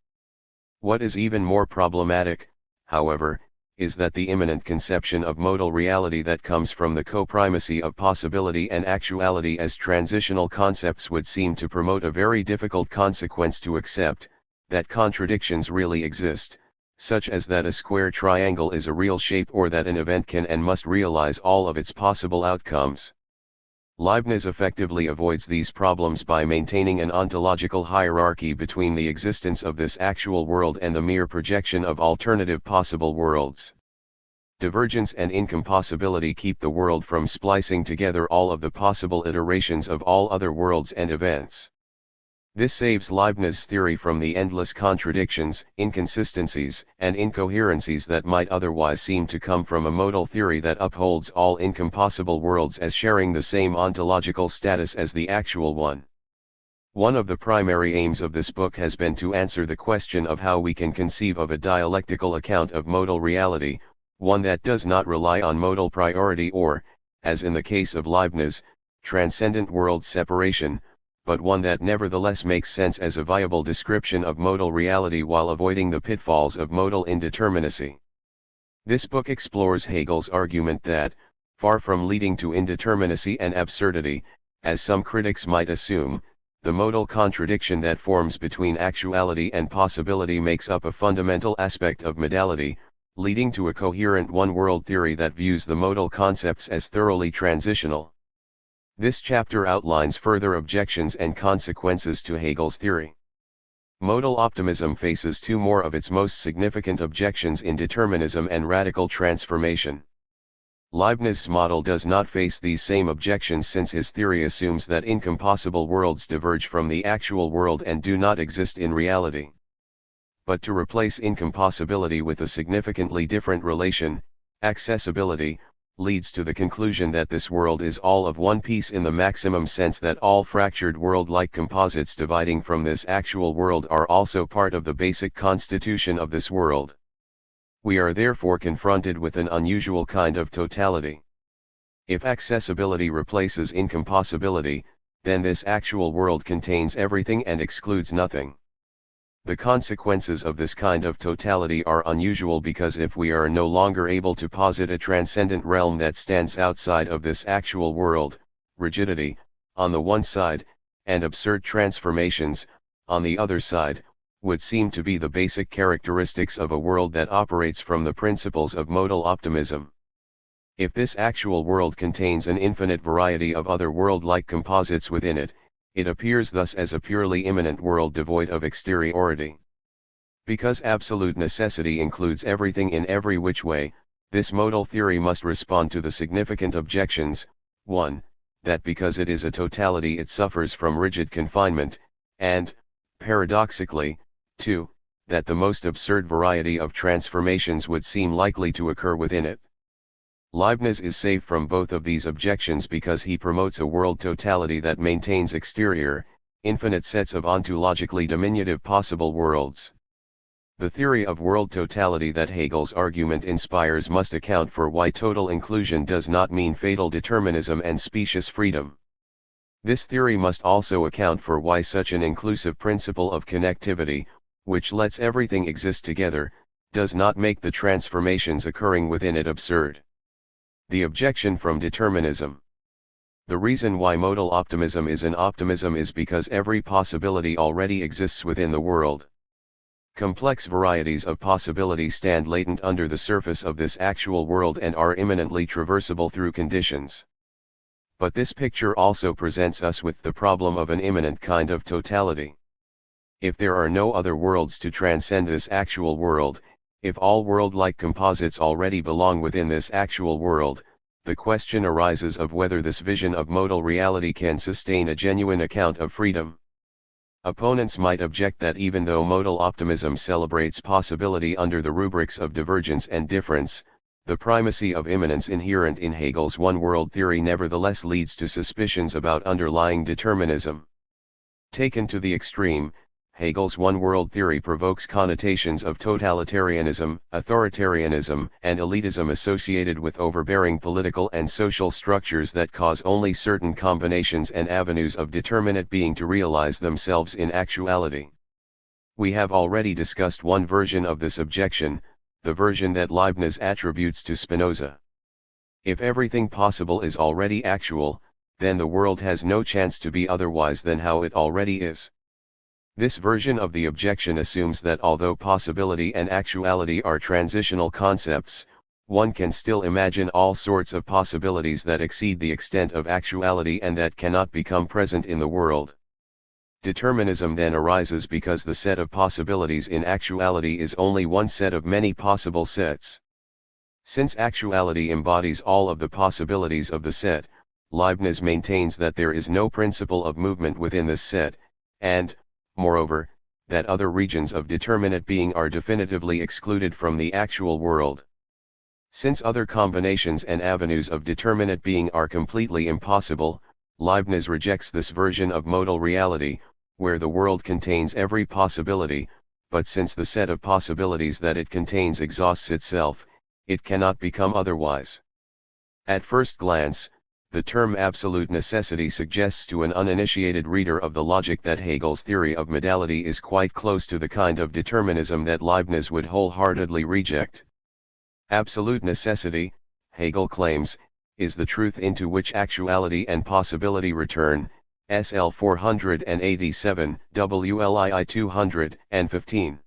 What is even more problematic, however, is that the immanent conception of modal reality that comes from the co-primacy of possibility and actuality as transitional concepts would seem to promote a very difficult consequence to accept, that contradictions really exist, such as that a square triangle is a real shape or that an event can and must realize all of its possible outcomes. Leibniz effectively avoids these problems by maintaining an ontological hierarchy between the existence of this actual world and the mere projection of alternative possible worlds. Divergence and incompossibility keep the world from splicing together all of the possible iterations of all other worlds and events. This saves Leibniz's theory from the endless contradictions, inconsistencies, and incoherencies that might otherwise seem to come from a modal theory that upholds all incompossible worlds as sharing the same ontological status as the actual one. One of the primary aims of this book has been to answer the question of how we can conceive of a dialectical account of modal reality, one that does not rely on modal priority or, as in the case of Leibniz, transcendent world separation, but one that nevertheless makes sense as a viable description of modal reality while avoiding the pitfalls of modal indeterminacy. This book explores Hegel's argument that, far from leading to indeterminacy and absurdity, as some critics might assume, the modal contradiction that forms between actuality and possibility makes up a fundamental aspect of modality, leading to a coherent one-world theory that views the modal concepts as thoroughly transitional. This chapter outlines further objections and consequences to Hegel's theory. Modal optimism faces two more of its most significant objections: indeterminism and radical transformation. Leibniz's model does not face these same objections since his theory assumes that incompossible worlds diverge from the actual world and do not exist in reality. But to replace incompossibility with a significantly different relation, accessibility, leads to the conclusion that this world is all of one piece in the maximum sense that all fractured world-like composites dividing from this actual world are also part of the basic constitution of this world. We are therefore confronted with an unusual kind of totality. If accessibility replaces incompossibility, then this actual world contains everything and excludes nothing. The consequences of this kind of totality are unusual because if we are no longer able to posit a transcendent realm that stands outside of this actual world, rigidity, on the one side, and absurd transformations, on the other side, would seem to be the basic characteristics of a world that operates from the principles of modal optimism. If this actual world contains an infinite variety of other world-like composites within it, it appears thus as a purely immanent world devoid of exteriority. Because absolute necessity includes everything in every which way, this modal theory must respond to the significant objections: 1. That because it is a totality it suffers from rigid confinement, and, paradoxically, 2. That the most absurd variety of transformations would seem likely to occur within it. Leibniz is safe from both of these objections because he promotes a world totality that maintains exterior, infinite sets of ontologically diminutive possible worlds. The theory of world totality that Hegel's argument inspires must account for why total inclusion does not mean fatal determinism and specious freedom. This theory must also account for why such an inclusive principle of connectivity, which lets everything exist together, does not make the transformations occurring within it absurd. The objection from determinism. The reason why modal optimism is an optimism is because every possibility already exists within the world. Complex varieties of possibility stand latent under the surface of this actual world and are imminently traversable through conditions. But this picture also presents us with the problem of an immanent kind of totality. If there are no other worlds to transcend this actual world, if all world-like composites already belong within this actual world, the question arises of whether this vision of modal reality can sustain a genuine account of freedom. Opponents might object that even though modal optimism celebrates possibility under the rubrics of divergence and difference, the primacy of immanence inherent in Hegel's one-world theory nevertheless leads to suspicions about underlying determinism. Taken to the extreme, Hegel's one-world theory provokes connotations of totalitarianism, authoritarianism, and elitism associated with overbearing political and social structures that cause only certain combinations and avenues of determinate being to realize themselves in actuality. We have already discussed one version of this objection, the version that Leibniz attributes to Spinoza. If everything possible is already actual, then the world has no chance to be otherwise than how it already is. This version of the objection assumes that although possibility and actuality are transitional concepts, one can still imagine all sorts of possibilities that exceed the extent of actuality and that cannot become present in the world. Determinism then arises because the set of possibilities in actuality is only one set of many possible sets. Since actuality embodies all of the possibilities of the set, Leibniz maintains that there is no principle of movement within this set, and, moreover, that other regions of determinate being are definitively excluded from the actual world. Since other combinations and avenues of determinate being are completely impossible, Leibniz rejects this version of modal reality, where the world contains every possibility, but since the set of possibilities that it contains exhausts itself, it cannot become otherwise. At first glance, the term absolute necessity suggests to an uninitiated reader of the logic that Hegel's theory of modality is quite close to the kind of determinism that Leibniz would wholeheartedly reject. Absolute necessity, Hegel claims, is the truth into which actuality and possibility return, SL 487, WLII 215.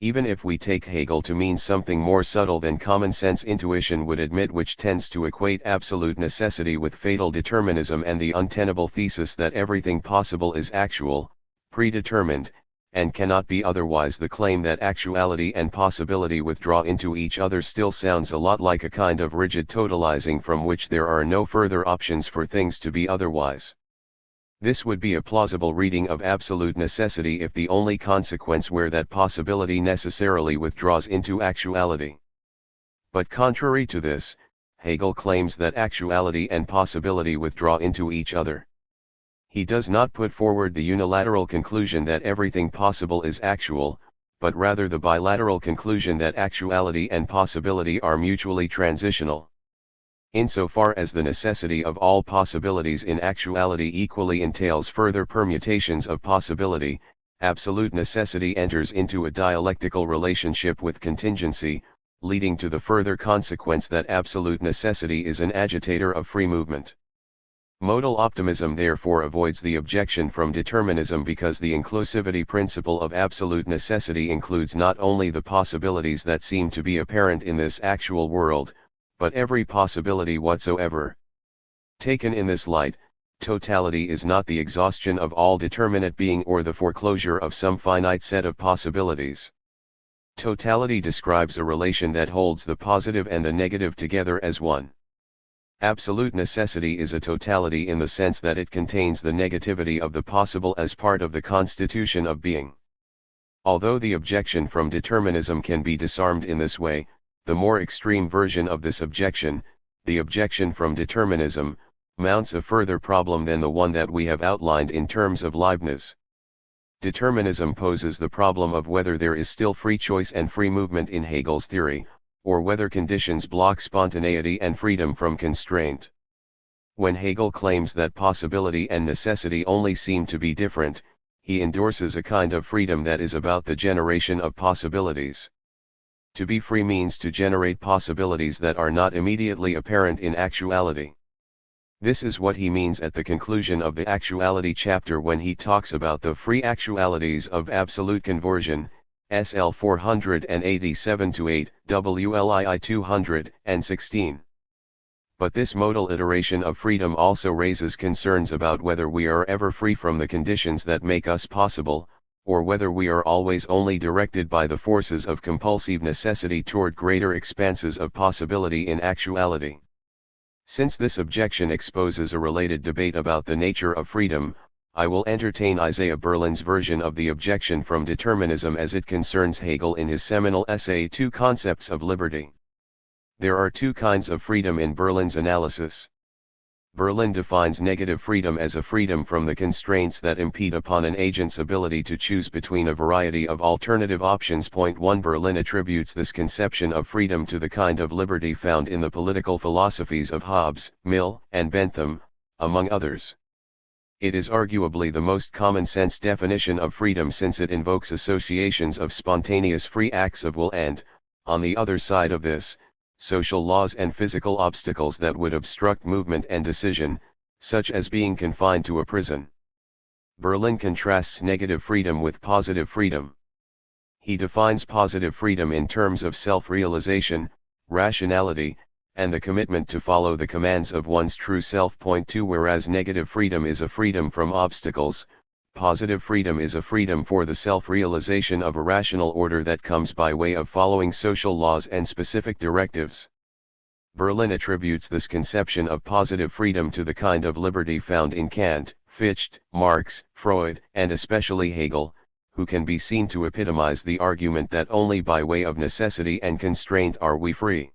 Even if we take Hegel to mean something more subtle than common sense intuition would admit, which tends to equate absolute necessity with fatal determinism and the untenable thesis that everything possible is actual, predetermined, and cannot be otherwise, the claim that actuality and possibility withdraw into each other still sounds a lot like a kind of rigid totalizing from which there are no further options for things to be otherwise. This would be a plausible reading of absolute necessity if the only consequence were that possibility necessarily withdraws into actuality. But contrary to this, Hegel claims that actuality and possibility withdraw into each other. He does not put forward the unilateral conclusion that everything possible is actual, but rather the bilateral conclusion that actuality and possibility are mutually transitional. Insofar as the necessity of all possibilities in actuality equally entails further permutations of possibility, absolute necessity enters into a dialectical relationship with contingency, leading to the further consequence that absolute necessity is an agitator of free movement. Modal optimism therefore avoids the objection from determinism because the inclusivity principle of absolute necessity includes not only the possibilities that seem to be apparent in this actual world, but every possibility whatsoever. Taken in this light, totality is not the exhaustion of all determinate being or the foreclosure of some finite set of possibilities. Totality describes a relation that holds the positive and the negative together as one. Absolute necessity is a totality in the sense that it contains the negativity of the possible as part of the constitution of being. Although the objection from determinism can be disarmed in this way, the more extreme version of this objection, the objection from determinism, mounts a further problem than the one that we have outlined in terms of Leibniz. Determinism poses the problem of whether there is still free choice and free movement in Hegel's theory, or whether conditions block spontaneity and freedom from constraint. When Hegel claims that possibility and necessity only seem to be different, he endorses a kind of freedom that is about the generation of possibilities. To be free means to generate possibilities that are not immediately apparent in actuality. This is what he means at the conclusion of the actuality chapter when he talks about the free actualities of absolute conversion, SL 487-8, WLII 216. But this modal iteration of freedom also raises concerns about whether we are ever free from the conditions that make us possible, or whether we are always only directed by the forces of compulsive necessity toward greater expanses of possibility in actuality. Since this objection exposes a related debate about the nature of freedom, I will entertain Isaiah Berlin's version of the objection from determinism as it concerns Hegel in his seminal essay Two Concepts of Liberty. There are two kinds of freedom in Berlin's analysis. Berlin defines negative freedom as a freedom from the constraints that impede upon an agent's ability to choose between a variety of alternative options. Point 1. Berlin attributes this conception of freedom to the kind of liberty found in the political philosophies of Hobbes, Mill, and Bentham, among others. It is arguably the most common-sense definition of freedom since it invokes associations of spontaneous free acts of will and, on the other side of this, social laws and physical obstacles that would obstruct movement and decision, such as being confined to a prison. Berlin contrasts negative freedom with positive freedom. He defines positive freedom in terms of self-realization, rationality, and the commitment to follow the commands of one's true self. Point 2 Whereas negative freedom is a freedom from obstacles, positive freedom is a freedom for the self-realization of a rational order that comes by way of following social laws and specific directives. Berlin attributes this conception of positive freedom to the kind of liberty found in Kant, Fichte, Marx, Freud, and especially Hegel, who can be seen to epitomize the argument that only by way of necessity and constraint are we free.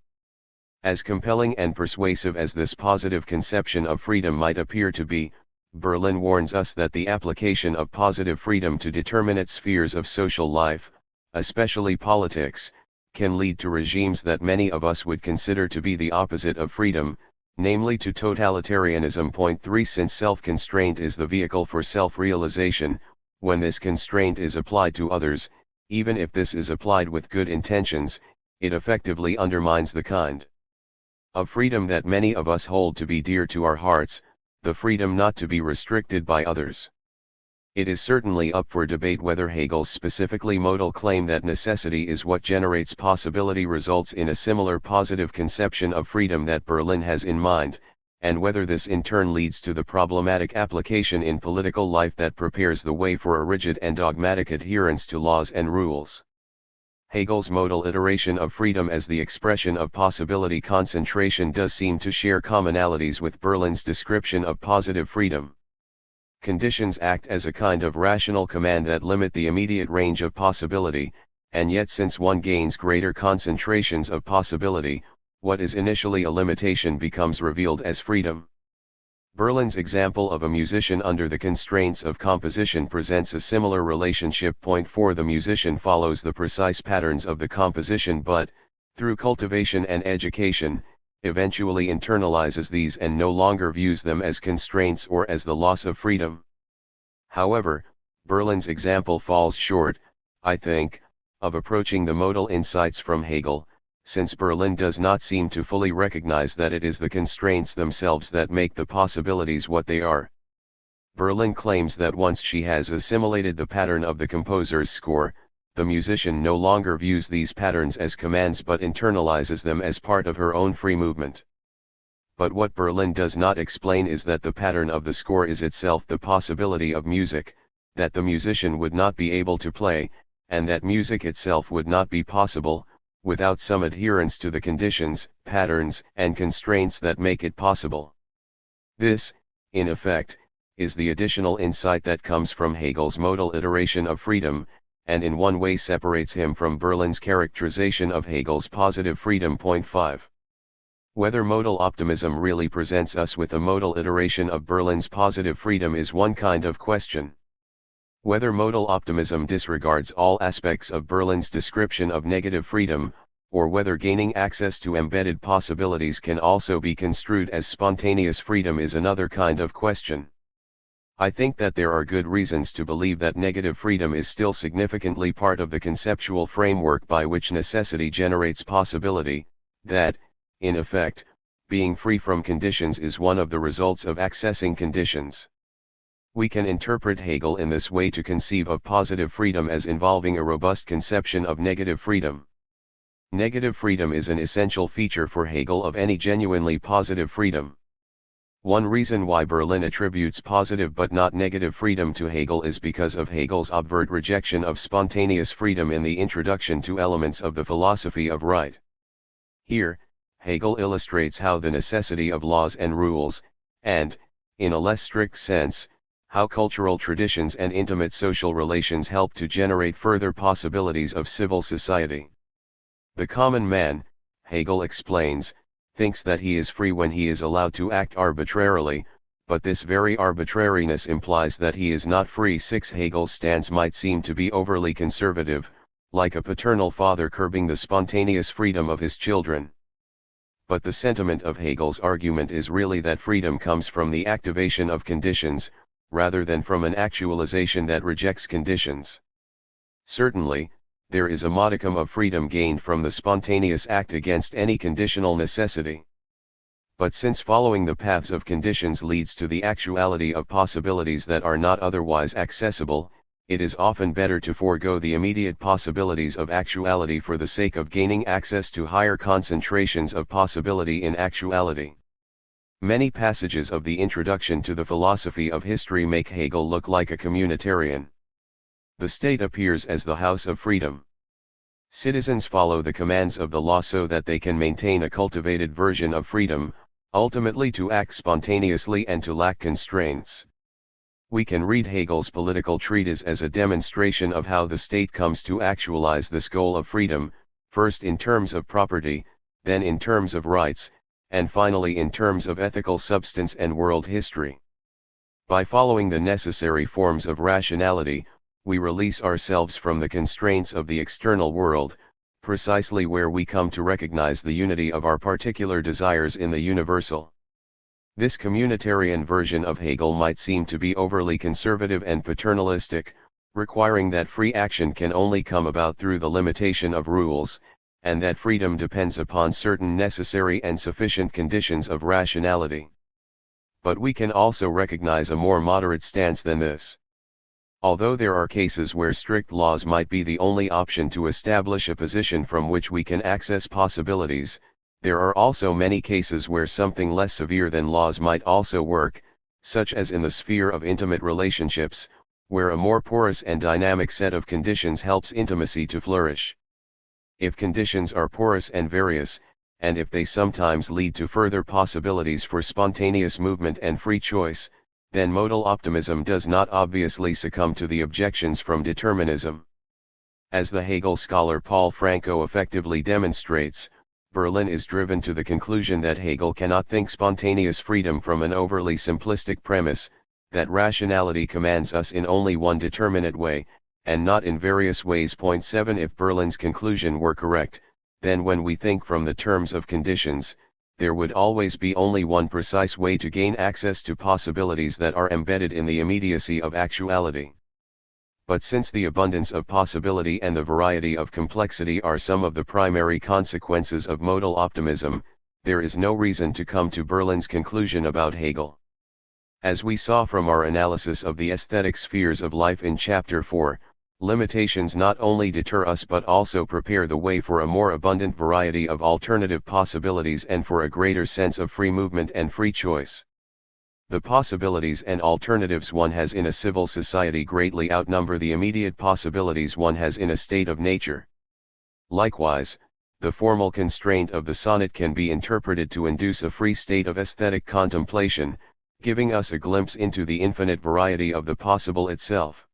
As compelling and persuasive as this positive conception of freedom might appear to be, Berlin warns us that the application of positive freedom to determinate spheres of social life, especially politics, can lead to regimes that many of us would consider to be the opposite of freedom, namely to totalitarianism. Point 3 Since self-constraint is the vehicle for self-realization, when this constraint is applied to others, even if this is applied with good intentions, it effectively undermines the kind of freedom that many of us hold to be dear to our hearts, the freedom not to be restricted by others. It is certainly up for debate whether Hegel's specifically modal claim that necessity is what generates possibility results in a similar positive conception of freedom that Berlin has in mind, and whether this in turn leads to the problematic application in political life that prepares the way for a rigid and dogmatic adherence to laws and rules. Hegel's modal iteration of freedom as the expression of possibility concentration does seem to share commonalities with Berlin's description of positive freedom. Conditions act as a kind of rational command that limit the immediate range of possibility, and yet since one gains greater concentrations of possibility, what is initially a limitation becomes revealed as freedom. Berlin's example of a musician under the constraints of composition presents a similar relationship. Point 4 The musician follows the precise patterns of the composition but, through cultivation and education, eventually internalizes these and no longer views them as constraints or as the loss of freedom. However, Berlin's example falls short, I think, of approaching the modal insights from Hegel, since Berlin does not seem to fully recognize that it is the constraints themselves that make the possibilities what they are. Berlin claims that once she has assimilated the pattern of the composer's score, the musician no longer views these patterns as commands but internalizes them as part of her own free movement. But what Berlin does not explain is that the pattern of the score is itself the possibility of music, that the musician would not be able to play, and that music itself would not be possible, without some adherence to the conditions, patterns, and constraints that make it possible. This, in effect, is the additional insight that comes from Hegel's modal iteration of freedom, and in one way separates him from Berlin's characterization of Hegel's positive freedom. Point 5. Whether modal optimism really presents us with a modal iteration of Berlin's positive freedom is one kind of question. Whether modal optimism disregards all aspects of Berlin's description of negative freedom, or whether gaining access to embedded possibilities can also be construed as spontaneous freedom is another kind of question. I think that there are good reasons to believe that negative freedom is still significantly part of the conceptual framework by which necessity generates possibility, that, in effect, being free from conditions is one of the results of accessing conditions. We can interpret Hegel in this way to conceive of positive freedom as involving a robust conception of negative freedom. Negative freedom is an essential feature for Hegel of any genuinely positive freedom. One reason why Berlin attributes positive but not negative freedom to Hegel is because of Hegel's overt rejection of spontaneous freedom in the introduction to Elements of the Philosophy of Right. Here, Hegel illustrates how the necessity of laws and rules, and, in a less strict sense, how cultural traditions and intimate social relations help to generate further possibilities of civil society. The common man, Hegel explains, thinks that he is free when he is allowed to act arbitrarily, but this very arbitrariness implies that he is not free. 6 Hegel's stance might seem to be overly conservative, like a paternal father curbing the spontaneous freedom of his children. But the sentiment of Hegel's argument is really that freedom comes from the activation of conditions, rather than from an actualization that rejects conditions. Certainly, there is a modicum of freedom gained from the spontaneous act against any conditional necessity. But since following the paths of conditions leads to the actuality of possibilities that are not otherwise accessible, it is often better to forego the immediate possibilities of actuality for the sake of gaining access to higher concentrations of possibility in actuality. Many passages of the Introduction to the Philosophy of History make Hegel look like a communitarian. The state appears as the house of freedom. Citizens follow the commands of the law so that they can maintain a cultivated version of freedom, ultimately to act spontaneously and to lack constraints. We can read Hegel's political treatise as a demonstration of how the state comes to actualize this goal of freedom, first in terms of property, then in terms of rights, and finally in terms of ethical substance and world history. By following the necessary forms of rationality, we release ourselves from the constraints of the external world, precisely where we come to recognize the unity of our particular desires in the universal. This communitarian version of Hegel might seem to be overly conservative and paternalistic, requiring that free action can only come about through the limitation of rules, and that freedom depends upon certain necessary and sufficient conditions of rationality. But we can also recognize a more moderate stance than this. Although there are cases where strict laws might be the only option to establish a position from which we can access possibilities, there are also many cases where something less severe than laws might also work, such as in the sphere of intimate relationships, where a more porous and dynamic set of conditions helps intimacy to flourish. If conditions are porous and various, and if they sometimes lead to further possibilities for spontaneous movement and free choice, then modal optimism does not obviously succumb to the objections from determinism. As the Hegel scholar Paul Franco effectively demonstrates, Berlin is driven to the conclusion that Hegel cannot think spontaneous freedom from an overly simplistic premise, that rationality commands us in only one determinate way, and not in various ways. 7 If Berlin's conclusion were correct, then when we think from the terms of conditions, there would always be only one precise way to gain access to possibilities that are embedded in the immediacy of actuality. But since the abundance of possibility and the variety of complexity are some of the primary consequences of modal optimism, there is no reason to come to Berlin's conclusion about Hegel. As we saw from our analysis of the aesthetic spheres of life in Chapter 4, limitations not only deter us but also prepare the way for a more abundant variety of alternative possibilities and for a greater sense of free movement and free choice. The possibilities and alternatives one has in a civil society greatly outnumber the immediate possibilities one has in a state of nature. Likewise, the formal constraint of the sonnet can be interpreted to induce a free state of aesthetic contemplation, giving us a glimpse into the infinite variety of the possible itself.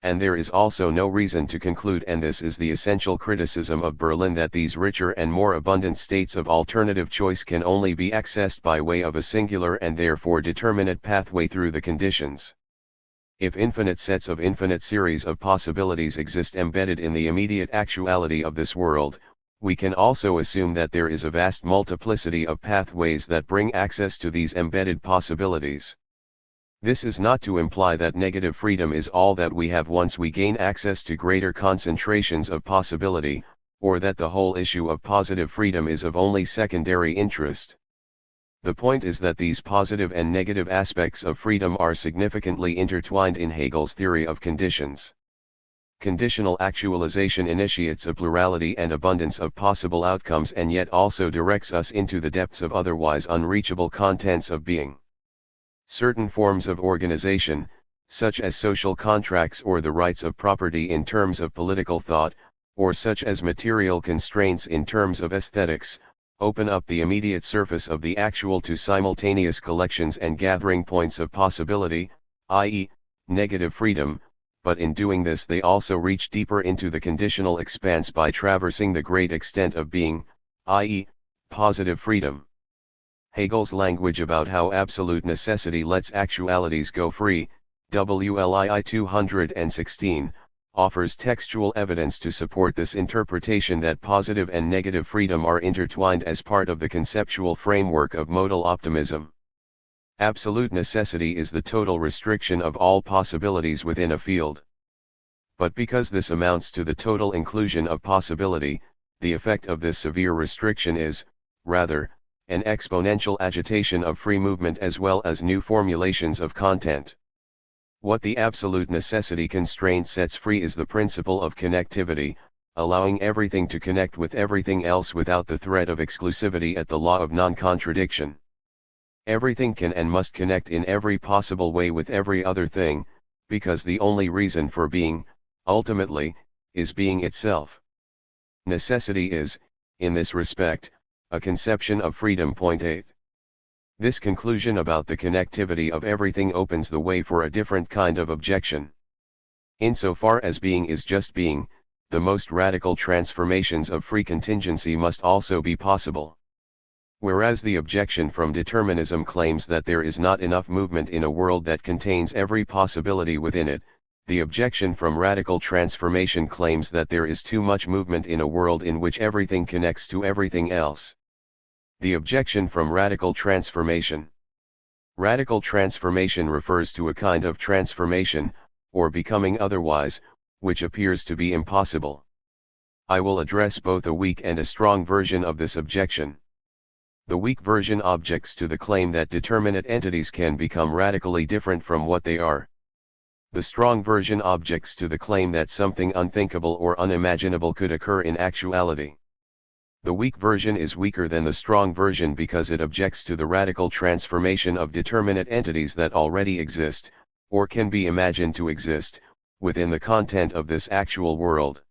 And there is also no reason to conclude, and this is the essential criticism of Berlin, that these richer and more abundant states of alternative choice can only be accessed by way of a singular and therefore determinate pathway through the conditions. If infinite sets of infinite series of possibilities exist embedded in the immediate actuality of this world, we can also assume that there is a vast multiplicity of pathways that bring access to these embedded possibilities. This is not to imply that negative freedom is all that we have once we gain access to greater concentrations of possibility, or that the whole issue of positive freedom is of only secondary interest. The point is that these positive and negative aspects of freedom are significantly intertwined in Hegel's theory of conditions. Conditional actualization initiates a plurality and abundance of possible outcomes and yet also directs us into the depths of otherwise unreachable contents of being. Certain forms of organization, such as social contracts or the rights of property in terms of political thought, or such as material constraints in terms of aesthetics, open up the immediate surface of the actual to simultaneous collections and gathering points of possibility, i.e., negative freedom, but in doing this they also reach deeper into the conditional expanse by traversing the great extent of being, i.e., positive freedom. Hegel's language about how absolute necessity lets actualities go free, WLII 216, offers textual evidence to support this interpretation that positive and negative freedom are intertwined as part of the conceptual framework of modal optimism. Absolute necessity is the total restriction of all possibilities within a field. But because this amounts to the total inclusion of possibility, the effect of this severe restriction is, rather, an exponential agitation of free movement as well as new formulations of content. What the absolute necessity constraint sets free is the principle of connectivity, allowing everything to connect with everything else without the threat of exclusivity at the law of non-contradiction. Everything can and must connect in every possible way with every other thing, because the only reason for being, ultimately, is being itself. Necessity is, in this respect, a conception of freedom. 8. This conclusion about the connectivity of everything opens the way for a different kind of objection. Insofar as being is just being, the most radical transformations of free contingency must also be possible. Whereas the objection from determinism claims that there is not enough movement in a world that contains every possibility within it, the objection from radical transformation claims that there is too much movement in a world in which everything connects to everything else. The objection from radical transformation. Radical transformation refers to a kind of transformation, or becoming otherwise, which appears to be impossible. I will address both a weak and a strong version of this objection. The weak version objects to the claim that determinate entities can become radically different from what they are. The strong version objects to the claim that something unthinkable or unimaginable could occur in actuality. The weak version is weaker than the strong version because it objects to the radical transformation of determinate entities that already exist, or can be imagined to exist, within the content of this actual world.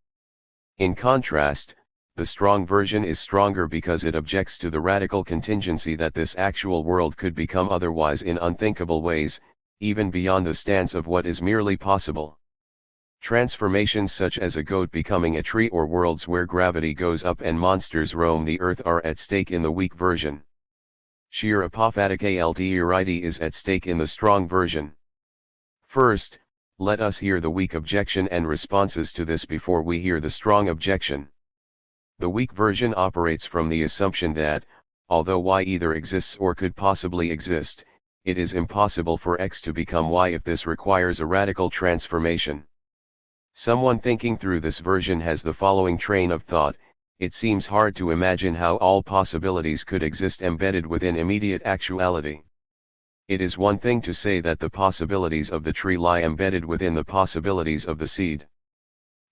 In contrast, the strong version is stronger because it objects to the radical contingency that this actual world could become otherwise in unthinkable ways, even beyond the stance of what is merely possible. Transformations such as a goat becoming a tree or worlds where gravity goes up and monsters roam the earth are at stake in the weak version. Sheer apophatic is at stake in the strong version. First, let us hear the weak objection and responses to this before we hear the strong objection. The weak version operates from the assumption that, although Y either exists or could possibly exist, it is impossible for X to become Y if this requires a radical transformation. Someone thinking through this version has the following train of thought: it seems hard to imagine how all possibilities could exist embedded within immediate actuality. It is one thing to say that the possibilities of the tree lie embedded within the possibilities of the seed.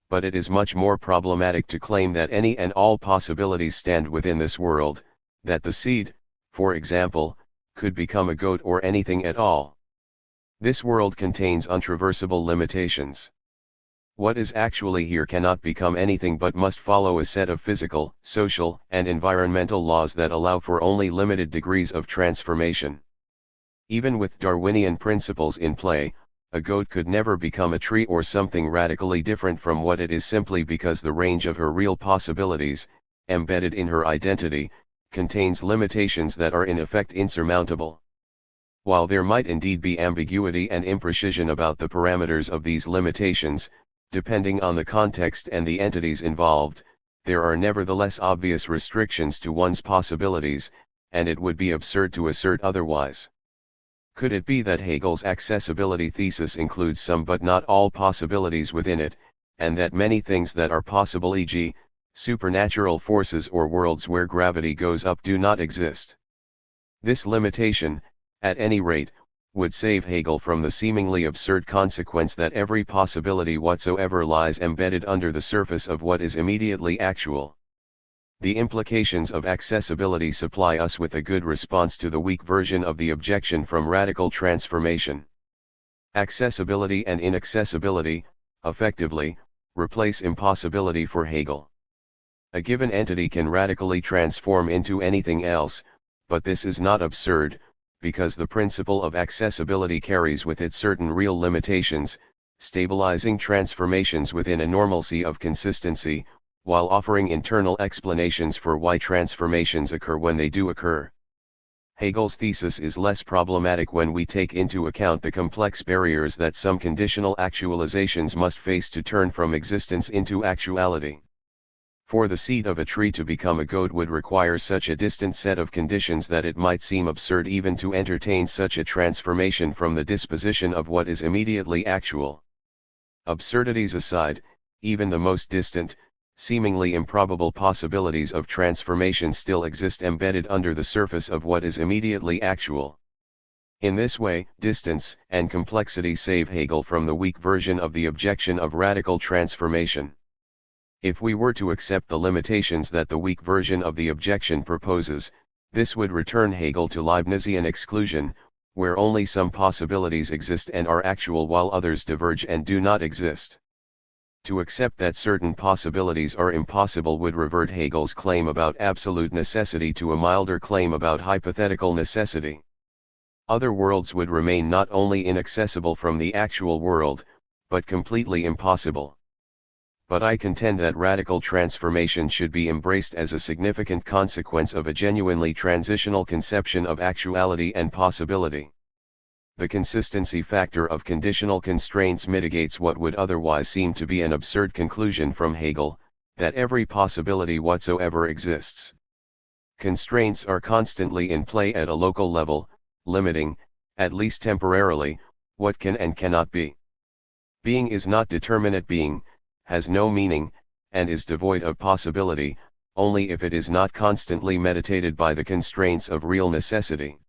But it is much more problematic to claim that any and all possibilities stand within this world, that the seed, for example, could become a goat or anything at all. This world contains untraversable limitations. What is actually here cannot become anything but must follow a set of physical, social, and environmental laws that allow for only limited degrees of transformation. Even with Darwinian principles in play, a goat could never become a tree or something radically different from what it is simply because the range of her real possibilities, embedded in her identity, contains limitations that are in effect insurmountable. While there might indeed be ambiguity and imprecision about the parameters of these limitations, depending on the context and the entities involved, there are nevertheless obvious restrictions to one's possibilities, and it would be absurd to assert otherwise. Could it be that Hegel's accessibility thesis includes some but not all possibilities within it, and that many things that are possible, e.g., supernatural forces or worlds where gravity goes up, do not exist? This limitation, at any rate, would save Hegel from the seemingly absurd consequence that every possibility whatsoever lies embedded under the surface of what is immediately actual. The implications of accessibility supply us with a good response to the weak version of the objection from radical transformation. Accessibility and inaccessibility, effectively, replace impossibility for Hegel. A given entity can radically transform into anything else, but this is not absurd, because the principle of accessibility carries with it certain real limitations, stabilizing transformations within a normalcy of consistency, while offering internal explanations for why transformations occur when they do occur. Hegel's thesis is less problematic when we take into account the complex barriers that some conditional actualizations must face to turn from existence into actuality. For the seed of a tree to become a goat would require such a distant set of conditions that it might seem absurd even to entertain such a transformation from the disposition of what is immediately actual. Absurdities aside, even the most distant, seemingly improbable possibilities of transformation still exist embedded under the surface of what is immediately actual. In this way, distance and complexity save Hegel from the weak version of the objection of radical transformation. If we were to accept the limitations that the weak version of the objection proposes, this would return Hegel to Leibnizian exclusion, where only some possibilities exist and are actual while others diverge and do not exist. To accept that certain possibilities are impossible would revert Hegel's claim about absolute necessity to a milder claim about hypothetical necessity. Other worlds would remain not only inaccessible from the actual world, but completely impossible. But I contend that radical transformation should be embraced as a significant consequence of a genuinely transitional conception of actuality and possibility. The consistency factor of conditional constraints mitigates what would otherwise seem to be an absurd conclusion from Hegel, that every possibility whatsoever exists. Constraints are constantly in play at a local level, limiting, at least temporarily, what can and cannot be. Being is not determinate being, has no meaning, and is devoid of possibility, only if it is not constantly meditated by the constraints of real necessity.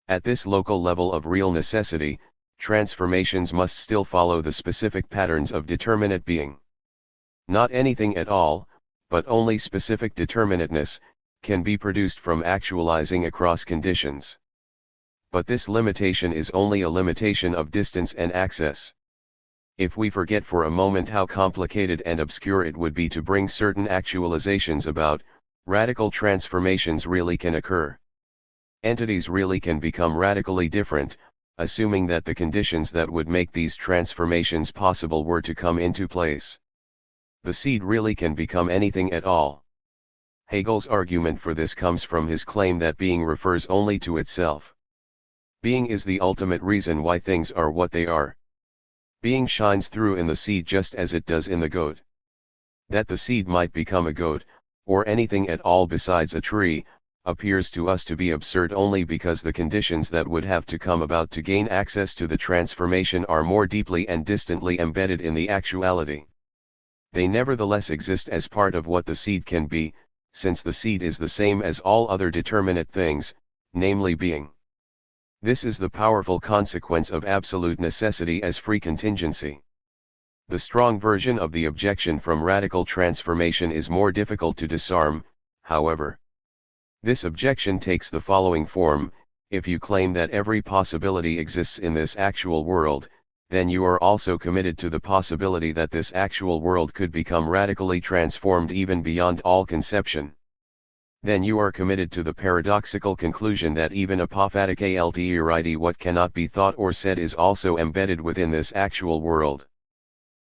At this local level of real necessity, transformations must still follow the specific patterns of determinate being. Not anything at all, but only specific determinateness, can be produced from actualizing across conditions. But this limitation is only a limitation of distance and access. If we forget for a moment how complicated and obscure it would be to bring certain actualizations about, radical transformations really can occur. Entities really can become radically different, assuming that the conditions that would make these transformations possible were to come into place. The seed really can become anything at all. Hegel's argument for this comes from his claim that being refers only to itself. Being is the ultimate reason why things are what they are. Being shines through in the seed just as it does in the goat. That the seed might become a goat, or anything at all besides a tree, appears to us to be absurd only because the conditions that would have to come about to gain access to the transformation are more deeply and distantly embedded in the actuality. They nevertheless exist as part of what the seed can be, since the seed is the same as all other determinate things, namely being. This is the powerful consequence of absolute necessity as free contingency. The strong version of the objection from radical transformation is more difficult to disarm, however. This objection takes the following form: if you claim that every possibility exists in this actual world, then you are also committed to the possibility that this actual world could become radically transformed even beyond all conception. Then you are committed to the paradoxical conclusion that even apophatic what cannot be thought or said is also embedded within this actual world.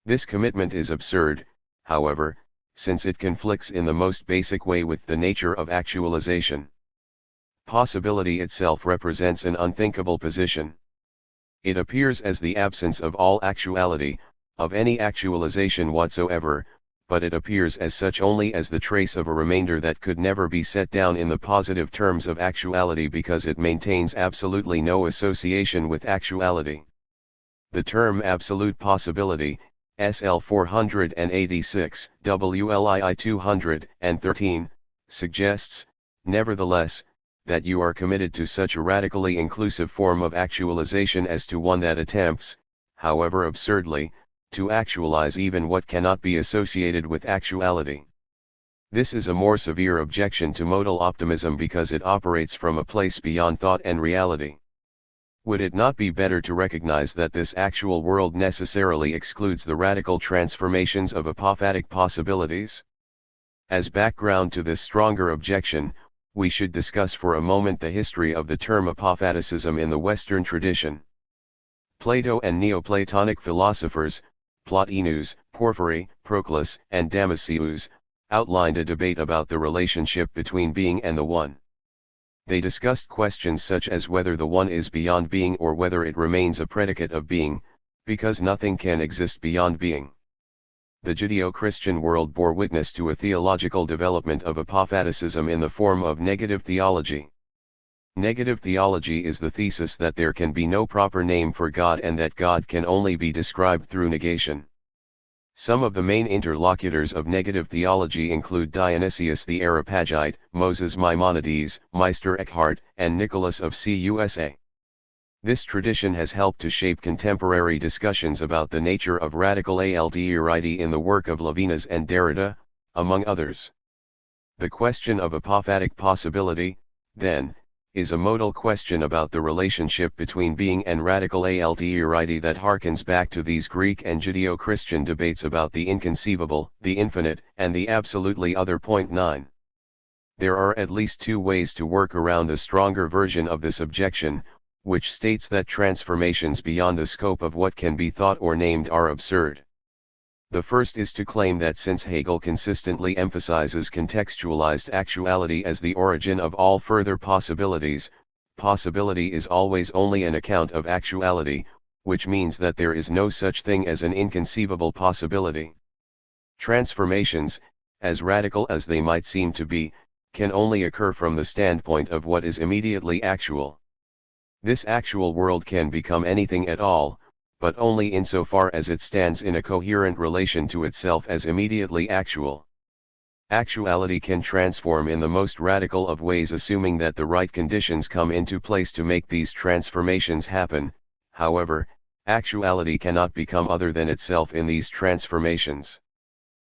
This commitment is absurd, however, since it conflicts in the most basic way with the nature of actualization. Possibility itself represents an unthinkable position. It appears as the absence of all actuality, of any actualization whatsoever, but it appears as such only as the trace of a remainder that could never be set down in the positive terms of actuality because it maintains absolutely no association with actuality. The term absolute possibility, SL 486, WLII 213, suggests, nevertheless, that you are committed to such a radically inclusive form of actualization as to one that attempts, however absurdly, to actualize even what cannot be associated with actuality. This is a more severe objection to modal optimism because it operates from a place beyond thought and reality. Would it not be better to recognize that this actual world necessarily excludes the radical transformations of apophatic possibilities? As background to this stronger objection, we should discuss for a moment the history of the term apophaticism in the Western tradition. Plato and Neoplatonic philosophers, Plotinus, Porphyry, Proclus, and Damascius, outlined a debate about the relationship between being and the one. They discussed questions such as whether the one is beyond being or whether it remains a predicate of being, because nothing can exist beyond being. The Judeo-Christian world bore witness to a theological development of apophaticism in the form of negative theology. Negative theology is the thesis that there can be no proper name for God and that God can only be described through negation. Some of the main interlocutors of negative theology include Dionysius the Areopagite, Moses Maimonides, Meister Eckhart, and Nicholas of Cusa. This tradition has helped to shape contemporary discussions about the nature of radical alterity in the work of Levinas and Derrida, among others. The question of apophatic possibility, then, is a modal question about the relationship between being and radical alterity that harkens back to these Greek and Judeo-Christian debates about the inconceivable, the infinite, and the absolutely other. 9. There are at least two ways to work around the stronger version of this objection, which states that transformations beyond the scope of what can be thought or named are absurd. The first is to claim that since Hegel consistently emphasizes contextualized actuality as the origin of all further possibilities, possibility is always only an account of actuality, which means that there is no such thing as an inconceivable possibility. Transformations, as radical as they might seem to be, can only occur from the standpoint of what is immediately actual. This actual world can become anything at all, but only insofar as it stands in a coherent relation to itself as immediately actual. Actuality can transform in the most radical of ways, assuming that the right conditions come into place to make these transformations happen. However, actuality cannot become other than itself in these transformations.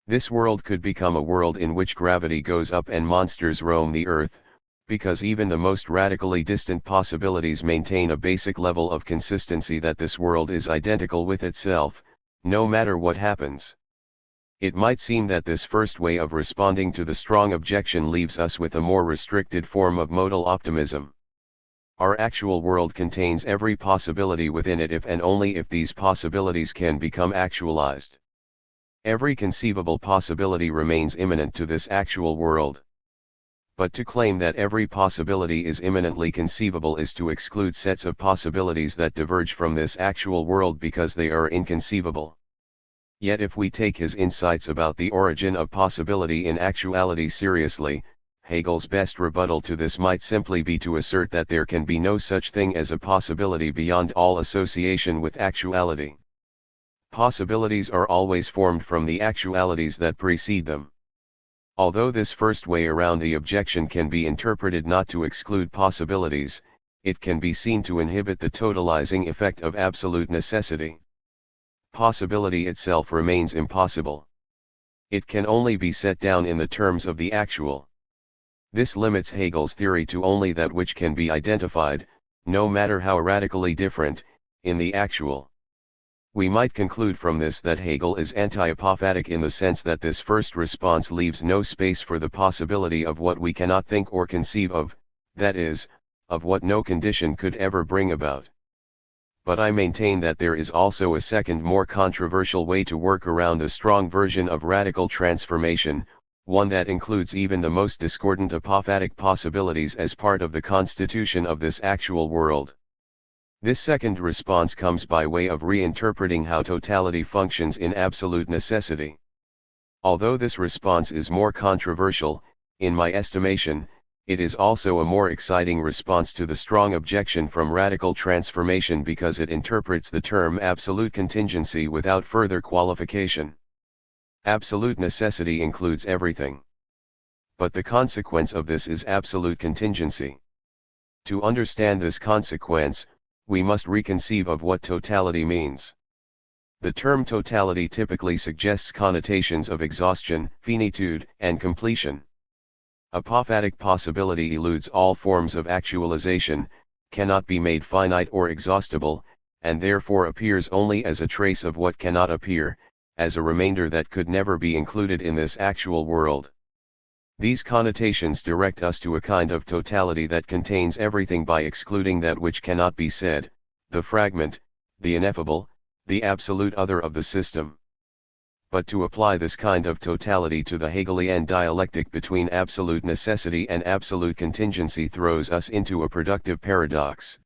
This world could become a world in which gravity goes up and monsters roam the earth, because even the most radically distant possibilities maintain a basic level of consistency that this world is identical with itself, no matter what happens. It might seem that this first way of responding to the strong objection leaves us with a more restricted form of modal optimism. Our actual world contains every possibility within it if and only if these possibilities can become actualized. Every conceivable possibility remains immanent to this actual world. But to claim that every possibility is immanently conceivable is to exclude sets of possibilities that diverge from this actual world because they are inconceivable. Yet if we take his insights about the origin of possibility in actuality seriously, Hegel's best rebuttal to this might simply be to assert that there can be no such thing as a possibility beyond all association with actuality. Possibilities are always formed from the actualities that precede them. Although this first way around the objection can be interpreted not to exclude possibilities, it can be seen to inhibit the totalizing effect of absolute necessity. Possibility itself remains impossible. It can only be set down in the terms of the actual. This limits Hegel's theory to only that which can be identified, no matter how radically different, in the actual. We might conclude from this that Hegel is anti-apophatic in the sense that this first response leaves no space for the possibility of what we cannot think or conceive of, that is, of what no condition could ever bring about. But I maintain that there is also a second, more controversial way to work around the strong version of radical transformation, one that includes even the most discordant apophatic possibilities as part of the constitution of this actual world. This second response comes by way of reinterpreting how totality functions in absolute necessity. Although this response is more controversial, in my estimation, it is also a more exciting response to the strong objection from radical transformation because it interprets the term absolute contingency without further qualification. Absolute necessity includes everything. But the consequence of this is absolute contingency. To understand this consequence, we must reconceive of what totality means. The term totality typically suggests connotations of exhaustion, finitude, and completion. Apophatic possibility eludes all forms of actualization, cannot be made finite or exhaustible, and therefore appears only as a trace of what cannot appear, as a remainder that could never be included in this actual world. These connotations direct us to a kind of totality that contains everything by excluding that which cannot be said, the fragment, the ineffable, the absolute other of the system. But to apply this kind of totality to the Hegelian dialectic between absolute necessity and absolute contingency throws us into a productive paradox.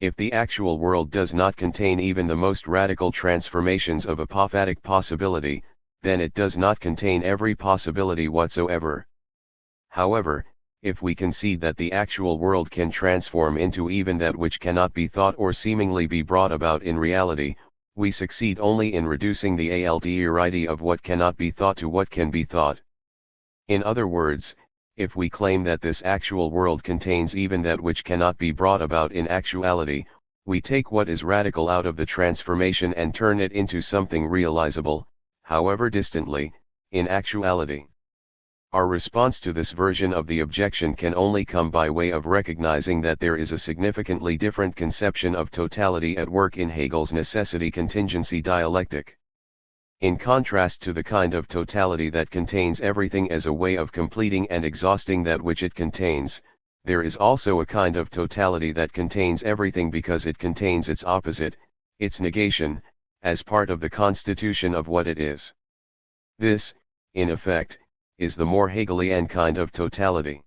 If the actual world does not contain even the most radical transformations of apophatic possibility, then it does not contain every possibility whatsoever. However, if we concede that the actual world can transform into even that which cannot be thought or seemingly be brought about in reality, we succeed only in reducing the alterity of what cannot be thought to what can be thought. In other words, if we claim that this actual world contains even that which cannot be brought about in actuality, we take what is radical out of the transformation and turn it into something realizable, however distantly, in actuality. Our response to this version of the objection can only come by way of recognizing that there is a significantly different conception of totality at work in Hegel's necessity-contingency dialectic. In contrast to the kind of totality that contains everything as a way of completing and exhausting that which it contains, there is also a kind of totality that contains everything because it contains its opposite, its negation, as part of the constitution of what it is. This, in effect, is the more Hegelian kind of totality.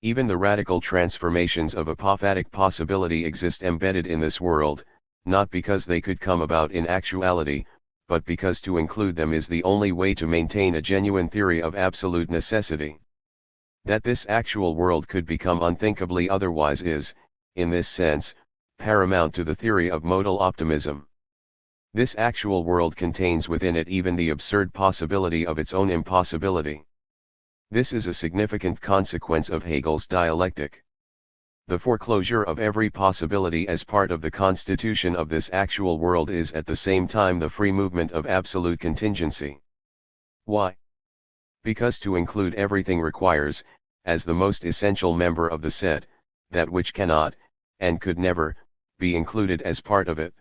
Even the radical transformations of apophatic possibility exist embedded in this world, not because they could come about in actuality, but because to include them is the only way to maintain a genuine theory of absolute necessity. That this actual world could become unthinkably otherwise is, in this sense, paramount to the theory of modal optimism. This actual world contains within it even the absurd possibility of its own impossibility. This is a significant consequence of Hegel's dialectic. The foreclosure of every possibility as part of the constitution of this actual world is at the same time the free movement of absolute contingency. Why? Because to include everything requires, as the most essential member of the set, that which cannot, and could never, be included as part of it.